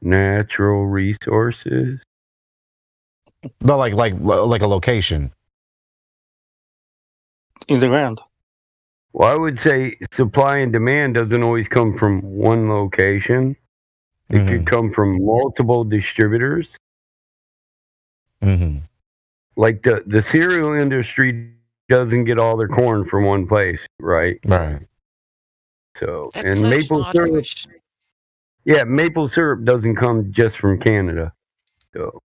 Speaker 12: Natural resources.
Speaker 2: No, like a location.
Speaker 9: In the ground.
Speaker 12: Well, I would say supply and demand doesn't always come from one location. It could come from multiple distributors. Like the cereal industry doesn't get all their corn from one place, right?
Speaker 2: Right.
Speaker 12: So, and maple syrup. Yeah, maple syrup doesn't come just from Canada. So.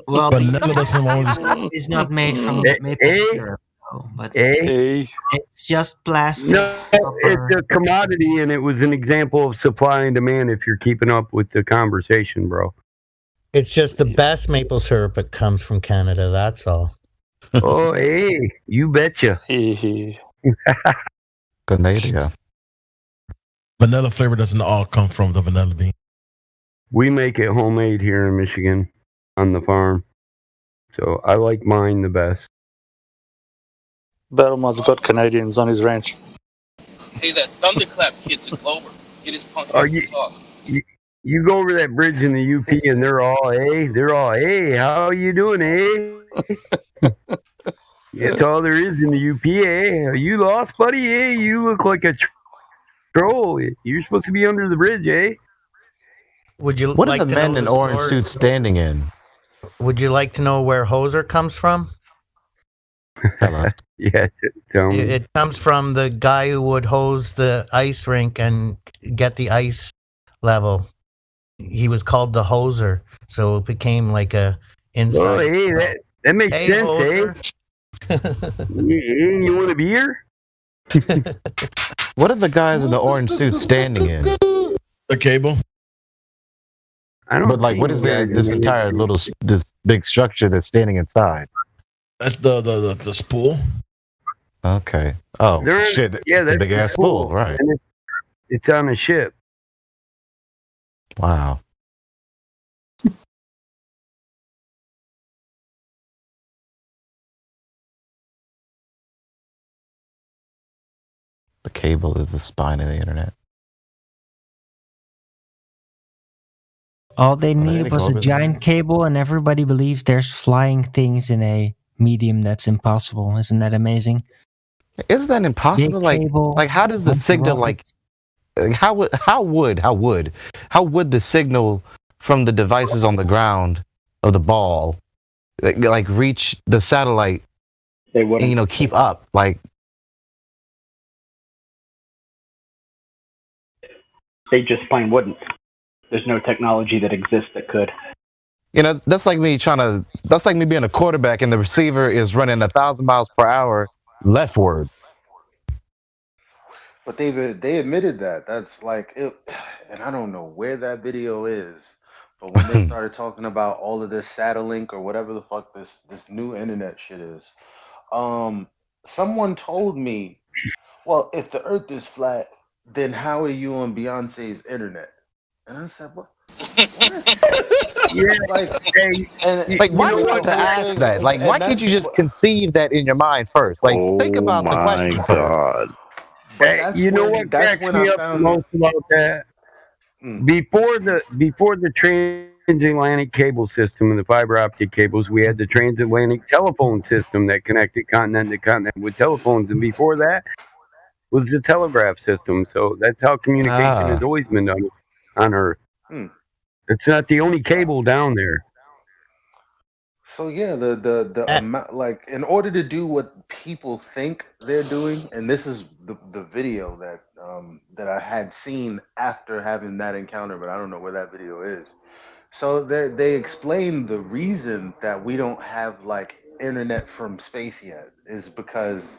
Speaker 18: Well,
Speaker 22: Vanilla doesn't want
Speaker 18: it's not made from maple syrup, though, but
Speaker 12: A?
Speaker 18: it's just plastic.
Speaker 12: No, it's a commodity, and it was an example of supply and demand. If you're keeping up with the conversation, bro.
Speaker 15: It's just the best maple syrup that comes from Canada. That's all.
Speaker 12: Oh, hey, you betcha.
Speaker 2: Canada.
Speaker 22: Vanilla flavor doesn't all come from the vanilla bean.
Speaker 12: We make it homemade here in Michigan on the farm, so I like mine the best.
Speaker 9: Battlemod's got Canadians on his ranch.
Speaker 10: Hey, that Thunderclap kid's a Clover. Get his punk
Speaker 12: Oh,
Speaker 10: ass to talk.
Speaker 12: You go over that bridge in the UP, and they're all, hey, how you doing, That's all there is in the UP, Are you lost, buddy? You look like a troll. You're supposed to be under the bridge,
Speaker 15: Would you
Speaker 2: What
Speaker 15: like
Speaker 2: are the
Speaker 15: to
Speaker 2: men
Speaker 15: know
Speaker 2: in
Speaker 15: the
Speaker 2: orange
Speaker 15: story?
Speaker 2: suits standing in?
Speaker 15: Would you like to know where Hoser comes from?
Speaker 12: Yeah, tell me.
Speaker 15: It comes from the guy who would hose the ice rink and get the ice level. He was called the hoser, so it became like a inside.
Speaker 12: Oh, that makes sense,
Speaker 15: hoser.
Speaker 12: You want a beer?
Speaker 2: What are the guys in the orange suits standing in?
Speaker 22: The cable.
Speaker 2: But like, what is this entire this big structure that's standing inside?
Speaker 22: That's the spool.
Speaker 2: Okay. Oh shit! It's a big ass spool, right?
Speaker 12: And it's on a ship.
Speaker 2: Wow. The cable is the spine of the internet.
Speaker 18: All they needed was a giant cable, and everybody believes there's flying things in a medium that's impossible. Isn't that amazing?
Speaker 2: Isn't that impossible? Like how does the signal how would the signal from the devices on the ground of the ball like reach the satellite?
Speaker 14: They wouldn't.
Speaker 2: And, keep up like.
Speaker 14: They just plain wouldn't. There's no technology that exists that could.
Speaker 2: That's like me being a quarterback and the receiver is running 1,000 miles per hour leftward.
Speaker 1: But they admitted that. That's like it, and I don't know where that video is. But when they started talking about all of this Satellink or whatever the fuck this new internet shit is, someone told me, well, if the Earth is flat, then how are you on Beyonce's internet? And I said, what?
Speaker 12: Yeah,
Speaker 2: why do you want to ask that? Like, why can't you just conceive that in your mind first? Like, think about the question.
Speaker 8: Oh my God.
Speaker 12: You know what cracks me up the most about that? Before the transatlantic cable system and the fiber optic cables, we had the transatlantic telephone system that connected continent to continent with telephones, and before that was the telegraph system. So that's how communication has always been done on Earth. It's not the only cable down there.
Speaker 1: So yeah, the amount, like, in order to do what people think they're doing, and this is the video that I had seen after having that encounter, but I don't know where that video is. So they explained the reason that we don't have like internet from space yet is because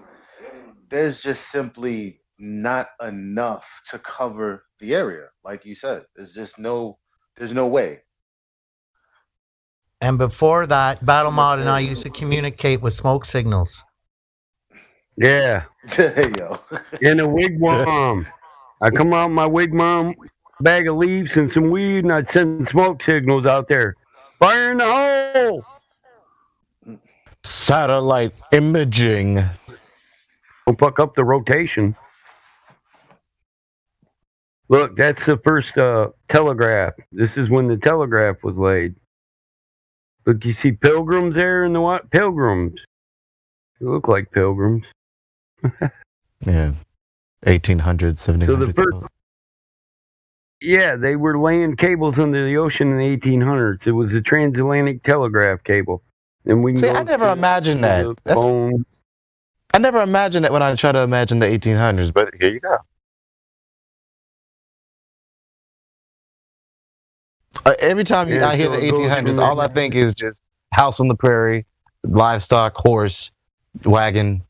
Speaker 1: there's just simply not enough to cover the area. Like you said, there's no way.
Speaker 15: And before that, BattleMod and I used to communicate with smoke signals.
Speaker 12: Yeah.
Speaker 1: Yo.
Speaker 12: In a wigwam. I come out my wigwam, bag of leaves and some weed, and I'd send smoke signals out there. Fire in the hole!
Speaker 2: Satellite imaging.
Speaker 12: Don't fuck up the rotation. Look, that's the first telegraph. This is when the telegraph was laid. Look, you see pilgrims there in the what? Pilgrims. They look like pilgrims.
Speaker 2: Yeah. 1800s, 1700s.
Speaker 12: So the first, yeah, they were laying cables under the ocean in the 1800s. It was a transatlantic telegraph cable. And we can
Speaker 2: See, I never imagined that. I never imagined it when I try to imagine the 1800s, but here you go. Every time
Speaker 12: Yeah,
Speaker 2: I hear
Speaker 12: so
Speaker 2: the
Speaker 12: it goes
Speaker 2: 1800s,
Speaker 12: from
Speaker 2: all I think is just house on the prairie, livestock, horse, wagon,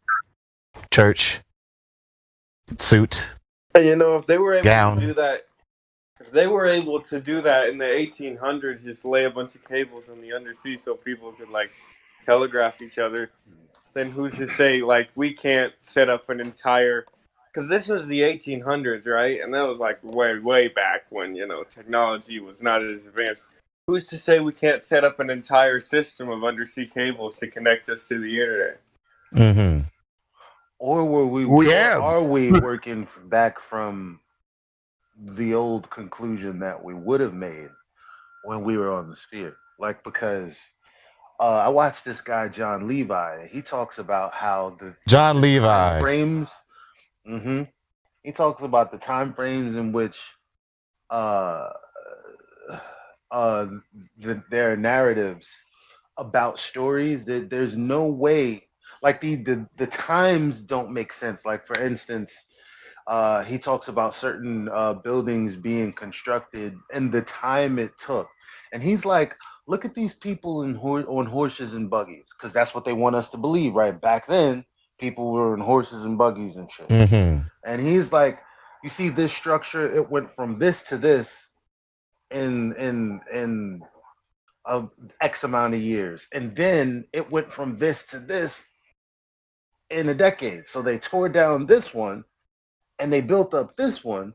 Speaker 2: church, suit,
Speaker 3: And if they were able
Speaker 2: gown.
Speaker 3: to do that, if they were able to do that in the 1800s, just lay a bunch of cables in the undersea so people could like telegraph each other, then who's to say like we can't set up an entire? Because this was the 1800s, right? And that was like way back when technology was not as advanced. Who's to say we can't set up an entire system of undersea cables to connect us to the internet?
Speaker 2: Mm-hmm.
Speaker 1: Or are we working back from the old conclusion that we would have made when we were on the sphere? Like, because I watched this guy John Levi. He talks about how
Speaker 2: John
Speaker 1: time
Speaker 2: Levi.
Speaker 1: frames. He talks about the time frames in which uh, their narratives about stories. That there's no way, like the times don't make sense. Like, for instance, he talks about certain buildings being constructed and the time it took, and he's like, look at these people on horses and buggies, because that's what they want us to believe, right? Back then people were in horses and buggies and shit.
Speaker 2: Mm-hmm.
Speaker 1: And he's like, you see this structure, it went from this to this in X amount of years, and then it went from this to this in a decade. So they tore down this one and they built up this one.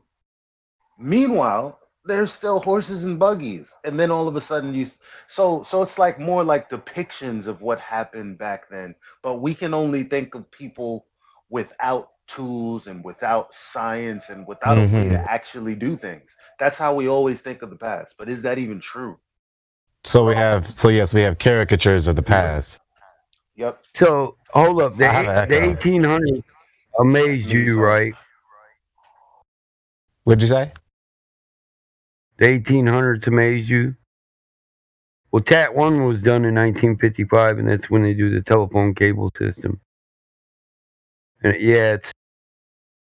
Speaker 1: Meanwhile, there's still horses and buggies, and then all of a sudden so it's like more like depictions of what happened back then. But we can only think of people without tools and without science and without a way to actually do things. That's how we always think of the past. But is that even true?
Speaker 2: So yes, we have caricatures of the past.
Speaker 1: Yep.
Speaker 12: So hold up, the
Speaker 2: I have an echo.
Speaker 12: 1800s amazed you, right?
Speaker 2: What'd you say?
Speaker 12: The 1800s amazed you. Well, TAT 1 was done in 1955, and that's when they do the telephone cable system. And yeah, it's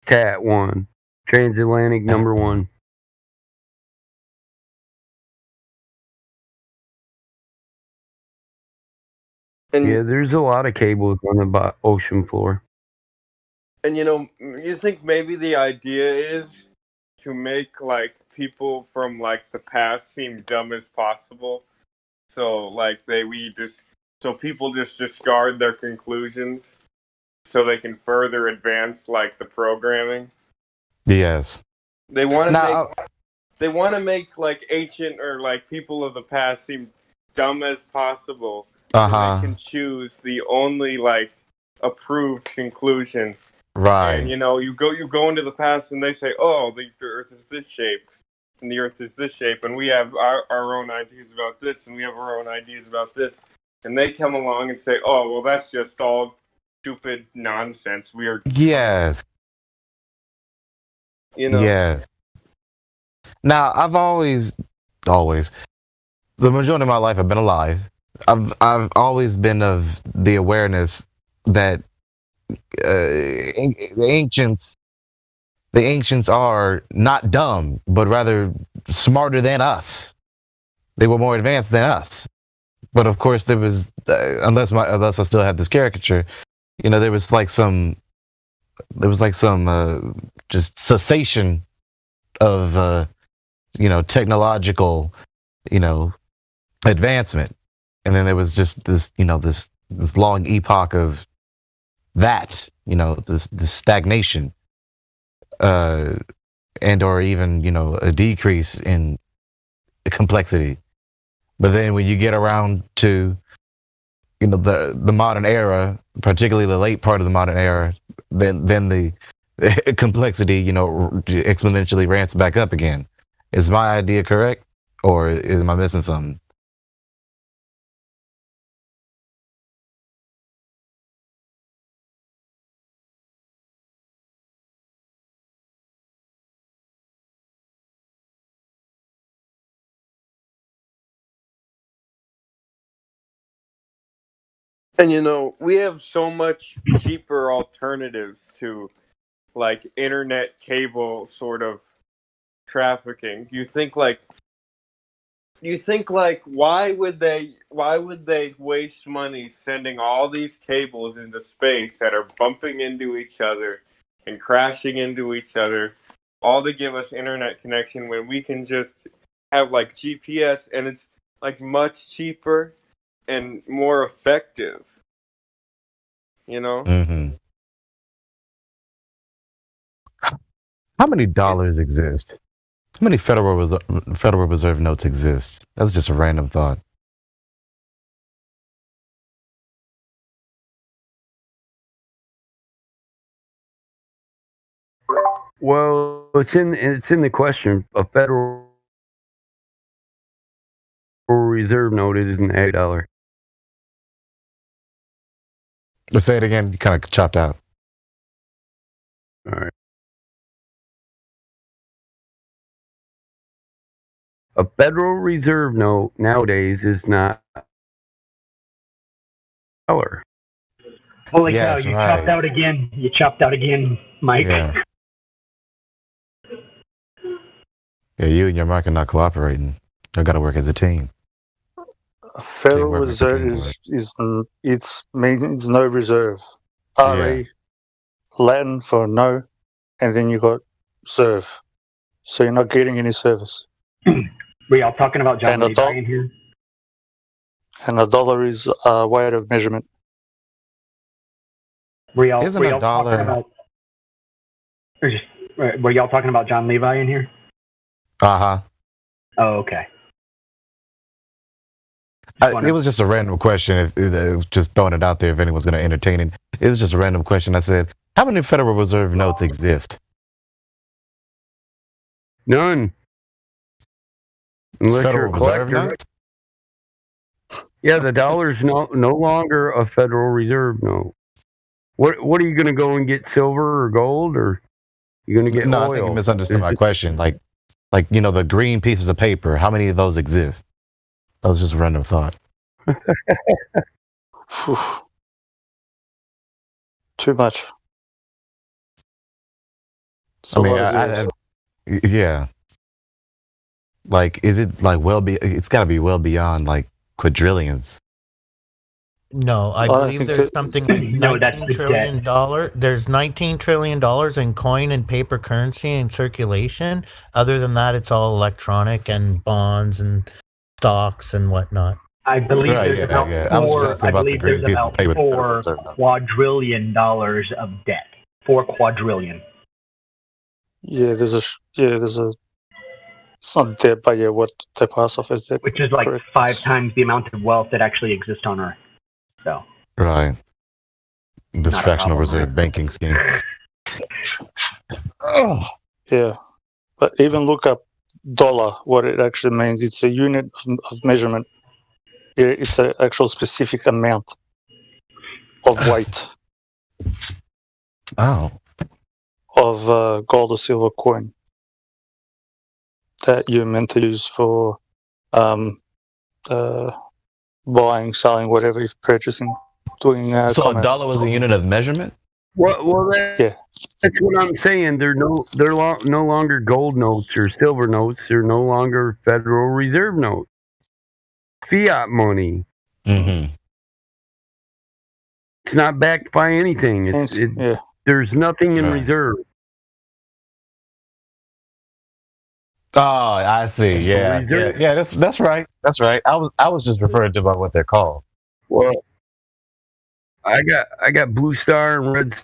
Speaker 12: TAT 1, transatlantic number 1.
Speaker 3: And
Speaker 12: yeah, there's a lot of cables on the ocean floor.
Speaker 3: And you think maybe the idea is to make like people from like the past seem dumb as possible, so like so people just discard their conclusions, so they can further advance like the programming.
Speaker 2: Yes.
Speaker 3: They want to make like ancient or like people of the past seem dumb as possible, so they can choose the only like approved conclusion.
Speaker 2: Right.
Speaker 3: And you go into the past and they say, oh, the Earth is this shape and the Earth is this shape, and we have our own ideas about this, and we have our own ideas about this, and they come along and say, oh, well, that's just all stupid nonsense. We are
Speaker 2: Yes. Yes. Now I've always, the majority of my life I've been alive. I've always been of the awareness that the ancients are not dumb, but rather smarter than us. They were more advanced than us. But of course, there was unless I still had this caricature, there was like some just cessation of technological advancement, and then there was just this this long epoch of that this stagnation, and or even a decrease in complexity. But then when you get around to the modern era, particularly the late part of the modern era, then the complexity exponentially ramps back up again. Is my idea correct, or am I missing something?
Speaker 3: And we have so much cheaper alternatives to like internet cable sort of trafficking. You think like you think like why would they waste money sending all these cables into space that are bumping into each other and crashing into each other, all to give us internet connection when we can just have like GPS and it's like much cheaper and more effective, you know?
Speaker 2: Mm-hmm. How many dollars exist? How many Federal Reserve notes exist? That was just a random thought.
Speaker 12: Well, it's in the question. A Federal Reserve note isn't $8.
Speaker 2: Let's say it again. You kind of chopped out.
Speaker 12: All right. A Federal Reserve note nowadays is not $1.
Speaker 14: Holy
Speaker 2: Yes,
Speaker 14: cow, you
Speaker 2: right.
Speaker 14: chopped out again. You chopped out again, Mike.
Speaker 2: Yeah. Yeah, you and your Mark are not cooperating. You got to work as a team.
Speaker 9: Federal
Speaker 2: Teamwork is the
Speaker 9: Reserve means no reserve. RE, Latin for no, and then you got serve. So you're not getting any service.
Speaker 14: Were y'all talking about John
Speaker 9: And a
Speaker 14: Levi in here?
Speaker 9: And a dollar is a weight of measurement.
Speaker 14: Were y'all
Speaker 2: Isn't a dollar-
Speaker 14: talking about? Were y'all talking about John Levi in here?
Speaker 2: Uh-huh.
Speaker 14: Oh, okay.
Speaker 2: It was just a random question. It was just throwing it out there if anyone's going to entertain it. It was just a random question. I said, how many Federal Reserve notes exist?
Speaker 12: None. Unless
Speaker 2: Federal
Speaker 12: you're a
Speaker 2: Reserve
Speaker 12: collector.
Speaker 2: notes?
Speaker 12: Yeah, the dollar's no longer a Federal Reserve note. What are you going to go and get, silver or gold, or you going to get
Speaker 2: No,
Speaker 12: oil?
Speaker 2: I think you misunderstood my question. Like the green pieces of paper. How many of those exist? That was just a random thought.
Speaker 9: Too much.
Speaker 2: I mean, yeah. Like, is it like it's got to be well beyond like quadrillions.
Speaker 15: No, I
Speaker 9: Well, I
Speaker 15: believe
Speaker 9: think
Speaker 15: there's
Speaker 9: that-
Speaker 15: something like
Speaker 14: No, that's
Speaker 15: $19
Speaker 14: the
Speaker 15: trillion dollar. There's $19 trillion in coin and paper currency in circulation. Other than that, it's all electronic and bonds and stocks and whatnot.
Speaker 14: I believe
Speaker 2: Right,
Speaker 14: there's
Speaker 2: yeah,
Speaker 14: about
Speaker 2: yeah. I was just
Speaker 14: four.
Speaker 2: asking
Speaker 14: I
Speaker 2: about the
Speaker 14: believe
Speaker 2: green
Speaker 14: there's
Speaker 2: piece of
Speaker 14: about
Speaker 2: paper.
Speaker 14: $4 quadrillion of debt. 4 quadrillion.
Speaker 9: Yeah, there's a. It's not debt, but yeah, what they pass off as debt.
Speaker 14: Which is like
Speaker 9: Correct.
Speaker 14: 5 times the amount of wealth that actually exists on Earth. So
Speaker 2: Right. This
Speaker 14: Not a
Speaker 2: fractional
Speaker 14: problem,
Speaker 2: reserve
Speaker 14: right?
Speaker 2: banking scheme.
Speaker 9: Yeah, but even look up dollar, what it actually means. It's a unit of measurement. It's an actual specific amount of weight
Speaker 2: Oh.
Speaker 9: of gold or silver coin that you're meant to use for buying, selling, whatever you're purchasing, doing
Speaker 2: So
Speaker 9: commerce.
Speaker 2: a dollar was a unit of measurement?
Speaker 12: Well,
Speaker 9: Yeah.
Speaker 12: that's what I'm saying. They're no longer gold notes or silver notes. They're no longer Federal Reserve notes. Fiat money.
Speaker 2: Mm-hmm.
Speaker 12: It's not backed by anything.
Speaker 9: Yeah.
Speaker 12: There's nothing in
Speaker 2: Right.
Speaker 12: reserve.
Speaker 2: Oh, I see. Yeah,
Speaker 12: Reserve.
Speaker 2: yeah. That's right. That's right. I was just referring to about what they're called.
Speaker 12: Well, I got Blue Star and Red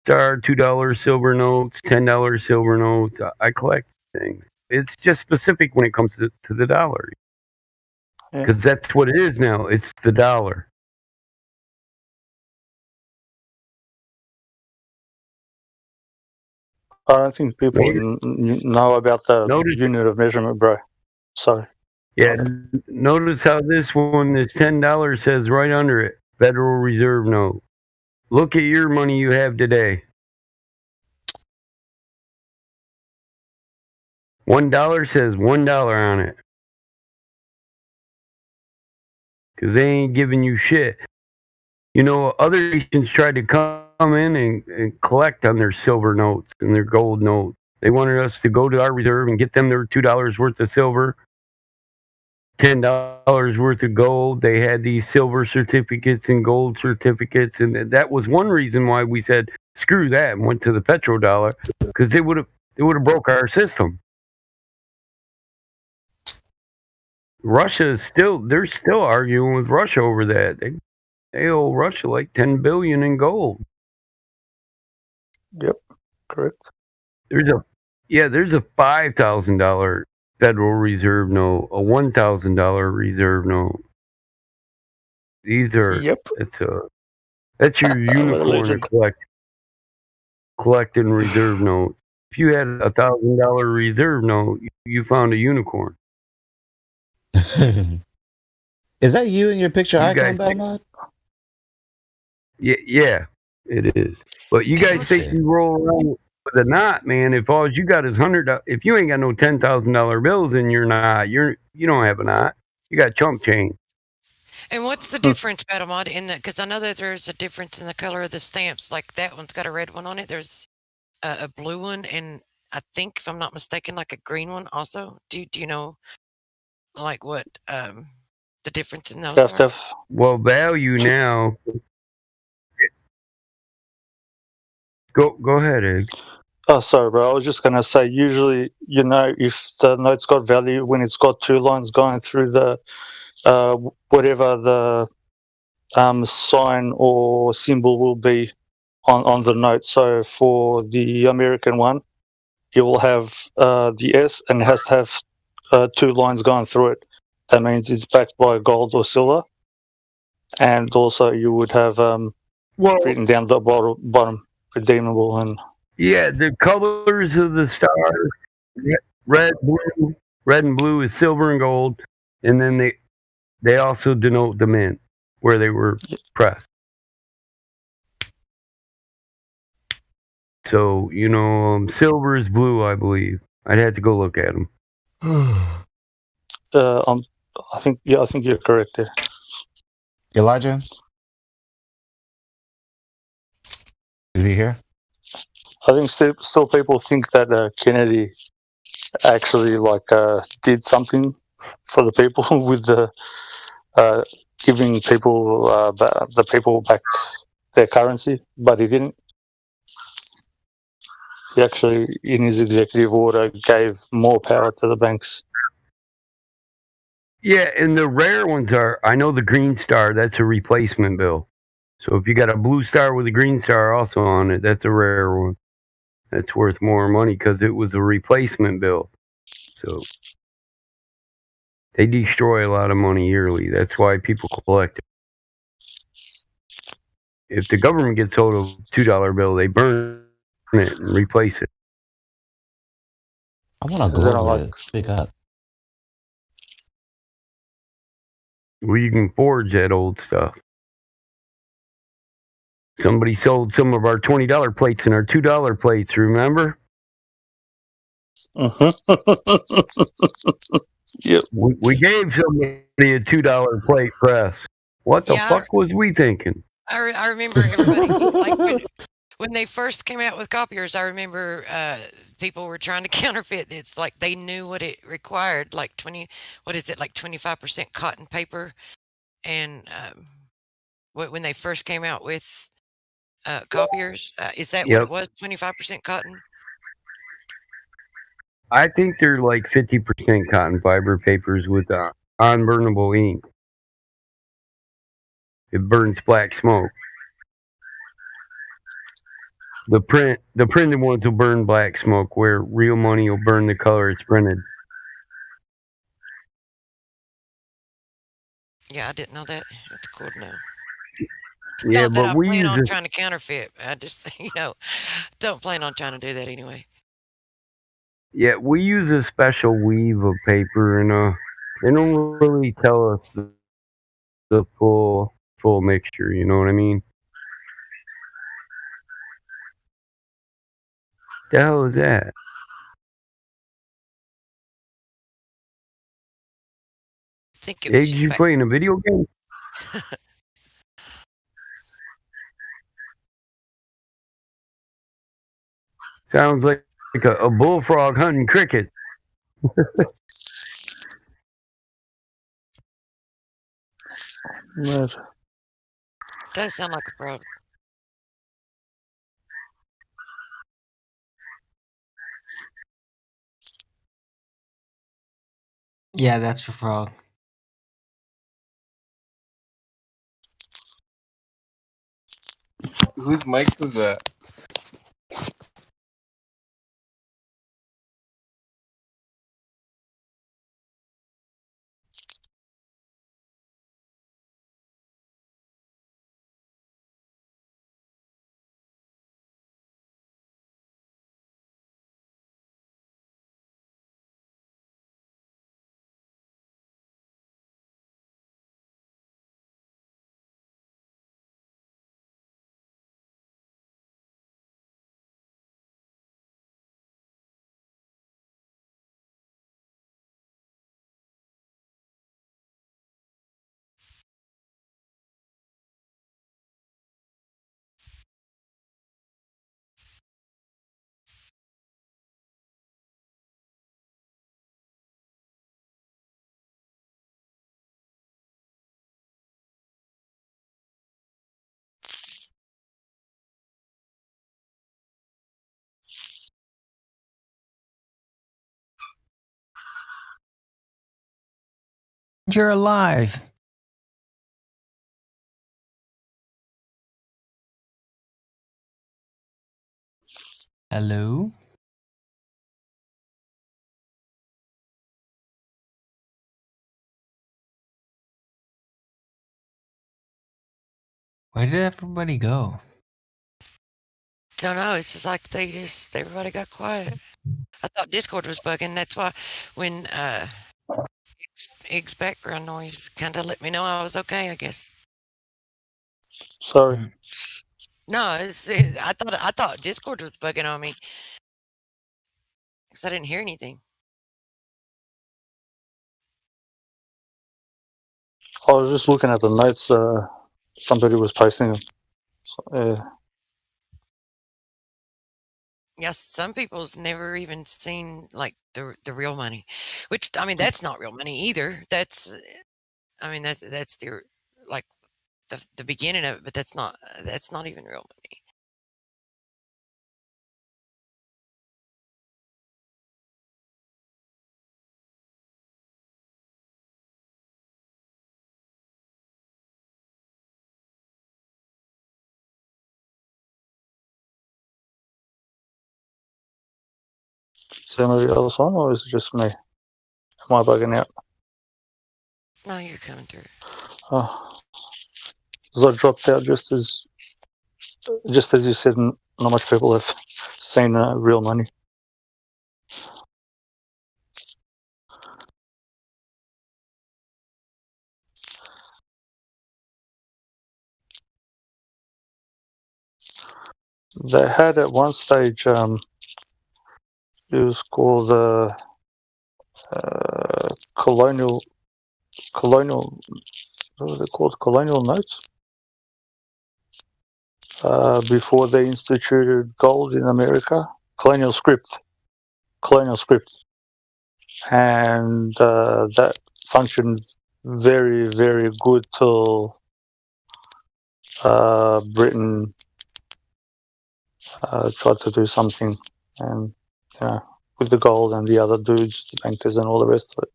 Speaker 12: Star, $2 silver notes, $10 silver notes. I collect things. It's just specific when it comes to the dollar,
Speaker 9: Yeah.
Speaker 12: because that's what it is now. It's the dollar.
Speaker 9: I don't think people know about the
Speaker 12: Notice-
Speaker 9: unit of measurement, bro. Sorry.
Speaker 12: Yeah. Notice how this one, this $10 says right under it, Federal Reserve note. Look at your money you have today. $1 says $1 on it. Because they ain't giving you shit. You know, other nations tried to come in and collect on their silver notes and their gold notes. They wanted us to go to our reserve and get them their $2 worth of silver $10 worth of gold. They had these silver certificates and gold certificates, and that was one reason why we said screw that and went to the petrodollar, because they would have broke our system. Russia is they're still arguing with Russia over that. They owe Russia like $10 billion in gold.
Speaker 9: Yep, correct.
Speaker 12: There's a $5,000 Federal Reserve note, a $1,000 reserve note. These are that's your unicorn of collecting reserve notes. If you had a $1,000 reserve note, you found a unicorn.
Speaker 2: Is that you in your picture
Speaker 12: You
Speaker 2: icon,
Speaker 12: guys
Speaker 2: Batmod?
Speaker 12: Yeah, it is. But you guys think you roll around with a knot, man? If all you got is $100, if you ain't got no $10,000 bills in your knot, you don't have a knot. You got chump change.
Speaker 7: And what's the difference, Battlemod, in that? Because I know that there's a difference in the color of the stamps. Like that one's got a red one on it. There's a blue one, and I think, if I'm not mistaken, like a green one also. Do you know, like what the difference in those are?
Speaker 12: Well, value now. Go ahead, Egg.
Speaker 9: Oh, sorry, bro. I was just going to say, usually, if the note's got value when it's got two lines going through the whatever the sign or symbol will be on the note. So for the American one, you will have the S, and it has to have two lines going through it. That means it's backed by gold or silver. And also you would have written down the bottom redeemable. And
Speaker 12: Yeah, the colors of the stars, red and blue is silver and gold, and then they also denote the mint where they were pressed. So silver is blue, I believe. I'd have to go look at them.
Speaker 9: I think you're correct there.
Speaker 2: Elijah? Is he here?
Speaker 9: I think still people think that Kennedy actually did something for the people with the giving people the people back their currency, but he didn't. He actually, in his executive order, gave more power to the banks.
Speaker 12: Yeah, and the rare ones are, I know the green star, that's a replacement bill. So if you got a blue star with a green star also on it, that's a rare one. That's worth more money because it was a replacement bill. So they destroy a lot of money yearly. That's why people collect it. If the government gets hold of a $2 bill, they burn it and replace it.
Speaker 2: I want to go over it. Speak up.
Speaker 12: Well, you can forge that old stuff. Somebody sold some of our $20 plates and our $2 plates, remember?
Speaker 9: Yep.
Speaker 12: We gave somebody a $2 plate press. What the fuck was we thinking?
Speaker 7: I remember everybody, when they first came out with copiers, I remember people were trying to counterfeit. It's like they knew what it required, like 25% cotton paper. And when they first came out with copiers, is that what it was, 25% cotton?
Speaker 12: I think they're like 50% cotton fiber papers with unburnable ink. It burns black smoke. The printed ones will burn black smoke, where real money will burn the color it's printed.
Speaker 7: Yeah, I didn't know that. That's cool to know.
Speaker 12: Yeah,
Speaker 7: Not that
Speaker 12: but
Speaker 7: I
Speaker 12: we
Speaker 7: plan
Speaker 12: use
Speaker 7: on
Speaker 12: this.
Speaker 7: trying to counterfeit. I just, don't plan on trying to do that anyway.
Speaker 12: Yeah, we use a special weave of paper, and they don't really tell us the full mixture. You know what I mean? The hell is that?
Speaker 7: I think it was
Speaker 12: Eggs, you playing a video game? Sounds like a bullfrog hunting cricket.
Speaker 9: Right.
Speaker 7: Does sound like a frog.
Speaker 18: Yeah, that's a frog.
Speaker 3: Whose mic was that?
Speaker 18: You're alive. Hello? Where did everybody go?
Speaker 7: Don't know. It's just like everybody got quiet. I thought Discord was bugging. That's why when Ig's background noise kind of let me know I was okay, I guess.
Speaker 9: Sorry.
Speaker 7: No, I thought Discord was bugging on me because I didn't hear anything.
Speaker 9: I was just looking at the notes. Somebody was posting them. So,
Speaker 7: Yes, some people's never even seen like the real money, which I mean that's not real money either. That's the like the beginning of it, but that's not even real money.
Speaker 9: is anybody else on, or is it just me? Am I bugging out?
Speaker 7: No, you're coming through.
Speaker 9: Oh, because I dropped out just as you said. Not much people have seen real money. They had at one stage. It was called the colonial. What was it called? Colonial notes. Before they instituted gold in America, colonial script, and that functioned very, very good till Britain tried to do something, and with the gold and the other dudes, the bankers, and all the rest of it.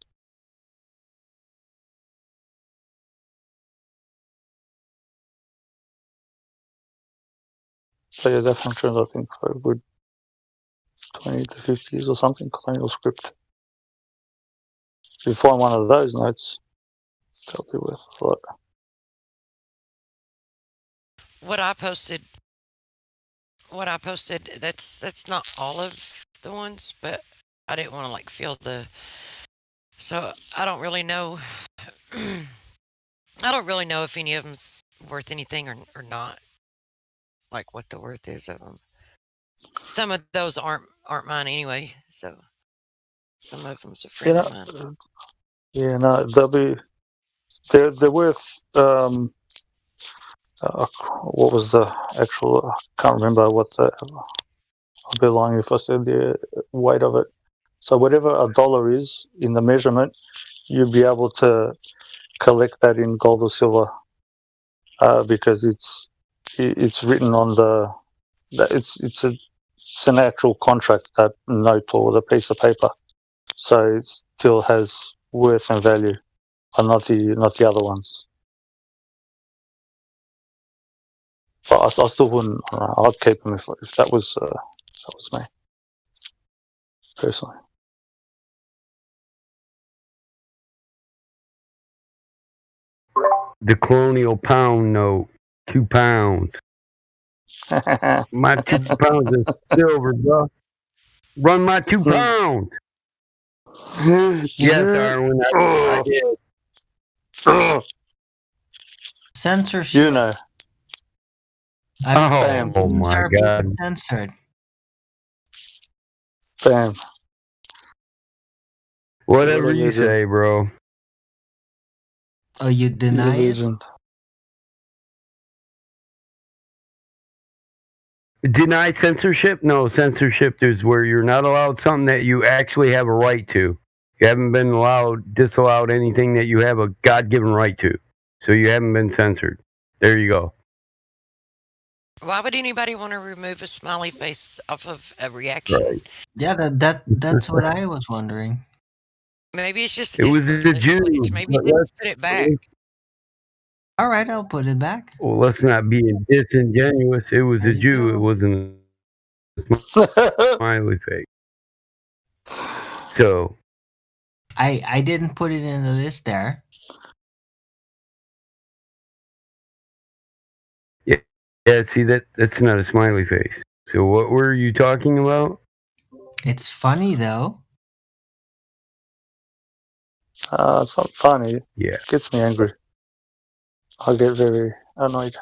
Speaker 9: So yeah, that functioned, I think, for a good 20 to 50 years or something. Colonial script. If you find one of those notes, that'll be worth a lot.
Speaker 7: What I posted, that's not all of the ones, but I didn't want to like feel so I don't really know. I don't really know if any of them's worth anything or not. Like what the worth is of them. Some of those aren't mine anyway, so some of them's a friend of mine.
Speaker 9: Yeah, no, they're worth. What was the actual? I can't remember what the. I'll be lying if I said the weight of it. So whatever a dollar is in the measurement, you'll be able to collect that in gold or silver because it's written on it's an actual contract, that note or the piece of paper, so it still has worth and value, and not the other ones. But I still wouldn't. I'd keep them if that was me personally.
Speaker 12: The colonial pound note, £2. My 2 pounds of silver, bro. Run my 2 pounds. Yes, Darwin, that's what I did.
Speaker 18: Censorship.
Speaker 9: You know.
Speaker 12: Oh my
Speaker 18: are being
Speaker 12: God.
Speaker 18: censored.
Speaker 9: Bam.
Speaker 12: Whatever you say, bro.
Speaker 18: Oh, you deny it?
Speaker 12: Deny censorship? No, censorship is where you're not allowed something that you actually have a right to. You haven't been disallowed anything that you have a God-given right to. So you haven't been censored. There you go.
Speaker 7: Why would anybody want to remove a smiley face off of a reaction?
Speaker 12: Right.
Speaker 18: Yeah, that's what I was wondering.
Speaker 7: Maybe it's just a
Speaker 12: It was
Speaker 7: different
Speaker 12: the Jew.
Speaker 7: language. Maybe let's put it back.
Speaker 18: All right, I'll put it back.
Speaker 12: Well, let's not be disingenuous. It was a Jew. It wasn't a smiley face. So
Speaker 18: I didn't put it in the list there.
Speaker 12: yeah, see that's not a smiley face. So what were you talking about?
Speaker 18: It's funny though.
Speaker 9: It's not funny.
Speaker 12: Yeah.
Speaker 9: It gets me angry. I get very annoyed.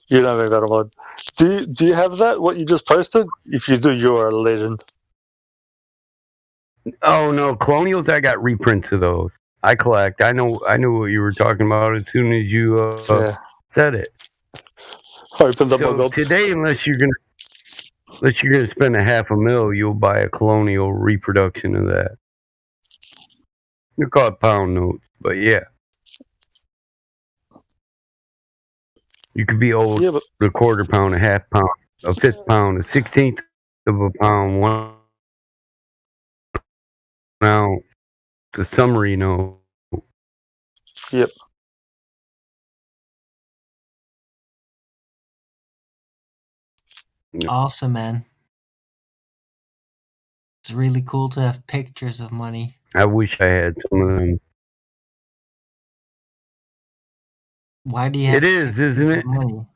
Speaker 9: You know me better, man. Do you have that? What you just posted? If you do, you are a legend.
Speaker 12: Oh no, colonials! I got reprints of those. I collect. I knew what you were talking about as soon as you said it.
Speaker 9: Opened up my
Speaker 12: So
Speaker 9: box.
Speaker 12: today, unless you're gonna spend $500,000, you'll buy a colonial reproduction of that. They're called pound notes, but yeah. You could be over a quarter pound, a half pound, a fifth pound, a 16th of a pound, 1 ounce. The summary note.
Speaker 9: Yep.
Speaker 18: Awesome, man. It's really cool to have pictures of money.
Speaker 12: I wish I had some of them.
Speaker 18: Why do you have
Speaker 12: It is, isn't it?
Speaker 18: money?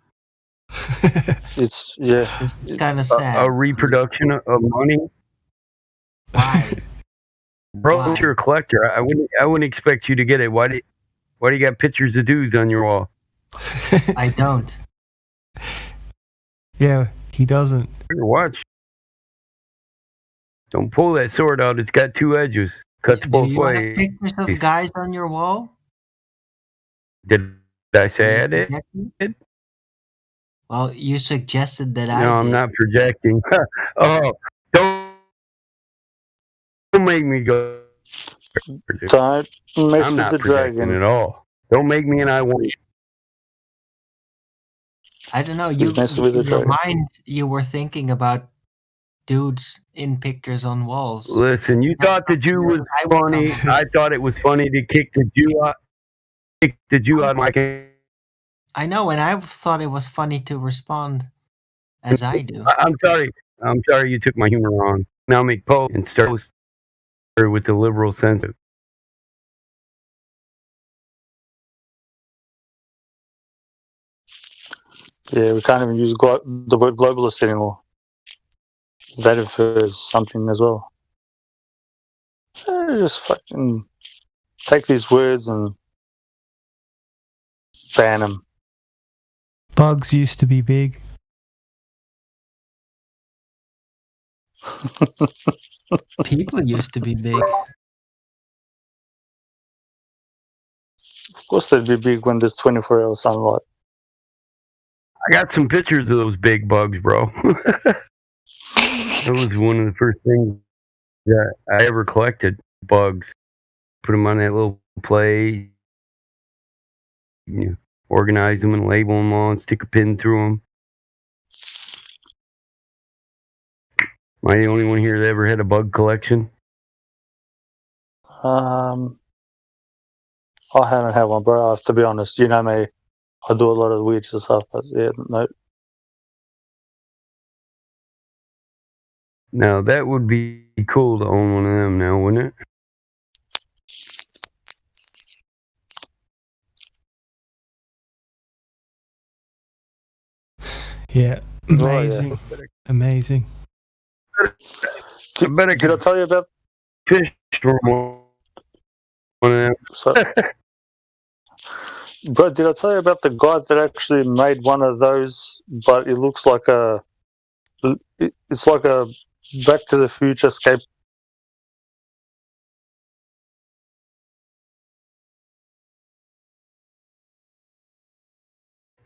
Speaker 9: It's yeah.
Speaker 18: It's kind of sad.
Speaker 12: A reproduction of money.
Speaker 18: Why?
Speaker 12: Bro, you're a collector. I wouldn't expect you to get it. Why do you got pictures of dudes on your wall?
Speaker 18: I don't.
Speaker 16: Yeah, he doesn't.
Speaker 12: Here, watch. Don't pull that sword out. It's got 2 edges. Cuts
Speaker 18: Do
Speaker 12: both
Speaker 18: you have
Speaker 12: ways.
Speaker 18: pictures of guys on your wall?
Speaker 12: Did I say I did?
Speaker 18: Well, you suggested that I
Speaker 12: No, I'm
Speaker 18: did.
Speaker 12: not projecting. Oh, don't make me go.
Speaker 9: Don't mess
Speaker 12: I'm
Speaker 9: with
Speaker 12: not
Speaker 9: the
Speaker 12: projecting
Speaker 9: dragon.
Speaker 12: at all. Don't make me and I won't.
Speaker 18: I don't know.
Speaker 9: He's messing with the
Speaker 18: In your
Speaker 9: dragon.
Speaker 18: mind, you were thinking about dudes in pictures on walls.
Speaker 12: Listen, you thought the Jew was funny. I thought it was funny to kick the Jew out. Kick the Jew out of my game.
Speaker 18: I know, and I thought it was funny to respond as I do.
Speaker 12: I'm sorry. I'm sorry you took my humor wrong. Now make post and start with the liberal censor.
Speaker 9: Yeah, we can't even use the word globalist anymore. That infers something as well. Just fucking take these words and ban them.
Speaker 16: Bugs used to be big.
Speaker 18: People used to be big.
Speaker 9: Of course, they'd be big when there's 24-hour sunlight.
Speaker 12: I got some pictures of those big bugs, bro. That was one of the first things that I ever collected. Bugs. Put them on that little plate. You organize them and label them all and stick a pin through them. Am I the only one here that ever had a bug collection?
Speaker 9: I haven't had one, bro. To be honest, you know me. I do a lot of weird stuff, but yeah, no.
Speaker 12: Now that would be cool to own one of them now, wouldn't it?
Speaker 16: Yeah,
Speaker 9: Oh, yeah.
Speaker 16: amazing, amazing.
Speaker 9: Did I tell you about
Speaker 12: fish storm one of them?
Speaker 9: So, bro, did I tell you about the guy that actually made one of those? But it looks like it's like a Back to the Future escape.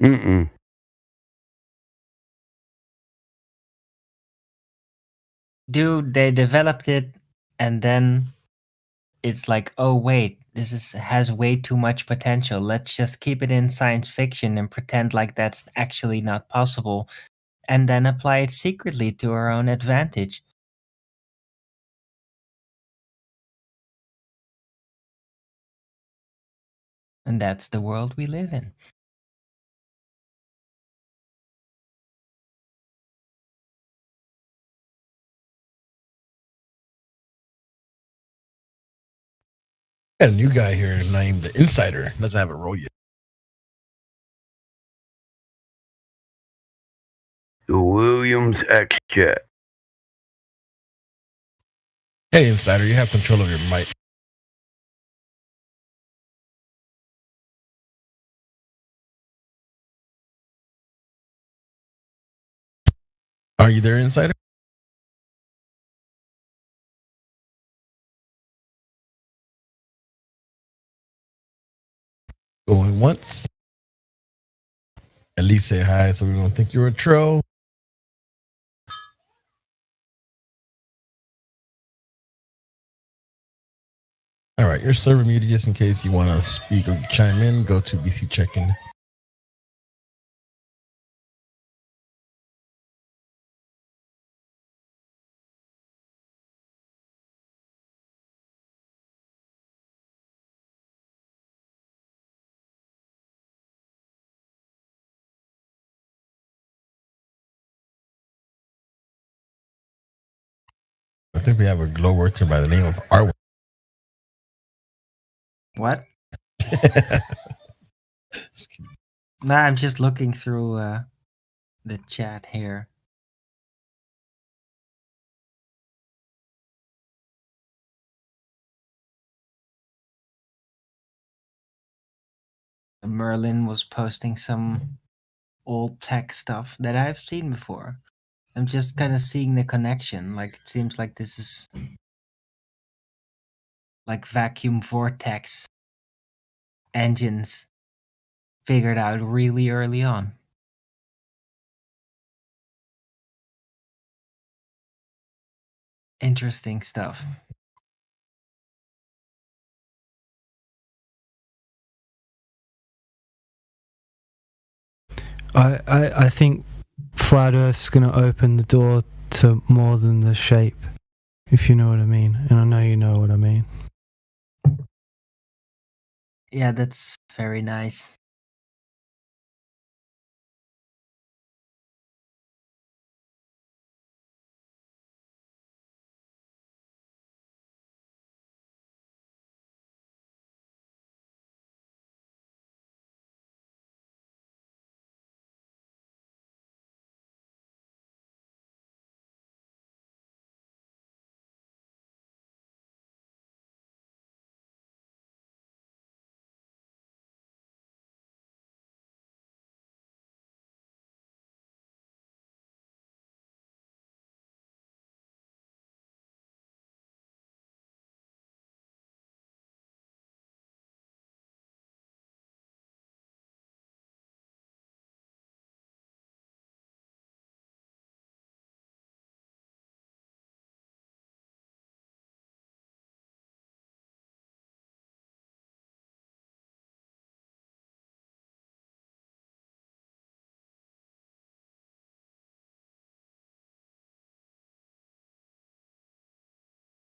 Speaker 12: Mm-mm.
Speaker 18: Dude, they developed it and then it's like, oh wait, has way too much potential. Let's just keep it in science fiction and pretend like that's actually not possible, and then apply it secretly to our own advantage. And that's the world we live in.
Speaker 22: Got a new guy here named the Insider. Doesn't have a role yet.
Speaker 12: The Williams X Jet.
Speaker 22: Hey, Insider, you have control of your mic. Are you there, Insider? Going once. At least say hi, so we don't think you're a troll. All right, your server muted just in case you want to speak or chime in. Go to BC check-in. I think we have a glow worker by the name of Arwen.
Speaker 18: What? Nah, I'm just looking through the chat here. Merlin was posting some old tech stuff that I've seen before. I'm just kind of seeing the connection. Like, it seems like this is like vacuum vortex engines figured out really early on. Interesting stuff.
Speaker 16: I think Flat Earth's going to open the door to more than the shape, if you know what I mean. And I know you know what I mean.
Speaker 18: Yeah, that's very nice.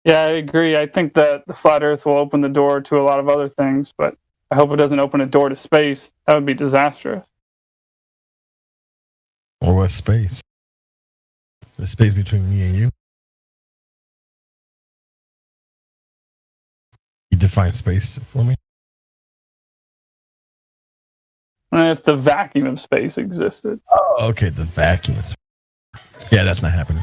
Speaker 17: Yeah, I agree. I think that the flat Earth will open the door to a lot of other things, but I hope it doesn't open a door to space. That would be disastrous.
Speaker 22: Or what space? The space between me and you. You define space for me.
Speaker 17: And if the vacuum of space existed.
Speaker 22: Oh, okay, the vacuum. Yeah, that's not happening.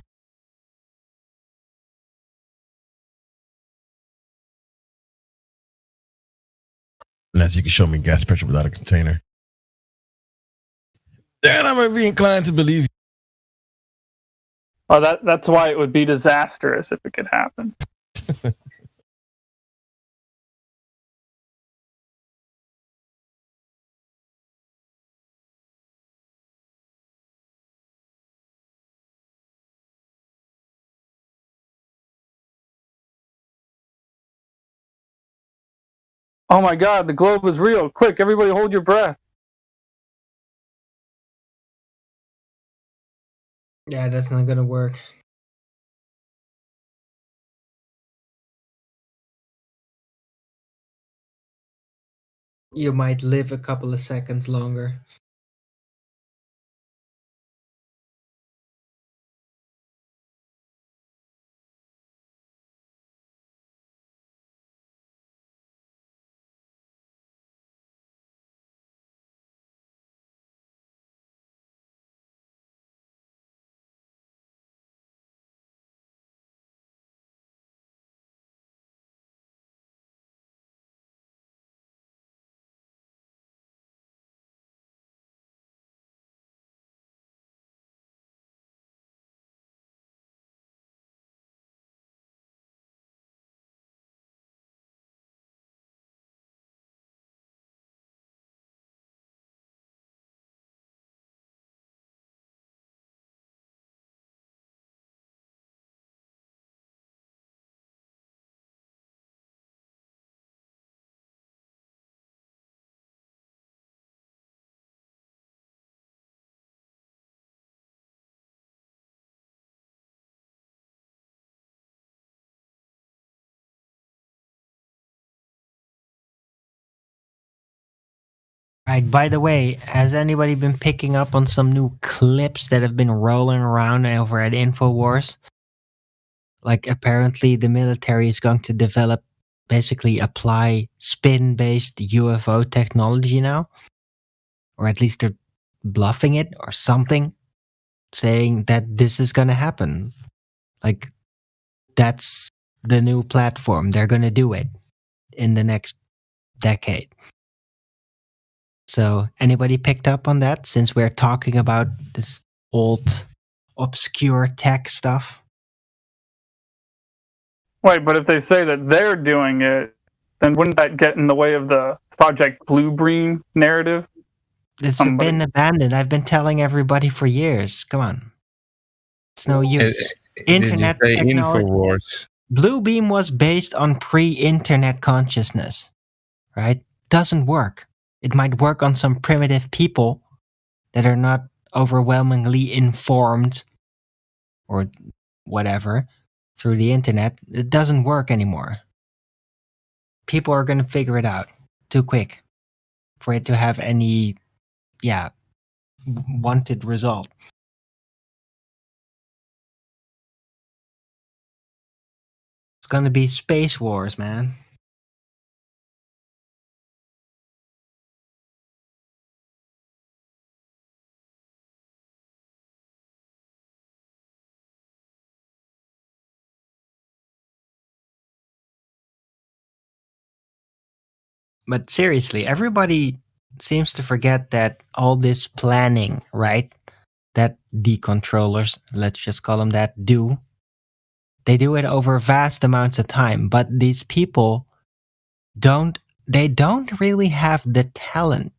Speaker 22: Unless you can show me gas pressure without a container. Then I might be inclined to believe you.
Speaker 17: Oh, that's why it would be disastrous if it could happen. Oh my god, the globe is real. Quick, everybody hold your breath.
Speaker 18: Yeah, that's not gonna work. You might live a couple of seconds longer. Right, by the way, has anybody been picking up on some new clips that have been rolling around over at InfoWars? Like, apparently the military is going to develop, basically apply spin-based UFO technology now. Or at least they're bluffing it or something, saying that this is going to happen. Like, that's the new platform. They're going to do it in the next decade. So, anybody picked up on that since we're talking about this old, obscure tech stuff?
Speaker 17: Wait, but if they say that they're doing it, then wouldn't that get in the way of the Project Bluebeam narrative?
Speaker 18: It's been abandoned. I've been telling everybody for years. Come on. It's no use. Internet
Speaker 21: did you say
Speaker 18: technology.
Speaker 21: InfoWars?
Speaker 18: Bluebeam was based on pre-internet consciousness, right? Doesn't work. It might work on some primitive people that are not overwhelmingly informed or whatever through the internet. It doesn't work anymore. People are going to figure it out too quick for it to have any, wanted result. It's going to be space wars, man. But seriously, everybody seems to forget that all this planning, right? That the controllers, let's just call them that, do. They do it over vast amounts of time, but these people don't really have the talent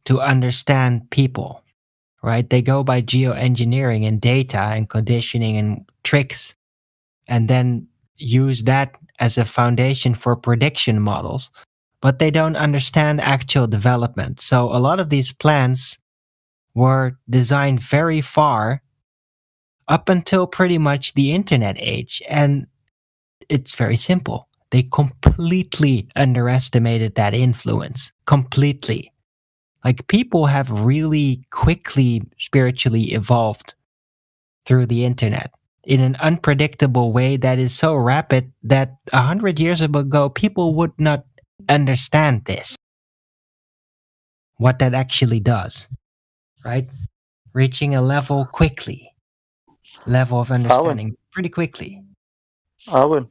Speaker 18: to understand people, right? They go by geoengineering and data and conditioning and tricks, and then use that as a foundation for prediction models. But they don't understand actual development. So a lot of these plans were designed very far up until pretty much the internet age. And it's very simple. They completely underestimated that influence. Completely. Like, people have really quickly spiritually evolved through the internet in an unpredictable way that is so rapid that 100 years ago people would not understand this. What that actually does, right? Reaching a level quickly, level of understanding pretty quickly.
Speaker 9: Owen,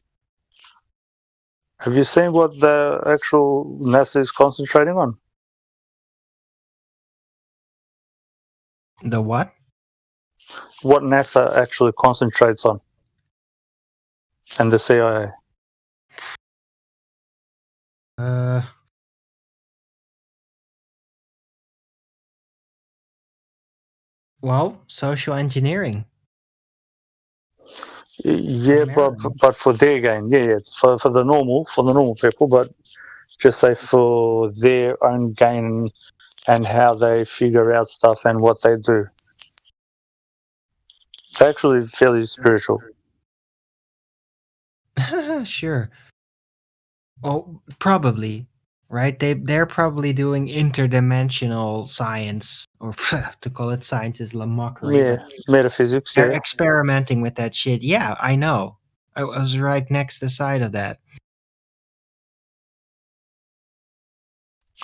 Speaker 9: have you seen what the actual NASA is concentrating on?
Speaker 18: The what?
Speaker 9: What NASA actually concentrates on, and the CIA.
Speaker 18: Well, social engineering.
Speaker 9: Yeah, but for their gain, yeah, for the normal people, but just say for their own gain and how they figure out stuff and what they do. It's actually fairly spiritual.
Speaker 18: Sure. Oh, probably. Right? They're probably doing interdimensional science, or to call it science is la mockery.
Speaker 9: Yeah, metaphysics.
Speaker 18: They're
Speaker 9: Yeah,
Speaker 18: experimenting with that shit. Yeah, I know. I was right next to the side of that.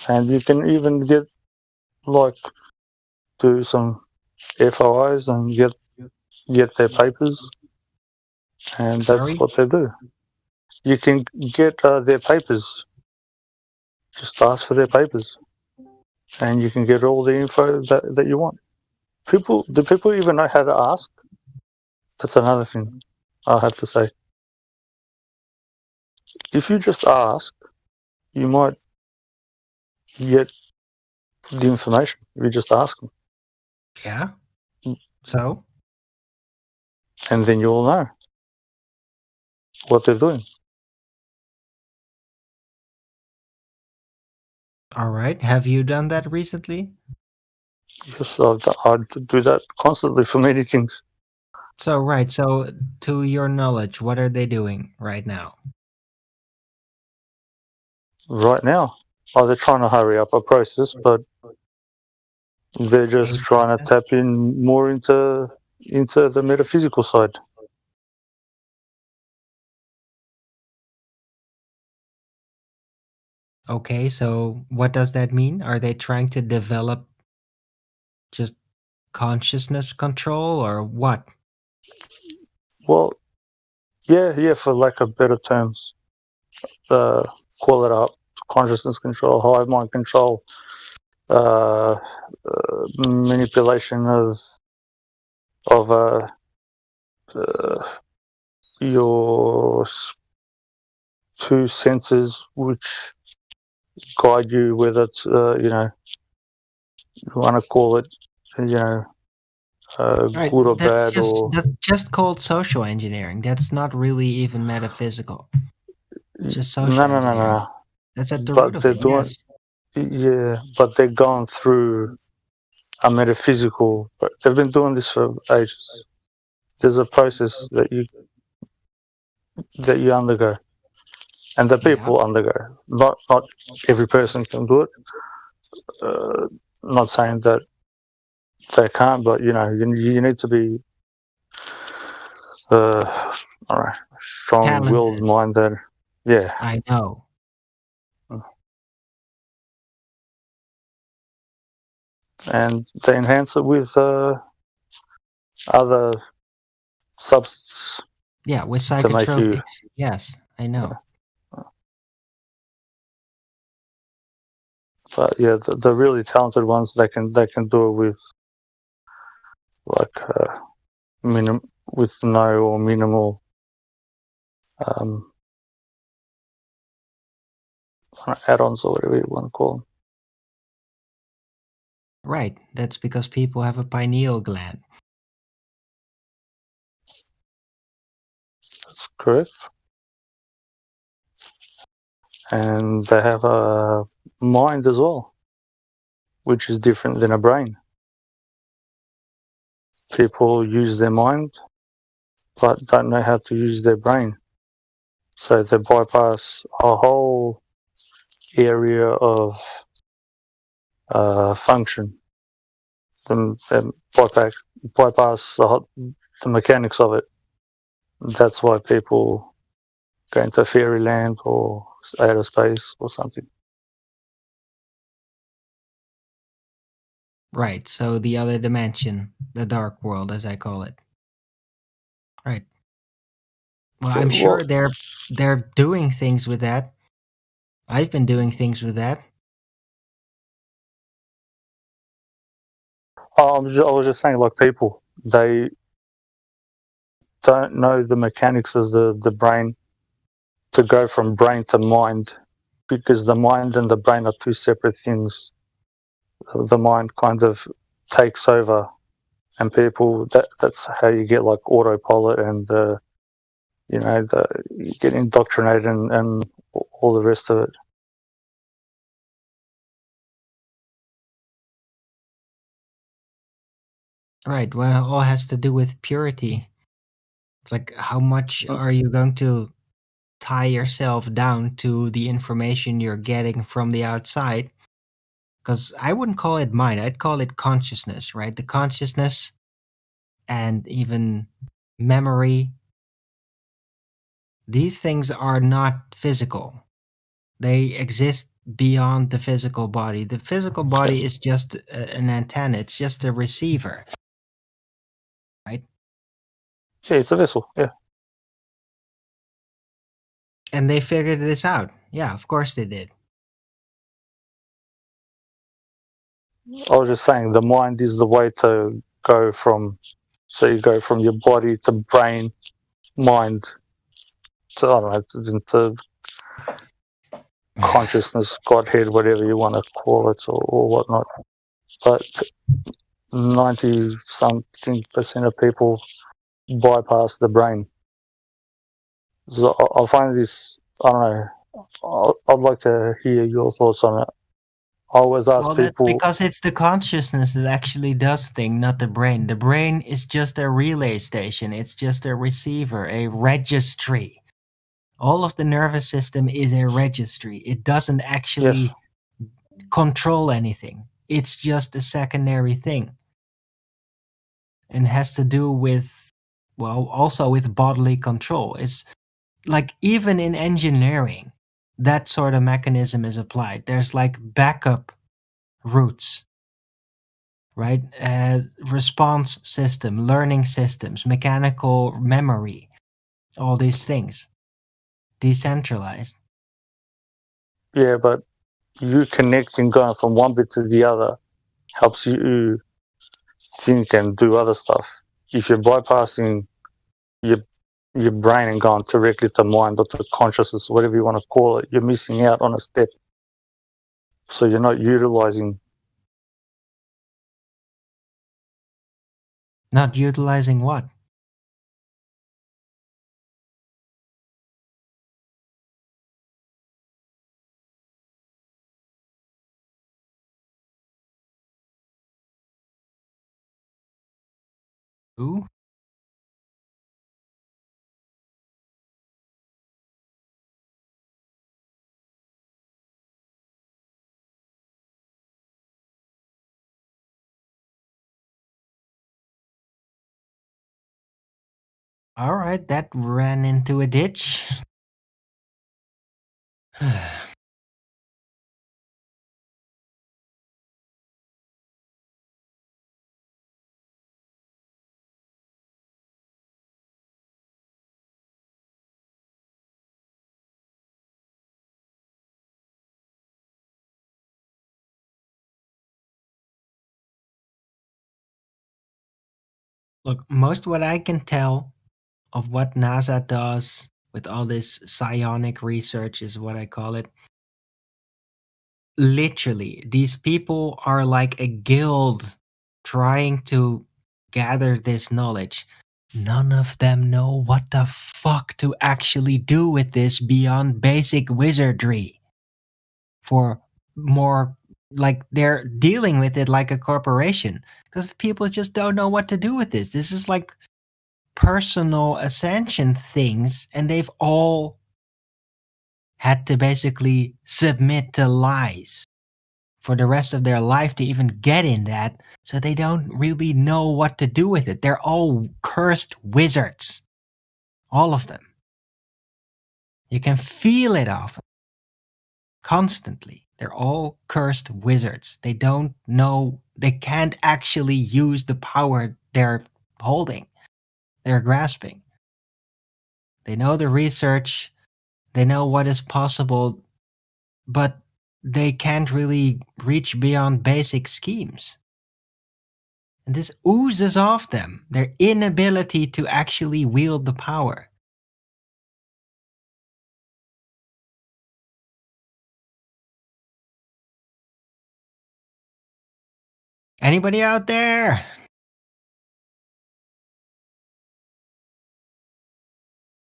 Speaker 9: and you can even get like do some FOIs and get their papers, and
Speaker 18: Sorry?
Speaker 9: that's what they do. You can get their papers. Just ask for their papers, and you can get all the info that you want. Do people even know how to ask? That's another thing I have to say. If you just ask, you might get the information. If you just ask them,
Speaker 18: Yeah. So?
Speaker 9: and then you'll know what they're doing.
Speaker 18: All right. Have you done that recently?
Speaker 9: Yes, I do that constantly for many things.
Speaker 18: So, right. So, to your knowledge, what are they doing right now?
Speaker 9: Right now, they're trying to hurry up a process, but they're just trying to tap in more into the metaphysical side.
Speaker 18: Okay, so what does that mean? Are they trying to develop just consciousness control or what?
Speaker 9: Well, yeah, for lack of better terms, call it up: consciousness control, hive mind control, manipulation of your two senses, which guide you, whether it's you want to call it
Speaker 18: Right,
Speaker 9: good or bad, or
Speaker 18: that's just called social engineering. That's not really even metaphysical. It's just social engineering.
Speaker 9: No.
Speaker 18: That's at the
Speaker 9: But
Speaker 18: root of
Speaker 9: they're
Speaker 18: it.
Speaker 9: doing,
Speaker 18: Yes.
Speaker 9: but they're going through a metaphysical. But they've been doing this for ages. There's a process that you undergo, and that people undergo. Not every person can do it. Not saying that they can't, but you need to be strong-willed, minded. Yeah,
Speaker 18: I know.
Speaker 9: And they enhance it with other substances.
Speaker 18: Yeah, with
Speaker 9: to make you.
Speaker 18: psychotropics. Yes, I know.
Speaker 9: But yeah, the really talented ones, they can do it with like with no or minimal add-ons or whatever you want to call them.
Speaker 18: Right. That's because people have a pineal gland.
Speaker 9: That's correct. And they have a mind as well, which is different than a brain. People use their mind, but don't know how to use their brain. So they bypass a whole area of function. They bypass the mechanics of it. That's why people go into fairyland or outer space or something.
Speaker 18: Right. So the other dimension, the dark world, as I call it. Right. Well, I'm sure they're doing things with that. I've been doing things with that.
Speaker 9: I was just saying, like, people, they don't know the mechanics of the brain to go from brain to mind, because the mind and the brain are two separate things. The mind kind of takes over, and people, that's how you get like autopilot and you get indoctrinated and all the rest of it.
Speaker 18: Right. Well, it all has to do with purity. It's like, how much are you going to tie yourself down to the information you're getting from the outside? Because I wouldn't call it mind, I'd call it consciousness, right? The consciousness and even memory. These things are not physical. They exist beyond the physical body. The physical body is just an antenna, it's just a receiver. Right?
Speaker 9: Yeah, it's a vessel, yeah.
Speaker 18: And they figured this out. Yeah, of course they did.
Speaker 9: I was just saying, the mind is the way to go from, so you go from your body to brain, mind, to, I don't know, into consciousness, Godhead, whatever you want to call it, or whatnot. But 90-something% of people bypass the brain. So I find this, I don't know, I'd like to hear your thoughts on it. I always ask
Speaker 18: Well, that's
Speaker 9: people.
Speaker 18: because it's the consciousness that actually does thing, not the brain. The brain is just a relay station. It's just a receiver, a registry. All of the nervous system is a registry. It doesn't actually control anything. It's just a secondary thing. And has to do with, well, also with bodily control. It's like, even in engineering, that sort of mechanism is applied. There's like backup routes, right? Response system, learning systems, mechanical memory, all these things. Decentralized.
Speaker 9: Yeah, but you connecting, going from one bit to the other, helps you think and do other stuff. If you're bypassing your brain and going directly to mind or to consciousness, whatever you want to call it, you're missing out on a step. So you're not utilizing.
Speaker 18: Not utilizing what? Who? All right, that ran into a ditch. Look, most what I can tell of what NASA does with all this psionic research is what I call it. Literally, these people are like a guild trying to gather this knowledge. None of them know what the fuck to actually do with this beyond basic wizardry. For more, like, they're dealing with it like a corporation because people just don't know what to do with this. This is like personal ascension things, and they've all had to basically submit to lies for the rest of their life to even get in that, so they don't really know what to do with it. They're all cursed wizards. All of them. You can feel it off them constantly. They're all cursed wizards. They don't know, they can't actually use the power they're holding, they're grasping. They know the research, they know what is possible, but they can't really reach beyond basic schemes. And this oozes off them, their inability to actually wield the power. Anybody out there?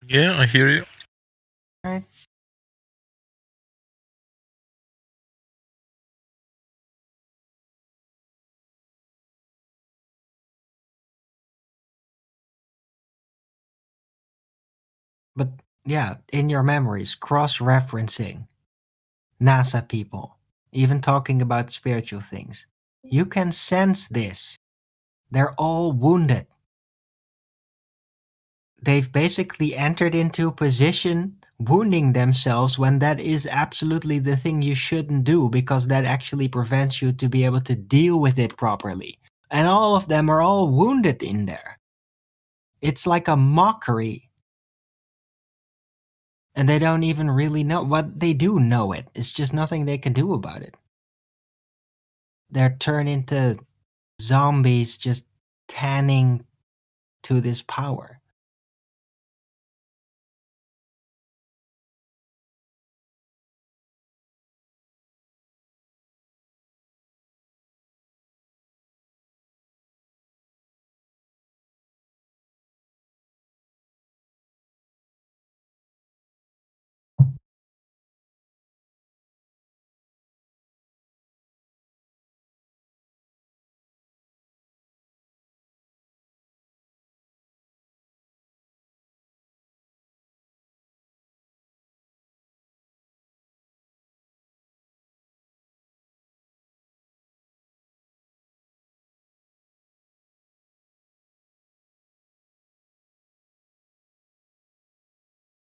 Speaker 4: Yeah, I hear you.
Speaker 18: Right. But yeah, in your memories, cross-referencing NASA people, even talking about spiritual things, you can sense this. They're all wounded. They've basically entered into a position wounding themselves when that is absolutely the thing you shouldn't do, because that actually prevents you to be able to deal with it properly. And all of them are all wounded in there. It's like a mockery. And they don't even really know what they do know it. It's just nothing they can do about it. They're turned into zombies just tanning to this power.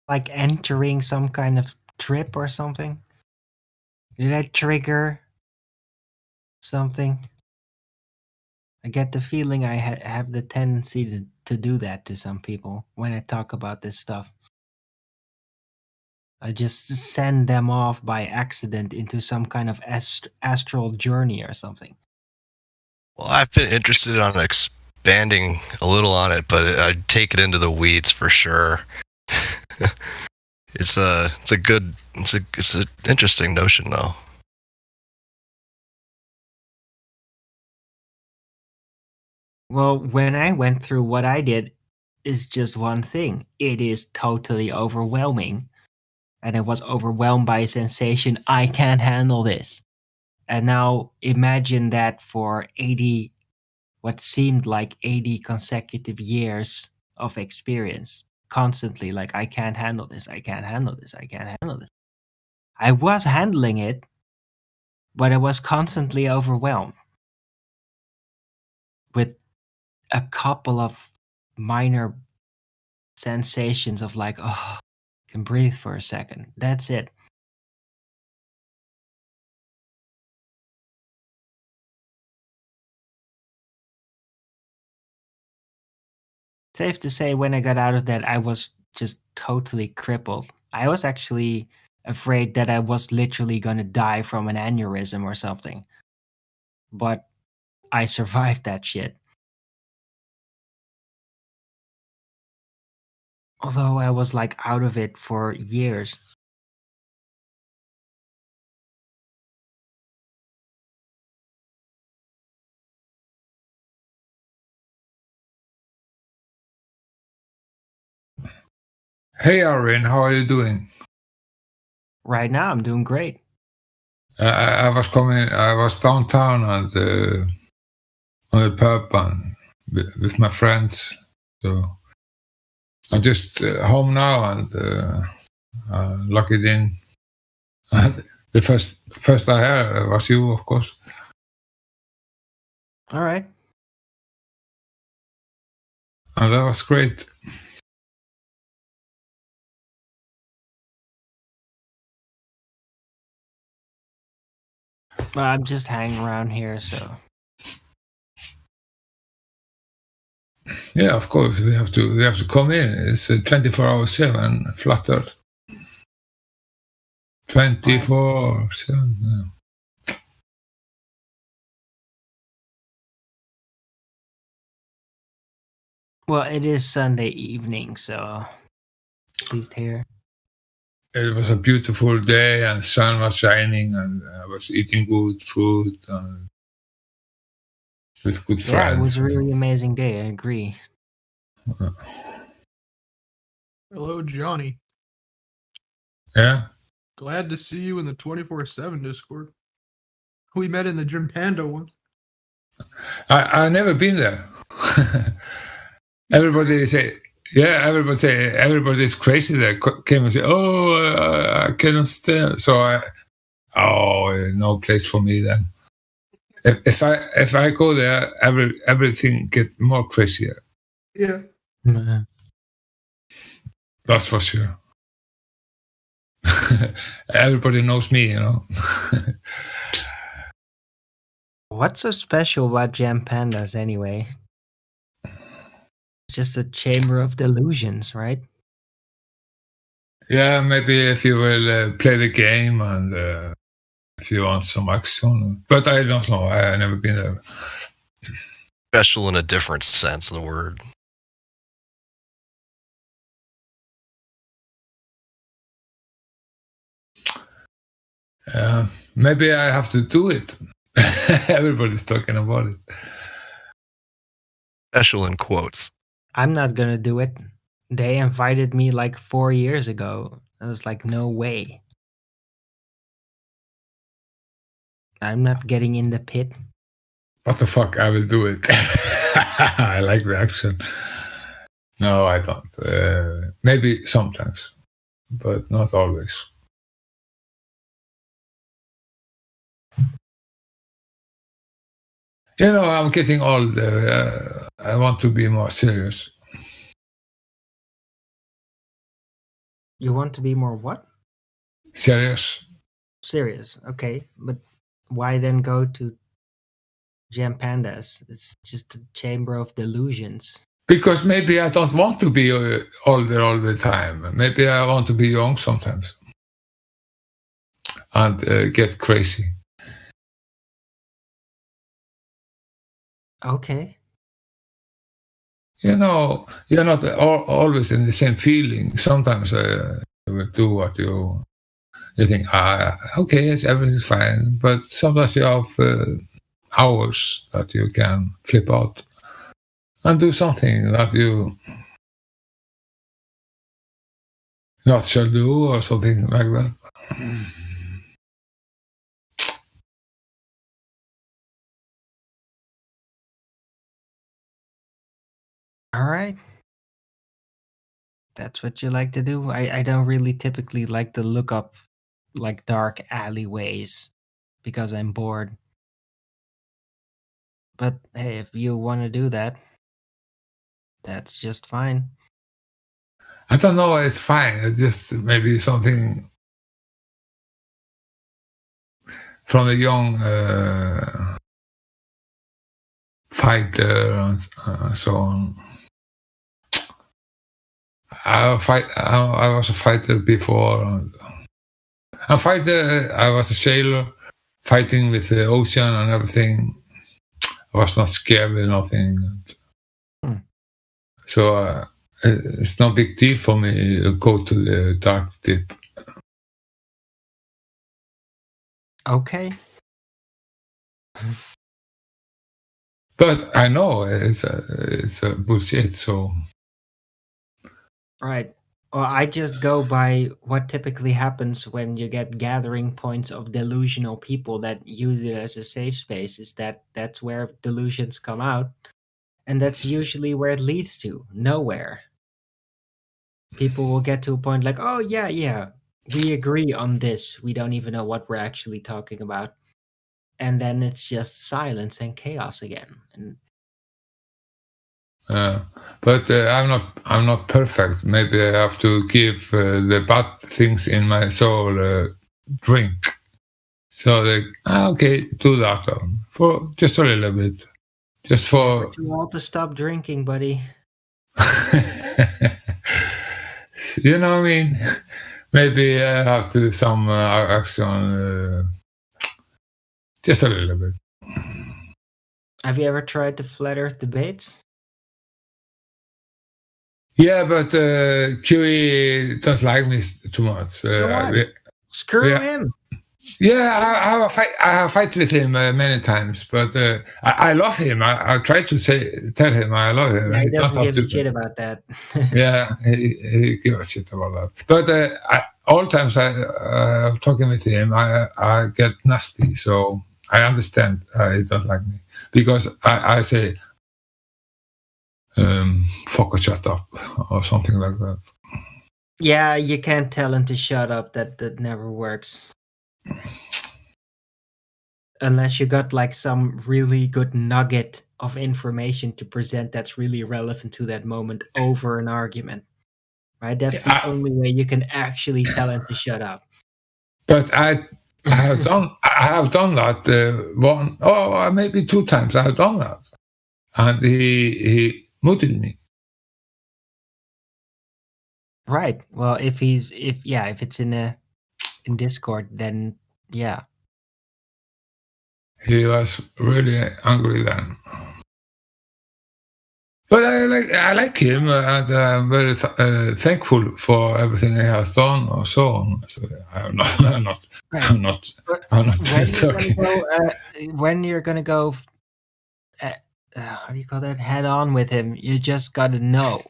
Speaker 18: Like entering some kind of trip or something? Did I trigger something? I get the feeling I have the tendency to do that to some people when I talk about this stuff. I just send them off by accident into some kind of astral journey or something.
Speaker 21: Well, I've been interested on expanding a little on it, but I'd take it into the weeds for sure. It's an interesting notion though.
Speaker 18: Well, when I went through what I did, is just one thing. It is totally overwhelming. And I was overwhelmed by a sensation, I can't handle this. And now imagine that for 80, what seemed like 80 consecutive years of experience. Constantly, like, I can't handle this, I can't handle this, I can't handle this. I was handling it, but I was constantly overwhelmed with a couple of minor sensations of like, oh, I can breathe for a second. That's it. Safe to say, when I got out of that, I was just totally crippled. I was actually afraid that I was literally going to die from an aneurysm or something. But I survived that shit. Although I was like out of it for years.
Speaker 23: Hey, Arvin, how are you doing?
Speaker 18: Right now, I'm doing great.
Speaker 23: I was downtown on the pub with my friends. So I'm just home now, and lock it in. The first I heard was you, of course.
Speaker 18: All right.
Speaker 23: And that was great.
Speaker 18: Well, I'm just hanging around here, so
Speaker 23: Yeah, of course we have to come in. It's a 24/7 Flutter. 24/7. Yeah.
Speaker 18: well, it is Sunday evening, so at least here.
Speaker 23: It was a beautiful day and sun was shining and I was eating good food and with good
Speaker 18: Yeah, it
Speaker 23: friends.
Speaker 18: was a really amazing day. I agree.
Speaker 6: Hello, Johnny.
Speaker 23: Yeah.
Speaker 6: Glad to see you in the 24/7 Discord. We met in the Jim Panda one.
Speaker 23: I never been there. Everybody everybody's crazy there. Came and say, "Oh, I cannot stand." So no place for me then. If I go there, everything gets more crazier.
Speaker 6: Yeah.
Speaker 23: That's for sure. Everybody knows me, you know.
Speaker 18: What's so special about Jam Pandas anyway? Just a chamber of delusions, right?
Speaker 23: Yeah, maybe if you will play the game and if you want some action. But I don't know. I never been there.
Speaker 21: Special in a different sense of the word.
Speaker 23: Maybe I have to do it. Everybody's talking about it.
Speaker 21: Special in quotes.
Speaker 18: I'm not gonna do it. They invited me like 4 years ago. I was like, no way. I'm not getting in the pit.
Speaker 23: What the fuck? I will do it. I like the accent. No, I don't. Maybe sometimes, but not always. You know, I'm getting old. I want to be more serious.
Speaker 18: You want to be more what?
Speaker 23: Serious.
Speaker 18: Serious. Okay, but why then go to Jam Pandas? It's just a chamber of delusions.
Speaker 23: Because maybe I don't want to be older all the time. Maybe I want to be young sometimes. And get crazy.
Speaker 18: Okay.
Speaker 23: You know, you're not always in the same feeling. Sometimes you will do what you think, okay, everything's fine. But sometimes you have hours that you can flip out and do something that you not shall do or something like that.
Speaker 18: All right. That's what you like to do. I don't really typically like to look up like dark alleyways because I'm bored. But hey, if you want to do that, that's just fine.
Speaker 23: I don't know. It's fine. It's just maybe something from a young fighter and so on. I was a fighter before. I was a sailor, fighting with the ocean and everything. I was not scared with nothing. So it's no big deal for me to go to the dark deep.
Speaker 18: Okay.
Speaker 23: But I know it's a bullshit. So
Speaker 18: Right. Well, I just go by what typically happens when you get gathering points of delusional people that use it as a safe space. Is that's where delusions come out, and that's usually where it leads to nowhere. people will get to a point like, oh yeah, we agree on this. We don't even know what we're actually talking about. And then it's just silence and chaos again. And
Speaker 23: but I'm not perfect. Maybe I have to give the bad things in my soul drink. So okay, do that for just a little bit, just for.
Speaker 18: you want to stop drinking, buddy.
Speaker 23: You know what I mean? Maybe I have to do some action, just a little bit.
Speaker 18: Have you ever tried the flat Earth debates?
Speaker 23: Yeah, but QE don't like me too much.
Speaker 18: Screw him.
Speaker 23: Yeah, I have a fight with him many times, but I love him. I try to tell him I love him.
Speaker 18: Yeah, he
Speaker 23: don't
Speaker 18: doesn't
Speaker 23: have
Speaker 18: give a
Speaker 23: to-
Speaker 18: shit about that.
Speaker 23: Yeah, he gives a shit about that. But all times I'm talking with him, I get nasty. So I understand he don't like me because I say, fuck or shut up or something like that.
Speaker 18: Yeah, you can't tell him to shut up. That never works. Unless you got like some really good nugget of information to present that's really relevant to that moment over an argument. Right? That's the only way you can actually tell him to shut up.
Speaker 23: But I have done that one, maybe 2 times. I have done that, and he muted me.
Speaker 18: Right. Well, if it's in Discord, then yeah.
Speaker 23: He was really angry then. But I like him, and I'm very thankful for everything he has done, or so on. So I'm not talking.
Speaker 18: When you're gonna go, how do you call that? Head on with him. You just gotta know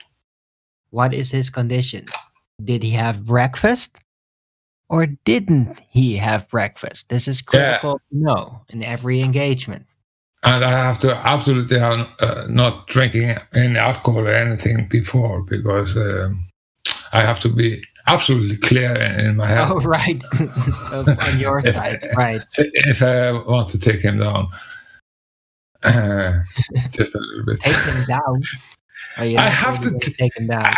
Speaker 18: what is his condition. Did he have breakfast, or didn't he have breakfast? This is critical to know in every engagement.
Speaker 23: And I have to absolutely have not drinking any alcohol or anything before, because I have to be absolutely clear in my head.
Speaker 18: Oh, right. On your side, right.
Speaker 23: If I want to take him down. Just a little bit.
Speaker 18: Take him down? Or
Speaker 23: I have to
Speaker 18: take him down.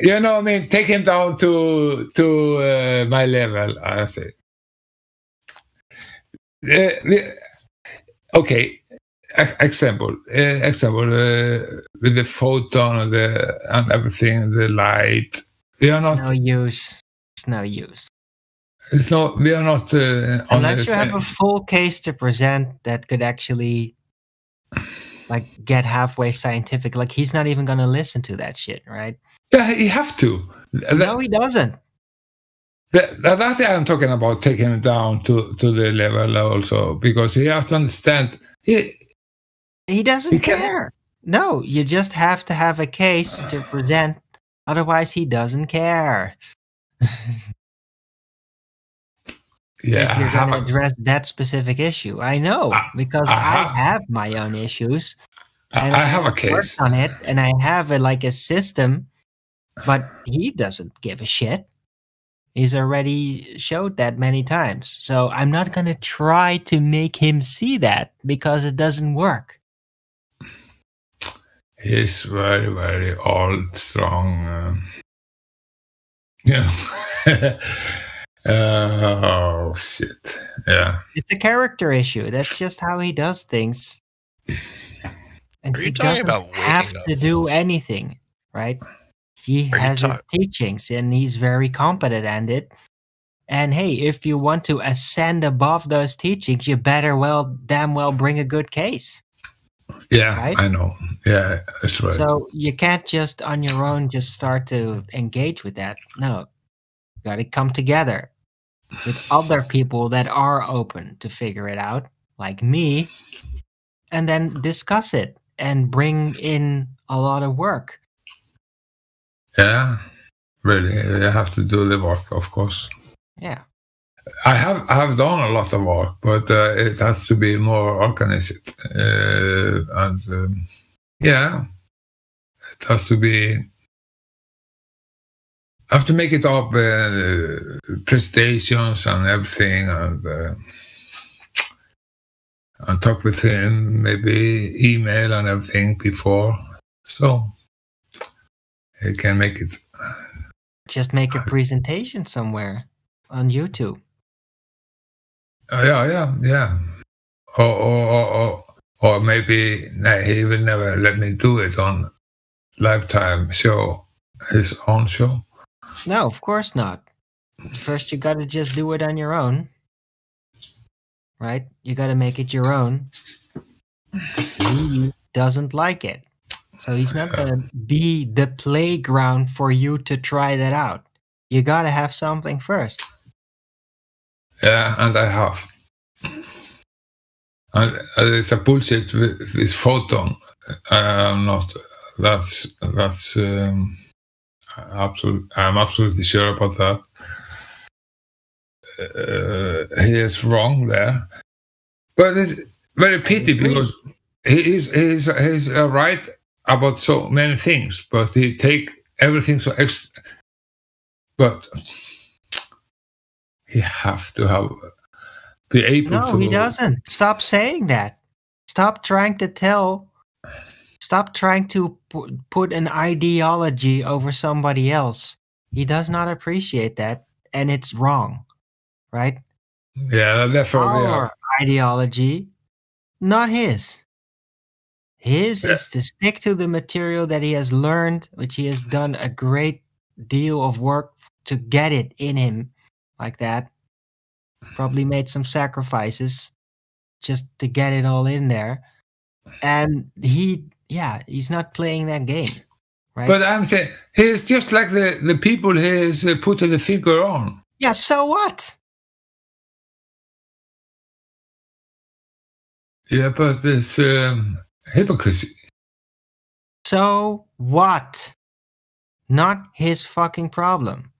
Speaker 23: You know what I mean? Take him down to my level, I say. Okay. Example with the photon and everything, the light. We are not.
Speaker 18: No use. It's no use.
Speaker 23: It's not. We are not.
Speaker 18: Unless you have a full case to present that could actually, like, get halfway scientific. Like, he's not even gonna listen to that shit, right?
Speaker 23: Yeah, you have to.
Speaker 18: No, he doesn't.
Speaker 23: That's what I'm talking about. Taking him down to the level also, because he has to understand.
Speaker 18: He doesn't care. No, you just have to have a case to present. Otherwise, he doesn't care.
Speaker 23: Yeah,
Speaker 18: if you're going to address that specific issue. I know, because I have my own issues. And
Speaker 23: I have a case
Speaker 18: worked on it, and I have a system, but he doesn't give a shit. He's already showed that many times. So I'm not going to try to make him see that, because it doesn't work.
Speaker 23: He's very, very old, strong. Oh, shit. Yeah.
Speaker 18: It's a character issue. That's just how he does things. And
Speaker 21: Are
Speaker 18: he
Speaker 21: you talking
Speaker 18: doesn't
Speaker 21: about
Speaker 18: have
Speaker 21: waking
Speaker 18: to
Speaker 21: up?
Speaker 18: do anything, right? He has his teachings, and he's very competent at it. And hey, if you want to ascend above those teachings, you better damn well bring a good case.
Speaker 23: Yeah,
Speaker 18: right?
Speaker 23: I know. Yeah, that's right.
Speaker 18: So you can't just on your own just start to engage with that. No, you got to come together with other people that are open to figure it out, like me, and then discuss it and bring in a lot of work.
Speaker 23: Yeah, really. You have to do the work, of course.
Speaker 18: Yeah.
Speaker 23: I have done a lot of work, but it has to be more organized. Yeah, it has to be I have to make it up, presentations and everything, and talk with him, maybe email and everything before, so he can make it.
Speaker 18: Just make a presentation somewhere on YouTube.
Speaker 23: Yeah. Or maybe he will never let me do it on Lifetime show, his own show.
Speaker 18: No, of course not. First, you gotta just do it on your own. Right? You gotta make it your own. 'Cause he doesn't like it. So he's not gonna be the playground for you to try that out. You gotta have something first.
Speaker 23: Yeah, and I have. And it's a bullshit with this photon. I'm not. That's absolute. I'm absolutely sure about that. He is wrong there, but it's very pity because he's right about so many things, but he take everything so extra. But he have to be able to.
Speaker 18: No, he doesn't. Stop saying that. Stop trying to put an ideology over somebody else. He does not appreciate that, and it's wrong, right?
Speaker 23: Yeah, therefore
Speaker 18: our ideology, not his. His is to stick to the material that he has learned, which he has done a great deal of work to get it in him like that. Probably made some sacrifices just to get it all in there. And he's not playing that game, right?
Speaker 23: But I'm saying he's just like the people he's put the figure on.
Speaker 18: Yeah, so what?
Speaker 23: Yeah, but it's hypocrisy.
Speaker 18: So what? Not his fucking problem.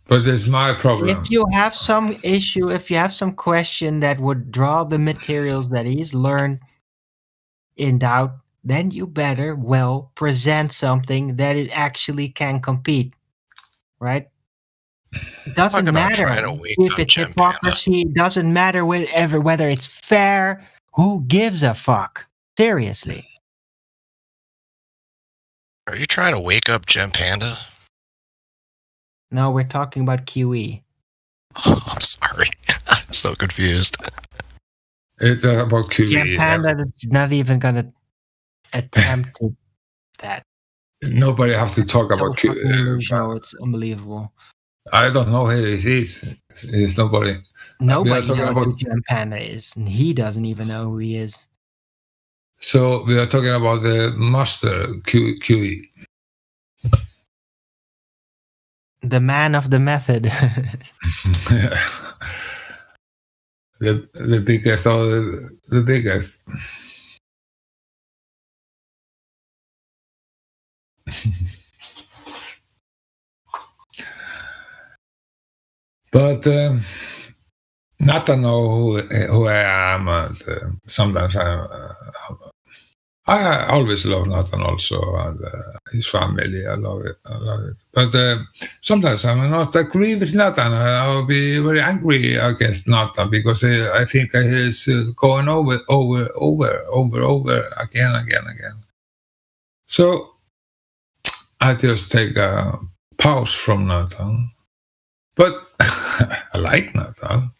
Speaker 23: But it's my problem.
Speaker 18: If you have some issue, if you have some question that would draw the materials that he's learned in doubt, then you better present something that it actually can compete, right? It doesn't matter if it's hypocrisy. It doesn't matter whether it's fair. Who gives a fuck? Seriously.
Speaker 21: Are you trying to wake up Gem Panda?
Speaker 18: No, we're talking about QE.
Speaker 21: Oh, I'm sorry. I'm so confused.
Speaker 23: It's about QE.
Speaker 18: Gem Panda that's not even gonna attempt that.
Speaker 23: Nobody have to talk about
Speaker 18: QE. It's unbelievable.
Speaker 23: I don't know who it is. It's nobody.
Speaker 18: Nobody knows who Gem Panda is, and he doesn't even know who he is.
Speaker 23: So we are talking about the master QE.
Speaker 18: The man of the method.
Speaker 23: the biggest of the biggest. But not to know who I am, and sometimes I always love Nathan also, and his family. I love it. But sometimes I may not agree with Nathan. I'll be very angry against Nathan because I think he's going over again. So I just take a pause from Nathan. But I like Nathan.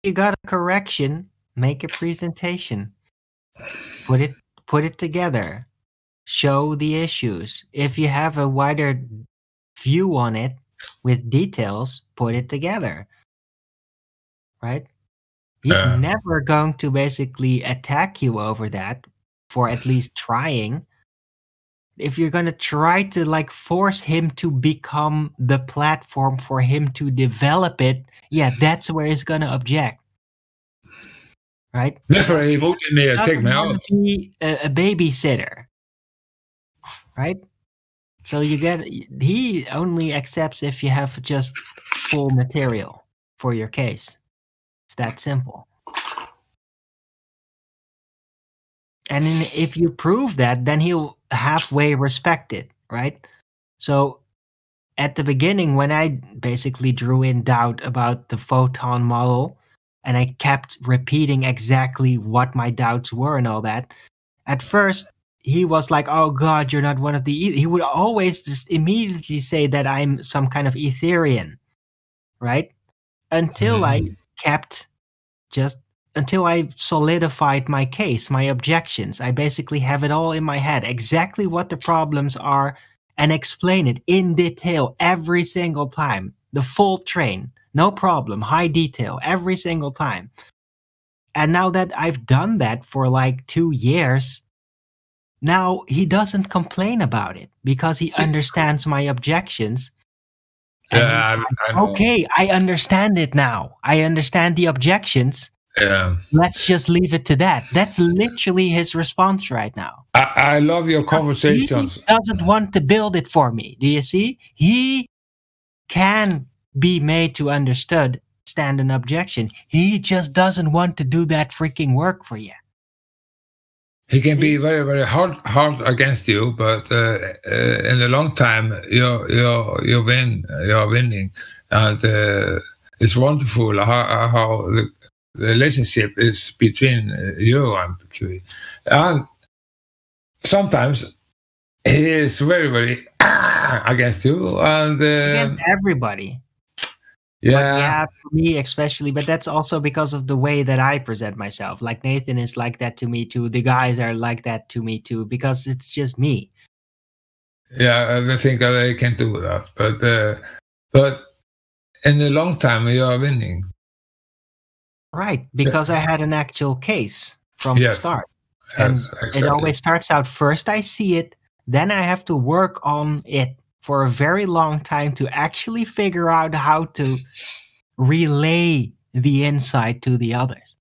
Speaker 18: You got a correction, make a presentation. Put it together. Show the issues. If you have a wider view on it with details, put it together. Right? He's never going to basically attack you over that for at least trying. If you're going to try to force him to become the platform for him to develop it, that's where he's going to object. Right?
Speaker 23: Therefore, he voted me and take me out.
Speaker 18: Be a babysitter, right? So he only accepts if you have just full material for your case. It's that simple. And if you prove that, then he'll halfway respect it, right? So at the beginning, when I basically drew in doubt about the photon model, and I kept repeating exactly what my doubts were and all that, at first he was like, "Oh God, you're not one of the." He would always just immediately say that I'm some kind of Etherian, right? Until I kept until I solidified my case, my objections. I basically have it all in my head, exactly what the problems are, and explain it in detail every single time. The full train, no problem, high detail every single time. And now that I've done that for like 2 years, now he doesn't complain about it because he understands my objections. And
Speaker 23: Yeah,
Speaker 18: he's
Speaker 23: I
Speaker 18: like,
Speaker 23: know.
Speaker 18: okay, I understand it now. I understand the objections.
Speaker 23: Yeah.
Speaker 18: Let's just leave it to that. That's literally his response right now.
Speaker 23: I love your
Speaker 18: He
Speaker 23: conversations.
Speaker 18: doesn't want to build it for me. Do you see? He can be made to understand an objection. He just doesn't want to do that freaking work for you.
Speaker 23: He can be very, very hard against you, but in the long time, you win. You're winning, and it's wonderful how the relationship is between you and QE. And sometimes he is very, very against you, and
Speaker 18: Against everybody. But yeah, for me especially, but that's also because of the way that I present myself. Like Nathan is like that to me too. The guys are like that to me too, because it's just me.
Speaker 23: Yeah, I think they can do that, but in the long time you are winning.
Speaker 18: Right, because I had an actual case from the
Speaker 23: Yes,
Speaker 18: start.
Speaker 23: yes,
Speaker 18: And
Speaker 23: exactly.
Speaker 18: it always starts out first I see it, then I have to work on it for a very long time to actually figure out how to relay the insight to the others.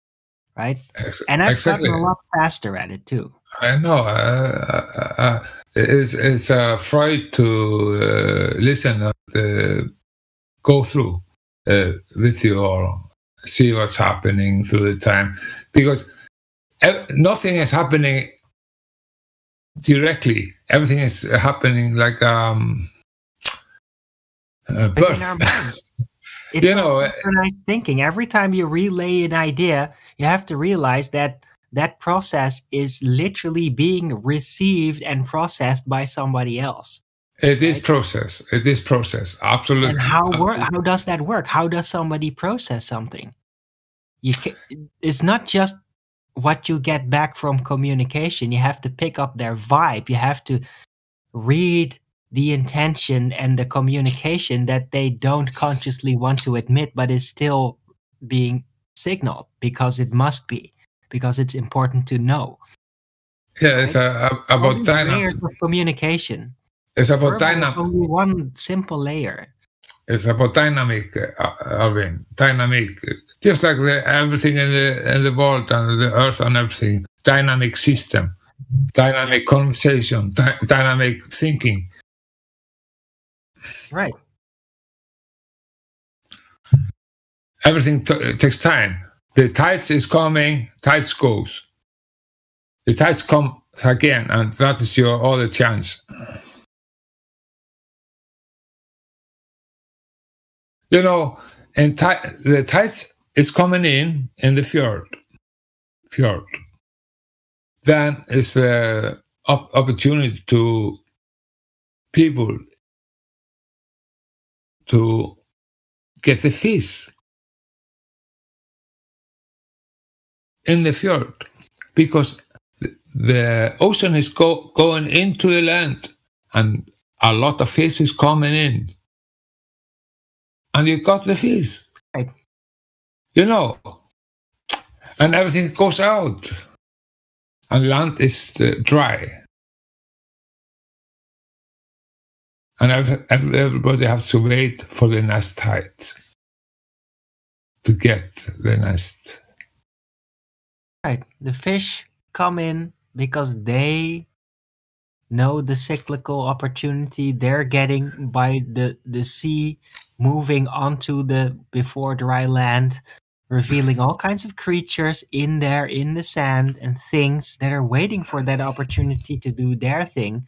Speaker 18: Right? And I've
Speaker 23: exactly.
Speaker 18: gotten a lot faster at it too.
Speaker 23: I know. It's Freud to listen and go through with you or see what's happening through the time, because nothing is happening directly. Everything is happening like birth.
Speaker 18: It's all synchronized thinking. Every time you relay an idea, you have to realize that that process is literally being received and processed by somebody else.
Speaker 23: It is process. It is process. Absolutely.
Speaker 18: And how does that work? How does somebody process something? It's not just what you get back from communication. You have to pick up their vibe. You have to read the intention and the communication that they don't consciously want to admit, but is still being signaled because it must be, because it's important to know.
Speaker 23: Yeah, it's about
Speaker 18: layers of communication.
Speaker 23: It's about
Speaker 18: Verbal is
Speaker 23: dynamic.
Speaker 18: only one simple layer.
Speaker 23: It's about dynamic, Arvin. Dynamic, just like everything in the world and the earth and everything. Dynamic system, dynamic conversation, dynamic thinking.
Speaker 18: Right.
Speaker 23: Everything takes time. The tides is coming, tides goes. The tides come again, and that is your other chance. You know, and the tides is coming in the fjord. Then is the opportunity to people to get the fish in the fjord, because the ocean is going into the land, and a lot of fish is coming in, and you got the fish.
Speaker 18: Right.
Speaker 23: You know, and everything goes out, and land is dry. And everybody has to wait for the next tide to get the next.
Speaker 18: Right. The fish come in because they know the cyclical opportunity they're getting by the sea moving onto the before dry land, revealing all kinds of creatures in the sand and things that are waiting for that opportunity to do their thing.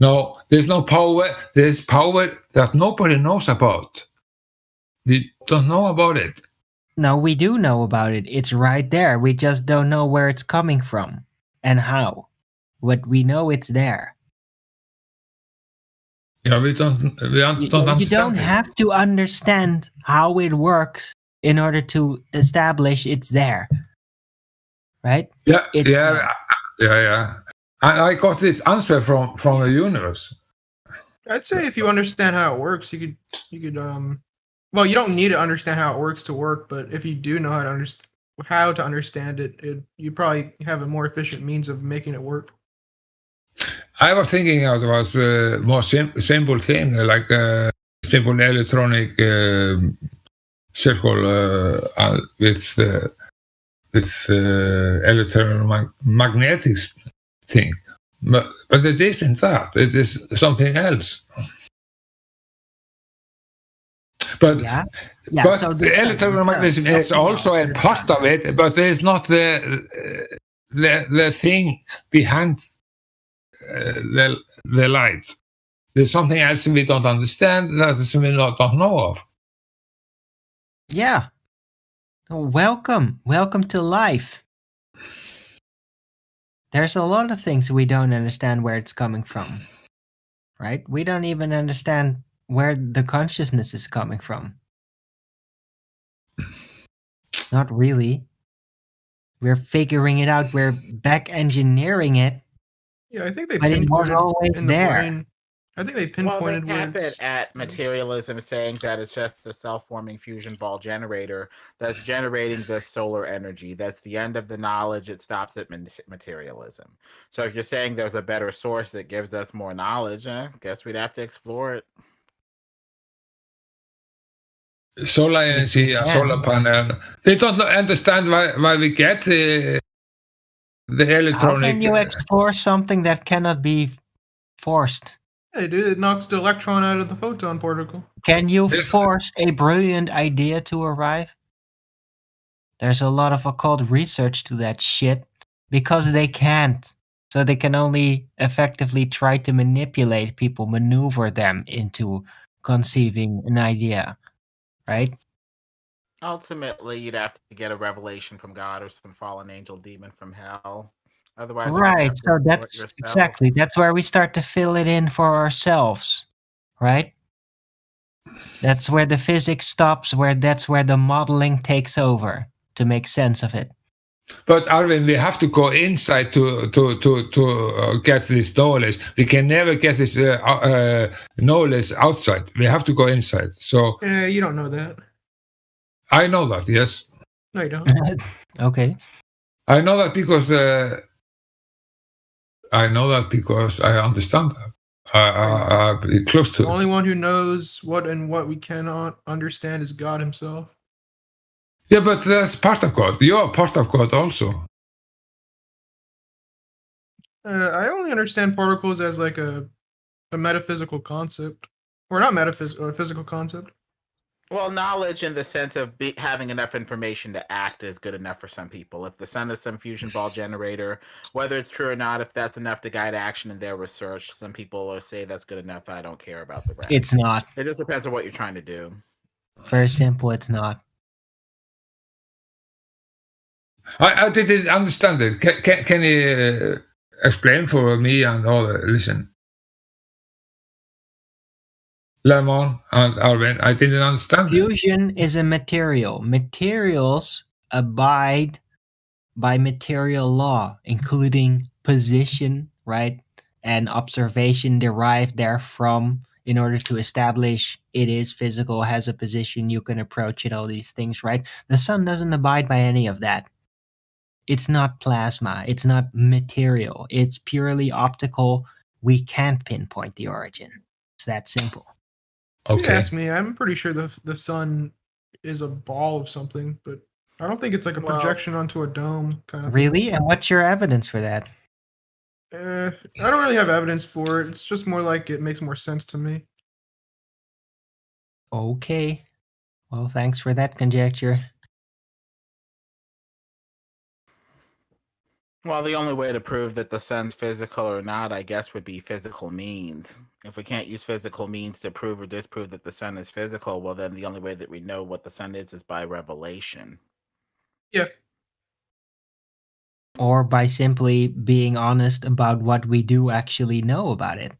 Speaker 23: No, there's no power. There's power that nobody knows about. We don't know about it.
Speaker 18: No, we do know about it. It's right there. We just don't know where it's coming from and how. But we know it's there.
Speaker 23: Yeah, we don't
Speaker 18: You
Speaker 23: understand
Speaker 18: don't
Speaker 23: it.
Speaker 18: have to understand how it works in order to establish it's there. Right?
Speaker 23: Yeah,
Speaker 18: It's
Speaker 23: yeah. And I got this answer from the universe.
Speaker 6: I'd say if you understand how it works, you could well, you don't need to understand how it works to work, but if you do know how to understand it, you probably have a more efficient means of making it work.
Speaker 23: I was thinking it was a more simple thing, like a simple electronic circle with electromagnetic thing. But it isn't that. It is something else. But
Speaker 18: so
Speaker 23: the electromagnetism is also a part of it, but it's not the thing behind the light. There's something else we don't understand, that we don't know of.
Speaker 18: Yeah. Welcome to life. There's a lot of things we don't understand where it's coming from, right? We don't even understand where the consciousness is coming from. Not really. We're figuring it out. We're back engineering it.
Speaker 6: Yeah, I think they
Speaker 18: But it was
Speaker 6: pinpointed
Speaker 18: always
Speaker 6: in the
Speaker 18: there.
Speaker 6: brain. I think they pinpointed
Speaker 13: Well, they
Speaker 6: where
Speaker 13: tap it
Speaker 6: it's
Speaker 13: at materialism, saying that it's just a self-forming fusion ball generator that's generating the solar energy. That's the end of the knowledge. It stops at materialism. So if you're saying there's a better source that gives us more knowledge, guess we'd have to explore it.
Speaker 23: Solar energy, a solar panel. They don't understand why we get the
Speaker 18: How
Speaker 23: electronic.
Speaker 18: can you explore something that cannot be forced?
Speaker 6: Yeah, dude, it knocks the electron out of the photon particle.
Speaker 18: Can you force a brilliant idea to arrive? There's a lot of occult research to that shit because they can't. So they can only effectively try to manipulate people, maneuver them into conceiving an idea, right?
Speaker 13: Ultimately, you'd have to get a revelation from God or some fallen angel demon from hell. Otherwise,
Speaker 18: Right. So that's exactly that's where we start to fill it in for ourselves, right? That's where the physics stops. That's where the modeling takes over to make sense of it.
Speaker 23: But Arvin, we have to go inside to get this knowledge. We can never get this knowledge outside. We have to go inside. So
Speaker 6: You don't know that.
Speaker 23: I know that. Yes,
Speaker 6: No, you don't.
Speaker 18: Okay.
Speaker 23: I know that because I understand that. I've been close to
Speaker 6: The
Speaker 23: it.
Speaker 6: only one who knows what we cannot understand is God himself.
Speaker 23: Yeah, but that's part of God. You're part of God also.
Speaker 6: I only understand particles as like a metaphysical concept. Or not metaphysical, or a physical concept.
Speaker 13: Well, knowledge in the sense of having enough information to act is good enough for some people. If the sun is some fusion ball generator, whether it's true or not, if that's enough to guide action in their research, some people will say that's good enough. I don't care about the rest.
Speaker 18: It's not.
Speaker 13: It just depends on what you're trying to do.
Speaker 18: Very simple, it's not.
Speaker 23: I didn't understand it. Can you explain for me and all? Listen. Lemon and Arvin, I didn't understand.
Speaker 18: Fusion is a material. Materials abide by material law, including position, right? And observation derived therefrom in order to establish it is physical, has a position, you can approach it, all these things, right? The sun doesn't abide by any of that. It's not plasma. It's not material. It's purely optical. We can't pinpoint the origin. It's that simple.
Speaker 6: If you ask me, I'm pretty sure the sun is a ball of something, but I don't think it's like a projection onto a dome kind of
Speaker 18: Really?
Speaker 6: thing.
Speaker 18: And what's your evidence for that?
Speaker 6: I don't really have evidence for it. It's just more like it makes more sense to me.
Speaker 18: Okay. Well, thanks for that conjecture.
Speaker 13: Well, the only way to prove that the sun's physical or not, I guess, would be physical means. If we can't use physical means to prove or disprove that the sun is physical, well, then the only way that we know what the sun is by revelation.
Speaker 6: Yeah.
Speaker 18: Or by simply being honest about what we do actually know about it.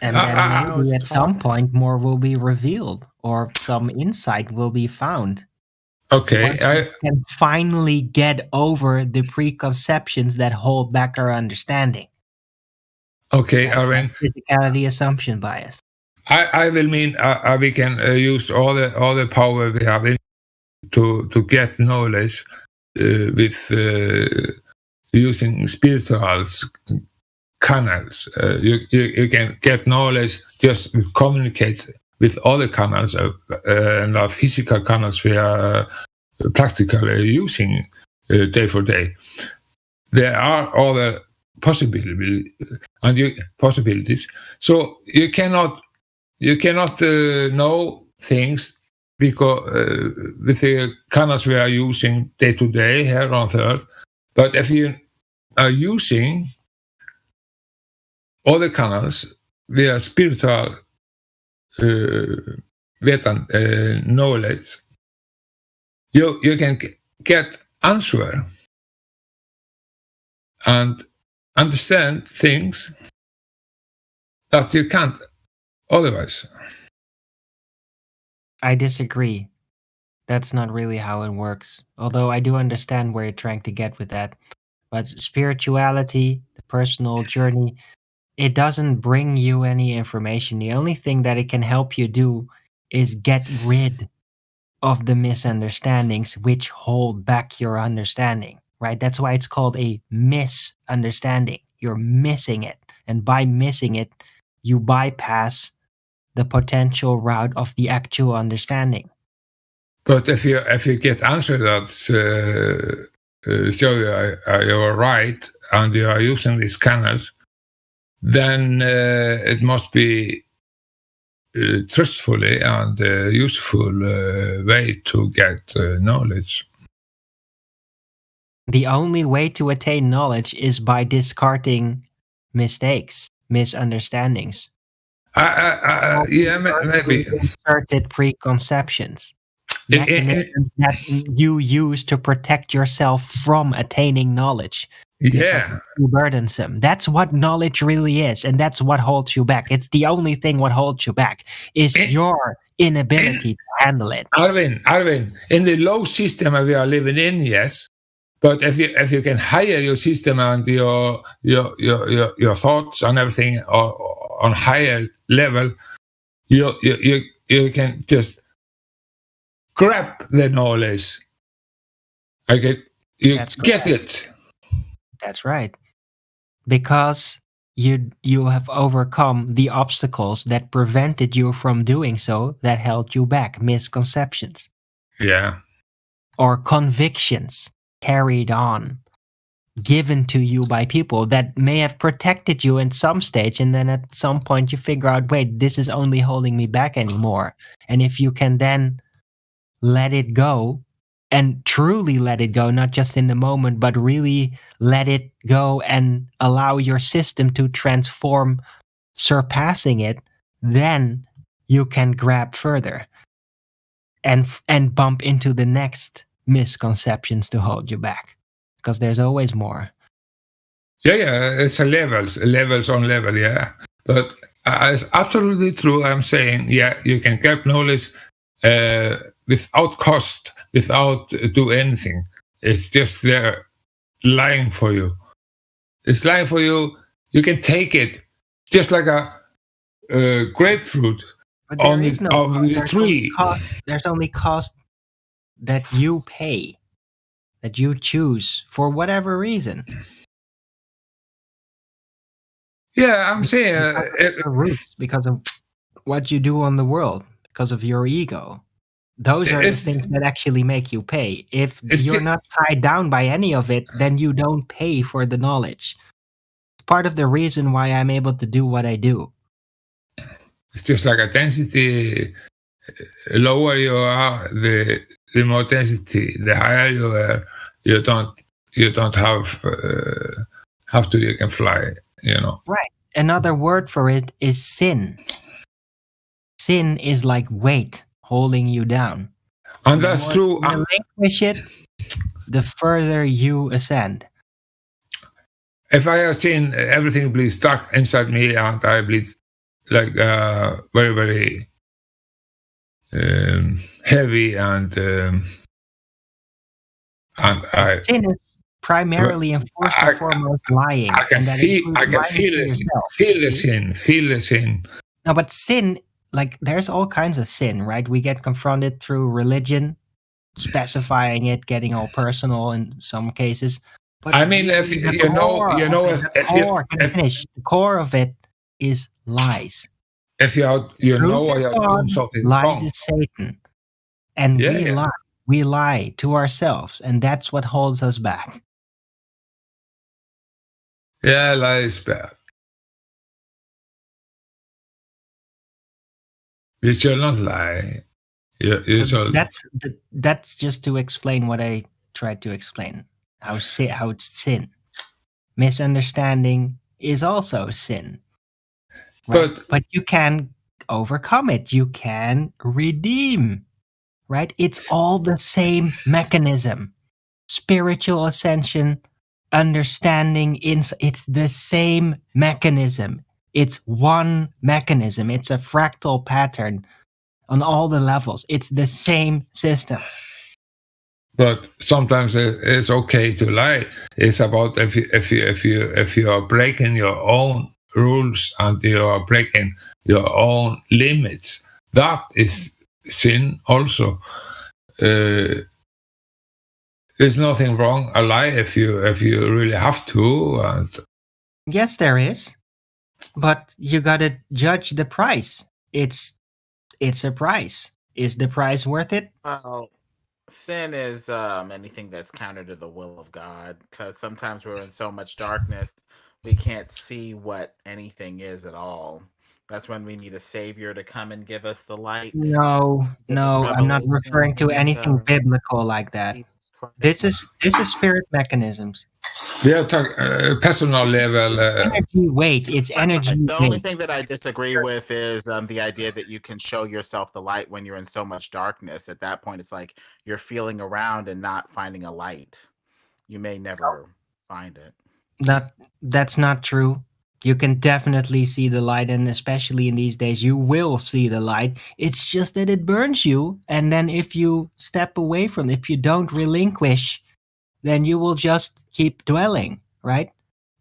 Speaker 18: And then maybe at some point more will be revealed or some insight will be found.
Speaker 23: Okay,
Speaker 18: We can finally get over the preconceptions that hold back our understanding.
Speaker 23: Okay, Arvin.
Speaker 18: Physicality assumption bias.
Speaker 23: I will mean we can use all the power we have to get knowledge with using spiritual canals. You can get knowledge, just communicate with other canals and our physical canals we are practically using day for day. There are other possibilities, so you cannot know things because with the canals we are using day to day here on Earth. But if you are using other canals via spiritual knowledge, you can get answer and understand things that you can't otherwise.
Speaker 18: I disagree. That's not really how it works. Although I do understand where you're trying to get with that. But spirituality, the personal journey, it doesn't bring you any information. The only thing that it can help you do is get rid of the misunderstandings which hold back your understanding, right? That's why it's called a misunderstanding. You're missing it. And by missing it, you bypass the potential route of the actual understanding.
Speaker 23: But if you get answer that show you are right and you are using these canals, then it must be trustfully and useful way to get knowledge.
Speaker 18: The only way to attain knowledge is by discarding mistakes, misunderstandings.
Speaker 23: Yeah, maybe.
Speaker 18: Inserted preconceptions. Mechanisms that you use to protect yourself from attaining knowledge.
Speaker 23: Yeah.
Speaker 18: Too burdensome. That's what knowledge really is, and that's what holds you back. It's the only thing what holds you back is your inability to handle it.
Speaker 23: Arvin, in the low system we are living in, yes. But if you can higher your system and your thoughts and everything on higher level, you can just grab the knowledge. Get it.
Speaker 18: That's right. Because you have overcome the obstacles that prevented you from doing so, that held you back, misconceptions.
Speaker 23: Yeah.
Speaker 18: Or convictions carried on, given to you by people that may have protected you in some stage, and then at some point you figure out, wait, this is only holding me back anymore. And if you can then let it go, and truly let it go, not just in the moment, but really let it go and allow your system to transform, surpassing it, then you can grab further and bump into the next misconceptions to hold you back, because there's always more.
Speaker 23: Yeah, it's a levels on level, yeah. But it's absolutely true. I'm saying, yeah, you can get knowledge without cost, without do anything. It's just there lying for you. It's lying for you. You can take it just like a grapefruit on the tree.
Speaker 18: There's only cost that you pay, that you choose for whatever reason.
Speaker 23: Yeah, I'm saying
Speaker 18: because of what you do on the world, because of your ego. Those are the things that actually make you pay. If you're not tied down by any of it, then you don't pay for the knowledge. It's part of the reason why I'm able to do what I do.
Speaker 23: It's just like a density. Lower you are, the more density. The higher you are, you don't have to, you can fly, you know.
Speaker 18: Right. Another word for it is sin. Sin is like weight holding you down.
Speaker 23: And
Speaker 18: The
Speaker 23: that's
Speaker 18: more
Speaker 23: true.
Speaker 18: you relinquish it, the further you ascend.
Speaker 23: If I have seen everything bleeds dark inside me, and I bleed like very, very heavy, and I
Speaker 18: Sin is primarily and first and foremost lying.
Speaker 23: I can
Speaker 18: and that
Speaker 23: feel
Speaker 18: includes lying to yourself,
Speaker 23: feel the sin.
Speaker 18: No, but sin, like there's all kinds of sin, right? We get confronted through religion, specifying it, getting all personal in some cases. But
Speaker 23: I mean, if
Speaker 18: the
Speaker 23: you know,
Speaker 18: the core of it is lies.
Speaker 23: If you know
Speaker 18: Truth is
Speaker 23: you're
Speaker 18: God,
Speaker 23: doing something
Speaker 18: lies
Speaker 23: wrong,
Speaker 18: is Satan, and we lie. We lie to ourselves, and that's what holds us back.
Speaker 23: yeah, lie is bad. You shall not lie. You
Speaker 18: So
Speaker 23: shall.
Speaker 18: that's just to explain what I tried to explain. How it's sin. Misunderstanding is also sin. Right? But you can overcome it. You can redeem. Right? It's all the same mechanism. Spiritual ascension, understanding, it's the same mechanism. It's one mechanism. It's a fractal pattern on all the levels. It's the same system.
Speaker 23: But sometimes it's okay to lie. It's about if you are breaking your own rules and you are breaking your own limits. That is sin also. There's nothing wrong a lie if you really have to. And
Speaker 18: Yes, there is, but you gotta judge the price. It's a price. Is the price worth it?
Speaker 13: Well, sin is anything that's counter to the will of God, because sometimes we're in so much darkness we can't see what anything is at all. That's when we need a savior to come and give us the light.
Speaker 18: No, I'm not referring to anything biblical like that. This is spirit mechanisms.
Speaker 23: we are talking personal level.
Speaker 18: Energy weight. It's energy
Speaker 13: The only
Speaker 18: weight.
Speaker 13: thing that I disagree with is the idea that you can show yourself the light when you're in so much darkness. At that point, it's like you're feeling around and not finding a light. You may never find it.
Speaker 18: That's not true. You can definitely see the light, and especially in these days, you will see the light. It's just that it burns you, and then if you step away from it, if you don't relinquish, then you will just keep dwelling, right?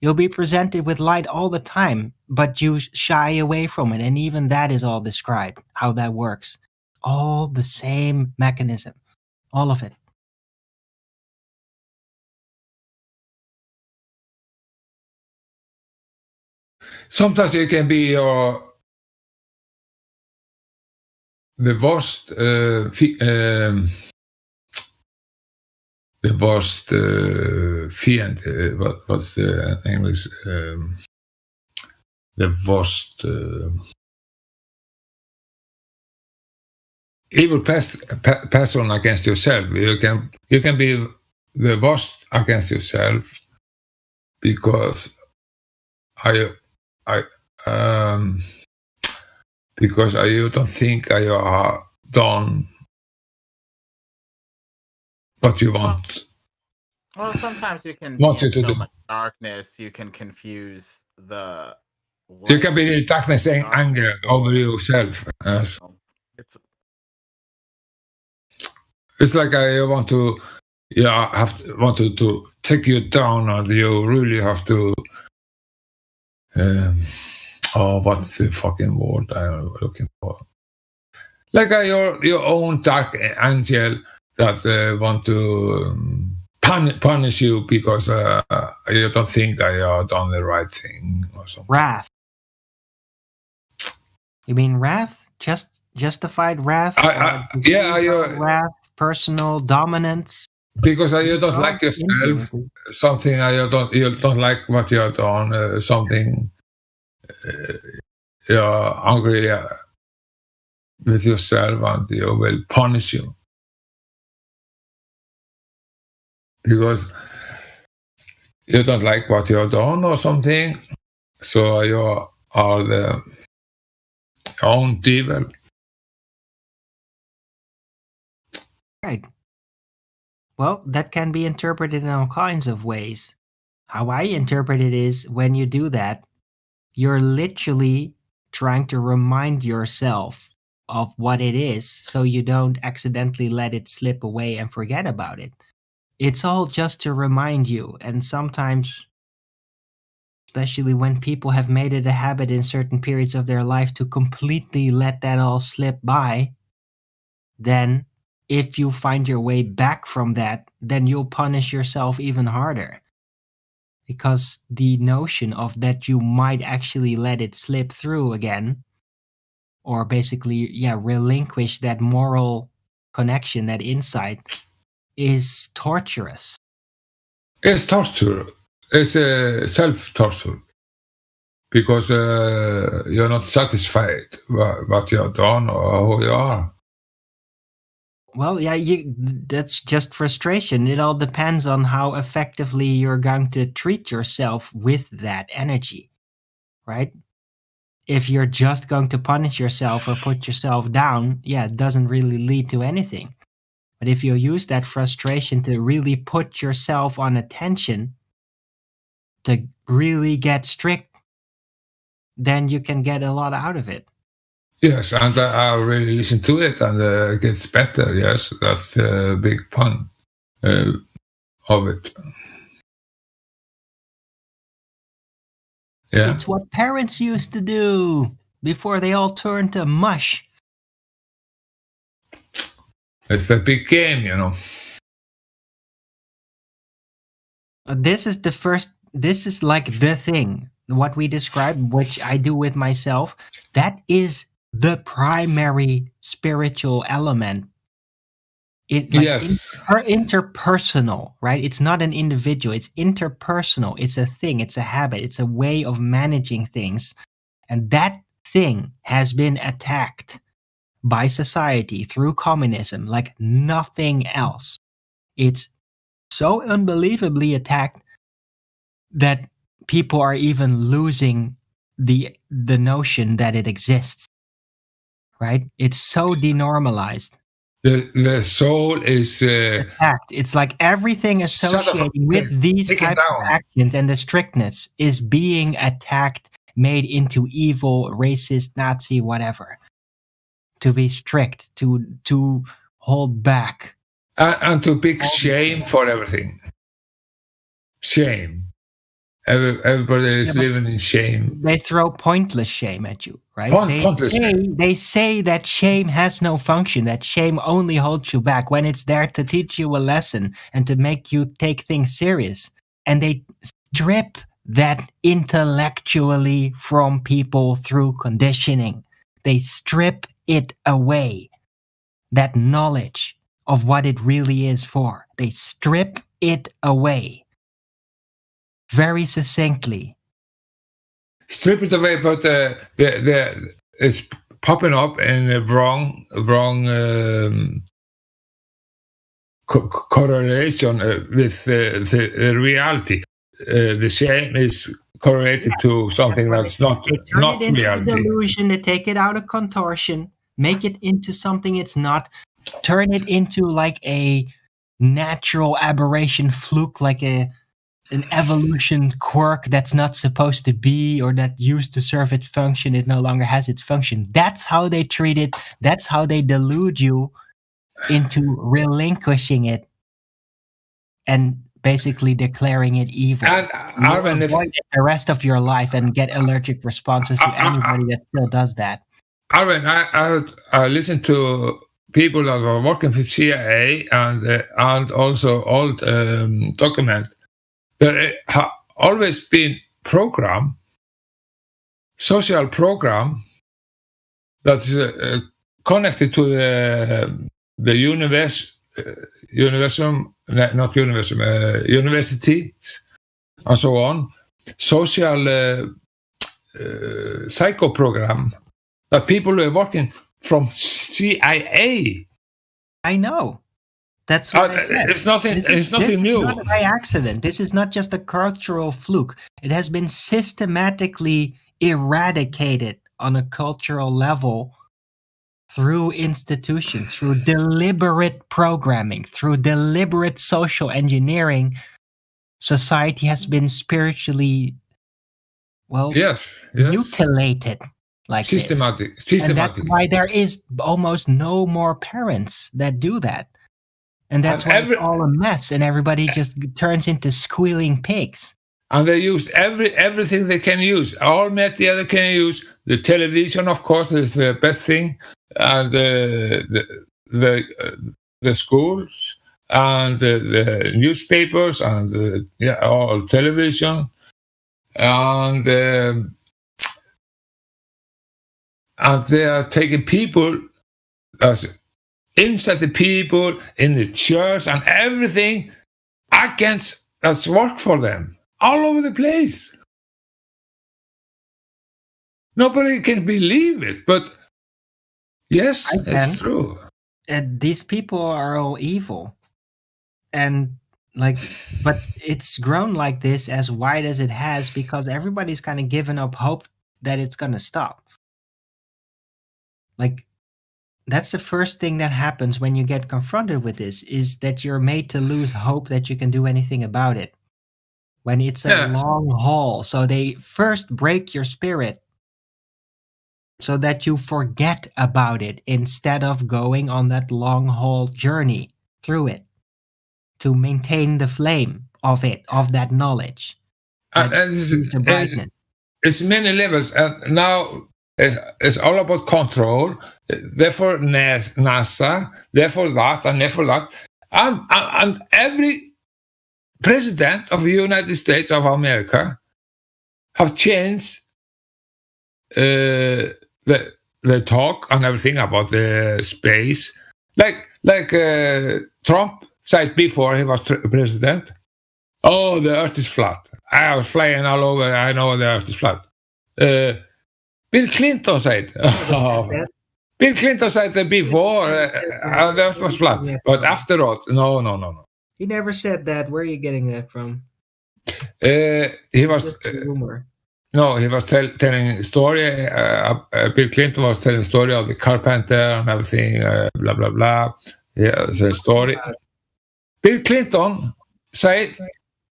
Speaker 18: You'll be presented with light all the time, but you shy away from it, and even that is all described, how that works. All the same mechanism, all of it.
Speaker 23: Sometimes you can be the worst fiend. What's the English? The worst evil person against yourself. You can be the worst against yourself because because you don't think you are done what you want.
Speaker 13: Well, sometimes you can
Speaker 23: Want
Speaker 13: be in
Speaker 23: you to
Speaker 13: so
Speaker 23: do.
Speaker 13: much darkness, you can confuse the.
Speaker 23: You can be in darkness and anger over yourself. It's like I want to, wanted to take you down, and you really have to. What's the fucking word I'm looking for? Like your own dark angel that want to punish you because you don't think I have done the right thing or something.
Speaker 18: Wrath. You mean wrath? Justified wrath? Wrath, personal dominance.
Speaker 23: Because you don't like yourself, something you don't like what you have done, something you're angry with yourself, and you will punish you. because you don't like what you've done or something, so you are the own devil.
Speaker 18: Right. Well, that can be interpreted in all kinds of ways. How I interpret it is when you do that, you're literally trying to remind yourself of what it is so you don't accidentally let it slip away and forget about it. It's all just to remind you, and sometimes, especially when people have made it a habit in certain periods of their life to completely let that all slip by, then if you find your way back from that, then you'll punish yourself even harder. Because the notion of that you might actually let it slip through again, or basically, relinquish that moral connection, that insight, is torturous.
Speaker 23: It's torture. It's a self-torture because you're not satisfied with what you have done or who you are.
Speaker 18: Well, that's just frustration. It all depends on how effectively you're going to treat yourself with that energy, right? If you're just going to punish yourself or put yourself down, it doesn't really lead to anything. But if you use that frustration to really put yourself on attention, to really get strict, then you can get a lot out of it.
Speaker 23: Yes, and I really listen to it, and it gets better. Yes, that's a big point of it. Yeah,
Speaker 18: It's what parents used to do before they all turned to mush.
Speaker 23: it's a big game, you know.
Speaker 18: This is like the thing. What we described, which I do with myself, that is the primary spiritual element.
Speaker 23: Yes.
Speaker 18: Interpersonal, right? It's not an individual, it's interpersonal. It's a thing, it's a habit, it's a way of managing things. And that thing has been attacked by society through communism like nothing else. It's so unbelievably attacked that people are even losing the notion that it exists. Right? It's so denormalized.
Speaker 23: The soul is
Speaker 18: attacked. It's like everything associated with these types of actions and the strictness is being attacked, made into evil, racist, Nazi, whatever. To be strict, to hold back.
Speaker 23: And to pick shame for everything. Shame. Everybody is living in shame.
Speaker 18: They throw pointless shame at you, right?
Speaker 23: Pointless
Speaker 18: They say that shame has no function, that shame only holds you back when it's there to teach you a lesson and to make you take things serious. And they strip that intellectually from people through conditioning. They strip it away, that knowledge of what it really is for. They strip it away. Very succinctly.
Speaker 23: Strip it away, but it's popping up in a wrong correlation with the reality. The shame is correlated to something that's not reality.
Speaker 18: Delusion, they take it out of contortion, make it into something it's not, turn it into like a natural aberration fluke, like an evolution quirk that's not supposed to be, or that used to serve its function, it no longer has its function. That's how they treat it. That's how they delude you into relinquishing it and basically declaring it evil.
Speaker 23: And Arvin,
Speaker 18: avoid it the rest of your life and get allergic responses to anybody that still does that.
Speaker 23: Arvin, I listen to people that are working for CIA and also old document. There have always been social program that's connected to the universities and so on. Social psycho program that people were working from CIA.
Speaker 18: I know. That's what I said.
Speaker 23: It's nothing. It's nothing
Speaker 18: this
Speaker 23: new.
Speaker 18: is not by accident. This is not just a cultural fluke. It has been systematically eradicated on a cultural level through institutions, through deliberate programming, through deliberate social engineering. Society has been spiritually,
Speaker 23: yes,
Speaker 18: mutilated. Like this.
Speaker 23: Systematic.
Speaker 18: And that's why there is almost no more parents that do that. And that's why it's all a mess, and everybody just turns into squealing pigs.
Speaker 23: And they use everything they can use. All media they can use. The television, of course, is the best thing, and the schools, and the newspapers, and all television, and they are taking people as inside the people in the church and everything against that's work for them all over the place. Nobody can believe it, but yes, it's true.
Speaker 18: And these people are all evil, and but it's grown like this as wide as it has because everybody's kind of given up hope that it's gonna stop. That's the first thing that happens when you get confronted with this, is that you're made to lose hope that you can do anything about it. When it's a long haul. So they first break your spirit so that you forget about it instead of going on that long haul journey through it to maintain the flame of it, of that knowledge.
Speaker 23: It's many levels. And now it's all about control. Therefore, NASA, therefore that, and therefore that. And every president of the United States of America have changed the talk and everything about the space. Like Trump said before he was president, oh, the earth is flat. I was flying all over, I know the earth is flat. Bill Clinton said, Bill Clinton said that before the earth was flat, but after all, no.
Speaker 18: He never said that. Where are you getting that from?
Speaker 23: He was he was telling a story. Bill Clinton was telling a story of the carpenter and everything, blah blah blah. Yeah, the story. Bill Clinton said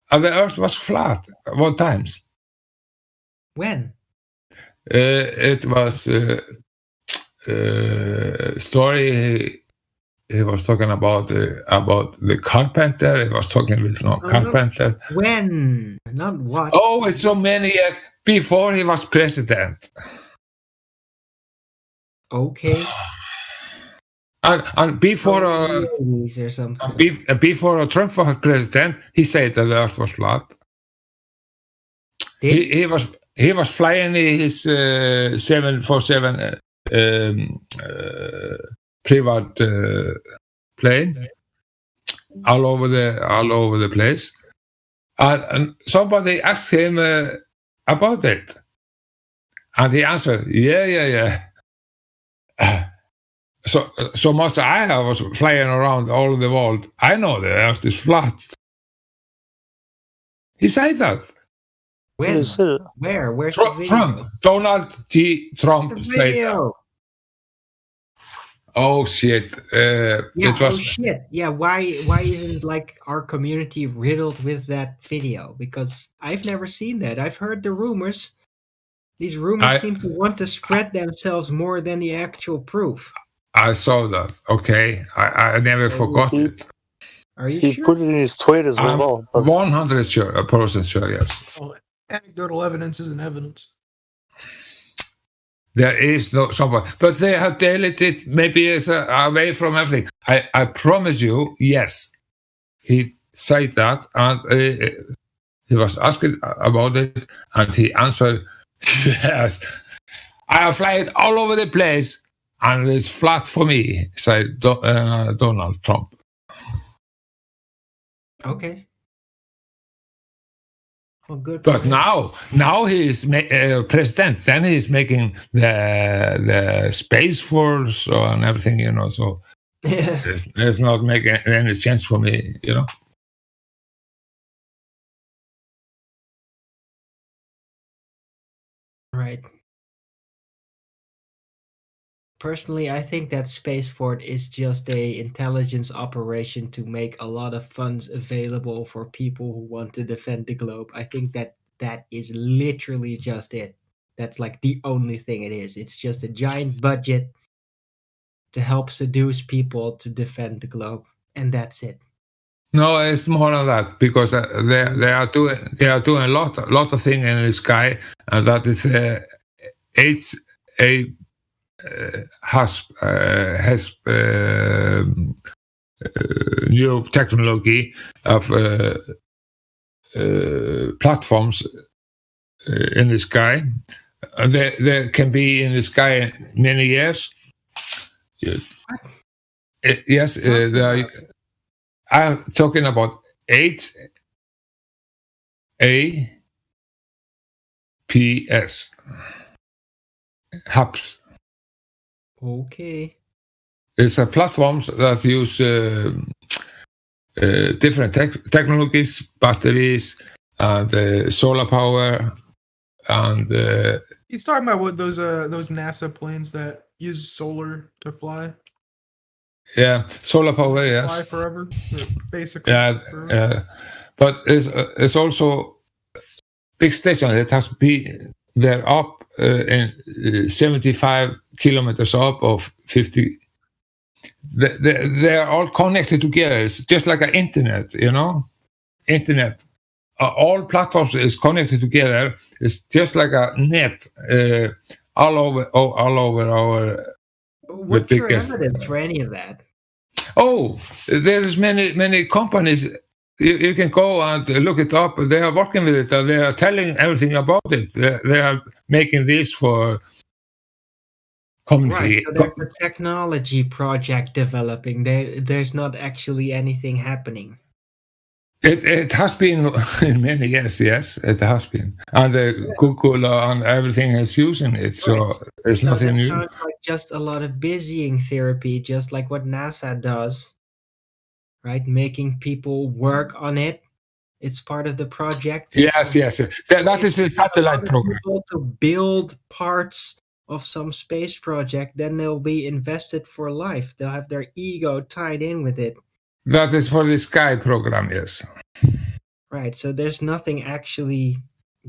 Speaker 23: the earth was flat one time.
Speaker 18: When?
Speaker 23: It was a story. He was talking about the carpenter. He was talking with carpenter.
Speaker 18: When? Not what?
Speaker 23: Oh, it's so many years before he was president.
Speaker 18: Okay.
Speaker 23: And before
Speaker 18: or something.
Speaker 23: Before Trump was president, he said that the earth was flat. He was flying his 747 private plane all over the place, and somebody asked him about it, and he answered, yeah. So much I was flying around all over the world. I know the earth is flat. He said that.
Speaker 18: When? Where? Where's the video?
Speaker 23: Trump. Donald T. Trump said that. Oh shit! It was
Speaker 18: shit. Yeah, why isn't our community riddled with that video? Because I've never seen that. I've heard the rumors. These rumors seem to want to spread themselves more than the actual proof.
Speaker 23: I saw that. Okay, I never forgot it.
Speaker 18: Are you
Speaker 9: sure?
Speaker 18: He
Speaker 9: put it in his tweet as well.
Speaker 23: 100% sure. Yes.
Speaker 6: Well, anecdotal evidence isn't evidence.
Speaker 23: There is no somebody, but they have deleted it. Maybe it's away from everything. I promise you, yes. He said that, and he was asking about it, and he answered, yes. I fly it all over the place, and it's flat for me, said Donald Trump.
Speaker 18: Okay. Well, good.
Speaker 23: But now he is president. Then he is making the Space Force and everything, So It's not making any sense for me, you know.
Speaker 18: Right. Personally, I think that Spaceport is just a intelligence operation to make a lot of funds available for people who want to defend the globe. I think that is literally just it. That's like the only thing it is. It's just a giant budget to help seduce people to defend the globe, and that's it.
Speaker 23: No, it's more than that because they are doing a lot of things in the sky, and that is has new technology of platforms in the sky. They can be in the sky many years. Yes, I'm talking about 8APS hubs.
Speaker 18: Okay.
Speaker 23: It's a platforms that use different technologies, batteries, and solar power, and
Speaker 6: He's talking about what those NASA planes that use solar to fly.
Speaker 23: yeah, solar power. Yes.
Speaker 6: Fly forever, basically.
Speaker 23: Yeah, but it's also big station. It has been they're up in 75 kilometers up of 50. They are all connected together. It's just like an internet, you know. Internet. All platforms is connected together. It's just like a net all over our.
Speaker 18: What's your evidence for any of that?
Speaker 23: Oh, there's many companies. You can go and look it up. They are working with it. They are telling everything about it. They are making this for community.
Speaker 18: Right, so there's a technology project developing. There's not actually anything happening.
Speaker 23: It has been in many years, yes, it has been. And Google and everything is using it, so it's nothing new.
Speaker 18: It sounds like just a lot of busying therapy, just like what NASA does, right? Making people work on it. It's part of the project.
Speaker 23: Yes. That is the satellite program.
Speaker 18: People to build parts of some space project, then they'll be invested for life. They'll have their ego tied in with it.
Speaker 23: That is for the Sky program, yes.
Speaker 18: Right, so there's nothing actually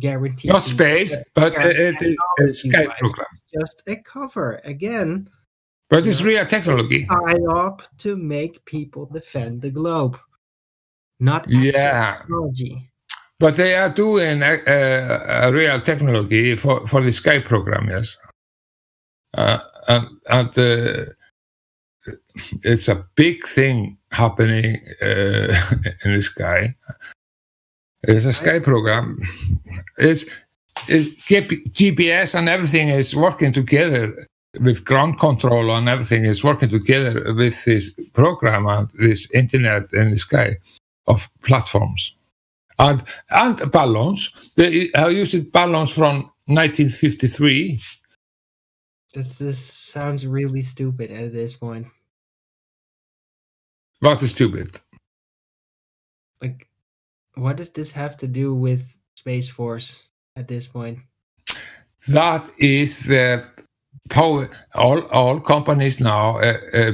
Speaker 18: guaranteed.
Speaker 23: Not space, but it is Sky program.
Speaker 18: It's just a cover again.
Speaker 23: But it's real technology.
Speaker 18: Tie up to make people defend the globe, not technology.
Speaker 23: But they are doing a real technology for the Sky program, yes. And it's a big thing happening in the sky. It's a Sky program. It's GPS and everything is working together with ground control and everything is working together with this program and this internet in the sky of platforms. And balloons. They have used balloons from 1953.
Speaker 18: This sounds really stupid at this point.
Speaker 23: What is stupid?
Speaker 18: Like, what does this have to do with Space Force at this point?
Speaker 23: That is the power. All companies now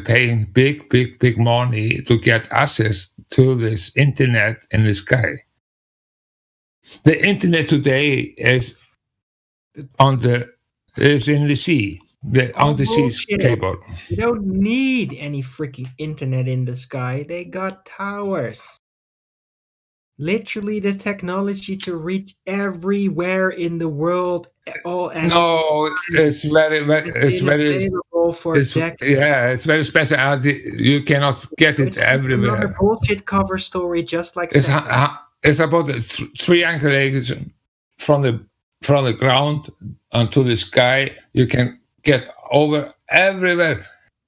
Speaker 23: paying big money to get access to this internet in the sky. The internet today is is in the sea. On the sea cable.
Speaker 18: You don't need any freaking internet in the sky. They got towers. Literally the technology to reach everywhere in the world.
Speaker 23: It's very
Speaker 18: available for decades.
Speaker 23: Yeah, it's very special. And you cannot get it everywhere.
Speaker 18: It's another bullshit cover story, just like
Speaker 23: it's about the triangulation from the ground onto the sky. You can get over everywhere.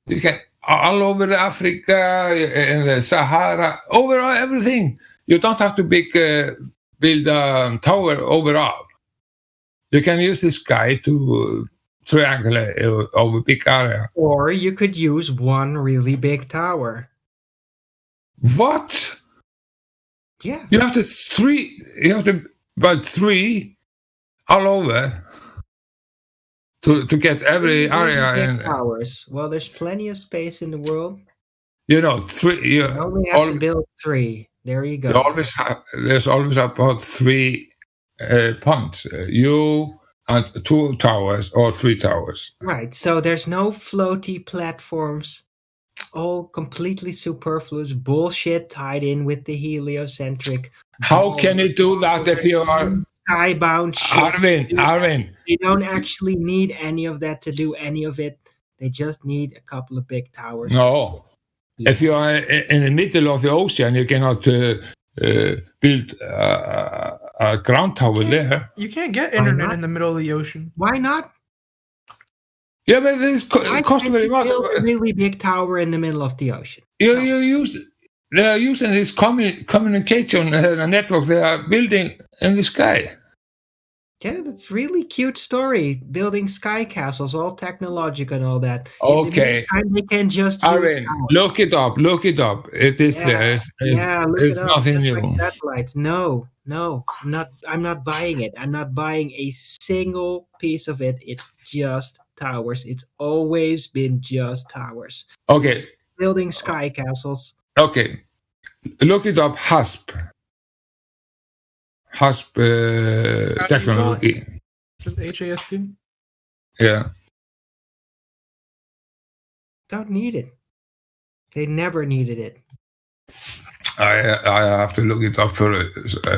Speaker 23: You can all over Africa, in the Sahara, over everything. You don't have to build a tower overall. You can use the sky to triangle over big area.
Speaker 5: Or you could use one really big tower.
Speaker 23: What?
Speaker 5: Yeah.
Speaker 23: You have to build 3 all over to get every area
Speaker 5: Big
Speaker 23: in.
Speaker 5: towers. Well, there's plenty of space in the world.
Speaker 23: 3.
Speaker 5: You only have to build 3. There you go.
Speaker 23: There's always about 3 points. You and 2 towers or 3 towers.
Speaker 5: Right. So there's no floaty platforms. All completely superfluous bullshit tied in with the heliocentric.
Speaker 23: How can you do that if you are
Speaker 5: skybound shit?
Speaker 23: Arvin?
Speaker 5: They don't actually need any of that to do any of it. They just need a couple of big towers.
Speaker 23: No. If you are in the middle of the ocean, you cannot build a ground tower there.
Speaker 6: You can't get internet in the middle of the ocean.
Speaker 5: Why not?
Speaker 23: Yeah, but it costs very much.
Speaker 5: Build a really big tower in the middle of the ocean.
Speaker 23: They are using this communication network they are building in the sky.
Speaker 5: Yeah, that's really cute story. Building sky castles, all technological and all that.
Speaker 23: Okay.
Speaker 5: In the meantime, they can just
Speaker 23: Arvin, look it up. It is there.
Speaker 5: Look
Speaker 23: it's
Speaker 5: it up.
Speaker 23: nothing
Speaker 5: Just
Speaker 23: new.
Speaker 5: like satellites. No, I'm not buying it. I'm not buying a single piece of it. It's just towers. It's always been just towers.
Speaker 23: Okay.
Speaker 5: Just building sky castles.
Speaker 23: Okay. Look it up. HASP technology.
Speaker 6: Just HASP?
Speaker 23: Yeah.
Speaker 5: Don't need it. They never needed it.
Speaker 23: I have to look it up for it.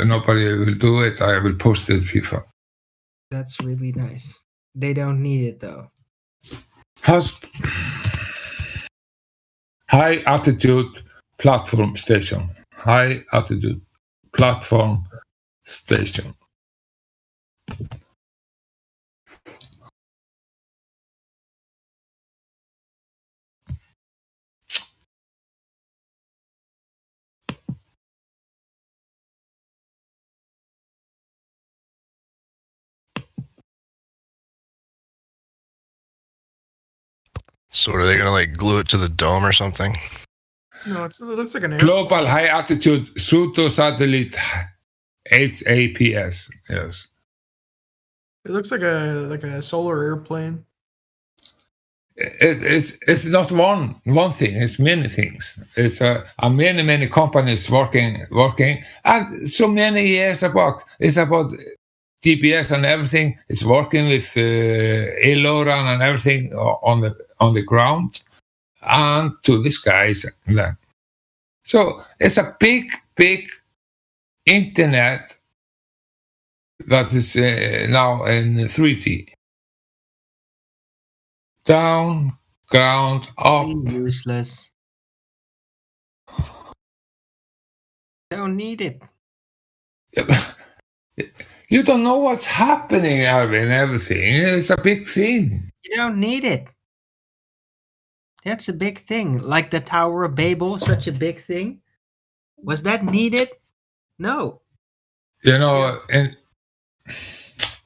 Speaker 23: Nobody will do it. I will post it FIFA.
Speaker 5: That's really nice. They don't need it though.
Speaker 23: HASP. High Altitude Platform Station. High Altitude Platform Station.
Speaker 21: So are they gonna like glue it to the dome or something?
Speaker 6: No, it looks like an air.
Speaker 23: Global High Altitude Pseudo Satellite HAPS. Yes.
Speaker 6: It looks like a solar airplane.
Speaker 23: It's not one thing. It's many things. It's many companies working, and so many years about. It's about GPS and everything. It's working with Aileron and everything on the ground and to the skies. So it's a big internet that is now in 3D. Down, ground, up.
Speaker 5: Useless. Don't need it.
Speaker 23: You don't know what's happening, Arvin, everything. It's a big thing.
Speaker 5: You don't need it. That's a big thing. Like the Tower of Babel, such a big thing. Was that needed? No.
Speaker 23: And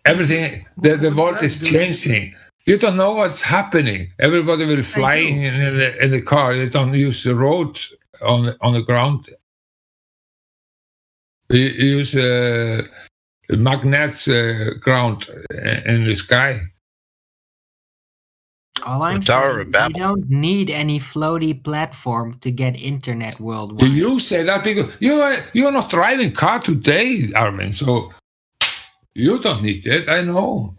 Speaker 23: everything, the world is changing. You don't know what's happening. Everybody will fly in the car. They don't use the road on the ground. You use magnets ground in the sky.
Speaker 5: All I'm saying, you don't need any floaty platform to get internet worldwide.
Speaker 23: You say that because you're not driving car today, Armin. So you don't need it. I know.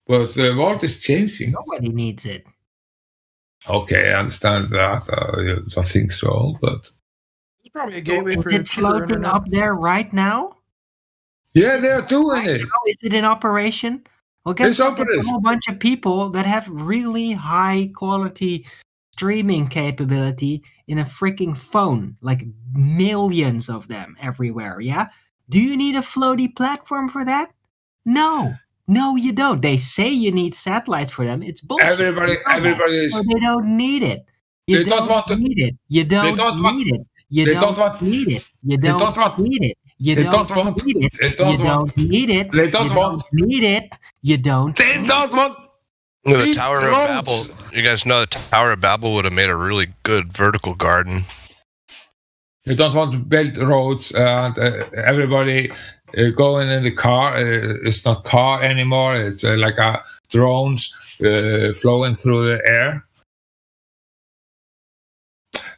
Speaker 23: But the world is changing.
Speaker 5: Nobody needs it.
Speaker 23: Okay, I understand that. I don't think so, but
Speaker 6: It's probably a gateway
Speaker 5: Is
Speaker 6: for
Speaker 5: it
Speaker 6: cheaper
Speaker 5: floating
Speaker 6: internet.
Speaker 5: up there right now?
Speaker 23: yeah, they're doing it.
Speaker 5: Now, is it in operation? Well, guess
Speaker 23: It's
Speaker 5: what? There's a
Speaker 23: operation.
Speaker 5: whole bunch of people that have really high quality streaming capability in a freaking phone, like millions of them everywhere. Yeah. Do you need a floaty platform for that? No, you don't. They say you need satellites for them. It's bullshit.
Speaker 23: Everybody is.
Speaker 5: So they don't need it. You
Speaker 23: They don't want to-
Speaker 5: need it. You don't
Speaker 23: don't want-
Speaker 5: need it. You
Speaker 23: they
Speaker 5: don't
Speaker 23: don't want-
Speaker 5: need it. You
Speaker 23: they
Speaker 5: don't
Speaker 23: don't want-
Speaker 5: need it. You
Speaker 23: They
Speaker 5: don't,
Speaker 23: don't want.
Speaker 5: need it.
Speaker 23: They
Speaker 5: You
Speaker 23: don't want.
Speaker 5: don't need it.
Speaker 23: They don't
Speaker 5: you
Speaker 23: want.
Speaker 5: don't need it. You don't.
Speaker 23: They don't want.
Speaker 21: You know, the
Speaker 23: Big
Speaker 21: Tower of
Speaker 23: roads.
Speaker 21: Babel. You guys know the Tower of Babel would have made a really good vertical garden.
Speaker 23: You don't want to build roads and everybody going in the car. It's not car anymore. It's like drones flowing through the air.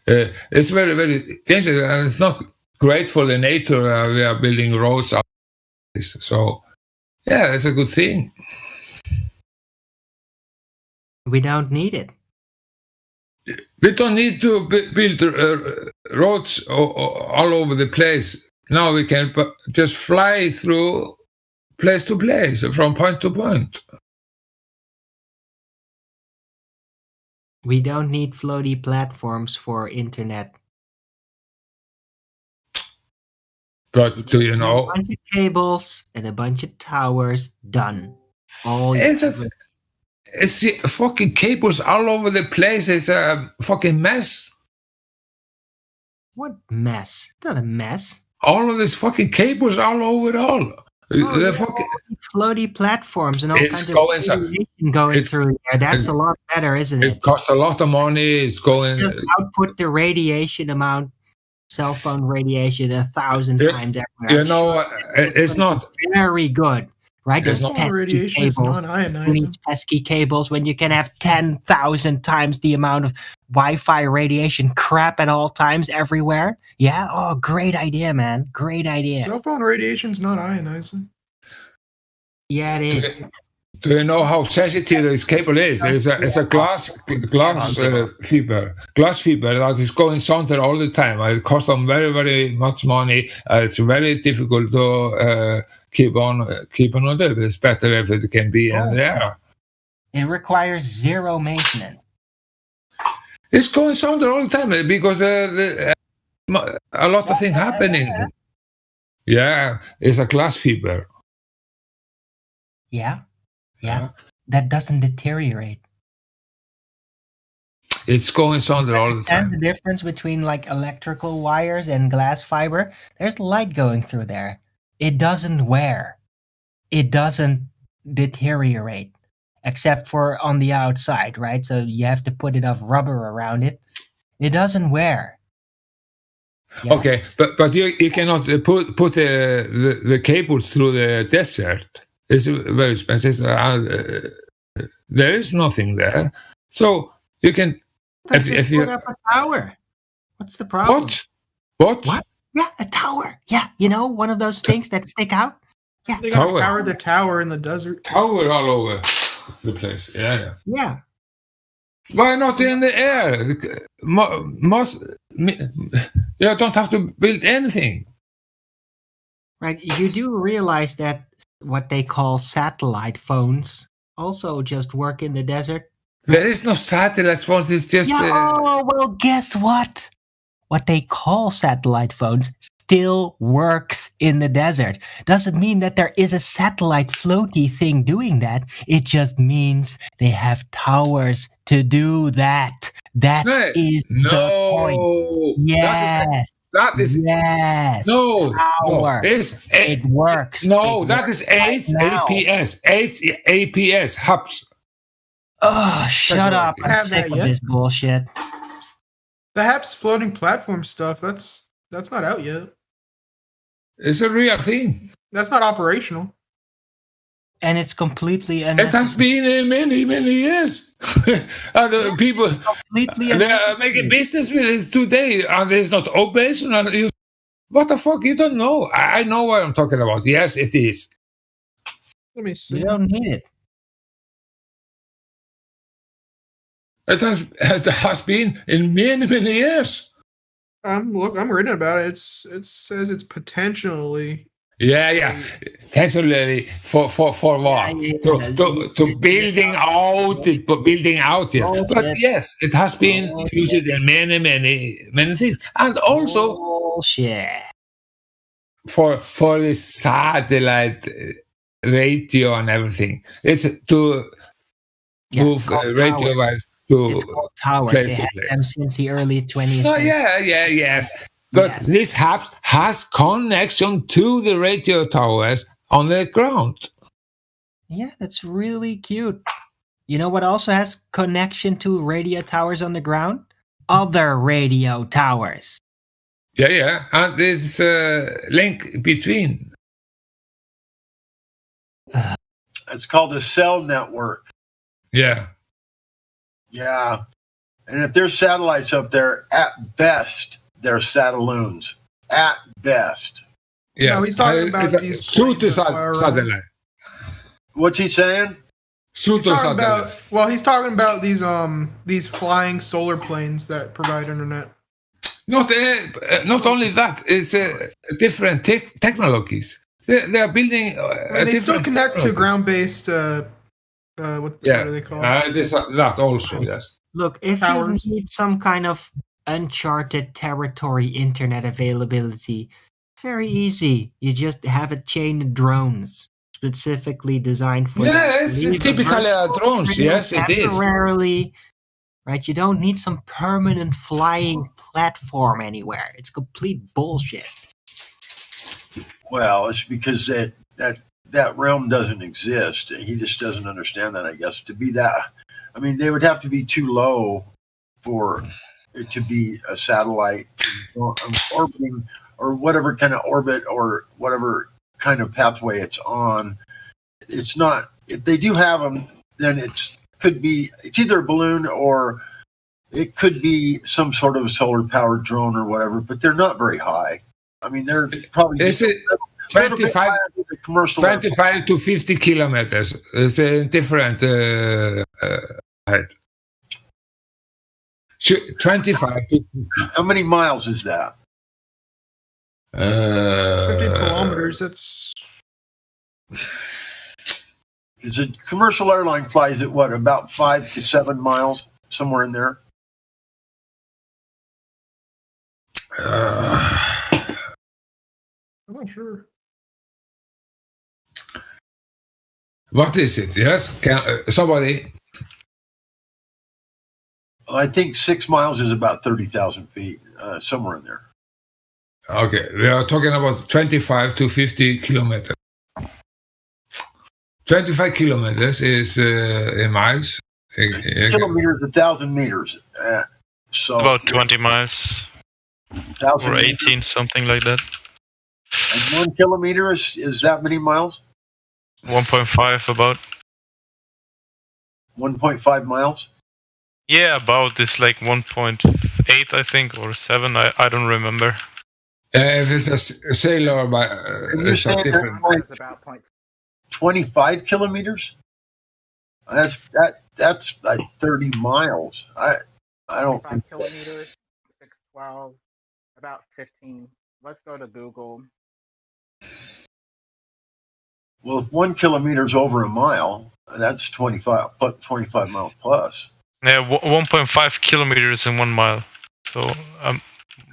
Speaker 23: It's very, very dangerous, and it's not great for the nature. We are building roads out. So, yeah, it's a good thing.
Speaker 5: We don't need it.
Speaker 23: We don't need to build roads all over the place. Now we can just fly through place to place, from point to point.
Speaker 5: We don't need floaty platforms for internet.
Speaker 23: But do you know?
Speaker 5: A bunch of cables and a bunch of towers. Done. All
Speaker 23: It's the fucking cables all over the place. It's a fucking mess.
Speaker 5: What mess? It's not a mess.
Speaker 23: All of these fucking cables all over it all. The fucking
Speaker 5: floaty platforms and all
Speaker 23: It's
Speaker 5: kinds of
Speaker 23: going so-
Speaker 5: radiation going through there. That's a lot better, isn't it?
Speaker 23: it costs a lot of money. It's going.
Speaker 5: Just output the radiation amount, cell phone radiation 1,000
Speaker 23: You-
Speaker 5: times everywhere.
Speaker 23: You know, it's not.
Speaker 5: Very good, right?
Speaker 23: It's
Speaker 5: Those
Speaker 23: not-
Speaker 5: pesky
Speaker 6: radiation is
Speaker 5: cables.
Speaker 6: non-ionizing.
Speaker 5: Who needs pesky cables when you can have 10,000 times the amount of Wi-Fi radiation crap at all times everywhere? Yeah. Oh, great idea, man. Great idea.
Speaker 6: Cell phone radiation's not ionizing.
Speaker 5: Yeah, it is.
Speaker 23: Do you know how sensitive this cable is? It's a glass fiber that is going thunder all the time. It costs them very, very much money. It's very difficult to keep on it. It's better if it can be in the air.
Speaker 5: It requires zero maintenance.
Speaker 23: It's going thunder all the time because a lot of things happening. Yeah, it's a glass fiber.
Speaker 5: Yeah. Yeah. That doesn't deteriorate.
Speaker 23: It's going thunder all the
Speaker 5: And
Speaker 23: time.
Speaker 5: the difference between like electrical wires and glass fiber, there's light going through there. It doesn't wear. It doesn't deteriorate, except for on the outside, right? So you have to put enough rubber around it. It doesn't wear. Yeah.
Speaker 23: Okay, but you cannot put the cables through the desert. It's very expensive. There is nothing there, so you can. If you
Speaker 5: put up a tower. What's the problem?
Speaker 23: what?
Speaker 5: Yeah, a tower. Yeah, you know, one of those things that stick out. Yeah,
Speaker 6: They gotta
Speaker 23: Tower.
Speaker 6: power the tower in the desert.
Speaker 23: Tower all over the place. Yeah.
Speaker 5: Yeah.
Speaker 23: Why not in the air? You don't have to build anything.
Speaker 5: Right. You do realize that what they call satellite phones also just work in the desert.
Speaker 23: There is no satellite phones. It's just.
Speaker 5: Oh, well, guess what? What they call satellite phones still works in the desert. Doesn't mean that there is a satellite floaty thing doing that. It just means they have towers to do that. That is the point. Yes.
Speaker 23: That is
Speaker 5: yes.
Speaker 23: No,
Speaker 5: Tower.
Speaker 23: it
Speaker 5: works.
Speaker 23: No,
Speaker 5: It
Speaker 23: that
Speaker 5: works
Speaker 23: is
Speaker 5: right
Speaker 23: 8
Speaker 5: now.
Speaker 23: APS. 8 APS hubs.
Speaker 5: Oh, shut up. I'm
Speaker 6: Have
Speaker 5: sick
Speaker 6: that
Speaker 5: of
Speaker 6: yet?
Speaker 5: this bullshit.
Speaker 6: The HAPS floating platform stuff, that's not out yet.
Speaker 23: It's a real thing.
Speaker 6: That's not operational.
Speaker 5: And it's completely
Speaker 23: It has been in many, many years. And the people
Speaker 5: completely
Speaker 23: they are making business with it today, and it's not operational. What the fuck? You don't know. I know what I'm talking about. Yes, it is.
Speaker 6: Let me see.
Speaker 5: You don't need it.
Speaker 23: It has been in many, many years.
Speaker 6: I'm reading about it. It says it's potentially.
Speaker 23: Yeah. Potentially for what? To building out it, but building out, yes. But yes, it has been used in many, many, many things, and also
Speaker 5: bullshit
Speaker 23: for this satellite radio and everything. It's to move radio waves to
Speaker 5: It's called towers.
Speaker 23: place
Speaker 5: They
Speaker 23: to
Speaker 5: had
Speaker 23: place.
Speaker 5: them since the early 20th
Speaker 23: Oh
Speaker 5: century.
Speaker 23: yes. But this has connection to the radio towers on the ground.
Speaker 5: Yeah, that's really cute. You know what also has connection to radio towers on the ground? Other radio towers.
Speaker 23: Yeah, and there's a link between.
Speaker 10: It's called a cell network.
Speaker 23: Yeah.
Speaker 10: Yeah. And if there's satellites up there, at best, they're satelloons. At best.
Speaker 23: Yeah.
Speaker 6: No, he's talking about these
Speaker 23: satellite.
Speaker 10: What's he saying?
Speaker 6: He's talking about these flying solar planes that provide internet.
Speaker 23: Not only that, it's different technologies. They are building.
Speaker 6: And they still connect to ground-based. What are they called?
Speaker 23: That also, yes.
Speaker 5: Look, if you need some kind of uncharted territory internet availability, very easy. You just have a chain of drones specifically designed for that.
Speaker 23: Yeah, it's typically drones. Yes, it is.
Speaker 5: Temporarily, right? You don't need some permanent flying platform anywhere. It's complete bullshit.
Speaker 10: Well, it's because that realm doesn't exist. He just doesn't understand that, I guess. To be that, I mean, they would have to be too low for it to be a satellite orbiting or whatever kind of orbit or whatever kind of pathway it's on. It's not. If they do have them, then it's either a balloon or it could be some sort of solar powered drone or whatever. But they're not very high. I mean, they're probably
Speaker 23: 25 to 50 kilometers. It's a different height. 25 to 50.
Speaker 10: How many miles is that?
Speaker 6: 50 kilometers. That's.
Speaker 10: Is a commercial airline flies at what, about 5 to 7 miles, somewhere in there?
Speaker 6: I'm not sure.
Speaker 23: What is it? Yes, somebody.
Speaker 10: I think 6 miles is about 30,000 feet, somewhere in there.
Speaker 23: Okay, we are talking about 25 to 50 kilometers. 25 kilometers is in miles.
Speaker 10: Kilometers, 1,000 meters. So
Speaker 4: about 20 miles.
Speaker 10: 1,000
Speaker 4: or
Speaker 10: meters.
Speaker 4: 18, something like that.
Speaker 10: And 1 kilometer is that many miles?
Speaker 4: 1.5 about.
Speaker 10: 1.5 miles?
Speaker 4: Yeah, about it's like 1.8, I think, or 7. I don't remember.
Speaker 23: If it's a sailor,
Speaker 10: it's a different. 25 kilometers? That's like 30 miles. I don't
Speaker 13: 5
Speaker 10: think
Speaker 13: kilometers, 612, about 15. Let's go to Google.
Speaker 10: Well, if 1 kilometer is over a mile, that's 25 miles plus.
Speaker 4: Yeah, 1.5 kilometers in 1 mile. So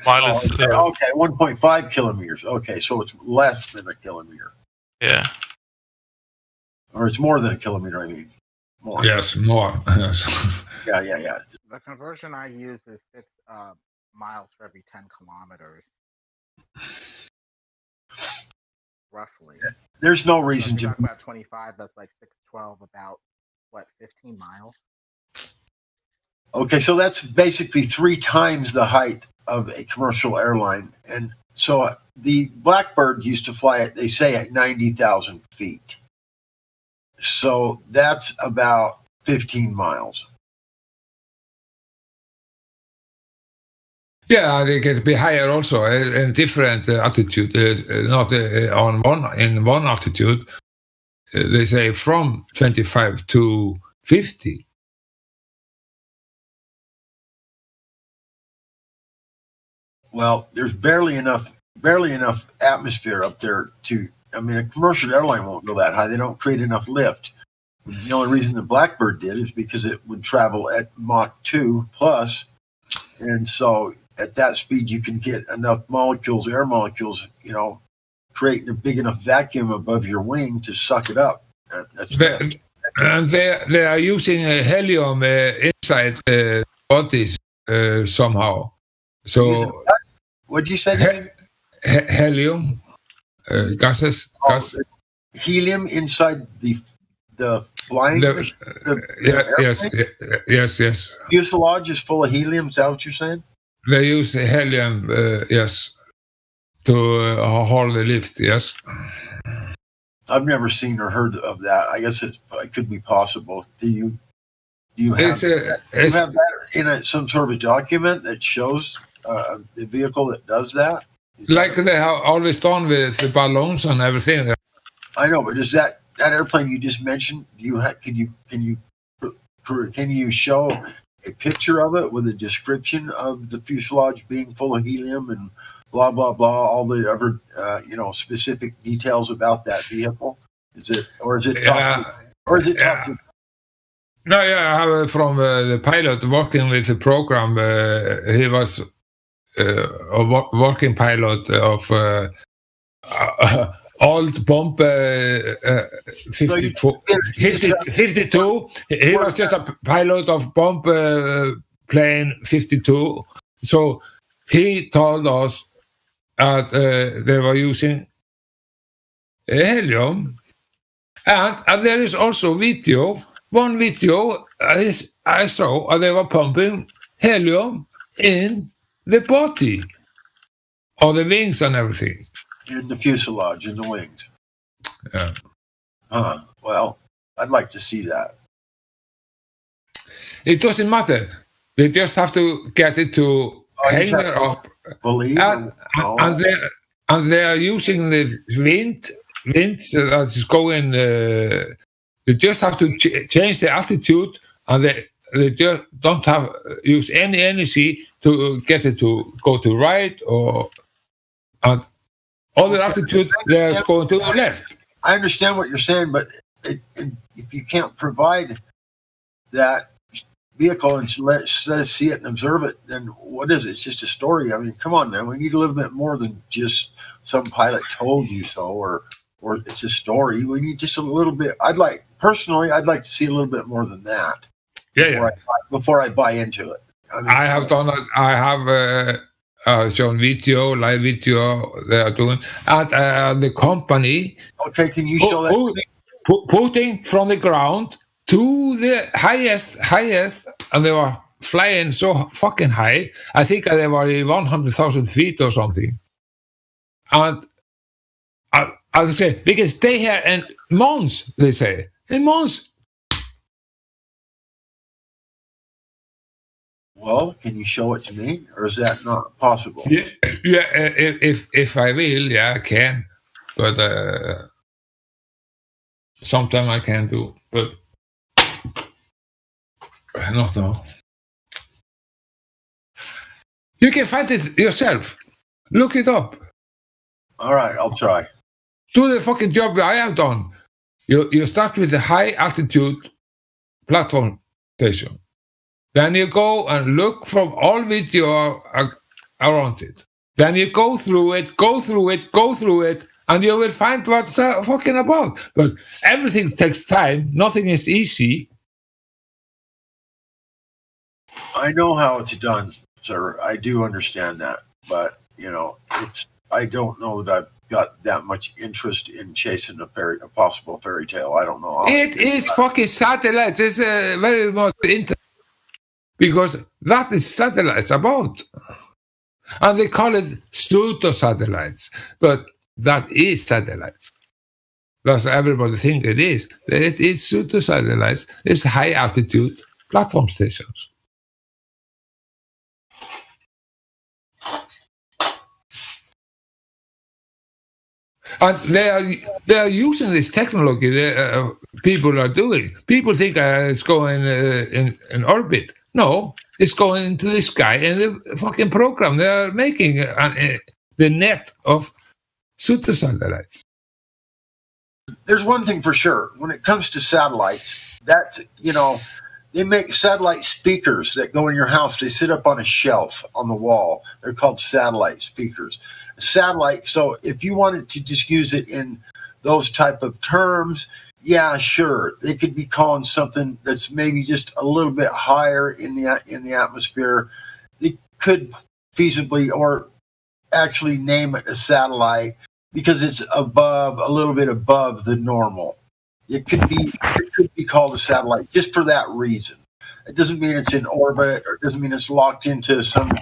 Speaker 4: mile is.
Speaker 10: Okay, 1.5 kilometers. Okay, so it's less than a kilometer.
Speaker 4: Yeah.
Speaker 10: Or it's more than a kilometer, I mean. More.
Speaker 23: Yes, more.
Speaker 10: Yeah.
Speaker 13: The conversion I use is 6 miles for every 10 kilometers. Roughly.
Speaker 10: There's no reason
Speaker 13: so if you
Speaker 10: to.
Speaker 13: talk about 25, that's like 612, about, 15 miles?
Speaker 10: Okay, so that's basically 3 times the height of a commercial airline. And so the Blackbird used to fly they say, at 90,000 feet. So that's about 15 miles.
Speaker 23: Yeah, they can be higher also in different altitude. Not in one altitude. They say from 25 to 50.
Speaker 10: Well, there's barely enough atmosphere up there to. I mean, a commercial airline won't go that high. They don't create enough lift. The only reason the Blackbird did is because it would travel at Mach 2 plus, and so at that speed you can get enough air molecules, creating a big enough vacuum above your wing to suck it up.
Speaker 23: And they are using helium inside bodies somehow. So
Speaker 10: What did you say?
Speaker 23: Helium gases. Gas.
Speaker 10: Helium inside the flying machine?
Speaker 23: Yes.
Speaker 10: Fuselage is full of helium. Is that what you're saying?
Speaker 23: They use helium, yes, to hold the lift. Yes.
Speaker 10: I've never seen or heard of that. I guess it could be possible. Do you have that in some sort of a document that shows the vehicle that does that?
Speaker 23: Like they have always done with the balloons and everything.
Speaker 10: I know, but is that airplane you just mentioned? Can you show a picture of it with a description of the fuselage being full of helium and blah blah blah, all the other specific details about that vehicle? Is it top secret?
Speaker 23: No, I have it from the pilot working with the program. He was a working pilot of old bomb 52. He was just a pilot of bomb plane 52. So he told us that they were using helium. And there is also one video I saw, they were pumping helium in the body, or the wings and everything.
Speaker 10: In the fuselage, in the wings.
Speaker 23: Yeah.
Speaker 10: Well, I'd like to see that.
Speaker 23: It doesn't matter. They just have to get it to hang it up. And they are using the wind that is going. They just have to change the altitude, and they just don't have use any energy to get it to go to right and other altitude. They're going to the left.
Speaker 10: I understand what you're saying, but if you can't provide that vehicle and let us see it and observe it, then what is it? It's just a story. I mean, come on, man. We need a little bit more than just some pilot told you so, or it's a story. We need just a little bit. I'd like to see a little bit more than that. Before I buy into it. I mean,
Speaker 23: I have done it. I have shown live video they are doing, and the company.
Speaker 10: Okay, can you show that?
Speaker 23: Putting from the ground to the highest, and they were flying so fucking high. I think they were 100,000 feet or something. And I say, we can stay here in months, they say. In months.
Speaker 10: Well, can you show it to me, or is that not possible?
Speaker 23: Yeah. If I will, I can. But sometimes I can do. But not now. You can find it yourself. Look it up.
Speaker 10: All right, I'll try.
Speaker 23: Do the fucking job I have done. You start with the high altitude platform station. Then you go and look from all video around it. Then you go through it, and you will find what's fucking about. But everything takes time. Nothing is easy.
Speaker 10: I know how it's done, sir. I do understand that. But, I don't know that I've got that much interest in chasing a possible fairy tale. I don't know.
Speaker 23: It is fucking satellites. It's very much interesting. Because that is satellites about. And they call it pseudo-satellites. But that is satellites. That's what everybody think it is. It is pseudo-satellites. It's high-altitude platform stations. And they are using this technology people are doing. People think it's going in orbit. No, it's going into the sky, and the fucking program they are making the net of pseudo-satellites.
Speaker 10: There's one thing for sure. When it comes to satellites, that's, they make satellite speakers that go in your house. They sit up on a shelf on the wall. They're called satellite speakers. Satellite, so if you wanted to just use it in those type of terms, yeah, sure. They could be calling something that's maybe just a little bit higher in the atmosphere. They could feasibly, or actually name it a satellite because it's above, a little bit above the normal. It could be called a satellite just for that reason. It doesn't mean it's in orbit, or it doesn't mean it's locked into some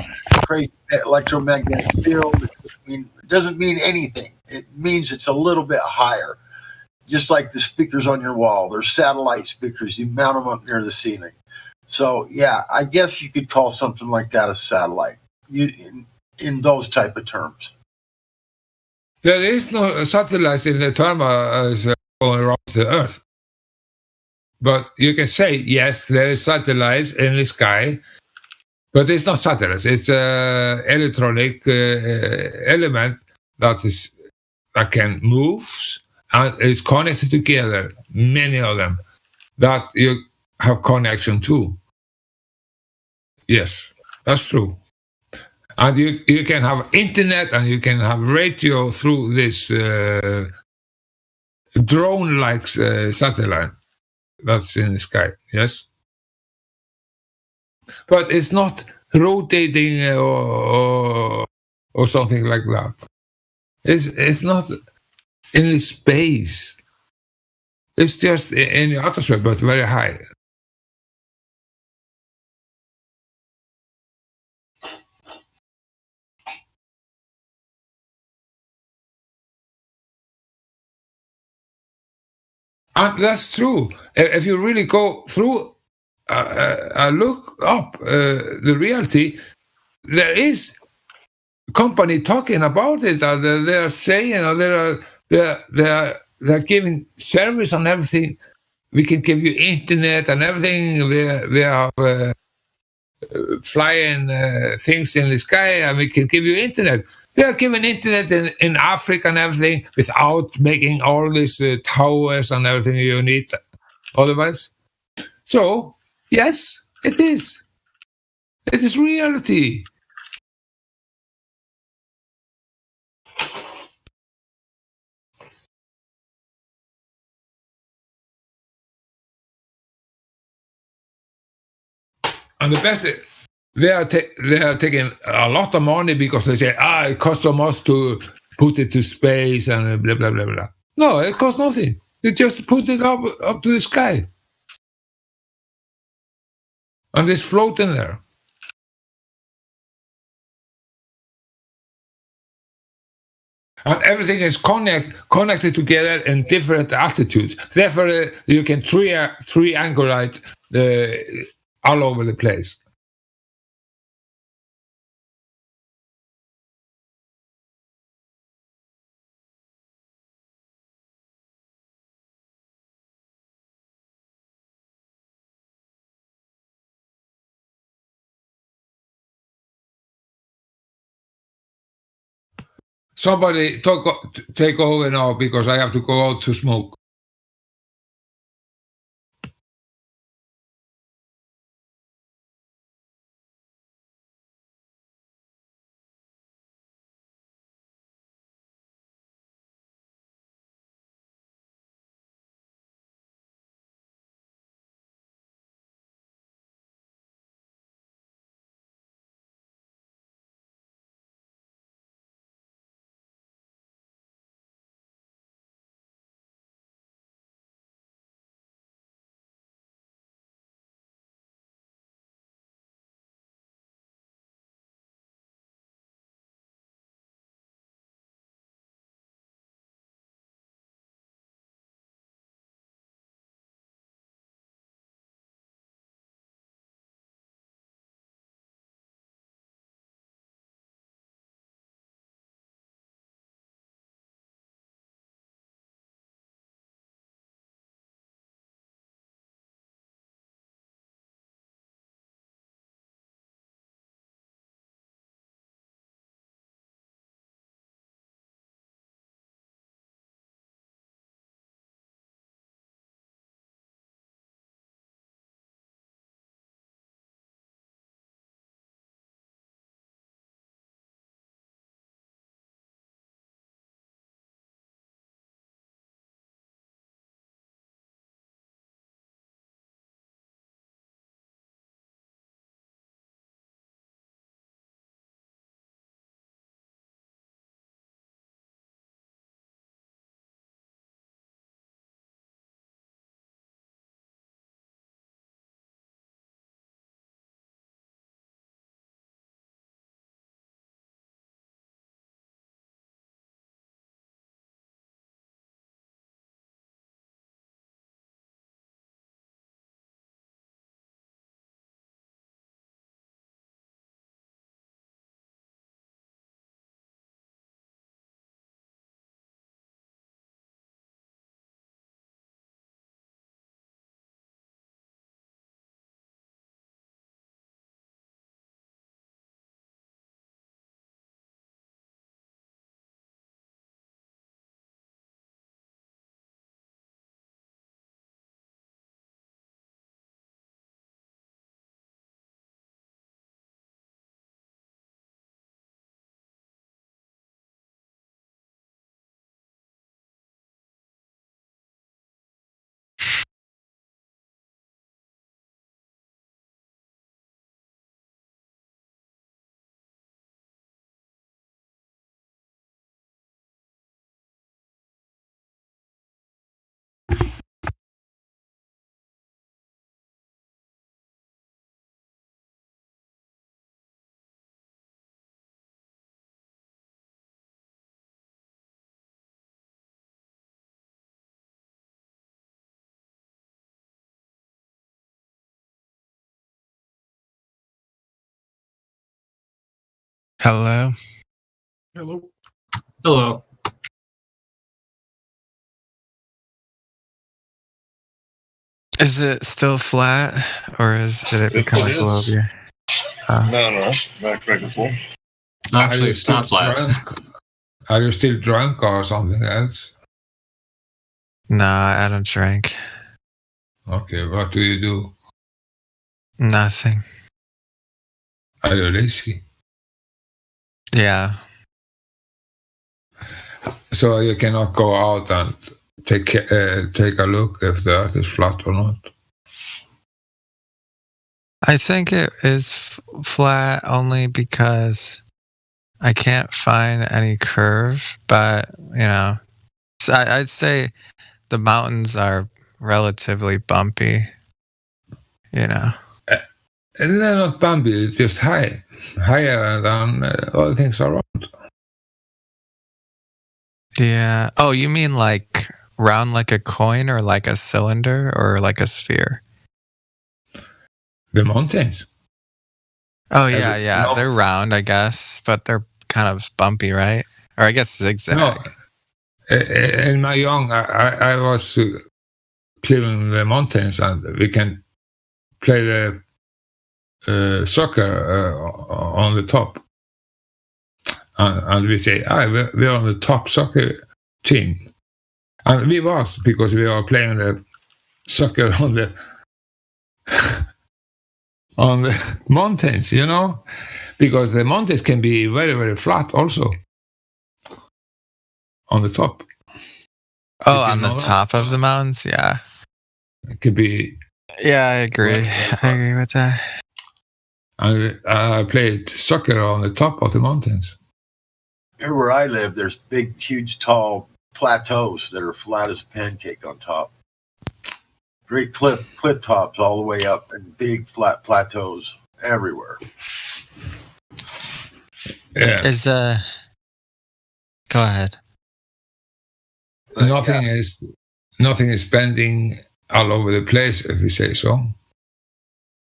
Speaker 10: crazy electromagnetic field. It doesn't mean anything. It means it's a little bit higher. Just like the speakers on your wall, they're satellite speakers. You mount them up near the ceiling. So yeah, I guess you could call something like that a satellite. In those type of terms.
Speaker 23: There is no satellites in the term as going around the Earth. But you can say, yes, there is satellites in the sky, but it's not satellites. It's an electronic element that can move and is connected together, many of them, that you have connection to. Yes, that's true. And you can have internet and you can have radio through this drone-like satellite that's in the sky. Yes, but it's not rotating or something like that. It's not in space. It's just in the atmosphere, but very high. And that's true. If you really go through look up the reality, there is company talking about it. They are saying, they're giving service and everything. We can give you internet and everything. We have flying things in the sky, and we can give you internet. They are giving internet in Africa and everything without making all these towers and everything you need otherwise. So, yes, it is. It is reality. And the best, they are taking a lot of money because they say, it costs so much to put it to space and blah, blah, blah, blah. No, it costs nothing. They just put it up to the sky. And it's floating there. And everything is connected together in different altitudes. Therefore, you can triangulate all over the place. Somebody take over now because I have to go out to smoke.
Speaker 8: Hello.
Speaker 6: Hello.
Speaker 19: Hello.
Speaker 8: Is it still flat, or did it become a globe?
Speaker 20: is.
Speaker 8: Yeah.
Speaker 20: No, back to full.
Speaker 19: Actually, it's not flat.
Speaker 23: Are you still drunk or something else?
Speaker 8: Nah, I don't drink.
Speaker 23: Okay, what do you do?
Speaker 8: Nothing.
Speaker 23: Are you lazy?
Speaker 8: Yeah.
Speaker 23: So you cannot go out and take a look if the earth is flat or not?
Speaker 8: I think it is flat only because I can't find any curve, but, so I'd say the mountains are relatively bumpy,
Speaker 23: They're not bumpy, it's just higher than all things around.
Speaker 8: Yeah. Oh, you mean like round like a coin, or like a cylinder, or like a sphere?
Speaker 23: The mountains.
Speaker 8: Oh, yeah. They're round, I guess, but they're kind of bumpy, right? Or I guess zigzag.
Speaker 23: No. In my young, I was climbing the mountains, and we can play the soccer on the top. And we say, we're on the top soccer team. And we was, because we were playing the soccer on the on the mountains, because the mountains can be very, very flat also on the top.
Speaker 8: Oh, on the top of the mountains? Yeah.
Speaker 23: It could be.
Speaker 8: Yeah, I agree. I agree with that.
Speaker 23: And I played soccer on the top of the mountains.
Speaker 10: Here where I live, there's big, huge, tall plateaus that are flat as a pancake on top. Great cliff tops all the way up, and big flat plateaus everywhere.
Speaker 23: Yeah.
Speaker 8: Go ahead.
Speaker 23: Nothing is bending all over the place, if you say so.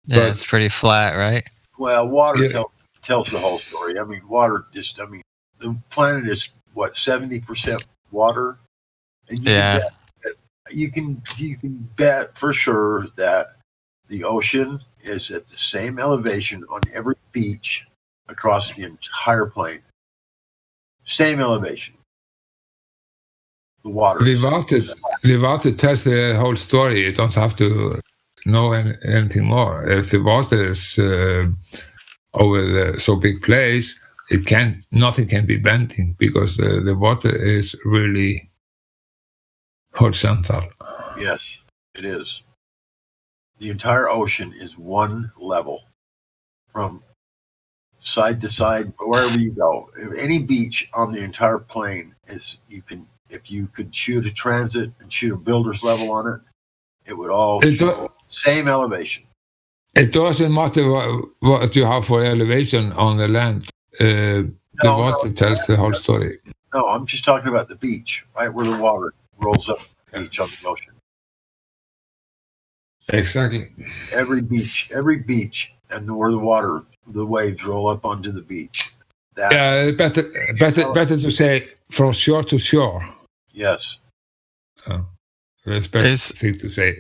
Speaker 8: Yeah, it's pretty flat, right?
Speaker 10: Well, water tells the whole story. I mean, the planet is, 70% water? And you can bet for sure that the ocean is at the same elevation on every beach across the entire plane. Same elevation. The water.
Speaker 23: The water tells the whole story. You don't have to know anything more. If the water is over so big place, nothing can be bending, because the water is really horizontal.
Speaker 10: Yes, it is. The entire ocean is one level from side to side, wherever you go. Any beach on the entire plane if you could shoot a transit and shoot a builder's level on it, it would all show same elevation.
Speaker 23: It doesn't matter what you have for elevation on the land. The water tells the whole story.
Speaker 10: No, I'm just talking about the beach, right where the water rolls up the beach on the ocean.
Speaker 23: Exactly.
Speaker 10: Every beach, and where the waves roll up onto the beach.
Speaker 23: Better to say from shore to shore.
Speaker 10: Yes.
Speaker 23: That's the best thing to say.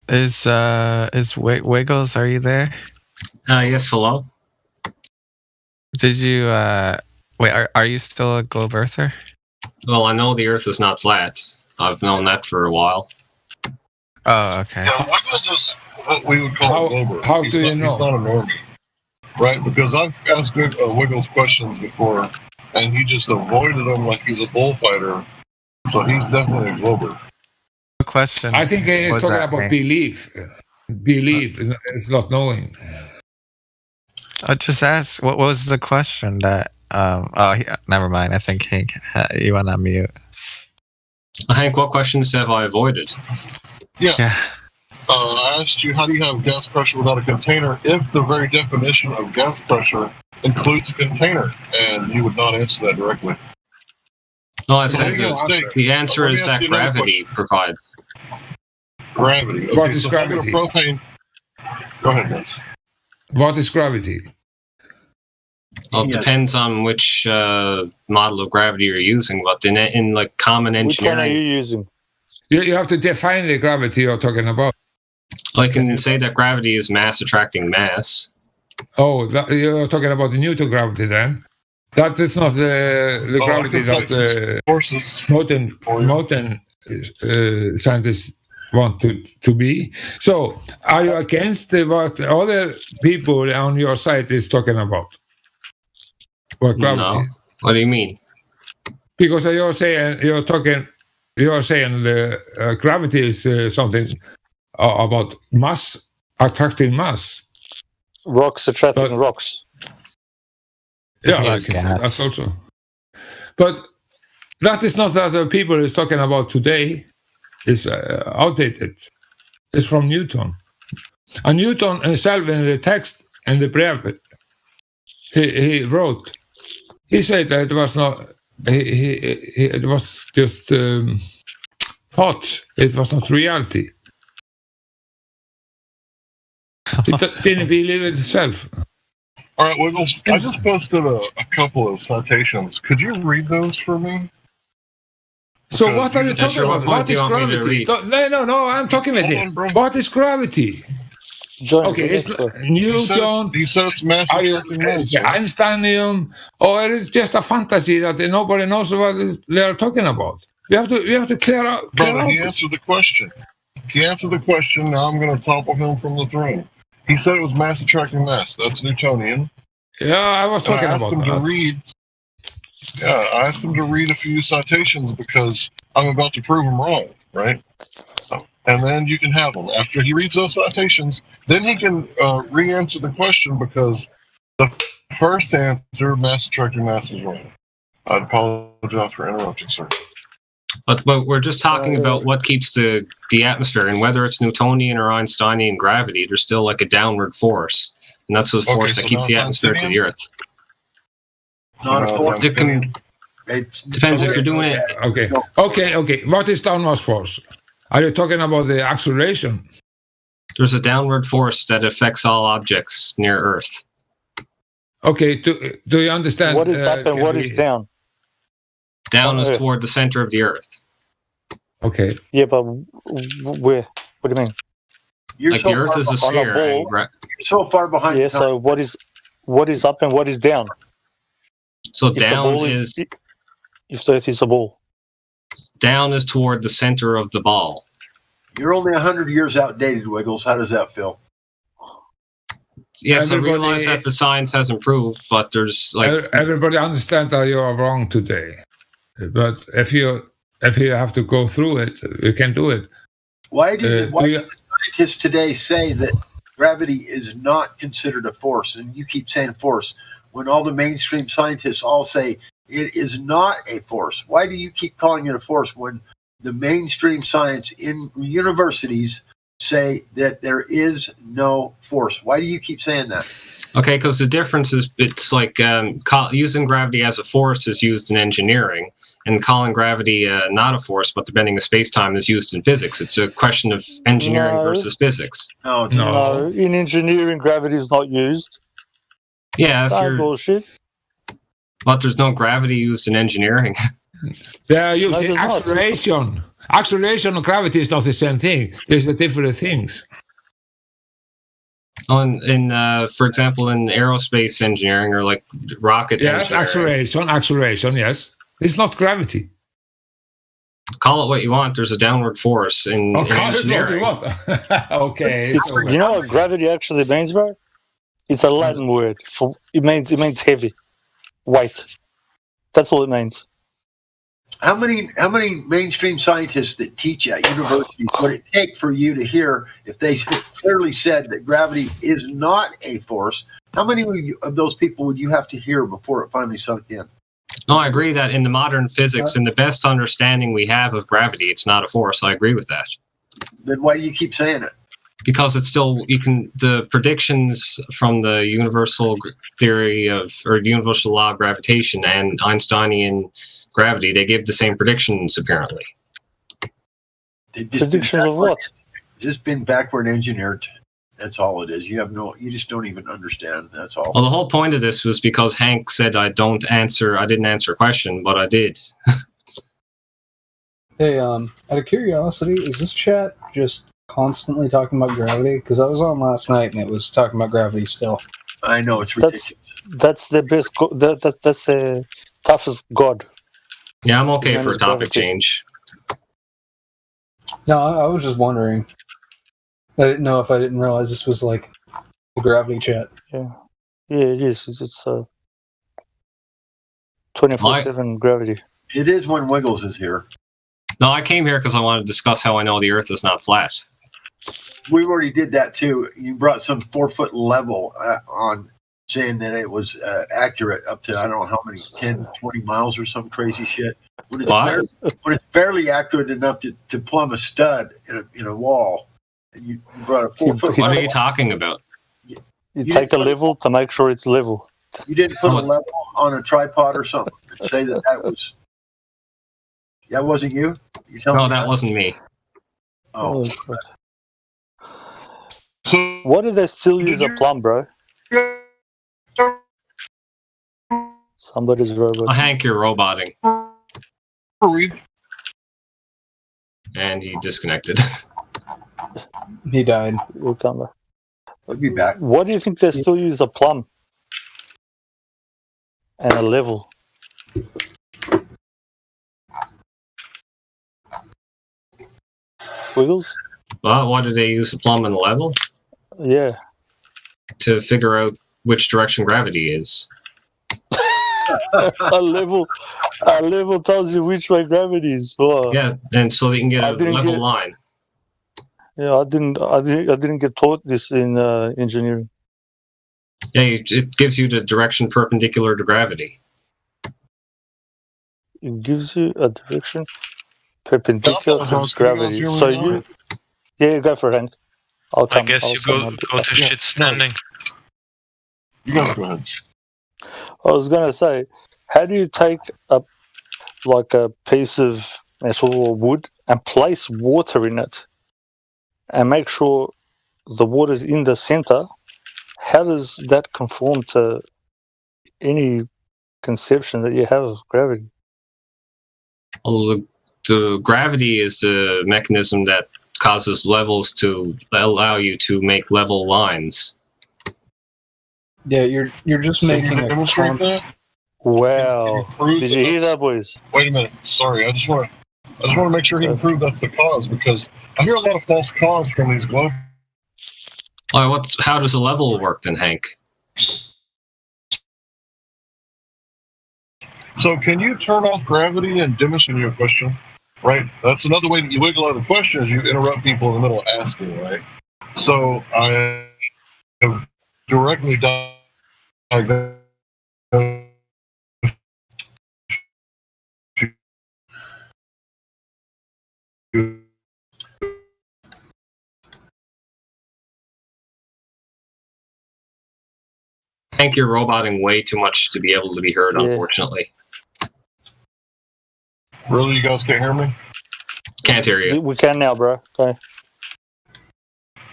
Speaker 8: Is Wiggles? Are you there?
Speaker 19: Yes. Hello.
Speaker 8: Did you wait? Are you still a globe earther?
Speaker 19: Well, I know the Earth is not flat. I've known that for a while.
Speaker 8: Oh, okay.
Speaker 20: Yeah, Wiggles is what we would call a glober.
Speaker 23: How do you know?
Speaker 20: He's not a normie, right? Because I've asked Wiggles questions before, and he just avoided them like he's a bullfighter. So he's definitely a glober.
Speaker 8: Question.
Speaker 23: I think he's talking about belief. Belief is not knowing.
Speaker 8: I just asked. What was the question that? Never mind. I think Hank, you went on mute.
Speaker 19: Hank, what questions have I avoided?
Speaker 20: Yeah. I asked you, how do you have gas pressure without a container if the very definition of gas pressure includes a container? And you would not answer that directly.
Speaker 19: No, I said the answer is that gravity provides.
Speaker 20: Gravity. Okay,
Speaker 23: What is gravity?
Speaker 20: Propane. Go ahead, guys.
Speaker 23: What is gravity?
Speaker 19: Well, it
Speaker 10: Yeah.
Speaker 19: depends on which model of gravity you're using, but in like common
Speaker 9: Which one are
Speaker 19: engineering,
Speaker 9: you using?
Speaker 23: You have to define the gravity you're talking about.
Speaker 19: I can say that gravity is mass attracting mass.
Speaker 23: Oh, you're talking about the Newton gravity then? That is not the
Speaker 20: Oh, I
Speaker 23: gravity
Speaker 20: can cite some
Speaker 23: that
Speaker 20: sources.
Speaker 23: Moten scientists want to be. So, are you against what other people on your side is talking about? What gravity
Speaker 19: No.
Speaker 23: is?
Speaker 19: What do you mean?
Speaker 23: Because you're saying the gravity is something about mass attracting mass.
Speaker 9: Rocks attracting rocks.
Speaker 23: Yeah,
Speaker 2: Yes, gas.
Speaker 23: that's also. But that is not that the people is talking about today. Is outdated. It's from Newton. And Newton himself in the text in the brevet, he wrote. He said that it was not. It was just thought. It was not reality. It didn't believe it itself.
Speaker 20: All right, Wiggles. I just posted a couple of citations. Could you read those for me?
Speaker 23: So
Speaker 20: Because
Speaker 23: what are you
Speaker 20: you-
Speaker 23: talking about? What is gravity? No, I'm talking with you. What is gravity? Okay, it's Newton.
Speaker 20: He says mass attracting mass.
Speaker 23: Einsteinium, or it is just a fantasy that nobody knows what they are talking about. We have to clear out.
Speaker 20: Brother, he answered the question. Now I'm going to topple him from the throne. He said it was mass attracting mass. That's Newtonian.
Speaker 23: Yeah, I was talking about
Speaker 20: him
Speaker 23: that.
Speaker 20: to read. Yeah, I asked him to read a few citations because I'm about to prove him wrong, right? And then you can have him. After he reads those citations, then he can re-answer the question because the first answer, mass attracting mass, is wrong. I apologize for interrupting, sir.
Speaker 19: But we're just talking about what keeps the atmosphere, and whether it's Newtonian or Einsteinian gravity, there's still like a downward force, and that's the force
Speaker 20: Okay,
Speaker 19: that
Speaker 20: so
Speaker 19: keeps the
Speaker 20: not
Speaker 19: atmosphere to the
Speaker 20: Einsteinian?
Speaker 19: Earth.
Speaker 10: Not a force.
Speaker 19: It can, depends if you're doing it.
Speaker 23: Okay. What is downward force? Are you talking about the acceleration?
Speaker 19: There's a downward force that affects all objects near Earth.
Speaker 23: Okay, do you understand?
Speaker 9: What is up and what is down?
Speaker 19: Down is
Speaker 9: Earth.
Speaker 19: toward the center of the Earth.
Speaker 23: Okay.
Speaker 9: Yeah, but where? What do you mean?
Speaker 10: You're
Speaker 19: Like
Speaker 10: so
Speaker 19: the Earth
Speaker 10: far
Speaker 19: is a
Speaker 10: behind-
Speaker 19: sphere.
Speaker 10: on a
Speaker 19: and
Speaker 10: ball. You're so far behind.
Speaker 9: Yeah. So what is up and what is down?
Speaker 19: So
Speaker 9: If the
Speaker 19: down
Speaker 9: ball
Speaker 19: is
Speaker 9: if the Earth is a ball.
Speaker 19: down is toward the center of the ball.
Speaker 10: You're only 100 years outdated, Wiggles. How does that feel?
Speaker 19: Yes, I
Speaker 23: Everybody-
Speaker 19: realize that the science has improved, but there's like
Speaker 23: Everybody understands that you are wrong today, but if you have to go through it, you can do it.
Speaker 10: Why do
Speaker 23: you-
Speaker 10: the scientists today say that gravity is not considered a force? And you keep saying force when all the mainstream scientists all say it is not a force. Why do you keep calling it a force when the mainstream science in universities say that there is no force? Why do you keep saying that?
Speaker 19: okay, because the difference is it's like using gravity as a force is used in engineering, and calling gravity not a force but the bending of space-time is used in physics. It's a question of engineering
Speaker 9: No.
Speaker 19: versus physics.
Speaker 10: No, it's
Speaker 9: No, in engineering, gravity is not used.
Speaker 19: Yeah, if
Speaker 9: That
Speaker 19: you're,
Speaker 9: bullshit.
Speaker 19: but there's no gravity used in engineering.
Speaker 23: They are using
Speaker 9: No, there's not.
Speaker 23: acceleration. Acceleration and gravity is not the same thing. There's different things.
Speaker 19: For example, in aerospace engineering or like rocket
Speaker 23: Yes,
Speaker 19: engineering,
Speaker 23: acceleration. Yes, it's not gravity.
Speaker 19: call it what you want. There's a downward force in,
Speaker 23: Oh,
Speaker 19: in
Speaker 23: call it what you
Speaker 19: engineering.
Speaker 23: want. Okay.
Speaker 9: It's,
Speaker 23: so-
Speaker 9: you know what gravity actually means, bro? It's a Latin word for it means heavy, weight. That's all it means.
Speaker 10: How many mainstream scientists that teach at universities would it take for you to hear if they clearly said that gravity is not a force? How many of those people would you have to hear before it finally sunk in?
Speaker 19: No, I agree that in the modern physics, in the best understanding we have of gravity, it's not a force. I agree with that.
Speaker 10: Then why do you keep saying it?
Speaker 19: Because it's still, the predictions from the universal theory or universal law of gravitation and Einsteinian gravity, they give the same predictions apparently.
Speaker 10: They've just
Speaker 9: Predictions of what?
Speaker 10: just been backward engineered. That's all it is. You just don't even understand. That's all.
Speaker 19: Well, the whole point of this was because Hank said I didn't answer a question, but I did.
Speaker 1: Hey, out of curiosity, is this chat just constantly talking about gravity? Because I was on last night and it was talking about gravity still.
Speaker 10: I know it's ridiculous.
Speaker 9: That's the best. That's the toughest god.
Speaker 19: Yeah, I'm okay
Speaker 9: His name
Speaker 19: for
Speaker 9: is
Speaker 19: a topic
Speaker 9: gravity.
Speaker 19: change.
Speaker 1: No, I was just wondering. I didn't know if I didn't realize this was like the gravity chat.
Speaker 9: Yeah, it is. It's 24/7 gravity.
Speaker 10: It is when Wiggles is here.
Speaker 19: No, I came here because I wanted to discuss how I know the Earth is not flat.
Speaker 10: We already did that too. You brought some 4-foot level on saying that it was accurate up to I don't know how many 10, 20 miles or some crazy shit. When it's barely accurate enough to plumb a stud in a wall, and you brought a 4-foot.
Speaker 19: What are you talking about?
Speaker 9: You take a level to make sure it's level.
Speaker 10: You didn't put a level on a tripod or something and say that was. That wasn't you? You tell
Speaker 19: No,
Speaker 10: me
Speaker 19: that wasn't me.
Speaker 10: Oh.
Speaker 20: So
Speaker 9: why do they still use a plumb, bro? Somebody's robot.
Speaker 19: Oh, Hank, you're roboting.
Speaker 20: Read.
Speaker 19: And he disconnected.
Speaker 1: He died.
Speaker 9: We'll come back.
Speaker 10: I'll be back.
Speaker 9: Why do you think they still use a plumb and a level? Wiggles?
Speaker 19: Well, why do they use a plumb and a level?
Speaker 9: Yeah.
Speaker 19: To figure out which direction gravity is.
Speaker 9: a level tells you which way gravity is. Wow.
Speaker 19: Yeah, and so they can get a level line.
Speaker 9: Yeah, I didn't get taught this in engineering.
Speaker 19: Yeah, it gives you the direction perpendicular to gravity.
Speaker 9: It gives you a direction perpendicular to gravity. So you go for it, Hank.
Speaker 4: I guess you go to shit standing.
Speaker 20: You guys go ahead.
Speaker 9: I was gonna say, how do you take a piece of metal or wood and place water in it, and make sure the water's in the center? How does that conform to any conception that you have of gravity?
Speaker 19: Well, the gravity is the mechanism that causes levels to allow you to make level lines.
Speaker 1: Yeah, you're just making a
Speaker 20: demonstrate that?
Speaker 9: Wow! Did you hear that, boys?
Speaker 20: Wait a minute. Sorry, I just want to make sure he can prove that's the cause, because I hear a lot of false cause from these globe.
Speaker 19: All right, how does a level work then, Hank?
Speaker 20: So can you turn off gravity and demonstrate your question? Right? That's another way that you wiggle out of the question is you interrupt people in the middle of asking, right? So I have directly diagnosed
Speaker 19: I think you're roboting way too much to be able to be heard, unfortunately.
Speaker 20: Really, you guys can't hear me?
Speaker 19: Can't hear you.
Speaker 9: We can now, bro. Okay.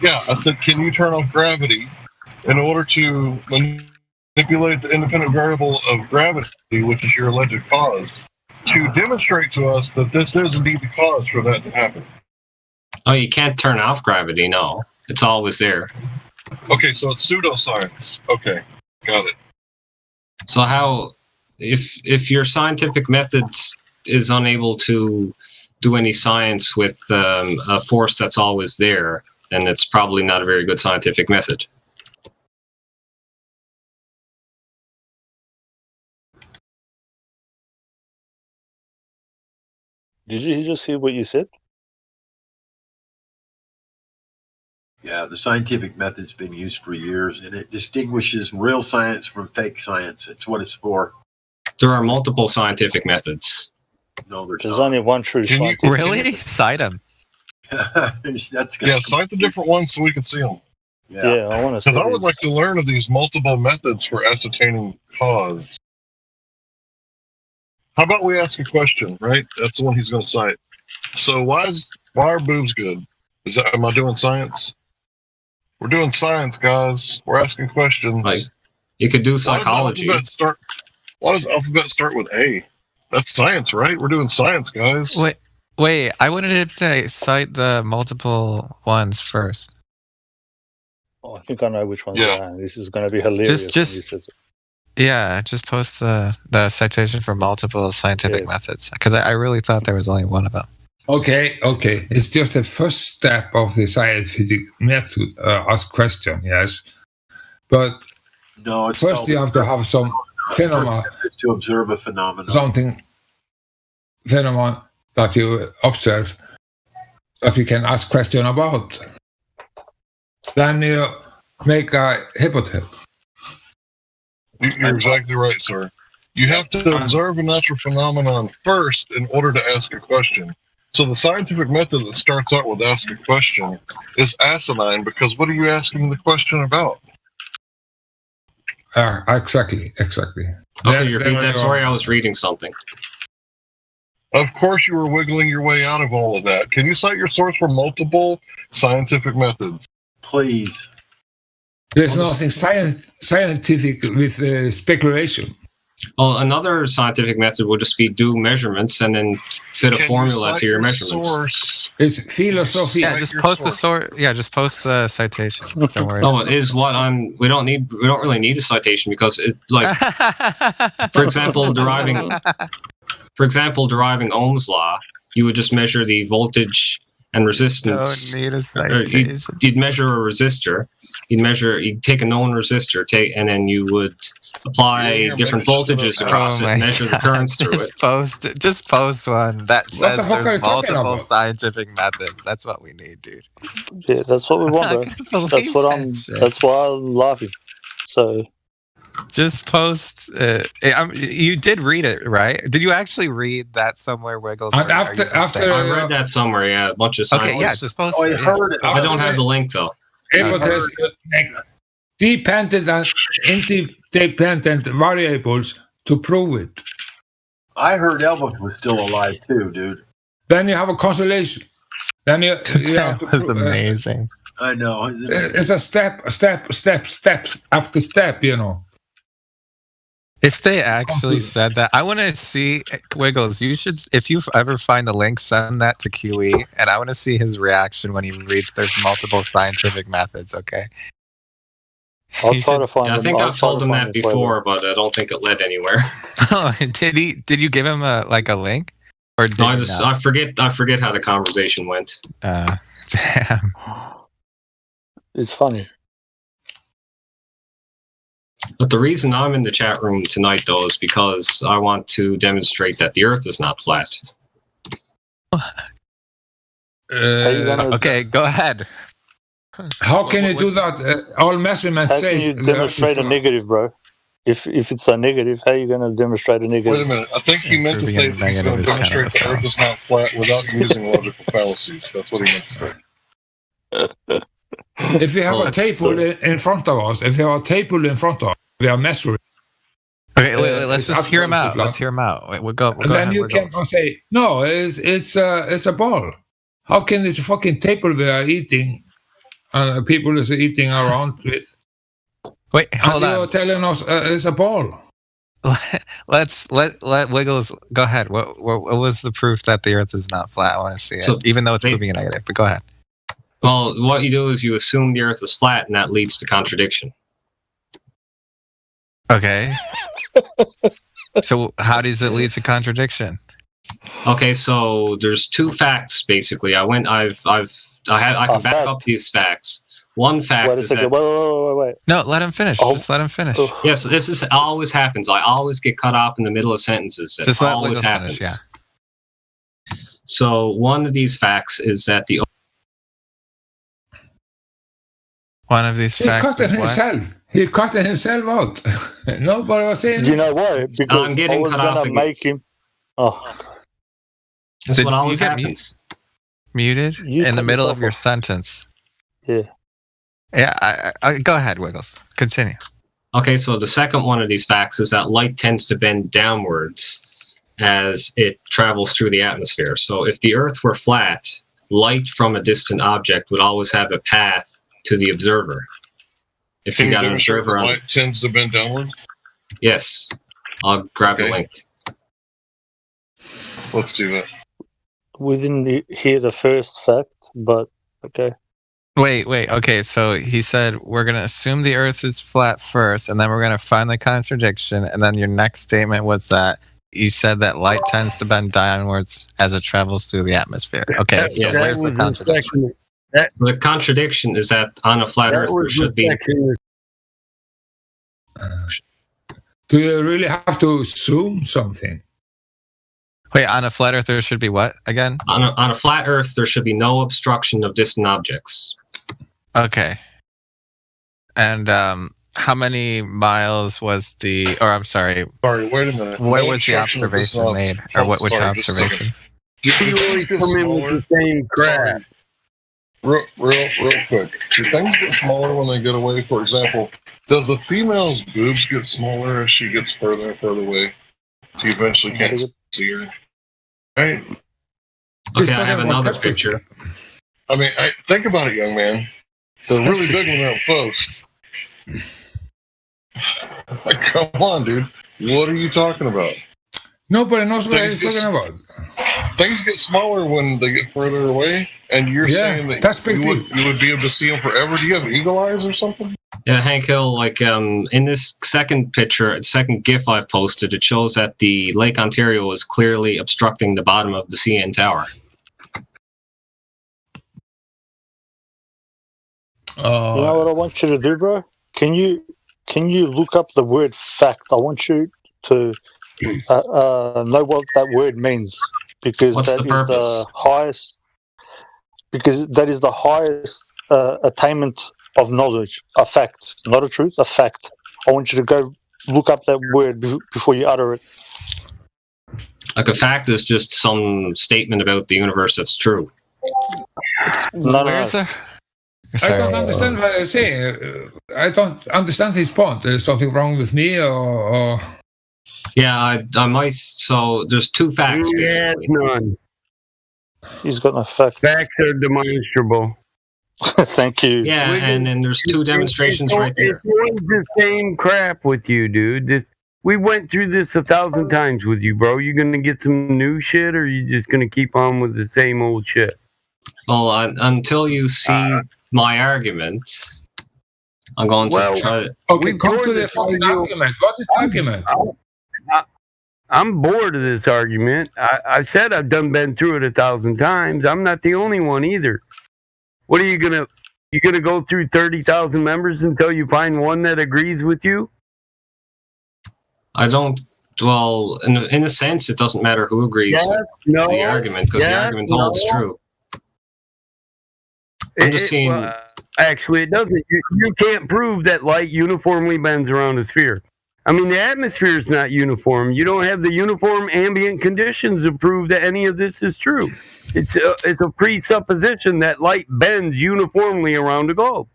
Speaker 20: Yeah, I said, can you turn off gravity in order to manipulate the independent variable of gravity, which is your alleged cause, to demonstrate to us that this is indeed the cause for that to happen?
Speaker 19: Oh, you can't turn off gravity, no. It's always there.
Speaker 20: Okay, so it's pseudoscience. Okay, got it.
Speaker 19: So how, if your scientific methods is unable to do any science with a force that's always there, then it's probably not a very good scientific method.
Speaker 9: Did you just hear what you said?
Speaker 10: Yeah, the scientific method's been used for years, and it distinguishes real science from fake science. It's what it's for.
Speaker 19: There are multiple scientific methods.
Speaker 10: No,
Speaker 9: there's only one true science.
Speaker 14: Really? Cite them.
Speaker 10: That's
Speaker 20: yeah, cite the different ones so we can see them.
Speaker 9: Yeah, I want to.
Speaker 20: Because I would like to learn of these multiple methods for ascertaining cause. How about we ask a question, right? That's the one he's going to cite. So why are boobs good? Am I doing science? We're doing science, guys. We're asking questions.
Speaker 19: Like, you could do psychology.
Speaker 20: Why does alphabet start with A? That's science, right? We're doing science, guys.
Speaker 8: Wait. I wanted to cite the multiple ones first.
Speaker 9: Oh, I think I know which ones they are. This is going to be hilarious.
Speaker 8: Just post the citation for multiple scientific methods, because I really thought there was only one of them.
Speaker 23: Okay. It's just the first step of the scientific method. Ask question, yes, but
Speaker 10: no. It's
Speaker 23: first you have to have some phenomena.
Speaker 10: It's to observe a phenomenon.
Speaker 23: Phenomenon that you observe that you can ask question about. Then you make a hypothesis.
Speaker 20: You're exactly right, sir. You have to observe a natural phenomenon first in order to ask a question. So the scientific method that starts out with ask a question is asinine, because what are you asking the question about?
Speaker 23: Exactly.
Speaker 19: Okay, you repeat that. Sorry, I was reading something.
Speaker 20: Of course you were wiggling your way out of all of that. Can you cite your source for multiple scientific methods?
Speaker 10: Please.
Speaker 23: There's nothing scientific with speculation.
Speaker 19: Well, another scientific method would just be do measurements and then fit a formula to your measurements.
Speaker 23: It's philosophy.
Speaker 8: Yeah, just post the source. Yeah, just post the citation. Don't worry.
Speaker 19: No, it is what I'm. We don't really need a citation, because it, like, for example, deriving Ohm's law, you would just measure the voltage and resistance.
Speaker 8: Don't need a citation.
Speaker 19: You'd measure a resistor. You'd take a known resistor, and then you would apply different voltages across it, measure the currents through it.
Speaker 8: Just post one that says
Speaker 23: are
Speaker 8: there's
Speaker 23: you talking
Speaker 8: multiple
Speaker 23: about?
Speaker 8: scientific methods. That's what we need, dude.
Speaker 9: Yeah, that's what we want, bro. That's why I'm laughing. So
Speaker 8: just post. You did read it, right? Did you actually read that somewhere, Wiggles?
Speaker 23: And after
Speaker 19: I read that somewhere. Yeah, a bunch of scientists.
Speaker 8: Okay, yeah, just post.
Speaker 10: I heard it.
Speaker 19: I don't have the link though.
Speaker 23: Hypothesis make dependent and independent variables to prove it.
Speaker 10: I heard Elvis was still alive too, dude.
Speaker 23: Then you have a constellation. Then you have
Speaker 8: That
Speaker 23: to
Speaker 8: was
Speaker 23: prove,
Speaker 8: amazing.
Speaker 10: I know.
Speaker 23: It's a steps after step, you know.
Speaker 8: If they actually said that, I want to see Wiggles. You should, if you ever find a link, send that to QE, and I want to see his reaction when he reads there's multiple scientific methods. Okay.
Speaker 9: I'll try to find.
Speaker 19: Yeah, I think I've told him that before, but I don't think it led anywhere.
Speaker 8: Oh, did you give him a link, or did
Speaker 19: No,
Speaker 8: I
Speaker 19: I forget how the conversation went.
Speaker 8: Damn.
Speaker 9: It's funny.
Speaker 19: But the reason I'm in the chat room tonight, though, is because I want to demonstrate that the Earth is not flat.
Speaker 8: Okay, go ahead.
Speaker 23: How can you do that? All measurements
Speaker 9: How
Speaker 23: say.
Speaker 9: can you demonstrate a negative, bro? If it's a negative, how are you going to demonstrate a negative?
Speaker 20: Wait a minute. I think he meant to say that he's going to demonstrate the Earth is not flat without using logical fallacies. That's what he meant to say.
Speaker 23: If you have a table in front of us, we are measuring.
Speaker 8: Okay, let's just hear him out. Let's hear him out. Wait, we'll go.
Speaker 23: And then you can say, no, it's a ball. How can this fucking table we are eating, and people is eating around it?
Speaker 8: Wait, hold on.
Speaker 23: You're telling us it's a ball.
Speaker 8: Let Wiggles go ahead. What was the proof that the Earth is not flat? I want to see it, even though it's proving a negative. But go ahead.
Speaker 19: Well, what you do is you assume the Earth is flat, and that leads to contradiction.
Speaker 8: Okay. So how does it lead to contradiction?
Speaker 19: Okay, so there's two facts basically. I can back up these facts. One fact is that.
Speaker 9: Wait.
Speaker 8: No, let him finish. Just let him finish.
Speaker 19: Yes, this always happens. I always get cut off in the middle of sentences. That
Speaker 8: Just let
Speaker 19: always
Speaker 8: Wiggles
Speaker 19: happens.
Speaker 8: finish, yeah.
Speaker 19: So one of these facts is that the.
Speaker 8: One of these
Speaker 23: He
Speaker 8: facts
Speaker 23: cut
Speaker 8: is what?
Speaker 23: himself. He cut himself out. Nobody was saying.
Speaker 9: You know why? Because
Speaker 19: I'm getting
Speaker 9: I was
Speaker 19: cut off
Speaker 9: going to
Speaker 19: again.
Speaker 9: make him. Oh,
Speaker 19: That's
Speaker 8: Did
Speaker 19: what
Speaker 8: you
Speaker 19: always
Speaker 8: get
Speaker 19: happens.
Speaker 8: Muted
Speaker 9: You
Speaker 8: in the
Speaker 9: cut
Speaker 8: middle
Speaker 9: yourself
Speaker 8: of your
Speaker 9: off.
Speaker 8: sentence.
Speaker 9: yeah.
Speaker 8: Yeah, I go ahead, Wiggles. Continue.
Speaker 19: Okay, so the second one of these facts is that light tends to bend downwards as it travels through the atmosphere. So if the Earth were flat, light from a distant object would always have a path to the observer. If
Speaker 20: Can
Speaker 19: you
Speaker 20: you
Speaker 19: got an
Speaker 20: demonstrate
Speaker 19: observer
Speaker 20: that
Speaker 19: on,
Speaker 20: light tends to bend downward?
Speaker 19: yes, I'll grab the
Speaker 20: Okay.
Speaker 19: link.
Speaker 20: Let's do that.
Speaker 9: We didn't hear the first fact, but okay.
Speaker 8: Wait. Okay, so he said we're gonna assume the Earth is flat first, and then we're gonna find the contradiction. And then your next statement was that you said that light tends to bend downwards as it travels through the atmosphere. Okay, so
Speaker 19: Yes.
Speaker 8: where's the contradiction?
Speaker 19: The contradiction is that on a flat Earth there should be.
Speaker 23: Do you really have to assume something?
Speaker 8: Wait, on a flat Earth there should be what again?
Speaker 19: On a flat Earth, there should be no obstruction of distant objects.
Speaker 8: Okay. And how many miles was the? Or I'm sorry.
Speaker 20: Sorry, wait a minute.
Speaker 8: Where
Speaker 20: No
Speaker 8: was the
Speaker 20: obstruction of
Speaker 8: observation
Speaker 20: distant
Speaker 8: made,
Speaker 20: objects.
Speaker 8: or what? Which
Speaker 20: Sorry, just a second.
Speaker 8: observation?
Speaker 20: You always come in with the same crap. Real quick. Do things get smaller when they get away? For example, does the female's boobs get smaller as she gets further and further away? So you eventually can't see her. Right?
Speaker 19: Okay, I have another picture.
Speaker 20: I mean, think about it, young man. They're really big when they're up close. Like, come on, dude. What are you talking about?
Speaker 23: Nobody knows what he's talking about.
Speaker 20: Things get smaller when they get further away, and you're saying that you would be able to see them forever. Do you have eagle eyes or something?
Speaker 19: Yeah, Hank Hill, like in this second picture, second GIF I've posted, it shows that the Lake Ontario is clearly obstructing the bottom of the CN Tower.
Speaker 9: You know what I want you to do, bro? Can you look up the word fact? I want you to know what that word means, because
Speaker 19: What's
Speaker 9: that
Speaker 19: the
Speaker 9: is
Speaker 19: purpose?
Speaker 9: the highest. Because that is the highest attainment of knowledge, a fact, not a truth, a fact. I want you to go look up that word before you utter it.
Speaker 19: Like a fact is just some statement about the universe that's true.
Speaker 8: Where's the?
Speaker 23: I don't understand what you're saying. I don't understand his point. There's something wrong with me, or...
Speaker 19: Yeah, I might. So there's two facts.
Speaker 12: Yeah,
Speaker 19: basically.
Speaker 12: none.
Speaker 9: He's got no fact.
Speaker 12: Facts are demonstrable.
Speaker 9: Thank you.
Speaker 19: Yeah, and then there's two demonstrations right there.
Speaker 12: It's always the same crap with you, dude. We went through this 1,000 times with you, bro. You gonna get some new shit, or you just gonna keep on with the same old shit?
Speaker 19: Well, until you see my argument, I'm going to try to.
Speaker 23: Okay, come to the fucking argument. What is the argument?
Speaker 12: I'm bored of this argument. I said I've been through it 1,000 times. I'm not the only one either. What are you gonna go through 30,000 members until you find one that agrees with you?
Speaker 19: I don't. Well, in a sense, it doesn't matter who agrees with the argument, because the argument holds true. I'm just saying.
Speaker 12: Actually, it doesn't. You can't prove that light uniformly bends around a sphere. I mean, the atmosphere is not uniform. You don't have the uniform ambient conditions to prove that any of this is true. It's a presupposition that light bends uniformly around the globe.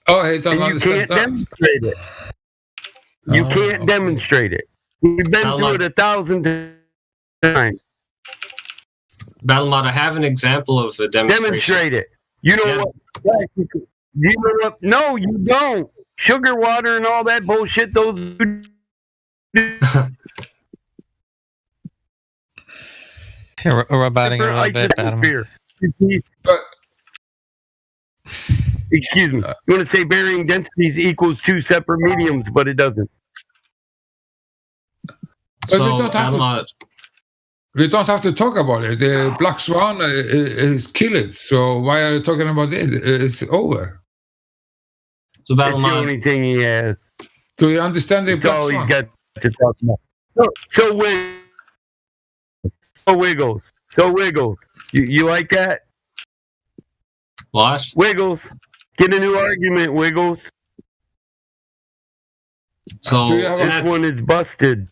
Speaker 23: Oh, I don't
Speaker 12: and you
Speaker 23: understand
Speaker 12: can't demonstrate it. You can't demonstrate it. We've been through it 1,000 times.
Speaker 19: Battlemod, I have an example of a demonstration.
Speaker 12: Demonstrate it. You know what? You know what? No, you don't. Sugar water and all that bullshit. Those.
Speaker 8: Here, we're batting a little bit. Battlemod.
Speaker 12: Excuse me. You want to say varying densities equals two separate mediums, but it doesn't.
Speaker 23: But we don't have to talk about it. The Black Swan is killed. So why are you talking about it? It's over.
Speaker 19: So
Speaker 12: that's the only thing he has.
Speaker 23: Do you understand the Black
Speaker 12: Swan?
Speaker 23: Swan?
Speaker 12: He's got to talk about. So Wiggles. You like that?
Speaker 19: What?
Speaker 12: Wiggles. Get a new argument, Wiggles.
Speaker 19: So
Speaker 12: this one is busted.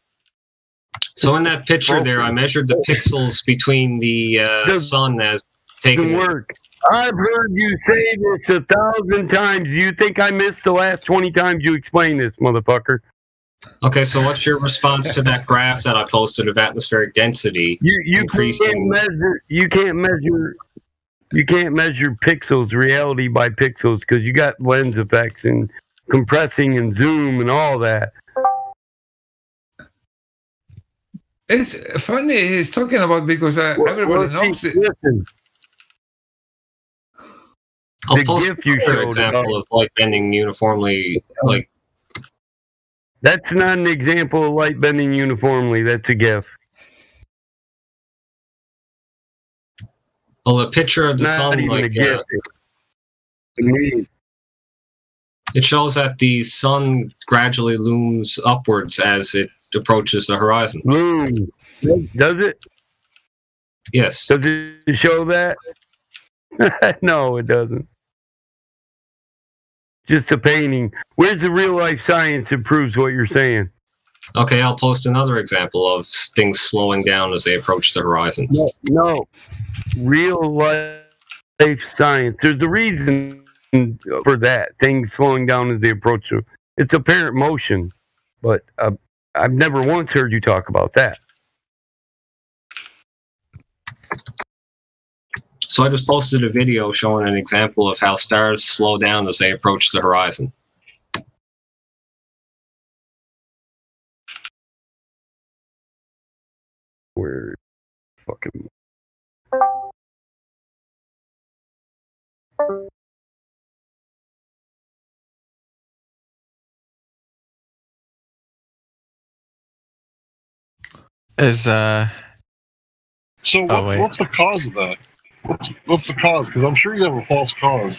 Speaker 19: So in that picture there, I measured the pixels between the sun as taken.
Speaker 12: Work. I've heard you say this 1,000 times. Do you think I missed the last 20 times you explained this, motherfucker?
Speaker 19: Okay, so what's your response to that graph that I posted of atmospheric density?
Speaker 12: You can't measure. You can't measure pixels, reality by pixels, because you got lens effects and compressing and zoom and all that.
Speaker 23: It's funny he's talking about because everybody knows it.
Speaker 12: Listen,
Speaker 19: I'll
Speaker 12: the
Speaker 19: post
Speaker 12: GIF you
Speaker 19: another
Speaker 12: showed,
Speaker 19: example of light bending uniformly. Like
Speaker 12: that's not an example of light bending uniformly. That's a GIF.
Speaker 19: well, a picture of the
Speaker 12: Not
Speaker 19: sun,
Speaker 12: even a
Speaker 19: like
Speaker 12: GIF. To me,
Speaker 19: it shows that the sun gradually looms upwards as it approaches the horizon.
Speaker 12: loom. Does it?
Speaker 19: Yes.
Speaker 12: Does it show that? No, it doesn't. Just a painting. Where's the real life science that proves what you're saying?
Speaker 19: Okay, I'll post another example of things slowing down as they approach the horizon.
Speaker 12: No. Real life science. There's a reason for that. Things slowing down as they approach you. It's apparent motion. But I've never once heard you talk about that.
Speaker 19: So I just posted a video showing an example of how stars slow down as they approach the horizon.
Speaker 12: Where fucking
Speaker 8: Is
Speaker 20: So
Speaker 8: Oh, wait.
Speaker 20: what's the cause of that? What's the cause? Because I'm sure you have a false cause.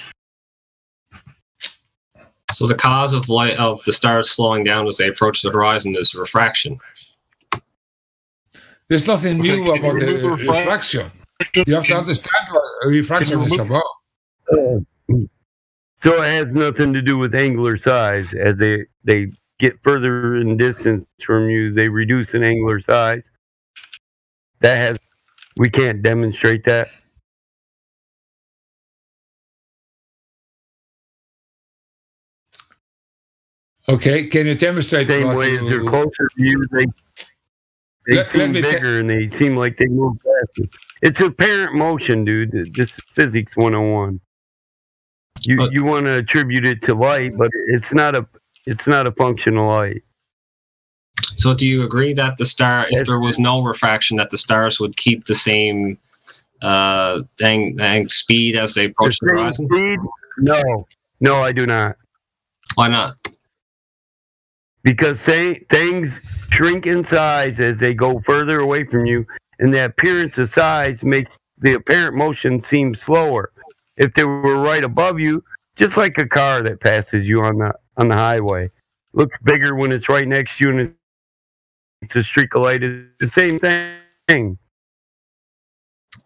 Speaker 19: So the cause of light of the stars slowing down as they approach the horizon is refraction.
Speaker 23: There's nothing
Speaker 20: Okay,
Speaker 23: new
Speaker 20: can you
Speaker 23: about
Speaker 20: remove the
Speaker 23: the refraction. You have to understand what refraction is about.
Speaker 12: So it has nothing to do with angular size. As they get further in distance from you, they reduce in angular size. We can't demonstrate that.
Speaker 23: Okay, can you demonstrate
Speaker 12: Same
Speaker 23: what
Speaker 12: way as they're
Speaker 23: you...
Speaker 12: closer to you, they
Speaker 23: Let
Speaker 12: seem
Speaker 23: me
Speaker 12: bigger and they seem like they move faster. It's apparent motion, dude. This is physics 101. You want to attribute it to light, but it's not a function of light.
Speaker 19: So do you agree that if there was no refraction, that the stars would keep the same speed as they approach the horizon?
Speaker 12: Speed? No, I do not.
Speaker 19: Why not?
Speaker 12: Because things shrink in size as they go further away from you, and the appearance of size makes the apparent motion seem slower. If they were right above you, just like a car that passes you on the highway, looks bigger when it's right next to you, and it's a streak of light. It's the same thing.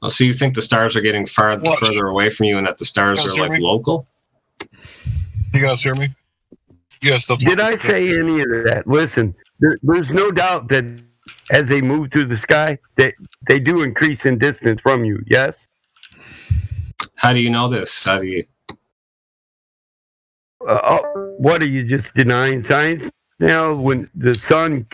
Speaker 19: Oh, so you think the stars are getting further away from you, and that the stars are like local?
Speaker 20: You guys hear me? Yes.
Speaker 12: Did I say any of that? Listen, there's no doubt that as they move through the sky, they do increase in distance from you. Yes.
Speaker 19: How do you know this? How do you?
Speaker 12: What are you just denying science? Now, when the sun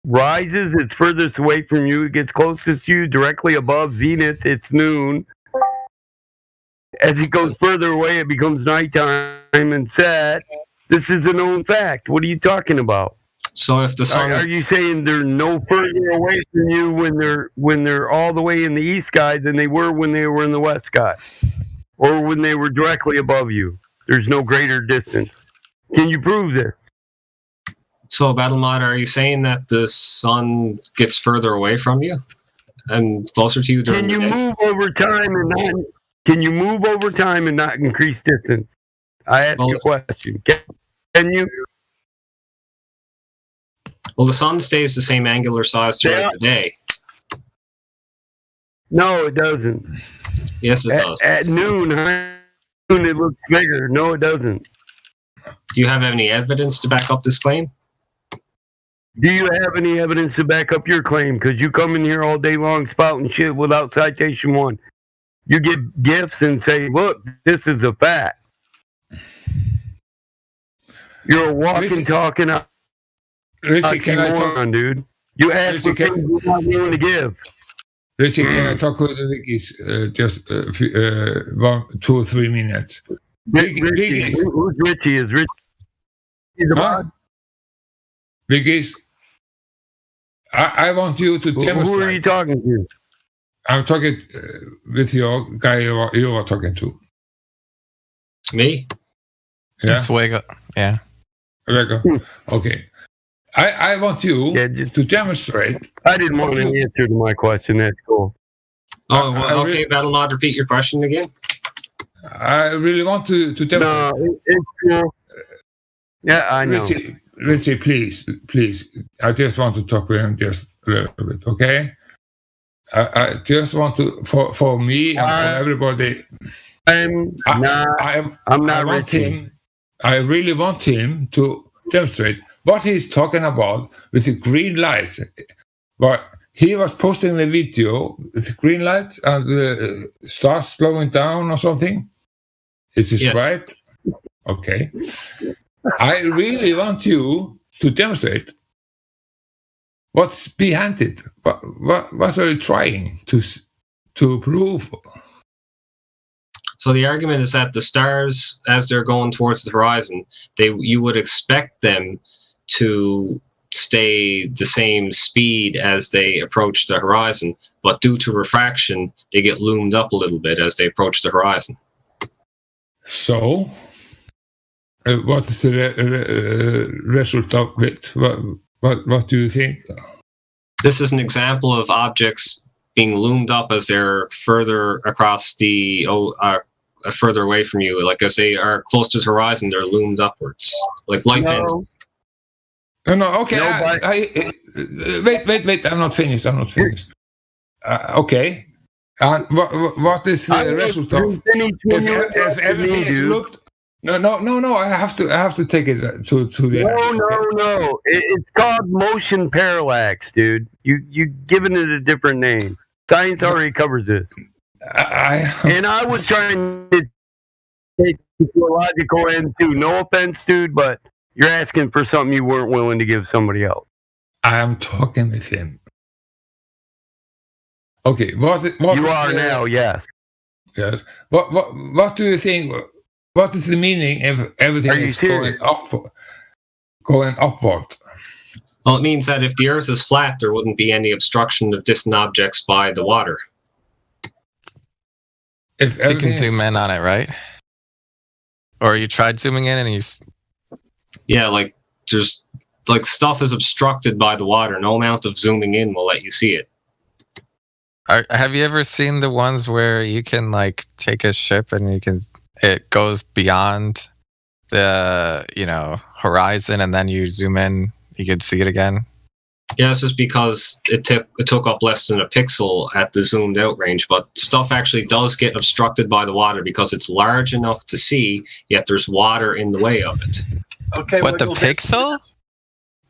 Speaker 12: rises, it's furthest away from you. It gets closest to you, directly above zenith. It's noon. As it goes further away, it becomes nighttime and set. This is a known fact. What are you talking about?
Speaker 19: So if the sun,
Speaker 12: are you saying they're no further away from you when they're all the way in the east sky than they were when they were in the west sky, or when they were directly above you? There's no greater distance. Can you prove this?
Speaker 19: So BattleMod, are you saying that the sun gets further away from you and closer to you during
Speaker 12: Can you
Speaker 19: the day?
Speaker 12: move over time and not? Can you move over time and not increase distance? I asked you a question. Can you?
Speaker 19: Well, the sun stays the same angular size throughout the day.
Speaker 12: No, it doesn't.
Speaker 19: Yes, it does.
Speaker 12: At noon, it looks bigger. No, it doesn't.
Speaker 19: Do you have any evidence to back up this claim?
Speaker 12: Do you have any evidence to back up your claim? Because you come in here all day long spouting shit without citation one. You get gifts and say, look, this is a fact. You're a walking, talking
Speaker 23: Richie, can I talk?
Speaker 12: dude. You ask for things you're not willing to give.
Speaker 23: Richie, can I talk with Vicky? Just 2 or 3 minutes.
Speaker 12: Richie, who's Richie? Is Richie the mod?
Speaker 23: Vicky, I want you to demonstrate.
Speaker 12: Who are you talking to?
Speaker 23: I'm talking with your guy you were talking to.
Speaker 19: Me?
Speaker 23: Yeah.
Speaker 8: It's Wiggle. Yeah.
Speaker 23: Wiggle. Okay. I want you to demonstrate.
Speaker 12: I didn't want an answer to my question. That's cool.
Speaker 19: Oh, well, okay, Battlemod, repeat your question again.
Speaker 23: I really want to demonstrate.
Speaker 12: No, it's cool. Yeah, I know.
Speaker 23: Richie, please. I just want to talk with him just a little bit, okay? I just want to, for me and for everybody.
Speaker 12: I'm not Richie.
Speaker 23: I really want him to demonstrate what he's talking about with the green lights. But he was posting the video with the green lights and the stars slowing down or something. Is this right? Okay. I really want you to demonstrate what's behind it. What are you trying to prove?
Speaker 19: So the argument is that the stars, as they're going towards the horizon, you would expect them to stay the same speed as they approach the horizon, but due to refraction, they get loomed up a little bit as they approach the horizon.
Speaker 23: So, what is the result of it? What do you think?
Speaker 19: This is an example of objects being loomed up as they're further across the further away from you. Like as they are close to the horizon, they're loomed upwards, like light pens.
Speaker 23: No, okay. Wait. I'm not finished. Okay. What is the result of? If everything is looked. No. I have to take it to the end.
Speaker 12: No. It's called motion parallax, dude. You giving it a different name. Science already covers this. And I was trying to take it to a logical end too. No offense, dude, but you're asking for something you weren't willing to give somebody else.
Speaker 23: I am talking with him. Okay, what
Speaker 12: you are now? Yes.
Speaker 23: Yes. What do you think? What is the meaning if everything is going upward?
Speaker 19: Well, it means that if the Earth is flat, there wouldn't be any obstruction of distant objects by the water.
Speaker 23: If
Speaker 8: you can zoom in on it, right? Or you tried zooming in and you...
Speaker 19: Yeah, like there's like stuff is obstructed by the water. No amount of zooming in will let you see it.
Speaker 8: Have you ever seen the ones where you can like take a ship and it goes beyond the horizon and then you zoom in, you can see it again?
Speaker 19: Yeah, it's just because it took up less than a pixel at the zoomed out range, but stuff actually does get obstructed by the water because it's large enough to see, yet there's water in the way of it.
Speaker 10: Okay,
Speaker 8: what,
Speaker 10: Wiggles,
Speaker 8: the pixel?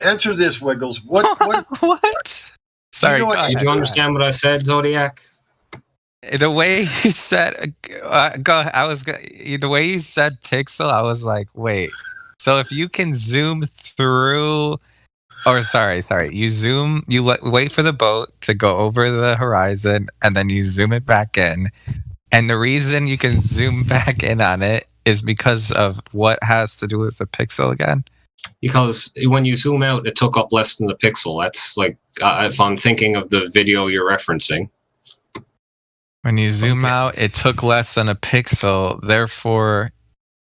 Speaker 10: Answer this, Wiggles. What?
Speaker 8: What? Sorry,
Speaker 19: did you understand what I said, Zodiac?
Speaker 8: The way you said, the way you said pixel, I was like, wait. So if you can zoom through, or sorry, you wait for the boat to go over the horizon, and then you zoom it back in. And the reason you can zoom back in on it is because of what has to do with the pixel again?
Speaker 19: Because when you zoom out, it took up less than the pixel. That's like, if I'm thinking of the video you're referencing.
Speaker 8: When you zoom out, it took less than a pixel. Therefore,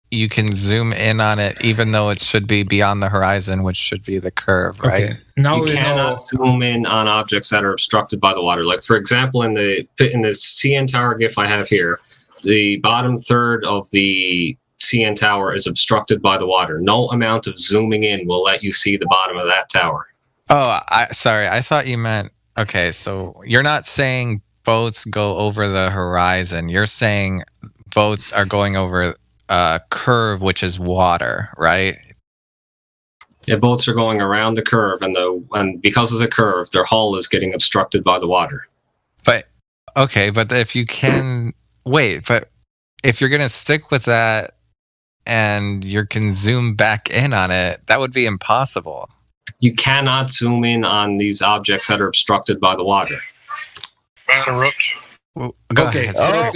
Speaker 8: you can zoom in on it, even though it should be beyond the horizon, which should be the curve, right?
Speaker 23: Okay. Now
Speaker 19: you cannot zoom in on objects that are obstructed by the water. Like, for example, in the CN Tower GIF I have here, the bottom third of the CN Tower is obstructed by the water. No amount of zooming in will let you see the bottom of that tower.
Speaker 8: Oh, sorry. I thought you meant, okay, so you're not saying boats go over the horizon. You're saying boats are going over a curve, which is water, right?
Speaker 19: Yeah, boats are going around the curve, and because of the curve, their hull is getting obstructed by the water.
Speaker 8: But, okay, but if you can... Wait, but if you're going to stick with that and you can zoom back in on it, that would be impossible.
Speaker 19: You cannot zoom in on these objects that are obstructed by the water.
Speaker 20: interrupt.
Speaker 23: Okay, so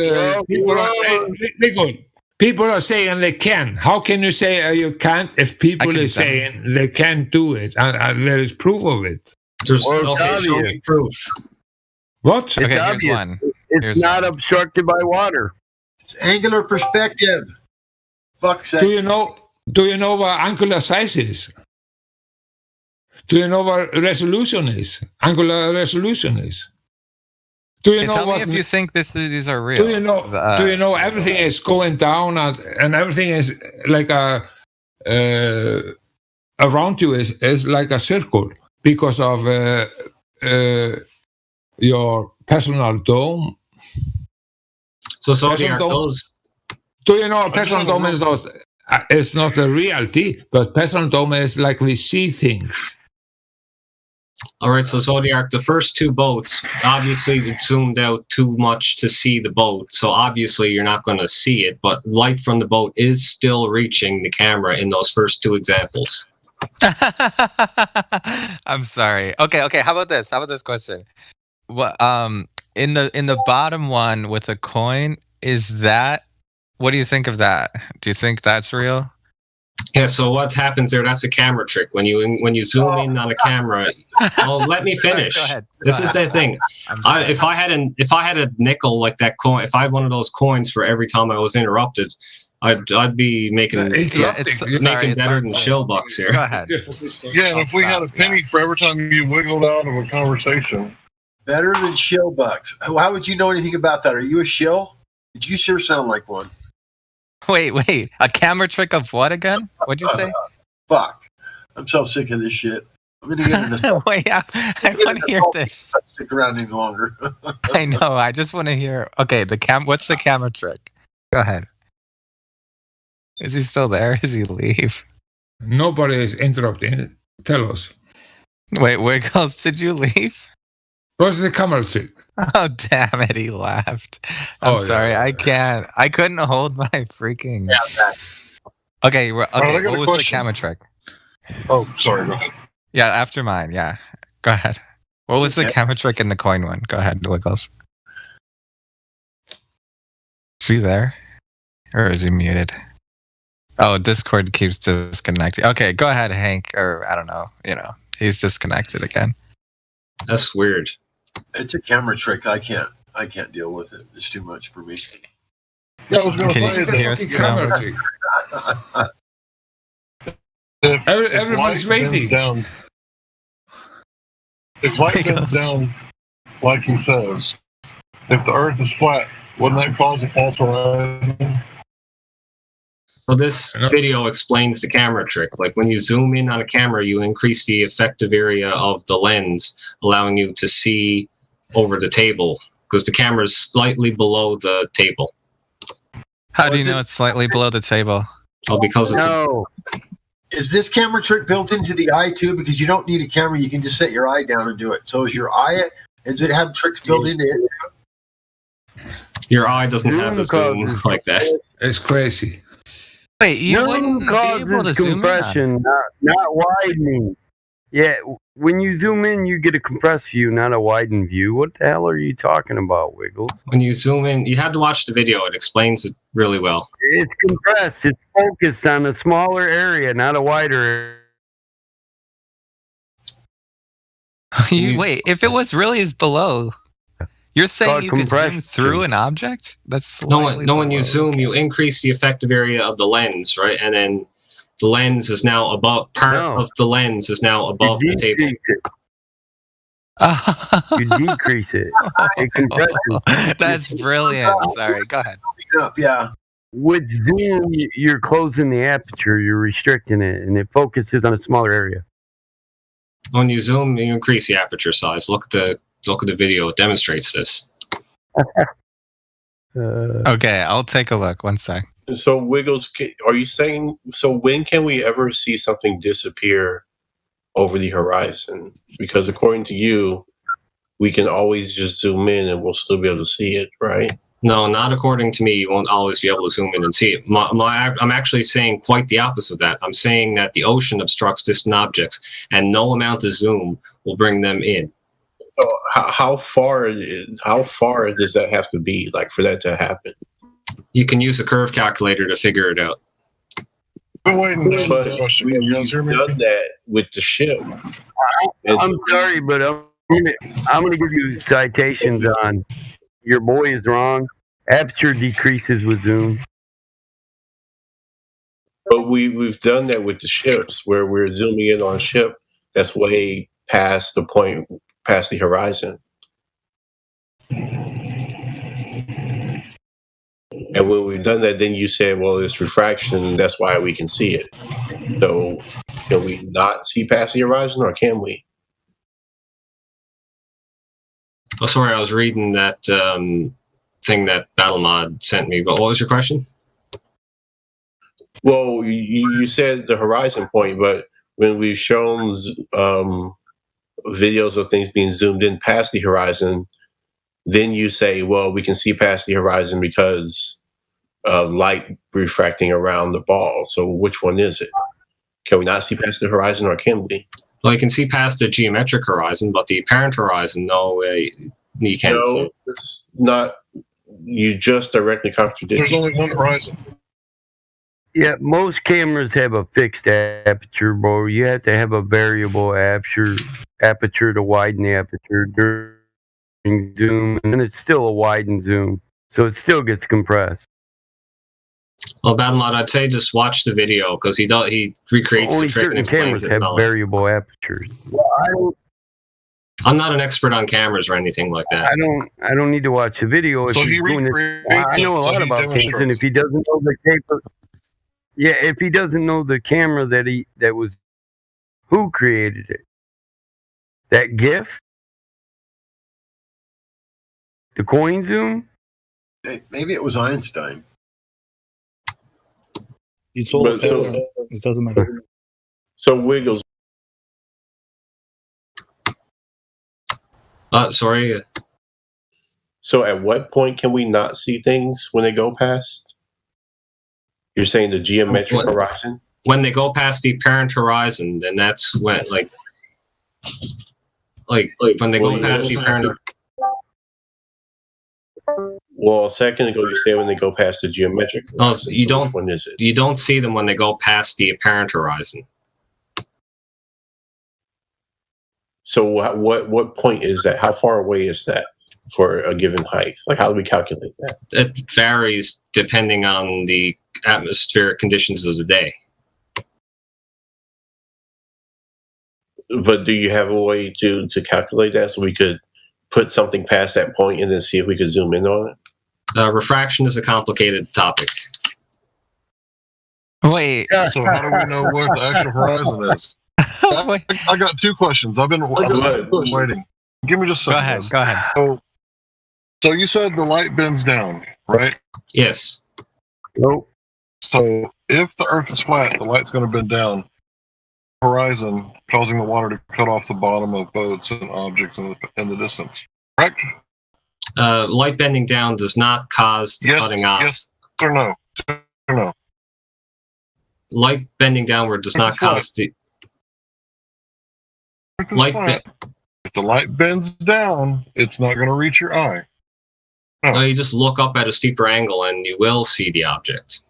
Speaker 23: people are saying they can. How can you say you can't if people are saying they can't do it and there is proof of it?
Speaker 19: There's
Speaker 12: show
Speaker 19: me proof.
Speaker 23: What?
Speaker 12: It's obvious. It's not obstructed by water.
Speaker 10: It's angular perspective. Fuck's sake.
Speaker 23: Do you know what angular size is? Do you know what resolution is? Angular resolution is. Do you know
Speaker 8: tell
Speaker 23: what?
Speaker 8: me if you think these are real.
Speaker 23: Do you know everything is going down and everything is like around you is like a circle because of your personal dome.
Speaker 19: So Zodiac, those.
Speaker 23: Do you know personal dome is not a reality, but personal dome is like we see things.
Speaker 19: All right, so Zodiac, the first two boats, obviously it zoomed out too much to see the boat, so obviously you're not going to see it, but light from the boat is still reaching the camera in those first two examples.
Speaker 8: I'm sorry. Okay. How about this? How about this question? What in the bottom one with a coin, is that? What do you think of that? Do you think that's real?
Speaker 19: Yeah, so what happens there? That's a camera trick. When you zoom in on a camera, let me finish.
Speaker 8: Go ahead.
Speaker 19: This is the thing. If I had a nickel like that coin, if I had one of those coins for every time I was interrupted, I'd be making better than Shellbucks here.
Speaker 8: Go ahead.
Speaker 20: Yeah, and if we had a penny for every time you wiggled out of a conversation.
Speaker 10: Better than Shellbucks. How would you know anything about that? Are you a shill? Did you sure sound like one?
Speaker 8: Wait. A camera trick of what again? What'd you say?
Speaker 10: Fuck. I'm so sick of this shit. I'm going to get into this.
Speaker 8: Wait, I want to hear this.
Speaker 10: Not stick around any longer.
Speaker 8: I know. I just want to hear. Okay, what's the camera trick? Go ahead. Is he still there? Is he leave?
Speaker 23: Nobody is interrupting. Tell us.
Speaker 8: Wait, Wiggles, did you leave?
Speaker 23: What's the camera trick?
Speaker 8: Oh, damn it. He laughed. I'm sorry. Yeah. I couldn't hold my freaking.
Speaker 10: Yeah,
Speaker 8: okay. What was the camera trick?
Speaker 20: Oh, sorry. Go ahead.
Speaker 8: Yeah, after mine. Yeah. Go ahead. What was the camera trick in the coin one? Go ahead, Wiggles. Is he there? Or is he muted? Oh, Discord keeps disconnecting. Okay, go ahead, Hank. Or I don't know. He's disconnected again.
Speaker 19: That's weird.
Speaker 10: It's a camera trick. I can't deal with it. It's too much for me.
Speaker 20: Yeah, I was going to say
Speaker 23: hear us now? Everybody's waiting.
Speaker 20: If light bends down, like he says, if the Earth is flat, wouldn't that cause a false horizon?
Speaker 19: So this video explains the camera trick. Like when you zoom in on a camera, you increase the effective area of the lens, allowing you to see over the table because the camera is slightly below the table.
Speaker 8: How do you know it's slightly below the table?
Speaker 19: Oh, because it's
Speaker 10: Is this camera trick built into the eye too? Because you don't need a camera; you can just set your eye down and do it. So is your eye? Does it have tricks built into it?
Speaker 19: Your eye doesn't have a zoom like that.
Speaker 23: It's crazy.
Speaker 8: Wait, you wouldn't be able to zoom
Speaker 12: compression, not widening. Yeah, when you zoom in, you get a compressed view, not a widened view. What the hell are you talking about, Wiggles?
Speaker 19: When you zoom in, you had to watch the video. It explains it really well.
Speaker 12: It's compressed. It's focused on a smaller area, not a wider
Speaker 8: area. Wait, if it was really as below, you're saying you could zoom through an object? That's
Speaker 19: no. When you zoom, you increase the effective area of the lens, right? And then the lens is now above. Of the lens is now above the table.
Speaker 12: You decrease it. It compresses.
Speaker 8: That's brilliant. Sorry, go ahead.
Speaker 10: Yeah.
Speaker 12: With zoom, you're closing the aperture. You're restricting it, and it focuses on a smaller area.
Speaker 19: When you zoom, you increase the aperture size. Look at the video. It demonstrates this.
Speaker 8: Okay, I'll take a look. One sec.
Speaker 3: So, Wiggles, are you saying, so when can we ever see something disappear over the horizon? Because according to you, we can always just zoom in and we'll still be able to see it, right?
Speaker 19: No, not according to me. You won't always be able to zoom in and see it. I'm actually saying quite the opposite of that. I'm saying that the ocean obstructs distant objects, and no amount of zoom will bring them in.
Speaker 3: So how far does that have to be, like, for that to happen?
Speaker 19: You can use a curve calculator to figure it out.
Speaker 20: But wait,
Speaker 3: we've done that with the ship.
Speaker 12: I'm sorry, but I'm gonna give you citations on your boy is wrong. Aperture decreases with zoom.
Speaker 3: But we've done that with the ships where we're zooming in on a ship that's way past the point, past the horizon. And when we've done that, then you said, well, it's refraction, and that's why we can see it. So can we not see past the horizon, or can we?
Speaker 19: Oh, sorry, I was reading that thing that BattleMod sent me, but what was your question?
Speaker 3: Well, you said the horizon point, but when we've shown videos of things being zoomed in past the horizon, then you say, well, we can see past the horizon because of light refracting around the ball. So which one is it? Can we not see past the horizon, or can we?
Speaker 19: Well, you can see past the geometric horizon, but the apparent horizon, no, you can't.
Speaker 3: No, it's not. You just directly contradict.
Speaker 20: There's only one horizon.
Speaker 12: Yeah, most cameras have a fixed aperture, bro. You have to have a variable aperture to widen the aperture during zoom, and then it's still a widened zoom, so it still gets compressed.
Speaker 19: Well, BattleMod, I'd say just watch the video because he recreates
Speaker 12: Only
Speaker 19: the trick and
Speaker 12: certain
Speaker 19: explains
Speaker 12: cameras
Speaker 19: it.
Speaker 12: have
Speaker 19: well.
Speaker 12: variable apertures. Well,
Speaker 19: I'm not an expert on cameras or anything like that.
Speaker 12: I don't need to watch the video if
Speaker 20: So
Speaker 12: he's
Speaker 20: he
Speaker 12: doing it.
Speaker 20: recreates
Speaker 12: I know a
Speaker 20: it, so
Speaker 12: lot
Speaker 20: he
Speaker 12: about cameras, and
Speaker 20: demonstrates.
Speaker 12: if he doesn't know the camera, yeah, if he doesn't know the camera that was who created it, that GIF, the coin zoom.
Speaker 10: Maybe it was Einstein.
Speaker 9: It's all
Speaker 3: But so-
Speaker 9: it doesn't matter.
Speaker 3: So Wiggles,
Speaker 19: Sorry.
Speaker 3: so at what point can we not see things when they go past? You're saying the geometric horizon?
Speaker 19: When they go past the apparent horizon, then that's when, like when they
Speaker 3: Well,
Speaker 19: go
Speaker 3: you
Speaker 19: past the
Speaker 3: don't
Speaker 19: apparent.
Speaker 3: Well, a second ago you said when they go past the geometric
Speaker 19: No,
Speaker 3: horizon.
Speaker 19: you
Speaker 3: So
Speaker 19: don't.
Speaker 3: which one is it?
Speaker 19: You don't see them when they go past the apparent horizon.
Speaker 3: So what point is that? How far away is that for a given height? Like, how do we calculate that?
Speaker 19: It varies depending on the atmospheric conditions of the day.
Speaker 3: But do you have a way to calculate that so we could put something past that point and then see if we could zoom in on it?
Speaker 19: Refraction is a complicated topic.
Speaker 8: Wait.
Speaker 20: So how do we know what the actual horizon is? I got two questions. I've been waiting. Give me just a second.
Speaker 8: Go ahead.
Speaker 20: So you said the light bends down, right?
Speaker 19: Yes.
Speaker 12: Nope.
Speaker 20: So if the Earth is flat, the light's going to bend down horizon, causing the water to cut off the bottom of boats and objects in the distance. Correct?
Speaker 19: Light bending down does not cause the cutting off.
Speaker 20: Yes or no? Yes or no?
Speaker 19: Light bending downward does not cause the light.
Speaker 20: If the light bends down, it's not going to reach your eye.
Speaker 19: No, you just look up at a steeper angle and you will see the object.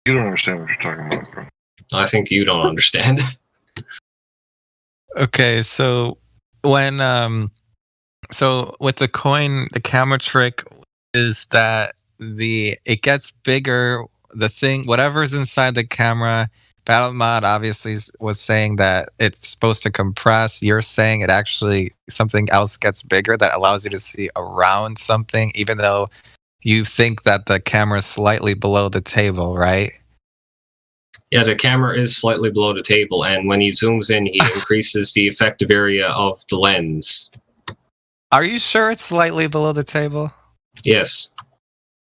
Speaker 20: You don't understand what you're talking about, bro.
Speaker 19: I think you don't understand.
Speaker 8: Okay, so when so with the coin, the camera trick is that it gets bigger. The thing, whatever's inside the camera, BattleMod obviously was saying that it's supposed to compress. You're saying it actually something else gets bigger that allows you to see around something, even though you think that the camera is slightly below the table, right?
Speaker 19: Yeah, the camera is slightly below the table, and when he zooms in, he increases the effective area of the lens.
Speaker 8: Are you sure it's slightly below the table?
Speaker 19: Yes.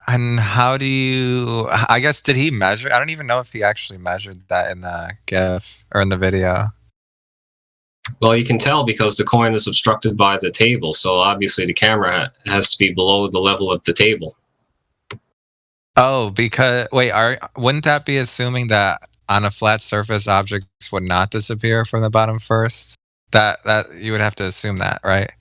Speaker 8: And how do you... I guess, did he measure? I don't even know if he actually measured that in the GIF or in the video.
Speaker 19: Well, you can tell because the coin is obstructed by the table, so obviously the camera has to be below the level of the table.
Speaker 8: Oh, because... Wait, wouldn't that be assuming that on a flat surface, objects would not disappear from the bottom first? That you would have to assume that, right?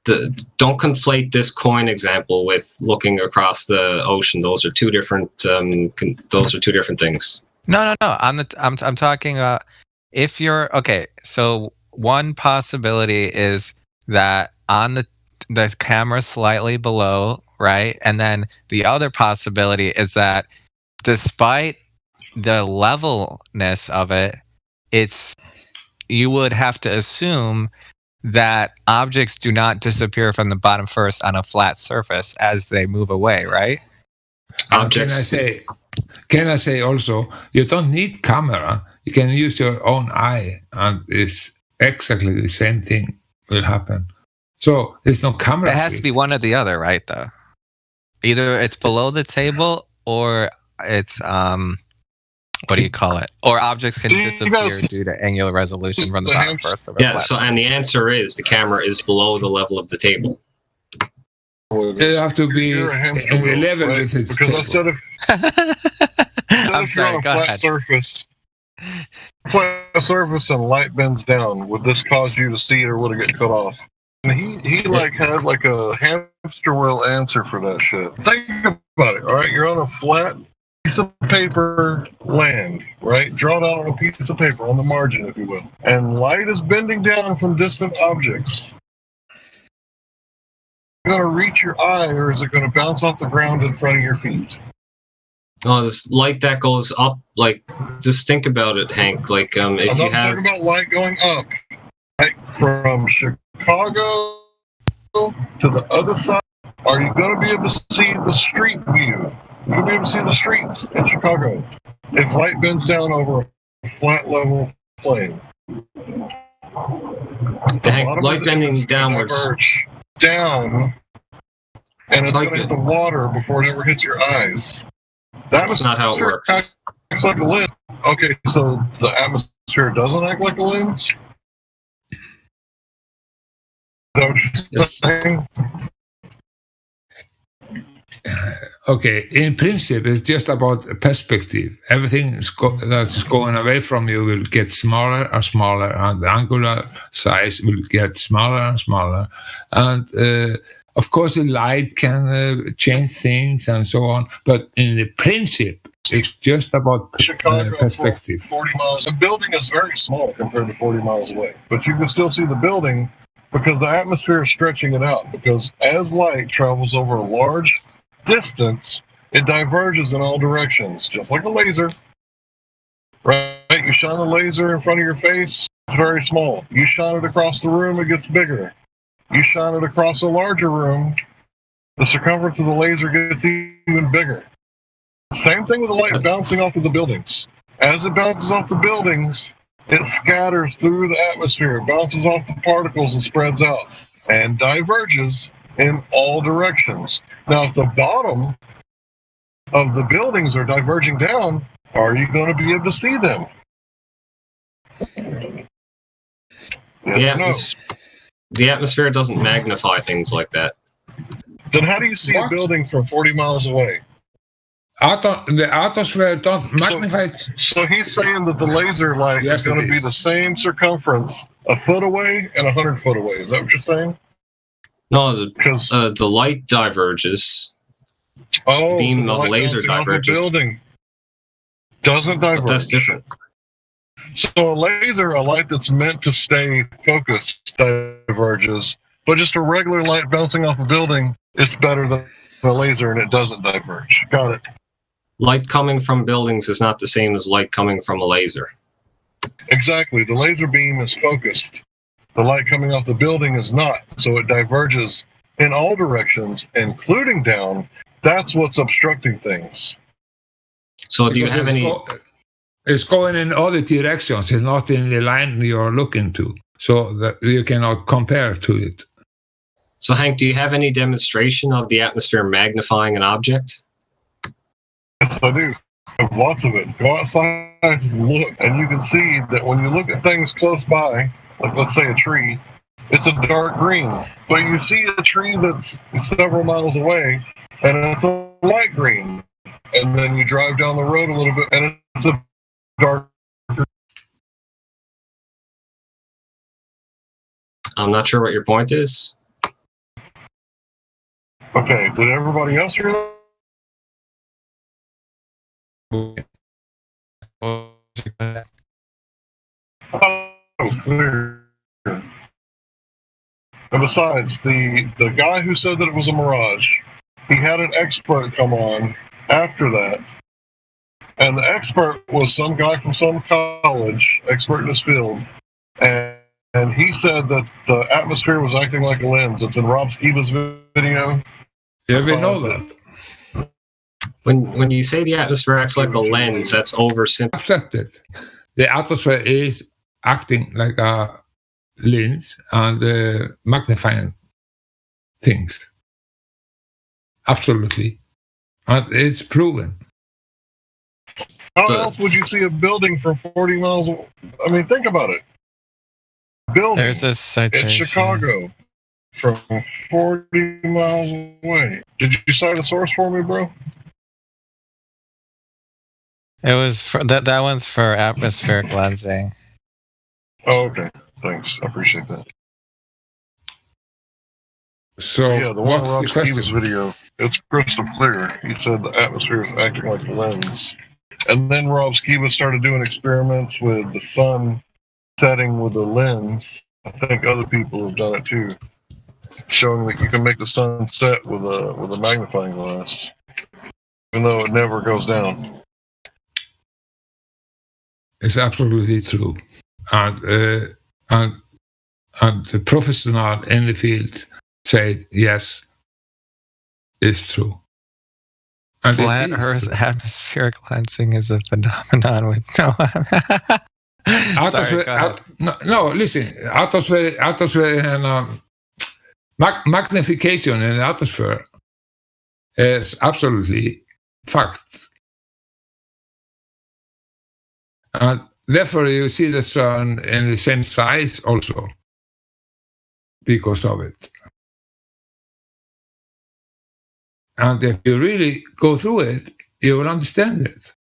Speaker 19: Don't conflate this coin example with looking across the ocean. Those are two different. Those are two different things.
Speaker 8: No. I'm talking about if you're okay. So one possibility is that on the camera slightly below, right, and then the other possibility is that despite the levelness of it, you would have to assume that objects do not disappear from the bottom first on a flat surface as they move away, right?
Speaker 19: Objects.
Speaker 23: Can I say also, you don't need camera. You can use your own eye, and it's exactly the same thing will happen. So there's no camera.
Speaker 8: It has to be one or the other, right? Though, either it's below the table or it's what do you call it? Or objects can disappear due to angular resolution from the bottom first.
Speaker 19: Yeah. So, and the answer is the camera is below the level of the table.
Speaker 23: They have to be in the level with it.
Speaker 20: Because instead of
Speaker 8: I'm sorry,
Speaker 20: go ahead. Flat surface and light bends down, would this cause you to see it, or would it get cut off? And he like had like a hamster wheel answer for that shit. Think about it. All right, you're on a flat piece of paper land, right? Drawn out on a piece of paper on the margin, if you will. And light is bending down from distant objects. Going to reach your eye, or is it going to bounce off the ground in front of your feet?
Speaker 19: Oh, this light that goes up, like, just think about it, Hank. Like, if
Speaker 20: I'm
Speaker 19: you
Speaker 20: not
Speaker 19: have,
Speaker 20: talking about light going up. Like from Chicago to the other side, are you going to be able to see the street view? You're going to be able to see the streets in Chicago if light bends down over a flat level plane.
Speaker 19: Hank, light bending downwards.
Speaker 20: Down, and it's going to hit the water before it ever hits your eyes.
Speaker 19: That's not how it works.
Speaker 20: Acts like a lens. Okay, so the atmosphere doesn't act like a lens? Is that what you're saying?
Speaker 23: Okay, in principle, it's just about perspective. Everything that's going away from you will get smaller and smaller, and the angular size will get smaller and smaller. And of course, the light can change things and so on. But in the principle, it's just about perspective.
Speaker 20: 40 miles. The building is very small compared to 40 miles away, but you can still see the building because the atmosphere is stretching it out. Because as light travels over a large distance, it diverges in all directions, just like a laser. Right? You shine a laser in front of your face, it's very small. You shine it across the room, it gets bigger. You shine it across a larger room, the circumference of the laser gets even bigger. Same thing with the light bouncing off of the buildings. As it bounces off the buildings, it scatters through the atmosphere, bounces off the particles and spreads out, and diverges in all directions. Now, if the bottom of the buildings are diverging down, are you going to be able to see them?
Speaker 19: The atmosphere doesn't magnify things like that.
Speaker 20: Then how do you see a building from 40 miles away?
Speaker 23: The atmosphere don't magnify it.
Speaker 20: So he's saying that the laser light is going to be the same circumference a foot away and 100 foot away. Is that what you're saying?
Speaker 19: No, the light diverges.
Speaker 20: Oh,
Speaker 19: beam
Speaker 20: the
Speaker 19: of
Speaker 20: light
Speaker 19: laser
Speaker 20: bouncing off the
Speaker 19: diverges.
Speaker 20: building doesn't diverge.
Speaker 19: But that's different.
Speaker 20: So a laser, a light that's meant to stay focused, diverges. But just a regular light bouncing off a building, it's better than a laser, and it doesn't diverge. Got it.
Speaker 19: Light coming from buildings is not the same as light coming from a laser.
Speaker 20: Exactly. The laser beam is focused. The light coming off the building is not. So it diverges in all directions, including down. That's what's obstructing things.
Speaker 19: So do you have any...
Speaker 23: It's going in other directions. It's not in the line you're looking to. So that you cannot compare to it.
Speaker 19: So Hank, do you have any demonstration of the atmosphere magnifying an object?
Speaker 20: Yes, I do. I have lots of it. Go outside and look, and you can see that when you look at things close by, like let's say a tree, it's a dark green. But you see a tree that's several miles away, and it's a light green. And then you drive down the road a little bit, and it's a dark
Speaker 19: I'm not sure what your point is.
Speaker 20: Okay, did everybody else hear that? Oh, clear. And besides, the guy who said that it was a mirage, he had an expert come on after that. And the expert was some guy from some college, expert in his field. And he said that the atmosphere was acting like a lens. It's in Rob Skiba's video.
Speaker 23: Yeah, we know that.
Speaker 19: When you say the atmosphere acts like a lens, that's oversimplified.
Speaker 23: Accepted. The atmosphere is acting like a lens and magnifying things. Absolutely. And it's proven.
Speaker 20: How else would you see a building from 40 miles away? I mean, think about it. Building
Speaker 8: There's a citation.
Speaker 20: in Chicago from 40 miles away. Did you cite a source for me, bro?
Speaker 8: It was for, that one's for atmospheric lensing.
Speaker 20: Oh, okay. Thanks. I appreciate that.
Speaker 23: So,
Speaker 20: yeah, the one
Speaker 23: what's
Speaker 20: in Rob
Speaker 23: the question?
Speaker 20: Skiba's video, it's crystal clear. He said the atmosphere is acting like a lens. And then Rob Skiba started doing experiments with the sun setting with the lens. I think other people have done it too, showing that you can make the sun set with a magnifying glass, even though it never goes down.
Speaker 23: It's absolutely true, and the professional in the field said yes, it's true. And
Speaker 8: Flat
Speaker 23: it is
Speaker 8: Earth
Speaker 23: true.
Speaker 8: atmospheric lensing is a phenomenon with no. Sorry, go ahead.
Speaker 23: No, listen. Atmosphere and magnification in the atmosphere is absolutely fact. And therefore, you see the sun in the same size also because of it. And if you really go through it, you will understand it.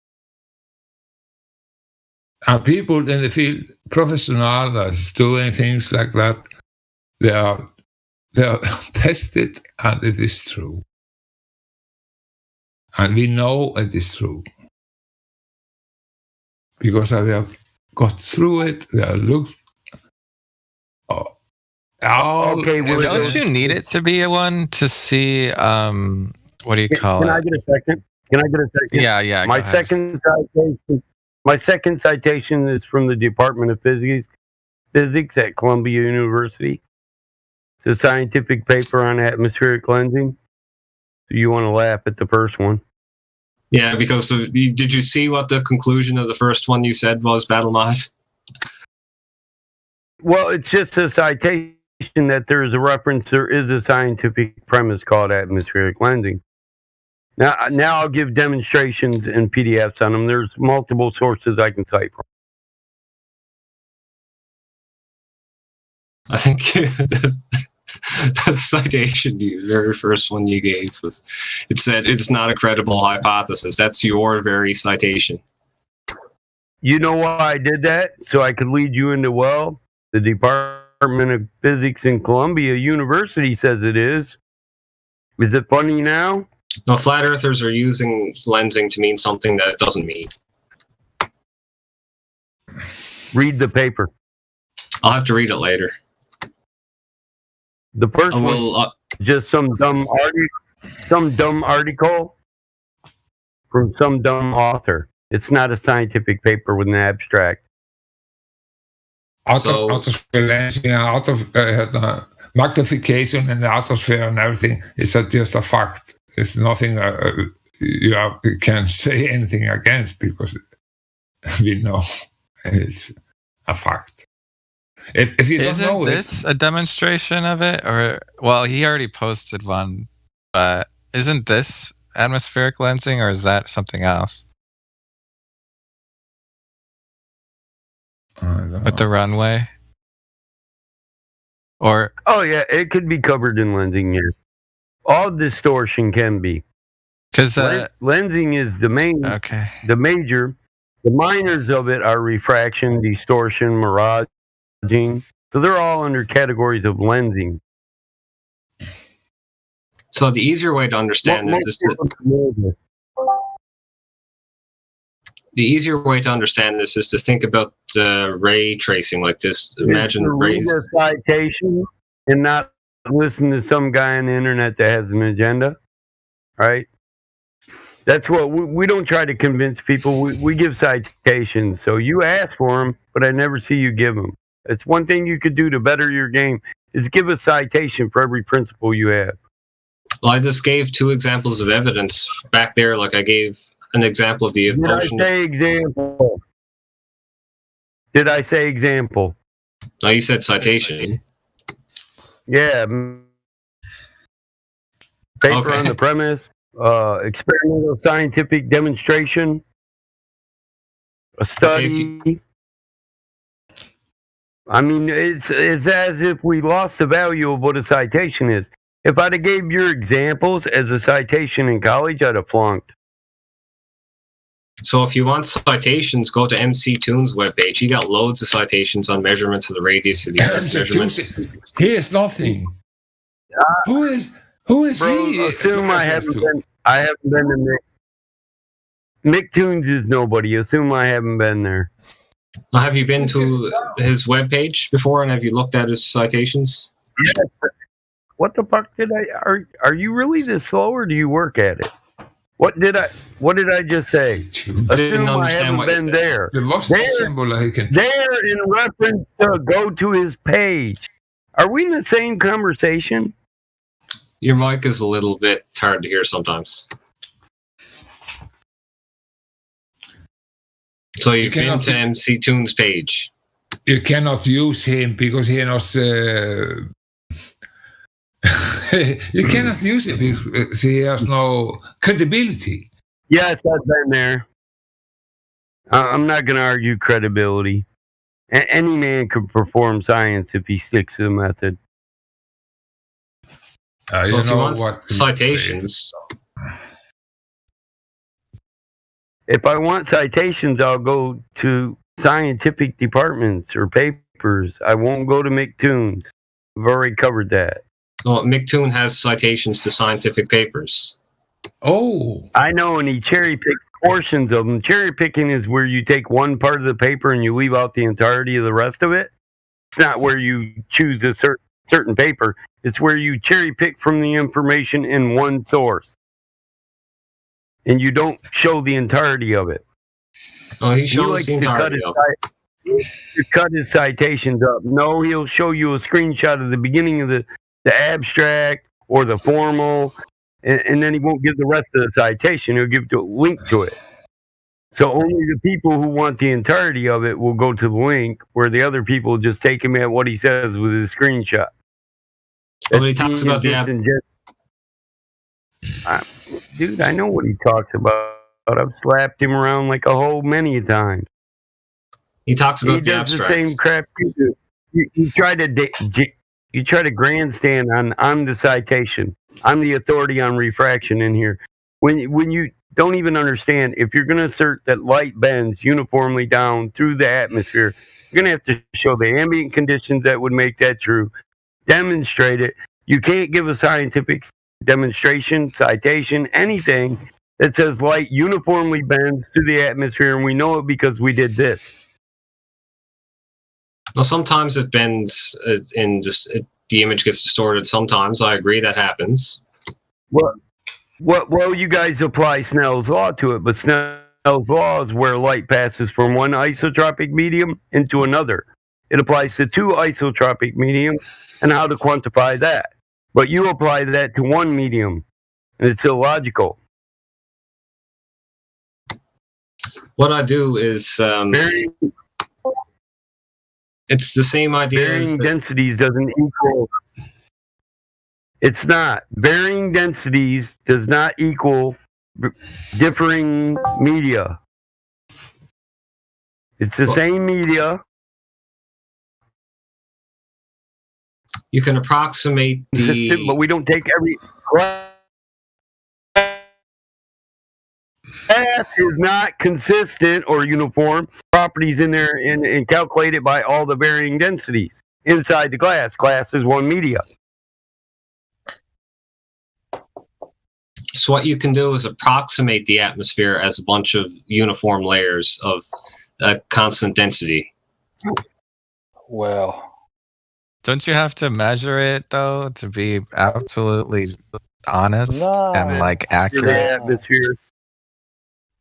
Speaker 23: And people in the field, professional that's doing things like that, they are tested, and it is true. And we know it is true. Because we have got through it, we have looked.
Speaker 12: Okay, well,
Speaker 8: don't you need it to be a one to see? What do you call
Speaker 12: Can
Speaker 8: it?
Speaker 12: I get a second?
Speaker 8: Yeah.
Speaker 12: My
Speaker 8: go ahead.
Speaker 12: second citation is from the Department of Physics at Columbia University. It's a scientific paper on atmospheric lensing. So you want to laugh at the first one.
Speaker 19: Yeah, because did you see what the conclusion of the first one you said was, BattleMod?
Speaker 12: Well, it's just a citation that there is a reference. There is a scientific premise called atmospheric lensing. Now I'll give demonstrations and PDFs on them. There's multiple sources I can cite from.
Speaker 19: I think the citation, the very first one you gave, was it said it's not a credible hypothesis. That's your very citation.
Speaker 12: You know why I did that? So I could lead you into, well, the Department of Physics in Columbia University says it is. Is it funny now?
Speaker 19: No, flat earthers are using lensing to mean something that it doesn't mean.
Speaker 12: Read the paper.
Speaker 19: I'll have to read it later.
Speaker 12: The first one's just some dumb article from some dumb author. It's not a scientific paper with an abstract.
Speaker 23: Out of lensing and out of magnification and the atmosphere and everything, it's just a fact. It's nothing you can say anything against because we know it's a fact. If you don't know
Speaker 8: this a demonstration of it? Or, well, he already posted one, but isn't this atmospheric lensing, or is that something else? With the runway? Or
Speaker 12: oh yeah, it could be covered in lensing. Yes, all distortion can be.
Speaker 8: Because
Speaker 12: lensing is the main.
Speaker 8: Okay.
Speaker 12: The major, the minors of it are refraction, distortion, miraging, So they're all under categories of lensing.
Speaker 19: So the easier way to understand this is the easier way to understand this is to think about ray tracing like this. Imagine
Speaker 12: to read
Speaker 19: rays.
Speaker 12: a citation and not listen to some guy on the internet that has an agenda, right? That's what we don't try to convince people. We give citations. So you ask for them, but I never see you give them. It's one thing you could do to better your game is give a citation for every principle you have.
Speaker 19: Well, I just gave 2 examples of evidence back there. Like I gave an example of the
Speaker 12: Did I
Speaker 19: ocean.
Speaker 12: say example? Did I say example?
Speaker 19: No, you said citation.
Speaker 12: Yeah. Paper
Speaker 19: Okay.
Speaker 12: on the premise, experimental scientific demonstration, a study. I mean, it's as if we lost the value of what a citation is. If I'd have gave your examples as a citation in college, I'd have flunked.
Speaker 19: So if you want citations, go to MC Tunes webpage. He got loads of citations on measurements of the radius of the Earth's measurements.
Speaker 23: He is nothing. Who is
Speaker 12: Bro,
Speaker 23: he?
Speaker 12: assume I haven't been to Mick Tunes is nobody. Assume I haven't been there.
Speaker 19: Now, have you been to his webpage before, and have you looked at his citations?
Speaker 12: Yes. What the fuck did I? Are you really this slow, or do you work at it? What did I just say?
Speaker 19: didn't
Speaker 12: Assume I
Speaker 19: understand
Speaker 12: haven't
Speaker 19: what you
Speaker 12: been
Speaker 19: said.
Speaker 12: there.
Speaker 23: The most symbol I can.
Speaker 12: There in reference to go to his page. Are we in the same conversation?
Speaker 19: Your mic is a little bit hard to hear sometimes. So you've been to MC Tunes page.
Speaker 23: You cannot use him because he knows. You cannot use it because he has no credibility.
Speaker 12: Yes, I've been there. I'm not going to argue credibility. Any man could perform science if he sticks to the method.
Speaker 19: So if you want citations,
Speaker 12: if I want citations, I'll go to scientific departments or papers. I won't go to McTunes. We've already covered that.
Speaker 19: well, McToon has citations to scientific papers.
Speaker 23: Oh,
Speaker 12: I know, and he cherry picks portions of them. Cherry picking is where you take one part of the paper and you leave out the entirety of the rest of it. It's not where you choose a certain paper. It's where you cherry pick from the information in one source. And you don't show the entirety of it.
Speaker 19: Oh, he
Speaker 12: He
Speaker 19: shows
Speaker 12: likes
Speaker 19: the
Speaker 12: to
Speaker 19: entirety of
Speaker 12: cut his citations up. No, he'll show you a screenshot of the beginning of the abstract or the formal, and then he won't give the rest of the citation. He'll give a link to it. So only the people who want the entirety of it will go to the link, where the other people just take him at what he says with his screenshot.
Speaker 19: Well, he talks about the
Speaker 12: dude, I know what he talks about. I've slapped him around like a hoe many times.
Speaker 19: He talks about
Speaker 12: He
Speaker 19: the
Speaker 12: does the
Speaker 19: abstracts.
Speaker 12: same crap you do. You try to grandstand on the citation. I'm the authority on refraction in here. When you don't even understand, if you're going to assert that light bends uniformly down through the atmosphere, you're going to have to show the ambient conditions that would make that true. Demonstrate it. You can't give a scientific demonstration, citation, anything that says light uniformly bends through the atmosphere, and we know it because we did this.
Speaker 19: Well, sometimes it bends in just the image gets distorted. Sometimes I agree that happens.
Speaker 12: Well, you guys apply Snell's law to it, but Snell's law is where light passes from one isotropic medium into another. It applies to two isotropic mediums and how to quantify that. But you apply that to one medium, and it's illogical.
Speaker 19: What I do is it's the same idea.
Speaker 12: Varying densities doesn't equal. It's not. Varying densities does not equal differing media. It's the same media.
Speaker 19: You can approximate the.
Speaker 12: But we don't take every. Glass is not consistent or uniform properties in there and calculated by all the varying densities. inside the glass. Glass is one media.
Speaker 19: So what you can do is approximate the atmosphere as a bunch of uniform layers of constant density.
Speaker 9: Well,
Speaker 8: Don't you have to measure it though to be absolutely honest
Speaker 9: no,
Speaker 8: and like
Speaker 12: The
Speaker 8: accurate?
Speaker 12: atmosphere.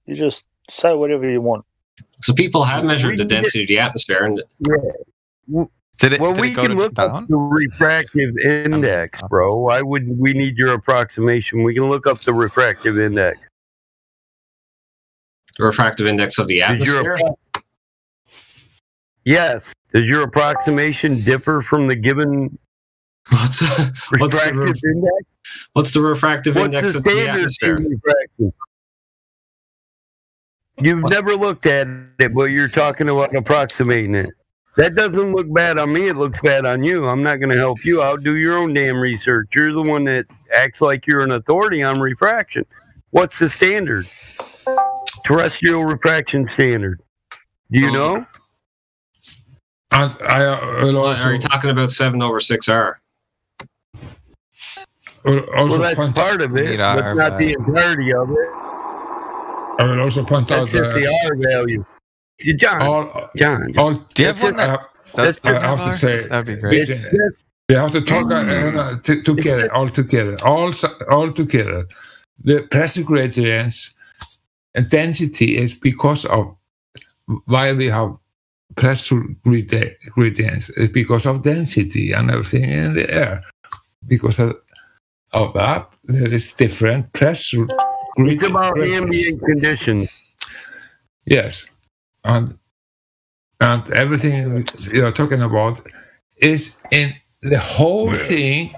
Speaker 9: you just say whatever you want.
Speaker 19: So people have measured the density of the atmosphere, and
Speaker 12: Yeah.
Speaker 8: Did it,
Speaker 12: Well,
Speaker 8: did
Speaker 12: we
Speaker 8: it go
Speaker 12: can look up
Speaker 8: down?
Speaker 12: the refractive index, bro. Why would we need your approximation? We can look up the refractive index.
Speaker 19: the refractive index of the
Speaker 12: Does your
Speaker 19: atmosphere.
Speaker 12: Yes. Does your approximation differ from the given
Speaker 19: What's
Speaker 12: refractive index?
Speaker 19: What's the refractive
Speaker 12: What's
Speaker 19: index
Speaker 12: the
Speaker 19: of the
Speaker 12: standard
Speaker 19: atmosphere?
Speaker 12: for refraction? You've never looked at it, but you're talking about approximating it. That doesn't look bad on me. It looks bad on you. I'm not going to help you out. Do your own damn research. You're the one that acts like you're an authority on refraction. What's the standard? Terrestrial refraction standard. Do you know?
Speaker 23: And I will also,
Speaker 19: Are you talking about 7/6R?
Speaker 23: will also
Speaker 12: Well, that's
Speaker 23: point
Speaker 12: part of it, but not the entirety of it.
Speaker 23: I will also point
Speaker 12: That's
Speaker 23: out
Speaker 12: just the R value. John, John.
Speaker 23: Do you have one that I have to say?
Speaker 8: That'd be great.
Speaker 23: We have to talk together, all together, all together. The pressure gradients and density is because of why we have pressure gradients. It's because of density and everything in the air. Because of that, there is different pressure.
Speaker 12: It's about ambient conditions.
Speaker 23: Yes, and everything you're talking about is in the whole thing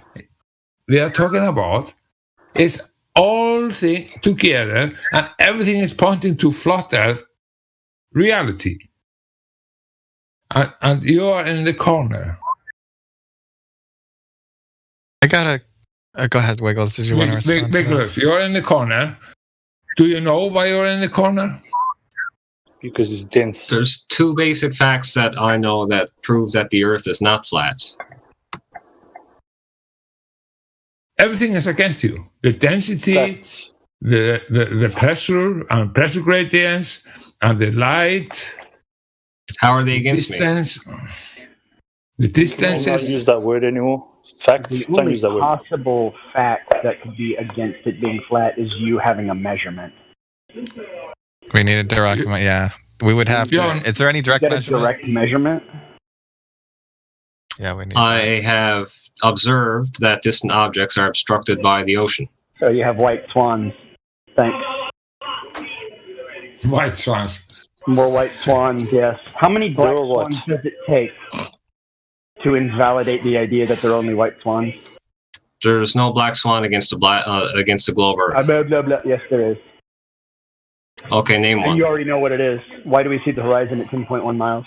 Speaker 23: we are talking about is all things together, and everything is pointing to flat Earth reality. And you are in the corner.
Speaker 8: I gotta go ahead, Wiggles. Did you want to respond to that?
Speaker 23: Nicholas, you're in the corner. Do you know why you're in the corner?
Speaker 9: Because it's dense.
Speaker 19: There's two basic facts that I know that prove that the Earth is not flat.
Speaker 23: Everything is against you. The density, the pressure and pressure gradients, and the light.
Speaker 19: How are they against
Speaker 23: distance, me? The distance
Speaker 9: Don't
Speaker 23: is.
Speaker 9: use that word anymore. Facts.
Speaker 7: The
Speaker 9: Don't
Speaker 7: only
Speaker 9: use that word.
Speaker 7: possible fact that could be against it being flat is you having a measurement.
Speaker 8: We need a direct, yeah. We would have to.
Speaker 23: John,
Speaker 8: Is there any direct
Speaker 7: Get a
Speaker 8: measurement?
Speaker 7: direct measurement?
Speaker 8: Yeah, we need.
Speaker 19: I have observed that distant objects are obstructed by the ocean.
Speaker 7: So you have white swans. Thanks.
Speaker 23: White swans.
Speaker 7: More white swans, yes. How many black swans does it take to invalidate the idea that they're only white swans?
Speaker 19: There's no black swan against the globe Earth.
Speaker 7: Blah, blah, blah. Yes, there is.
Speaker 19: Okay, name
Speaker 7: And
Speaker 19: one.
Speaker 7: you already know what it is. Why do we see the horizon at 10.1 miles?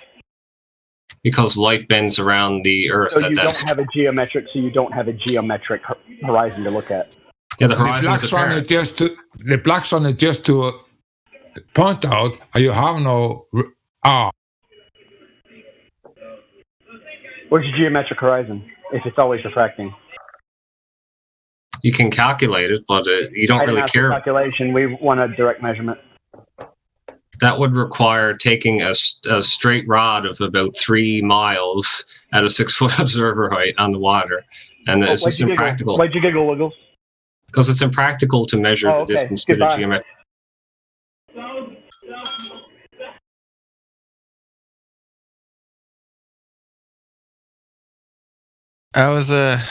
Speaker 19: Because light bends around the Earth
Speaker 7: So
Speaker 19: at
Speaker 7: you
Speaker 19: that.
Speaker 7: don't have a geometric. So you don't have a geometric horizon to look at.
Speaker 19: Yeah, the
Speaker 23: The
Speaker 19: horizon
Speaker 23: black
Speaker 19: is
Speaker 23: swan
Speaker 19: apparent.
Speaker 23: is just to the black swan is just to point out you have no R.
Speaker 7: Where's your geometric horizon if it's always refracting?
Speaker 19: You can calculate it, but you don't
Speaker 7: I
Speaker 19: really
Speaker 7: didn't ask for
Speaker 19: care.
Speaker 7: calculation. We want a direct measurement.
Speaker 19: That would require taking a straight rod of about 3 miles at a 6-foot observer height on the water, and it's
Speaker 7: Why'd
Speaker 19: just
Speaker 7: you giggle?
Speaker 19: impractical.
Speaker 7: Why'd you giggle, Wiggles?
Speaker 19: Because it's impractical to measure
Speaker 7: Oh,
Speaker 19: the
Speaker 7: okay.
Speaker 19: distance to the
Speaker 7: Goodbye.
Speaker 19: geometric.
Speaker 8: That was that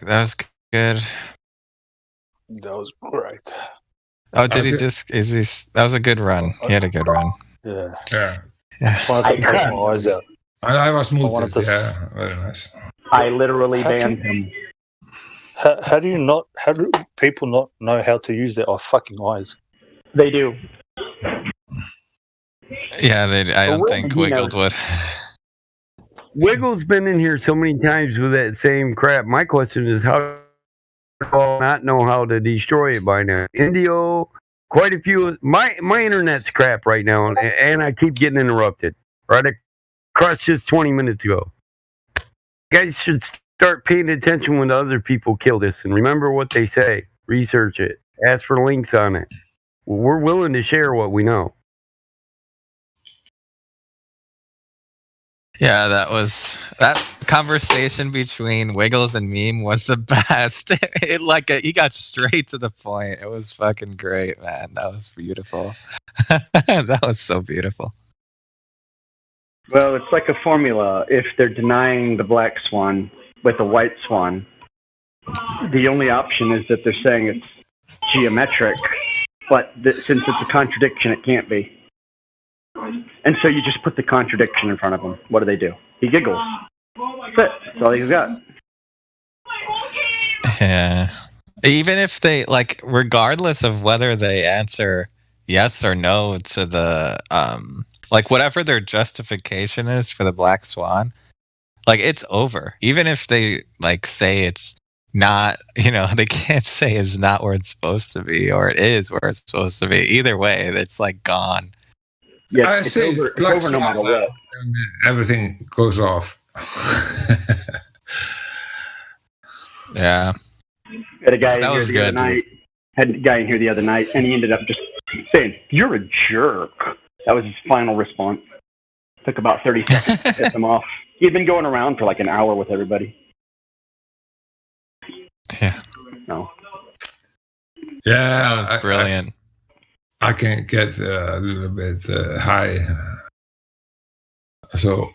Speaker 8: was good.
Speaker 9: That was great.
Speaker 8: Oh, did he just? That was a good run. He had a good run.
Speaker 9: Yeah.
Speaker 23: Yeah.
Speaker 8: Yeah.
Speaker 9: I took my eyes out.
Speaker 23: And I was
Speaker 9: wanted
Speaker 23: muted.
Speaker 9: to
Speaker 23: Yeah, very nice.
Speaker 7: I literally
Speaker 9: How
Speaker 7: banned
Speaker 9: can-
Speaker 7: him.
Speaker 9: How do people not know how to use their fucking eyes?
Speaker 7: They do.
Speaker 8: Yeah, I don't think
Speaker 7: he
Speaker 8: Wiggled would.
Speaker 12: Wiggle's been in here so many times with that same crap. My question is, how do people not know how to destroy it by now? Indio, quite a few. My internet's crap right now, and I keep getting interrupted. Right, I crushed this 20 minutes ago. guys should start paying attention when other people kill this, and remember what they say. Research it. Ask for links on it. We're willing to share what we know.
Speaker 8: Yeah, that conversation between Wiggles and Meme was the best. He got straight to the point. It was fucking great, man. That was beautiful. That was so beautiful.
Speaker 7: Well, it's like a formula. If they're denying the black swan with a white swan, the only option is that they're saying it's geometric, but since it's a contradiction, it can't be. And so you just put the contradiction in front of him. What do? He giggles. That's it. That's all he's got.
Speaker 8: Yeah. Even if they, regardless of whether they answer yes or no to the, whatever their justification is for the black swan, it's over. Even if they, say it's not, they can't say it's not where it's supposed to be, or it is where it's supposed to be. Either way, it's, gone.
Speaker 7: Yeah,
Speaker 23: I say
Speaker 7: it's over no matter what.
Speaker 23: Everything goes off.
Speaker 8: Yeah.
Speaker 7: Had a guy
Speaker 8: That
Speaker 7: in
Speaker 8: was
Speaker 7: here the
Speaker 8: good,
Speaker 7: other night. Had a guy in here the other night, and he ended up just saying, "You're a jerk." That was his final response. Took about 30 seconds to piss him off. He had been going around for an hour with everybody.
Speaker 8: Yeah.
Speaker 7: No.
Speaker 23: Yeah,
Speaker 8: That was brilliant.
Speaker 23: I can get a little bit high. So,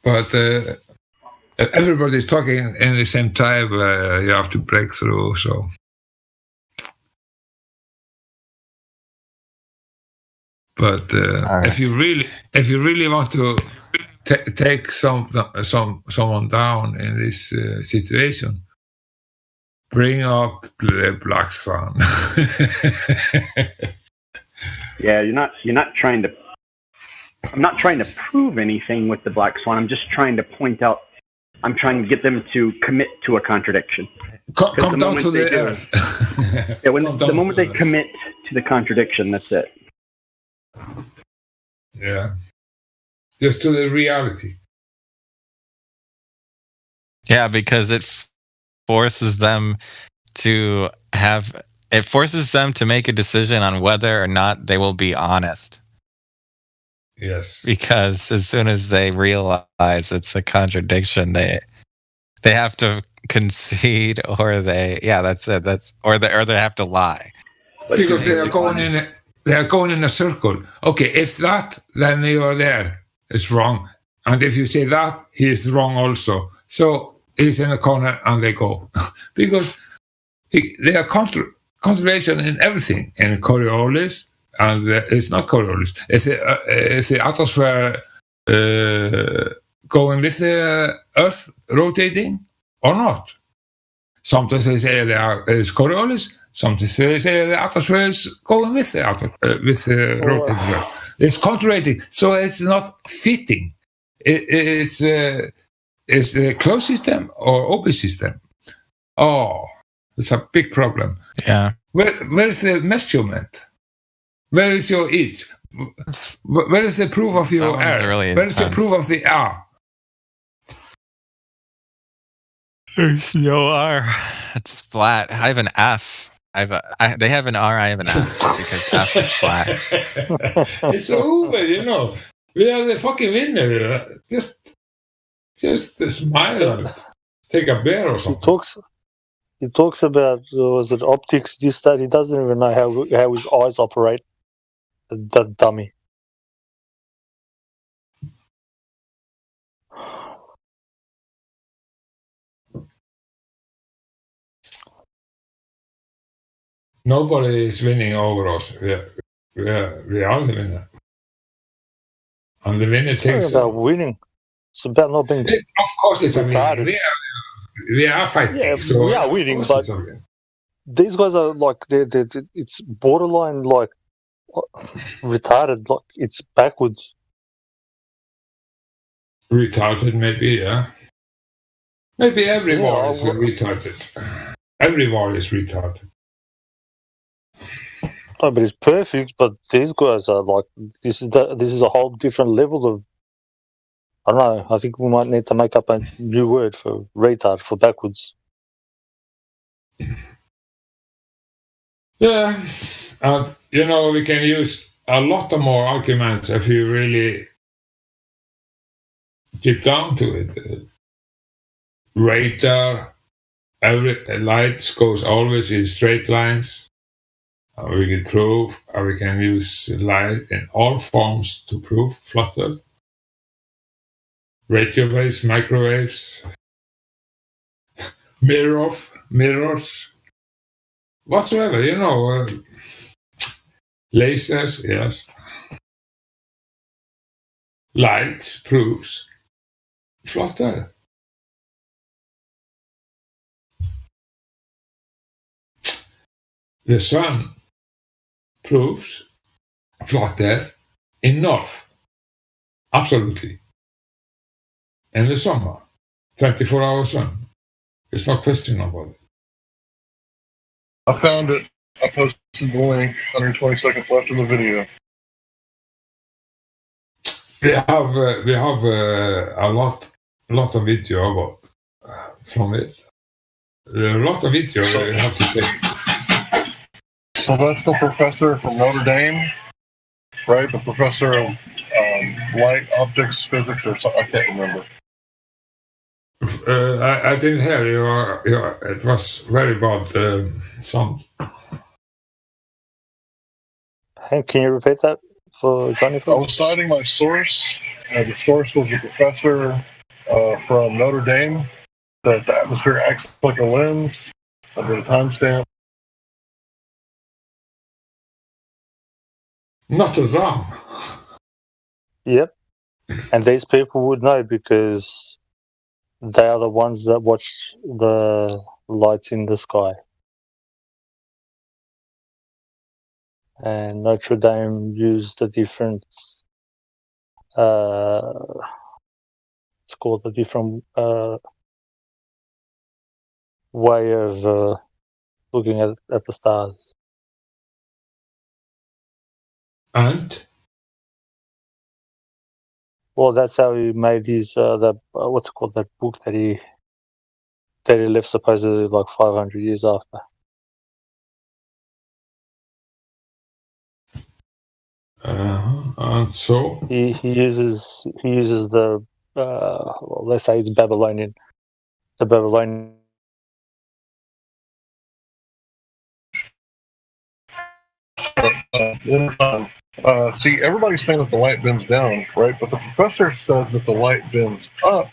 Speaker 23: but everybody's talking in the same time. You have to break through. So, but
Speaker 8: right.
Speaker 23: if you really want to take someone down in this situation, bring up the black swan.
Speaker 7: Yeah, you're not trying to. I'm not trying to prove anything with the black swan. I'm just trying to point out. I'm trying to get them to commit to a contradiction.
Speaker 23: Come down to the earth.
Speaker 7: Yeah, the moment they commit to the contradiction, that's it.
Speaker 23: Yeah, just to the reality.
Speaker 8: Yeah, because it forces them to make a decision on whether or not they will be honest.
Speaker 23: Yes.
Speaker 8: Because as soon as they realize it's a contradiction, they have to concede, or that's it. Or they have to lie.
Speaker 23: Because they are going in a circle. Okay, if that, then you are there. It's wrong. And if you say that, he is wrong also. So he's in a corner and they go. Because they are contradiction in everything. In Coriolis, and it's not Coriolis. If the atmosphere going with the Earth rotating or not. Sometimes they say it's Coriolis. Sometimes they say the atmosphere is going with the rotating Earth. It's contradicting, so it's not fitting. It's the closed system or open system. Oh, it's a big problem.
Speaker 8: Yeah.
Speaker 23: Where is the measurement? Where is your it? Where is the proof of your R?
Speaker 8: Really
Speaker 23: Where is the proof of the R?
Speaker 8: There's no R. It's flat. I have an F. They have an R. I have an F because F is flat.
Speaker 23: It's over, We are the fucking winner. Just smile on it. Take a beer or something.
Speaker 9: He talks about was it optics? This that he doesn't even know how his eyes operate. That dummy.
Speaker 23: Nobody is winning over us. We are the winner. And the winner
Speaker 9: It's
Speaker 23: takes.
Speaker 9: not about winning. It's about not being.
Speaker 23: Of course, it's a
Speaker 9: retarded.
Speaker 23: winning. We are fighting.
Speaker 9: Yeah,
Speaker 23: so
Speaker 9: we are winning, but these guys are it's borderline retarded. Like it's backwards.
Speaker 23: Retarded, maybe, yeah. Maybe every war is retarded. Every war is retarded.
Speaker 9: No, but it's perfect. But these guys are this is a whole different level I don't know. I think we might need to make up a new word for retard for backwards.
Speaker 23: Yeah, we can use a lot of more arguments if you really deep down to it. Radar, every light goes always in straight lines. We can prove, we can use light in all forms to prove flutter. Radio waves, microwaves, mirrors, whatsoever, lasers, yes. Light proves flutter. The sun proves flutter in north. Absolutely. In the summer, 24-hour sun. There's no question about it.
Speaker 20: I found it. I posted the link. 120 seconds left in the video.
Speaker 23: We have a lot of video about from it. There are a lot of video we have to take.
Speaker 20: So that's the professor from Notre Dame, right? The professor of light, optics, physics, or something. I can't remember.
Speaker 23: I didn't hear you. It was very bad sound.
Speaker 9: Hey, can you repeat that for Johnny?
Speaker 20: I was citing my source. The source was the professor from Notre Dame. That the atmosphere acts like a lens. I did a timestamp.
Speaker 23: Notre Dame.
Speaker 9: Yep. And these people would know because they are the ones that watch the lights in the sky. And Notre Dame used a different, it's called a different way of looking at the stars.
Speaker 23: And?
Speaker 9: Well, that's how he made his what's it called, that book that he left supposedly like 500 years after.
Speaker 23: And so
Speaker 9: he uses the well, let's say it's Babylonian, the Babylonian.
Speaker 20: See, everybody's saying that the light bends down, right? But the professor says that the light bends up,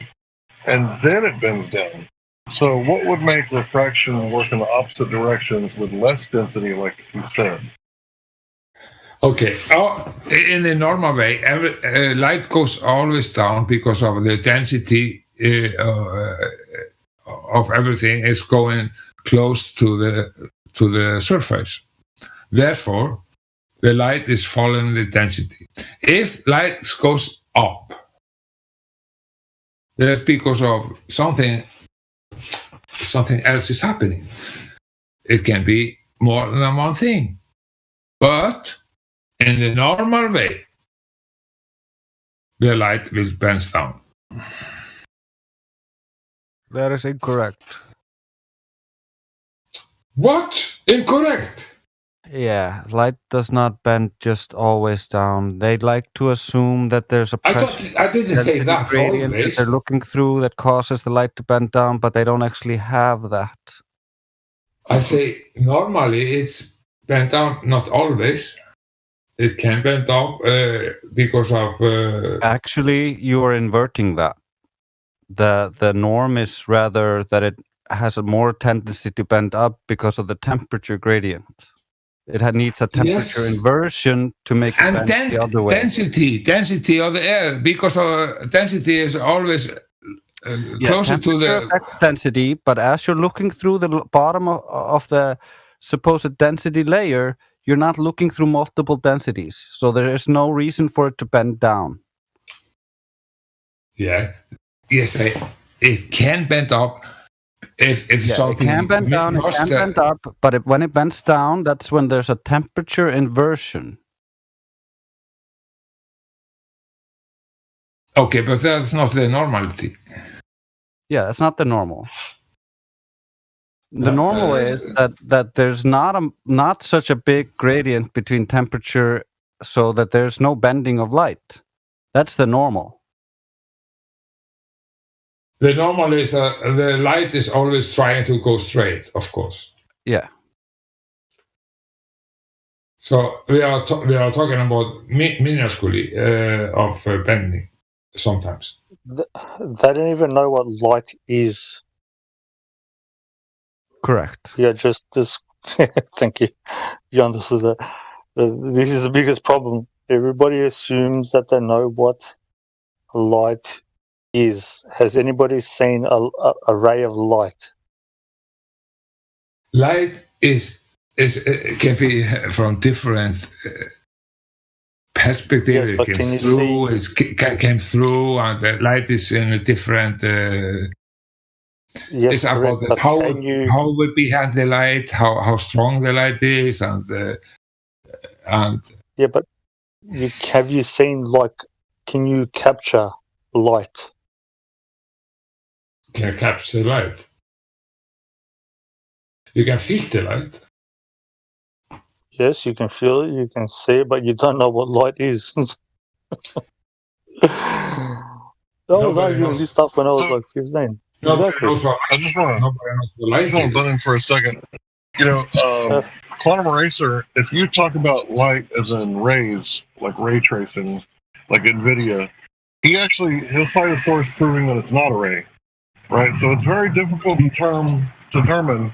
Speaker 20: and then it bends down. So what would make refraction work in the opposite directions with less density, like you said?
Speaker 23: Okay. In the normal way, light goes always down because of the density of everything is going close to the surface. Therefore, the light is following the density. If light goes up, that's because of something else is happening. It can be more than one thing. But in the normal way, the light will bend down.
Speaker 11: That is incorrect.
Speaker 23: What? Incorrect?
Speaker 11: Yeah, light does not bend just always down. They like to assume that there's a pressure
Speaker 23: I didn't say
Speaker 11: density
Speaker 23: that
Speaker 11: gradient that
Speaker 23: always.
Speaker 11: they're looking through that causes the light to bend down, but they don't actually have that.
Speaker 23: I say normally it's bent down, not always. It can bend up because of...
Speaker 11: Actually, you are inverting that. The norm is rather that it has a more tendency to bend up because of the temperature gradient. It needs a temperature inversion to make it
Speaker 23: and
Speaker 11: bend the other way.
Speaker 23: Density of the air, because density is always closer to the...
Speaker 11: affects density, but as you're looking through the bottom of the supposed density layer, you're not looking through multiple densities. So there is no reason for it to bend down.
Speaker 23: Yeah. Yes, it can bend up. If something
Speaker 11: it can bend down, it can bend up, but when it bends down, that's when there's a temperature inversion.
Speaker 23: Okay, but that's not the normality.
Speaker 11: Yeah, that's not the normal. The normal is that there's not such a big gradient between temperature, so that there's no bending of light. That's the normal.
Speaker 23: The normal is the light is always trying to go straight, of course.
Speaker 11: Yeah.
Speaker 23: So we are talking about minuscule of bending sometimes.
Speaker 9: They don't even know what light is.
Speaker 11: Correct.
Speaker 9: Yeah, just this. Thank you. You understood that. This is the biggest problem. Everybody assumes that they know what light is. Has anybody seen a ray of light?
Speaker 23: Light is can be from different perspectives.
Speaker 9: Yes, but
Speaker 23: it
Speaker 9: can you
Speaker 23: comes through. It came through, and the light is in a different.
Speaker 9: Yes,
Speaker 23: it's about
Speaker 9: correct,
Speaker 23: the
Speaker 9: but
Speaker 23: power
Speaker 9: can you-
Speaker 23: behind the light, how strong the light is, and
Speaker 9: Yeah, but have you seen, like, can you capture light?
Speaker 23: can capture light. You can feel the light.
Speaker 9: Yes, you can feel it, you can see it, but you don't know what light is. I was arguing this stuff when I was like 15. Exactly.
Speaker 20: I just want to butt in for a second. You know, Quantum Eraser, if you talk about light as in rays, like ray tracing, like NVIDIA, he'll cite a source proving that it's not a ray, right? So it's very difficult to determine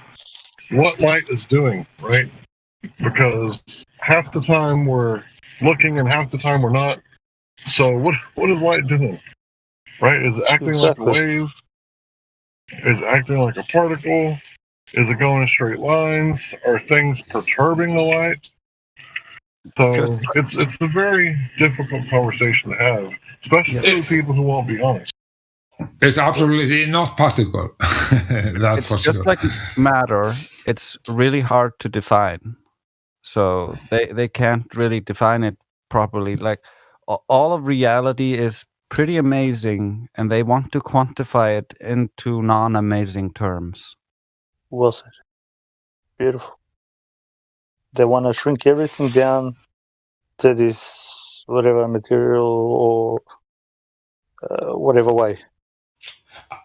Speaker 20: what light is doing, right? Because half the time we're looking and half the time we're not. So what is light doing? Right? Is it acting like a wave? Is it acting like a particle? Is it going in straight lines? Are things perturbing the light? So it's a very difficult conversation to have, especially with people who won't be honest.
Speaker 23: It's absolutely not particle. That's
Speaker 11: It's
Speaker 23: for
Speaker 11: just
Speaker 23: sure.
Speaker 11: like matter. It's really hard to define. So they can't really define it properly. Like all of reality is pretty amazing, and they want to quantify it into non-amazing terms.
Speaker 9: Well said. Beautiful. They want to shrink everything down to this whatever material or whatever way.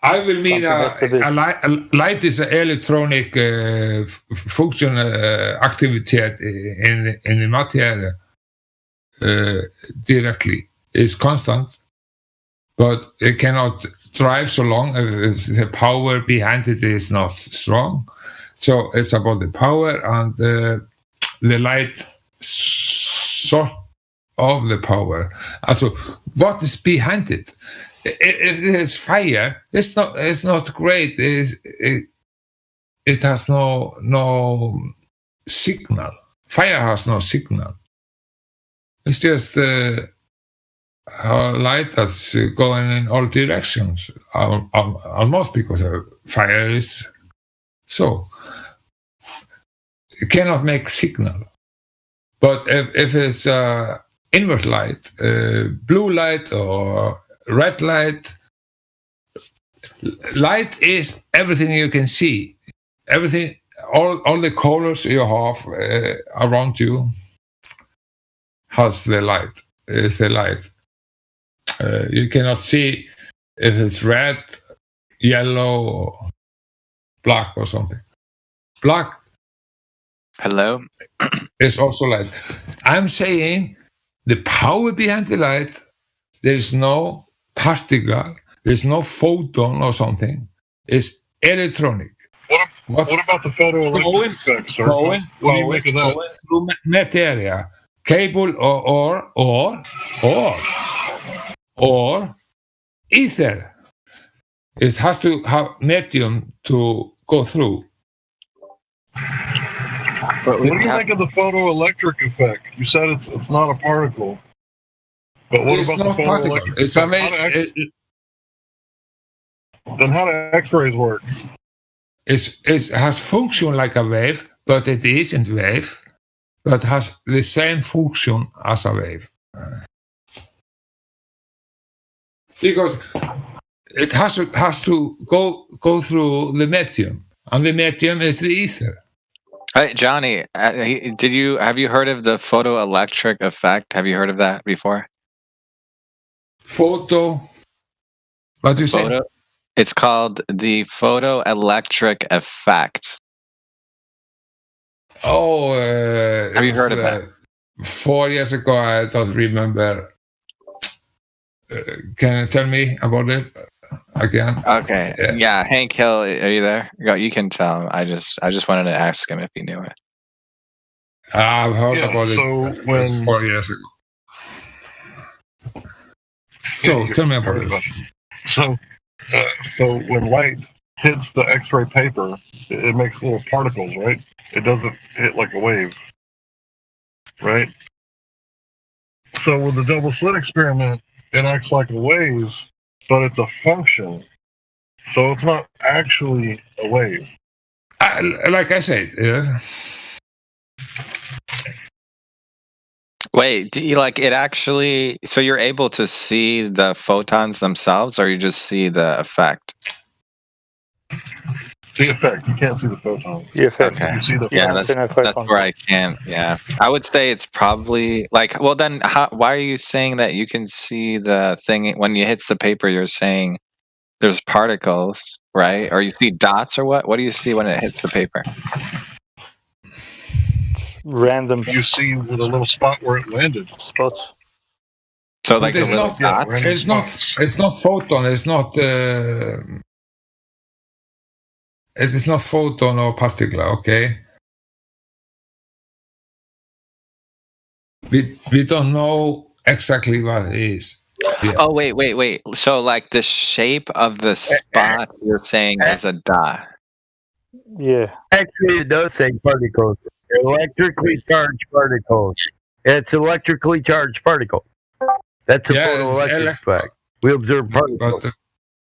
Speaker 23: I will mean
Speaker 9: Something has to be.
Speaker 23: a light is an electronic function activitet in the material directly. It's constant, but it cannot drive so long if the power behind it is not strong. So it's about the power and the light source of the power. Also, what is behind it? If there's fire, it's not great. It has no signal. Fire has no signal. It's just a light that's going in all directions, almost, because fire is so. It cannot make signal. But if it's inward light, blue light or red light, light is everything you can see. Everything, all the colors you have around you has the light. Is the light. You cannot see if it's red, yellow, or black or something. Black.
Speaker 14: Hello.
Speaker 23: Is also light. I'm saying the power behind the light. There is no particle. There is no photon or something. It's electronic.
Speaker 20: What about the photoelectric effect, sir? What do you make of that?
Speaker 23: Going through materia, cable or ether. It has to have medium to go through.
Speaker 20: What do you make of the photoelectric effect? You said it's not a particle. But what
Speaker 23: It's
Speaker 20: about
Speaker 23: not
Speaker 20: the
Speaker 23: particle.
Speaker 20: photoelectric
Speaker 23: It's
Speaker 20: effect? Then how do X-rays work?
Speaker 23: It has function like a wave, but it isn't wave, but has the same function as a wave. because it has to go through the medium, and the medium is the ether.
Speaker 14: Hey, Johnny, have you heard of the photoelectric effect? Have you heard of that before?
Speaker 23: What do you say?
Speaker 14: It's called the photoelectric effect.
Speaker 23: Oh,
Speaker 14: have you heard of that?
Speaker 23: 4 years ago, I don't remember. Can you tell me about it again?
Speaker 14: Okay. Yeah, Hank Hill, are you there? You can tell him. I just wanted to ask him if he knew it.
Speaker 23: I've heard about
Speaker 20: so
Speaker 23: it
Speaker 20: when
Speaker 23: 4 years ago. So tell me about it.
Speaker 20: So when light hits the X-ray paper, it makes little particles, right? It doesn't hit like a wave, right? So with the double slit experiment, it acts like a wave, but it's a function. So it's not actually a wave.
Speaker 23: Like I said,
Speaker 14: Wait, do you like it actually? So you're able to see the photons themselves, or you just see the effect?
Speaker 20: The effect. You can't see the photons.
Speaker 23: The effect.
Speaker 14: Okay.
Speaker 20: You see the
Speaker 14: Yeah, that's where I can't. Yeah, I would say it's probably like. Well, then, why are you saying that you can see the thing when you hits the paper? You're saying there's particles, right? Or you see dots, or what? What do you see when it hits the paper?
Speaker 9: Random.
Speaker 20: You see with a little spot where it landed.
Speaker 9: Spots.
Speaker 14: So like the
Speaker 23: it's
Speaker 14: little
Speaker 23: not,
Speaker 14: dots.
Speaker 23: it's not photon. It's not. It is not photon or particle. Okay. We don't know exactly what it is. Yeah.
Speaker 14: Oh wait. So like the shape of the spot you're saying is a dot.
Speaker 9: Yeah.
Speaker 12: Actually, it does say particles. Electrically charged particles. It's electrically charged particle. That's a photoelectric effect. We observe particles.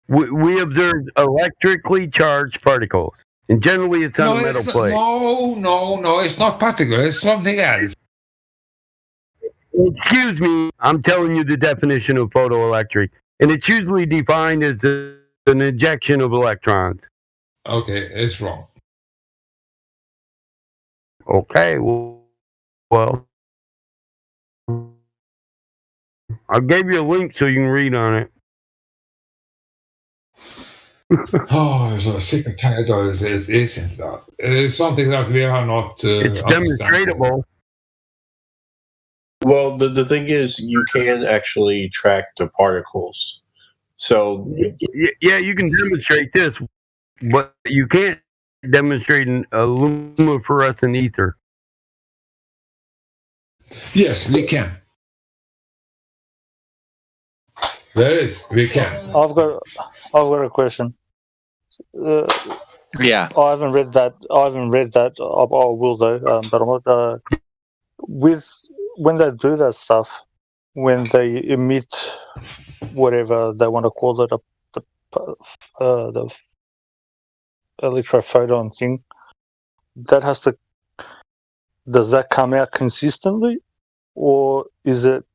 Speaker 12: We observed electrically charged particles. And generally it's on a metal plate.
Speaker 23: No, it's not particle. It's something else.
Speaker 12: Excuse me, I'm telling you the definition of photoelectric. And it's usually defined as an injection of electrons.
Speaker 23: Okay, it's wrong.
Speaker 12: Okay, well, I gave you a link so you can read on it.
Speaker 23: So a secret title it isn't that. It's something that we are not.
Speaker 12: It's demonstratable.
Speaker 3: Well, the thing is, you can actually track the particles. So
Speaker 12: yeah, you can demonstrate this, but you can't demonstrate a lumifluorescent ether.
Speaker 23: Yes, we can. There is. We can.
Speaker 9: I've got a question.
Speaker 14: Yeah.
Speaker 9: I haven't read that. I will though. But I'm not. When they do that stuff, when they emit whatever they want to call it, the electrophoton thing, does that come out consistently, or is it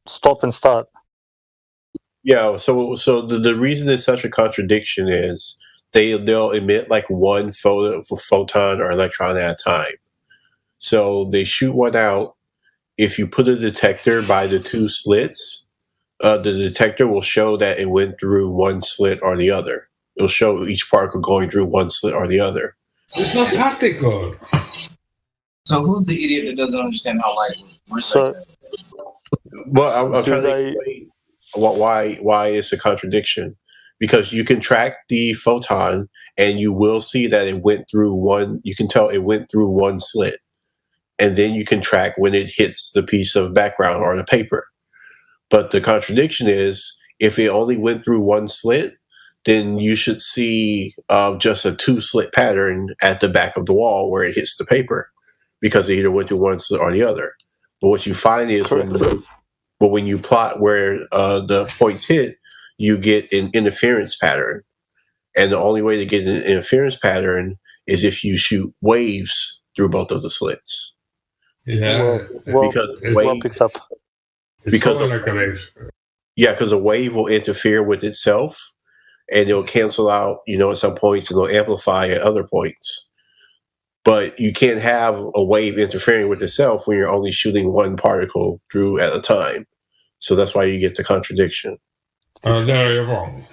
Speaker 9: stop and start?
Speaker 3: Yeah, so the reason it's such a contradiction is they'll emit like one photon or electron at a time. So they shoot one out. If you put a detector by the two slits, the detector will show that it went through one slit or the other. It'll show each particle going through one slit or the other.
Speaker 23: It's not particle.
Speaker 15: So who's the idiot that doesn't understand how light works?
Speaker 3: Well, I'm trying to explain why it's a contradiction. Because you can track the photon and you will see that it went through one. You can tell it went through one slit. And then you can track when it hits the piece of background or the paper. But the contradiction is, if it only went through one slit, then you should see just a two-slit pattern at the back of the wall where it hits the paper, because it either went through one slit or the other. But what you find is when you plot where the points hit, you get an interference pattern. And the only way to get an interference pattern is if you shoot waves through both of the slits.
Speaker 23: Yeah,
Speaker 3: because
Speaker 9: well picked up.
Speaker 3: Because of,
Speaker 23: like a wave.
Speaker 3: Yeah, because a wave will interfere with itself, and it'll cancel out, at some points, and it'll amplify at other points. But you can't have a wave interfering with itself when you're only shooting one particle through at a time. So that's why you get the contradiction.
Speaker 23: There you're wrong.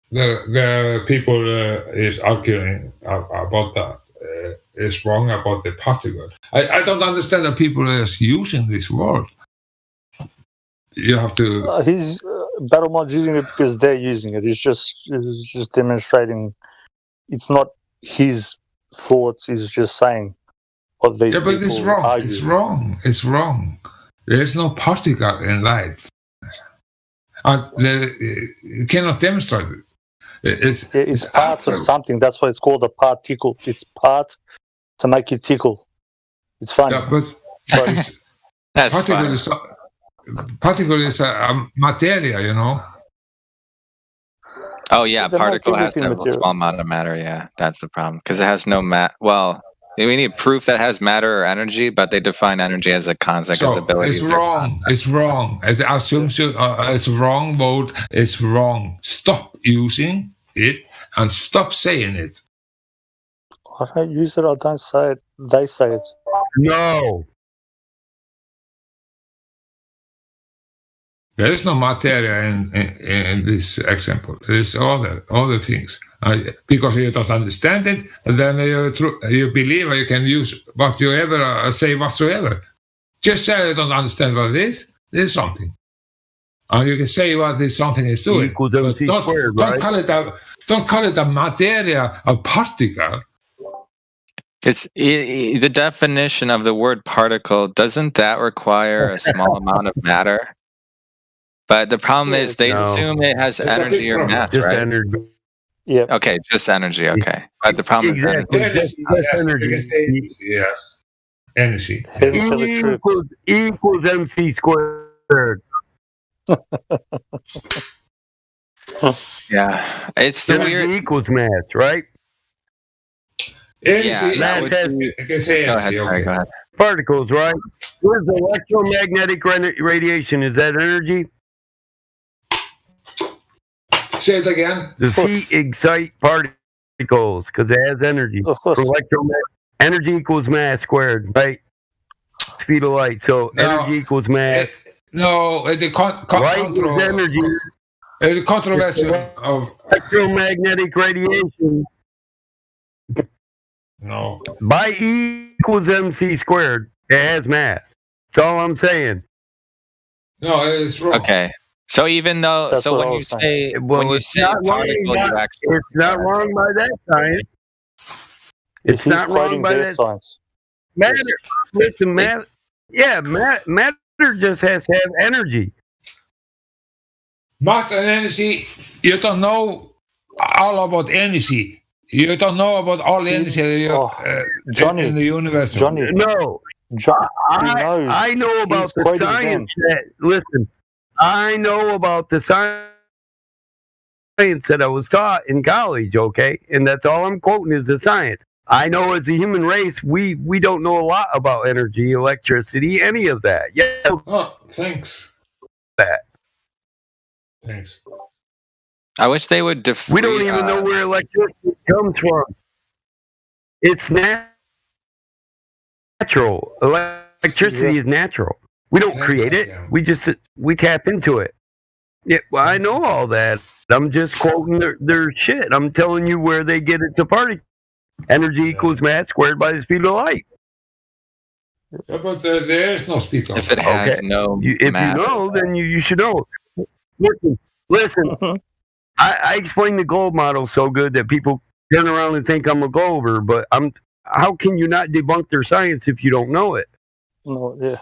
Speaker 23: The people is arguing about that. Is wrong about the particle. I don't understand that people is using this word. You have to.
Speaker 9: He's Battlemod's using it because they're using it. It's just demonstrating. It's not his thoughts. He's just saying what these
Speaker 23: but it's
Speaker 9: people
Speaker 23: wrong.
Speaker 9: argue.
Speaker 23: It's wrong. It's wrong. There is no particle in light. You cannot demonstrate it.
Speaker 9: It's part of something. That's why it's called a particle. It's part to make you tickle. It's funny.
Speaker 23: Yeah, but
Speaker 9: it's,
Speaker 14: That's
Speaker 23: particle is a materia,
Speaker 14: Oh yeah,
Speaker 23: They're not
Speaker 14: particle has to
Speaker 23: everything
Speaker 14: have a
Speaker 23: material.
Speaker 14: small amount of matter. Yeah, that's the problem because it has no Well, we need proof that it has matter or energy, but they define energy as a concept, as
Speaker 23: So
Speaker 14: ability.
Speaker 23: it's wrong. It's wrong. The assumption it's wrong. Vote. It's wrong. Stop using it and stop saying it.
Speaker 9: I don't use it. I don't say it. They say it.
Speaker 12: No.
Speaker 23: There is no materia in this example. There is other things. Because you don't understand it, and then you believe you can use whatever say whatsoever. Just say you don't understand what it is. There's something, and you can say what this something is doing.
Speaker 12: Equals
Speaker 23: But
Speaker 12: MC
Speaker 23: don't,
Speaker 12: squared,
Speaker 23: don't
Speaker 12: right?
Speaker 23: call it a materia, a particle.
Speaker 14: It's the definition of the word particle. Doesn't that require a small amount of matter? But the problem is they assume it has
Speaker 23: It's a
Speaker 14: energy
Speaker 23: big
Speaker 14: or
Speaker 23: problem.
Speaker 14: mass,
Speaker 12: Just
Speaker 14: right?
Speaker 12: energy.
Speaker 9: Yeah.
Speaker 14: Okay, just energy. Okay, but the problem is
Speaker 12: Exactly.
Speaker 14: energy.
Speaker 12: Just energy.
Speaker 23: Yes, energy.
Speaker 12: Equals MC squared.
Speaker 14: Yeah, it's the
Speaker 12: Energy
Speaker 14: weird.
Speaker 12: equals mass, right?
Speaker 23: Energy.
Speaker 14: Yeah, that would be-
Speaker 23: You can say
Speaker 14: Go ahead,
Speaker 23: energy.
Speaker 14: sorry,
Speaker 23: Okay.
Speaker 14: go ahead.
Speaker 12: Particles, right? What is electromagnetic radiation? Is that energy?
Speaker 23: Say it again.
Speaker 12: Does heat excite particles because it has energy?
Speaker 9: Of course.
Speaker 12: Energy equals mass squared, right? Speed of light. So
Speaker 23: No.
Speaker 12: energy equals mass.
Speaker 23: No, the
Speaker 12: Light is energy.
Speaker 23: the controversy of
Speaker 12: Electromagnetic radiation
Speaker 23: no.
Speaker 12: by E equals MC squared. It has mass. That's all I'm saying.
Speaker 23: No, it's wrong.
Speaker 14: Okay, so even though,
Speaker 9: That's
Speaker 14: so
Speaker 9: what I
Speaker 14: when you
Speaker 9: was saying.
Speaker 14: say when you
Speaker 12: it's
Speaker 14: say
Speaker 12: not wrong
Speaker 14: particle,
Speaker 12: by-
Speaker 14: you actually
Speaker 12: it's not wrong by that science. It's
Speaker 9: He's
Speaker 12: not wrong
Speaker 9: quoting
Speaker 12: by
Speaker 9: their
Speaker 12: that
Speaker 9: science.
Speaker 12: matter. Listen, matter. Yeah, matter just has to have energy.
Speaker 23: Mass and energy, you don't know all about energy. You don't know about all energy
Speaker 9: Johnny,
Speaker 23: in the universe.
Speaker 9: Johnny,
Speaker 12: No,
Speaker 9: John, he knows.
Speaker 12: I know about
Speaker 9: He's
Speaker 12: the
Speaker 9: quoting
Speaker 12: science. Listen, I know about the science that I was taught in college. Okay, and that's all I'm quoting is the science. I know as a human race, we don't know a lot about energy, electricity, any of that. Yeah,
Speaker 23: Oh, thanks.
Speaker 12: that.
Speaker 23: Thanks.
Speaker 14: I wish they would
Speaker 12: We don't even know where electricity comes from. It's natural. Electricity is natural. We don't create it. We tap into it. Yeah, well, I know all that. I'm just quoting their shit. I'm telling you where they get it to party. Energy equals mass squared by the speed of light.
Speaker 23: Yeah, but there is no speed of
Speaker 14: If it has no
Speaker 12: If
Speaker 14: mass.
Speaker 12: you know, then you should know. Listen. I explained the globe model so good that people turn around and think I'm a glober, but how can you not debunk their science if you don't know it?
Speaker 9: No, yeah.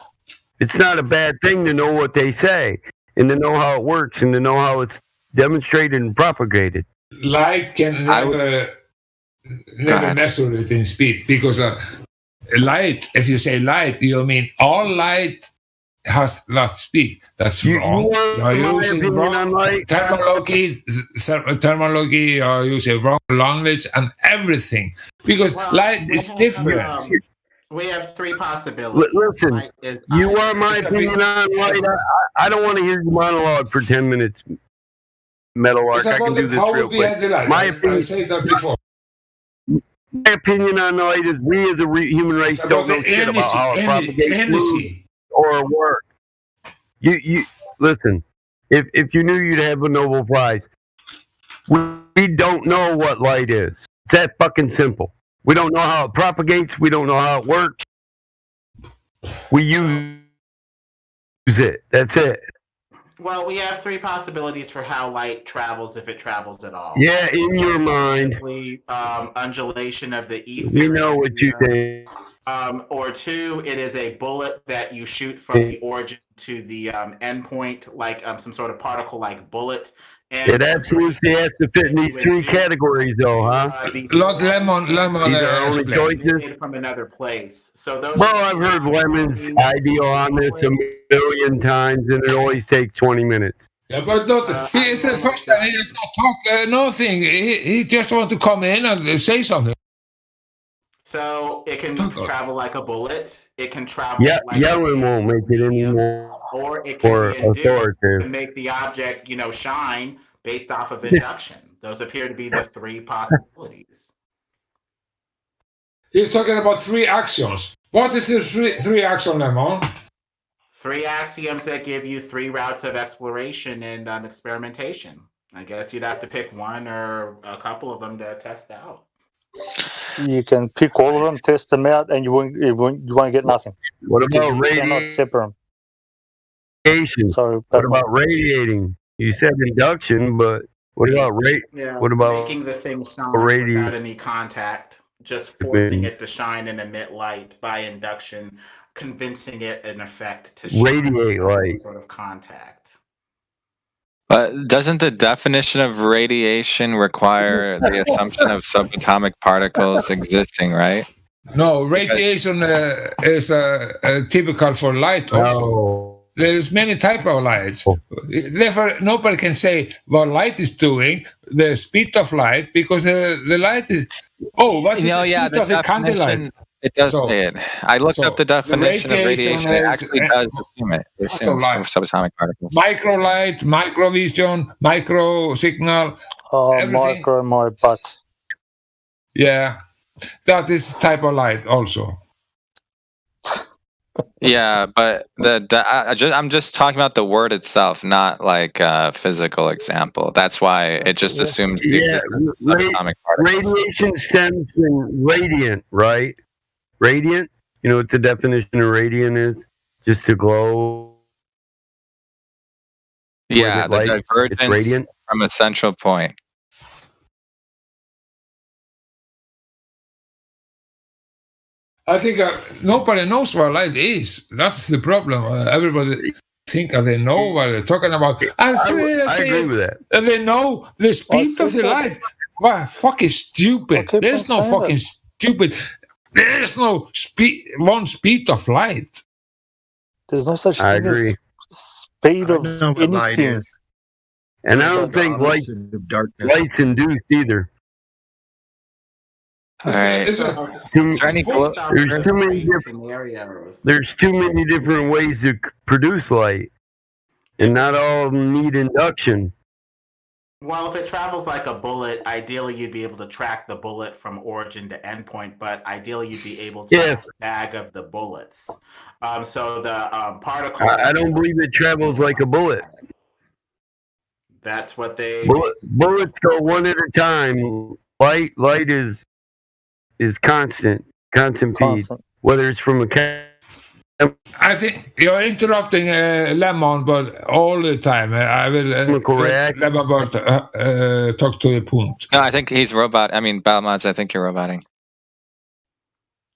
Speaker 12: It's not a bad thing to know what they say and to know how it works and to know how it's demonstrated and propagated.
Speaker 23: Light can never measure it in speed because light, if you say light, you mean all light has that speed. That's wrong. You are using wrong terminology. You are using wrong language and everything because light is different.
Speaker 13: We have three possibilities.
Speaker 12: Listen,
Speaker 13: Light is
Speaker 12: you
Speaker 13: either-
Speaker 12: want my opinion on light? I don't want to hear your monologue for 10 minutes, Metal
Speaker 23: It's
Speaker 12: Arc. I
Speaker 23: about
Speaker 12: can do
Speaker 23: the
Speaker 12: this
Speaker 23: power
Speaker 12: real
Speaker 23: behind the
Speaker 12: quick.
Speaker 23: light.
Speaker 12: My
Speaker 23: I
Speaker 12: opinion,
Speaker 23: said that before.
Speaker 12: my opinion on light is we as a human race
Speaker 23: It's
Speaker 12: don't
Speaker 23: about
Speaker 12: know
Speaker 23: the
Speaker 12: shit about how it propagates moves
Speaker 23: energy.
Speaker 12: or work. You listen. If you knew, you'd have a Nobel Prize. We don't know what light is. It's that fucking simple. We don't know how it propagates. We don't know how it works. We use it. That's it.
Speaker 13: Well, we have three possibilities for how light travels, if it travels at all.
Speaker 12: Yeah, in your mind.
Speaker 13: Simply, undulation of the ether.
Speaker 12: We know what you think.
Speaker 13: Or two, it is a bullet that you shoot from the origin to the endpoint, like some sort of particle-like bullet. And
Speaker 12: It absolutely has to fit in these three categories, though, huh?
Speaker 23: Lord Lemon,
Speaker 12: These are only choices.
Speaker 13: from another place. So those.
Speaker 12: Well, I've heard Lemon's ideal on this a million times, and it always takes 20 minutes.
Speaker 23: Yeah, but not, it's the first time he does not talk nothing. He just want to come in and say something.
Speaker 13: So it can travel like a bullet. It can travel.
Speaker 12: Yeah,
Speaker 13: like
Speaker 12: yelling won't make it any more
Speaker 13: or it can be induced
Speaker 12: authoritative.
Speaker 13: to make the object, shine based off of induction. Those appear to be the three possibilities.
Speaker 23: He's talking about three actions. What is the three action, Lemon?
Speaker 13: Three axioms that give you three routes of exploration and experimentation. I guess you'd have to pick one or a couple of them to test out.
Speaker 9: You can pick all of them, test them out, and you won't get nothing.
Speaker 12: What about
Speaker 9: You cannot separate
Speaker 12: radiation?
Speaker 9: Sorry,
Speaker 12: What about radiating? You said induction, but what about what about
Speaker 13: making the thing shine
Speaker 12: radiation?
Speaker 13: without any contact, just forcing it to shine and emit light by induction, convincing it in effect to shine
Speaker 12: Radiate
Speaker 13: without
Speaker 12: light.
Speaker 13: any sort of contact.
Speaker 14: But doesn't the definition of radiation require the assumption of subatomic particles existing, right?
Speaker 23: No, radiation is typical for light also. There's many type of lights. Therefore, nobody can say what light is doing, the speed of light, because the light is... Oh, what is the speed of the candlelight?
Speaker 14: It does say it. I looked up the definition of radiation. It actually does assume it. It assumes subatomic particles.
Speaker 23: Microlight, microvision, micro signal.
Speaker 9: Micro, my butt.
Speaker 23: Yeah, that is type of light also.
Speaker 14: Yeah, but I'm just talking about the word itself, not like a physical example. That's why it just assumes the existence of subatomic particles.
Speaker 12: Radiation stems from radiant, right? Radiant? You know what the definition of radiant is? Just to glow.
Speaker 14: Yeah, the
Speaker 12: light, it's
Speaker 14: divergence
Speaker 12: radiant.
Speaker 14: from a central point.
Speaker 23: I think nobody knows what light is. That's the problem. Everybody think they know what they're talking about. And
Speaker 12: I agree with that.
Speaker 23: They know the speed of the light. Wow, fucking stupid. There's no fucking stupid. There's no one speed of light.
Speaker 9: There's no such
Speaker 12: I
Speaker 9: thing
Speaker 12: agree.
Speaker 9: as speed of anything.
Speaker 12: light is. And I don't think light's induced either.
Speaker 14: All right.
Speaker 23: Is
Speaker 14: there any
Speaker 12: There's too many
Speaker 13: scenarios.
Speaker 12: There's too many different ways to produce light, and not all of them need induction.
Speaker 13: Well, if it travels like a bullet, ideally you'd be able to track the bullet from origin to endpoint, but ideally you'd be able to have the bag of the bullets. So the particle.
Speaker 12: I don't believe it travels like a bullet.
Speaker 13: That's what they.
Speaker 12: Bullets go one at a time. Light is constant feed, whether it's from a
Speaker 23: I think you're interrupting Lemon, but all the time. I will Lemon talk to the point.
Speaker 14: No, I think he's robot. I mean, Balmods, I think you're roboting.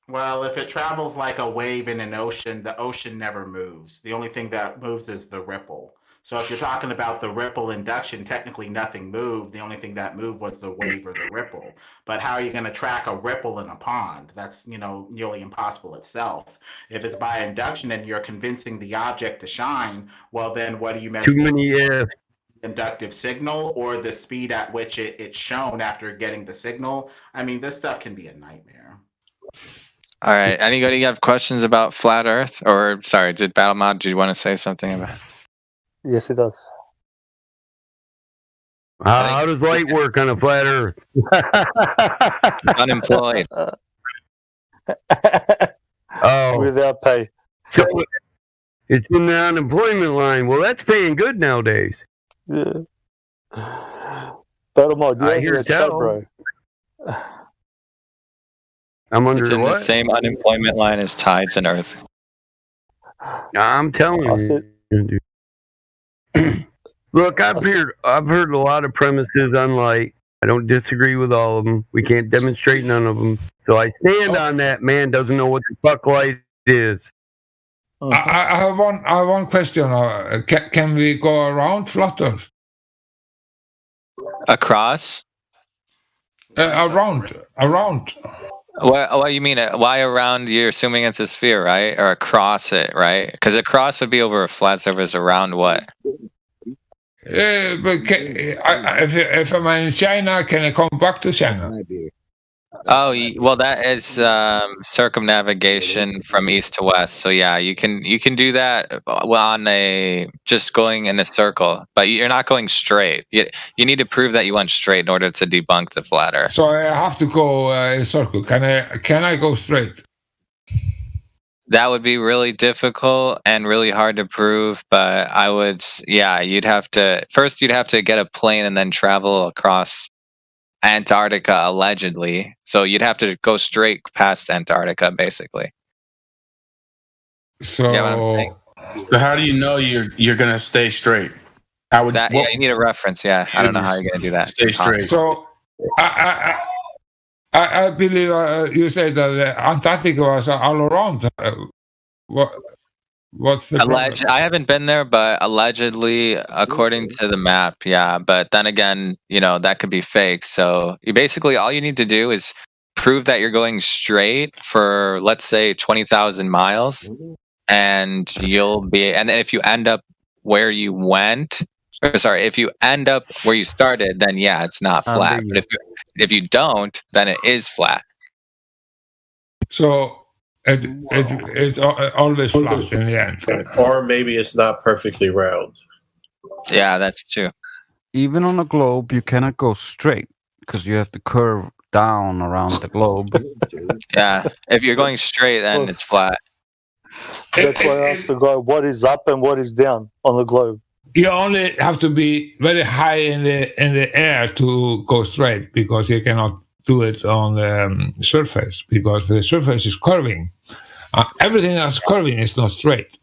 Speaker 13: Well, if it travels like a wave in an ocean, the ocean never moves. The only thing that moves is the ripple. So if you're talking about the ripple induction, technically nothing moved. The only thing that moved was the wave or the ripple. But how are you going to track a ripple in a pond? That's, nearly impossible itself. If it's by induction and you're convincing the object to shine, well, then what do you measure?
Speaker 12: Too many
Speaker 13: Inductive signal or the speed at which it's shown after getting the signal? I mean, this stuff can be a nightmare.
Speaker 14: All right. Anybody have questions about flat Earth? Or sorry, did BattleMod? Did you want to say something about?
Speaker 9: Yes, it does.
Speaker 12: How does light work on a flat Earth?
Speaker 14: Unemployed.
Speaker 12: Oh,
Speaker 9: Without pay.
Speaker 12: so it's in the unemployment line. Well, that's paying good nowadays.
Speaker 9: Yeah. BattleMod, you
Speaker 12: I
Speaker 9: owe me
Speaker 12: hear
Speaker 9: a chat,
Speaker 12: tell.
Speaker 9: bro.
Speaker 12: I'm under
Speaker 14: It's in
Speaker 12: what?
Speaker 14: the same unemployment line as tides and Earth.
Speaker 12: I'm telling
Speaker 9: I
Speaker 12: you.
Speaker 9: said,
Speaker 12: Look, I've heard a lot of premises on light. I don't disagree with all of them. We can't demonstrate none of them. So I stand on that. Man doesn't know what the fuck light is.
Speaker 23: I have one question. Can we go around flat Earth?
Speaker 14: Across?
Speaker 23: Around.
Speaker 14: What you mean? Why around? You're assuming it's a sphere, right? Or across it, right? Because across would be over a flat surface. Around what?
Speaker 23: But if I'm in China, can I come back to China?
Speaker 14: Oh, well, that is circumnavigation from east to west. So yeah, you can do that on just going in a circle, but you're not going straight. You need to prove that you went straight in order to debunk the flat Earth.
Speaker 23: So I have to go in a circle. Can I go straight?
Speaker 14: That would be really difficult and really hard to prove, but you'd have to get a plane and then travel across Antarctica, allegedly. So you'd have to go straight past Antarctica, basically.
Speaker 23: So,
Speaker 14: yeah, what I'm saying?
Speaker 16: So how do you know you're gonna stay straight?
Speaker 14: You need a reference. Yeah, I don't know how you're gonna do that.
Speaker 16: Stay straight.
Speaker 23: So I believe you said that Antarctica was all around. What's the problem?
Speaker 14: I haven't been there, but allegedly, according to the map, yeah. But then again, that could be fake. So all you need to do is prove that you're going straight for, let's say, 20,000 miles, and and then if you end up where you went, if you end up where you started, then yeah, it's not flat. But if you don't, then it is flat.
Speaker 23: So it's always flat in the end.
Speaker 3: Or maybe it's not perfectly round.
Speaker 14: Yeah, that's true.
Speaker 11: Even on a globe, you cannot go straight because you have to curve down around the globe.
Speaker 14: Yeah, if you're going straight, then it's flat.
Speaker 23: That's
Speaker 9: why I asked the guy what is up and what is down on the globe.
Speaker 23: You only have to be very high in the air to go straight, because you cannot do it on the surface, because the surface is curving. Everything that's curving is not straight.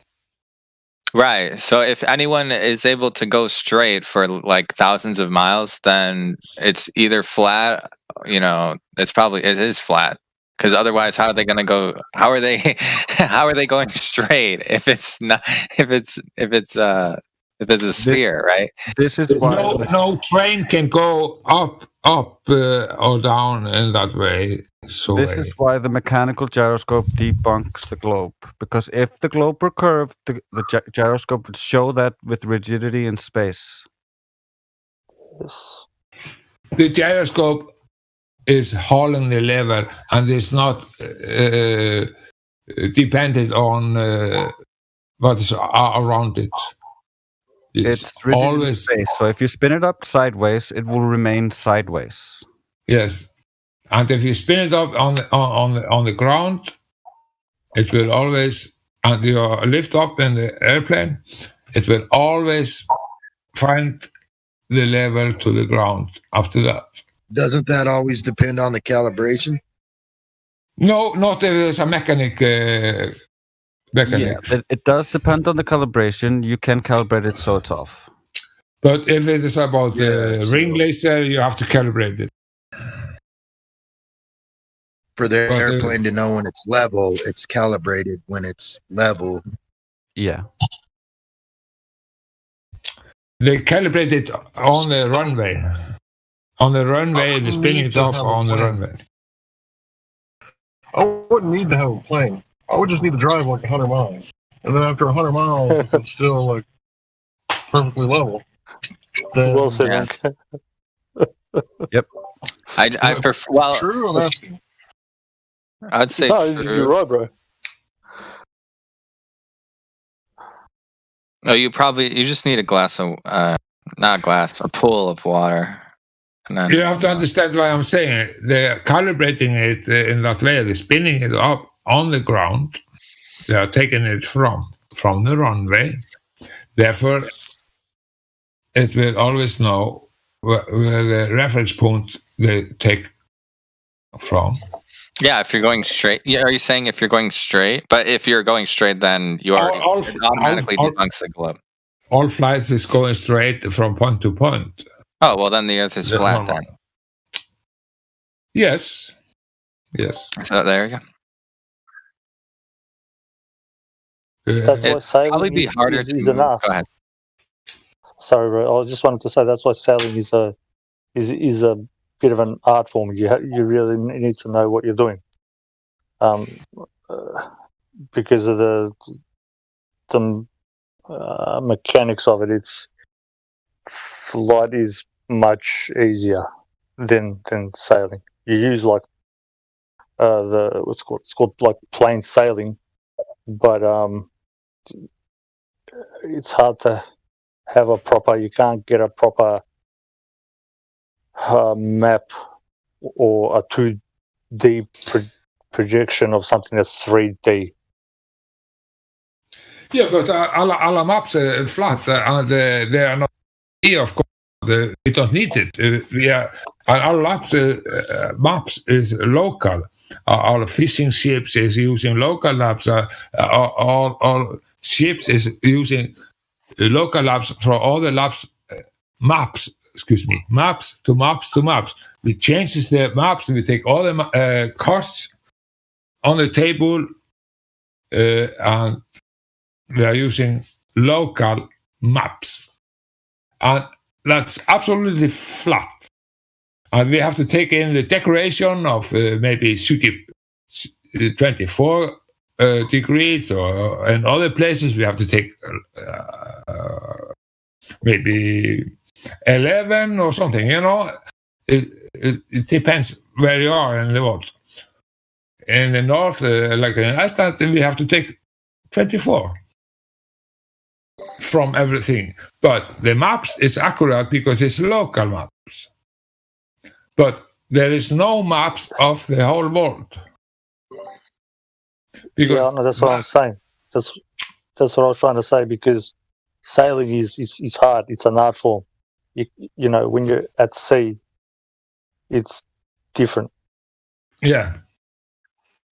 Speaker 14: Right. So if anyone is able to go straight for like thousands of miles, then it's either flat. It is flat. Because otherwise, how are they going to go? How are they going straight if it's not? If it's a sphere, right?
Speaker 11: This is why
Speaker 23: no train can go up or down in that way. So
Speaker 11: this is why the mechanical gyroscope debunks the globe. Because if the globe were curved, the gyroscope would show that with rigidity in space.
Speaker 23: Yes. The gyroscope is holding the level, and it's not dependent on what is around it.
Speaker 11: It's rigid in space. So if you spin it up sideways, it will remain sideways.
Speaker 23: Yes, and if you spin it up on the ground, it will always. And you lift up in the airplane, it will always find the level to the ground after that.
Speaker 17: Doesn't that always depend on the calibration?
Speaker 23: No, not if there's a mechanic.
Speaker 11: Yeah, it does depend on the calibration. You can calibrate it so it's off.
Speaker 23: But if it is about the ring laser, you have to calibrate it.
Speaker 17: For the airplane to know when it's level, it's calibrated when it's level.
Speaker 11: Yeah.
Speaker 23: They calibrate it on the runway. On the runway, the spinning top on the runway.
Speaker 20: I wouldn't need to have a plane. I would just need to drive like 100 miles. And then after 100 miles, if it's still like perfectly level. Then,
Speaker 9: Well said.
Speaker 14: Yep. I prefer. Well,
Speaker 20: true, I'm asking.
Speaker 14: I'd say
Speaker 9: No, you're
Speaker 14: true.
Speaker 9: right, bro.
Speaker 14: Oh, you just need a glass of not glass, a pool of water, and then
Speaker 23: You have to understand why I'm saying it. They're calibrating it in that way. They're spinning it up on the ground. They are taking it from the runway. Therefore, it will always know where the reference point they take from.
Speaker 14: yeah, if you're going straight. Yeah, are you saying if you're going straight? But if you're going straight, then you already it automatically debunks the globe.
Speaker 23: All flights is going straight from point to point.
Speaker 14: Oh well, then the Earth is flat then.
Speaker 23: Yes.
Speaker 14: So there you go.
Speaker 9: That's why
Speaker 14: It'd
Speaker 9: sailing
Speaker 14: probably be harder
Speaker 9: is
Speaker 14: to
Speaker 9: an
Speaker 14: move.
Speaker 9: art.
Speaker 14: Go ahead.
Speaker 9: Sorry, bro. I just wanted to say that's why sailing is a bit of an art form. You really need to know what you're doing, because of the mechanics of it. It's flight is much easier than sailing. You use like it's called like plain sailing, but it's hard to have a proper. You can't get a proper map or a 2D projection of something that's 3D.
Speaker 23: Yeah, but alla maps are flat, and they are not. Of course, we don't need it. Our maps is local. Our fishing ships is using local maps. All ships is using local maps for all the maps. Maps to maps. We change the maps. We take all the costs on the table, and we are using local maps. And that's absolutely flat. And we have to take in the decoration of maybe 24 degrees, or in other places we have to take maybe 11 or something, It depends where you are in the world. In the north, like in Iceland, we have to take 24 from everything. But the maps is accurate because it's local maps. But there is no maps of the whole world. Because
Speaker 9: yeah, no, that's what I'm saying. That's what I was trying to say, because sailing is hard. It's an art form. You know, when you're at sea, it's different.
Speaker 23: Yeah.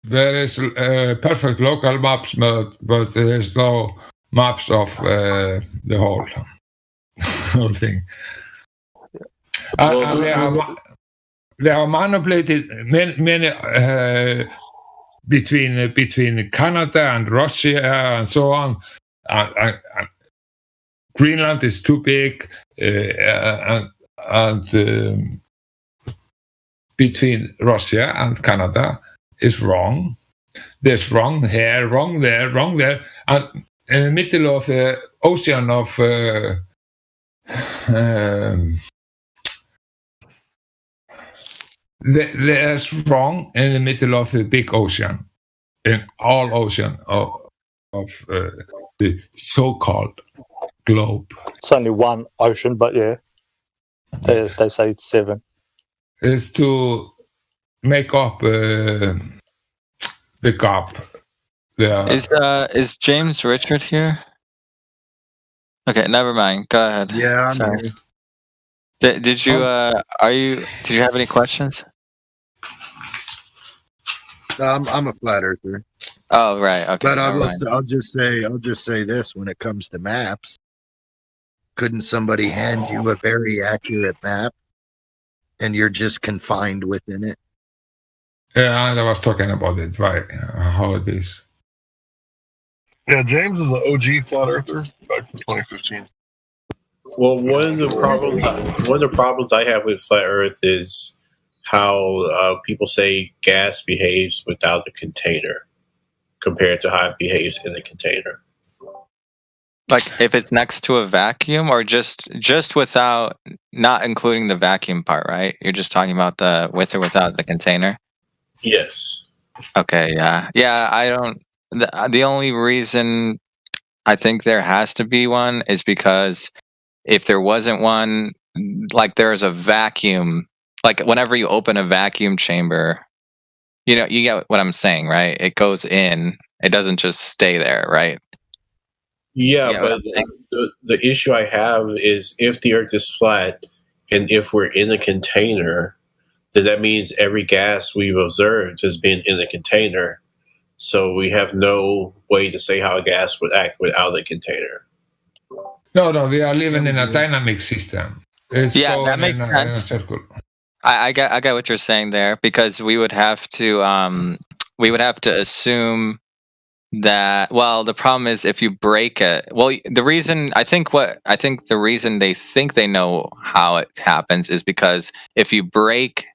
Speaker 23: There is perfect local maps, but there is no maps of the whole thing. And they are manipulated many between Canada and Russia and so on. And Greenland is too big, and between Russia and Canada is wrong. There's wrong here, wrong there, wrong there, and in the middle of the ocean of there's wrong in the middle of the big ocean, in all ocean of the so-called globe.
Speaker 9: It's only one ocean, but yeah, they say it's 7.
Speaker 23: It's to make up the gap.
Speaker 14: Is James Richard here? Okay, never mind. Go ahead.
Speaker 17: Yeah, I'm
Speaker 14: Sorry.
Speaker 17: here.
Speaker 14: Did you did you have any questions?
Speaker 17: I'm a flat earther.
Speaker 14: Oh right, okay.
Speaker 17: But
Speaker 14: never mind.
Speaker 17: I'll just say this: when it comes to maps, couldn't somebody hand you a very accurate map, and you're just confined within it?
Speaker 23: Yeah, and I was talking about it, right? How it is.
Speaker 20: Yeah, James is an OG flat earther back in 2015.
Speaker 3: Well, one of the problems I have with flat Earth is how people say gas behaves without a container compared to how it behaves in a container.
Speaker 14: Like if it's next to a vacuum, or just without, not including the vacuum part, right? You're just talking about the with or without the container.
Speaker 3: Yes.
Speaker 14: Okay, yeah. I don't. The only reason I think there has to be one is because if there wasn't one, like there's a vacuum. Like whenever you open a vacuum chamber, you get what I'm saying, right? It goes in. It doesn't just stay there, right?
Speaker 3: Yeah, but the issue I have is if the Earth is flat and if we're in a container, then that means every gas we've observed has been in a container. So we have no way to say how a gas would act without a container.
Speaker 23: No, we are living in a dynamic system. It's going
Speaker 14: that makes
Speaker 23: in a
Speaker 14: sense.
Speaker 23: circle.
Speaker 14: I got what you're saying there, because we would have to assume that, well, the problem is if you break it, well, the reason they think they know how it happens is because if you break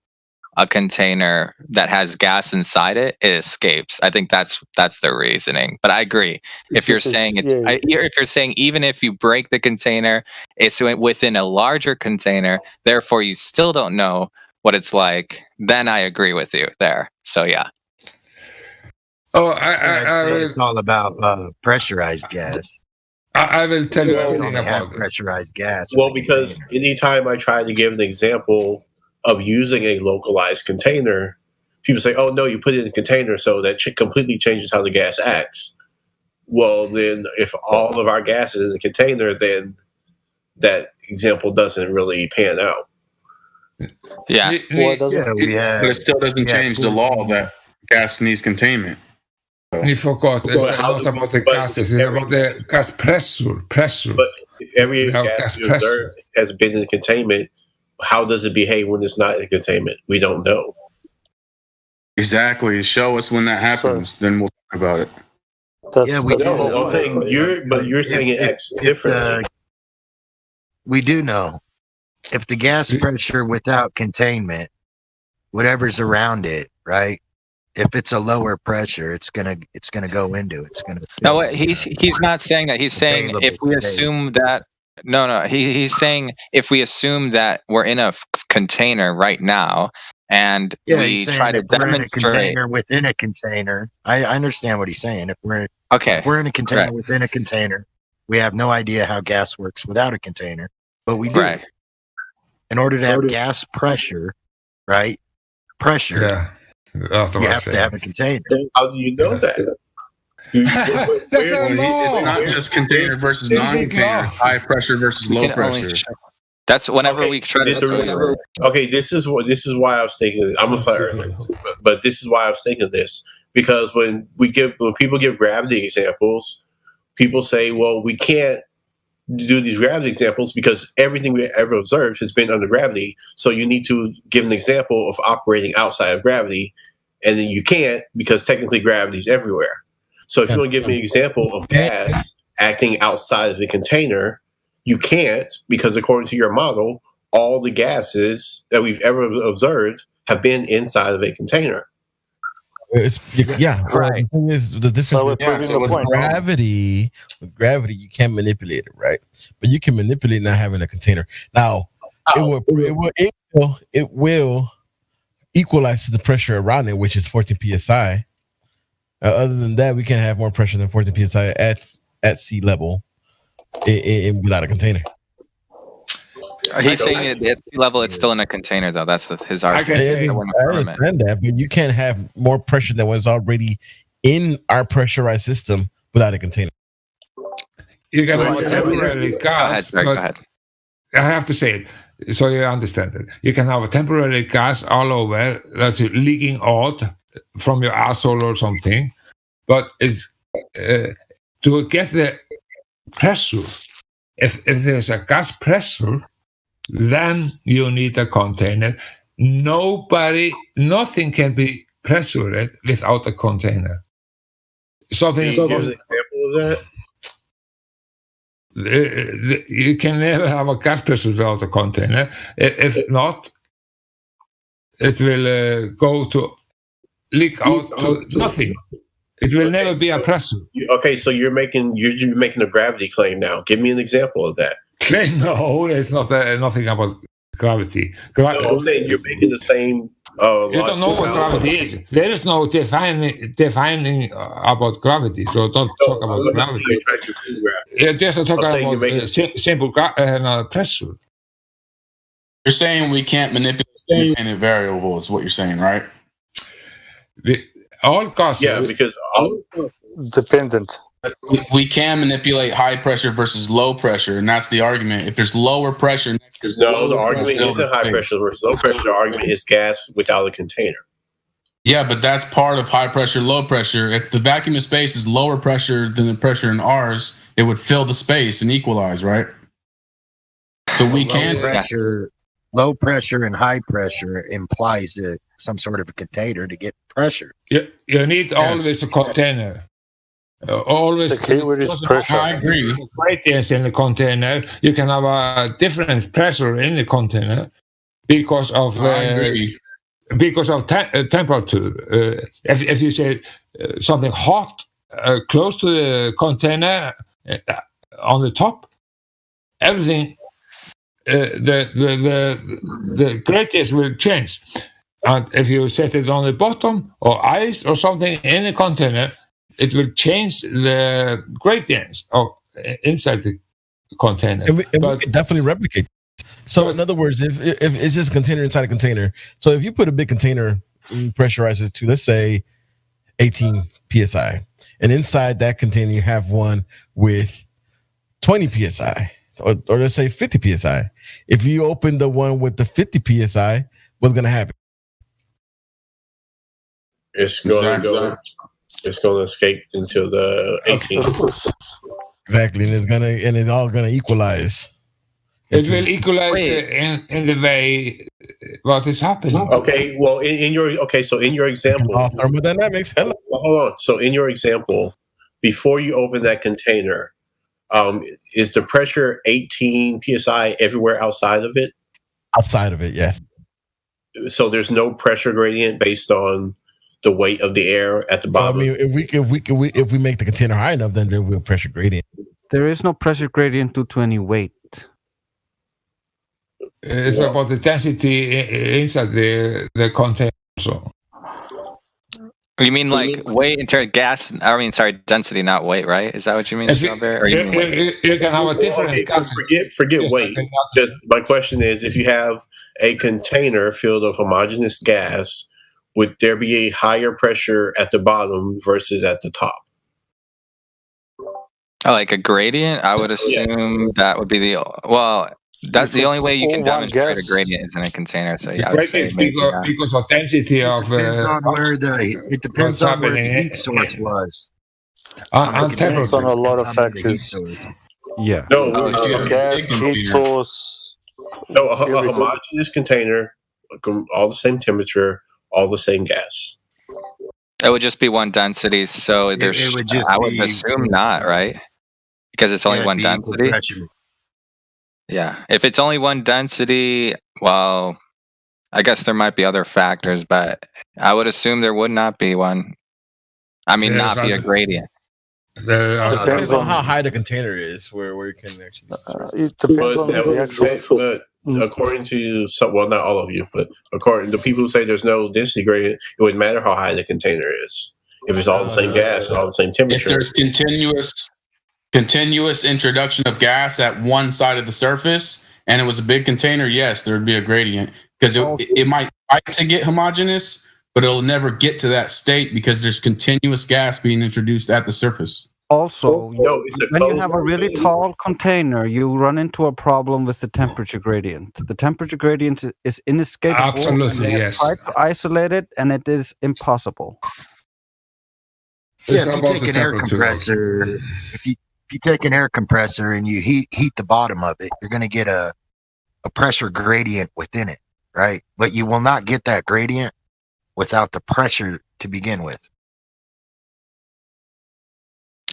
Speaker 14: a container that has gas inside it, it escapes. I think that's the reasoning. But I agree. If you're saying if you're saying even if you break the container, it's within a larger container, therefore you still don't know what it's like, then I agree with you there. So yeah.
Speaker 23: Oh,
Speaker 17: it's all about pressurized gas.
Speaker 23: I will tell you
Speaker 17: We
Speaker 23: everything
Speaker 17: only have
Speaker 23: about it.
Speaker 17: pressurized gas.
Speaker 3: Well, because anytime I try to give an example of using a localized container, people say, "Oh no, you put it in a container, so that completely changes how the gas acts." Well, then, if all of our gas is in the container, then that example doesn't really pan out.
Speaker 14: Yeah,
Speaker 16: but it still doesn't change the law that gas needs containment.
Speaker 23: You forgot. It's not about the gases. It's about the gas pressure.
Speaker 3: But if every gas you observe has been in containment, how does it behave when it's not in containment? We don't know.
Speaker 16: Exactly. Show us when that happens, then we'll talk about it.
Speaker 17: Yeah, we do.
Speaker 3: No, I'm saying you're saying it acts differently.
Speaker 17: We do know. If the gas pressure without containment, whatever's around it, right? If it's a lower pressure, it's gonna go into it. It's gonna.
Speaker 14: No, he's not saying that. He's saying if we assume that. No. He's saying if we assume that we're in a container right now, and we try to
Speaker 17: we're in a
Speaker 14: demonstrate
Speaker 17: container within a container. I understand what he's saying. If we're in a container within a container, we have no idea how gas works without a container, but we do.
Speaker 14: Right.
Speaker 17: In order to have gas pressure, right? Pressure. You have to have a container.
Speaker 3: How do you know that?
Speaker 16: It's not just container versus non-container. High pressure versus low pressure.
Speaker 14: That's whenever we try to.
Speaker 3: Okay, this is why I was thinking. I'm a flat earther, but this is why I was thinking this, because when people give gravity examples, people say, "Well, we can't do these gravity examples because everything we ever observed has been under gravity. So you need to give an example of operating outside of gravity, and then you can't because technically gravity is everywhere. So if you want to give me an example of gas acting outside of the container, you can't, because according to your model, all the gases that we've ever observed have been inside of a container.
Speaker 18: Right. The thing is, the difference with gravity. With gravity, you can't manipulate it, right? But you can manipulate not having a container. Now, it will equalize the pressure around it, which is 14 psi. Other than that, we can't have more pressure than 14 psi at sea level without a container.
Speaker 14: He's saying at sea level, it's still in a container, though. That's his argument.
Speaker 18: I understand that, but you can't have more pressure than was already in our pressurized system without a container.
Speaker 23: You can have a temporary gas.
Speaker 14: Go ahead.
Speaker 23: I have to say it so you understand it. You can have a temporary gas all over that's leaking out from your asshole or something, but it's to get the pressure. If there's a gas pressure, then you need a container. Nothing can be pressured without a container. Something.
Speaker 3: Can you give an example of that?
Speaker 23: You can never have a gas pressure without a container. If not, it will go to leak out to nothing. It will never be a pressure.
Speaker 3: Okay, so you're making a gravity claim now. Give me an example of that.
Speaker 23: No, there's not nothing about gravity.
Speaker 3: No, I'm saying you're making the same
Speaker 23: You don't know what gravity is. There is no defining about gravity, so don't talk about gravity. You just talk about simple pressure.
Speaker 16: You're saying we can't manipulate independent variables, is what you're saying, right?
Speaker 23: All causes.
Speaker 3: Yeah, because
Speaker 9: dependent.
Speaker 16: We can manipulate high pressure versus low pressure, and that's the argument. If there's lower pressure,
Speaker 3: the argument isn't high pressure versus low pressure. The argument is gas without a container.
Speaker 16: Yeah, but that's part of high pressure, low pressure. If the vacuum of space is lower pressure than the pressure in ours, it would fill the space and equalize, right? So we can
Speaker 17: low pressure and high pressure implies some sort of a container to get pressure.
Speaker 23: You need always a container. Always.
Speaker 9: The keyword is pressure.
Speaker 16: I agree.
Speaker 23: Gradients in the container. You can have a different pressure in the container because of temperature. If you say something hot close to the container on the top, everything the gradients will change. And if you set it on the bottom or ice or something in the container, it will change the gradients inside the container.
Speaker 18: And we can definitely replicate. So in other words, if it's just a container inside a container, so if you put a big container and pressurize it to, let's say, 18 psi, and inside that container you have one with 20 psi, or let's say 50 psi. If you open the one with the 50 psi, what's going to happen?
Speaker 3: It's going to go. It's going to escape into the 18.
Speaker 18: Exactly, and it's all going to equalize.
Speaker 23: It will equalize in the way what is happening.
Speaker 3: Okay, well, in your example,
Speaker 18: thermodynamics. Hello.
Speaker 3: Well, hold on. So in your example, before you open that container, is the pressure 18 psi everywhere outside of it?
Speaker 18: Outside of it, yes.
Speaker 3: So there's no pressure gradient based on the weight of the air at the bottom.
Speaker 18: I mean, if we make the container high enough, then there will be a pressure gradient.
Speaker 11: There is no pressure gradient due to any weight.
Speaker 23: It's about the density inside the container. So.
Speaker 14: You mean like weight in terms of gas? I mean, sorry, density, not weight, right? Is that what you mean, Strawberry? Or you mean weight?
Speaker 23: You can have a different.
Speaker 3: Forget weight. Just my question is, if you have a container filled with homogeneous gas, would there be a higher pressure at the bottom versus at the top?
Speaker 14: Oh, like a gradient? I would assume that would be that's the only way you can demonstrate a gradient is in a container. So yeah, I would say maybe,
Speaker 23: because of density of.
Speaker 17: Depends on where the heat source was.
Speaker 23: On
Speaker 9: depends on a lot of factors.
Speaker 11: Yeah.
Speaker 3: No,
Speaker 9: gas, heat source.
Speaker 3: No, a homogeneous container, all the same temperature, all the same gas.
Speaker 14: It would just be one density. So there's. I would assume not, right? Because it's only one density. Yeah, if it's only one density, well, I guess there might be other factors, but I would assume there would not be one. I mean, not be a gradient.
Speaker 18: Depends on how high the container is, where you can actually.
Speaker 9: It depends on the actual.
Speaker 3: But according to not all of you, but according to people who say there's no density gradient, it wouldn't matter how high the container is. If it's all the same gas and all the same temperature.
Speaker 16: If there's continuous introduction of gas at one side of the surface and it was a big container, yes, there would be a gradient because it might try to get homogeneous, but it'll never get to that state because there's continuous gas being introduced at the surface.
Speaker 11: Also, when you have a really tall container, you run into a problem with the temperature gradient. The temperature gradient is inescapable.
Speaker 23: Absolutely, yes.
Speaker 11: Try to isolate it, and it is impossible.
Speaker 17: Yeah, if you take an air compressor, if you take an air compressor and you heat the bottom of it, you're going to get a pressure gradient within it, right? But you will not get that gradient without the pressure to begin with.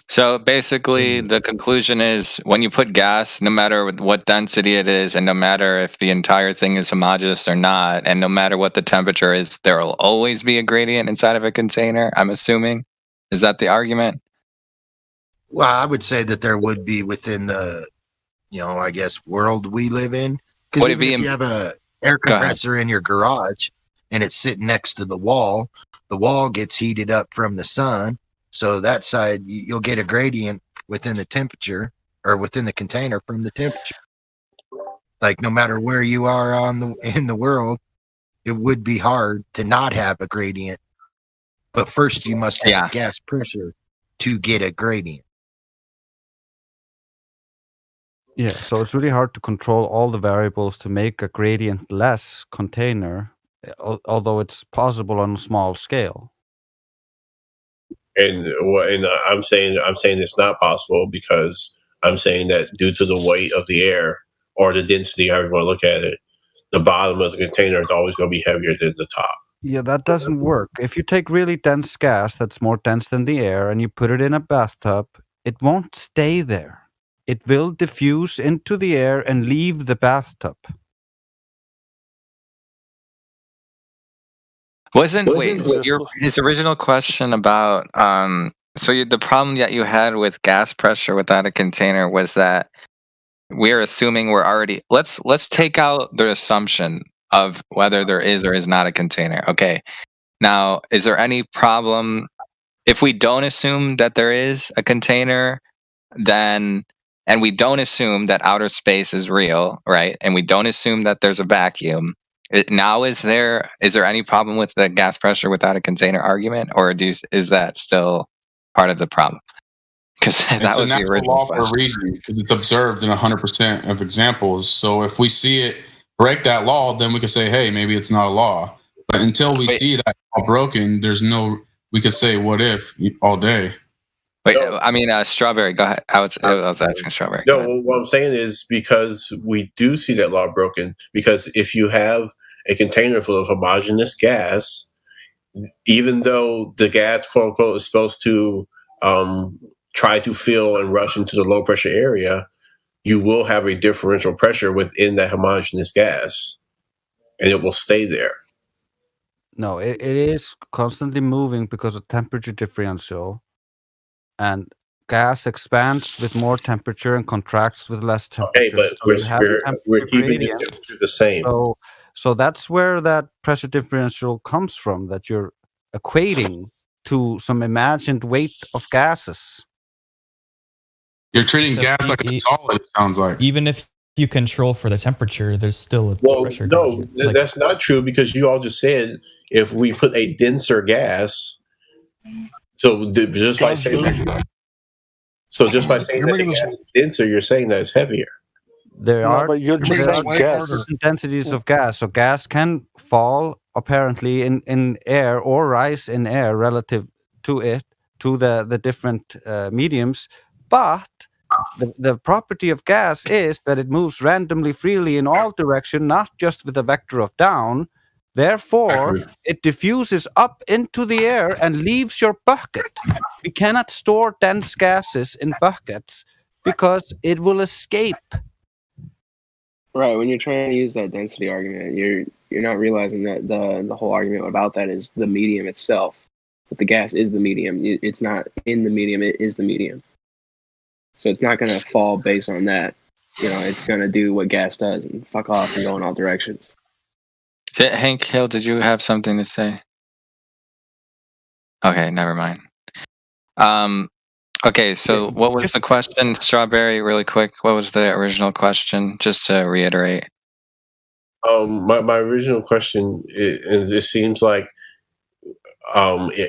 Speaker 14: So basically, the conclusion is when you put gas, no matter what density it is, and no matter if the entire thing is homogeneous or not, and no matter what the temperature is, there will always be a gradient inside of a container, I'm assuming. Is that the argument?
Speaker 17: Well, I would say that there would be within the, I guess, world we live in. Because if you have a air compressor in your garage, and it's sitting next to the wall gets heated up from the sun. So that side, you'll get a gradient within the temperature or within the container from the temperature. Like no matter where you are in the world, it would be hard to not have a gradient. But first you must have gas pressure to get a gradient.
Speaker 11: Yeah, so it's really hard to control all the variables to make a gradient-less container, although it's possible on a small scale.
Speaker 3: And I'm saying it's not possible because I'm saying that due to the weight of the air or the density, however you want to look at it, the bottom of the container is always going to be heavier than the top.
Speaker 11: Yeah, that doesn't work. If you take really dense gas that's more dense than the air and you put it in a bathtub, it won't stay there. It will diffuse into the air and leave the bathtub.
Speaker 14: His original question about the problem that you had with gas pressure without a container was that we're assuming we're already let's take out the assumption of whether there is or is not a container. Okay. Now, is there any problem if we don't assume that there is a container, then and we don't assume that outer space is real, right? And we don't assume that there's a vacuum. Is there any problem with the gas pressure without a container argument, or is that still part of the problem? Because that was the original
Speaker 16: law for a reason, because it's observed in 100% of examples. So if we see it break that law, then we can say, hey, maybe it's not a law. But until we see that law broken, we could say what if all day.
Speaker 14: Wait, I mean, Strawberry, go ahead. I was asking Strawberry.
Speaker 3: No, what I'm saying is because we do see that law broken, because if you have a container full of homogeneous gas, even though the gas, quote unquote, is supposed to try to fill and rush into the low pressure area, you will have a differential pressure within that homogeneous gas, and it will stay there.
Speaker 11: No, it is constantly moving because of temperature differential. And gas expands with more temperature and contracts with less temperature.
Speaker 3: Okay, but we're keeping the temperature the same.
Speaker 11: So that's where that pressure differential comes from, that you're equating to some imagined weight of gases.
Speaker 16: You're treating gas like a solid, it sounds like.
Speaker 5: Even if you control for the temperature, there's still a pressure.
Speaker 3: No, that's not true, because you all just said if we put a denser gas, just by saying that the gas is denser, you're saying that it's heavier.
Speaker 11: There are
Speaker 9: different
Speaker 11: densities of gas. So gas can fall apparently in air or rise in air relative to the different mediums. But the property of gas is that it moves randomly freely in all directions, not just with a vector of down. Therefore, it diffuses up into the air and leaves your bucket. We cannot store dense gases in buckets because it will escape.
Speaker 21: Right. When you're trying to use that density argument, you're not realizing that the whole argument about that is the medium itself. But the gas is the medium. It's not in the medium. It is the medium. So it's not going to fall based on that. It's going to do what gas does and fuck off and go in all directions.
Speaker 14: Hank Hill, did you have something to say? Okay, never mind. Okay, so what was the question, Strawberry, really quick? What was the original question, just to reiterate?
Speaker 3: My original question is, it seems like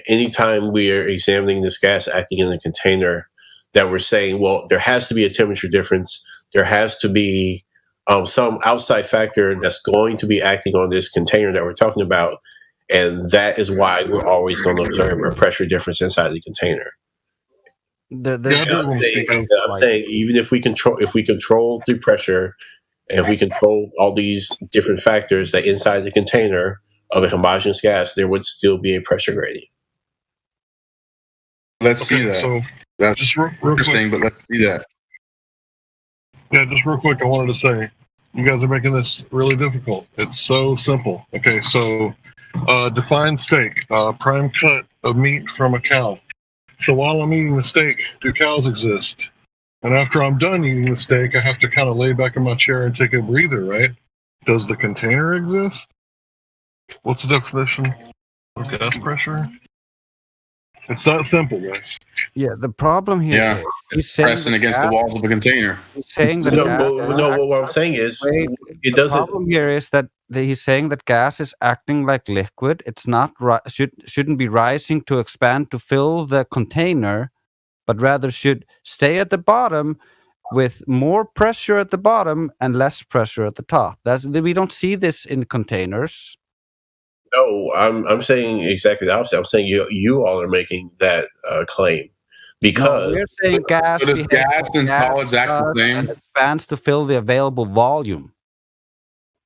Speaker 3: anytime we are examining this gas acting in a container, that we're saying, well, there has to be a temperature difference. There has to be some outside factor that's going to be acting on this container that we're talking about, and that is why we're always going to observe a pressure difference inside the container. I'm saying even if we control the pressure, and if we control all these different factors that inside the container of a homogeneous gas, there would still be a pressure gradient.
Speaker 16: Let's see that.
Speaker 20: So
Speaker 16: that's
Speaker 20: just real
Speaker 16: interesting,
Speaker 20: quick.
Speaker 16: but let's see that.
Speaker 20: Yeah, just real quick, I wanted to say, you guys are making this really difficult. It's so simple. Okay, so define steak, prime cut of meat from a cow. So while I'm eating the steak, do cows exist? And after I'm done eating the steak, I have to kind of lay back in my chair and take a breather, right? Does the container exist? What's the definition of gas pressure? It's that simple, guys.
Speaker 11: Yeah, the problem here
Speaker 16: Yeah,
Speaker 11: is
Speaker 16: it's pressing against the walls of a container.
Speaker 11: He's saying that
Speaker 3: What I'm saying is, it
Speaker 11: the
Speaker 3: doesn't.
Speaker 11: problem here is that he's saying that gas is acting like liquid. It's not shouldn't be rising to expand to fill the container, but rather should stay at the bottom with more pressure at the bottom and less pressure at the top. We don't see this in containers.
Speaker 3: No, I'm saying exactly the opposite. I'm saying you all are making that claim because
Speaker 11: we're saying gas.
Speaker 16: So does gas and solids act the same?
Speaker 11: And expands to fill the available volume.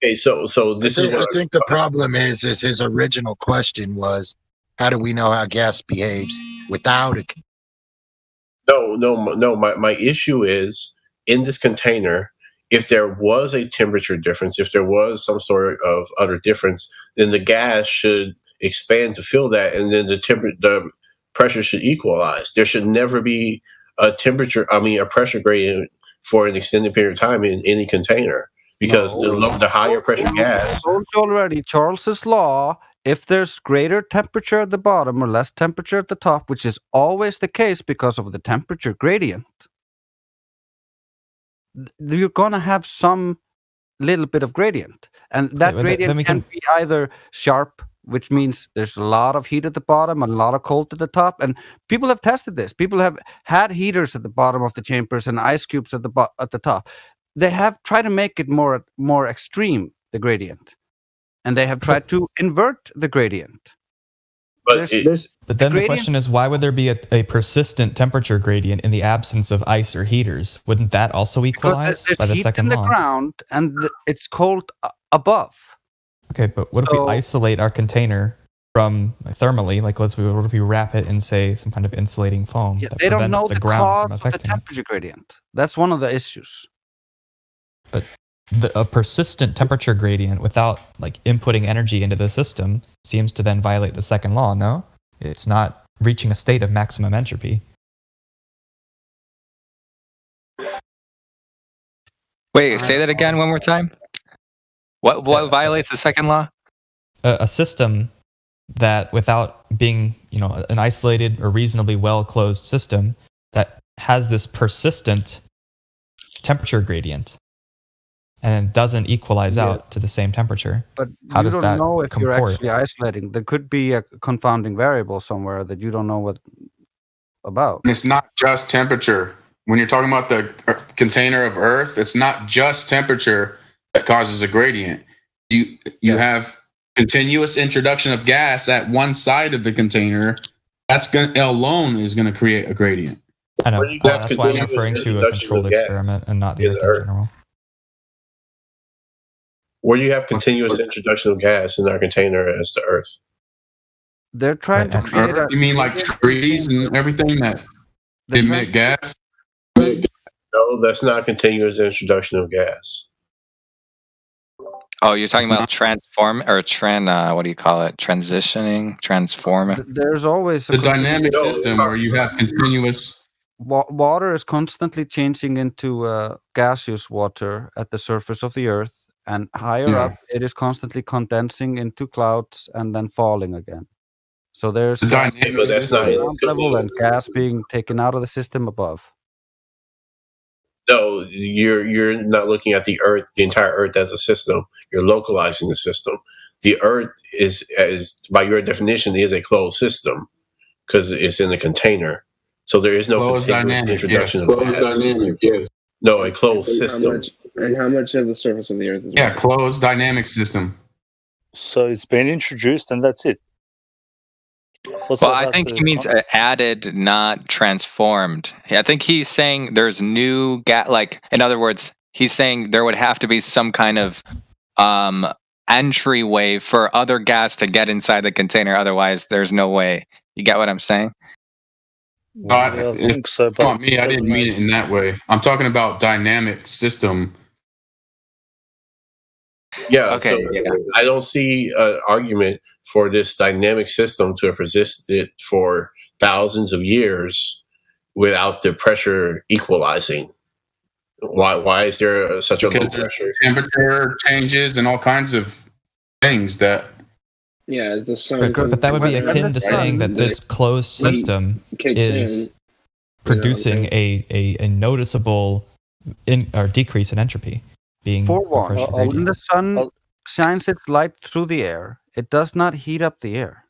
Speaker 3: Okay, so this
Speaker 17: I think the problem is his original question was, how do we know how gas behaves without a?
Speaker 3: No. My issue is in this container. If there was a temperature difference, if there was some sort of other difference, then the gas should expand to fill that, and then the pressure should equalize. There should never be a pressure gradient for an extended period of time in any container, because the higher pressure gas.
Speaker 11: I told you already, Charles's law. If there's greater temperature at the bottom or less temperature at the top, which is always the case because of the temperature gradient, you're going to have some little bit of gradient, and that gradient can be either sharp, which means there's a lot of heat at the bottom and a lot of cold at the top. And people have tested this. People have had heaters at the bottom of the chambers and ice cubes at the top. They have tried to make it more extreme, the gradient, and they have tried to invert the gradient.
Speaker 5: But then the question is, why would there be a persistent temperature gradient in the absence of ice or heaters? Wouldn't that also equalize by the second law?
Speaker 11: There's heat in the ground, and it's cold above.
Speaker 5: Okay, but what if we isolate our container from thermally? Like, what if we wrap it in, say, some kind of insulating foam?
Speaker 11: Yeah,
Speaker 5: that
Speaker 11: they don't know
Speaker 5: the
Speaker 11: the
Speaker 5: ground
Speaker 11: cause
Speaker 5: from
Speaker 11: of the
Speaker 5: affecting it?
Speaker 11: temperature gradient. That's one of the issues.
Speaker 5: But a persistent temperature gradient without inputting energy into the system seems to then violate the second law. No, it's not reaching a state of maximum entropy.
Speaker 14: Wait, say that again one more time. What violates the second law?
Speaker 5: A system that, without being an isolated or reasonably well closed system, that has this persistent temperature gradient and doesn't equalize out to the same temperature.
Speaker 11: But
Speaker 5: how
Speaker 11: you
Speaker 5: does
Speaker 11: don't
Speaker 5: that
Speaker 11: know if you're
Speaker 5: comport?
Speaker 11: actually isolating. There could be a confounding variable somewhere that you don't know what about.
Speaker 16: And it's not just temperature. When you're talking about the container of Earth, it's not just temperature that causes a gradient. You have continuous introduction of gas at one side of the container. That's alone is going to create a gradient.
Speaker 5: I know. That's why I'm referring to a controlled experiment and not the Earth in general.
Speaker 3: Where you have continuous introduction of gas in our container as the Earth.
Speaker 11: They're trying to create
Speaker 16: You mean like trees and everything that emit gas?
Speaker 3: No, that's not continuous introduction of gas.
Speaker 14: Oh, you're talking about transform or what do you call it? Transform.
Speaker 11: There's always
Speaker 16: the dynamic system where you have continuous.
Speaker 11: Water is constantly changing into gaseous water at the surface of the Earth, and higher up, it is constantly condensing into clouds and then falling again. So there's gas being ground level and gas being taken out of the system above.
Speaker 3: No, you're not looking at the Earth, the entire Earth as a system. You're localizing the system. The Earth is by your definition, is a closed system because it's in a container. So there is no
Speaker 16: closed
Speaker 3: continuous
Speaker 16: dynamic,
Speaker 3: introduction
Speaker 16: yes.
Speaker 3: of
Speaker 16: Closed
Speaker 3: gas.
Speaker 16: dynamic, yes.
Speaker 3: No, a closed system.
Speaker 21: How much of the surface of the Earth is?
Speaker 16: Yeah, closed dynamic system.
Speaker 9: So it's been introduced, and that's it.
Speaker 14: Well, I think he means added, not transformed. I think he's saying there's new gas. Like, in other words, he's saying there would have to be some kind of entryway for other gas to get inside the container. Otherwise, there's no way. You get what I'm saying?
Speaker 16: I think so. Not me. I didn't mean it in that way. I'm talking about dynamic system.
Speaker 3: Yeah,
Speaker 14: okay,
Speaker 3: so I don't see an argument for this dynamic system to have persisted for thousands of years without the pressure equalizing. Why is there such a low pressure?
Speaker 16: Temperature changes and all kinds of things that
Speaker 21: Yeah, as the sun.
Speaker 5: But that would be akin to saying that this closed system is producing a noticeable decrease in entropy. Being
Speaker 11: For
Speaker 5: a
Speaker 11: one,
Speaker 5: pressure
Speaker 11: when
Speaker 5: gradient.
Speaker 11: the sun shines its light through the air, it does not heat up the air.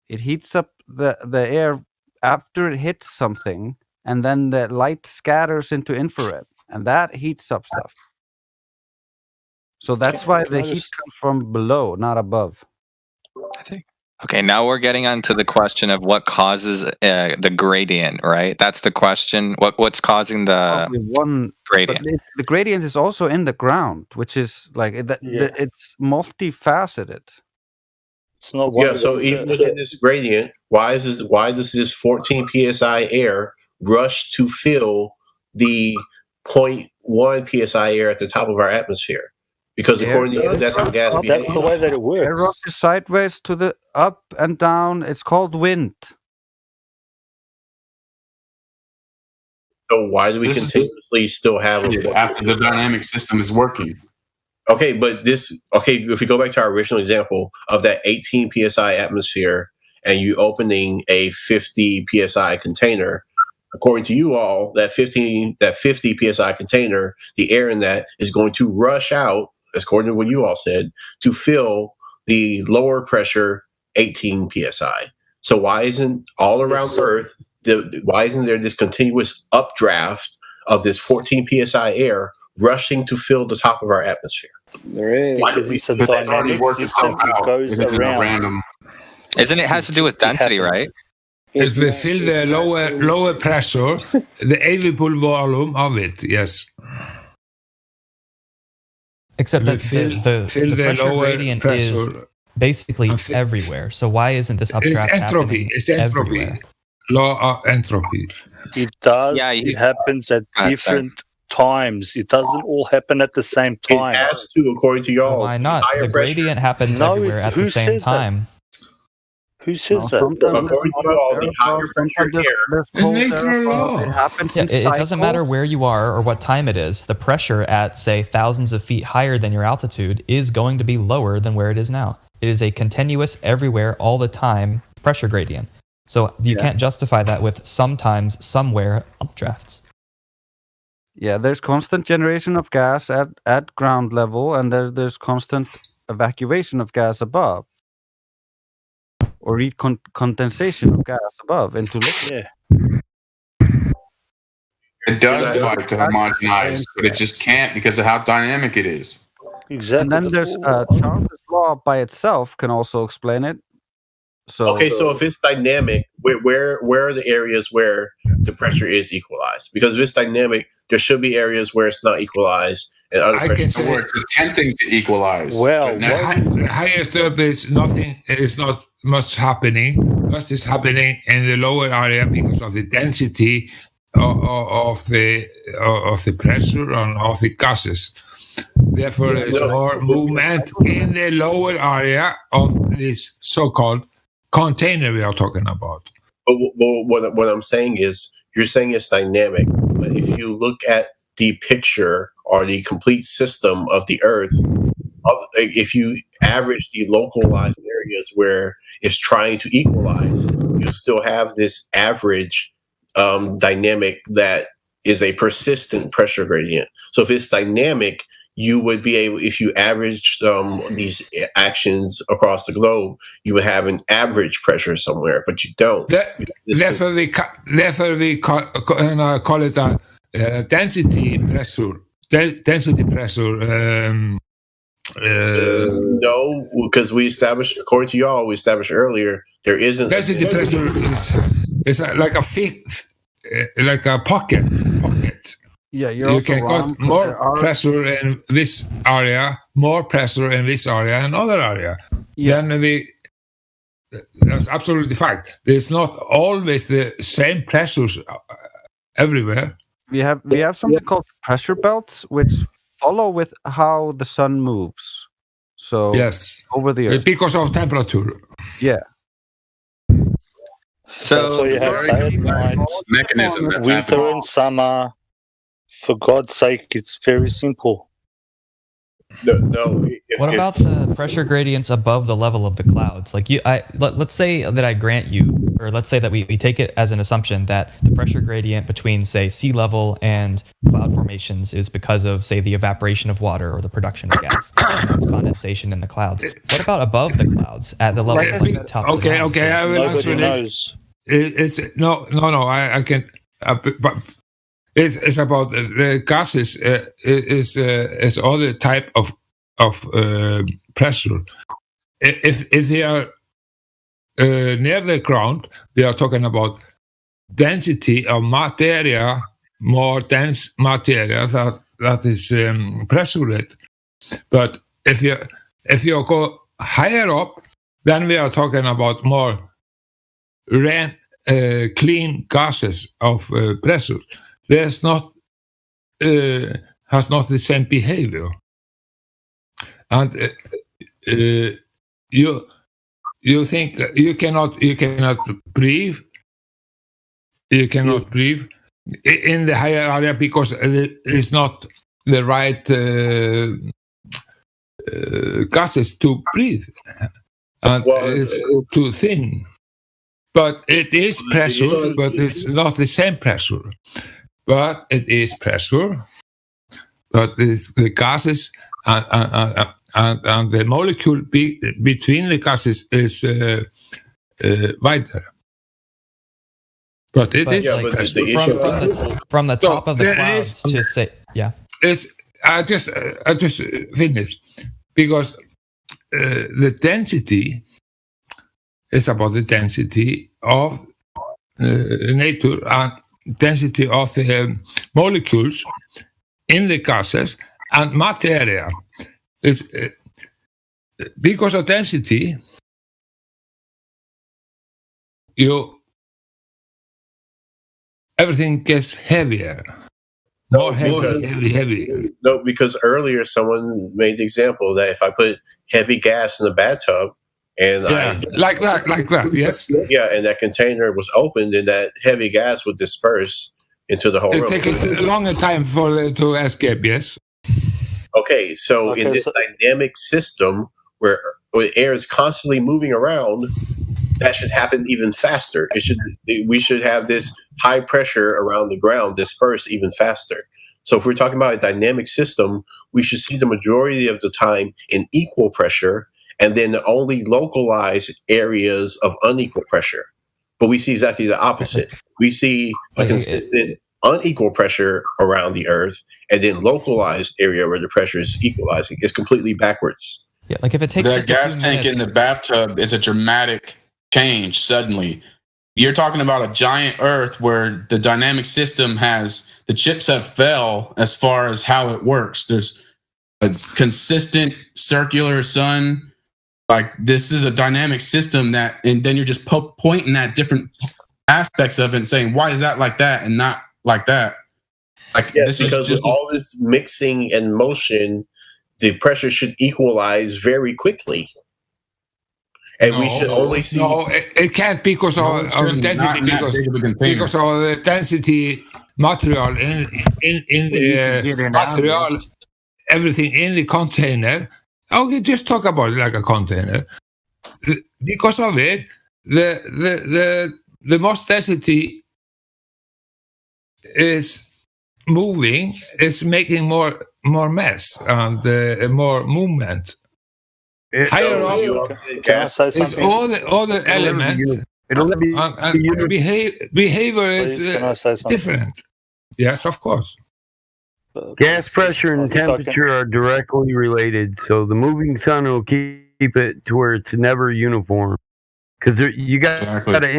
Speaker 11: It heats up the air after it hits something, and then the light scatters into infrared, and that heats up stuff. So that's why the heat comes from below, not above.
Speaker 14: I think. Okay, now we're getting onto the question of what causes the gradient, right? That's the question. What's causing the gradient?
Speaker 11: But the gradient is also in the ground, which is like it's multifaceted.
Speaker 9: It's not
Speaker 3: Yeah, so even within this gradient, why does this 14 psi air rush to fill the 0.1 psi air at the top of our atmosphere? Because according to you, that's how gas behaves.
Speaker 9: That's the way that it works.
Speaker 11: It rushes sideways to the up and down. It's called wind.
Speaker 3: So why do we continuously still have
Speaker 16: after the dynamic system is working?
Speaker 3: Okay, but if we go back to our original example of that 18 psi atmosphere and you opening a 50 psi container, according to you all, that 50 psi container, the air in that is going to rush out, according to what you all said, to fill the lower pressure 18 psi. So why isn't all around Earth, why isn't there this continuous updraft of this 14 psi air rushing to fill the top of our atmosphere?
Speaker 21: There is.
Speaker 9: Because it's a dynamic system. It goes around.
Speaker 14: Isn't it has to do with density, right?
Speaker 23: If we fill the lower pressure, the available volume of it, yes.
Speaker 5: Except that the pressure
Speaker 23: lower
Speaker 5: gradient is basically everywhere. So why isn't this updraft happening everywhere?
Speaker 23: Law of entropy.
Speaker 9: It does. It happens at different times. It doesn't all happen at the same time.
Speaker 3: It has to, according to y'all.
Speaker 5: Why not? The gradient happens everywhere at the same time.
Speaker 9: Who says that?
Speaker 3: According to y'all, the higher pressure air.
Speaker 11: It happens
Speaker 5: It doesn't matter where you are or what time it is. The pressure at, say, thousands of feet higher than your altitude is going to be lower than where it is now. It is a continuous, everywhere, all the time pressure gradient. So you can't justify that with sometimes, somewhere updrafts.
Speaker 11: Yeah, there's constant generation of gas at ground level, and there's constant evacuation of gas above, or condensation of gas above into liquid.
Speaker 16: It does like to homogenize, but it just can't because of how dynamic it is.
Speaker 9: Exactly.
Speaker 11: And then there's Charles' law by itself can also explain it. So
Speaker 3: So if it's dynamic, where are the areas where the pressure is equalized? Because if it's dynamic, there should be areas where it's not equalized and other pressures
Speaker 16: where it's attempting to equalize.
Speaker 23: Well, highest up is nothing. Is not much happening. Most is happening in the lower area because of the density of the pressure and of the gases. Therefore, there's more movement in the lower area of this so-called container we are talking about.
Speaker 3: But what I'm saying is, you're saying it's dynamic, but if you look at the picture or the complete system of the Earth, if you average the localized areas where it's trying to equalize, you still have this average dynamic that is a persistent pressure gradient. So if it's dynamic, you would be able, if you averaged these actions across the globe, you would have an average pressure somewhere, but you don't.
Speaker 23: Therefore, we call it a density pressure. Density pressure.
Speaker 3: No, because we established, according to y'all, we established earlier, there isn't.
Speaker 23: Density pressure is like a pocket.
Speaker 11: Yeah,
Speaker 23: you can got more pressure in this area, more pressure in this area, and other area.
Speaker 11: Yeah.
Speaker 23: Then that's absolutely fact. There's not always the same pressures everywhere.
Speaker 11: We have something called pressure belts, which follow with how the sun moves. So
Speaker 23: yes,
Speaker 11: over the Earth
Speaker 23: because of temperature.
Speaker 11: Yeah.
Speaker 9: So that's why you have day and night,
Speaker 16: mechanism that's
Speaker 9: winter
Speaker 16: happening.
Speaker 9: and summer. For God's sake, it's very simple.
Speaker 3: No.
Speaker 5: What about the pressure gradients above the level of the clouds? Like let's say that I grant you, or let's say that we take it as an assumption that the pressure gradient between, say, sea level and cloud formations is because of, say, the evaporation of water or the production of gas, that's condensation in the clouds. What about above the clouds at the level of the top?
Speaker 23: Okay, I will answer this. It's no. I can. But it's about the gases. Is all the type of pressure. If they are near the ground, we are talking about density of materia, more dense materia that is pressured. But if you go higher up, then we are talking about more clean gases of pressure. There's not has not the same behavior, and you think you cannot breathe. You cannot breathe in the higher area because it's not the right gases to breathe, and it's too thin. But it is pressure, but it's not the same pressure. But it is pressure, but it's the gases and the molecule between the gases is wider. But it is
Speaker 5: like from the top of the clouds to say, yeah.
Speaker 23: It's I just finished because the density is about the density of nature and density of the molecules in the gases and materia. It's because of density. Everything gets heavier. Heavy.
Speaker 3: No, because earlier someone made the example that if I put heavy gas in the bathtub and
Speaker 23: like that, yes.
Speaker 3: Yeah, and that container was opened and that heavy gas would disperse into the whole room.
Speaker 23: It takes a longer time to escape, yes.
Speaker 3: Okay, so in this dynamic system where air is constantly moving around, that should happen even faster. We should have this high pressure around the ground dispersed even faster. So if we're talking about a dynamic system, we should see the majority of the time in equal pressure and then only localized areas of unequal pressure. But we see exactly the opposite. We see a consistent unequal pressure around the Earth and then localized area where the pressure is equalizing. It's completely backwards.
Speaker 5: Yeah, like if it takes
Speaker 16: that gas tank in the bathtub is a dramatic change suddenly. You're talking about a giant Earth where the dynamic system the chips have fell as far as how it works. There's a consistent circular sun. Like this is a dynamic system and then you're just pointing at different aspects of it and saying, why is that like that and not like that? Like
Speaker 3: yes, because with all this mixing and motion, the pressure should equalize very quickly. And we should only see.
Speaker 23: No, it can't because of density. Because of the density material in the material, everything in the container. Okay, just talk about it like a container. Because of it, the most density is moving. Is making more mess and more movement. Higher up, it's all the elements. Behavior is different. Yes, of course.
Speaker 12: Gas pressure and temperature are directly related, so the moving sun will keep it to where it's never uniform. Because you got an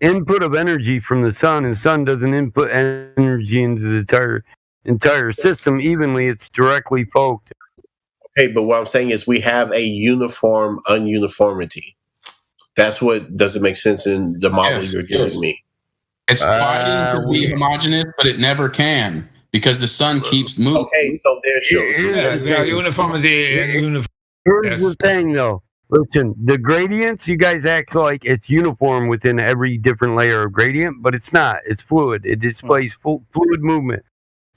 Speaker 12: input of energy from the sun, and the sun doesn't input energy into the entire system evenly. It's directly focused.
Speaker 3: Okay, but what I'm saying is we have a uniform ununiformity. That's what doesn't make sense in the model you're giving me.
Speaker 16: It's fighting to be homogeneous, but it never can because the sun keeps moving.
Speaker 3: Okay, so there's
Speaker 23: uniformity.
Speaker 12: Here's the thing, though. Listen, the gradients, you guys act like it's uniform within every different layer of gradient, but it's not. It's fluid. It displays fluid movement.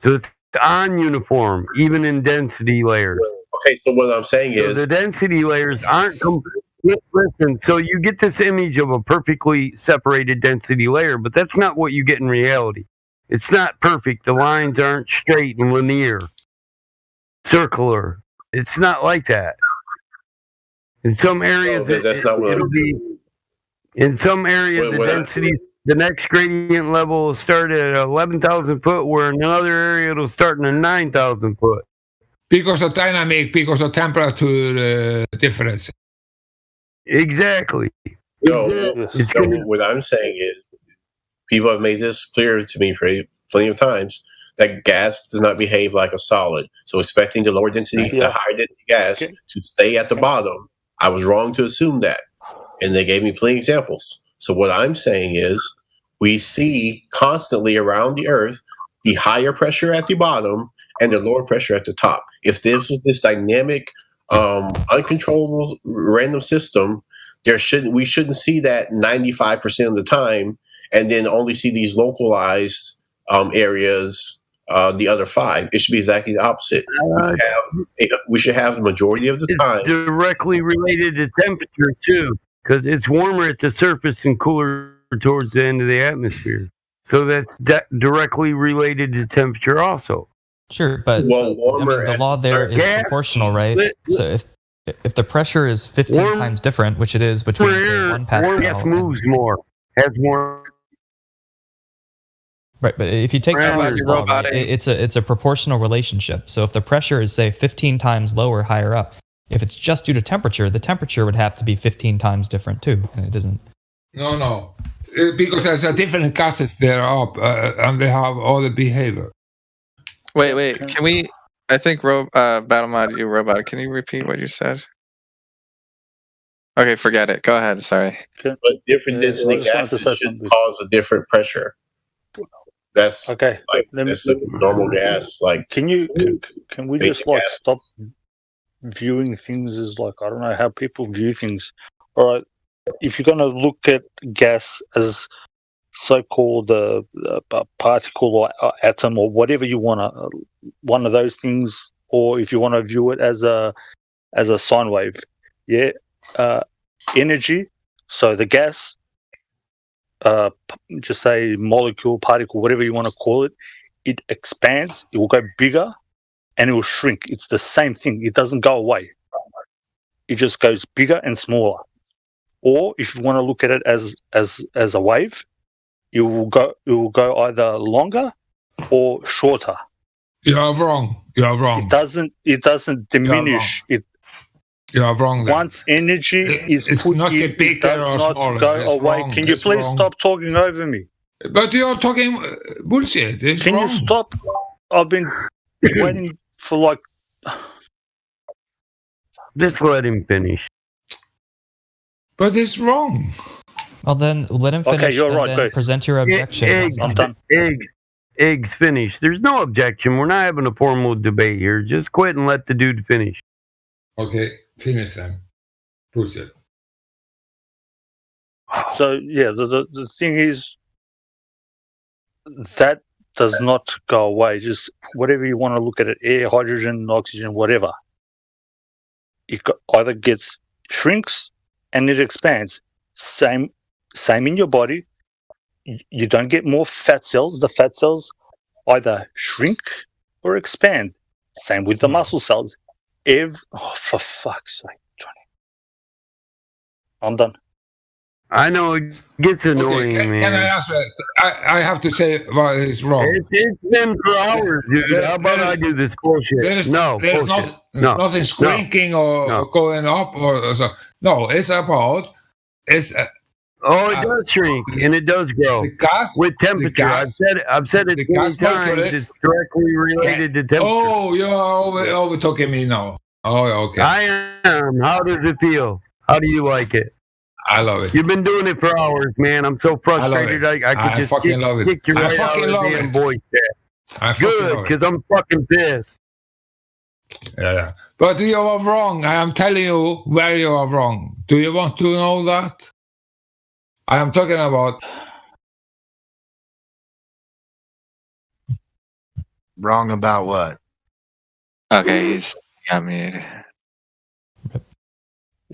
Speaker 12: So it's on uniform, even in density layers.
Speaker 3: Okay, so what I'm saying
Speaker 12: So
Speaker 3: is
Speaker 12: the density layers aren't listen, so you get this image of a perfectly separated density layer, but that's not what you get in reality. It's not perfect. The lines aren't straight and linear, circular. It's not like that. In some areas,
Speaker 3: that's not what I'm
Speaker 12: it'll be. In some areas, the density, the next gradient level will start at 11,000 foot, where in another area it'll start in 9,000 foot.
Speaker 23: Because of dynamic, because of temperature difference.
Speaker 12: Exactly.
Speaker 3: No, what I'm saying is, people have made this clear to me plenty of times that gas does not behave like a solid. So expecting the lower density, the higher density gas to stay at the bottom, I was wrong to assume that. And they gave me plenty of examples. So what I'm saying is, we see constantly around the Earth the higher pressure at the bottom and the lower pressure at the top. If this is this dynamic, uncontrollable, random system, we shouldn't see that 95% of the time, and then only see these localized areas the other 5. It should be exactly the opposite. We should have the majority of the time.
Speaker 12: Directly related to temperature too, because it's warmer at the surface and cooler towards the end of the atmosphere. So that's directly related to temperature also.
Speaker 5: Sure, but the law there is proportional, right? So if the pressure is 15 times different, which it is between say, 1 Pascal,
Speaker 12: warm gas moves more, has more.
Speaker 5: Right, but if you take Paul's law, right, it's a proportional relationship. So if the pressure is say 15 times lower higher up, if it's just due to temperature, the temperature would have to be 15 times different too, and it isn't.
Speaker 23: No. Because there's a different gases there up, and they have all the behavior.
Speaker 14: Wait. Can we? I think Battlemod, you robot. Can you repeat what you said? Okay, forget it. Go ahead. Sorry.
Speaker 3: But different density gases should cause a different pressure. That's
Speaker 9: okay.
Speaker 3: That's a normal gas. Like,
Speaker 9: can we just stop viewing things as I don't know how people view things. All right, if you're going to look at gas as so-called particle or atom or whatever you want to, one of those things, or if you want to view it as a sine wave, energy. So the gas, just say molecule, particle, whatever you want to call it, it expands. It will go bigger, and it will shrink. It's the same thing. It doesn't go away. It just goes bigger and smaller. Or if you want to look at it as a wave, it will go either longer or shorter.
Speaker 23: You're wrong.
Speaker 9: It doesn't diminish.
Speaker 23: You're wrong.
Speaker 9: Once energy is put in, it does not go away. Can you please stop talking over me?
Speaker 23: But you're talking bullshit.
Speaker 9: Can you stop? I've been waiting for
Speaker 12: Just let him finish.
Speaker 23: But it's wrong.
Speaker 5: Well, then let him finish.
Speaker 9: Okay, you're right.
Speaker 5: Then present your objection.
Speaker 12: I'm done. Eggs, finish. There's no objection. We're not having a formal debate here. Just quit and let the dude finish.
Speaker 23: Okay, finish them. Bullshit.
Speaker 9: So the thing is that does not go away. Just whatever you want to look at it, air, hydrogen, oxygen, whatever. It either shrinks and it expands. Same in your body. You don't get more fat cells. The fat cells either shrink or expand. Same with the muscle cells. For fuck's sake, Johnny. I'm done.
Speaker 12: I know it gets annoying, man.
Speaker 23: Can I answer? I have to say what is wrong.
Speaker 12: It's been for hours, dude. How about I do this bullshit?
Speaker 23: There's
Speaker 12: bullshit.
Speaker 23: nothing squinking or going up or so. No, it's about it
Speaker 12: does shrink and it does grow with temperature. I've said it 20 times. It's directly related to temperature.
Speaker 23: Oh, you're over talking me now. Oh, okay.
Speaker 12: I am. How does it feel? How do you like it?
Speaker 23: I love it.
Speaker 12: You've been doing it for hours, man. I'm so frustrated. I could just
Speaker 23: fucking love it.
Speaker 12: kick you right out of the damn voice there. Good, because I'm fucking pissed.
Speaker 23: Yeah. But you are wrong. I am telling you where you are wrong. Do you want to know that? I am talking about
Speaker 17: Wrong about what?
Speaker 14: Okay, he's got me.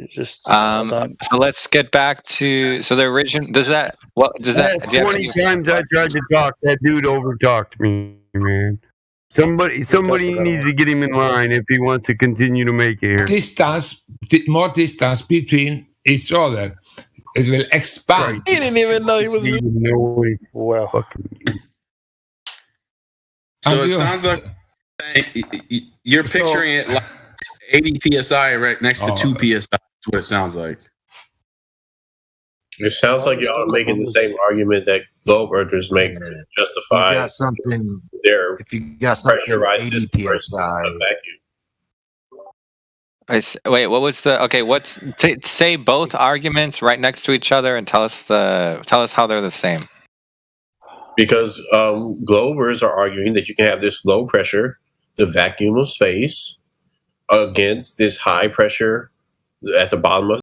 Speaker 9: Just
Speaker 14: so let's get back to the origin. Does that? Do you have
Speaker 12: 20 times I tried to talk, that dude overtalked me, man. Somebody needs to get him in line if he wants to continue to make it here.
Speaker 23: More distance between each other. It will expand.
Speaker 18: He didn't even know he was.
Speaker 16: So it sounds like you're picturing it like 80 psi right next to 2 psi. That's what it sounds like.
Speaker 3: It sounds like y'all are making the same argument that globe earthers make to justify
Speaker 17: You got something.
Speaker 3: their
Speaker 17: If you got something
Speaker 3: pressurized
Speaker 17: 80
Speaker 3: system versus
Speaker 17: psi,
Speaker 3: a vacuum.
Speaker 14: Wait, what was the? Okay, say both arguments right next to each other and tell us how they're the same.
Speaker 3: Because globers are arguing that you can have this low pressure, the vacuum of space, against this high pressure at the bottom of